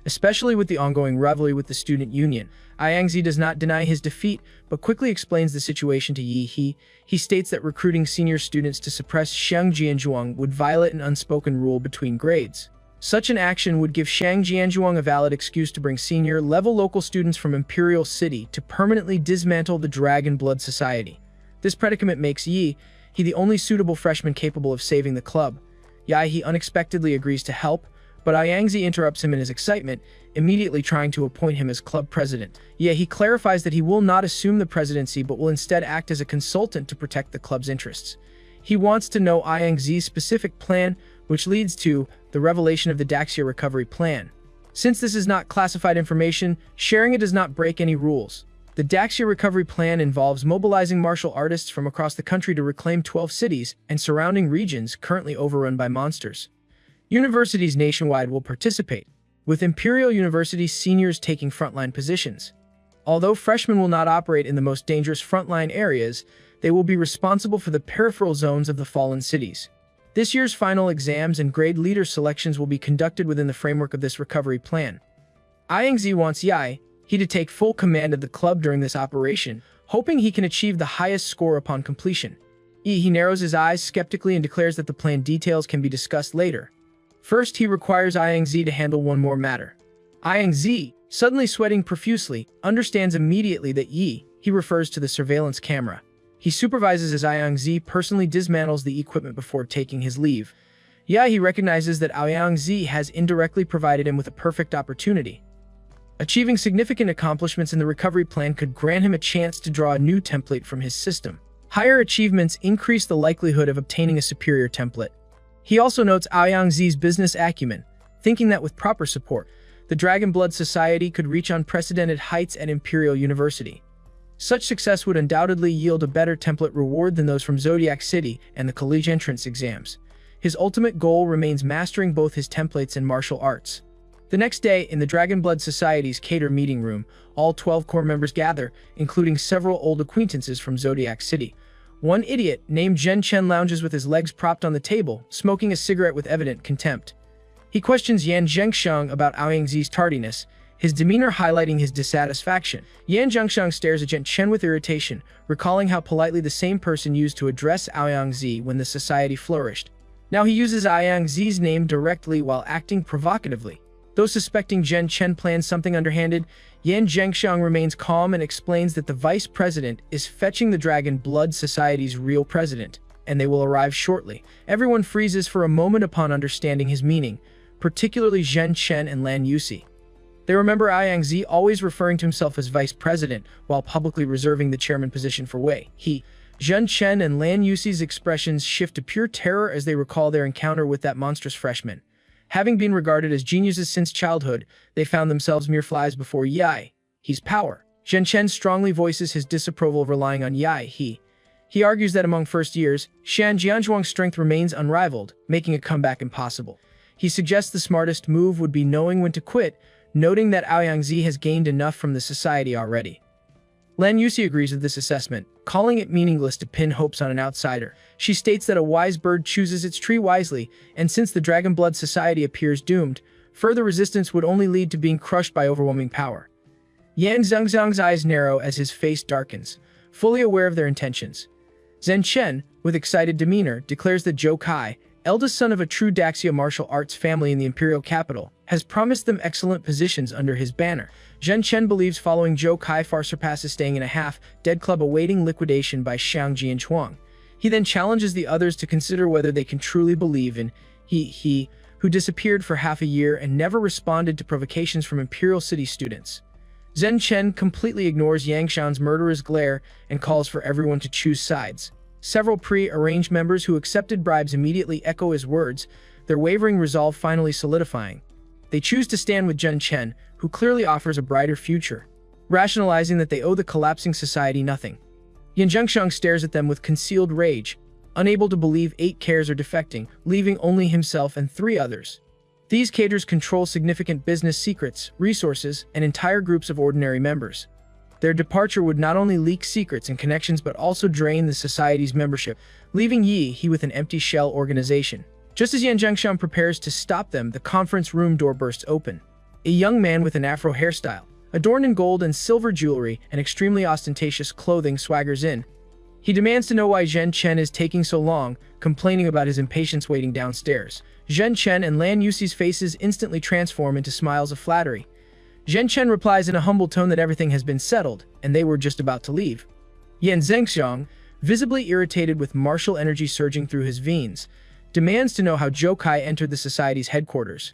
especially with the ongoing rivalry with the student union. Aoyangzi does not deny his defeat, but quickly explains the situation to He states that recruiting senior students to suppress Xiang Jianzhuang would violate an unspoken rule between grades. Such an action would give Xiang Jianzhuang a valid excuse to bring senior-level local students from Imperial City to permanently dismantle the Dragon Blood Society. This predicament makes he the only suitable freshman capable of saving the club. He unexpectedly agrees to help, but Aoyangzi interrupts him in his excitement, immediately trying to appoint him as club president. He clarifies that he will not assume the presidency but will instead act as a consultant to protect the club's interests. He wants to know Aoyangzi's specific plan, which leads to the revelation of the Daxia recovery plan. Since this is not classified information, sharing it does not break any rules. The Daxia recovery plan involves mobilizing martial artists from across the country to reclaim 12 cities and surrounding regions currently overrun by monsters. Universities nationwide will participate. with Imperial University seniors taking frontline positions. Although freshmen will not operate in the most dangerous frontline areas, they will be responsible for the peripheral zones of the fallen cities. This year's final exams and grade leader selections will be conducted within the framework of this recovery plan. Yangzi wants he to take full command of the club during this operation, hoping he can achieve the highest score upon completion. He narrows his eyes skeptically and declares that the plan details can be discussed later. First, he requires Yangzi to handle one more matter. Yangzi, suddenly sweating profusely, understands immediately that he refers to the surveillance camera. He supervises as Yangzi personally dismantles the equipment before taking his leave. He recognizes that Yangzi has indirectly provided him with a perfect opportunity. Achieving significant accomplishments in the recovery plan could grant him a chance to draw a new template from his system. Higher achievements increase the likelihood of obtaining a superior template. He also notes Yangzi's business acumen, thinking that with proper support, the Dragon Blood Society could reach unprecedented heights at Imperial University. Such success would undoubtedly yield a better template reward than those from Zodiac City and the college entrance exams. His ultimate goal remains mastering both his templates and martial arts. The next day, in the Dragon Blood Society's cater meeting room, all 12 core members gather, including several old acquaintances from Zodiac City. One idiot, named Zhen Chen, lounges with his legs propped on the table, smoking a cigarette with evident contempt. He questions Yan Zhengxiang about Yangzi's tardiness, his demeanor highlighting his dissatisfaction. Yan Zhengxiang stares at Zhen Chen with irritation, recalling how politely the same person used to address Yangzi when the society flourished. Now he uses Yangzi's name directly while acting provocatively. Though suspecting Zhen Chen plans something underhanded, Yan Zhengxiang remains calm and explains that the vice president is fetching the Dragon Blood Society's real president, and they will arrive shortly. Everyone freezes for a moment upon understanding his meaning, particularly Zhen Chen and Lan Yusi. They remember Yangzi always referring to himself as vice president, while publicly reserving the chairman position for Wei. Zhen Chen and Lan Yusi's expressions shift to pure terror as they recall their encounter with that monstrous freshman. Having been regarded as geniuses since childhood, they found themselves mere flies before He's power. Zhen Chen strongly voices his disapproval of relying on He argues that among first years, Shan Jianzhuang's strength remains unrivaled, making a comeback impossible. He suggests the smartest move would be knowing when to quit, noting that Yangzi has gained enough from the society already. Lan Yusi agrees with this assessment, calling it meaningless to pin hopes on an outsider. She states that a wise bird chooses its tree wisely, and since the Dragon Blood Society appears doomed, further resistance would only lead to being crushed by overwhelming power. Yan Zhengxiang's eyes narrow as his face darkens, fully aware of their intentions. Zhen Chen, with excited demeanor, declares that Zhou Kai, eldest son of a true Daxia martial arts family in the imperial capital, has promised them excellent positions under his banner. Zhen Chen believes following Zhou Kai far surpasses staying in a half-dead club awaiting liquidation by Xiang Jianchuang. He then challenges the others to consider whether they can truly believe in he who disappeared for half a year and never responded to provocations from Imperial City students. Zhen Chen completely ignores Yang Xiang's murderous glare and calls for everyone to choose sides. Several pre-arranged members who accepted bribes immediately echo his words, their wavering resolve finally solidifying. They choose to stand with Zhen Chen, who clearly offers a brighter future, rationalizing that they owe the collapsing society nothing. Yan Zhengxiang stares at them with concealed rage, unable to believe 8 cares are defecting, leaving only himself and 3 others. These cadres control significant business secrets, resources, and entire groups of ordinary members. Their departure would not only leak secrets and connections but also drain the society's membership, leaving He with an empty shell organization. Just as Yan Zhengxiang prepares to stop them, the conference room door bursts open. A young man with an afro hairstyle, adorned in gold and silver jewelry and extremely ostentatious clothing, swaggers in. He demands to know why Zhen Chen is taking so long, complaining about his impatience waiting downstairs. Zhen Chen and Lan Yusi's faces instantly transform into smiles of flattery. Zhen Chen replies in a humble tone that everything has been settled, and they were just about to leave. Yan Zhengxiang, visibly irritated with martial energy surging through his veins, demands to know how Zhou Kai entered the society's headquarters.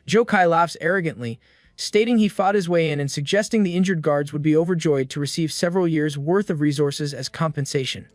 Zhou Kai laughs arrogantly, stating he fought his way in and suggesting the injured guards would be overjoyed to receive several years' worth of resources as compensation.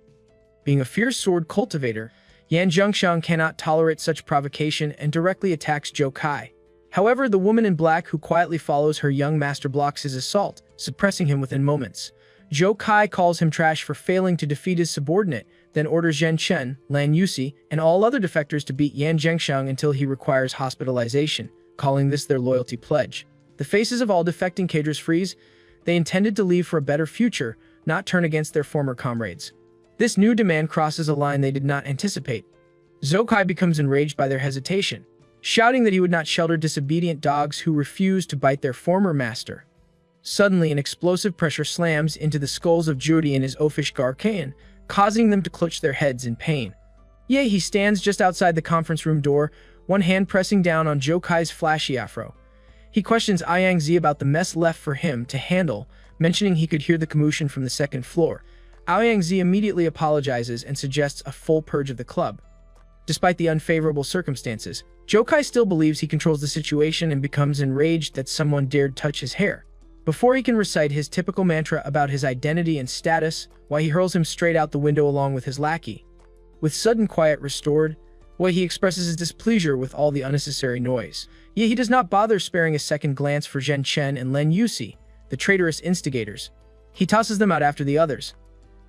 Being a fierce sword cultivator, Yan Zhengxiang cannot tolerate such provocation and directly attacks Zhou Kai. However, the woman in black who quietly follows her young master blocks his assault, suppressing him within moments. Zhou Kai calls him trash for failing to defeat his subordinate, then orders Zhen Chen, Lan Yusi, and all other defectors to beat Yan Zhengxiang until he requires hospitalization, calling this their loyalty pledge. The faces of all defecting cadres freeze. They intended to leave for a better future, not turn against their former comrades. This new demand crosses a line they did not anticipate. Zokai becomes enraged by their hesitation, shouting that he would not shelter disobedient dogs who refuse to bite their former master. Suddenly, an explosive pressure slams into the skulls of Juri and his oafish Garcaean, causing them to clutch their heads in pain. Ye, he stands just outside the conference room door, one hand pressing down on Jokai's flashy afro. He questions Aoyang-zi about the mess left for him to handle, mentioning he could hear the commotion from the second floor. Aoyang-zi immediately apologizes and suggests a full purge of the club. Despite the unfavorable circumstances, Jokai still believes he controls the situation and becomes enraged that someone dared touch his hair. Before he can recite his typical mantra about his identity and status, he hurls him straight out the window along with his lackey. With sudden quiet restored, he expresses his displeasure with all the unnecessary noise. Yet he does not bother sparing a second glance for Zhen Chen and Len Yusi, the traitorous instigators. He tosses them out after the others.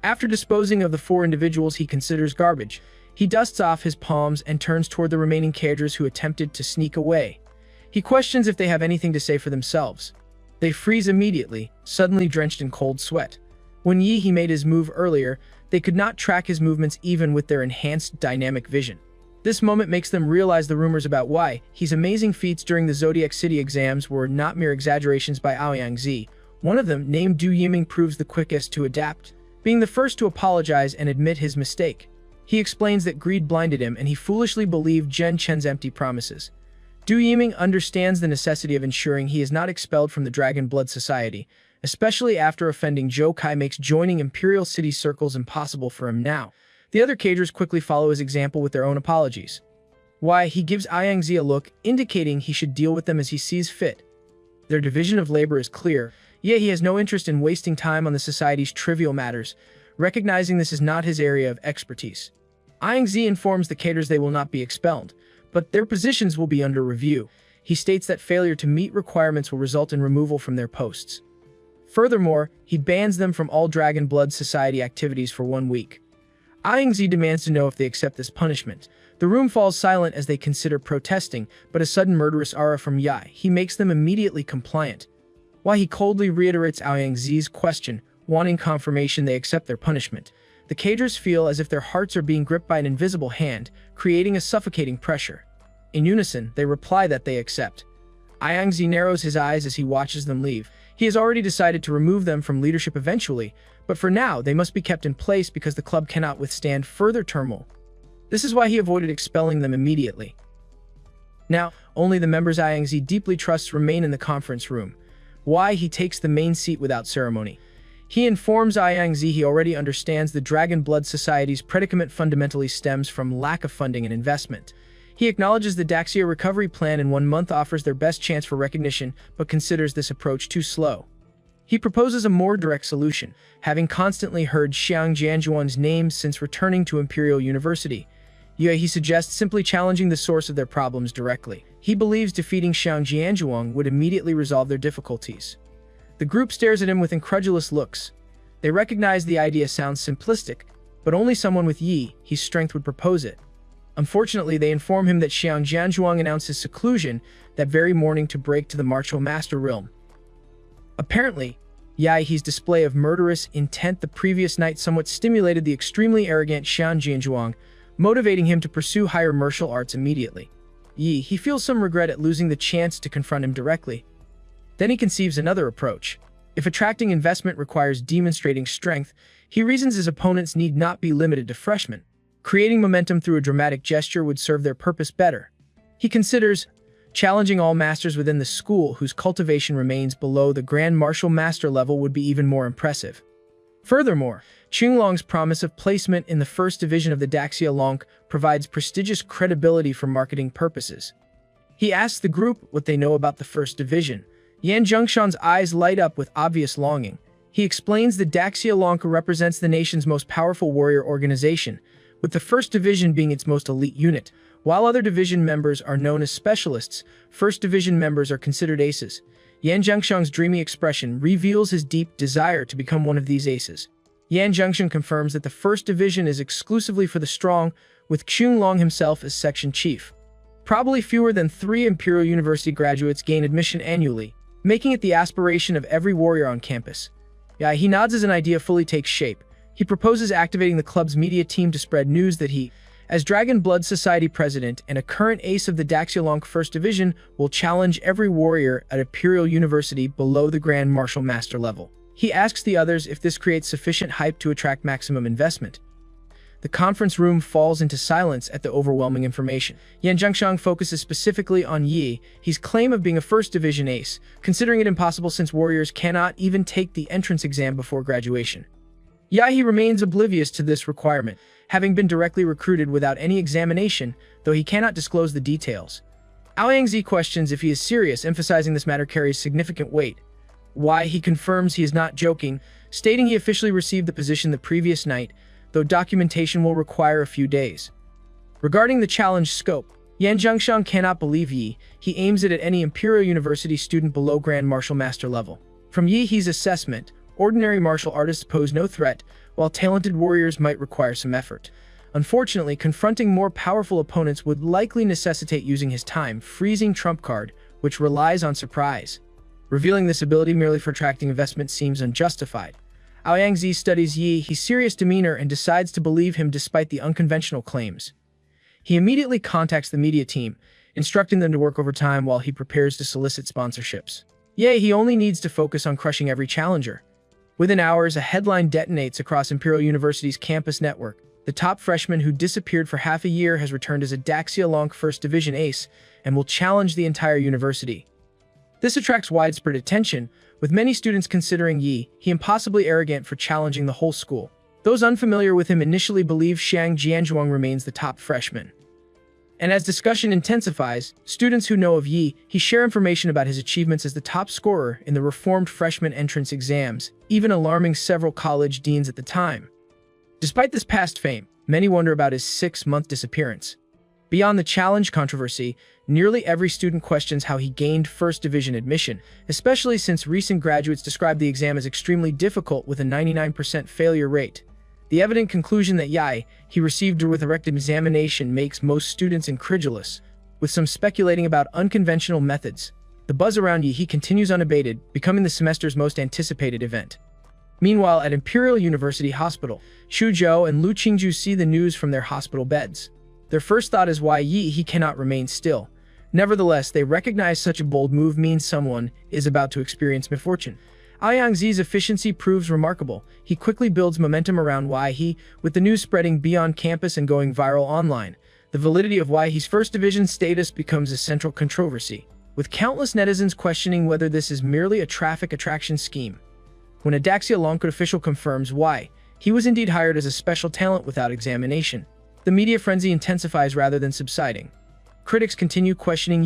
After disposing of the 4 individuals he considers garbage, he dusts off his palms and turns toward the remaining cadres who attempted to sneak away. He questions if they have anything to say for themselves. They freeze immediately, suddenly drenched in cold sweat. When he made his move earlier, they could not track his movements even with their enhanced dynamic vision. This moment makes them realize the rumors about he's amazing feats during the Zodiac City exams were not mere exaggerations by Aoyang-zi. One of them, named Du Yiming, proves the quickest to adapt, being the first to apologize and admit his mistake. He explains that greed blinded him and he foolishly believed Zhen Chen's empty promises. Du Yiming understands the necessity of ensuring he is not expelled from the Dragon Blood Society, especially after offending Jokai makes joining Imperial City circles impossible for him now. The other cadres quickly follow his example with their own apologies. He gives Aoyang-zi a look, indicating he should deal with them as he sees fit. Their division of labor is clear, yet he has no interest in wasting time on the society's trivial matters, recognizing this is not his area of expertise. Aoyang-zi informs the cadres they will not be expelled, but their positions will be under review. He states that failure to meet requirements will result in removal from their posts. Furthermore, he bans them from all Dragon Blood Society activities for 1 week. Aoyang-zi demands to know if they accept this punishment. The room falls silent as they consider protesting, but a sudden murderous aura from he makes them immediately compliant. He coldly reiterates Aoyang-zi's question, wanting confirmation they accept their punishment. The cadres feel as if their hearts are being gripped by an invisible hand, creating a suffocating pressure. In unison, they reply that they accept. Aoyang-zi narrows his eyes as he watches them leave. He has already decided to remove them from leadership eventually, but for now they must be kept in place because the club cannot withstand further turmoil. This is why he avoided expelling them immediately. Now, only the members Aoyang-zi deeply trusts remain in the conference room. He takes the main seat without ceremony. He informs Aoyang-zi he already understands the Dragon Blood Society's predicament fundamentally stems from lack of funding and investment. He acknowledges the Daxia recovery plan in 1 month offers their best chance for recognition, but considers this approach too slow. He proposes a more direct solution, having constantly heard Xiang Jianzhuang's name since returning to Imperial University. He suggests simply challenging the source of their problems directly. He believes defeating Xiang Jianzhuang would immediately resolve their difficulties. The group stares at him with incredulous looks. They recognize the idea sounds simplistic, but only someone with his strength would propose it. Unfortunately, they inform him that Xiang Jianzhuang announced his seclusion that very morning to break to the martial master realm. Apparently, He's display of murderous intent the previous night somewhat stimulated the extremely arrogant Xiang Jianzhuang, motivating him to pursue higher martial arts immediately. He feels some regret at losing the chance to confront him directly. Then he conceives another approach. If attracting investment requires demonstrating strength, he reasons his opponents need not be limited to freshmen. Creating momentum through a dramatic gesture would serve their purpose better. He considers challenging all masters within the school whose cultivation remains below the Grand Martial Master level would be even more impressive. Furthermore, Qinglong's promise of placement in the first division of the Daxia Long provides prestigious credibility for marketing purposes. He asks the group what they know about the first division. Yan Zhengshan's eyes light up with obvious longing. He explains the Daxia Lonka represents the nation's most powerful warrior organization, with the first division being its most elite unit. While other division members are known as specialists, first division members are considered aces. Yan Zhengshang's dreamy expression reveals his deep desire to become one of these aces. Yan Zhengshan confirms that the first division is exclusively for the strong, with Qinglong himself as section chief. Probably fewer than 3 Imperial University graduates gain admission annually, making it the aspiration of every warrior on campus. He nods as an idea fully takes shape. He proposes activating the club's media team to spread news that he, as Dragon Blood Society president and a current ace of the Daxialonk First Division, will challenge every warrior at Imperial University below the Grand Martial Master level. He asks the others if this creates sufficient hype to attract maximum investment. The conference room falls into silence at the overwhelming information. Yan Zhengshang focuses specifically on Yi, his claim of being a First Division ace, considering it impossible since warriors cannot even take the entrance exam before graduation. He remains oblivious to this requirement, having been directly recruited without any examination, though he cannot disclose the details. Aoyangzi questions if he is serious, emphasizing this matter carries significant weight. He confirms he is not joking, stating he officially received the position the previous night, though documentation will require a few days. Regarding the challenge scope, Yan Zhengshang cannot believe Yi. He aims it at any Imperial University student below Grand Martial Master level. From Yi's assessment, ordinary martial artists pose no threat, while talented warriors might require some effort. Unfortunately, confronting more powerful opponents would likely necessitate using his time-freezing trump card, which relies on surprise. Revealing this ability merely for attracting investment seems unjustified. Aoyangzi studies Yi's serious demeanor and decides to believe him despite the unconventional claims. He immediately contacts the media team, instructing them to work overtime while he prepares to solicit sponsorships. He only needs to focus on crushing every challenger. Within hours, a headline detonates across Imperial University's campus network. The top freshman who disappeared for half a year has returned as a Daxialonk First Division ace and will challenge the entire university. This attracts widespread attention, with many students considering he impossibly arrogant for challenging the whole school. Those unfamiliar with him initially believe Xiang Jianzhuang remains the top freshman. And as discussion intensifies, students who know of he share information about his achievements as the top scorer in the reformed freshman entrance exams, even alarming several college deans at the time. Despite this past fame, many wonder about his 6-month disappearance. Beyond the challenge controversy, nearly every student questions how he gained First Division admission, especially since recent graduates describe the exam as extremely difficult with a 99% failure rate. The evident conclusion that he received with a direct examination makes most students incredulous, with some speculating about unconventional methods. The buzz around he continues unabated, becoming the semester's most anticipated event. Meanwhile, at Imperial University Hospital, Xu Zhou and Lu Qingju see the news from their hospital beds. Their first thought is why he cannot remain still. Nevertheless, they recognize such a bold move means someone is about to experience misfortune. Aoyangzi's efficiency proves remarkable. He quickly builds momentum around with the news spreading beyond campus and going viral online. The validity of his First Division status becomes a central controversy, with countless netizens questioning whether this is merely a traffic attraction scheme. When a Daxialonk official confirms he was indeed hired as a special talent without examination, the media frenzy intensifies rather than subsiding. Critics continue questioning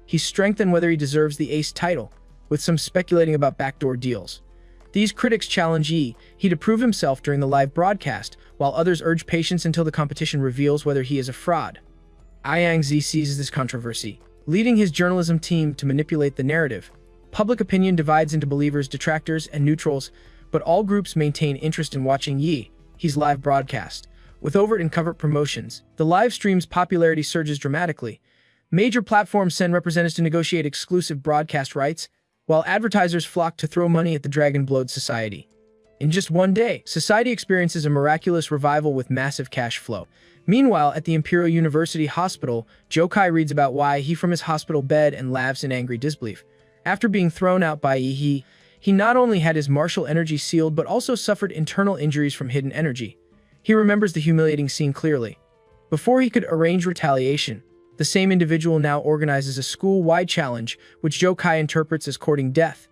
his strength and whether he deserves the ace title, with some speculating about backdoor deals. These critics challenge he to prove himself during the live broadcast, while others urge patience until the competition reveals whether he is a fraud. Aoyangzi seizes this controversy, leading his journalism team to manipulate the narrative. Public opinion divides into believers, detractors, and neutrals, but all groups maintain interest in watching his live broadcast. With overt and covert promotions, the live stream's popularity surges dramatically. Major platforms send representatives to negotiate exclusive broadcast rights, while advertisers flock to throw money at the Dragon Blood Society. In just one day, society experiences a miraculous revival with massive cash flow. Meanwhile, at the Imperial University Hospital, Jokai reads about he from his hospital bed and laughs in angry disbelief. After being thrown out by he not only had his martial energy sealed but also suffered internal injuries from hidden energy. He remembers the humiliating scene clearly. Before he could arrange retaliation, the same individual now organizes a school-wide challenge, which Jokai interprets as courting death.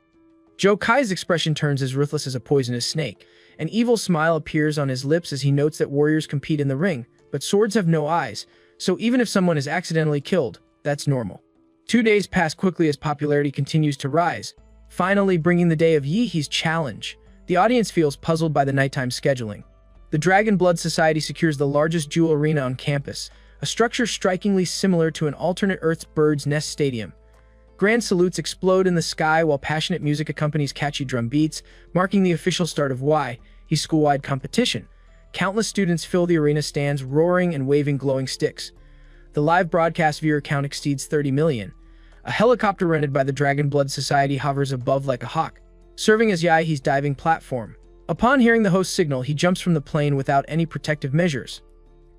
Jokai's expression turns as ruthless as a poisonous snake. An evil smile appears on his lips as he notes that warriors compete in the ring, but swords have no eyes, so even if someone is accidentally killed, that's normal. 2 days pass quickly as popularity continues to rise, finally bringing the day of his challenge. The audience feels puzzled by the nighttime scheduling. The Dragon Blood Society secures the largest jewel arena on campus, a structure strikingly similar to an alternate Earth's bird's nest stadium. Grand salutes explode in the sky while passionate music accompanies catchy drum beats, marking the official start of his school-wide competition. Countless students fill the arena stands, roaring and waving glowing sticks. The live broadcast viewer count exceeds 30 million. A helicopter rented by the Dragon Blood Society hovers above like a hawk, serving as Yahe's diving platform. Upon hearing the host signal, he jumps from the plane without any protective measures.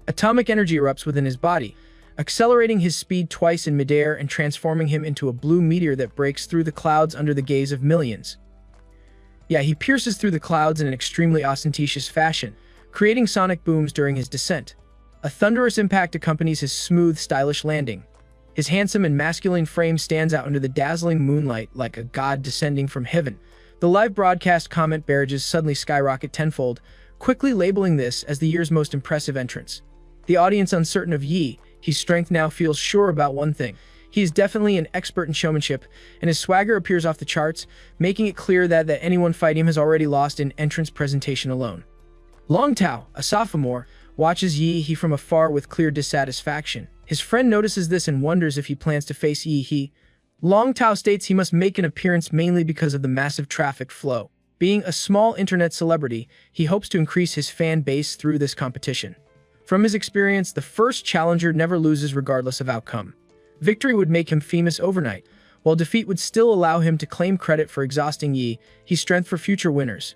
Atomic energy erupts within his body, accelerating his speed twice in midair and transforming him into a blue meteor that breaks through the clouds under the gaze of millions. He pierces through the clouds in an extremely ostentatious fashion, creating sonic booms during his descent. A thunderous impact accompanies his smooth, stylish landing. His handsome and masculine frame stands out under the dazzling moonlight like a god descending from heaven. The live broadcast comment barrages suddenly skyrocket tenfold, quickly labeling this as the year's most impressive entrance. The audience, uncertain of Yahe's strength, now feels sure about one thing. He is definitely an expert in showmanship, and his swagger appears off the charts, making it clear that anyone fighting him has already lost in entrance presentation alone. Long Tao, a sophomore, watches Yahe from afar with clear dissatisfaction. His friend notices this and wonders if he plans to face Yahe. Long Tao states he must make an appearance mainly because of the massive traffic flow. Being a small internet celebrity, he hopes to increase his fan base through this competition. From his experience, the first challenger never loses regardless of outcome. Victory would make him famous overnight, while defeat would still allow him to claim credit for exhausting Yahe's strength for future winners.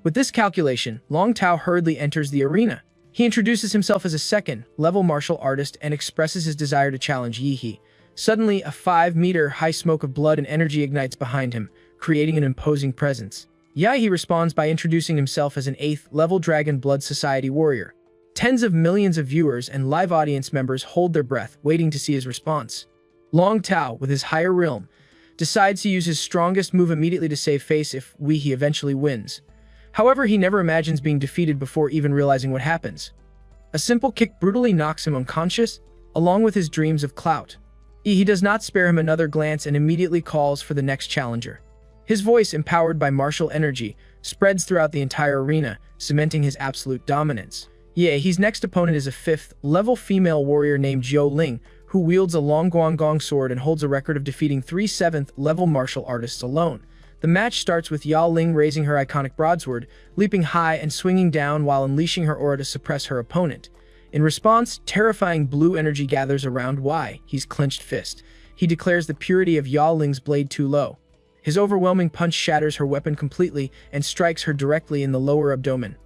With this calculation, Long Tao hurriedly enters the arena. He introduces himself as a second-level martial artist and expresses his desire to challenge Yahe. Suddenly, a 5-meter-high smoke of blood and energy ignites behind him, creating an imposing presence. Yahe responds by introducing himself as an 8th-level Dragon Blood Society warrior. Tens of millions of viewers and live audience members hold their breath, waiting to see his response. Long Tao, with his higher realm, decides to use his strongest move immediately to save face if Yahe eventually wins. However, he never imagines being defeated before even realizing what happens. A simple kick brutally knocks him unconscious, along with his dreams of clout. Yahe does not spare him another glance and immediately calls for the next challenger. His voice, empowered by martial energy, spreads throughout the entire arena, cementing his absolute dominance. Yahe's next opponent is a 5th-level female warrior named Weakling, who wields a long guangong sword and holds a record of defeating 3 7th-level martial artists alone. The match starts with Yaheling raising her iconic broadsword, leaping high and swinging down while unleashing her aura to suppress her opponent. In response, terrifying blue energy gathers around Yahe's clenched fist. He declares the purity of Yaheling's blade too low. His overwhelming punch shatters her weapon completely and strikes her directly in the lower abdomen.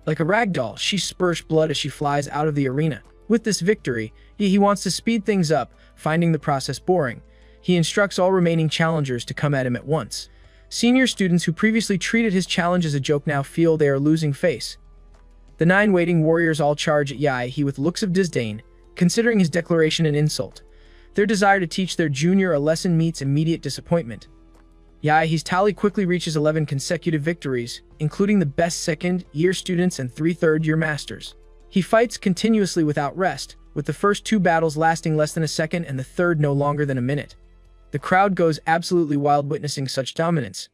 Like a ragdoll, she spurts blood as she flies out of the arena. With this victory, Yahe wants to speed things up, finding the process boring. He instructs all remaining challengers to come at him at once. Senior students who previously treated his challenge as a joke now feel they are losing face. The 9 waiting warriors all charge at Yahe with looks of disdain, considering his declaration an insult. Their desire to teach their junior a lesson meets immediate disappointment. Yahe's tally quickly reaches 11 consecutive victories, including the best second-year students and 3 third-year masters. He fights continuously without rest, with the first 2 battles lasting less than a second and the third no longer than a minute. The crowd goes absolutely wild witnessing such dominance.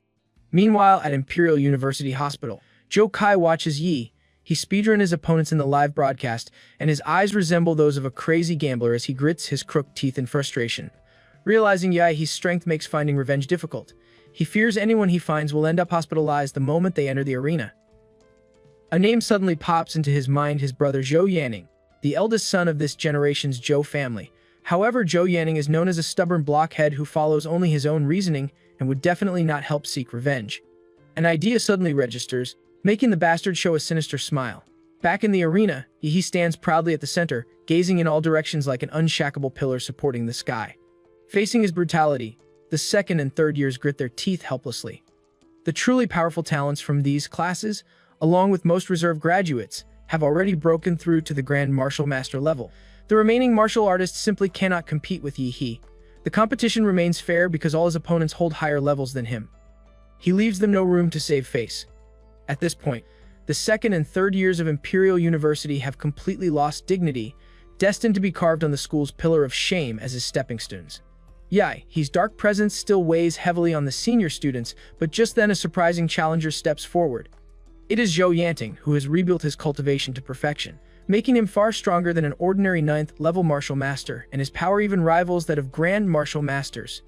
Meanwhile, at Imperial University Hospital, Joe Kai watches Yahe. He speedruns his opponents in the live broadcast, and his eyes resemble those of a crazy gambler as he grits his crooked teeth in frustration. Realizing Yahe's strength makes finding revenge difficult, he fears anyone he finds will end up hospitalized the moment they enter the arena. A name suddenly pops into his mind: his brother Zhou Yanning, the eldest son of this generation's Zhou family. However, Zhou Yanning is known as a stubborn blockhead who follows only his own reasoning and would definitely not help seek revenge. An idea suddenly registers, making the bastard show a sinister smile. Back in the arena, Yahe stands proudly at the center, gazing in all directions like an unshackable pillar supporting the sky. Facing his brutality, the second and third years grit their teeth helplessly. The truly powerful talents from these classes, along with most reserve graduates, have already broken through to the Grand Martial Master level. The remaining martial artists simply cannot compete with Yahe. The competition remains fair because all his opponents hold higher levels than him. He leaves them no room to save face. At this point, the second and third years of Imperial University have completely lost dignity, destined to be carved on the school's pillar of shame as his stepping stones. Yahe's dark presence still weighs heavily on the senior students, but just then a surprising challenger steps forward. It is Zhou Yanting, who has rebuilt his cultivation to perfection, making him far stronger than an ordinary 9th-level martial master, and his power even rivals that of Grand Martial Masters.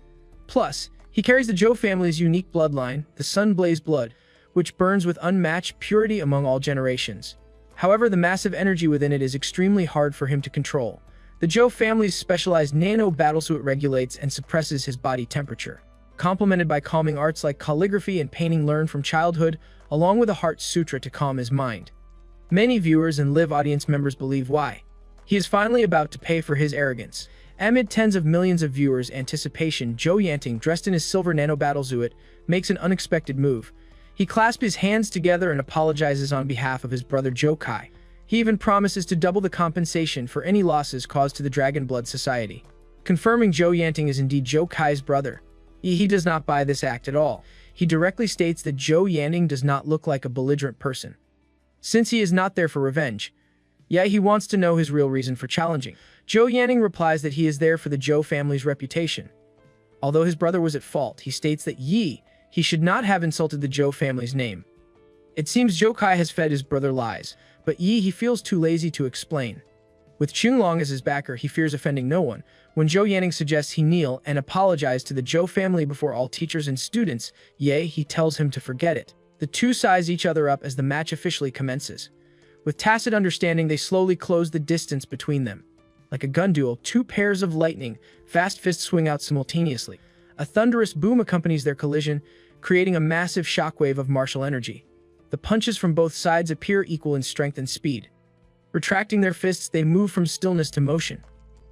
Plus, he carries the Zhou family's unique bloodline, the Sunblaze blood, which burns with unmatched purity among all generations. However, the massive energy within it is extremely hard for him to control. The Zhou family's specialized nano battlesuit regulates and suppresses his body temperature, complemented by calming arts like calligraphy and painting learned from childhood, along with a heart sutra to calm his mind. Many viewers and live audience members believe why. He is finally about to pay for his arrogance. Amid tens of millions of viewers' anticipation, Zhou Yanting, dressed in his silver nano battlesuit, makes an unexpected move. He clasps his hands together and apologizes on behalf of his brother Zhou Kai. He even promises to double the compensation for any losses caused to the Dragon Blood Society. Confirming Zhou Yanting is indeed Zhou Kai's brother, he does not buy this act at all. He directly states that Zhou Yanting does not look like a belligerent person. Since he is not there for revenge, he wants to know his real reason for challenging. Zhou Yanting replies that he is there for the Zhou family's reputation. Although his brother was at fault, he states that he should not have insulted the Zhou family's name. It seems Zhou Kai has fed his brother lies, but he feels too lazy to explain. With Qinglong as his backer, he fears offending no one. When Zhou Yanting suggests he kneel and apologize to the Zhou family before all teachers and students, he tells him to forget it. The two size each other up as the match officially commences. With tacit understanding, they slowly close the distance between them. Like a gun duel, two pairs of lightning, fast fists swing out simultaneously. A thunderous boom accompanies their collision, creating a massive shockwave of martial energy. The punches from both sides appear equal in strength and speed. Retracting their fists, they move from stillness to motion.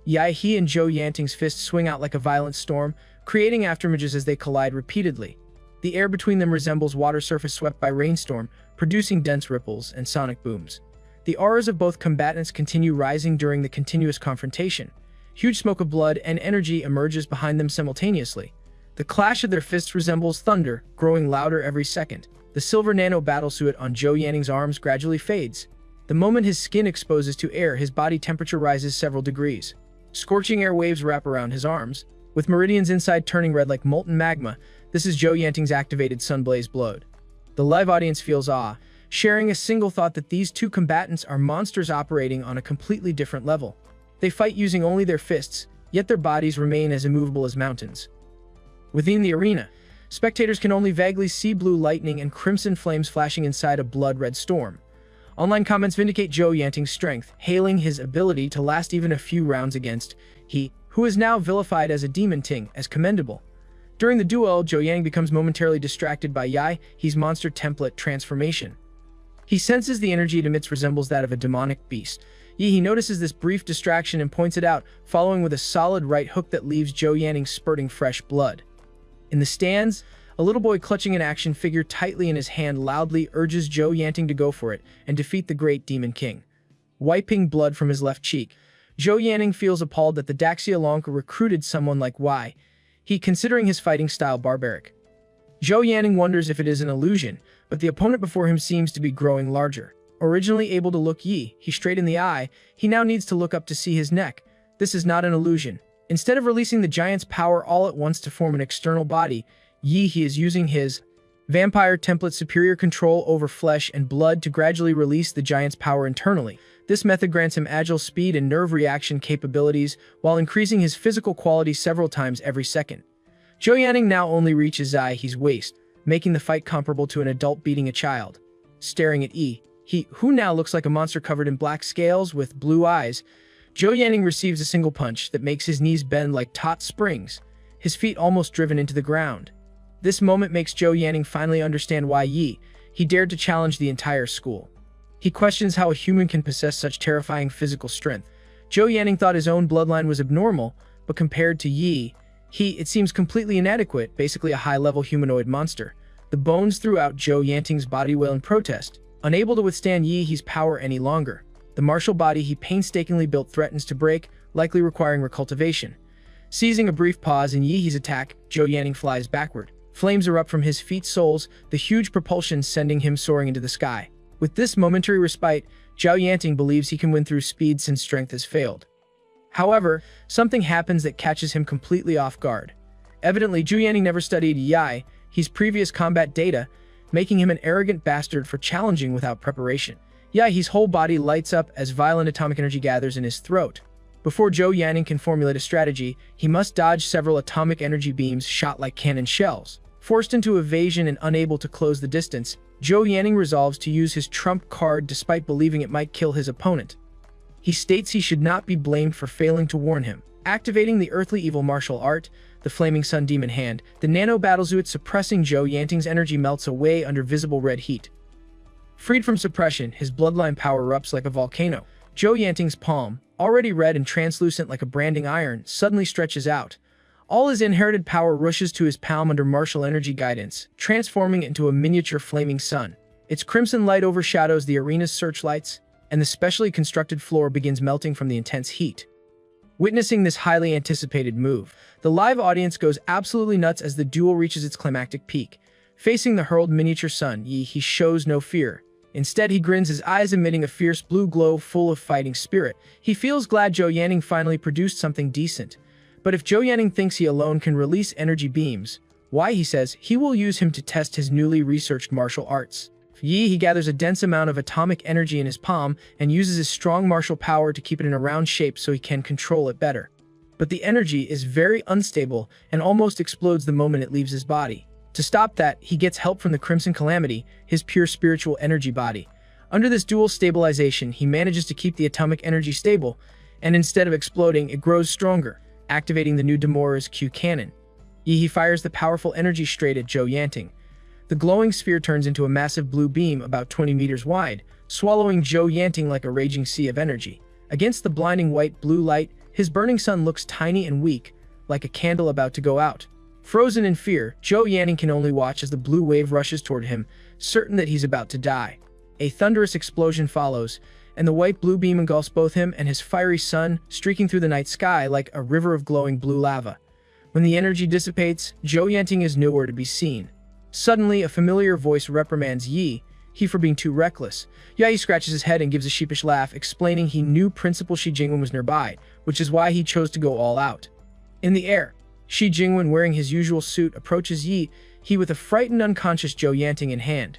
He and Zhou Yanting's fists swing out like a violent storm, creating afterimages as they collide repeatedly. The air between them resembles water surface swept by rainstorm, producing dense ripples and sonic booms. The auras of both combatants continue rising during the continuous confrontation. Huge smoke of blood and energy emerges behind them simultaneously. The clash of their fists resembles thunder, growing louder every second. The silver nano battlesuit on Zhou Yanting's arms gradually fades. The moment his skin exposes to air, his body temperature rises several degrees. Scorching air waves wrap around his arms, with meridians inside turning red like molten magma. This is Zhou Yanting's activated Sunblaze Blood. The live audience feels awe, sharing a single thought that these two combatants are monsters operating on a completely different level. They fight using only their fists, yet their bodies remain as immovable as mountains. Within the arena, spectators can only vaguely see blue lightning and crimson flames flashing inside a blood-red storm. Online comments vindicate Zhou Yanting's strength, hailing his ability to last even a few rounds against he, who is now vilified as a demon ting, as commendable. During the duel, Zhou Yanting becomes momentarily distracted by he's monster template transformation. He senses the energy it emits resembles that of a demonic beast. He notices this brief distraction and points it out, following with a solid right hook that leaves Zhou Yanting spurting fresh blood. In the stands, a little boy clutching an action figure tightly in his hand loudly urges Zhou Yanting to go for it and defeat the great Demon King. Wiping blood from his left cheek, Zhou Yanting feels appalled that the Daxia Lonka recruited someone like he, considering his fighting style barbaric. Zhou Yanting wonders if it is an illusion, but the opponent before him seems to be growing larger. Originally able to look he straight in the eye, he now needs to look up to see his neck. This is not an illusion. Instead of releasing the giant's power all at once to form an external body, he is using his vampire template superior control over flesh and blood to gradually release the giant's power internally. This method grants him agile speed and nerve reaction capabilities while increasing his physical quality several times every second. Zhou Yanting now only reaches his waist, making the fight comparable to an adult beating a child. Staring at he, who now looks like a monster covered in black scales with blue eyes, Zhou Yanting receives a single punch that makes his knees bend like taut springs, his feet almost driven into the ground. This moment makes Zhou Yanting finally understand why he dared to challenge the entire school. He questions how a human can possess such terrifying physical strength. Zhou Yanting thought his own bloodline was abnormal, but compared to it seems completely inadequate, basically a high-level humanoid monster. The bones throughout Zhou Yanting's body wail in protest, unable to withstand he's power any longer. The martial body he painstakingly built threatens to break, likely requiring recultivation. Seizing a brief pause in he's attack, Zhou Yanting flies backward. Flames erupt from his feet soles, the huge propulsion sending him soaring into the sky. With this momentary respite, Zhou Yanting believes he can win through speed since strength has failed. However, something happens that catches him completely off guard. Evidently, Zhou Yanting never studied his previous combat data, making him an arrogant bastard for challenging without preparation. His whole body lights up as violent atomic energy gathers in his throat. Before Zhou Yanting can formulate a strategy, he must dodge several atomic energy beams shot like cannon shells. Forced into evasion and unable to close the distance, Zhou Yanting resolves to use his trump card despite believing it might kill his opponent. He states he should not be blamed for failing to warn him. Activating the earthly evil martial art, the Flaming Sun Demon Hand, the nano battlesuit suppressing Zhou Yanting's energy melts away under visible red heat. Freed from suppression, his bloodline power erupts like a volcano. Zhou Yanting's palm, already red and translucent like a branding iron, suddenly stretches out. All his inherited power rushes to his palm under martial energy guidance, transforming it into a miniature flaming sun. Its crimson light overshadows the arena's searchlights, and the specially constructed floor begins melting from the intense heat. Witnessing this highly anticipated move, the live audience goes absolutely nuts as the duel reaches its climactic peak. Facing the hurled miniature sun, he shows no fear. Instead, he grins, his eyes emitting a fierce blue glow full of fighting spirit. He feels glad Zhou Yanting finally produced something decent. But if Zhou Yanting thinks he alone can release energy beams, why, he says, he will use him to test his newly researched martial arts. He gathers a dense amount of atomic energy in his palm and uses his strong martial power to keep it in a round shape so he can control it better. But the energy is very unstable and almost explodes the moment it leaves his body. To stop that, he gets help from the Crimson Calamity, his pure spiritual energy body. Under this dual stabilization, he manages to keep the atomic energy stable, and instead of exploding, it grows stronger, activating the new Demora's Q cannon. He fires the powerful energy straight at Zhou Yanting. The glowing sphere turns into a massive blue beam about 20 meters wide, swallowing Zhou Yanting like a raging sea of energy. Against the blinding white-blue light, his burning sun looks tiny and weak, like a candle about to go out. Frozen in fear, Zhou Yanting can only watch as the blue wave rushes toward him, certain that he's about to die. A thunderous explosion follows, and the white-blue beam engulfs both him and his fiery sun, streaking through the night sky like a river of glowing blue lava. When the energy dissipates, Zhou Yanting is nowhere to be seen. Suddenly, a familiar voice reprimands he for being too reckless. He scratches his head and gives a sheepish laugh, explaining he knew Principal Shi Jingwen was nearby, which is why he chose to go all out. In the air, Shi Jingwen, wearing his usual suit, approaches he with a frightened, unconscious Zhou Yanting in hand.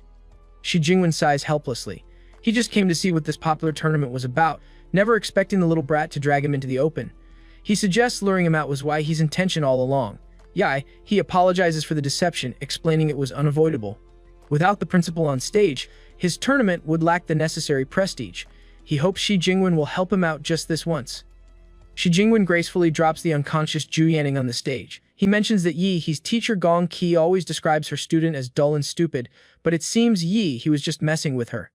Shi Jingwen sighs helplessly. He just came to see what this popular tournament was about, never expecting the little brat to drag him into the open. He suggests luring him out was why he's intention all along. He apologizes for the deception, explaining it was unavoidable. Without the principal on stage, his tournament would lack the necessary prestige. He hopes Shi Jingwen will help him out just this once. Shi Jingwen gracefully drops the unconscious Zhou Yanting on the stage. He mentions that his teacher Gong Qi always describes her student as dull and stupid, but it seems he was just messing with her.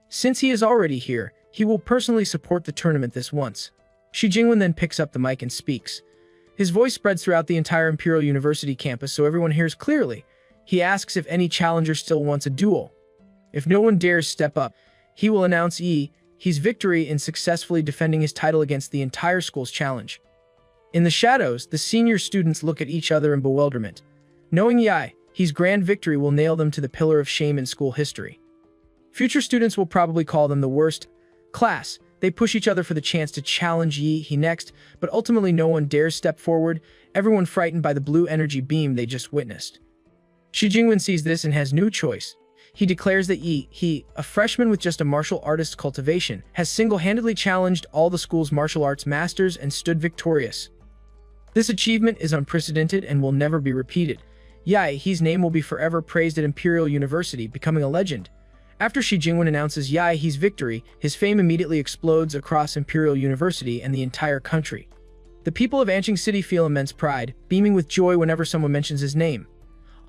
Since he is already here, he will personally support the tournament this once. Shi Jingwen then picks up the mic and speaks. His voice spreads throughout the entire Imperial University campus so everyone hears clearly. He asks if any challenger still wants a duel. If no one dares step up, he will announce his victory in successfully defending his title against the entire school's challenge. In the shadows, the senior students look at each other in bewilderment. Knowing his grand victory will nail them to the pillar of shame in school history. Future students will probably call them the worst class. They push each other for the chance to challenge he next, but ultimately no one dares step forward, everyone frightened by the blue energy beam they just witnessed. Shi Jingwen sees this and has no choice. He declares that he, a freshman with just a martial artist's cultivation, has single-handedly challenged all the school's martial arts masters and stood victorious. This achievement is unprecedented and will never be repeated. His name will be forever praised at Imperial University, becoming a legend. After Shi Jingwen announces his victory, his fame immediately explodes across Imperial University and the entire country. The people of Anqing City feel immense pride, beaming with joy whenever someone mentions his name.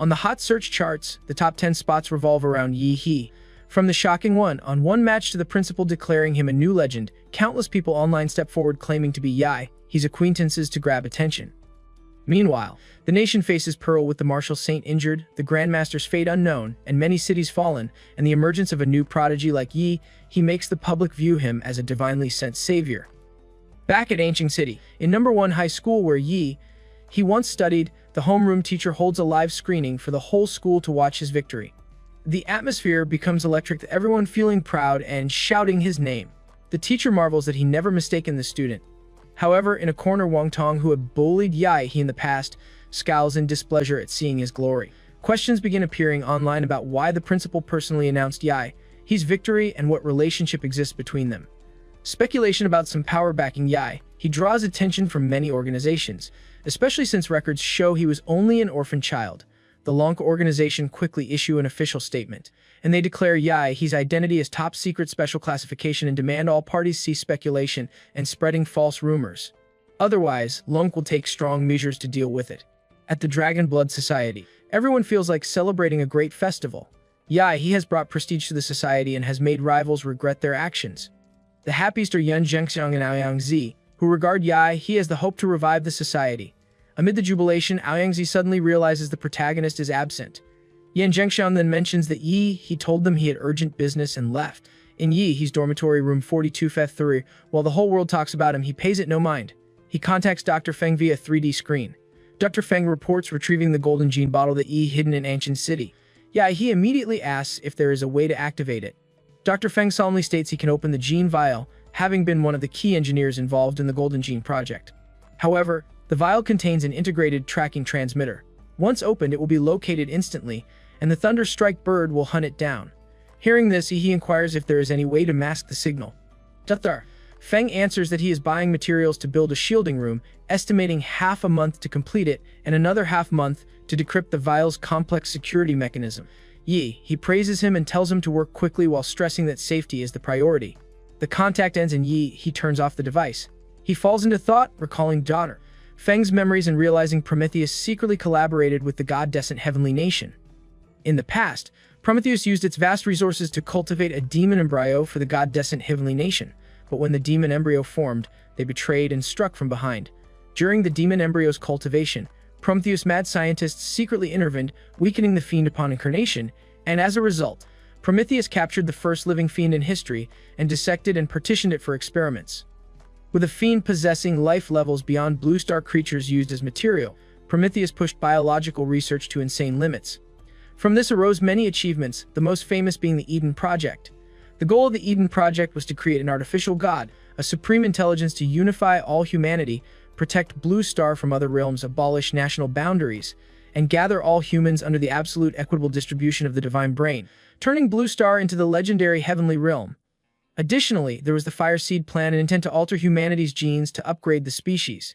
On the hot search charts, the top 10 spots revolve around he. From the shocking one-on-one match to the principal declaring him a new legend, countless people online step forward claiming to be his acquaintances to grab attention. Meanwhile, the nation faces peril with the martial saint injured, the grandmaster's fate unknown, and many cities fallen, and the emergence of a new prodigy like he makes the public view him as a divinely sent savior. Back at Anqing City, in number 1 high school where he once studied, the homeroom teacher holds a live screening for the whole school to watch his victory. The atmosphere becomes electric, with everyone feeling proud and shouting his name. The teacher marvels that he never mistaken the student. However, in a corner, Wang Tong, who had bullied he in the past, scowls in displeasure at seeing his glory. Questions begin appearing online about why the principal personally announced his victory and what relationship exists between them. Speculation about some power backing he draws attention from many organizations, especially since records show he was only an orphan child. the Lonka organization quickly issue an official statement, and they declare Yahe's identity as top secret special classification and demand all parties cease speculation and spreading false rumors. Otherwise, Lonka will take strong measures to deal with it. At the Dragon Blood Society, everyone feels like celebrating a great festival. Yahe has brought prestige to the society and has made rivals regret their actions. The happiest are Yun Zhengxiang and Aoyangzi, who regard Yahe as the hope to revive the society. Amid the jubilation, Aoyangzi suddenly realizes the protagonist is absent. Yan Zhengxiang then mentions that he told them he had urgent business and left. In He's dormitory room 42F3, while the whole world talks about him, he pays it no mind. He contacts Dr. Feng via 3D screen. Dr. Feng reports retrieving the golden gene bottle that hidden in ancient city. He immediately asks if there is a way to activate it. Dr. Feng solemnly states he can open the gene vial, having been one of the key engineers involved in the Golden Gene project. However, the vial contains an integrated tracking transmitter. Once opened, it will be located instantly, and the Thunder Strike bird will hunt it down. Hearing this, he inquires if there is any way to mask the signal. Dr. Feng answers that he is buying materials to build a shielding room, estimating half a month to complete it and another half month to decrypt the vial's complex security mechanism. He praises him and tells him to work quickly while stressing that safety is the priority. The contact ends and he turns off the device. He falls into thought, recalling Daughter Feng's memories and realizing Prometheus secretly collaborated with the god-descent heavenly nation. In the past, Prometheus used its vast resources to cultivate a demon embryo for the god-descent heavenly nation. But when the demon embryo formed, they betrayed and struck from behind. During the demon embryo's cultivation, Prometheus' mad scientists secretly intervened, weakening the fiend upon incarnation, and as a result, Prometheus captured the first living fiend in history and dissected and partitioned it for experiments. With a fiend possessing life levels beyond blue star creatures used as material, Prometheus pushed biological research to insane limits. From this arose many achievements, the most famous being the Eden Project. The goal of the Eden Project was to create an artificial god, a supreme intelligence to unify all humanity, protect Blue Star from other realms, abolish national boundaries, and gather all humans under the absolute equitable distribution of the divine brain, turning Blue Star into the legendary heavenly realm. Additionally, there was the Fire Seed plan, an intent to alter humanity's genes to upgrade the species.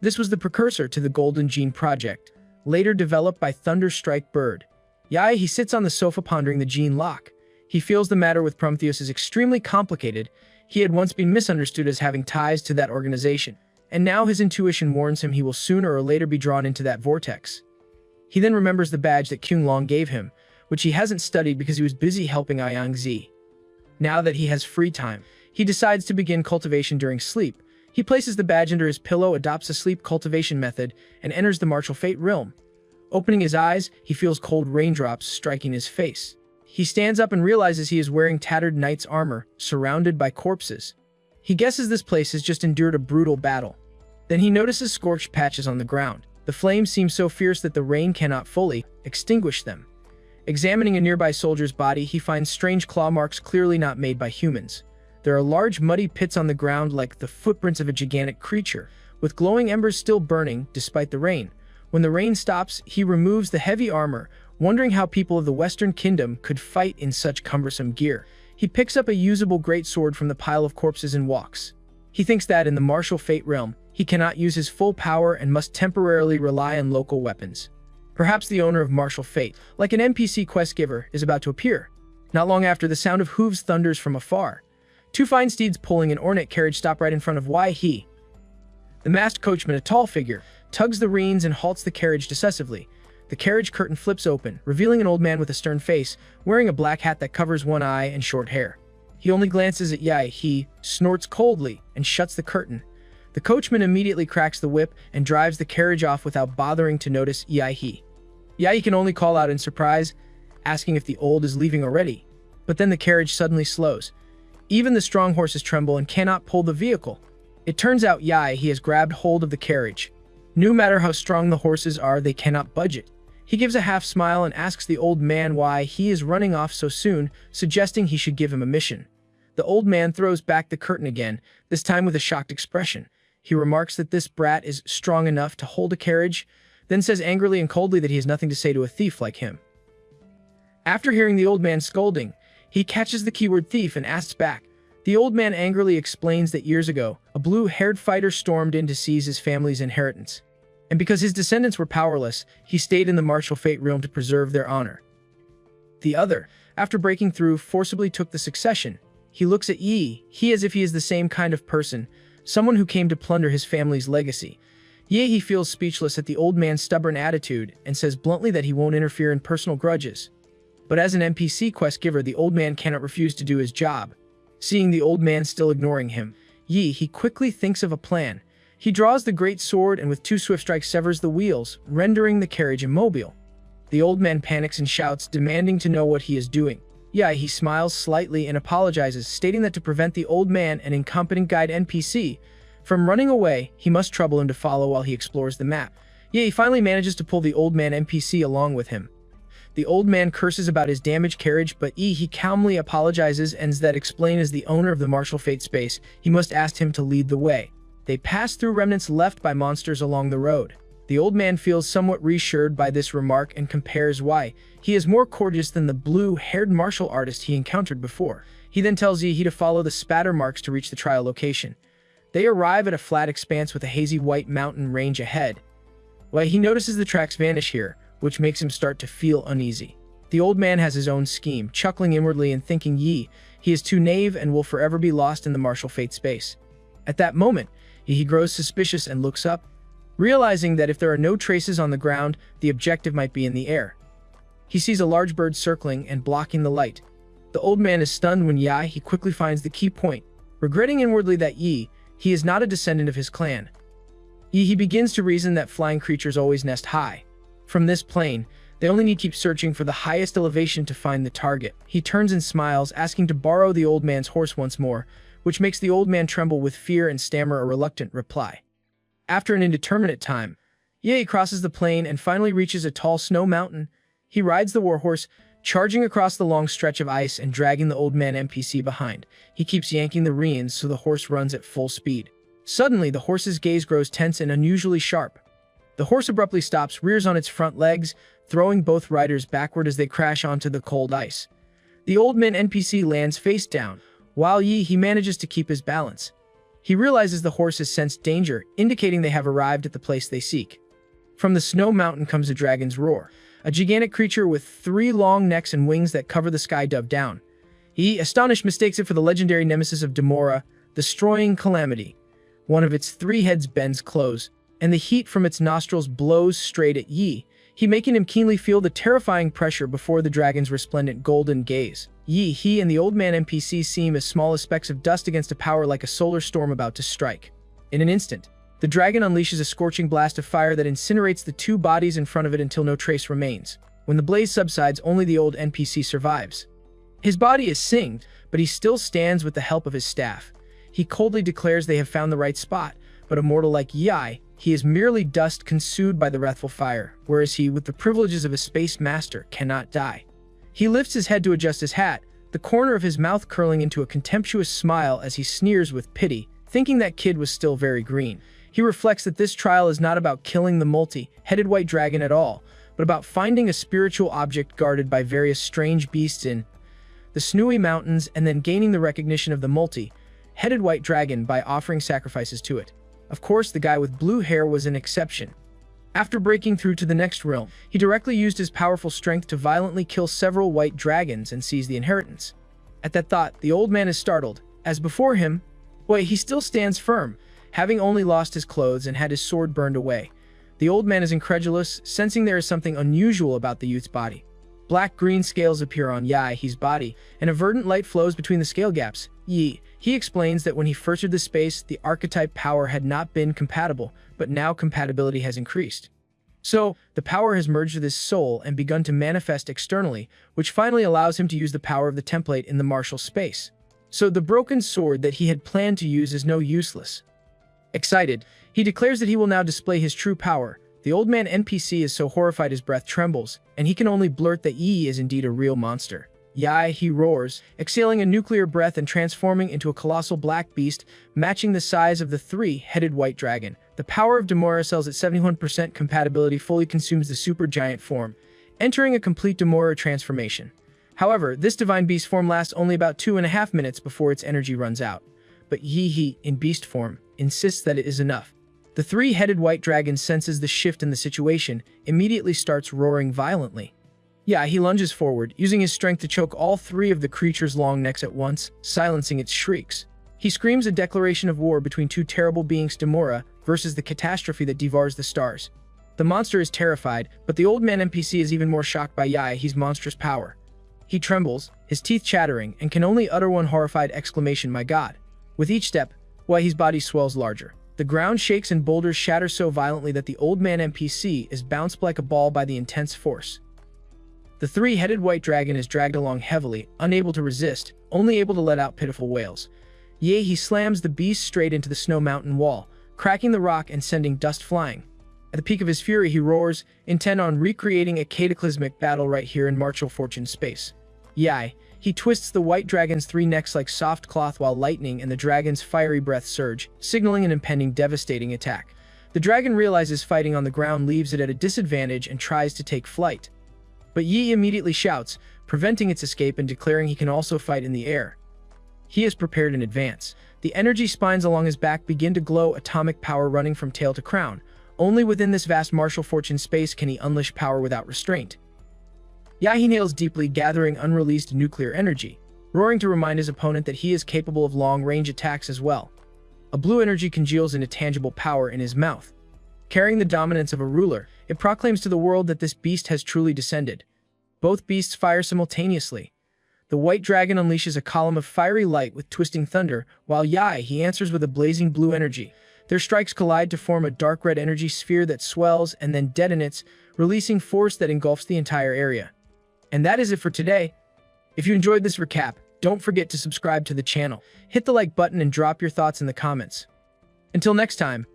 This was the precursor to the Golden Gene Project, later developed by Thunder Strike Bird. He sits on the sofa pondering the gene lock. He feels the matter with Prometheus is extremely complicated. He had once been misunderstood as having ties to that organization, and now his intuition warns him he will sooner or later be drawn into that vortex. He then remembers the badge that Kyung Long gave him, which he hasn't studied because he was busy helping Aoyangzi. Now that he has free time, he decides to begin cultivation during sleep. He places the badge under his pillow, adopts a sleep cultivation method, and enters the martial fate realm. Opening his eyes, he feels cold raindrops striking his face. He stands up and realizes he is wearing tattered knight's armor, surrounded by corpses. He guesses this place has just endured a brutal battle. Then he notices scorched patches on the ground. The flames seem so fierce that the rain cannot fully extinguish them. Examining a nearby soldier's body, he finds strange claw marks clearly not made by humans. There are large muddy pits on the ground like the footprints of a gigantic creature, with glowing embers still burning despite the rain. When the rain stops, he removes the heavy armor, wondering how people of the Western Kingdom could fight in such cumbersome gear. He picks up a usable greatsword from the pile of corpses and walks. He thinks that in the martial fate realm, he cannot use his full power and must temporarily rely on local weapons. Perhaps the owner of martial fate, like an NPC quest giver, is about to appear. Not long after, the sound of hooves thunders from afar. Two fine steeds pulling an ornate carriage stop right in front of Yahe. The masked coachman, a tall figure, tugs the reins and halts the carriage decisively. The carriage curtain flips open, revealing an old man with a stern face, wearing a black hat that covers one eye and short hair. He only glances at Yahe, snorts coldly, and shuts the curtain. The coachman immediately cracks the whip and drives the carriage off without bothering to notice Yahe. Yahe can only call out in surprise, asking if the old is leaving already. But then the carriage suddenly slows. Even the strong horses tremble and cannot pull the vehicle. It turns out Yahe has grabbed hold of the carriage. No matter how strong the horses are, they cannot budge it. He gives a half smile and asks the old man why he is running off so soon, suggesting he should give him a mission. The old man throws back the curtain again, this time with a shocked expression. He remarks that this brat is strong enough to hold a carriage, then says angrily and coldly that he has nothing to say to a thief like him. After hearing the old man scolding, he catches the keyword thief and asks back. The old man angrily explains that years ago, a blue-haired fighter stormed in to seize his family's inheritance. And because his descendants were powerless, he stayed in the martial fate realm to preserve their honor. The other, after breaking through, forcibly took the succession. He looks at Yi, as if he is the same kind of person, someone who came to plunder his family's legacy. He feels speechless at the old man's stubborn attitude and says bluntly that he won't interfere in personal grudges. But as an NPC quest giver, the old man cannot refuse to do his job. Seeing the old man still ignoring him, he quickly thinks of a plan. He draws the great sword and with 2 swift strikes severs the wheels, rendering the carriage immobile. The old man panics and shouts, demanding to know what he is doing. He smiles slightly and apologizes, stating that to prevent the old man, an incompetent guide NPC, from running away, he must trouble him to follow while he explores the map. He finally manages to pull the old man NPC along with him. The old man curses about his damaged carriage, but he calmly apologizes and that explain as the owner of the martial fate space, he must ask him to lead the way. They pass through remnants left by monsters along the road. The old man feels somewhat reassured by this remark and compares why he is more courteous than the blue-haired martial artist he encountered before. He then tells Yi to follow the spatter marks to reach the trial location. They arrive at a flat expanse with a hazy white mountain range ahead. He notices the tracks vanish here, which makes him start to feel uneasy. The old man has his own scheme, chuckling inwardly and thinking he is too naive and will forever be lost in the martial fate space. At that moment, he grows suspicious and looks up, realizing that if there are no traces on the ground, the objective might be in the air. He sees a large bird circling and blocking the light. The old man is stunned when he quickly finds the key point, regretting inwardly that he is not a descendant of his clan. He begins to reason that flying creatures always nest high. From this plane, they only need to keep searching for the highest elevation to find the target. He turns and smiles, asking to borrow the old man's horse once more, which makes the old man tremble with fear and stammer a reluctant reply. After an indeterminate time, he crosses the plain and finally reaches a tall snow mountain. He rides the warhorse, charging across the long stretch of ice and dragging the old man NPC behind. He keeps yanking the reins so the horse runs at full speed. Suddenly, the horse's gaze grows tense and unusually sharp. The horse abruptly stops, rears on its front legs, throwing both riders backward as they crash onto the cold ice. The old man NPC lands face down, while he manages to keep his balance. He realizes the horse has sensed danger, indicating they have arrived at the place they seek. From the snow mountain comes a dragon's roar, a gigantic creature with 3 long necks and wings that cover the sky dove down. Astonished, mistakes it for the legendary nemesis of Demora, the destroying calamity. One of its 3 heads bends close, and the heat from its nostrils blows straight at he making him keenly feel the terrifying pressure before the dragon's resplendent golden gaze. He and the old man NPC seem as small as specks of dust against a power like a solar storm about to strike. In an instant, the dragon unleashes a scorching blast of fire that incinerates the 2 bodies in front of it until no trace remains. When the blaze subsides, only the old NPC survives. His body is singed, but he still stands with the help of his staff. He coldly declares they have found the right spot, but a mortal like he is merely dust consumed by the wrathful fire, whereas he, with the privileges of a space master, cannot die. He lifts his head to adjust his hat, the corner of his mouth curling into a contemptuous smile as he sneers with pity, thinking that kid was still very green. He reflects that this trial is not about killing the multi-headed white dragon at all, but about finding a spiritual object guarded by various strange beasts in the snowy mountains and then gaining the recognition of the multi-headed white dragon by offering sacrifices to it. Of course, the guy with blue hair was an exception. After breaking through to the next realm, he directly used his powerful strength to violently kill several white dragons and seize the inheritance. At that thought, the old man is startled. As before him, he still stands firm, having only lost his clothes and had his sword burned away. The old man is incredulous, sensing there is something unusual about the youth's body. Black-green scales appear on his body, and a verdant light flows between the scale gaps. He explains that when he first entered the space, the archetype power had not been compatible, but now compatibility has increased. So, the power has merged with his soul and begun to manifest externally, which finally allows him to use the power of the template in the martial space. So the broken sword that he had planned to use is no useless. Excited, he declares that he will now display his true power. The old man NPC is so horrified his breath trembles, and he can only blurt that is indeed a real monster. He roars, exhaling a nuclear breath and transforming into a colossal black beast, matching the size of the 3-headed white dragon. The power of Demora cells at 71% compatibility fully consumes the supergiant form, entering a complete Demora transformation. However, this divine beast form lasts only about 2.5 minutes before its energy runs out. But in beast form, insists that it is enough. The three-headed white dragon senses the shift in the situation, immediately starts roaring violently. He lunges forward, using his strength to choke all three of the creature's long necks at once, silencing its shrieks. He screams a declaration of war between two terrible beings, Demora versus the catastrophe that devours the stars. The monster is terrified, but the old man NPC is even more shocked by Yahe's monstrous power. He trembles, his teeth chattering, and can only utter one horrified exclamation, "My God." With each step, Yahe's body swells larger. The ground shakes and boulders shatter so violently that the old man NPC is bounced like a ball by the intense force. The three-headed white dragon is dragged along heavily, unable to resist, only able to let out pitiful wails. Yahe slams the beast straight into the snow mountain wall, cracking the rock and sending dust flying. At the peak of his fury, he roars, intent on recreating a cataclysmic battle right here in Martial Fortune space. He twists the white dragon's three necks like soft cloth while lightning and the dragon's fiery breath surge, signaling an impending devastating attack. The dragon realizes fighting on the ground leaves it at a disadvantage and tries to take flight. But Yi immediately shouts, preventing its escape and declaring he can also fight in the air. He is prepared in advance. The energy spines along his back begin to glow, atomic power running from tail to crown. Only within this vast Martial Fortune space can he unleash power without restraint. Yahe nails deeply, gathering unreleased nuclear energy, roaring to remind his opponent that he is capable of long-range attacks as well. A blue energy congeals into tangible power in his mouth. Carrying the dominance of a ruler, it proclaims to the world that this beast has truly descended. Both beasts fire simultaneously. The white dragon unleashes a column of fiery light with twisting thunder, while Yahe answers with a blazing blue energy. Their strikes collide to form a dark red energy sphere that swells and then detonates, releasing force that engulfs the entire area. And that is it for today. If you enjoyed this recap, don't forget to subscribe to the channel, hit the like button and drop your thoughts in the comments. Until next time,